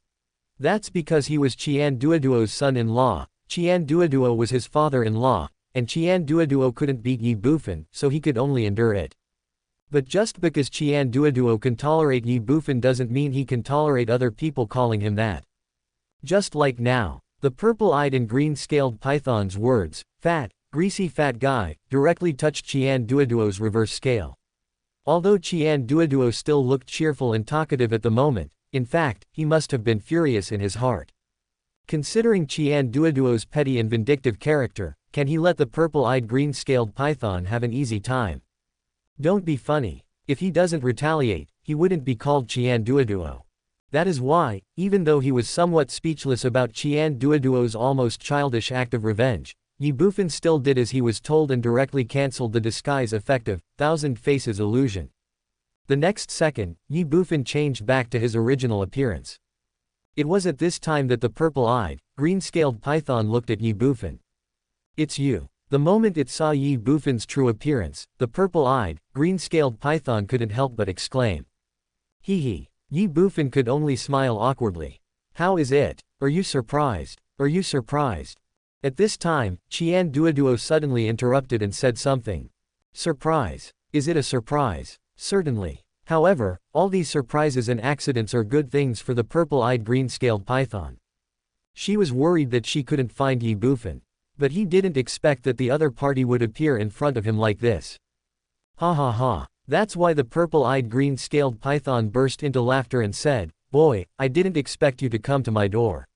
That's because he was Qian Duoduo's son-in-law, Qian Duoduo was his father-in-law, and Qian Duoduo couldn't beat Ye Bufan, so he could only endure it. But just because Qian Duoduo can tolerate Ye Bufan doesn't mean he can tolerate other people calling him that. Just like now, the purple-eyed and green-scaled python's words, fat, greasy fat guy, directly touched Qian Duoduo's reverse scale. Although Qian Duoduo still looked cheerful and talkative at the moment, in fact, he must have been furious in his heart. Considering Qian Duoduo's petty and vindictive character, can he let the purple-eyed green-scaled python have an easy time? Don't be funny. If he doesn't retaliate, he wouldn't be called Qian Duoduo. That is why, even though he was somewhat speechless about Qian Duoduo's almost childish act of revenge, Ye Bufan still did as he was told and directly cancelled the disguise effective, thousand faces illusion. The next second, Ye Bufan changed back to his original appearance. It was at this time that the purple-eyed, green-scaled python looked at Ye Bufan. It's you. The moment it saw Ye Bufan's true appearance, the purple-eyed, green-scaled python couldn't help but exclaim. Hee hee. Ye Bufan could only smile awkwardly. How is it? Are you surprised? Are you surprised? At this time, Qian Duoduo suddenly interrupted and said something. Surprise. Is it a surprise? Certainly. However, all these surprises and accidents are good things for the purple-eyed green-scaled python. She was worried that she couldn't find Ye Bufan. But he didn't expect that the other party would appear in front of him like this. Ha ha ha. That's why the purple-eyed green-scaled python burst into laughter and said, Boy, I didn't expect you to come to my door.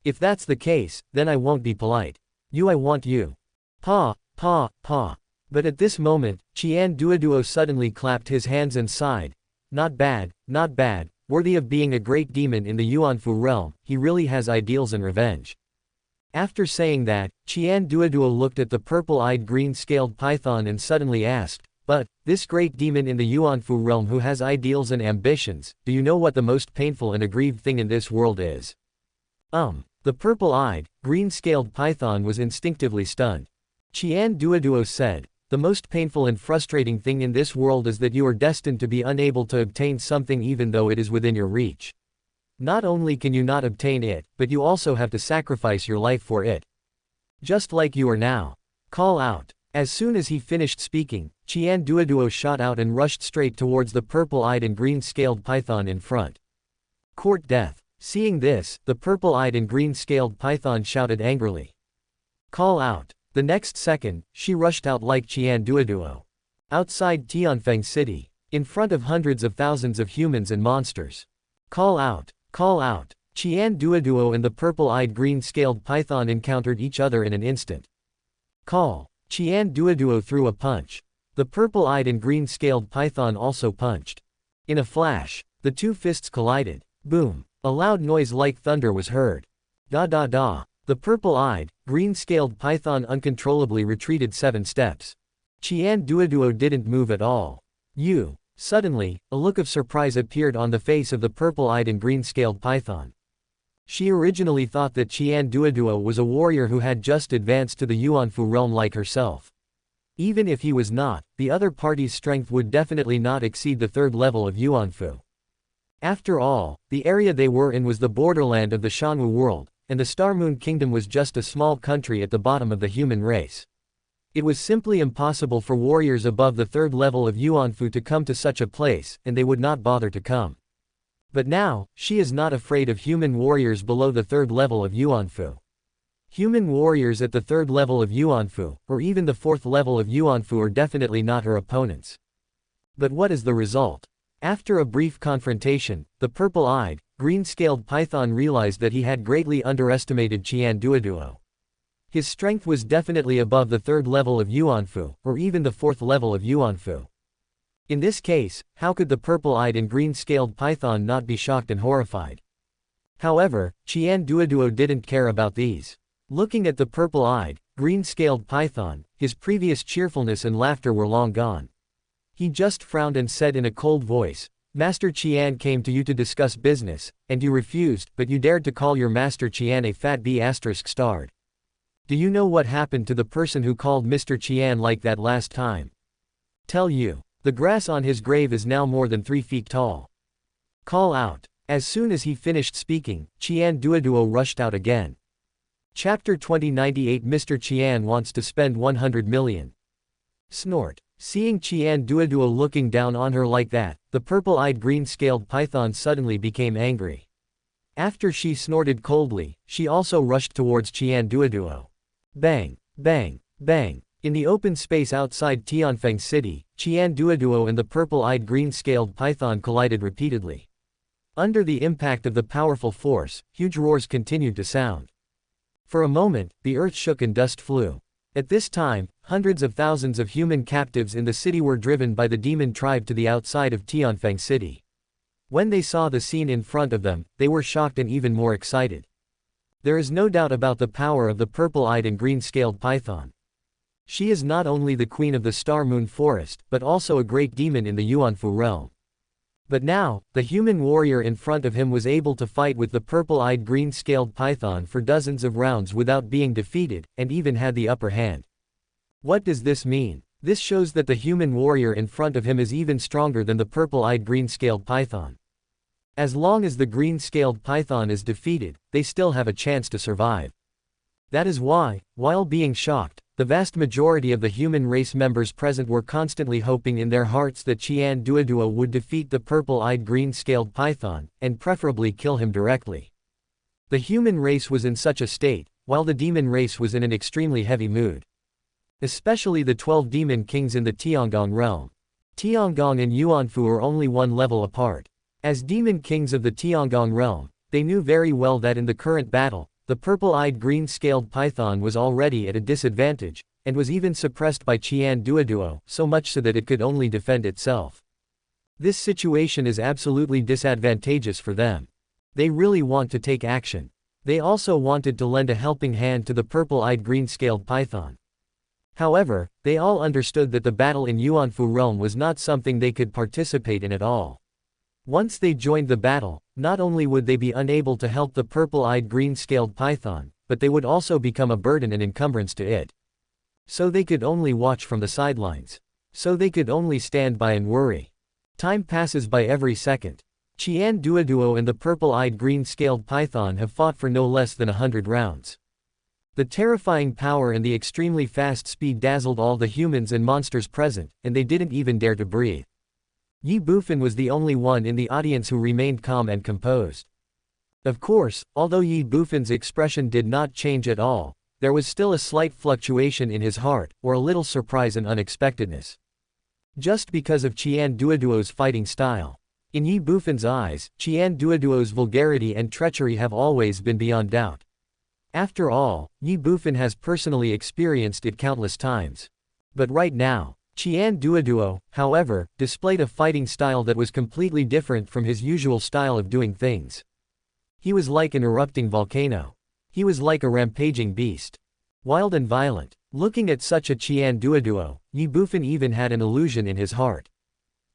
If that's the case, then I won't be polite. I want you. Pa, pa, pa. But at this moment, Qian Duoduo suddenly clapped his hands and sighed. Not bad, worthy of being a great demon in the Yuanfu realm, he really has ideals and revenge. After saying that, Qian Duoduo looked at the purple-eyed green-scaled python and suddenly asked, But, this great demon in the Yuanfu realm who has ideals and ambitions, do you know what the most painful and aggrieved thing in this world is? The purple-eyed, green-scaled python was instinctively stunned. Qian Duoduo said, The most painful and frustrating thing in this world is that you are destined to be unable to obtain something even though it is within your reach. Not only can you not obtain it, but you also have to sacrifice your life for it. Just like you are now. Call out. As soon as he finished speaking, Qian Duoduo shot out and rushed straight towards the purple-eyed and green-scaled python in front. Court death. Seeing this, the purple-eyed and green-scaled python shouted angrily. Call out. The next second, she rushed out like Qian Duoduo. Outside Tianfeng City, in front of hundreds of thousands of humans and monsters. Call out. Call out. Qian Duoduo and the purple-eyed green-scaled python encountered each other in an instant. Call. Qian Duoduo threw a punch. The purple-eyed and green-scaled python also punched. In a flash, the two fists collided. Boom. A loud noise like thunder was heard. Da da da. The purple-eyed, green-scaled python uncontrollably retreated 7 steps. Qian Duoduo didn't move at all. Suddenly, a look of surprise appeared on the face of the purple-eyed and green-scaled python. She originally thought that Qian Duoduo was a warrior who had just advanced to the Yuanfu realm like herself. Even if he was not, the other party's strength would definitely not exceed the 3rd level of Yuanfu. After all, the area they were in was the borderland of the Shanwu world, and the Star Moon Kingdom was just a small country at the bottom of the human race. It was simply impossible for warriors above the 3rd level of Yuanfu to come to such a place, and they would not bother to come. But now, she is not afraid of human warriors below the 3rd level of Yuanfu. Human warriors at the 3rd level of Yuanfu, or even the 4th level of Yuanfu are definitely not her opponents. But what is the result? After a brief confrontation, the purple-eyed, green-scaled python realized that he had greatly underestimated Qian Duoduo. His strength was definitely above the 3rd level of Yuanfu, or even the 4th level of Yuanfu. In this case, how could the purple-eyed and green-scaled python not be shocked and horrified? However, Qian Duoduo didn't care about these. Looking at the purple-eyed, green-scaled python, his previous cheerfulness and laughter were long gone. He just frowned and said in a cold voice, "Master Qian came to you to discuss business, and you refused, but you dared to call your Master Qian a fat bee ****. Do you know what happened to the person who called Mr. Qian like that last time? Tell you. The grass on his grave is now more than 3 feet tall. Call out." As soon as he finished speaking, Qian Duoduo rushed out again. Chapter 2098 Mr. Qian wants to spend 100 million. Snort. Seeing Qian Duoduo looking down on her like that, the purple-eyed green-scaled python suddenly became angry. After she snorted coldly, she also rushed towards Qian Duoduo. Bang! Bang! Bang! In the open space outside Tianfeng City, Qian Duoduo and the purple-eyed green-scaled python collided repeatedly. Under the impact of the powerful force, huge roars continued to sound. For a moment, the earth shook and dust flew. At this time, hundreds of thousands of human captives in the city were driven by the demon tribe to the outside of Tianfeng City. When they saw the scene in front of them, they were shocked and even more excited. There is no doubt about the power of the purple-eyed and green-scaled python. She is not only the queen of the Star Moon Forest, but also a great demon in the Yuanfu realm. But now, the human warrior in front of him was able to fight with the purple-eyed green-scaled python for dozens of rounds without being defeated, and even had the upper hand. What does this mean? This shows that the human warrior in front of him is even stronger than the purple-eyed green-scaled python. As long as the green-scaled python is defeated, they still have a chance to survive. That is why, while being shocked, the vast majority of the human race members present were constantly hoping in their hearts that Qian Duoduo would defeat the purple-eyed green-scaled python, and preferably kill him directly. The human race was in such a state, while the demon race was in an extremely heavy mood. Especially the 12 demon kings in the Tiangong realm. Tiangong and Yuanfu are only one level apart. As demon kings of the Tiangong realm, they knew very well that in the current battle, the purple-eyed green-scaled python was already at a disadvantage, and was even suppressed by Qian Duoduo, so much so that it could only defend itself. This situation is absolutely disadvantageous for them. They really want to take action. They also wanted to lend a helping hand to the purple-eyed green-scaled python. However, they all understood that the battle in Yuanfu realm was not something they could participate in at all. Once they joined the battle, not only would they be unable to help the purple-eyed green-scaled python, but they would also become a burden and encumbrance to it. So they could only watch from the sidelines. So they could only stand by and worry. Time passes by every second. Qian Duoduo and the purple-eyed green-scaled python have fought for no less than 100 rounds. The terrifying power and the extremely fast speed dazzled all the humans and monsters present, and they didn't even dare to breathe. Ye Bufan was the only one in the audience who remained calm and composed. Of course, although Ye Bufan's expression did not change at all, there was still a slight fluctuation in his heart, or a little surprise and unexpectedness. Just because of Qian Duoduo's fighting style. In Ye Bufan's eyes, Qian Duoduo's vulgarity and treachery have always been beyond doubt. After all, Ye Bufan has personally experienced it countless times. But right now, Qian Duoduo, however, displayed a fighting style that was completely different from his usual style of doing things. He was like an erupting volcano. He was like a rampaging beast. Wild and violent. Looking at such a Qian Duoduo, Ye Bufan even had an illusion in his heart.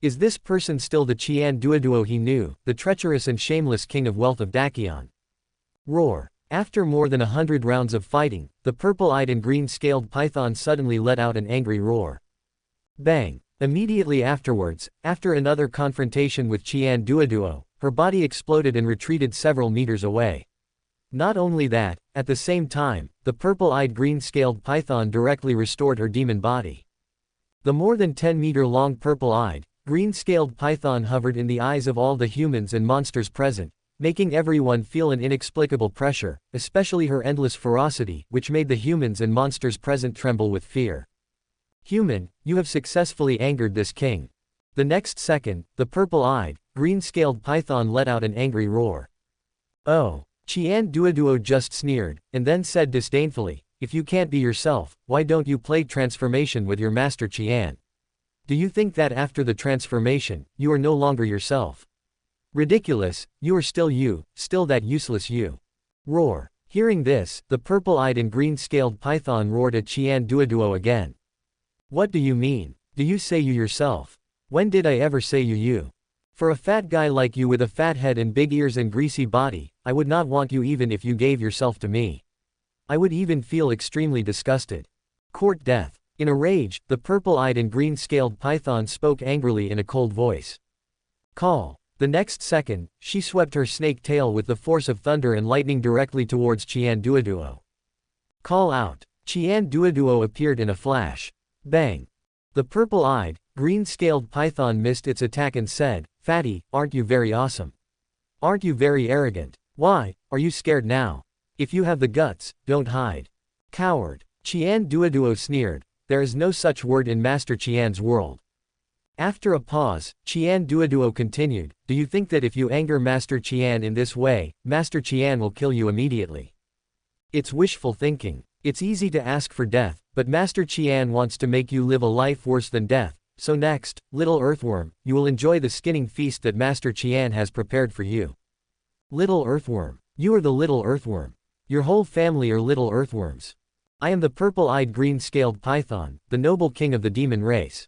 Is this person still the Qian Duoduo he knew, the treacherous and shameless king of wealth of Dakion? Roar. After more than 100 rounds of fighting, the purple-eyed and green-scaled python suddenly let out an angry roar. Bang! Immediately afterwards, after another confrontation with Qian Duoduo, her body exploded and retreated several meters away. Not only that, at the same time, the purple-eyed green-scaled python directly restored her demon body. The more than 10-meter-long purple-eyed, green-scaled python hovered in the eyes of all the humans and monsters present, making everyone feel an inexplicable pressure, especially her endless ferocity, which made the humans and monsters present tremble with fear. Human, you have successfully angered this king. The next second, the purple-eyed, green-scaled python let out an angry roar. Oh! Qian Duoduo just sneered, and then said disdainfully, "If you can't be yourself, why don't you play transformation with your master Qian? Do you think that after the transformation, you are no longer yourself? Ridiculous, you are still you, still that useless you. Roar. Hearing this, the purple-eyed and green-scaled python roared at Qian Duoduo again. What do you mean? Do you say you yourself? When did I ever say you? For a fat guy like you with a fat head and big ears and greasy body, I would not want you even if you gave yourself to me. I would even feel extremely disgusted. Court death. In a rage, the purple-eyed and green-scaled python spoke angrily in a cold voice. Call. The next second, she swept her snake tail with the force of thunder and lightning directly towards Qian Duoduo. Call out. Qian Duoduo appeared in a flash. Bang. The purple-eyed, green-scaled python missed its attack and said, Fatty, aren't you very awesome? Aren't you very arrogant? Why, are you scared now? If you have the guts, don't hide. Coward. Qian Duoduo sneered, there is no such word in Master Qian's world. After a pause, Qian Duoduo continued, do you think that if you anger Master Qian in this way, Master Qian will kill you immediately? It's wishful thinking. It's easy to ask for death, but Master Qian wants to make you live a life worse than death, so next, little earthworm, you will enjoy the skinning feast that Master Qian has prepared for you. Little earthworm. You are the little earthworm. Your whole family are little earthworms. I am the purple-eyed green-scaled python, the noble king of the demon race.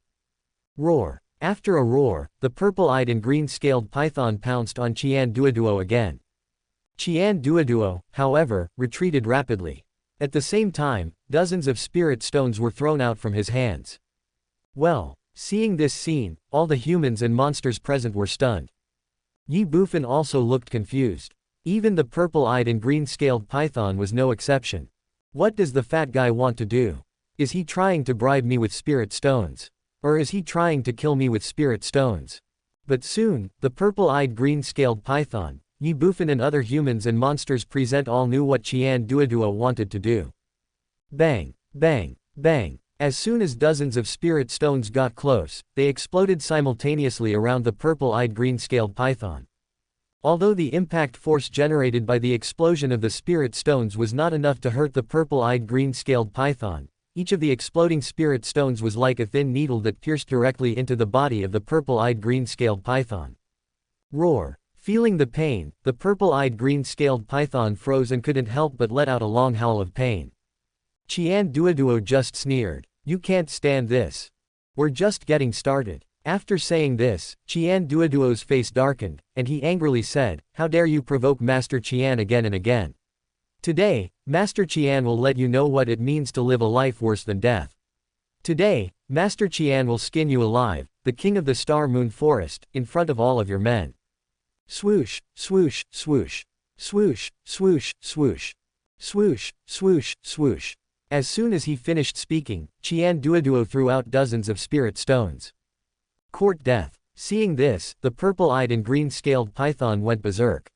Roar. After a roar, the purple-eyed and green-scaled python pounced on Qian Duoduo again. Qian Duoduo, however, retreated rapidly. At the same time, dozens of spirit stones were thrown out from his hands. Well, seeing this scene, all the humans and monsters present were stunned. Ye Bufan also looked confused. Even the purple-eyed and green-scaled python was no exception. What does the fat guy want to do? Is he trying to bribe me with spirit stones? Or is he trying to kill me with spirit stones? But soon, the purple-eyed green-scaled python, Ye Bufan and other humans and monsters present all knew what Qian Duoduo wanted to do. Bang, bang, bang. As soon as dozens of spirit stones got close, they exploded simultaneously around the purple-eyed green-scaled python. Although the impact force generated by the explosion of the spirit stones was not enough to hurt the purple-eyed green-scaled python, each of the exploding spirit stones was like a thin needle that pierced directly into the body of the purple-eyed green-scaled python. Roar. Feeling the pain, the purple-eyed green-scaled python froze and couldn't help but let out a long howl of pain. Qian Duoduo just sneered, you can't stand this. We're just getting started. After saying this, Qian Duoduo's face darkened, and he angrily said, how dare you provoke Master Qian again and again. Today, Master Qian will let you know what it means to live a life worse than death. Today, Master Qian will skin you alive, the king of the Star Moon Forest, in front of all of your men. Swoosh, swoosh, swoosh. Swoosh, swoosh, swoosh. Swoosh, swoosh, swoosh. As soon as he finished speaking, Qian Duoduo threw out dozens of spirit stones. Court death. Seeing this, the purple-eyed and green-scaled python went berserk.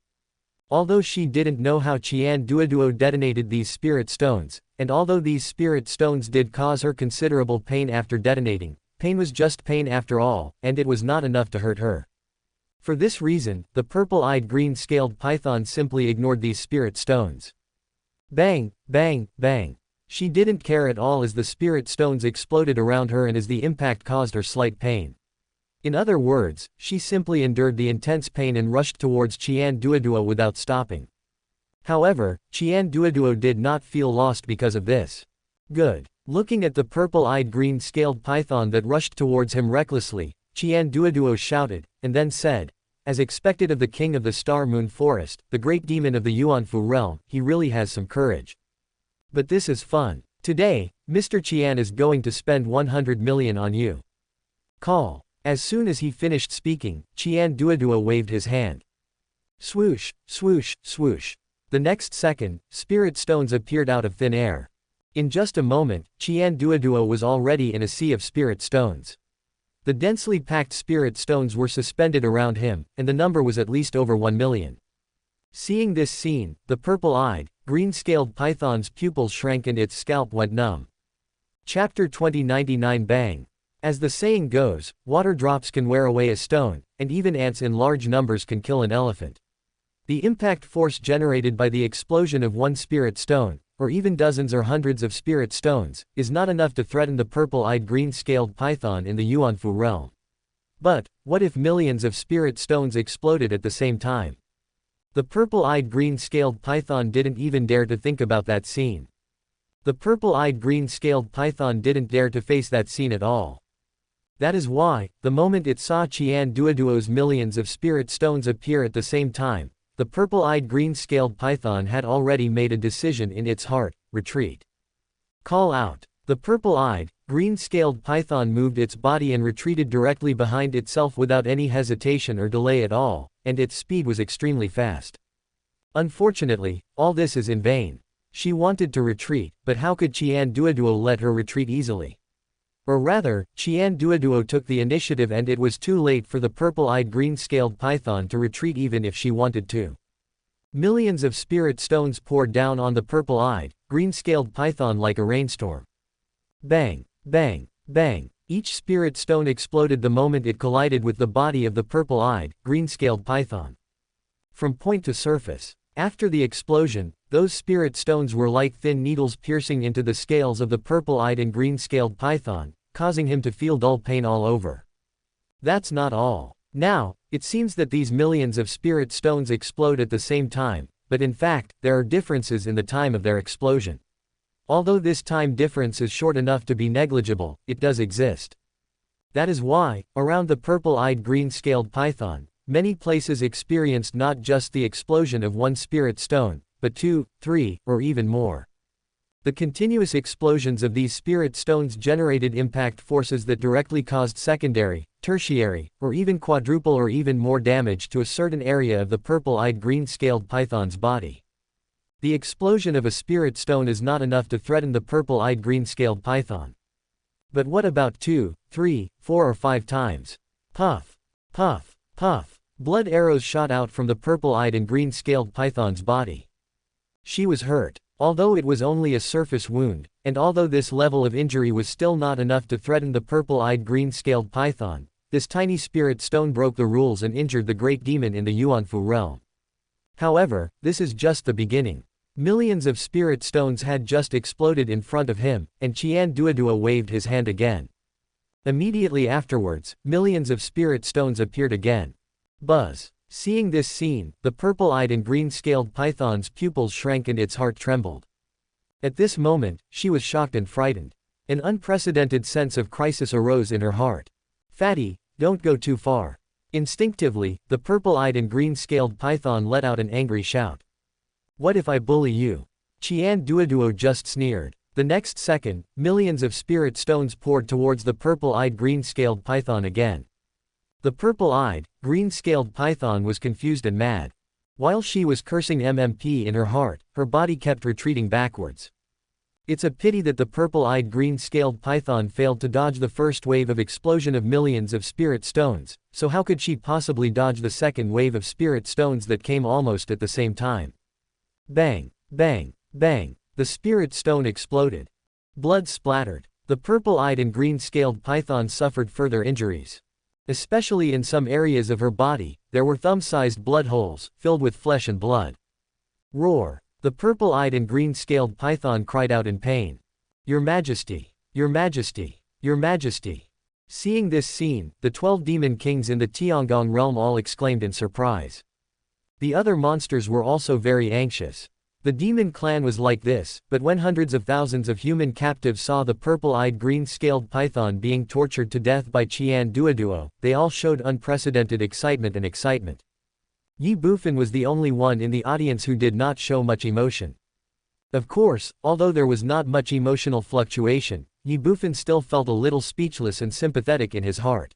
Although she didn't know how Qian Duoduo detonated these spirit stones, and although these spirit stones did cause her considerable pain after detonating, pain was just pain after all, and it was not enough to hurt her. For this reason, the purple-eyed green-scaled python simply ignored these spirit stones. Bang, bang, bang. She didn't care at all as the spirit stones exploded around her and as the impact caused her slight pain. In other words, she simply endured the intense pain and rushed towards Qian Duoduo without stopping. However, Qian Duoduo did not feel lost because of this. Good. Looking at the purple-eyed green-scaled python that rushed towards him recklessly, Qian Duoduo shouted, and then said, as expected of the king of the Star Moon Forest, the great demon of the Yuanfu realm, he really has some courage. But this is fun. Today, Mr. Qian is going to spend 100 million on you. Call. As soon as he finished speaking, Qian Duoduo waved his hand. Swoosh, swoosh, swoosh. The next second, spirit stones appeared out of thin air. In just a moment, Qian Duoduo was already in a sea of spirit stones. The densely packed spirit stones were suspended around him, and the number was at least over 1 million. Seeing this scene, the purple-eyed, green-scaled python's pupils shrank and its scalp went numb. Chapter 2099 Bang. As the saying goes, water drops can wear away a stone, and even ants in large numbers can kill an elephant. The impact force generated by the explosion of one spirit stone, or even dozens or hundreds of spirit stones, is not enough to threaten the purple-eyed green-scaled python in the Yuanfu realm. But, what if millions of spirit stones exploded at the same time? The purple-eyed green-scaled python didn't even dare to think about that scene. The purple-eyed green-scaled python didn't dare to face that scene at all. That is why, the moment it saw Qian Duoduo's millions of spirit stones appear at the same time, the purple-eyed green-scaled python had already made a decision in its heart: retreat. Call out. The purple-eyed, green-scaled python moved its body and retreated directly behind itself without any hesitation or delay at all, and its speed was extremely fast. Unfortunately, all this is in vain. She wanted to retreat, but how could Qian Duoduo let her retreat easily? Or rather, Qian Duoduo took the initiative and it was too late for the purple-eyed green-scaled python to retreat even if she wanted to. Millions of spirit stones poured down on the purple-eyed, green-scaled python like a rainstorm. Bang, bang, bang. Each spirit stone exploded the moment it collided with the body of the purple-eyed, green-scaled python. From point to surface. After the explosion, those spirit stones were like thin needles piercing into the scales of the purple-eyed and green-scaled python, causing him to feel dull pain all over. That's not all. Now, it seems that these millions of spirit stones explode at the same time, but in fact, there are differences in the time of their explosion. Although this time difference is short enough to be negligible, it does exist. That is why, around the purple-eyed green-scaled python, many places experienced not just the explosion of one spirit stone, but 2, 3, or even more. The continuous explosions of these spirit stones generated impact forces that directly caused secondary, tertiary, or even quadruple or even more damage to a certain area of the purple-eyed green-scaled python's body. The explosion of a spirit stone is not enough to threaten the purple-eyed green-scaled python. But what about 2, 3, 4 or 5 times? Puff, puff, puff. Blood arrows shot out from the purple-eyed and green-scaled python's body. She was hurt. Although it was only a surface wound, and although this level of injury was still not enough to threaten the purple-eyed green-scaled python, this tiny spirit stone broke the rules and injured the great demon in the Yuanfu realm. However, this is just the beginning. Millions of spirit stones had just exploded in front of him, and Qian Duoduo waved his hand again. Immediately afterwards, millions of spirit stones appeared again. Buzz. Seeing this scene, the purple-eyed and green-scaled python's pupils shrank and its heart trembled. At this moment, she was shocked and frightened. An unprecedented sense of crisis arose in her heart. Fatty, don't go too far. Instinctively, the purple-eyed and green-scaled python let out an angry shout. What if I bully you? Qian Duoduo just sneered. The next second, millions of spirit stones poured towards the purple-eyed green-scaled python again. The purple-eyed, green-scaled python was confused and mad. While she was cursing MMP in her heart, her body kept retreating backwards. It's a pity that the purple-eyed green-scaled python failed to dodge the first wave of explosion of millions of spirit stones, so how could she possibly dodge the second wave of spirit stones that came almost at the same time? Bang, bang, bang. The spirit stone exploded. Blood splattered. The purple-eyed and green-scaled python suffered further injuries. Especially in some areas of her body, there were thumb-sized blood holes, filled with flesh and blood. Roar! The purple-eyed and green-scaled python cried out in pain. Your Majesty! Your Majesty! Your Majesty! Seeing this scene, the 12 demon kings in the Tiangong realm all exclaimed in surprise. The other monsters were also very anxious. The demon clan was like this, but when hundreds of thousands of human captives saw the purple-eyed green-scaled python being tortured to death by Qian Duoduo, they all showed unprecedented excitement. Ye Bufan was the only one in the audience who did not show much emotion. Of course, although there was not much emotional fluctuation, Ye Bufan still felt a little speechless and sympathetic in his heart.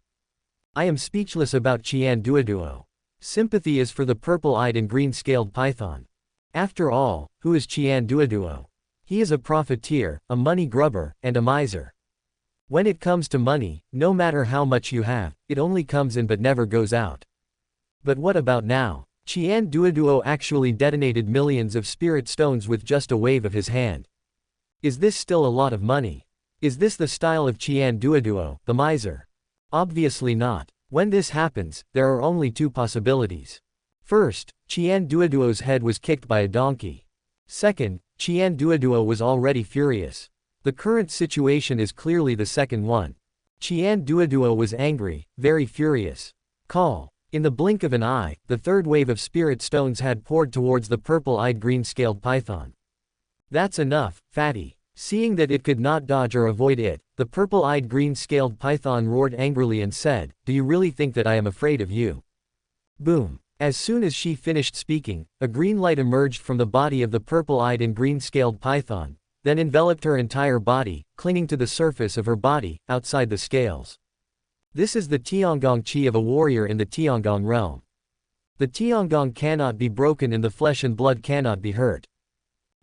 I am speechless about Qian Duoduo. Sympathy is for the purple-eyed and green-scaled python. After all, who is Qian Duoduo? He is a profiteer, a money grubber, and a miser. When it comes to money, no matter how much you have, it only comes in but never goes out. But what about now? Qian Duoduo actually detonated millions of spirit stones with just a wave of his hand. Is this still a lot of money? Is this the style of Qian Duoduo, the miser? Obviously not. When this happens, there are only 2 possibilities. First, Qian Duoduo's head was kicked by a donkey. Second, Qian Duoduo was already furious. The current situation is clearly the second one. Qian Duoduo was angry, very furious. Call. In the blink of an eye, the third wave of spirit stones had poured towards the purple-eyed green-scaled python. That's enough, fatty. Seeing that it could not dodge or avoid it, the purple-eyed green-scaled python roared angrily and said, "Do you really think that I am afraid of you?" Boom. As soon as she finished speaking, a green light emerged from the body of the purple-eyed and green-scaled python, then enveloped her entire body, clinging to the surface of her body, outside the scales. This is the Tiangong Qi of a warrior in the Tiangong realm. The Tiangong cannot be broken and the flesh and blood cannot be hurt.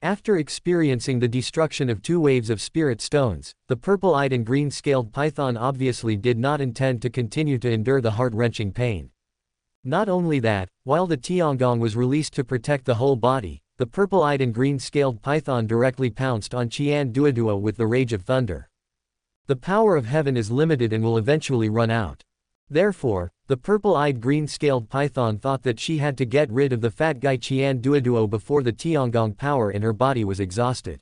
After experiencing the destruction of 2 waves of spirit stones, the purple-eyed and green-scaled python obviously did not intend to continue to endure the heart-wrenching pain. Not only that, while the Tiangong was released to protect the whole body, the purple-eyed and green-scaled python directly pounced on Qian Duoduo with the rage of thunder. The power of heaven is limited and will eventually run out. Therefore, the purple-eyed green-scaled python thought that she had to get rid of the fat guy Qian Duoduo before the Tiangong power in her body was exhausted.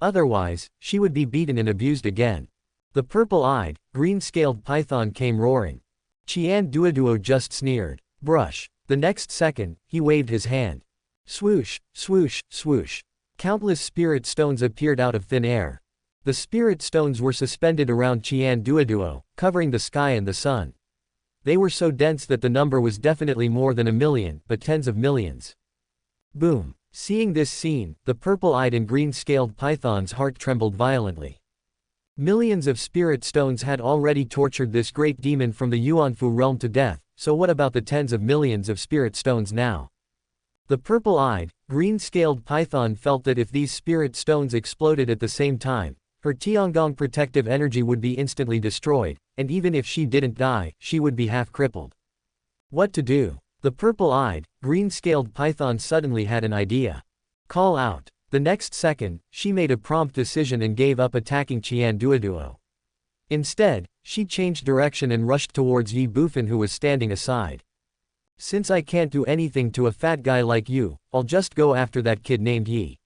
Otherwise, she would be beaten and abused again. The purple-eyed, green-scaled python came roaring. Qian Duoduo just sneered. Brush. The next second, he waved his hand. Swoosh, swoosh, swoosh. Countless spirit stones appeared out of thin air. The spirit stones were suspended around Qian Duoduo, covering the sky and the sun. They were so dense that the number was definitely more than 1,000,000, but tens of millions. Boom. Seeing this scene, the purple-eyed and green-scaled python's heart trembled violently. Millions of spirit stones had already tortured this great demon from the Yuanfu realm to death, so what about the tens of millions of spirit stones now? The purple-eyed, green-scaled python felt that if these spirit stones exploded at the same time, her Tiangong protective energy would be instantly destroyed, and even if she didn't die, she would be half-crippled. What to do? The purple-eyed, green-scaled python suddenly had an idea. Call out. The next second, she made a prompt decision and gave up attacking Qian Duoduo. Instead, she changed direction and rushed towards Ye Bufan, who was standing aside. Since I can't do anything to a fat guy like you, I'll just go after that kid named Ye.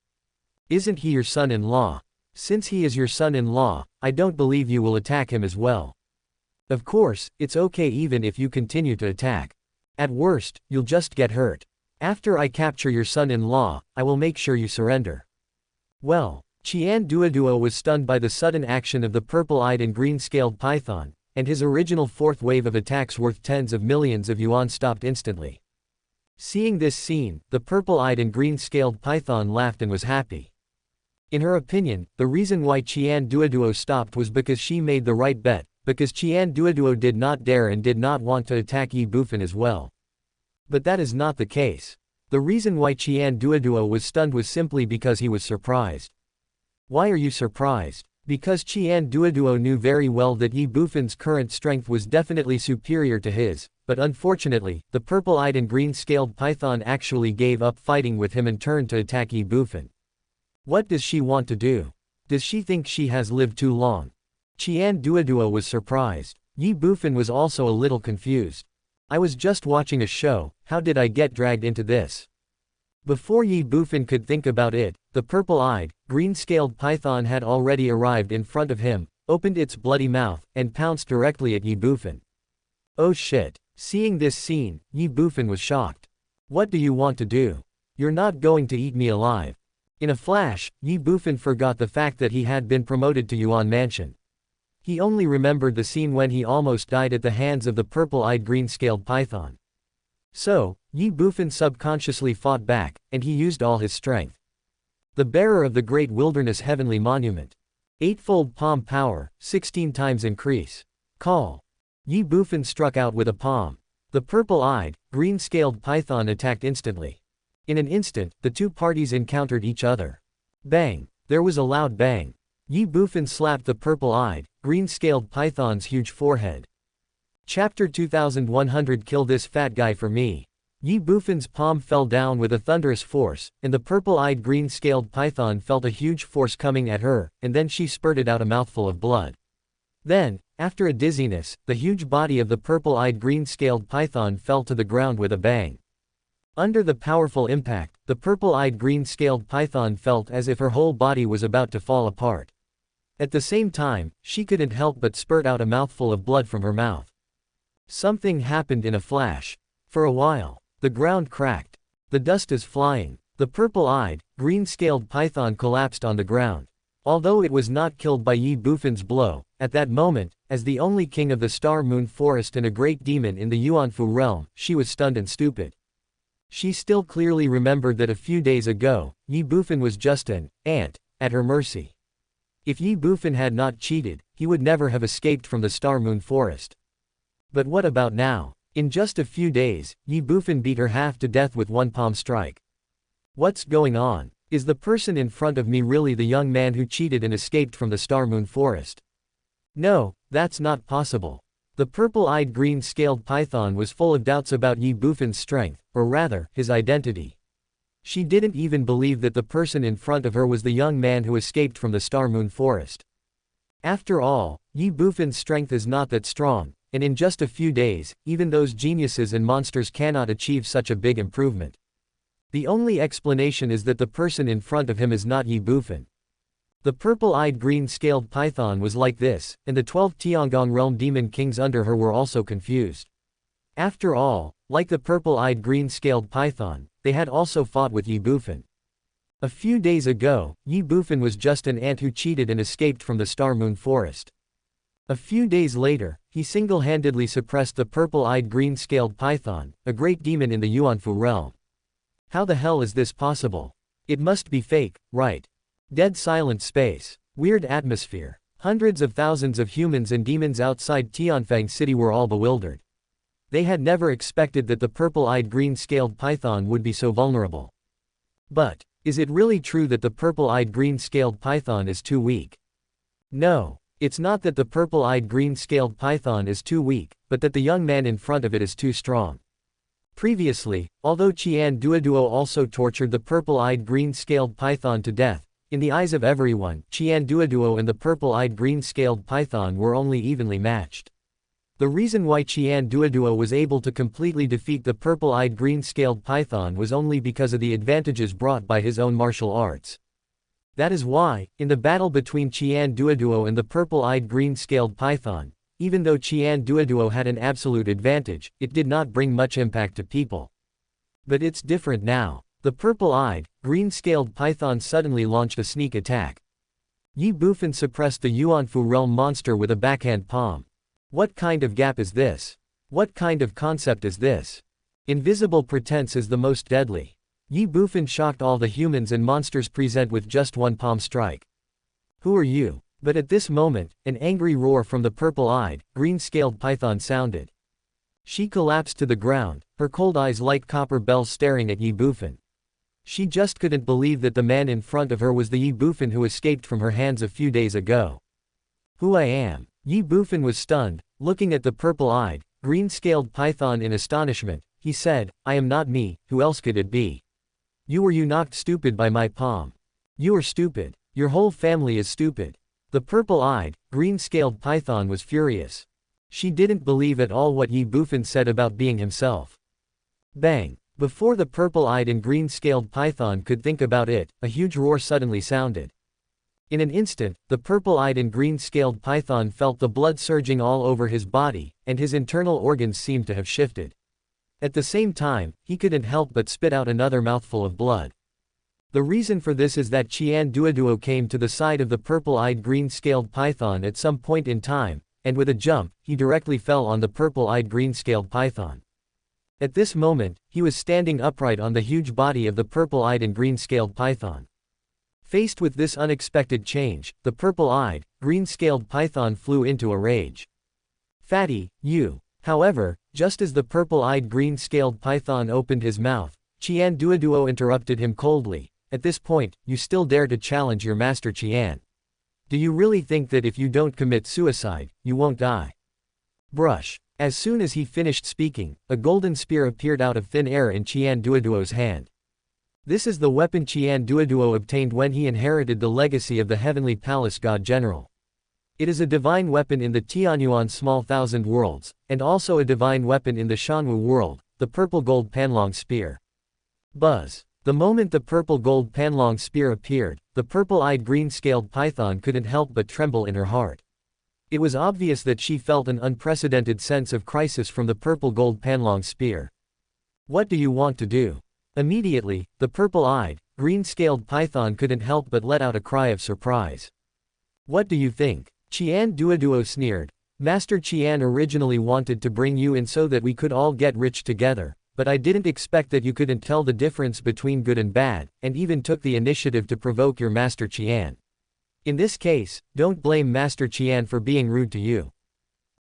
Isn't he your son-in-law? Since he is your son-in-law, I don't believe you will attack him as well. Of course, it's okay even if you continue to attack. At worst, you'll just get hurt. After I capture your son-in-law, I will make sure you surrender. Well, Qian Duoduo was stunned by the sudden action of the purple-eyed and green-scaled python, and his original 4th wave of attacks worth tens of millions of yuan stopped instantly. Seeing this scene, the purple-eyed and green-scaled python laughed and was happy. In her opinion, the reason why Qian Duoduo stopped was because she made the right bet, because Qian Duoduo did not dare and did not want to attack Ye Bufan as well. But that is not the case. The reason why Qian Duoduo was stunned was simply because he was surprised. Why are you surprised? Because Qian Duoduo knew very well that Ye Bufan's current strength was definitely superior to his, but unfortunately, the purple-eyed and green-scaled python actually gave up fighting with him and turned to attack Ye Bufan. What does she want to do? Does she think she has lived too long? Qian Duoduo was surprised. Ye Bufan was also a little confused. I was just watching a show, how did I get dragged into this? Before Ye Bufan could think about it, the purple-eyed, green-scaled python had already arrived in front of him, opened its bloody mouth, and pounced directly at Ye Bufan. Oh shit. Seeing this scene, Ye Bufan was shocked. What do you want to do? You're not going to eat me alive. In a flash, Ye Bufan forgot the fact that he had been promoted to Yuan Mansion. He only remembered the scene when he almost died at the hands of the purple-eyed green-scaled python. So, Ye Bufan subconsciously fought back, and he used all his strength. The bearer of the great wilderness heavenly monument. 8-fold palm power, 16 times increase. Call. Ye Bufan struck out with a palm. The purple-eyed, green-scaled python attacked instantly. In an instant, the two parties encountered each other. Bang! There was a loud bang. Ye Bufan slapped the purple-eyed, green-scaled python's huge forehead. Chapter 2100 Kill this fat guy for me. Ye Bufan's palm fell down with a thunderous force, and the purple-eyed green-scaled python felt a huge force coming at her, and then she spurted out a mouthful of blood. Then, after a dizziness, the huge body of the purple-eyed green-scaled python fell to the ground with a bang. Under the powerful impact, the purple-eyed green-scaled python felt as if her whole body was about to fall apart. At the same time, she couldn't help but spurt out a mouthful of blood from her mouth. Something happened in a flash. For a while, the ground cracked. The dust is flying. The purple-eyed, green-scaled python collapsed on the ground. Although it was not killed by Ye Bufan's blow, at that moment, as the only king of the Star Moon Forest and a great demon in the Yuanfu realm, she was stunned and stupid. She still clearly remembered that a few days ago, Ye Bufan was just an ant at her mercy. If Ye Bufan had not cheated, he would never have escaped from the Star Moon Forest. But what about now? In just a few days, Ye Bufan beat her half to death with one palm strike. What's going on? Is the person in front of me really the young man who cheated and escaped from the Star Moon Forest? No, that's not possible. The purple-eyed green-scaled python was full of doubts about Ye Bufan's strength, or rather, his identity. She didn't even believe that the person in front of her was the young man who escaped from the Star Moon Forest. After all, Ye Bufan's strength is not that strong, and in just a few days, even those geniuses and monsters cannot achieve such a big improvement. The only explanation is that the person in front of him is not Ye Bufan. The purple-eyed green-scaled python was like this, and the 12 Tiangong realm demon kings under her were also confused. After all, like the purple-eyed green-scaled python, they had also fought with Ye Bufan. A few days ago, Ye Bufan was just an ant who cheated and escaped from the Star Moon Forest. A few days later, he single-handedly suppressed the purple-eyed green-scaled python, a great demon in the Yuanfu realm. How the hell is this possible? It must be fake, right? Dead silent space. Weird atmosphere. Hundreds of thousands of humans and demons outside Tianfang City were all bewildered. They had never expected that the purple-eyed green-scaled python would be so vulnerable. But, is it really true that the purple-eyed green-scaled python is too weak? No, it's not that the purple-eyed green-scaled python is too weak, but that the young man in front of it is too strong. Previously, although Qian Duoduo also tortured the purple-eyed green-scaled python to death, in the eyes of everyone, Qian Duoduo and the purple-eyed green-scaled python were only evenly matched. The reason why Qian Duoduo was able to completely defeat the purple-eyed green-scaled python was only because of the advantages brought by his own martial arts. That is why, in the battle between Qian Duoduo and the purple-eyed green-scaled python, even though Qian Duoduo had an absolute advantage, it did not bring much impact to people. But it's different now. The purple-eyed, green-scaled python suddenly launched a sneak attack. Ye Bufan suppressed the Yuanfu realm monster with a backhand palm. What kind of gap is this? What kind of concept is this? Invisible pretense is the most deadly. Ye Bufan shocked all the humans and monsters present with just one palm strike. Who are you? But at this moment, an angry roar from the purple-eyed, green-scaled python sounded. She collapsed to the ground, her cold eyes like copper bells staring at Ye Bufan. She just couldn't believe that the man in front of her was the Ye Bufan who escaped from her hands a few days ago. Who I am? Ye Bufan was stunned, looking at the purple-eyed, green-scaled python in astonishment. He said, I am not me, who else could it be? You knocked stupid by my palm. You are stupid. Your whole family is stupid. The purple-eyed, green-scaled python was furious. She didn't believe at all what Ye Bufan said about being himself. Bang! Before the purple-eyed and green-scaled python could think about it, a huge roar suddenly sounded. In an instant, the purple-eyed and green-scaled python felt the blood surging all over his body, and his internal organs seemed to have shifted. At the same time, he couldn't help but spit out another mouthful of blood. The reason for this is that Qian Duoduo came to the side of the purple-eyed green-scaled python at some point in time, and with a jump, he directly fell on the purple-eyed green-scaled python. At this moment, he was standing upright on the huge body of the purple-eyed and green-scaled python. Faced with this unexpected change, the purple-eyed, green-scaled python flew into a rage. Fatty, you! However, just as the purple-eyed green-scaled python opened his mouth, Qian Duoduo interrupted him coldly. At this point, you still dare to challenge your master Qian. Do you really think that if you don't commit suicide, you won't die? Brush. As soon as he finished speaking, a golden spear appeared out of thin air in Qian Duoduo's hand. This is the weapon Qian Duoduo obtained when he inherited the legacy of the Heavenly Palace God General. It is a divine weapon in the Tianyuan Small Thousand Worlds, and also a divine weapon in the Shanwu world, the purple gold Panlong spear. Buzz. The moment the purple-gold panlong spear appeared, the purple-eyed green-scaled python couldn't help but tremble in her heart. It was obvious that she felt an unprecedented sense of crisis from the purple-gold panlong spear. What do you want to do? Immediately, the purple-eyed, green-scaled python couldn't help but let out a cry of surprise. What do you think? Qian Duoduo sneered. Master Qian originally wanted to bring you in so that we could all get rich together, but I didn't expect that you couldn't tell the difference between good and bad, and even took the initiative to provoke your Master Qian. In this case, don't blame Master Qian for being rude to you.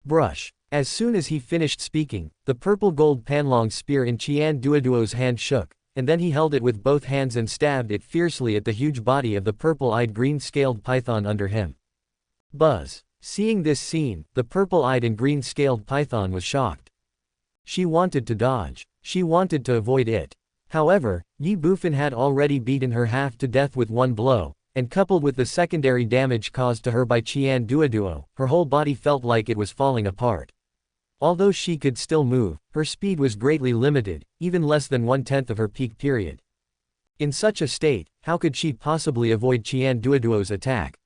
Brush. As soon as he finished speaking, the purple-gold panlong spear in Qian Duoduo's hand shook, and then he held it with both hands and stabbed it fiercely at the huge body of the purple-eyed green-scaled python under him. Buzz. Seeing this scene, the purple-eyed and green-scaled python was shocked. She wanted to dodge. She wanted to avoid it. However, Ye Bufan had already beaten her half to death with one blow, and coupled with the secondary damage caused to her by Qian Duoduo, her whole body felt like it was falling apart. Although she could still move, her speed was greatly limited, even less than 1/10 of her peak period. In such a state, how could she possibly avoid Qian Duoduo's attack?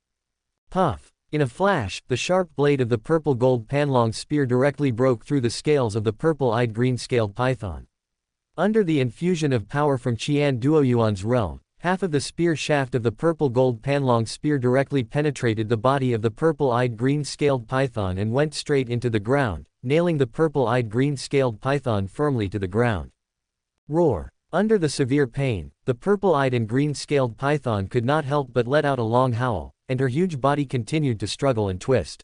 Puff! In a flash, the sharp blade of the purple-gold panlong spear directly broke through the scales of the purple-eyed green-scaled python. Under the infusion of power from Qian Duoyuan's realm, half of the spear shaft of the purple-gold panlong spear directly penetrated the body of the purple-eyed green-scaled python and went straight into the ground, nailing the purple-eyed green-scaled python firmly to the ground. Roar! Under the severe pain, the purple-eyed and green-scaled python could not help but let out a long howl, and her huge body continued to struggle and twist.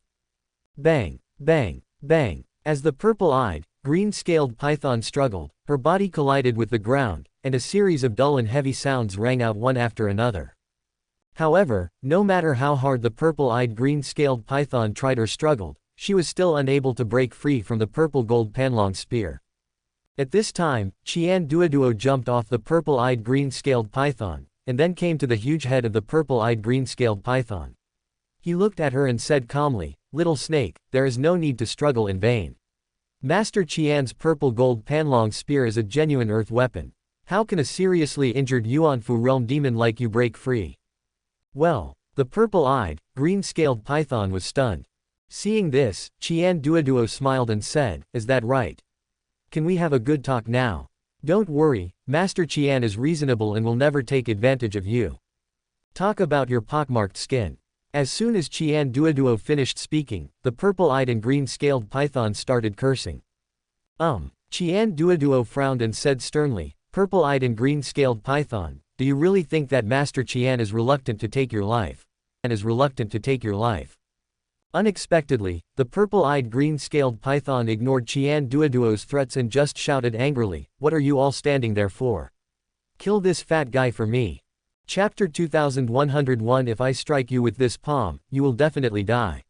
Bang! Bang! Bang! As the purple-eyed, green-scaled python struggled, her body collided with the ground, and a series of dull and heavy sounds rang out one after another. However, no matter how hard the purple-eyed green-scaled python tried or struggled, she was still unable to break free from the purple-gold panlong spear. At this time, Qian Duoduo jumped off the purple-eyed green-scaled python, and then came to the huge head of the purple-eyed green-scaled python. He looked at her and said calmly, "Little snake, there is no need to struggle in vain. Master Qian's purple-gold panlong spear is a genuine earth weapon. How can a seriously injured Yuanfu realm demon like you break free?" Well, the purple-eyed, green-scaled python was stunned. Seeing this, Qian Duoduo smiled and said, "Is that right? Can we have a good talk now? Don't worry, Master Qian is reasonable and will never take advantage of you. Talk about your pockmarked skin." As soon as Qian Duoduo finished speaking, the purple-eyed and green-scaled python started cursing. Qian Duoduo frowned and said sternly, "Purple-eyed and green-scaled python, do you really think that Master Qian is reluctant to take your life? And is reluctant to take your life?" Unexpectedly, the purple-eyed green-scaled python ignored Qian Duoduo's threats and just shouted angrily, "What are you all standing there for? Kill this fat guy for me." Chapter 2101 If I strike you with this palm, you will definitely die.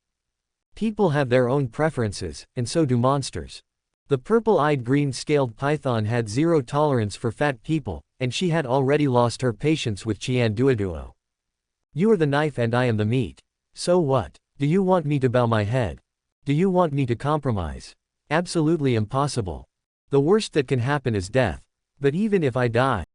People have their own preferences, and so do monsters. The purple-eyed green-scaled python had zero tolerance for fat people, and she had already lost her patience with Qian Duoduo. "You are the knife and I am the meat. So what? Do you want me to bow my head? Do you want me to compromise? Absolutely impossible. The worst that can happen is death. But even if I die,